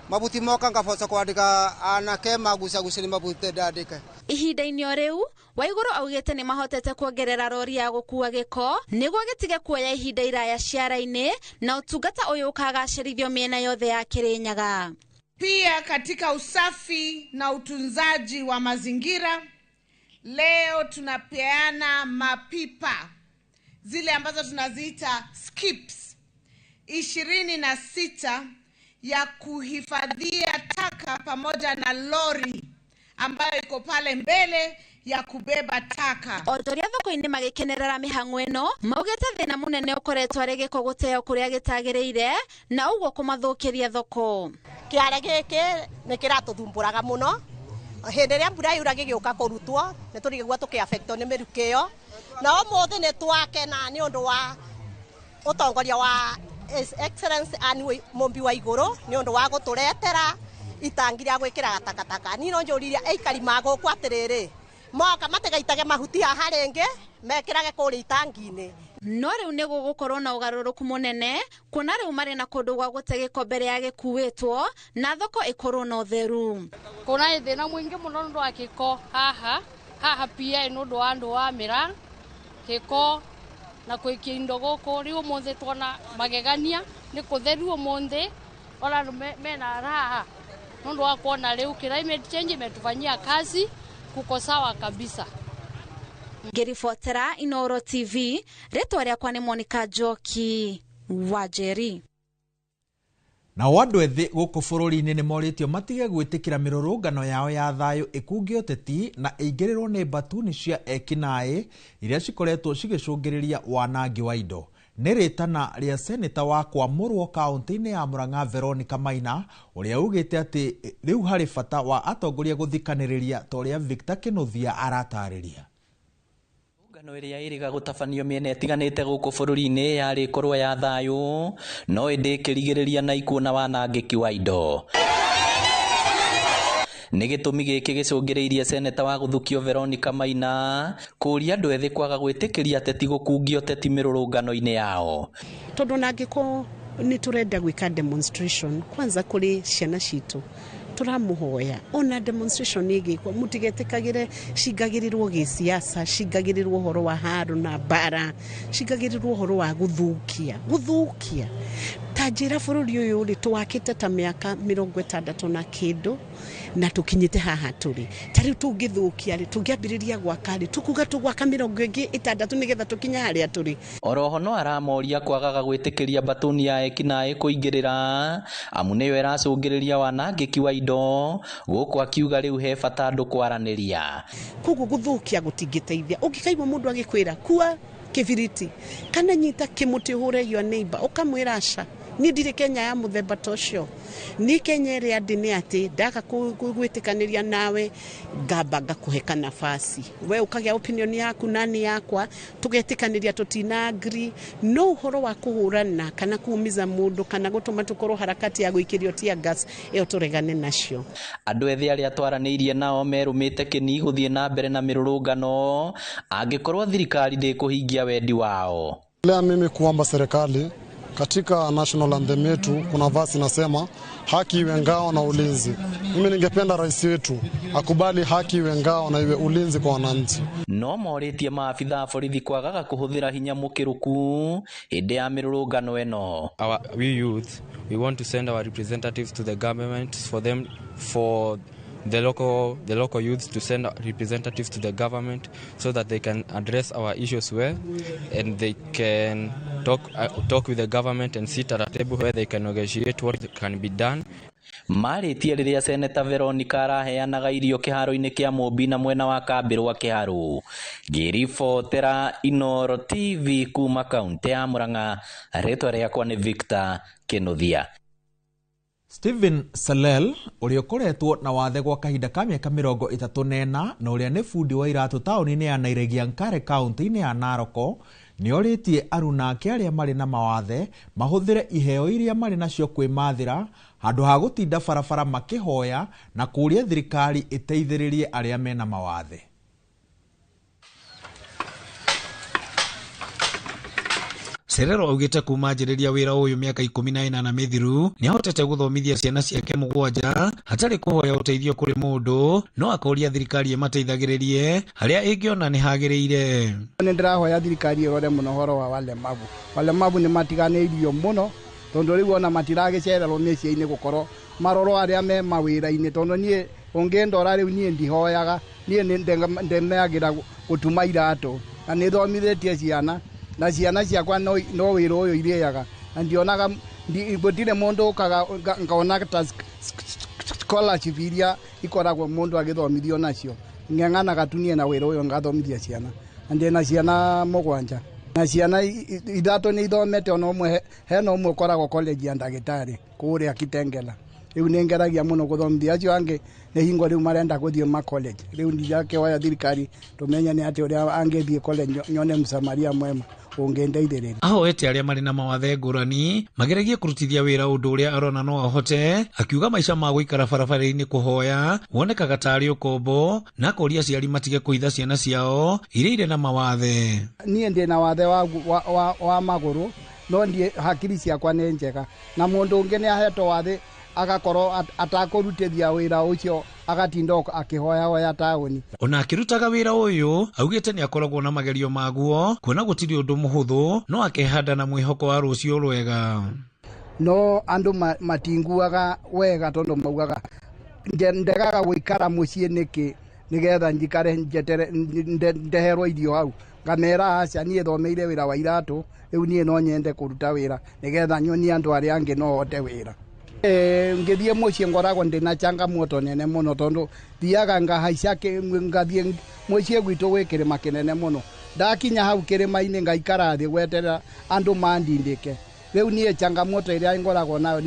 mabuti moka ngabocwa kwandĩka anake magucagucĩria mabuti ndandĩke. Ihinda-inĩ o rĩu Waigũrũ augĩte nĩ mahotete kuongerera rori ya gũkua gĩko nĩguo gĩtige kuoya ihinda iraya ciara-inĩ na ũtungata ũyũ ũkagacĩrithio mĩena yothe ya Kirinyaga. Pia katika usafi na utunzaji wa mazingira, leo tunapeana mapipa zile ambazo tunaziita skips 26 ya kuhifadhia taka pamoja na lori ambayo iko pale mbele ya kubeba taka. Onjoria thoko-inĩ magĩkenerera mĩhang'o ĩno maugĩte thĩna mũnene ũkoretwo arĩ gĩko gũteo kũrĩa gĩtagĩrĩire na ũguo kũmathũkĩria thoko. Kĩare gĩkĩ nĩ kĩratũthumbũraga mũno. Hĩndĩ ĩrĩa mbura yura gĩgĩũka kũrutwo nĩ tũrigagua tũkĩaffectwo nĩ mĩrukĩ ĩyo, na ũmũthĩ nĩ twakena nĩ ũndũ wa ũtongoria wa Excellence Anne Mũmbi Waigũrũ nĩ ũndũ wa gũtũretera itangi rĩa gwĩkĩra takataka. Niĩ no njũririe aikari magũkũ atĩrĩrĩ, moka matigaitage mahuti haha rĩngĩ mekĩrage kũrĩa itangi-inĩ. No rĩu nĩ gũgũkorwo na ũgarũrũku mũnene kuona rĩu marĩ na kũndũ gwa gũte gĩko mbere ya gĩkuĩtwo na thoko ĩkorwo na ũtheru. Kuna thĩna mũingĩ mũno nĩ ũndũ wa gĩko haha pia nĩ ũndũ wa andũ wa mĩra gĩko na kwĩkia indo gũkũ. Rĩu ũmũthĩ tuona magegania nĩ kũtheru ũmũthĩ ona andũ mena raha nĩ ũndũ wa kuona rĩu climate change imetufanyia kazi kuko sawa kabisa. Ngĩribotera Inoro TV, rĩtwa rĩakwa nĩ Monica Njoki wa Njeri. Na andũ ethĩ gũkũ bũrũri-inĩ nĩ morĩtio matige gwĩtĩkĩra mĩrũrũngano yao ya thayũ ĩkunge ũteti na ĩingĩrĩrwo nĩ mbatuni cia ekinaĩ iria cikoretwo cigĩcũngĩrĩria wanangi wa indo. Nĩ rĩtana rĩa seneta wa Kwamũrwo kaunti-inĩ ya Murang'a Veronica Maina ũrĩa ugĩte atĩ rĩu harĩ bata wa atongoria gũthikanĩrĩria ta ũrĩa Victor Kĩnuthia aratarĩria. Ngano ĩrĩa ĩrĩga gũtabanio mĩena ĩtiganĩte gũkũ bũrũri-inĩ yarĩ korwo ya thayũ no ĩndĩ ĩkĩrigĩrĩria na ikuũ na wanangĩki wa indo. Nĩ gĩtũmi gĩkĩ gĩcũngĩrĩirie seneta wa gũthukio Veronica Maina kũria andũ ethĩ kwaga gwĩtĩkĩria ateti gũkungia ũteti mĩrũrũngano-inĩ yao. Tondũ na angĩkorwo nĩ tũrenda gwĩka demonstration kwanza kũrĩ ciana citũ tũramũhoya ona demonstration ĩgĩkwo mũtigetĩkagĩre cingagĩrĩrwo gĩsiasa, cingagĩrĩrwo ũhoro wa haro na bara, cingagĩrĩrwo ũhoro wa gũthũkia ta njĩra bũrũri ũyũ rĩ twakĩte ta mĩaka 60 na kĩndũ na tũkinyĩte haha tũrĩ. Ta rĩu tũngĩthũkia rĩ tũngĩambĩrĩria gwaka rĩ tukuga tũgwaka 60 nĩgetha tũkinya harĩa tũrĩ. Oroho no aramoria kwagaga gwĩtĩkĩria mbatuni ya ekinaĩ kũingĩrĩra amu nĩyo ĩracũngĩrĩria wanangĩki wa indo gũkũ akiuga rĩu he bata andũ kwaranĩria. Koguo gũthũkia gũtingĩteithia. Ũngĩkaigua mũndũ agĩkwĩra kua kĩbiriti kana nyita kĩmũtĩ ũhũre your neighbor ũkamwĩra aca ni ndire Kenya ya muthemba tocio ni Kenya ria ndini ati ndaga gwitikanĩria nawe ngamba ngakuheka nafasi we ukagia opinion yaku nani yakwa tugetikanĩria tutina agree no uhoro wa kuhurana kana kuumiza mundu kana gutuma tukoro harakati ya guikirio tia gas iyo turegane nacio. Andu ethi aria twaranĩirie nao merumĩte kĩni gũthiĩ na mbere na mĩrũrũngano angĩkorwo thirikari ndĩkũhingia wendi wao. Leo mimi kuomba serikali katika national anthem yetu kuna verse inasema haki iwe ngao na ulinzi. Mimi ningependa rais wetu akubali haki iwe ngao na iwe ulinzi kwa wananchi. No morĩtie maabitha borithi kwagaga kũhũthĩra hinya mũkĩrũku hĩndĩ ya mĩrũrũngano ĩno. We youth, we want to send our representatives to the government for the local youths to send representatives to the government so that they can address our issues well and they can talk with the government and sit at a table where they can negotiate what can be done. Marĩtie rĩrĩa Seneta Veronica araheanaga irio kĩharo-inĩ kĩa Mũmbi na mwena wa Kambĩrwa Kĩharũ. Ngĩribotera Inoro TV kuma kaunti ya Murang'a, rĩtwa rĩakwa nĩ Victor Kĩnuthia. Stephen Salel uria ukoretwo na wathe gwa kahinda ka miaka 34 na uria ni fundi wa iratu tauni-ini ya Nairegiankare kaunti-ini ya Naroko ni oritie aruna ake aria mari na mawathe mahuthire iheo iria mari nacio kwimathira handu ha gutinda barabara makihoya na kuria thirikari iteithiririe aria mena mawathe. Serero augite kumanjiriria wira uyu miaka 14 mithiru ni ahotete guthomithia ciana ciake 7 hatari kuhoya uteithio kuri mundu no akoria thirikari emateithagiririe haria ingiona ni hagiriire. Ni ndirahoya thirikari irore muno horo wa walemavu ni matiganeirio muno tondu riu ona matiragicererwo mĩciĩ-inĩ gukorwo maroro aria me mawira-inĩ tondu nie ungĩndora riu nie ndihoyaga nie ndemeagira gutuma iratu na ni thomithitie ciana na ciana ciakwa no wira uyu iriaga na ndionaga gutire mundu ukaga ngaona scholarship iria ikoragwo mundu agithomithio nacio ng'ang'anaga tunie na wira uyu ngathomithia ciana ndina ciana 7 na ciana 3 ni ithomete ona umwe hena umwe ukoragwo college ya ndagitari kuria Kitengela riu ningeragia muno guthomithia acio ange ni hingo riu marenda guthie ma college riu ndijake waya thirikari tumenya ni ati uria angethie college nyone msamaria mwema ungendeithĩrĩria. Ahoete aria mari na mawathe ngũrani mageragie kurutithia wira undu uria arona no ahote akiuga maica ma guikara barabara-inĩ kuhoya wonekaga tari ukombo na koria ciari matige kuitha ciana ciao iria ire na mawathe. Niĩ ndina wathe wa maguru no ndie hakiri ciakwa nĩ njega na mundu ungi ni ahetwo wathe agakorwo atakurutithia wira ucio agatinda akihoya tauni. Ona akirutaga wira uyu augite ni akoragwo na magerio maguo kuona gutiri undu muhuthu no akehanda na mwihoko wa rucio rwega. No andu matinguaga wega tondu maugaga ndegaga guikara mucii niki nigetha njikare njetere ndeherwo irio hau ngamera aca nie thomeire wira wa iratu riu nie no nyende kuruta wira nigetha nyonie andu aria angi no hote wira. Ngithie mucii ngoragwo ndina changamoto nene muno tondu thiaga ngahaica ngathie mucii gwitu gwi kirima kinene muno ndakinya hau kirima-ini ngaikara thi gweterera andu mandindike riu nie changamoto iria ngoragwo nayo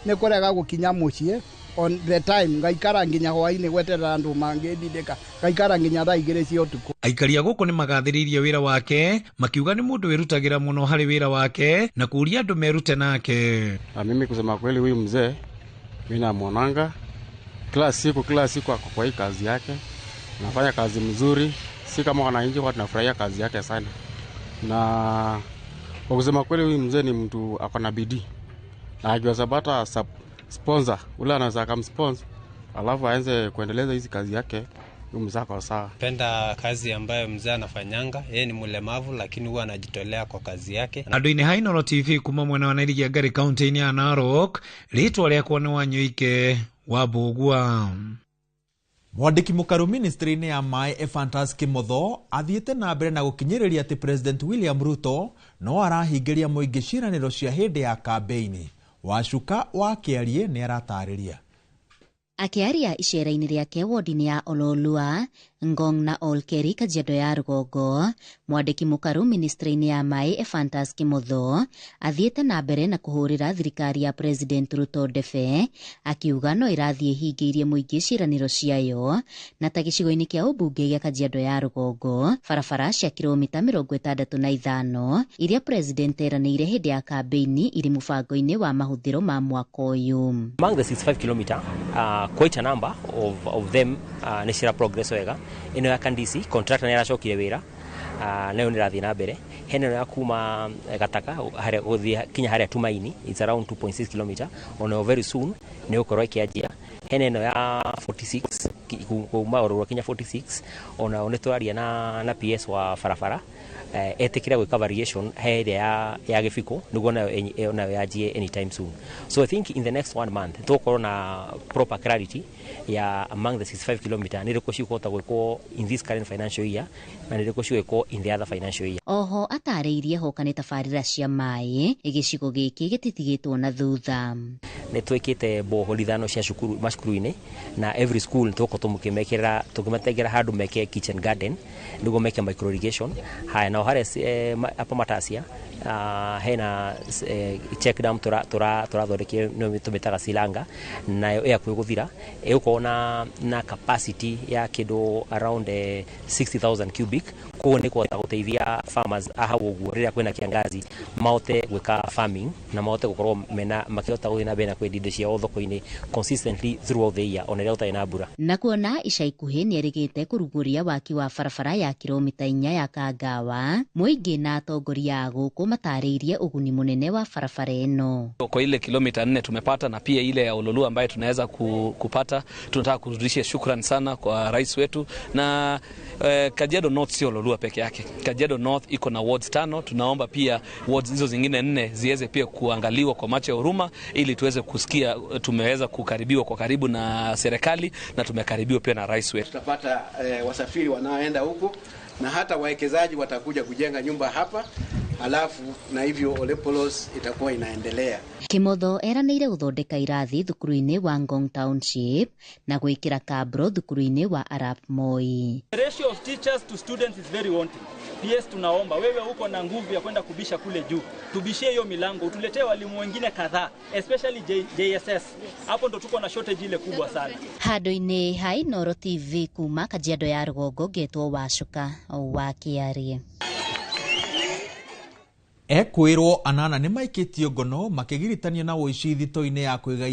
ni kurega gukinya mucii on the time ngaikara nginya hwaini gweterera andu mangindindika ngaikara nginya thaa 2 cia utuku. Aikaria guku ni magathiririe wira wake makiuga ni mundu wirutagira muno hari wira wake na kuria andu merute nake. Mimi kusema kweli huyu mzee mimi namwonanga kila siku ako kwa hii kazi yake, nafanya kazi mzuri, si kama wananchi kwa tunafurahia kazi yake sana. Na kwa kusema kweli huyu mzee ni mtu akona bidii na ajua sabata sponsor ule anaweza kumsponsor alafu aanze kuendeleza hizi kazi yake. Mzako sawa. Penda kazi ambayo mzee anafanyanga. Yeye ni mlemavu lakini huwa anajitolea kwa kazi yake. Andu-ini ha Inoro TV kuma mwena wa Nairegiankare kaunti-ini ya Narok, ritwa riakwa ni Wanyoike wa Bugua. Mwandiki mukaru ministry-ini ya mai Ephantus Kimotho athiete na mbere na gukinyiriria ati President William Ruto no arahingiria muingi ciraniro cia hindi ya kampeini. Wacuka wa Kiarie ni aratariria. Akiaria icera-inĩ rĩake wodi-inĩ ya Ololua, Ngong na Olkeri Kajiado ya Rugongo, mwandiki mukaru ministry-ini ya mai Ephantus Kimotho athiete na mbere na kuhurira thirikari ya President Ruto Debe, akiuga no irathie hingĩirie muingi ciraniro ciayo na ta gĩcigo-inĩ kĩa ũmbunge gĩa Kajiado ya Rugongo barabara cia kilomita 65 iria President eranĩire hĩndĩ ya kambeini iri mũbango-inĩ wa mahũthĩro ma mwaka ũyũ. Among the 65 kilometer, quite a number of them nĩ cira progress wega. Ino ya Kandisi contractor nĩ aracokire wĩra nayo nĩ rathiĩ na mbere. Hena ya kuma Gataka harĩa gũthiĩ kinya harĩa Tumaini, it's around 2.6 kilometer. Ono very soon nĩ gũkorwo ĩkĩanjia. Hena ĩno ya 46 kuma Ororo kinya 46, ona nĩ tũraria na PS wa barabara etikira gwika variation heria ya gifiko niguo nayo yajie anytime soon. So I think in the next 1 month tukorwo na proper clarity ya among the 65 kilometer ni riko cikota gwiko in this current financial year na ni riko cikwo in the other financial year. Oho atariirie hokane tabarira cia mai igicigo giki gititigitwo na thutha. Ni twikite boholi thano cia cukuru macukuru-ini na every school tuko tumukimekera tukimategera handu meke kitchen garden niguo meke micro irrigation haya na hare apa matasia hena check dam turathondekire no tumetaga silanga nayo ya kwiguthira iguko na capacity ya kido around 60,000 cubic ko ni kwata guteithia farmers aha uguo riria kwina kiangazi maote gwika farming na maote gukorwo mena makiota guthina bena kwendia cia thoko-ini consistently throughout the year ona rĩota ina mbura. Na kuona ica ikuhĩ nĩ erĩgĩte kũrugũria waki wa barabara ya kilomita 4 ya Kangawa, mũingĩ na atongoria gũkũ matarĩirie uguni munene wa barabara ĩno. Kwa ile kilomita 4 tumepata na pia ile ya Ololu ambayo tunaweza kupata, tunataka kurudishia shukrani sana kwa rais wetu na Kajiado North sio Ololu peke yake. Kajiado North iko na wards 5, tunaomba pia wards hizo zingine 4 ziweze pia kuangaliwa kwa macho ya huruma ili tuweze kusikia tumeweza kukaribiwa kwa karibu na serikali na tumekaribiwa pia na rais wetu. Tutapata wasafiri wanaoenda huko na hata wawekezaji watakuja kujenga nyumba hapa, halafu na hivyo Olepolos itakuwa inaendelea. Kimotho eranĩire gũthondeka irathi thukuru-inĩ wa Ngong Township na gwĩkĩra kabro thukuru-inĩ wa Arap Moi. The ratio of teachers to students is very wanting. PS tunaomba wewe uko na nguvu ya kwenda kubisha kule juu, tubishie hiyo milango, utuletee walimu wengine kadhaa, especially JSS. Hapo ndo tuko na shortage ile kubwa sana. Handũ-inĩ ha Inooro TV kuma Kajiado ya Rugongo ngetwo Wacuka wa Kiarie. Ekwirwo anana nĩ maikĩtio ngono makĩgiritania na ũici thito-inĩ ya kwiga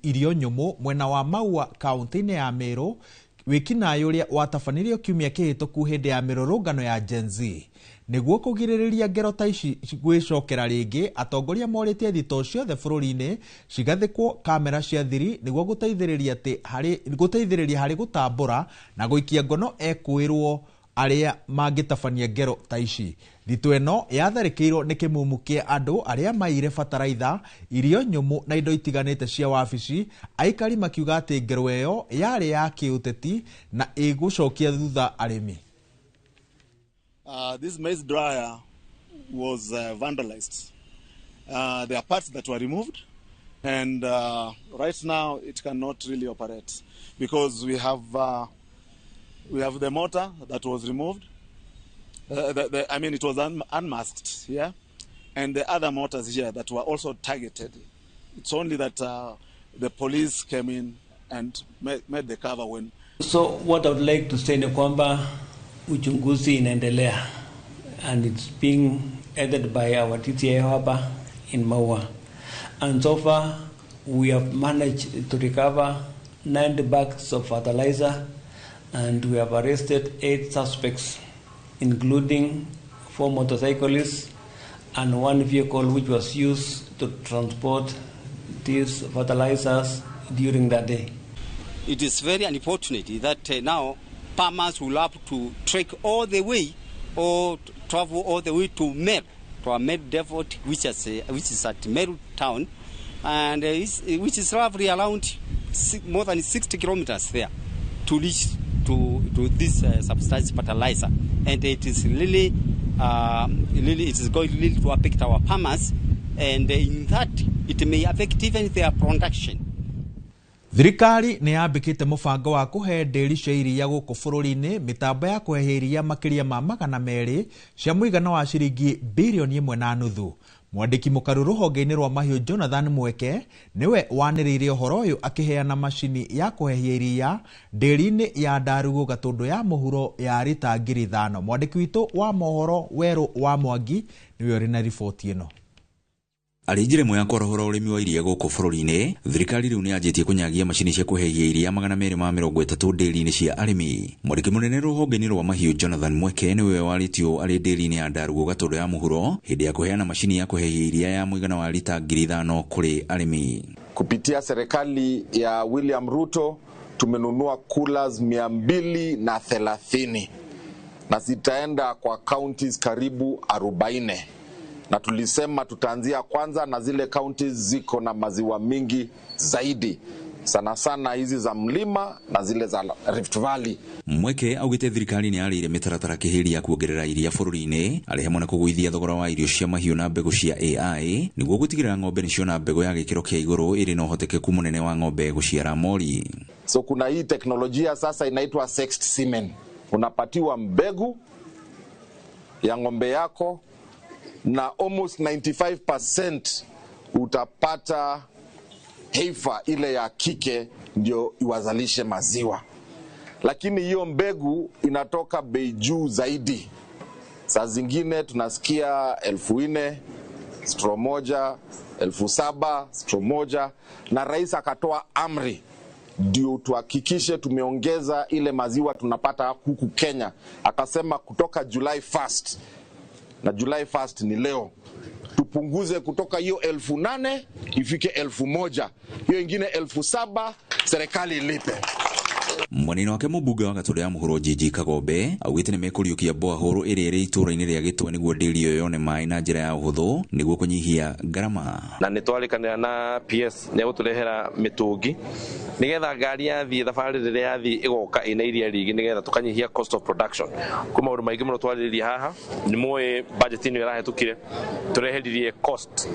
irio nyũmũ mwena wa Maua kaunti-inĩ ya Meru wĩkinaĩ ũrĩa watabanirio kiumia kĩhĩtũku hĩndĩ ya mĩrũrũngano ya Gen Z. Nĩguo kũgirĩrĩria ngero ta ici gwĩcokera rĩngĩ, atongoria morĩtie thito ciothe bũrũri-inĩ cigathĩkwo kamera cia thiri nĩguo gũteithĩrĩria harĩ gũtambũra na gũikia ngono ekwirwo arĩa mangĩtabania ngero ta ici. Thito ĩno yatharĩkĩirwo nĩ kĩmumu kĩa andũ arĩa maire bataraitha, irio nyũmũ na indo itiganĩte cia wabici, aikari makiuga atĩ ngero ĩyo yarĩ ya kĩũteti na ĩgũcokia thutha arĩmi. This maize dryer was vandalized. There are parts that were removed and right now it cannot really operate because we have the motor that was removed. I mean, it was unmasked here, and the other motors here that were also targeted. It's only that the police came in and made the cover when. So what I would like to say ni kwamba uchunguzi inaendelea and it's being headed by our TTA hapa in Maua, and so far we have managed to recover 90 bags of fertilizer and we have arrested 8 suspects, including 4 motorcyclists and 1 vehicle which was used to transport these fertilizers during that day. It is very unfortunate that now farmers will have to trek all the way or travel all the way to Meru, to a Meru depot which is at Meru town, and which is roughly around more than 60 kilometers there to reach to this subsidized fertilizer, and it is really it is going really to affect our farmers, and in that it may affect even their production. Thirikari nĩ yambĩkĩte mũbango wa kũhe ndĩri cia iria gũkũ bũrũri-inĩ mĩtambo ya kũhehia iria makĩria ma 200 cia mũigana wa ciringi birioni 1.5. Mwandĩki mũkaru rũhonge-inĩ rwa mahiũ Jonathan Mweke nĩwe wanĩrĩire ũhoro ũyũ akĩheana macini ya kũhehia iria ndĩri-inĩ ya Ndarugu Gatũndũ ya mũhuro ya rita 5,000. Mwandĩki witũ wa mohoro Werũ wa Mwangi nĩwe ũrĩ na riboti ĩno. Arĩ njĩra ĩmwe ya kũrohora ũrĩmi wa iria gũkũ bũrũri-inĩ, thirikari rĩu nĩ yanjĩtie kũnyagia macini cia kũhehia iria 230 ndĩri-inĩ cia arĩmi. Mwandĩki mũnene rũhonge-inĩ rwa mahiũ Jonathan Mweke nĩwe warĩtio arĩ ndĩri-inĩ ya Ndarugu Gatũndũ ya mũhuro hĩndĩ ya kũheana macini ya kũhehia iria ya mũigana wa lita 5,000 kũrĩ arĩmi. Kupitia serikali ya William Ruto tumenunua coolers 230 na zitaenda kwa counties karibu 40. Na tulisema tutaanzia kwanza na zile counties ziko na maziwa mingi zaidi, sana sana hizi za mlima na zile za Rift Valley. Mweke augĩte thirikari nĩ yarĩire mĩtaratara kĩhĩri ya kuongerera iria bũrũri-inĩ arĩ hamwe na kũgũithia thogora wa irio cia mahiũ na mbegũ cia AI nĩguo gũtigĩrĩra ng'ombe nĩciona mbegũ ya gĩkĩro kĩa igũrũ ĩrĩ na ũhotekeku mũnene wa ng'ombe gũciara mori. So kuna hii teknolojia sasa inaitwa sexed semen. Unapatiwa mbegu ya ng'ombe yako na almost 95% utapata heifer ile ya kike ndio iwazalishe maziwa. Lakini hiyo mbegu inatoka bei juu zaidi. Saa zingine tunasikia 4,000 straw moja, 7,000 straw moja, na rais akatoa amri ndio tuhakikishe tumeongeza ile maziwa tunapata huku Kenya. Akasema kutoka July 1st, na July 1st ni leo, tupunguze kutoka hiyo 8,000 ifike 1,000. Hiyo ingine 7,000 serikali ilipe. Mwanini wake mũmbunge wa Gatũndũ ya mũhuro Gigi Kagombe augĩte nĩ mekũriũkia borehole ĩrĩa ĩrĩ itũũra-inĩ rĩa Gĩtwe nĩguo ndĩri ĩyo yone maĩ na njĩra ya ũhũthũ nĩguo kũnyihia ngarama. Na nĩ twarikanĩra na PS nĩ gũtũrehera mĩtũngi nĩgetha ngari yathiĩ thabarĩ rĩrĩa yathiĩ ĩgoka ĩna iria rĩingĩ nĩgetha tũkanyihia cost of production. Kuma maũndũ maingĩ mũno twarĩrĩria haha nĩ mũĩ budget ĩno ĩrahetũkire tũreheririe cost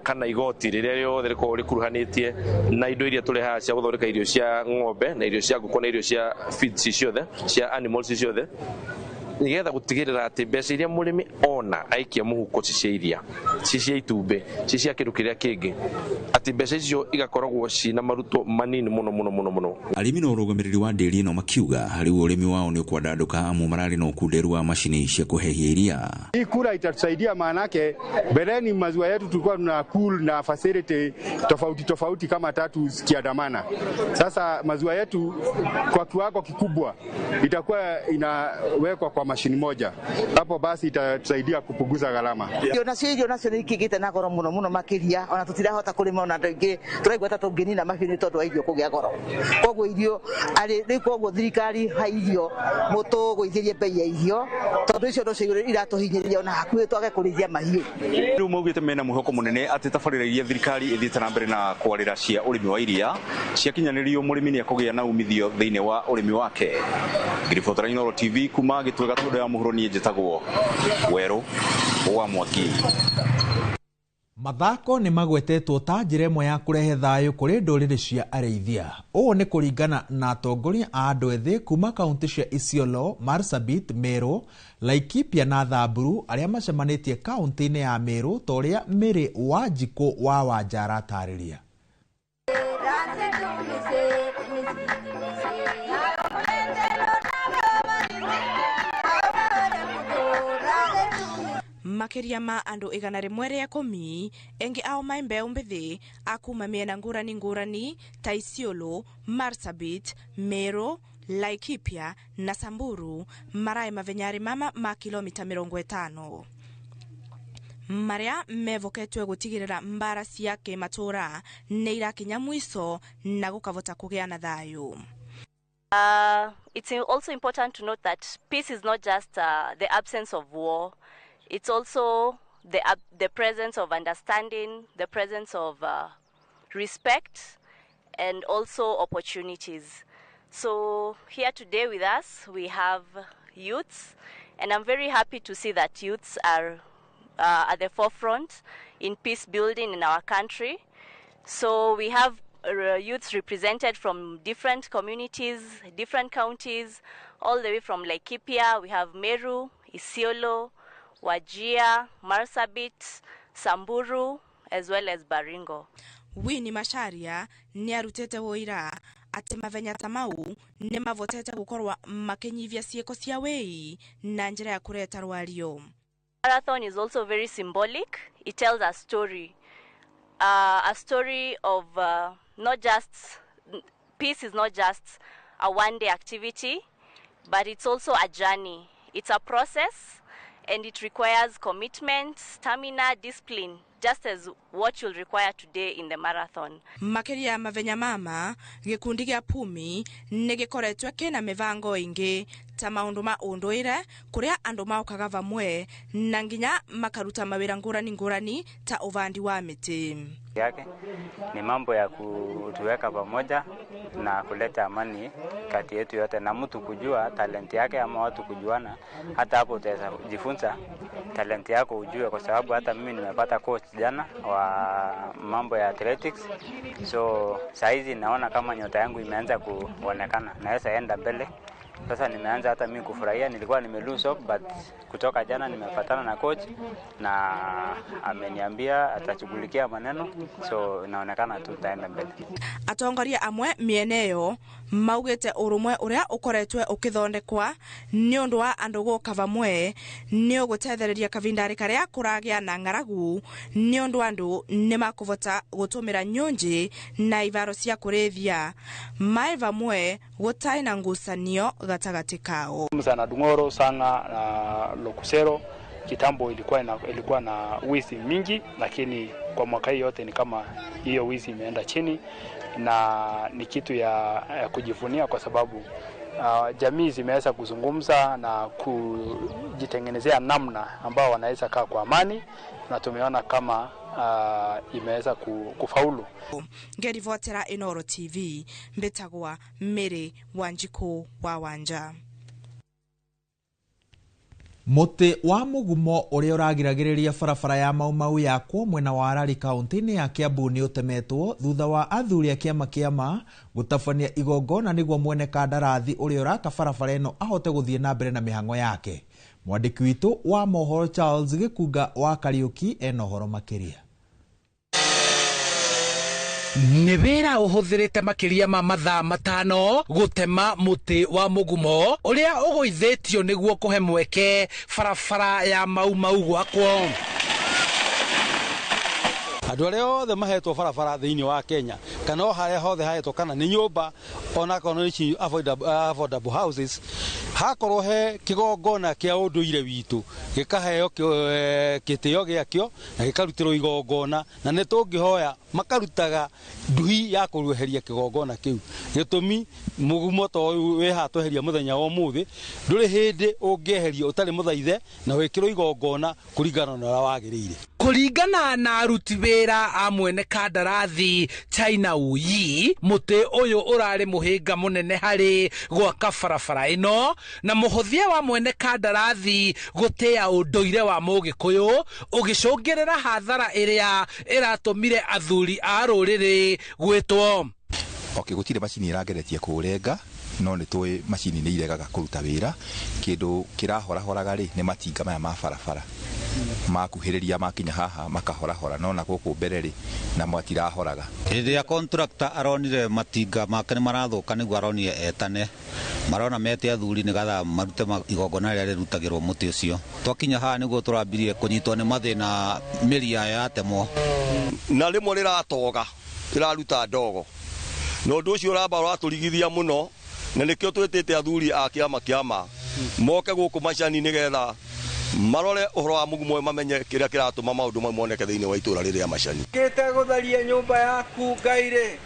kana igoti rĩrĩa rĩothe rĩkoragwo rĩkuruhanĩtie na indo iria tũrehaga cia gũthondeka irio cia ng'ombe na irio cia ngũkũ na irio cia feed ciothe cia animals ciothe nigetha gutigirira ati mbeca iria murimi ona aikia muhuko cia iria cia itumbĩ cia kĩndũ kĩrĩa kĩngĩ ati mbeca icio igakoragwo cina maruto manini muno. Arĩmi na ũrũgamĩrĩri wa ndĩri ĩno makiuga harĩ ũrĩmi wao nĩ ũkwandandũka amu mararĩ na ũkunderu wa macini cia kũhehia iria. Hii kura itatusaidia, maanake mbeleni maziwa yetu tulikuwa tuna cool na facility tofauti kama 3 zikiandamana. Sasa maziwa yetu kwa kiwango kikubwa itakuwa inawekwa kwa mashini moja. Hapo basi itatusaidia kupunguza gharama. Irio nacio nĩ ikĩgĩte na goro mũno makĩria, ona tũtirahota kũrĩma ona andũ aingĩ tũraigua ta tũngĩnina mahiũ nĩ tondũ wa irio kũgĩa goro. Koguo irio rĩu koguo thirikari ha irio mũtũgũithĩrie bei ya irio tondũ icio nĩcio iratũhinyĩrĩria ona hakuhĩ twage kũrĩithia mahiũ. Rĩu maugĩte mena mwĩhoko mũnene atĩ tabarĩra iria thirikari ĩthiĩte na mbere na kwarĩra cia ũrĩmi wa iria ciakinyanĩrio mũrĩmi nĩ akũgĩa na umithio thĩinĩ wa ũrĩmi wake. Ngiribotera Electoral TV kuma Gĩtwe Gatũndũ ya mũhuro niĩ njĩtagwo Werũ wa Mwangi. Mathako nĩ magwetetwo ta njĩra ĩmwe ya kũrehe thayũ kũrĩ ndũrĩrĩ cia arĩithia. Ũũ nĩ kũringana na atongoria a andũ ethĩ kuma kaunti cia Isiolo, Marsabit, Meru, Laikipia na Thamburu arĩa macemanĩtie kaunti-inĩ ya Meru ta ũrĩa Mĩrĩ wa Njikũ wa Wanjara atarĩria. Makiria ma andu 110 engi ao maimbe mbithi akuma miena ngurani ta Isiolo, Marsabit, Meru, Laikipia na Samburu marai mavenyari mama ma kilomita 50 maria mevoketwe gutigirira mbara cia kimatura ne irakinya mwiso na gukavota kugea na thayu. It's also important to note that peace is not just the absence of war. It's also the presence of understanding, the presence of respect, and also opportunities. So here today with us, we have youths, and I'm very happy to see that youths are at the forefront in peace building in our country. So we have youths represented from different communities, different counties, all the way from Laikipia. We have Meru, Isiolo, Wajir, Marsabit, Samburu, as well as Baringo. Winnie Macharia ni arutete woira ati mavenya tamau ni mavotete gukorwa makenyivia cieko cia wei na njira ya kureta rwario. Marathon is also very symbolic. It tells a story of not just peace is not just a one-day activity, but it's also a journey. It's a process, and it requires commitment, stamina, discipline, just as what you'll require today in the marathon. Makeria mavenya mama gikundi gia Pumi nigikoretwe kina mivango ingi ta maundu ma unduire kuria andu maukaga vamwe na nginya makaruta mawira ngurani ta uvandi wa miti yake ni mambo ya kutuweka pamoja na kuleta amani kati yetu yote, na mtu kujua talenti yake ama watu kujuana. Hata hapo utaweza kujifunza talenti yako ujue, kwa sababu hata mimi nimepata coach jana wa mambo ya athletics, so saizi naona kama nyota yangu imeanza kuonekana, naweza enda mbele. Sasa nimeanza hata mimi kufurahia. Nilikuwa lose hope, but kutoka jana nimepatana na coach na ameniambia atashughulikia maneno, so inaonekana tu tutaenda mbele. Atongoria amwe mieneo maugete urumwe uria ukoretwe ukithondekwa ni undu wa andu guka vamwe ni ugutethereria kavindari karia kuragia na ngaragu ni undu andu ni makuvota gutumira nyunji na ivaro cia kurithia mai vamwe gutai na ngusanio gatagati kao. Mzana Dungoro Sanga na Lokusero kitambo ilikuwa na wizi mingi, lakini kwa mwaka hii yote ni kama hiyo wizi imeenda chini, na ni kitu ya kujivunia kwa sababu jamii zimeweza kuzungumza na kujitengenezea namna ambao wanaweza kaa kwa amani, na tumeona kama imeweza kufaulu. Ngerivotera Inoro TV mbetagwa Mary Wanjiko wa Wanja. Muti wa mugumo uria uragiragiriria barabara ya Maumau yakwo mwena wa Arari kaunti-ini ya Kiambu ni utemetwo thutha wa athuri a kiama gutabania igongona niguo mwene kandarathi uria uraka barabara ino ahote guthie na mbere na mihango yake. Mwandiki witu wa mohoro Charles Gikunga wa Kariuki enohoro makiria. Nibera uhuthirite makiria ma mathaa matano gutema muti wa mugumo uria ugoithetio niguo kuhe mweke barabara ya Maumau gwakwo. Andu aria othe mahetwo barabara thiini wa Kenya kana haria hothe hahetwo kana ni nyumba ona kana ni affordable houses, hakorwo he kigongona kia unduire witu gikaheo kitio giakio na gikarutirwo igongona, na nitungihoya makarutaga nduhi ya kuruheria kigongona kiu. Gitumi mugumo to wi hatweheria muthenya wa muthi nduri hindi ungieheria utari muthaithe na wikirwo igongona kuringana na wagirire. Kuringana na aruti wira a mwene kandarathi China Uyi, muti uyu urari muhinga munene hari gwaka barabara ino, na muhothia wa mwene kandarathi gutia unduire wa Mugikuyu ugicungirira hathara iria iratumire athuri a ruriri gwitwo. Gutire macini irageretie kurenga, no ni twi macini ni iregaga kuruta wira. Kindu kirahora ri ni matinga maya ma barabara makuhiriria makinya haha makahora no na guku mbere ri na matirahoraga. Riria contractor aronire matinga make ni marathuka niguo aronire etane marona mete athuri ni gatha marute igongona ria rirutagirwo muti ucio. Twakinya haha niguo turambirie kunyitwo ni mathina miria yatemwo na rimwe riratoga riraruta ndogo no ndu ucio uramba uraturigithia muno, na nikio twitite athuri a kiama moke guku macani nigetha marore uhoro wa mugumo mamenye kiria kiratuma maundu mamoneke thiini wa itura riria macani. Kite gutharia nyumba yaku Ngaire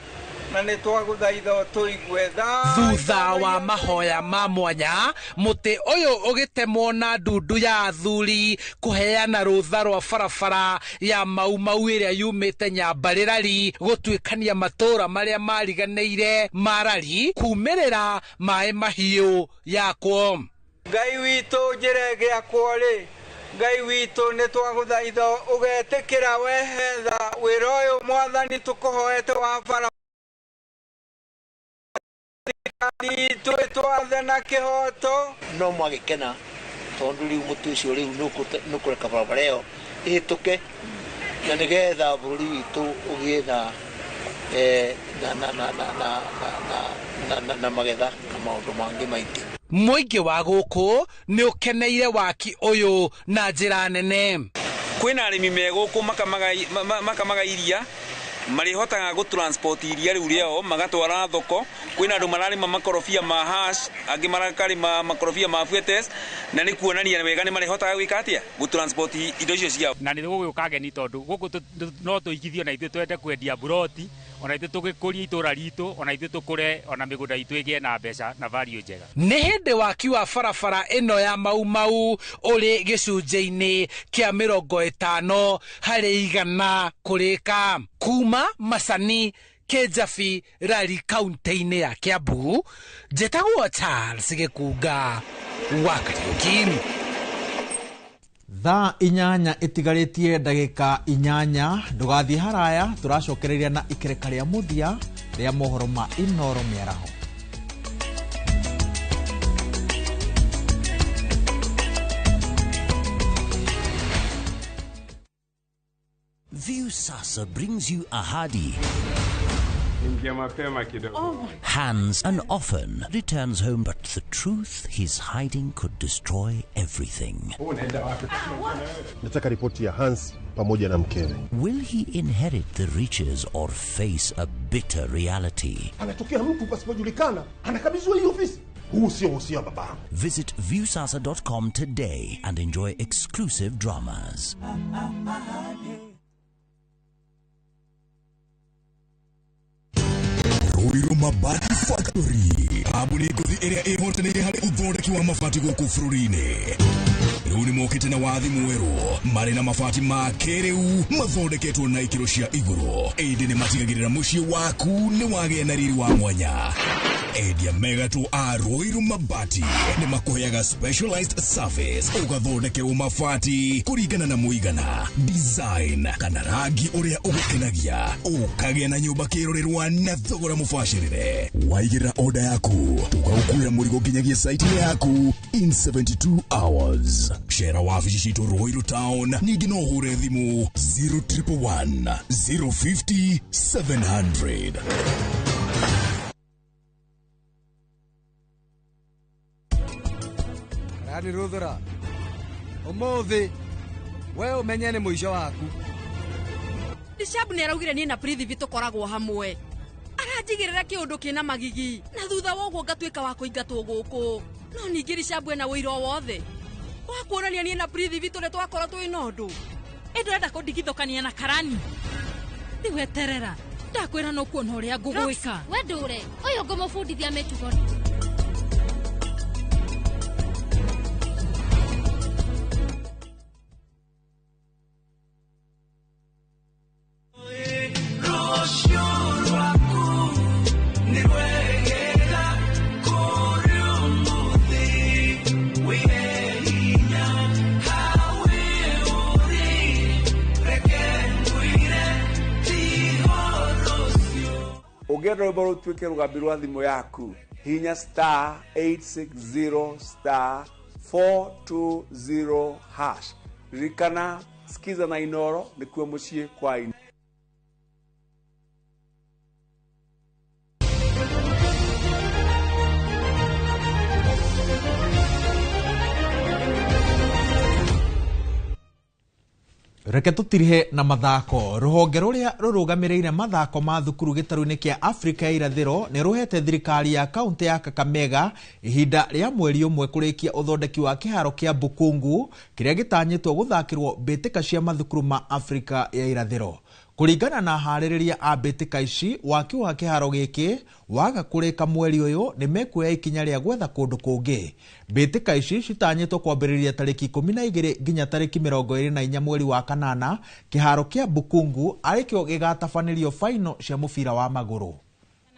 na ni twaguthaitha tuigwe thutha wa mahoya ma mwanya muti uyu ugitemwo na ndundu ya athuri kuheana rutha rwa barabara ya Maumau iria yumite Nyambarirari gutwikania matura maria mariganeire Marari kumirira mai mahiu yakwo. Ngai witu njire giakwo ri, Ngai witu ni twaguthaitha ugetikira wehetha wira uyu mwathani tukuhoete wa bara ni twathe na kihoto no mwagikena tondu riu mutu ucio riu nukureka barabara iyo ihituke na nigetha bũrũri witũ ũgĩe na magetha na maũndũ mangĩ maingĩ. Mũingĩ wa gũkũ nĩ ũkeneire waki ũyũ na njĩra nene. Kwĩna arĩmi me gũkũ makamaga iria marihotaga gũtransport iria rĩu rĩao magatwara thoko. Kwĩna andũ mararĩma makorobia ma hash, angĩ marakarĩma makorobia ma fuetes, na nĩ kuonania wega nĩ marihotaga gwĩka atĩa gũtransport indo icio ciao. Na nĩ gũgĩũka ageni tondũ gũkũ no tũigithio na ithuĩ twende kwendia buroti, ona ithuĩ tũgĩkũria itũra ritũ, ona ithuĩ tũkũre ona mĩgũnda itũ ĩgĩe na mbeca na value njega. Nĩ hĩndĩ waki wa barabara ĩno ya Mau ũrĩ gĩcunjĩ-inĩ kĩa 50 harĩ 100 kũrĩka. Kuma Macani, Kĩjabi, Rari kaunti-inĩ ya Kiambu, njĩtagwo Charles Gĩkunga wa Kariuki. Thaa 8 itigarĩtie ndagĩka 8 ndũgathiĩ haraya tũracokereria na ikereka rĩa mũthia rĩa mohoro ma Inoro mĩaraho. View Sasa brings you Ahadi. Hans and often returns home, but the truth he's hiding could destroy everything. Nataka ripoti ya Hans pamoja na mkewe. Will he inherit the riches or face a bitter reality? Anatokea mtu pasipojulikana, anakabidhiwa hii ofisi. Huu sio usia baba. Visit viewsasa.com today and enjoy exclusive dramas. Ruiru Mabati Factory. Abuni ngothi ĩrĩa ĩhotanĩire harĩ ũthondeki wa mabati gũkũ bũrũri-inĩ. Rĩu nĩ mokĩte na wathi mwerũ marĩ na mabati ma kĩrĩu mathondeketwo na ikĩro cia igũrũ. Ĩndĩ nĩ matigagĩrĩra mũciĩ waku nĩ wagĩa na riri wa mwanya. Endia megatũ a Ruiru Mabati nĩ makũheaga specialized service ũgathondekerwo mabati kũringana na mũigana, design kana rangi ũrĩa ũgũkenagia. Ũkagĩa na nyũmba kĩrorerwa na thogora mũbacĩrĩre. Waigĩrĩra order yaku tũgagũkuĩra mũrigo nginyagia site yaku in 72 hours. Shera wabici citũ Ruiru Town, ningĩ no ũhũre thimũ 0111 050 700. Rani Ruthura, umuthi we umenye nĩ mũico waku. Dishabu nĩ araugire niĩ na Prithi tũkoragwo hamwe. Aranjigĩrĩra kĩũndũ kĩna magigi na thutha woguo ngatuĩka wa kũingatwo gũkũ. No ningĩ Dishabu ena wĩira wothe wa kuonania niĩ na Prithi tũrĩ twakorwo twĩ na ũndũ. Ndĩrenda kũndigithũkania na Karani. Rĩu eterera, ndakwĩra no kuona ũrĩa ngũgwĩka. We ndũre, ũyũ ngũmũbundithia mĩtugo. Ũngĩenda rwĩmbo rũtuĩke rũgambi rwa thimũ yaku, hihinya *860*420#. Ririkana, sikiza na Inoro nĩkuo mũciĩ kwa Inoro. Reke tutirihe na mathako. Ruhonge ruria rurũgamĩrĩire mathako ma thukuru gĩtarũ-inĩ kĩa Afrika ya irathĩro nĩ ruhete thirikari ya kaunti ya Kakamega ihinda rĩa mweri ũmwe kũrĩkia ũthondeki wa kĩharo kĩa Bukungu kĩrĩa gĩtanyĩtwo gũthakĩrwo mbĩtĩka cia mathukuru ma Afrika ya irathĩro. Kuringana na harĩrĩria a mbĩtĩka ici, waki wa kĩharo gĩkĩ waga kũrĩka mweri ũyũ nĩ mekuoya ikinya rĩa gwetha kũndũ kũngĩ. Mbĩtĩka ici citanyĩtwo kwambĩrĩria tarĩki 12 nginya tarĩki 24 mweri wa kanana, kĩharo kĩa Bukungu arĩkĩo gĩgatabanĩrio final cia mũbira wa magũrũ.